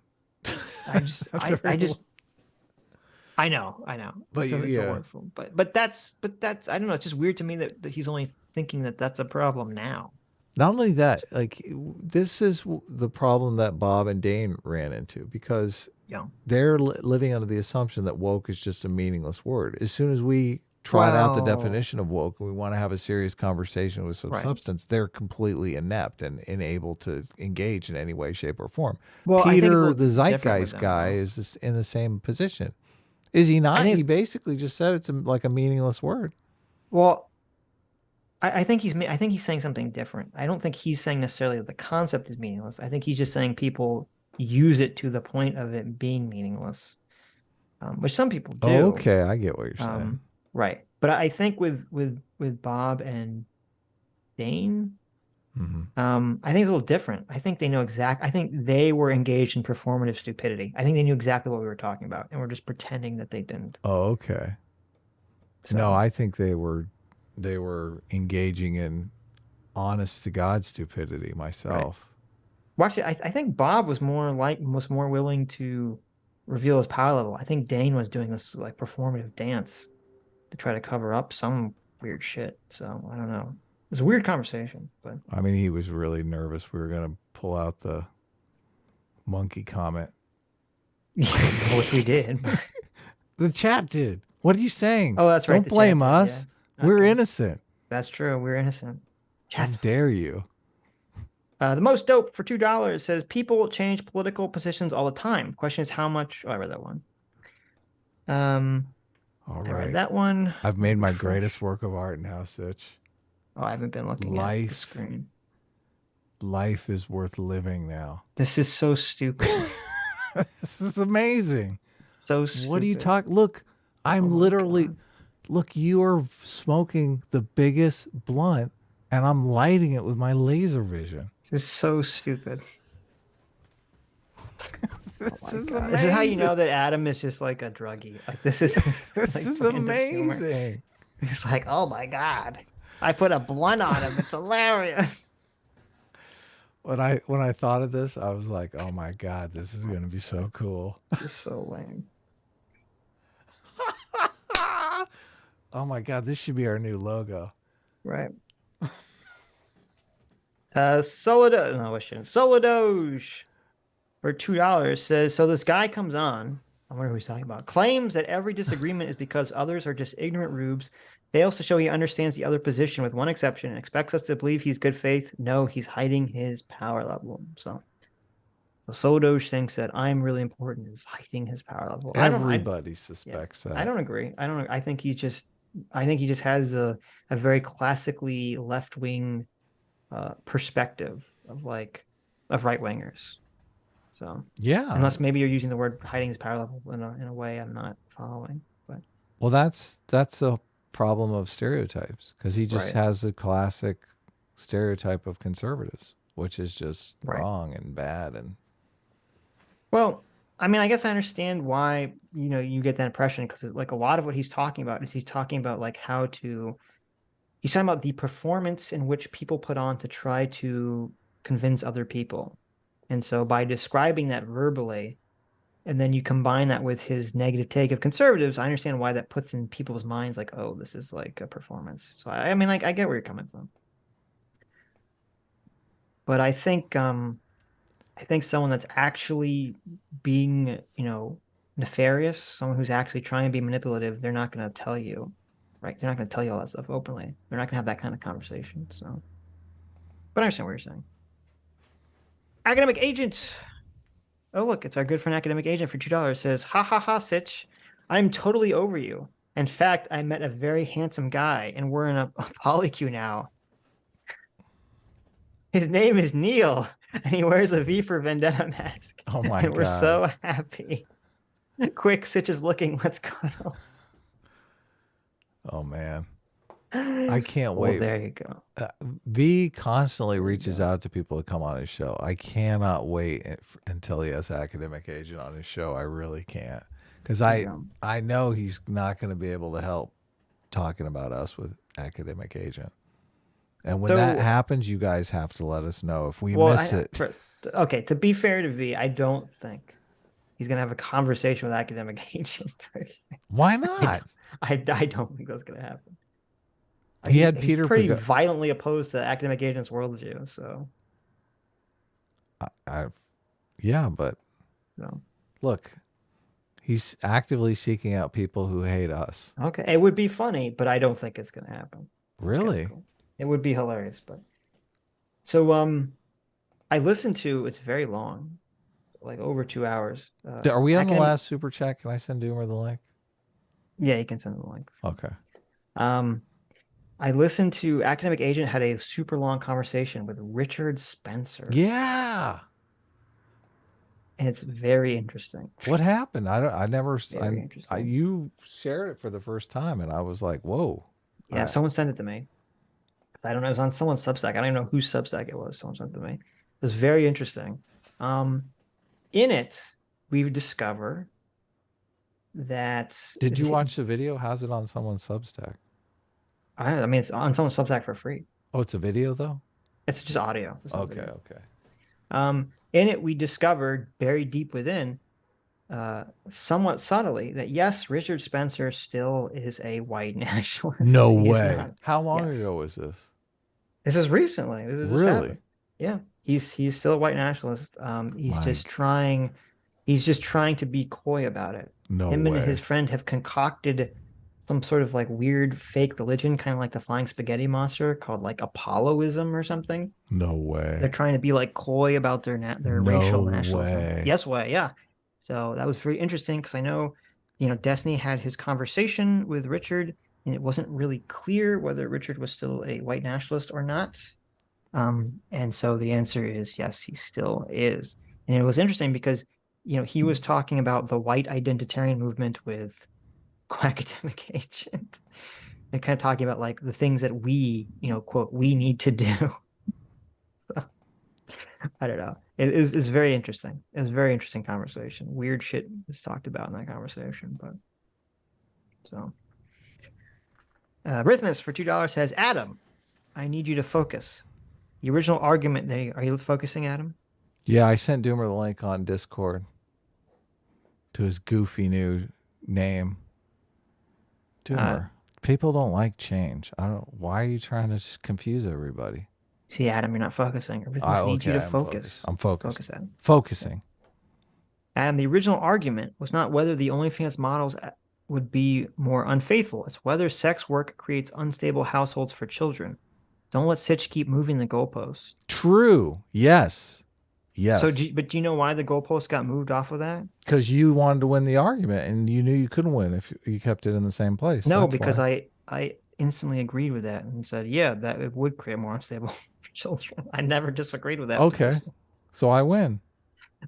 I know. But it's a wonderful, but that's I don't know. It's just weird to me that he's only thinking that that's a problem now. Not only that, like this is the problem that Bob and Dane ran into because they're living under the assumption that woke is just a meaningless word. As soon as we trot out the definition of woke and we want to have a serious conversation with some substance, they're completely inept and unable to engage in any way, shape, or form. Well, Peter, the zeitgeist guy, is in the same position. Is he not? He basically just said it's like a meaningless word. Well, I think he's saying something different. I don't think he's saying necessarily that the concept is meaningless. I think he's just saying people use it to the point of it being meaningless, which some people do. Oh, okay, I get what you're saying. Right, but I think with Bob and Dane, I think it's a little different. I think they know I think they were engaged in performative stupidity. I think they knew exactly what we were talking about, and we're just pretending that they didn't. Oh, okay. So, no, I think they were engaging in honest to God stupidity myself. Right. Well, actually, I think Bob was more willing to reveal his power level. I think Dane was doing this like performative dance to try to cover up some weird shit. So I don't know. It's a weird conversation, but I mean, he was really nervous we were going to pull out the monkey comment. Which we did. The chat did. What are you saying? Oh, that's right. Don't blame us. Yeah. We're innocent. That's true. We're innocent. How dare you? The most dope for $2 says people change political positions all the time. Question is how much. Oh, I read that one. All I right. read that one. I've made my greatest work of art now, Sitch. Oh, I haven't been looking at the screen. Life is worth living now. This is so stupid. This is amazing. So stupid. What are you talking? Look, I'm literally. God. Look, you are smoking the biggest blunt, and I'm lighting it with my laser vision. This is so stupid. This is God. amazing. This is how you know that Adam is just like a druggie. Like this is This like is random humor. amazing. It's like, oh my God, I put a blunt on him. It's hilarious. When I thought of this, I was like, oh my God, this is gonna be so cool. It's so lame. Oh my God, this should be our new logo. Right. Solido, no, I shouldn't. Solidoge for $2 says, so this guy comes on, I wonder who he's talking about, claims that every disagreement is because others are just ignorant rubes, fails to show he understands the other position with one exception, and expects us to believe he's good faith. No, he's hiding his power level. So Solidoge thinks that I'm really important is hiding his power level. Everybody suspects that. I don't agree. I think he just has a very classically left-wing perspective of right wingers. So Yeah. unless maybe you're using the word hiding his power level in a way I'm not following. But Well, that's a problem of stereotypes because he just Right. has a classic stereotype of conservatives, which is just Right. wrong and bad. And well, I mean, I guess I understand why you get that impression because like a lot of what he's talking about is he's talking about like he's talking about the performance in which people put on to try to convince other people. And so by describing that verbally, and then you combine that with his negative take of conservatives, I understand why that puts in people's minds like, oh, this is like a performance. So I mean, like, I get where you're coming from. But I think someone that's actually being, nefarious, someone who's actually trying to be manipulative, they're not going to tell you, right? They're not going to tell you all that stuff openly. They're not going to have that kind of conversation. So, but I understand what you're saying. Academic agent. Oh, look, it's our good friend Academic Agent for $2 says, ha ha ha, Sitch. I'm totally over you. In fact, I met a very handsome guy and we're in a polycule now. His name is Neil and he wears a V for Vendetta mask. oh my And we're God. so happy. Quick, Sitch is looking. Let's cuddle. Oh man. I can't Well, wait. there you go. V constantly reaches out to people to come on his show. I cannot wait until he has Academic Agent on his show. I really can't. Because I know he's not going to be able to help talking about us with Academic Agent. And when that happens, you guys have to let us know if we miss it. Okay, to be fair to V, I don't think he's going to have a conversation with Academic Agent. Why not? I don't think that's going to happen. He had he's Peter pretty violently opposed to Academic Agent's worldview, so yeah, but no. look, he's actively seeking out people who hate us. Okay, it would be funny, but I don't think it's going to happen. Really? Cool. It would be hilarious, but so I listened to it's very long, like over 2 hours. Are we on the last super chat? Can I send Doomer the link? Yeah, you can send the link. Okay. I listened to Academic Agent had a super long conversation with Richard Spencer. Yeah. And it's very interesting. What happened? You shared it for the first time and I was like, whoa. Yeah, someone sent it to me. I don't know, it was on someone's Substack. I don't even know whose Substack it was. Someone sent it to me. It was very interesting. In it, we discover that... Did you watch the video? How's it on someone's Substack? I mean, it's on someone's Substack for free. Oh, it's a video though? It's just audio. Okay. In it, we discovered buried deep within, somewhat subtly, that yes, Richard Spencer still is a white nationalist. No He is way. not. How long Yes. ago was this? This is recently. This is just Really? happened. Yeah, he's still a white nationalist. He's My- just trying to be coy about it. No Him way. and his friend have concocted some sort of like weird fake religion, kind of like the flying spaghetti monster, called like Apolloism or something. No way. They're trying to be like coy about their No racial nationalism. way. Yes, way, yeah. So that was very interesting because I know, Destiny had his conversation with Richard, and it wasn't really clear whether Richard was still a white nationalist or not. And so the answer is yes, he still is. And it was interesting because, he was talking about the white identitarian movement with academic agent. They're kind of talking about like the things that we, quote, we need to do. So, I don't know. It's very interesting. It was a very interesting conversation. Weird shit was talked about in that conversation, but so. Rhythmus for $2 says, Adam, I need you to focus. The original argument there, are you focusing, Adam? Yeah, I sent Doomer the link on Discord to his goofy new name. Doomer, people don't like change. Why are you trying to just confuse everybody? See, Adam, you're not focusing. Rhythmus needs you to focus. I'm focused. Focus, Adam. Focusing. Adam, the original argument was not whether the OnlyFans models would be more unfaithful. It's whether sex work creates unstable households for children. Don't let Sitch keep moving the goalposts. True. Yes. Yes. So, but do you know why the goalpost got moved off of that? Because you wanted to win the argument, and you knew you couldn't win if you kept it in the same place. No, That's because why. I instantly agreed with that and said, yeah, that it would create more unstable children. I never disagreed with that. Okay. Position. So I win.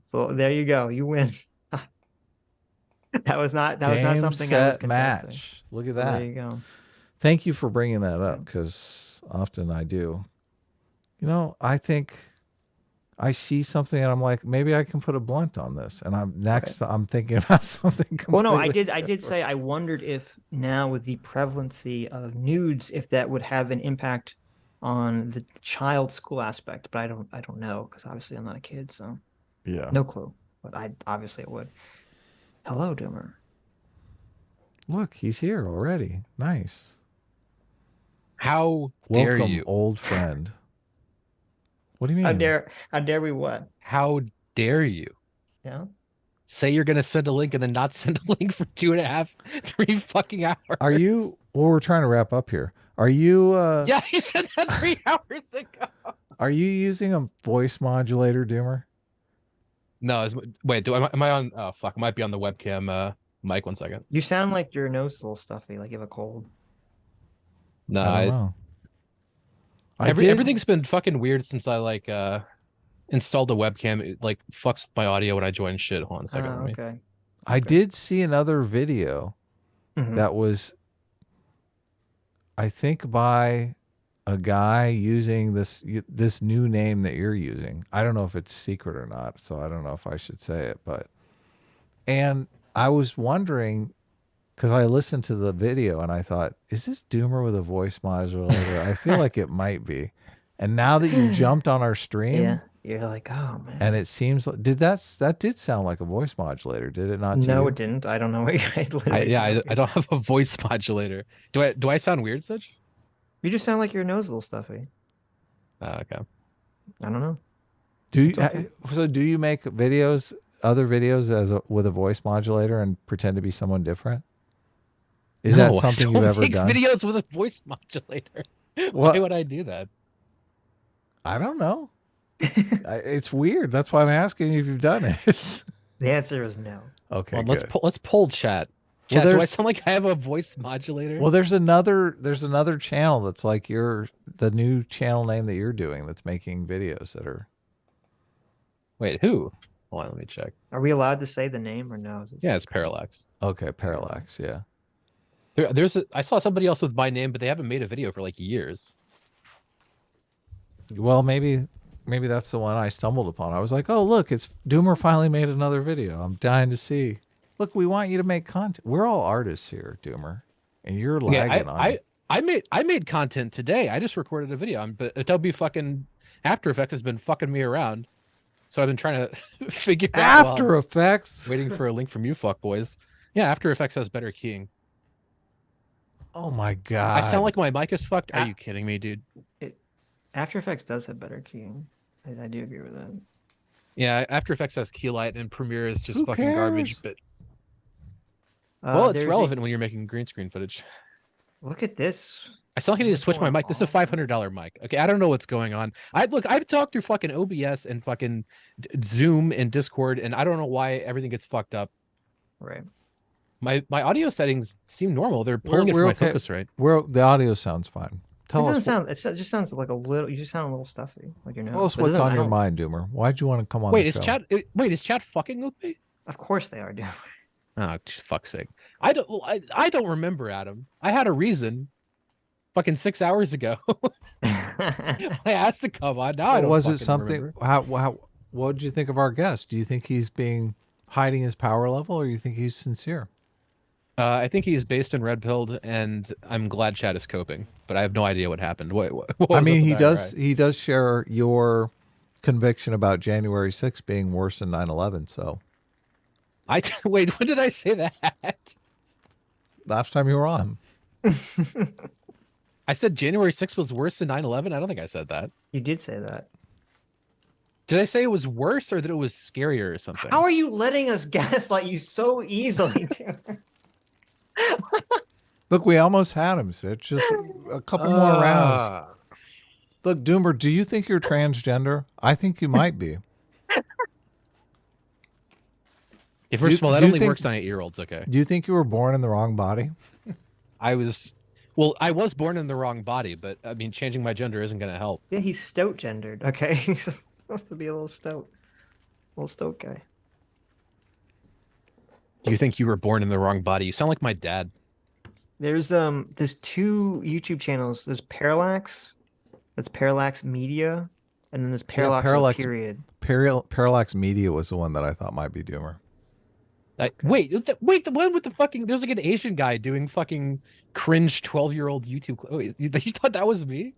So there you go. You win. that was not something I was contesting. Match. Look at that. There you go. Thank you for bringing that up, because often I do. I think I see something and I'm like, maybe I can put a blunt on this. And I'm thinking about something completely Well, no, I did say I wondered if now with the prevalency of nudes, if that would have an impact on the child school aspect, but I don't know, because obviously I'm not a kid, so yeah, no clue. But obviously it would. Hello, Doomer. Look, he's here already. Nice. How dare Welcome, you, old friend? What do you mean? How dare we what? How dare you? Yeah. Say you're gonna send a link and then not send a link for 2.5, 3 fucking hours. Are you? Well, we're trying to wrap up here. Are you? Yeah, you said that 3 hours ago. Are you using a voice modulator, Doomer? No, wait. Am I on? Oh fuck! I might be on the webcam. Mic, 1 second. You sound like your nose is a little stuffy, like you have a cold. No, I don't know. everything's been fucking weird since I installed a webcam. It like fucks my audio when I join shit. Hold on a second. Okay. I did see another video that was, I think, by a guy using this new name that you're using. I don't know if it's secret or not, so I don't know if I should say it, and I was wondering, because I listened to the video and I thought, is this Doomer with a voice modulator? I feel like it might be. And now that you jumped on our stream, Yeah, you're like, oh man. and it seems like that did sound like a voice modulator, did it not? No, it didn't. I don't know what I don't have a voice modulator. Do I sound weird, Sitch? You just sound like your nose is a little stuffy. Okay. I don't know. Do you? okay. So do you make videos, other videos with a voice modulator, and pretend to be someone different? Is that something you've ever done? Videos with a voice modulator. What? Why would I do that? I don't know. It's weird. That's why I'm asking you if you've done it. The answer is no. Okay, Well, good. let's poll chat. Well, Chat, do I there's- sound like I have a voice modulator? Well, there's another channel that's like the new channel name that you're doing that's making videos that are. Wait, who? Hold on, let me check. Are we allowed to say the name or no? Yeah, it's Parallax. Okay, Parallax, yeah. I saw somebody else with my name, but they haven't made a video for like years. Well, maybe that's the one I stumbled upon. I was like, oh, look, it's Doomer finally made another video. I'm dying to see. Look, we want you to make content. We're all artists here, Doomer, and you're lagging on it. I made content today. I just recorded a video, but Adobe fucking After Effects has been fucking me around. So I've been trying to figure out After Effects. waiting for a link from you fuckboys. Yeah, After Effects has better keying. Oh my god. I sound like my mic is fucked. Are you kidding me, dude? After Effects does have better keying. I do agree with that. Yeah, After Effects has key light and Premiere is just Who fucking garbage. cares? But Well, it's there's relevant when you're making green screen footage. Look at this. I still need to What's switch my going mic. This is a $500 mic. Okay, I don't know what's going on. I've talked through fucking OBS and fucking Zoom and Discord, and I don't know why everything gets fucked up. Right. My audio settings seem normal. They're pulling it from my focus rate. The audio sounds fine. Tell It us. doesn't sound. It just sounds like a little. You just sound a little stuffy, like your nose. Tell us But it what's doesn't- on I your don't- mind, Doomer. Why'd you want to come on Wait, the is show? chat? Wait, is chat fucking with me? Of course they are, dude. Oh, fuck's sake! I don't remember, Adam. I had a reason. Fucking 6 hours ago, I asked to come on. Now I don't. Was it fucking something? remember. What did you think of our guest? Do you think he's hiding his power level, or do you think he's sincere? I think he's based in red pilled, and I'm glad Chad is coping, but I have no idea what happened. What was I mean, up he with does. IRA? He does share your conviction about January 6th being worse than 9/11. So Wait. When did I say that? last time you were on, I said January 6th was worse than 9/11. I don't think I said that. You did say that. Did I say it was worse or that it was scarier or something? How are you letting us gaslight you so easily, dude? look, we almost had him, Sitch. Just a couple more rounds. Look, Doomer, do you think you're transgender? I think you might be. First of all, that do you only think- works on 8-year-olds. Okay. Do you think you were born in the wrong body? I was born in the wrong body, but I mean, changing my gender isn't going to help. Yeah, he's stoat gendered. Okay, he's supposed to be a little stoat guy. Do you think you were born in the wrong body? You sound like my dad. There's two YouTube channels. There's Parallax, that's Parallax Media, and then there's Parallax, Parallax- period. Parallax Media was the one that I thought might be Doomer. Wait, the one with the fucking, there's like an Asian guy doing fucking cringe 12-year-old YouTube. Wait, you thought that was me?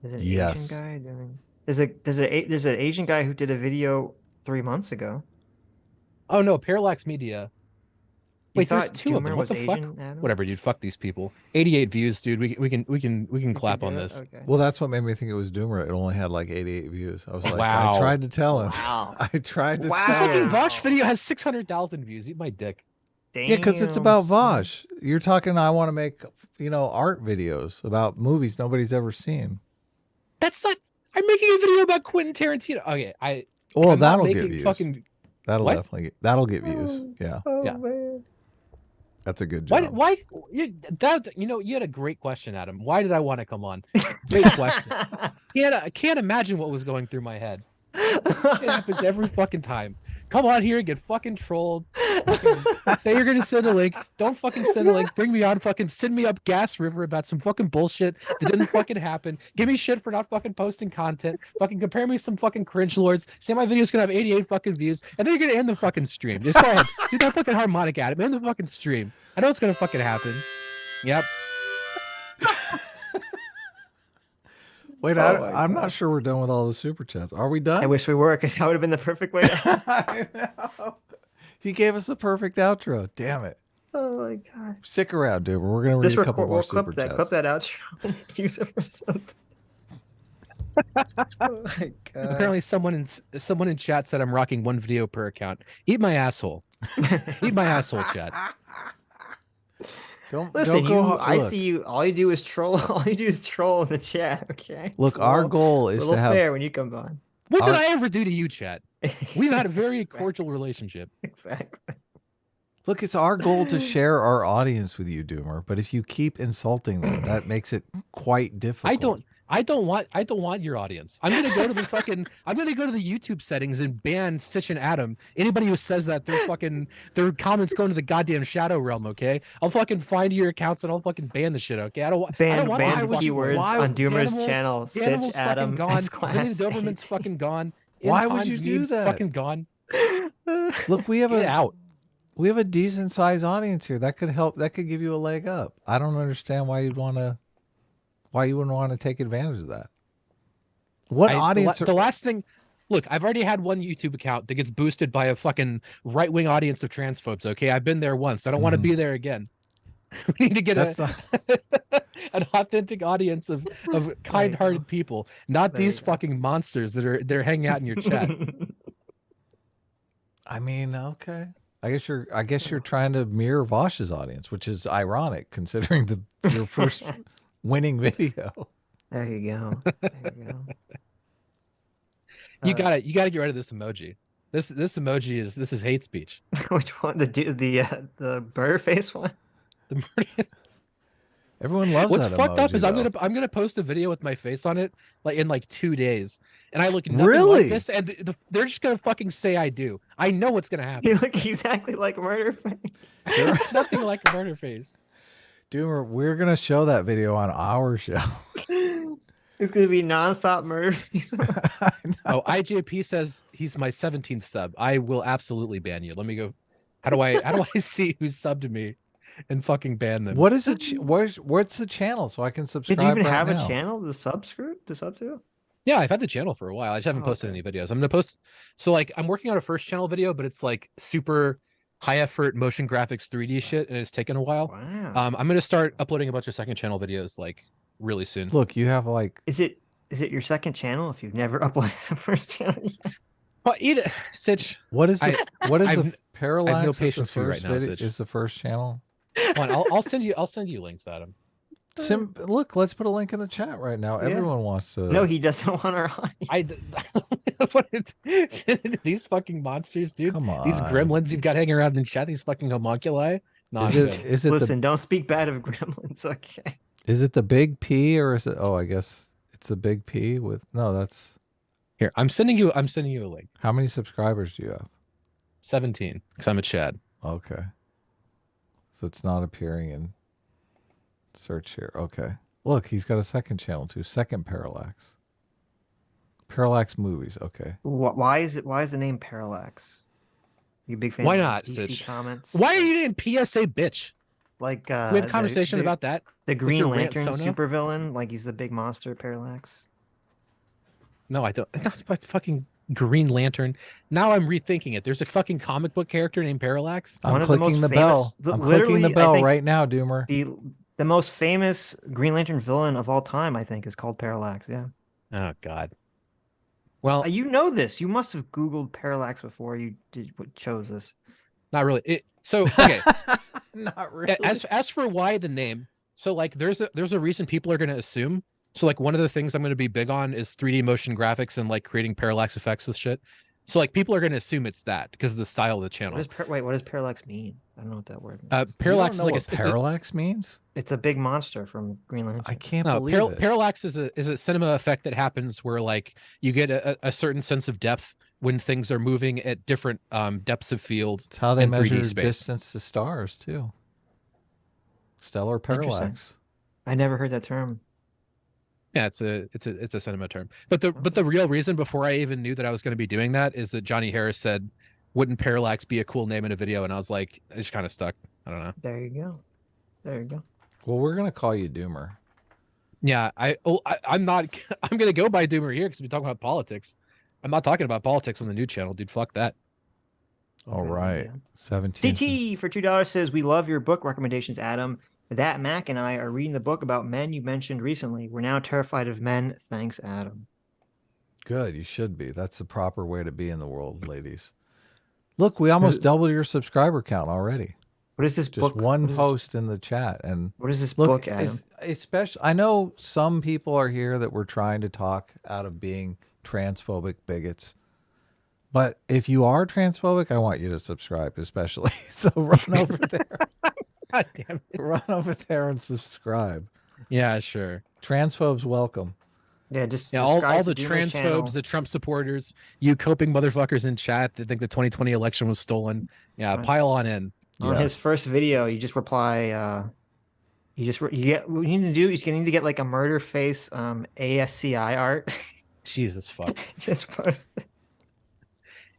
There's an Yes. Asian guy doing. There's an Asian guy who did a video 3 months ago. Oh no, Parallax Media. You Wait, there's thought two of them. Doomer What was the fuck? Asian, Adam? Whatever, dude. Fuck these people. 88 views, dude. We can You clap can on do it? this. Okay. Well, that's what made me think it was Doomer. It only had like 88 views. I was like, Wow. I tried to tell him. Wow. I tried to Wow. The tell fucking him. Vosh video has 600,000 views. Eat my dick. Yeah, because it's Damn, about son. Vosh. You're talking, I want to make, art videos about movies nobody's ever seen. That's not. I'm making a video about Quentin Tarantino. Okay, Well, I'm not that'll get making views. fucking. That'll What? definitely get views. Yeah, Oh, Yeah. man. that's a good job. Why? You had a great question, Adam. Why did I want to come on? Great question. I can't imagine what was going through my head. It happens every fucking time. Come on here and get fucking trolled. Say you're gonna send a link. Don't fucking send a link. Bring me on. Fucking send me up Gas River about some fucking bullshit that didn't fucking happen. Give me shit for not fucking posting content. Fucking compare me to some fucking cringe lords. Say my video's gonna have 88 fucking views, and then you're gonna end the fucking stream. Just go ahead. Do that fucking harmonic at it. End the fucking stream. I know it's gonna fucking happen. Yep. Wait, I'm not sure we're done with all the super chats. Are we done? I wish we were, because that would have been the perfect way to. I know. He gave us a perfect outro. Damn it. Oh my god. Stick around, dude. We're gonna read This a couple record, more we'll super clip chats. that outro and use it for something. Oh my god. Apparently, someone in chat said I'm rocking one video per account. Eat my asshole. Eat my asshole, chat. Listen, go. I Look, see you. All you do is troll. All you do is troll in the chat. Okay. Look, It's a our little- goal is little to have. fair when you come on. What did Our- I ever do to you, chat? We've had a very cordial relationship. Exactly. Look, it's our goal to share our audience with you, Doomer. But if you keep insulting them, that makes it quite difficult. I don't want your audience. I'm gonna go to the YouTube settings and ban Sitch and Adam. Anybody who says that, their comments go into the goddamn shadow realm. Okay, I'll fucking find your accounts and I'll fucking ban the shit. Okay, I don't want Ban why keywords on Doomer's Animal- channel. The animal's Sitch Adam fucking gone. S-Class Living the Doberman's 18. fucking gone. Why would Anton's you do meme's that? Fucking gone. Look, we have Get out. we have a decent sized audience here. That could help. That could give you a leg up. I don't understand why you wouldn't want to take advantage of that. What audience? The last thing. Look, I've already had one YouTube account that gets boosted by a fucking right-wing audience of transphobes. Okay, I've been there once. I don't want to be there again. We need to get an authentic audience of kind-hearted people, not There you these go. fucking monsters that are hanging out in your chat. I mean, okay. I guess you're trying to mirror Vosh's audience, which is ironic considering your first winning video. There you go. There you go. You gotta get rid of this emoji. This emoji is hate speech. Which one? The bird face one? The murder- Everyone loves What's that fucked up emoji, is though. I'm gonna post a video with my face on it in 2 days, and I look nothing Really? like this, and they're just gonna fucking say I do. I know what's gonna happen. You look exactly like Murder Face. I look nothing like a murder face. Doomer, we're gonna show that video on our show. It's gonna be nonstop Murder Face. I know. Oh, IJP says he's my 17th sub. I will absolutely ban you. Let me go. How do I see who's subbed to me and fucking ban them? What is it? What's the channel so I can subscribe? Did you even right have now? a channel to sub to? Yeah, I've had the channel for a while. I just haven't posted any videos. I'm gonna post. So I'm working on a first channel video, but it's super high effort motion graphics 3D shit, and it's taken a while. Wow. I'm gonna start uploading a bunch of second channel videos really soon. Look, you have Is it your second channel if you've never uploaded the first channel yet? Well, eat it, Sitch. what is the I've parallax? no is the patience for you first right now, video- Sitch. Is the first channel? Come on, I'll send you links, Adam. Look, let's put a link in the chat right now. Yeah. Everyone wants to. No, he doesn't want our audience. These fucking monsters, dude. Come on. These gremlins you've got hanging around in chat. These fucking homunculi. No, Is I'm it? good. Is it Listen, don't speak bad of gremlins, okay? Is it the big P or is it? Oh, I guess it's the big P with. No, that's. Here, I'm sending you a link. How many subscribers do you have? 17, because I'm a Chad. Okay. So it's not appearing in search here. Okay. Look, he's got a second channel too. Second Parallax. Parallax Movies. Okay. Why is the name Parallax? You a big fan? Why of not, DC Sitch? comments? Why are you in PSA, bitch? Like We had a conversation about that. the Green your rant, Lantern Sona? supervillain? Like he's the big monster Parallax. No, I don't. Not about fucking Green Lantern. Now I'm rethinking it. There's a fucking comic book character named Parallax. I'm One of the clicking most the famous- bell. I'm literally, clicking the I bell think right now, Doomer. The most famous Green Lantern villain of all time, I think, is called Parallax. Yeah. Oh God. Well, You know this. You must have Googled Parallax before you chose this. not really. So okay. Not really. As for why the name, so there's a reason people are going to assume. So one of the things I'm going to be big on is 3D motion graphics and creating parallax effects with shit. So people are going to assume it's that because of the style of the channel. What does parallax mean? I don't know what that word means. Parallax You don't know is what parallax means? It's a big monster from Green Lantern. I can't no, believe it. parallax is a cinema effect that happens where you get a certain sense of depth when things are moving at different depths of field. It's how they in 3D measure space. distance to stars too. Stellar parallax. I never heard that term. Yeah, it's a cinema term. But the real reason before I even knew that I was going to be doing that is that Johnny Harris said, "Wouldn't parallax be a cool name in a video?" And I was like, it's kind of stuck. I don't know. There you go. There you go. Well, we're gonna call you Doomer. Yeah, I'm not. I'm gonna go by Doomer here because we talk about politics. I'm not talking about politics on the new channel, dude. Fuck that. All Okay, right. yeah. 17. CT for $2 says, "We love your book recommendations, Adam. That Mac and I are reading the book about men you mentioned recently. We're now terrified of men. Thanks, Adam." Good. You should be. That's the proper way to be in the world, ladies. Look, we almost doubled your subscriber count already. What is this Just book? one what is- post in the chat, and What is this look, book, Adam? especially I know some people are here that we're trying to talk out of being transphobic bigots. But if you are transphobic, I want you to subscribe, especially. So run over there. God damn it. Run over there and subscribe. Yeah, sure. Transphobes welcome. Yeah, just Yeah, all subscribe the to Doomer's channel. transphobes, the Trump supporters, you coping motherfuckers in chat that think the 2020 election was stolen. Yeah, Right. pile on in. On Yeah. his first video, you just reply. You get what you need to do is you need to get like a murder face ASCI art. Jesus fuck. Just post it.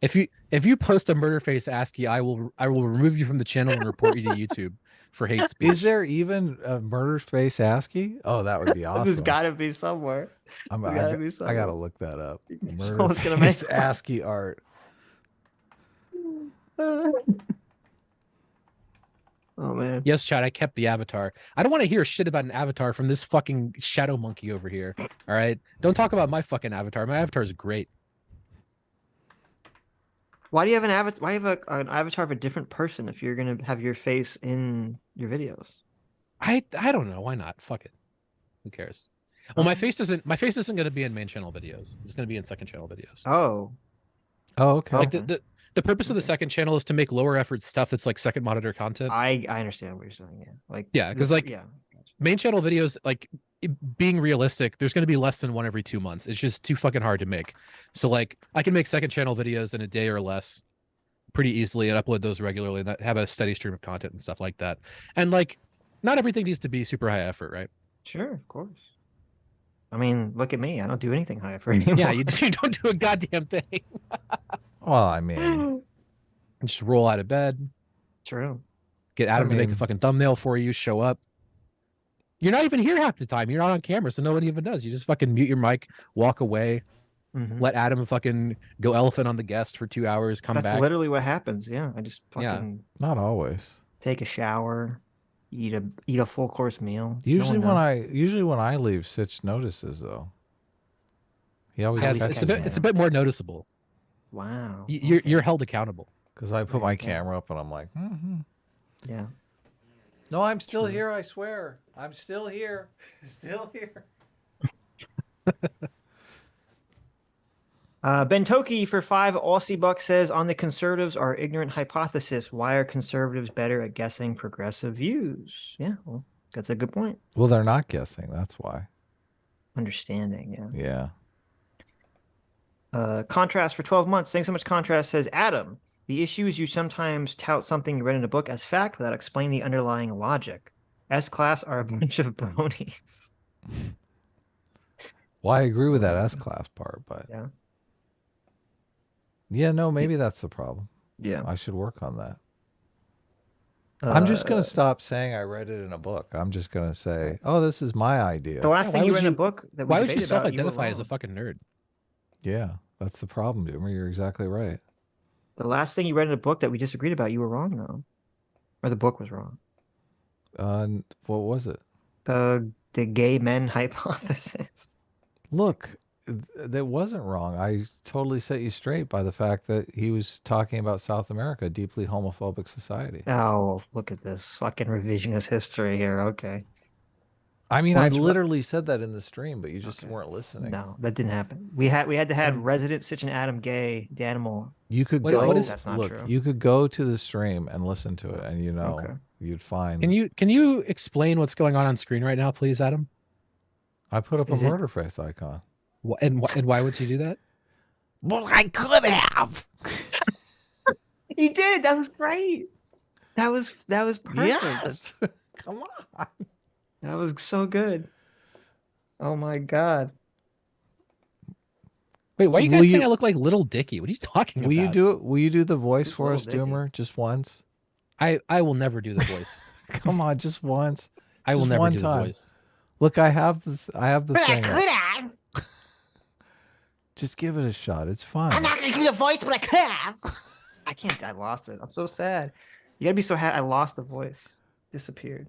If you post a murder face ASCII, I will remove you from the channel and report you to YouTube for hate speech. Is there even a murder face ASCII? Oh, that would be awesome. There's got to be somewhere. I'm- there's I, gotta be I somewhere. gotta look that up. Murder Someone's gonna face make- ASCII art. Oh man. Yes, Chad, I kept the avatar. I don't want to hear shit about an avatar from this fucking shadow monkey over here. All right? Don't talk about my fucking avatar. My avatar is great. Why do you have an avatar? Why do you have an avatar of a different person if you're gonna have your face in your videos? I don't know. Why not? Fuck it. Who cares? Well, my face isn't going to be in main channel videos. It's going to be in second channel videos. Oh, okay. Like the purpose of the second channel is to make lower effort stuff that's like second monitor content. I understand what you're saying. Yeah, like because main channel videos, like being realistic, there's going to be less than one every 2 months. It's just too fucking hard to make. So like I can make second channel videos in a day or less pretty easily and upload those regularly and have a steady stream of content and stuff like that. And like not everything needs to be super high effort, right? Sure, of course. I mean, look at me. I don't do anything high effort anymore. Yeah, you don't do a goddamn thing. Well, I mean, Just roll out of bed. True. Get Adam to make a fucking thumbnail for you. Show up. You're not even here half the time. You're not on camera, so nobody even does. You just fucking mute your mic, walk away, let Adam fucking go elephant on the guest for 2 hours, come back. That's literally what happens. Yeah, I just fucking not always. take a shower, eat a full course meal. Usually when I leave, Sitch notices though. He always it's a bit more noticeable. Wow. You're held accountable. Because I put my camera up and I'm like, yeah. No, I'm still here, I swear. I'm still here. Still here. Ben Toki for 5 Aussie bucks says, on the conservatives are ignorant hypothesis. Why are conservatives better at guessing progressive views? Yeah, well, that's a good point. Well, they're not guessing. That's why. Understanding, yeah. Yeah. Contrast for 12 months. Thanks so much, Contrast says, Adam, the issue is you sometimes tout something you read in a book as fact without explaining the underlying logic. S-class are a bunch of bronies. Well, I agree with that S-class part, but yeah, no, maybe that's the problem. Yeah. I should work on that. I'm just going to stop saying I read it in a book. I'm just going to say, oh, this is my idea. The last thing you read in a book that we why would you debated about, self-identify were as a wrong. fucking nerd? Yeah, that's the problem, Doomer. You're exactly right. The last thing you read in a book that we disagreed about, you were wrong, though. Or the book was wrong. What was it? The gay men hypothesis. Look, that wasn't wrong. I totally set you straight by the fact that he was talking about South America, a deeply homophobic society. Oh, look at this fucking revisionist history here. Okay. I mean, I literally said that in the stream, but you just weren't listening. No, that didn't happen. We had to have resident Sitch and Adam gay Danimal. You could Wait, go. what is- That's not look, true. you could go to the stream and listen to it, and you'd find. Can you explain what's going on screen right now, please, Adam? I put up Is a it- murder face icon. And why would you do that? Well, I could have. He did. That was great. That was perfect. Yes. Come on. That was so good. Oh my god. Wait, why are you guys saying I look like Little Dicky? What are you talking Will about? you do it? Will you do the voice Who's for Little us, Dicky? Doomer? Just once. I will never do the voice. Come on, just once. I will Just never one do time. the voice. Look, I have the thing. up. Just give it a shot. It's fun. I'm not gonna do the voice, but I could. I can't. I lost it. I'm so sad. You gotta be so happy. I lost the voice. Disappeared.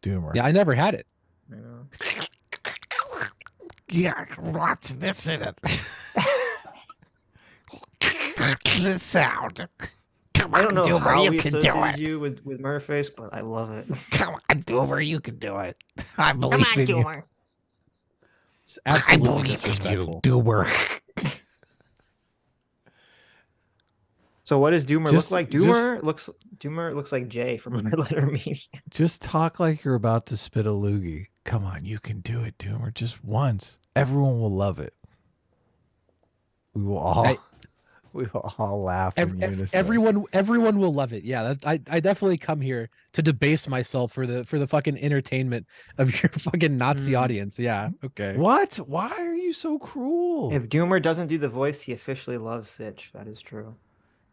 Doomer. Yeah, I never had it. I know. Yeah, lots of this in it. The sound. Come I on, don't know Doomer, how you we can do associated it. you with Murderface, but I love it. Come on, Doomer, you can do it. I Come believe on, in you. Doomer. It's I absolutely believe in you, disrespectful. Doomer. So what does Doomer Just- look like? Doomer looks like Jay from Red Letter Media. Just talk like you're about to spit a loogie. Come on, you can do it, Doomer. Just once. Everyone will love it. We will all laugh in unison. Everyone will love it. Yeah, I definitely come here to debase myself for the fucking entertainment of your fucking Nazi audience. Yeah, okay. What? Why are you so cruel? If Doomer doesn't do the voice, he officially loves Sitch. That is true.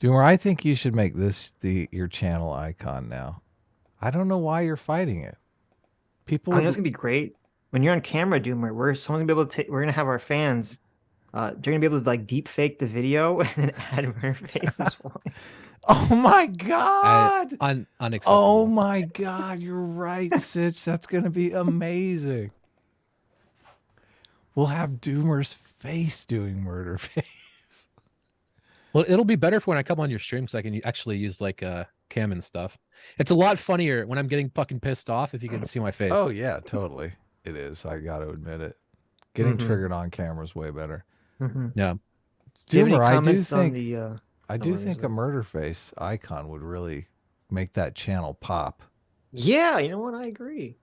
Doomer, I think you should make this your channel icon now. I don't know why you're fighting it. People, I think it's gonna be great when you're on camera, Doomer. We're gonna have our fans. They're gonna be able to like deep fake the video and then add Murderface's voice. oh my god! Unacceptable. Oh my god! You're right, Sitch. That's gonna be amazing. We'll have Doomer's face doing murder face. Well, it'll be better for when I come on your stream so I can actually use like cam and stuff. It's a lot funnier when I'm getting fucking pissed off if you can see my face. Oh yeah, totally. It is. I got to admit it. Getting triggered on camera is way better. Yeah. Do you have any Doomer, comments I on do think the? I do think a murder face icon would really make that channel pop. Yeah, you know what? I agree.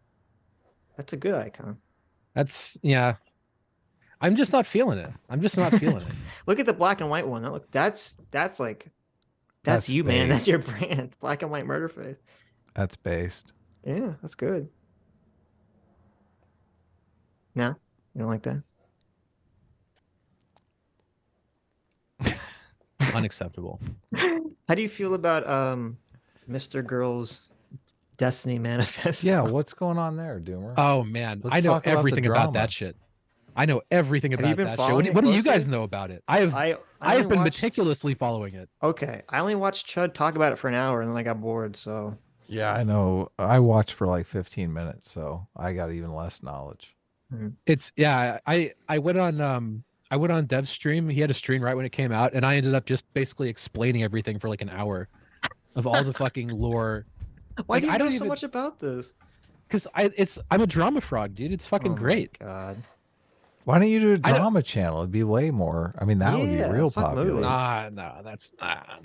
That's a good icon. Yeah. I'm just not feeling it. I'm just not feeling it. Look at the black and white one. That's you, man. That's based. your brand. Black and white murder face. That's based. Yeah, that's good. No, you don't like that? Unacceptable. How do you feel about Mr. Girl's Destiny Manifest? Yeah, what's going on there, Doomer? Oh man, Let's I know talk about the everything about drama. that shit. I know everything Have you about been that shit. following it What do you closely? guys know about it? I I have only been watched- meticulously following it. Okay, I only watched Chud talk about it for an hour and then I got bored. So Yeah, I know. I watched for like 15 minutes, so I got even less knowledge. It's I went on Dev's stream. He had a stream right when it came out, and I ended up just basically explaining everything for like an hour of all the fucking lore. why Like, do you I know don't so even- much about this? Because I'm a drama frog, dude. It's fucking Oh my great. God. Why don't you do a I don't- drama channel? It'd be way more. I mean, that would be Yeah, real fuck popular. movies.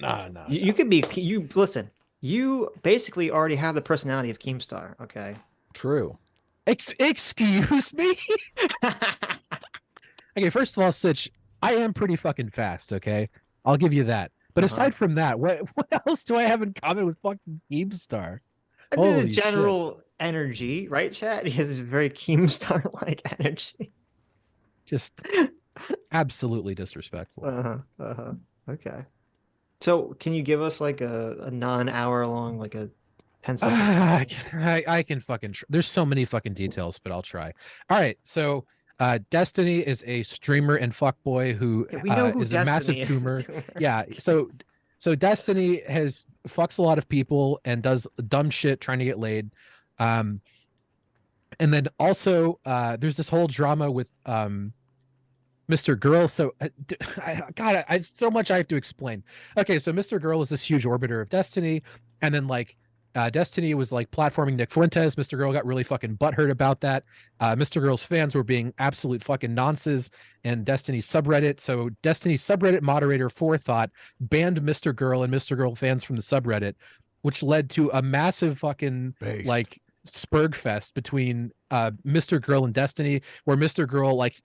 Nah. You could be you listen. You basically already have the personality of Keemstar. Okay. True. Excuse me. Okay, first of all, Sitch, I am pretty fucking fast. Okay, I'll give you that. But aside from that, what else do I have in common with fucking Keemstar? I mean, the Holy shit. general energy, right, Chat? He has this very Keemstar-like energy. Just absolutely disrespectful. Okay. So, can you give us like a non-hour long, like a 10-second? I can fucking. There's so many fucking details, but I'll try. All right, so Destiny is a streamer and fuckboy who We know who is a massive Destiny is. tumor. Yeah, so Destiny fucks a lot of people and does dumb shit trying to get laid. And then also there's this whole drama with Mr. Girl. So I so much I have to explain. Okay, so Mr. Girl is this huge orbiter of Destiny, and then like Destiny was like platforming Nick Fuentes. Mr. Girl got really fucking butthurt about that. Mr. Girl's fans were being absolute fucking nonces and Destiny's subreddit. So Destiny's subreddit moderator Forethought banned Mr. Girl and Mr. Girl fans from the subreddit, which led to a massive fucking Based. like spurg fest between Mr. Girl and Destiny, where Mr. Girl like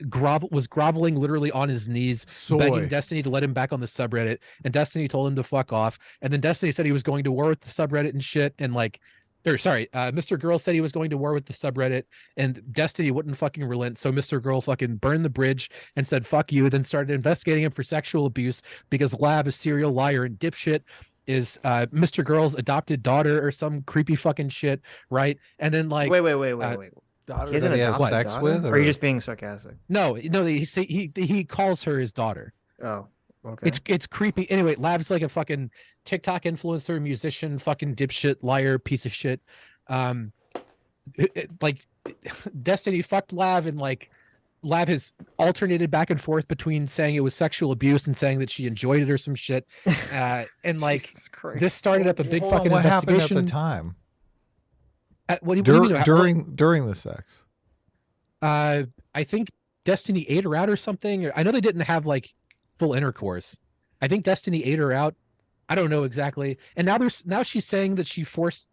was groveling literally on his knees, begging Destiny to let him back on the subreddit, and Destiny told him to fuck off. And then Destiny said he was going to war with the subreddit and shit, and like, or sorry, Mr. Girl said he was going to war with the subreddit, and Destiny wouldn't fucking relent. So Mr. Girl fucking burned the bridge and said fuck you, then started investigating him for sexual abuse because Lab, a serial liar and dipshit, is Mr. Girl's adopted daughter or some creepy fucking shit, right? And then like wait. Daughter He hasn't that he has adopted sex daughter? with? Or are you just being sarcastic? no, he calls her his daughter. Oh, okay. It's creepy. Anyway, Lab's like a fucking TikTok influencer, musician, fucking dipshit, liar, piece of shit. Like Destiny fucked Lab, and like Lab has alternated back and forth between saying it was sexual abuse and saying that she enjoyed it or some shit. And like Jesus Christ. this started up a big Hold on, fucking what happened investigation. at the time? What do you mean? During the sex. I think Destiny ate her out or something. I know they didn't have like full intercourse. I think Destiny ate her out. I don't know exactly. And now she's saying that he forced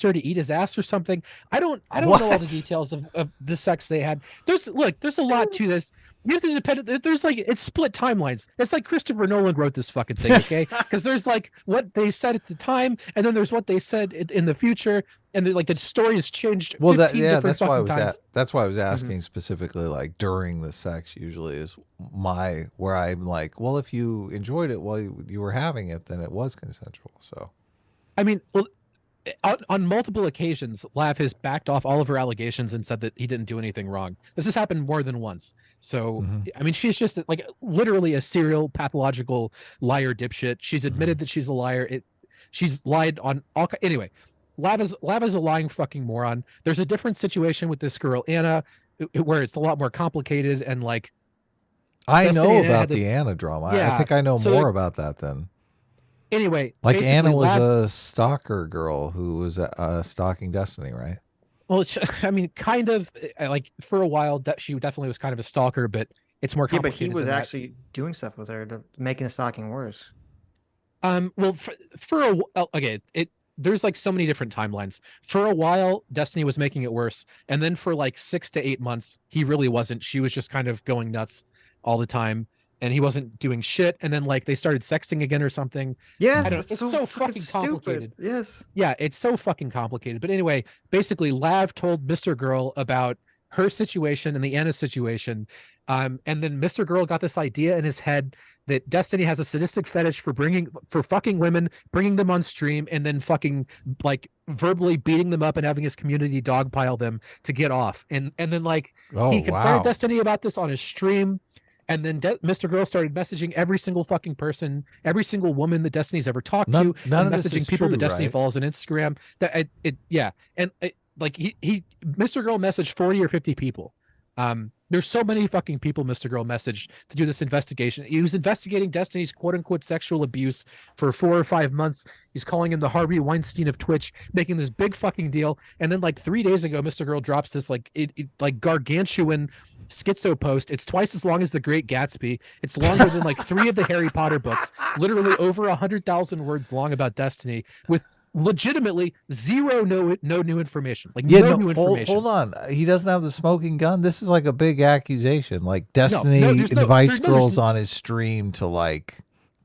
her to eat his ass or something. I don't know all the details of the sex they had. There's a lot to this. You have to depend. There's like, it's split timelines. It's like Christopher Nolan wrote this fucking thing, okay? Because there's like what they said at the time, and then there's what they said in the future, and like the story has changed. Well, 15 different that's why I fucking was times. that's why I was asking specifically, like during the sex. Usually is where I'm like, well, if you enjoyed it while you were having it, then it was consensual. So, I mean, well, on multiple occasions, Lav has backed off all of her allegations and said that he didn't do anything wrong. This has happened more than once. So, I mean, she's just like literally a serial pathological liar dipshit. She's admitted that she's a liar. She's lied on all. Anyway, Lav is a lying fucking moron. There's a different situation with this girl Ana, where it's a lot more complicated, and like I Destiny know and Anna about had this- the Anna drama. I Yeah, think I know so more about that than. Anyway, Like basically, Anna was Lab- a stalker girl who was stalking Destiny, right? Well, I mean, kind of like for a while that she definitely was kind of a stalker, but it's more Yeah, but complicated. he was than that. actually doing stuff with her, making the stalking worse. Well, okay, there's like so many different timelines. For a while, Destiny was making it worse, and then for like 6 to 8 months, he really wasn't. She was just kind of going nuts all the time, and he wasn't doing shit. And then like they started sexting again or something. Yes, I don't know, it's it's so so fucking fucking stupid. complicated. Yes. Yeah, it's so fucking complicated. But anyway, basically, Lav told Mr. Girl about her situation and the Anna situation. And then Mr. Girl got this idea in his head that Destiny has a sadistic fetish for fucking women, bringing them on stream, and then fucking like verbally beating them up and having his community dogpile them to get off. And then like he confronted Destiny about this on his stream. And then Mr. Girl started messaging every single fucking person, every single woman that Destiny's ever talked to, none and of this messaging is people true, that Destiny right? follows on Instagram. Like Mr. Girl messaged 40 or 50 people. There's so many fucking people Mr. Girl messaged to do this investigation. He was investigating Destiny's quote unquote sexual abuse for 4 or 5 months. He's calling him the Harvey Weinstein of Twitch, making this big fucking deal. And then like 3 days ago, Mr. Girl drops this like gargantuan schizo post. It's twice as long as The Great Gatsby. It's longer than like 3 of the Harry Potter books, literally over 100,000 words long about Destiny, with legitimately no new information. Like Yeah, no new information. hold on. He doesn't have the smoking gun. This is like a big accusation. Like Destiny there's invites girls on his stream to like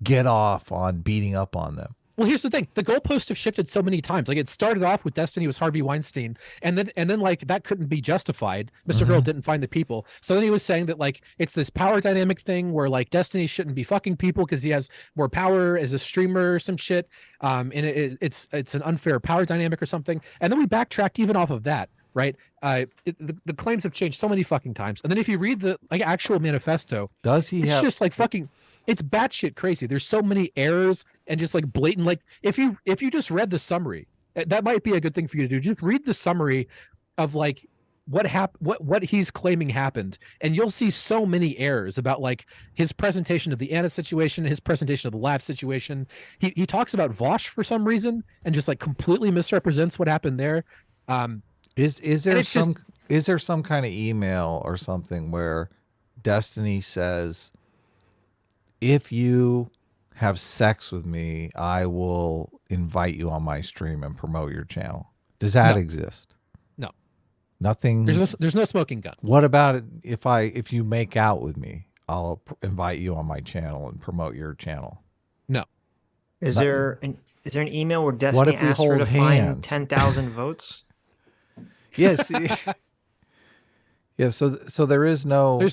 get off on beating up on them. Well, here's the thing: the goalposts have shifted so many times. Like it started off with Destiny was Harvey Weinstein, and then like that couldn't be justified. Mister Girl didn't find the people, so then he was saying that like it's this power dynamic thing where like Destiny shouldn't be fucking people because he has more power as a streamer or some shit. And it's an unfair power dynamic or something. And then we backtracked even off of that. Right. The claims have changed so many fucking times. And then if you read the like actual manifesto, does he? It's just like fucking. It's batshit crazy. There's so many errors and just like blatant. Like if you just read the summary, that might be a good thing for you to do. Just read the summary of like what he's claiming happened, and you'll see so many errors about like his presentation of the Anna situation, his presentation of the Lav situation. He talks about Vosh for some reason and just like completely misrepresents what happened there. Is there some kind of email or something where Destiny says, if you have sex with me, I will invite you on my stream and promote your channel? Does that exist? No. Nothing. There's no smoking gun. What about it if you make out with me, I'll invite you on my channel and promote your channel? No. Is there an email where What Destiny if we asked her hold to find hands? 10,000 votes? Yes. Yeah. So there is no.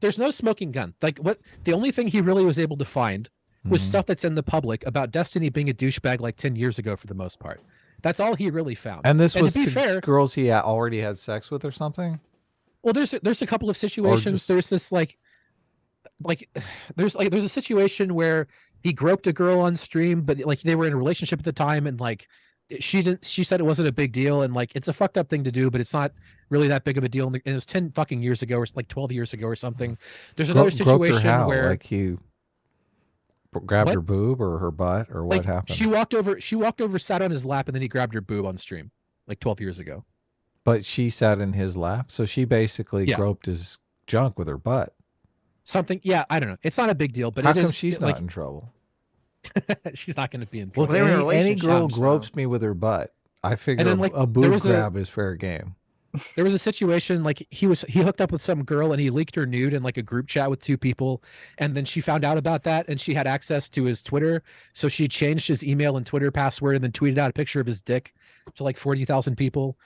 There's no smoking gun. Like the only thing he really was able to find was stuff that's in the public about Destiny being a douchebag like 10 years ago for the most part. That's all he really found. And this was to be fair, girls he already had sex with or something? well, there's a couple of situations. There's this there's a situation where he groped a girl on stream, but like they were in a relationship at the time, and like she said it wasn't a big deal, and like it's a fucked up thing to do, but it's not really that big of a deal. And it was 10 fucking years ago, or like 12 years ago or something. There's another situation where like he grabbed her boob or her butt, or what happened? She walked over, sat on his lap, and then he grabbed her boob on stream like 12 years ago. But she sat in his lap, so she basically groped his junk with her butt. Something, yeah, I don't know. It's not a big deal, but how come she's not in trouble? She's not going to be in Well, trouble. any girl gropes me with her butt, I figure a boob grab is fair game. There was a situation like he hooked up with some girl and he leaked her nude in like a group chat with 2 people, and then she found out about that and she had access to his Twitter, so she changed his email and Twitter password and then tweeted out a picture of his dick to like 40,000 people.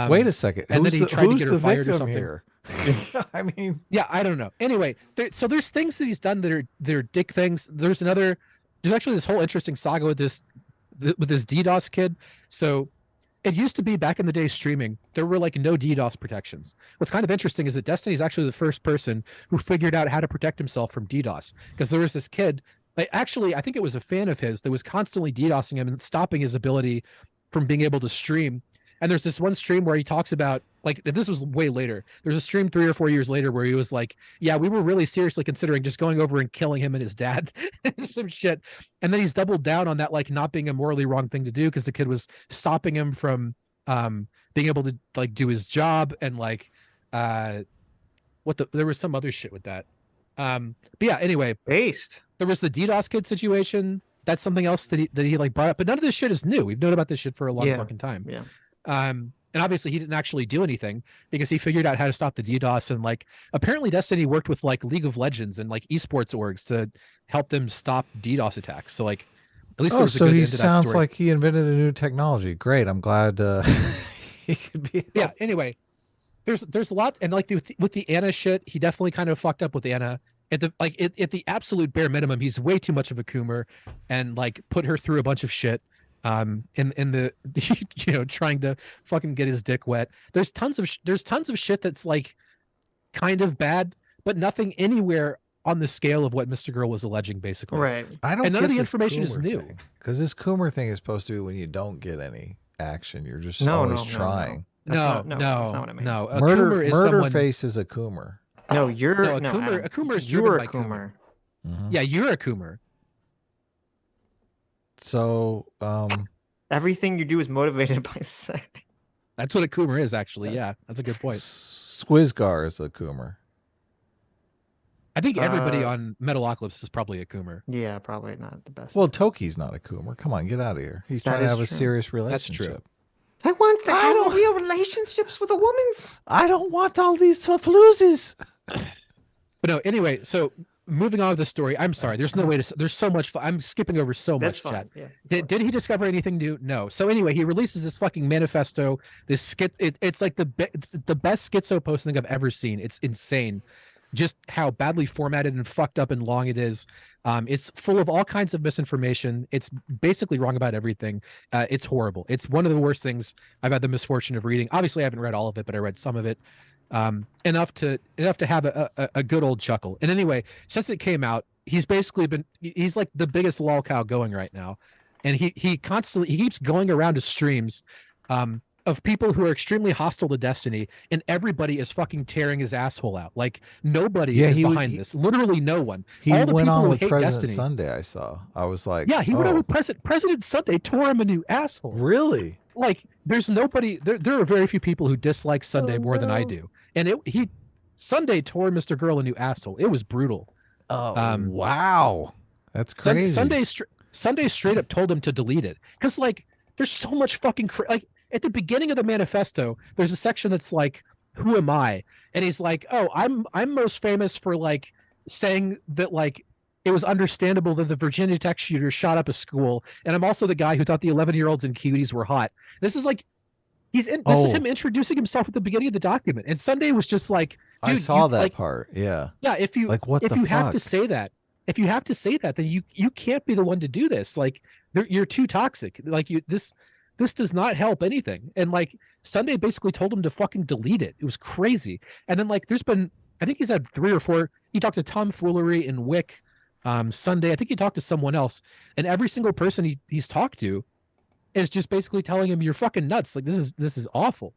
Wait a second, and then he tried to get her fired or something. Here? I mean, yeah, I don't know. Anyway, so there's things that he's done that are dick things. There's actually this whole interesting saga with this DDoS kid. So it used to be back in the day streaming, there were like no DDoS protections. What's kind of interesting is that Destiny is actually the first person who figured out how to protect himself from DDoS, because there was this kid, I think it was a fan of his that was constantly DDoSing him and stopping his ability from being able to stream. And there's this one stream where he talks about, like, this was way later. There's a stream 3 or 4 years later where he was like, yeah, we were really seriously considering just going over and killing him and his dad and some shit. And then he's doubled down on that, like, not being a morally wrong thing to do because the kid was stopping him from being able to, like, do his job. And like there was some other shit with that. But yeah, anyway, Based. there was the DDoS kid situation. That's something else that he like brought up. But none of this shit is new. We've known about this shit for a long fucking time. Yeah. And obviously he didn't actually do anything because he figured out how to stop the DDoS. And like, apparently Destiny worked with like League of Legends and like esports orgs to help them stop DDoS attacks. So like, at least there was a so good he end to that sounds story. like he invented a new technology. Great. I'm glad he could be. Yeah. Anyway, there's a lot. And like with the Ana shit, he definitely kind of fucked up with Ana. At the absolute bare minimum, he's way too much of a coomer and like put her through a bunch of shit. In the you know, trying to fucking get his dick wet. There's tons of shit that's like kind of bad, but nothing anywhere on the scale of what Mr. Girl was alleging, basically. Right. I don't. And none get of the this information is Coomer new. thing, because this Coomer thing is supposed to be when you don't get any action. You're just No, always no, no, no. trying. That's No, not- no, that's not what I mean. no. A Murder Coomer is murder someone. face is a Coomer. No, you're No, a no, Coomer. Adam, A Coomer is you're driven a by Coomer. Coomer. Mhm. Yeah, you're a Coomer. So Everything you do is motivated by sex. That's what a Coomer is, actually. Yeah, that's a good point. Squizgar is a Coomer. I think everybody Uh, on Metalocalypse is probably a Coomer. Yeah, probably not the best. Well, Toki's not a Coomer. Come on, get out of here. He's That trying to is have a true. serious That's relationship. true. I want to I have don't- real relationships with a woman's. I don't want all these floozies. But no, anyway, so moving on with the story. I'm sorry. There's no way to. There's so much. I'm skipping over so That's much, fine. chat. Yeah. Did he discover anything new? No. So anyway, he releases this fucking manifesto. This skit. It's like it's the best schizo posting I've ever seen. It's insane, just how badly formatted and fucked up and long it is. It's full of all kinds of misinformation. It's basically wrong about everything. It's horrible. It's one of the worst things I've had the misfortune of reading. Obviously, I haven't read all of it, but I read some of it. Enough to have a good old chuckle. And anyway, since it came out, he's like the biggest lol cow going right now, and he keeps going around to streams of people who are extremely hostile to Destiny, and everybody is fucking tearing his asshole out. Like nobody is behind this. Literally no one. He All the went people on who with hate President Destiny. Sunday. I saw. I was like, Yeah, he went on oh, with President Sunday, tore him a new asshole. really? Like there's nobody. There are very few people who dislike Sunday more than I do, and Sunday tore Mr. Girl a new asshole. It was brutal. Oh, Um, wow. That's crazy. Sunday straight up told him to delete it because like there's so much fucking like at the beginning of the manifesto there's a section that's like, who am I? And he's like, oh, I'm most famous for like saying that like it was understandable that the Virginia Tech shooter shot up a school, and I'm also the guy who thought the 11-year-olds and cuties were hot. This is like this is him introducing himself at the beginning of the document, and Sunday was just like, dude, I saw that like, part. Yeah. yeah, if you Like, what if the you have to fuck? say that, then you can't be the one to do this. Like you're too toxic. Like this does not help anything. And like Sunday basically told him to fucking delete it. It was crazy. And then like there's been, I think he's had 3 or 4. He talked to Tom Foolery and Wick. Sunday, I think he talked to someone else, and every single person he's talked to is just basically telling him you're fucking nuts. Like this is awful.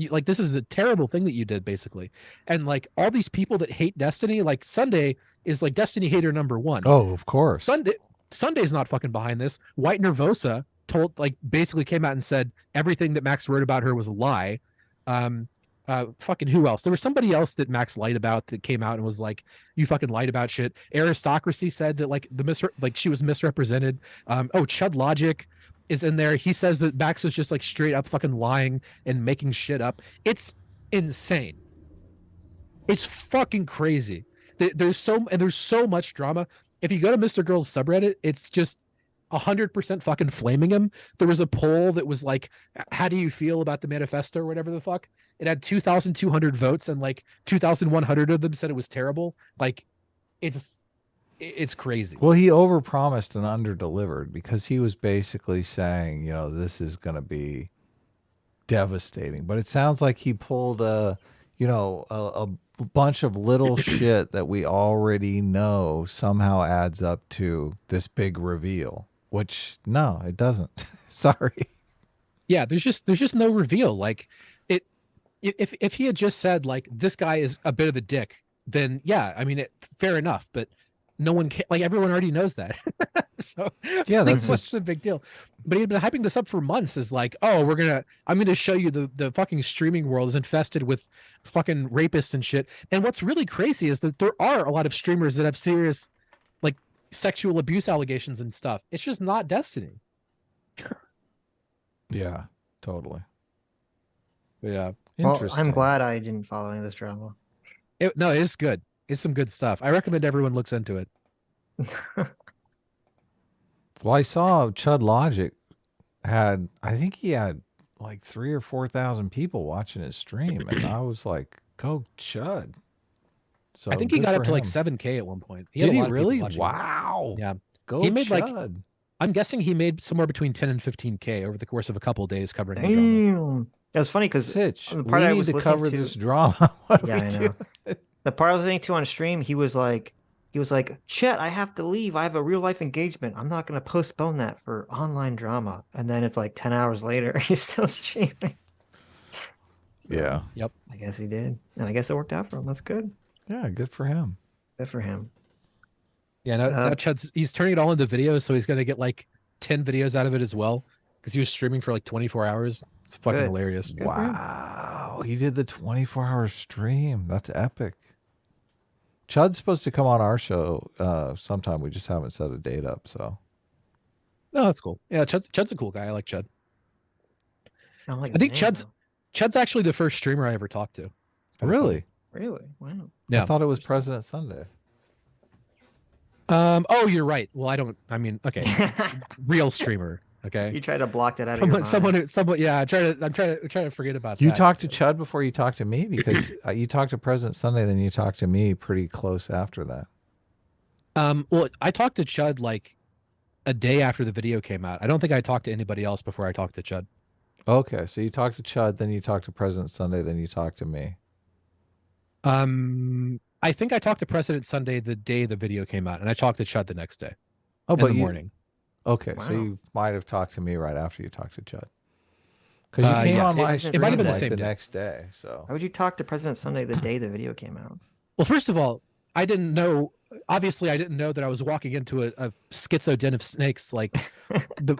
Like this is a terrible thing that you did, basically. And like all these people that hate Destiny, like Sunday is like Destiny hater number 1. Oh, of course. Sunday's not fucking behind this. White Nervosa basically came out and said everything that Max wrote about her was a lie. Fucking who else? There was somebody else that Max lied about that came out and was like, you fucking lied about shit. Aristocracy said that like she was misrepresented. Chud Logic is in there. He says that Max was just like straight up fucking lying and making shit up. It's insane. It's fucking crazy. There's so much drama. If you go to Mr. Girl's subreddit, it's just 100% fucking flaming him. There was a poll that was like, how do you feel about the manifesto or whatever the fuck? It had 2,200 votes and like 2,100 of them said it was terrible. Like it's crazy. Well, he overpromised and underdelivered because he was basically saying, this is going to be devastating. But it sounds like he pulled a bunch of little shit that we already know somehow adds up to this big reveal, which no, it doesn't. Sorry. Yeah, there's just no reveal. Like it, if he had just said like this guy is a bit of a dick, then yeah, I mean, fair enough. But no one can, like everyone already knows that. So Yeah, like, that's what's just the big deal? But he'd been hyping this up for months as like, oh, I'm gonna show you the fucking streaming world is infested with fucking rapists and shit. And what's really crazy is that there are a lot of streamers that have serious like sexual abuse allegations and stuff. It's just not Destiny. yeah, totally. Yeah. Well, Interesting. I'm glad I didn't follow any of this drama. No, it's good. It's some good stuff. I recommend everyone looks into it. Well, I saw Chud Logic I think he had like 3,000 or 4,000 people watching his stream, and I was like, "Go Chud!" So I think he good got up for to like him. 7K at one point. Did had a he lot of people really? watching. Wow. Yeah. Go He made, like, Chud. I'm guessing he made somewhere between 10 and 15K over the course of a couple of days covering the drama. Damn. It was funny because Sitch, the we part I need was to listening cover to- this drama. What Yeah, do we I do? know. The part I was listening to on stream, he was like, Chet, I have to leave. I have a real life engagement. I'm not going to postpone that for online drama. And then it's like 10 hours later, he's still streaming. Yeah. I guess he did. And I guess it worked out for him. That's good. Yeah, good for him. Good for him. Yeah, now he's turning it all into videos, so he's going to get like 10 videos out of it as well because he was streaming for like 24 hours. It's fucking Good. hilarious. Good for him. Wow. He did the 24-hour stream. That's epic. Chud's supposed to come on our show sometime. We just haven't set a date up, so. Oh, that's cool. Yeah, Chud's a cool guy. I like Chud. I, don't like I think his name, Chud's actually the first streamer I ever talked to. It's kinda Really? though. Really? Wow. Yeah. I thought it was President Sunday. funny. Oh, you're right. Well, okay. Real streamer. Okay. You try to block that out of your mind. Someone. Yeah. I'm trying to forget about You that. talked to Chud before you talked to me because you talked to President Sunday, then you talked to me pretty close after that. Well, I talked to Chud like a day after the video came out. I don't think I talked to anybody else before I talked to Chud. Okay, so you talked to Chud, then you talked to President Sunday, then you talked to me. I think I talked to President Sunday the day the video came out, and I talked to Chud the next day. Oh, in but the you, morning. Okay, so Wow. you might have talked to me right after you talked to Chud. Because you came yeah. on my It stream might have been the like same the day. next day. So Why would you talk to President Sunday the day the video came out? Well, first of all, I didn't know. Obviously, I didn't know that I was walking into a schizo den of snakes. Like,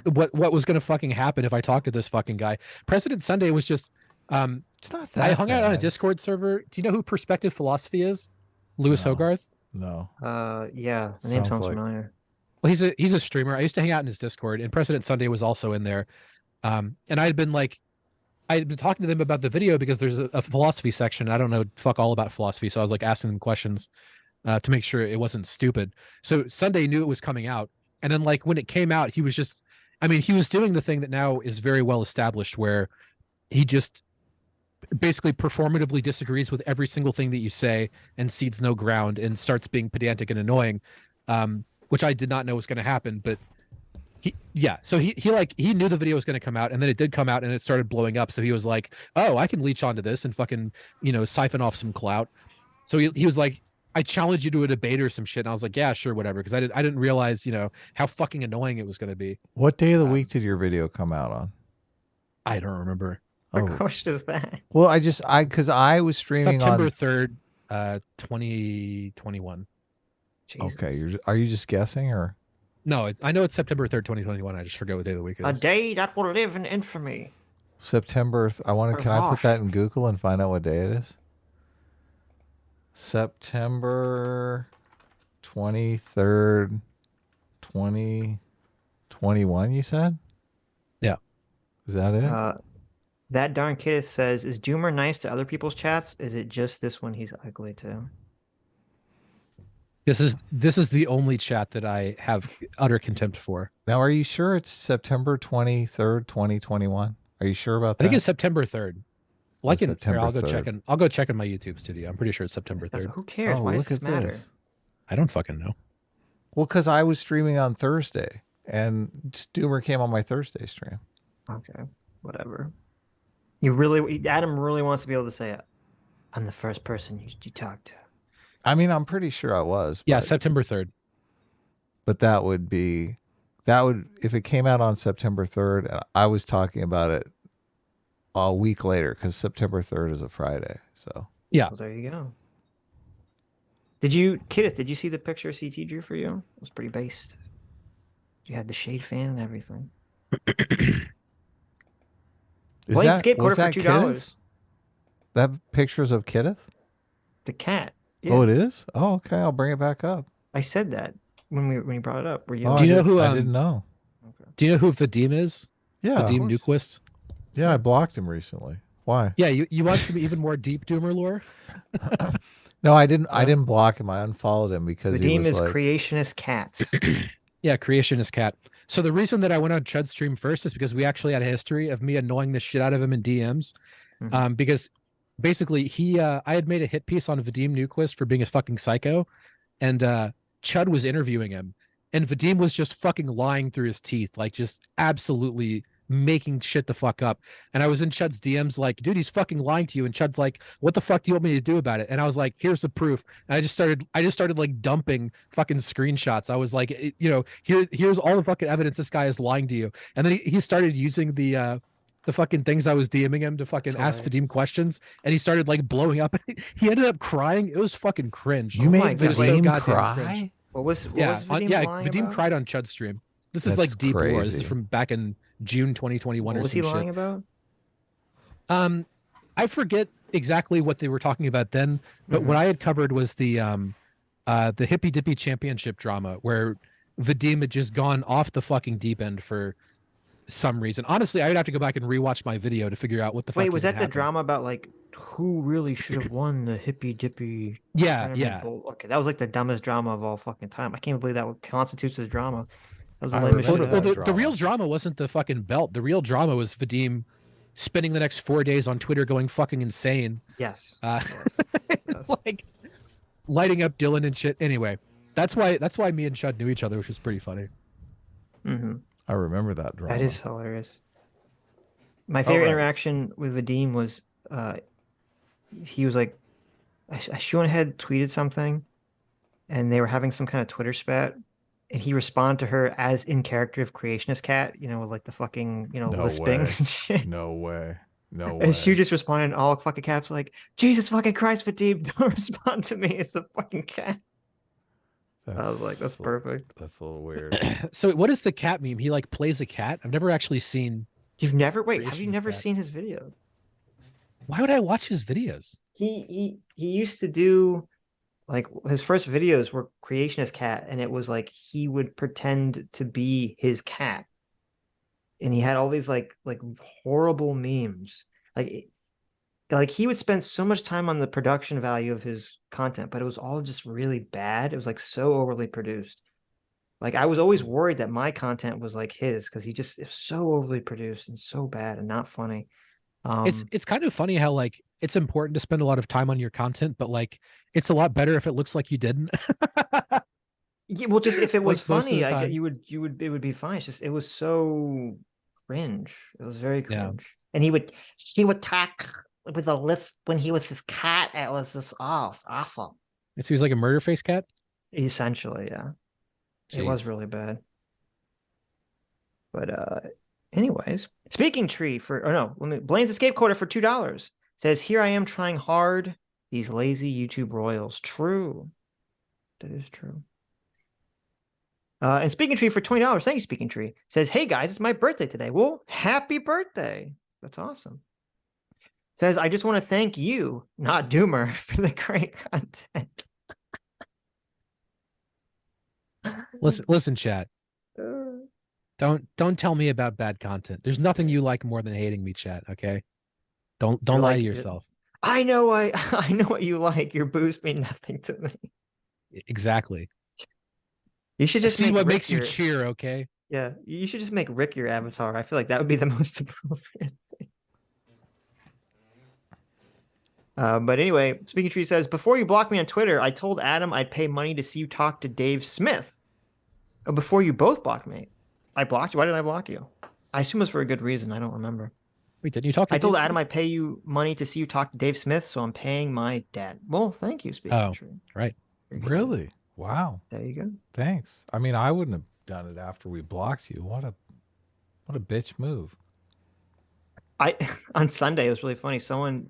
what was going to fucking happen if I talked to this fucking guy? President Sunday was just. it's not that I hung out on a bad. Discord server. Do you know who Perspective Philosophy is? Lewis No. Hogarth. No. Yeah, the name Sounds sounds like- familiar. Well, he's a streamer. I used to hang out in his Discord, and President Sunday was also in there. And I'd been talking to them about the video because there's a philosophy section. I don't know fuck all about philosophy, so I was like asking them questions to make sure it wasn't stupid. So Sunday knew it was coming out, and then like when it came out, he was just, I mean, he was doing the thing that now is very well established, where he just basically performatively disagrees with every single thing that you say and cedes no ground and starts being pedantic and annoying. Which I did not know was going to happen, but he knew the video was going to come out, and then it did come out and it started blowing up. So he was like, oh, I can leech onto this and fucking, siphon off some clout. So he was like, I challenge you to a debate or some shit. And I was like, yeah, sure, whatever. Cause I didn't realize, how fucking annoying it was going to be. What day of the week did your video come out on? I don't remember. What Oh, question is that? well, because I was streaming September on. 3rd, 2021. Jesus. Okay, are you just guessing or? No, I know it's September 3rd, 2021. I just forget what day of the week it A is. day that will live in infamy. September. Can I put that in Google and find out what day it is? September 23rd, 2021. You said? Yeah. Is that it? That darn kid says, is Doomer nice to other people's chats? Is it just this one he's ugly to? This is the only chat that I have utter contempt for. Now, are you sure it's September 23rd, 2021? Are you sure about that? I think it's September 3rd. Well, September I'll go 3rd. I'll go check in my YouTube studio. I'm pretty sure it's September That's, 3rd. who cares? Oh, Why does look this at matter? this. I don't fucking know. Well, because I was streaming on Thursday, and Doomer came on my Thursday stream. Okay, whatever. Adam really wants to be able to say it. I'm the first person you talked to. I mean, I'm pretty sure I was. Yeah, but- September 3rd. But if it came out on September 3rd, and I was talking about it a week later because September 3rd is a Friday. So Yeah. Well, there you go. Kenneth, did you see the picture CT drew for you? It was pretty based. You had the shade fan and everything. Playing skateboarder for $2. Kenneth? That pictures of Kenneth? The cat. Yeah. Oh, it is? Oh, okay. I'll bring it back up. I said that when you brought it up. Were you? Oh, Do you know who? I didn't know. Do you know who Vadim is? Yeah. Vadim Newquist. Yeah, I blocked him recently. Why? Yeah, you want some even more deep doomer lore? No, I didn't. I didn't block him. I unfollowed him because he Vadim was is like, creationist cat. Yeah, creationist cat. So the reason that I went on Chud's stream first is because we actually had a history of me annoying the shit out of him in DMs. Because basically I had made a hit piece on Vadim Newquist for being a fucking psycho, and Chud was interviewing him, and Vadim was just fucking lying through his teeth, like just absolutely making shit the fuck up. And I was in Chud's DMs like, dude, he's fucking lying to you. And Chud's like, what the fuck do you want me to do about it? And I was like, here's the proof. And I just started like dumping fucking screenshots. I was like, here's all the fucking evidence this guy is lying to you. And then he started using the fucking things I was DMing him to fucking ask Vadim questions, and he started like blowing up. He ended up crying. It was fucking cringe. You made God. Vadim goddamn cry? cringe. What was Vadim lying Vadim about? cried on Chud's stream. This is That's like deep lore. This is crazy. from back in June 2021 What or was some he lying shit. about? I forget exactly what they were talking about then, but what I had covered was the Hippy Dippy Championship drama where Vadim had just gone off the fucking deep end for some reason. Honestly, I would have to go back and rewatch my video to figure out what the fuck. Wait, was even that the happened. drama about like who really should have won the Hippy Dippy? Yeah, tournament? yeah. Okay, that was like the dumbest drama of all fucking time. I can't believe that constitutes as drama. That was the I lamest shit remember ever. that. Well, the real drama wasn't the fucking belt. The real drama was Vadim spending the next 4 days on Twitter going fucking insane. Yes. Yes. Yes. Like lighting up Dylan and shit. Anyway, that's why me and Chud knew each other, which was pretty funny. Mm-hmm. I remember that drama. That is hilarious. My favorite right. interaction with Vadim was he was like, Sean had tweeted something and they were having some kind of Twitter spat. And he responded to her as in character of creationist cat, with like the fucking, No lisping way. and shit. No way. No way. And she just responded in all fucking caps like, Jesus fucking Christ, Vadim, don't respond to me. It's a fucking cat. I was like, that's perfect. That's a little weird. So what is the cat meme? He like plays a cat? I've never actually seen. Have you never Creationist never cat. seen his videos? Why would I watch his videos? He used to do like his first videos were creationist cat, and it was like he would pretend to be his cat, and he had all these like horrible memes. Like he would spend so much time on the production value of his content, but it was all just really bad. It was like so overly produced. Like I was always worried that my content was like his because it's so overly produced and so bad and not funny. It's kind of funny how like it's important to spend a lot of time on your content, but like it's a lot better if it looks like you didn't. Yeah, well, just if it was Like, most of funny, the I time. it would be fine. It's just it was so cringe. It was very Yeah. cringe. And he would talk with a lisp when he was his cat. It was just awful. So he's like a murder face cat. Essentially, yeah. It was Jeez. really bad. But anyways, speaking tree Blaine's escape quota for $2 says, "Here I am trying hard. These lazy YouTube royals." True, that is true. And Speaking Tree for $20. Thank you, Speaking Tree. Says, "Hey guys, it's my birthday today." Well, happy birthday. That's awesome. Says, "I just want to thank you, not Doomer, for the great content." Listen, chat. Don't tell me about bad content. There's nothing you like more than hating me, chat. Okay. Don't You're lie like- to yourself. I know what you like. Your boost mean nothing to me. Exactly. You should just See make what Rick makes you your- cheer. Okay. Yeah, you should just make Rick your avatar. I feel like that would be the most appropriate thing. But anyway, Speaking Tree says, "Before you block me on Twitter, I told Adam I'd pay money to see you talk to Dave Smith." Oh, before you both blocked me. I blocked you? Why did I block you? I assume it's for a good reason. I don't remember. Wait, didn't you talk to I told Dave Adam Smith? I'd pay you money to see you talk to Dave Smith, so I'm paying my dad. Well, thank you, Speaking Oh. Tree. Right. Really? Wow. There you go. Thanks. I mean, I wouldn't have done it after we blocked you. What a bitch move. on Sunday, it was really funny. Someone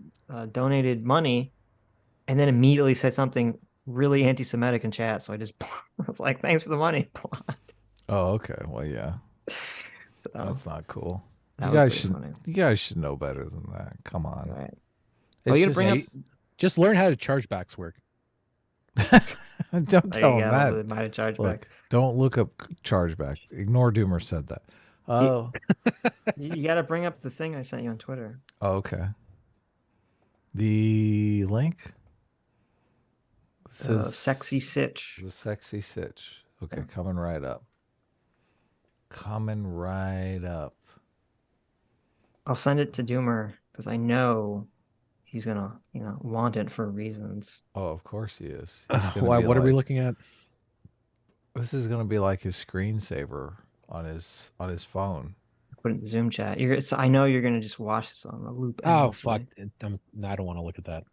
donated money and then immediately said something really anti-Semitic in chat. So I was like, thanks for the money. Oh, okay. Well, yeah, So that's not cool. that You was guys pretty should. funny. You guys should know better than that. Come on. Right. It's Well, you gotta just- bring up. Just learn how to chargebacks work. Don't There tell you them go. that. They might have charged Look, back. don't look up chargeback. Ignore Doomer said that. Oh, You got to bring up the thing I sent you on Twitter. okay. The link says Sexy Sitch. the sexy Sitch. Okay, coming right up. Coming right up. I'll send it to Doomer because I know he's gonna, want it for reasons. Oh, of course he is. He's gonna Why? be What are we like- looking at? This is gonna be like his screensaver on his phone. Put it in the Zoom chat. I know you're gonna just watch this on a loop. Oh endlessly. fuck! I don't want to look at that.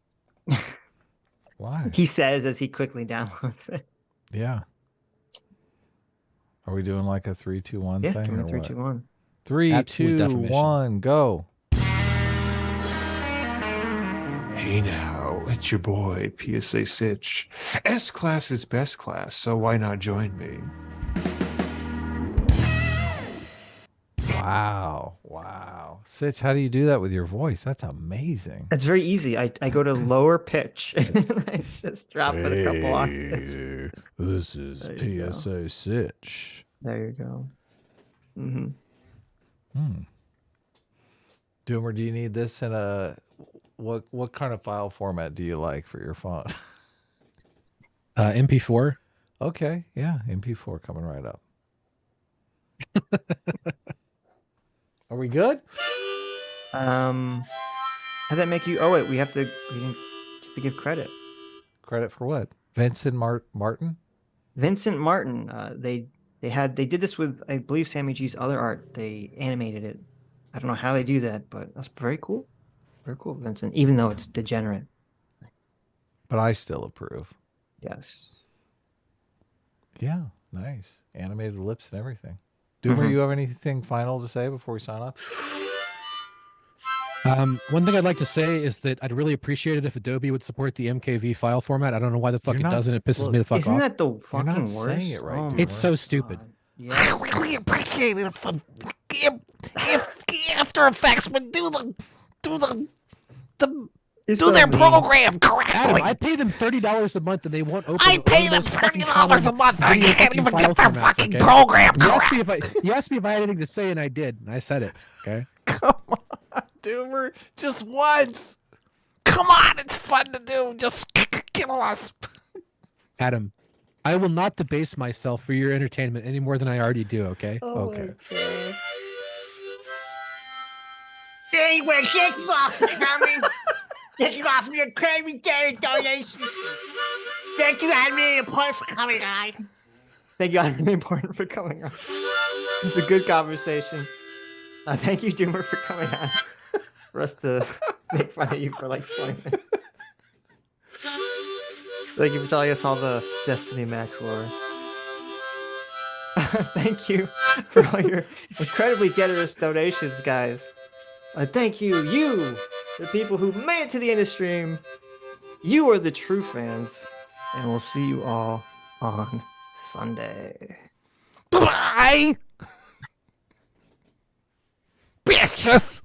Why? He says as he quickly downloads it. Yeah. Are we doing like a 3, 2, 1 Yeah, thing? give me or 3, what? 2, 1. 3, Absolute 2, defamation. 1, go. Hey now, it's your boy, PSA Sitch. S class is best class, so why not join me? Wow. Sitch, how do you do that with your voice? That's amazing. It's very easy. I go to lower pitch and I just drop it a couple octaves. Hey, this is There you go. PSA Sitch. There you go. Mm-hmm. Doomer, do you need this in a what kind of file format do you like for your phone? MP4. Okay, yeah, MP4 coming right up. Are we good? How'd that make you? Oh wait, we have to give credit. Credit for what? Vincent Martin? Vincent Martin. They did this with, I believe, Sammy G's other art. They animated it. I don't know how they do that, but that's very cool. Very cool, Vincent. Even though it's degenerate. But I still approve. Yes. Yeah, nice. Animated lips and everything. Doomer, you have anything final to say before we sign off? One thing I'd like to say is that I'd really appreciate it if Adobe would support the MKV file format. I don't know why the fuck You're it not- doesn't. It pisses look, me the fuck Isn't off. that the You're fucking not worst? saying it right, Oh dude. my It's so stupid. God. Yes. Really appreciate it if After Effects would do You're their mean. program Adam, correctly. I pay them $30 a month and they won't open. I pay all them those fucking $30 a month and I video can't fucking even file get their formats, fucking okay? program You asked, correct. you asked me if I had anything to say, and I did, and I said it. Okay. Come on, Doomer, just once. Come on, it's fun to do. Just kill us. Adam, I will not debase myself for your entertainment any more than I already do. Okay. Okay. Anyway, thank you all for coming. Thank you all for your crazy donations. Thank you, Adam and Cenk, for coming on. Thank you, I'm really important for coming on. It's a good conversation. Thank you, Doomer, for coming on. For us to make fun of you for like 20 minutes. Thank you for telling us all the Destiny Max lore. Thank you for all your incredibly generous donations, guys. Thank you, the people who made it to the end of stream. You are the true fans. And we'll see you all on Sunday. Bye. Bitches.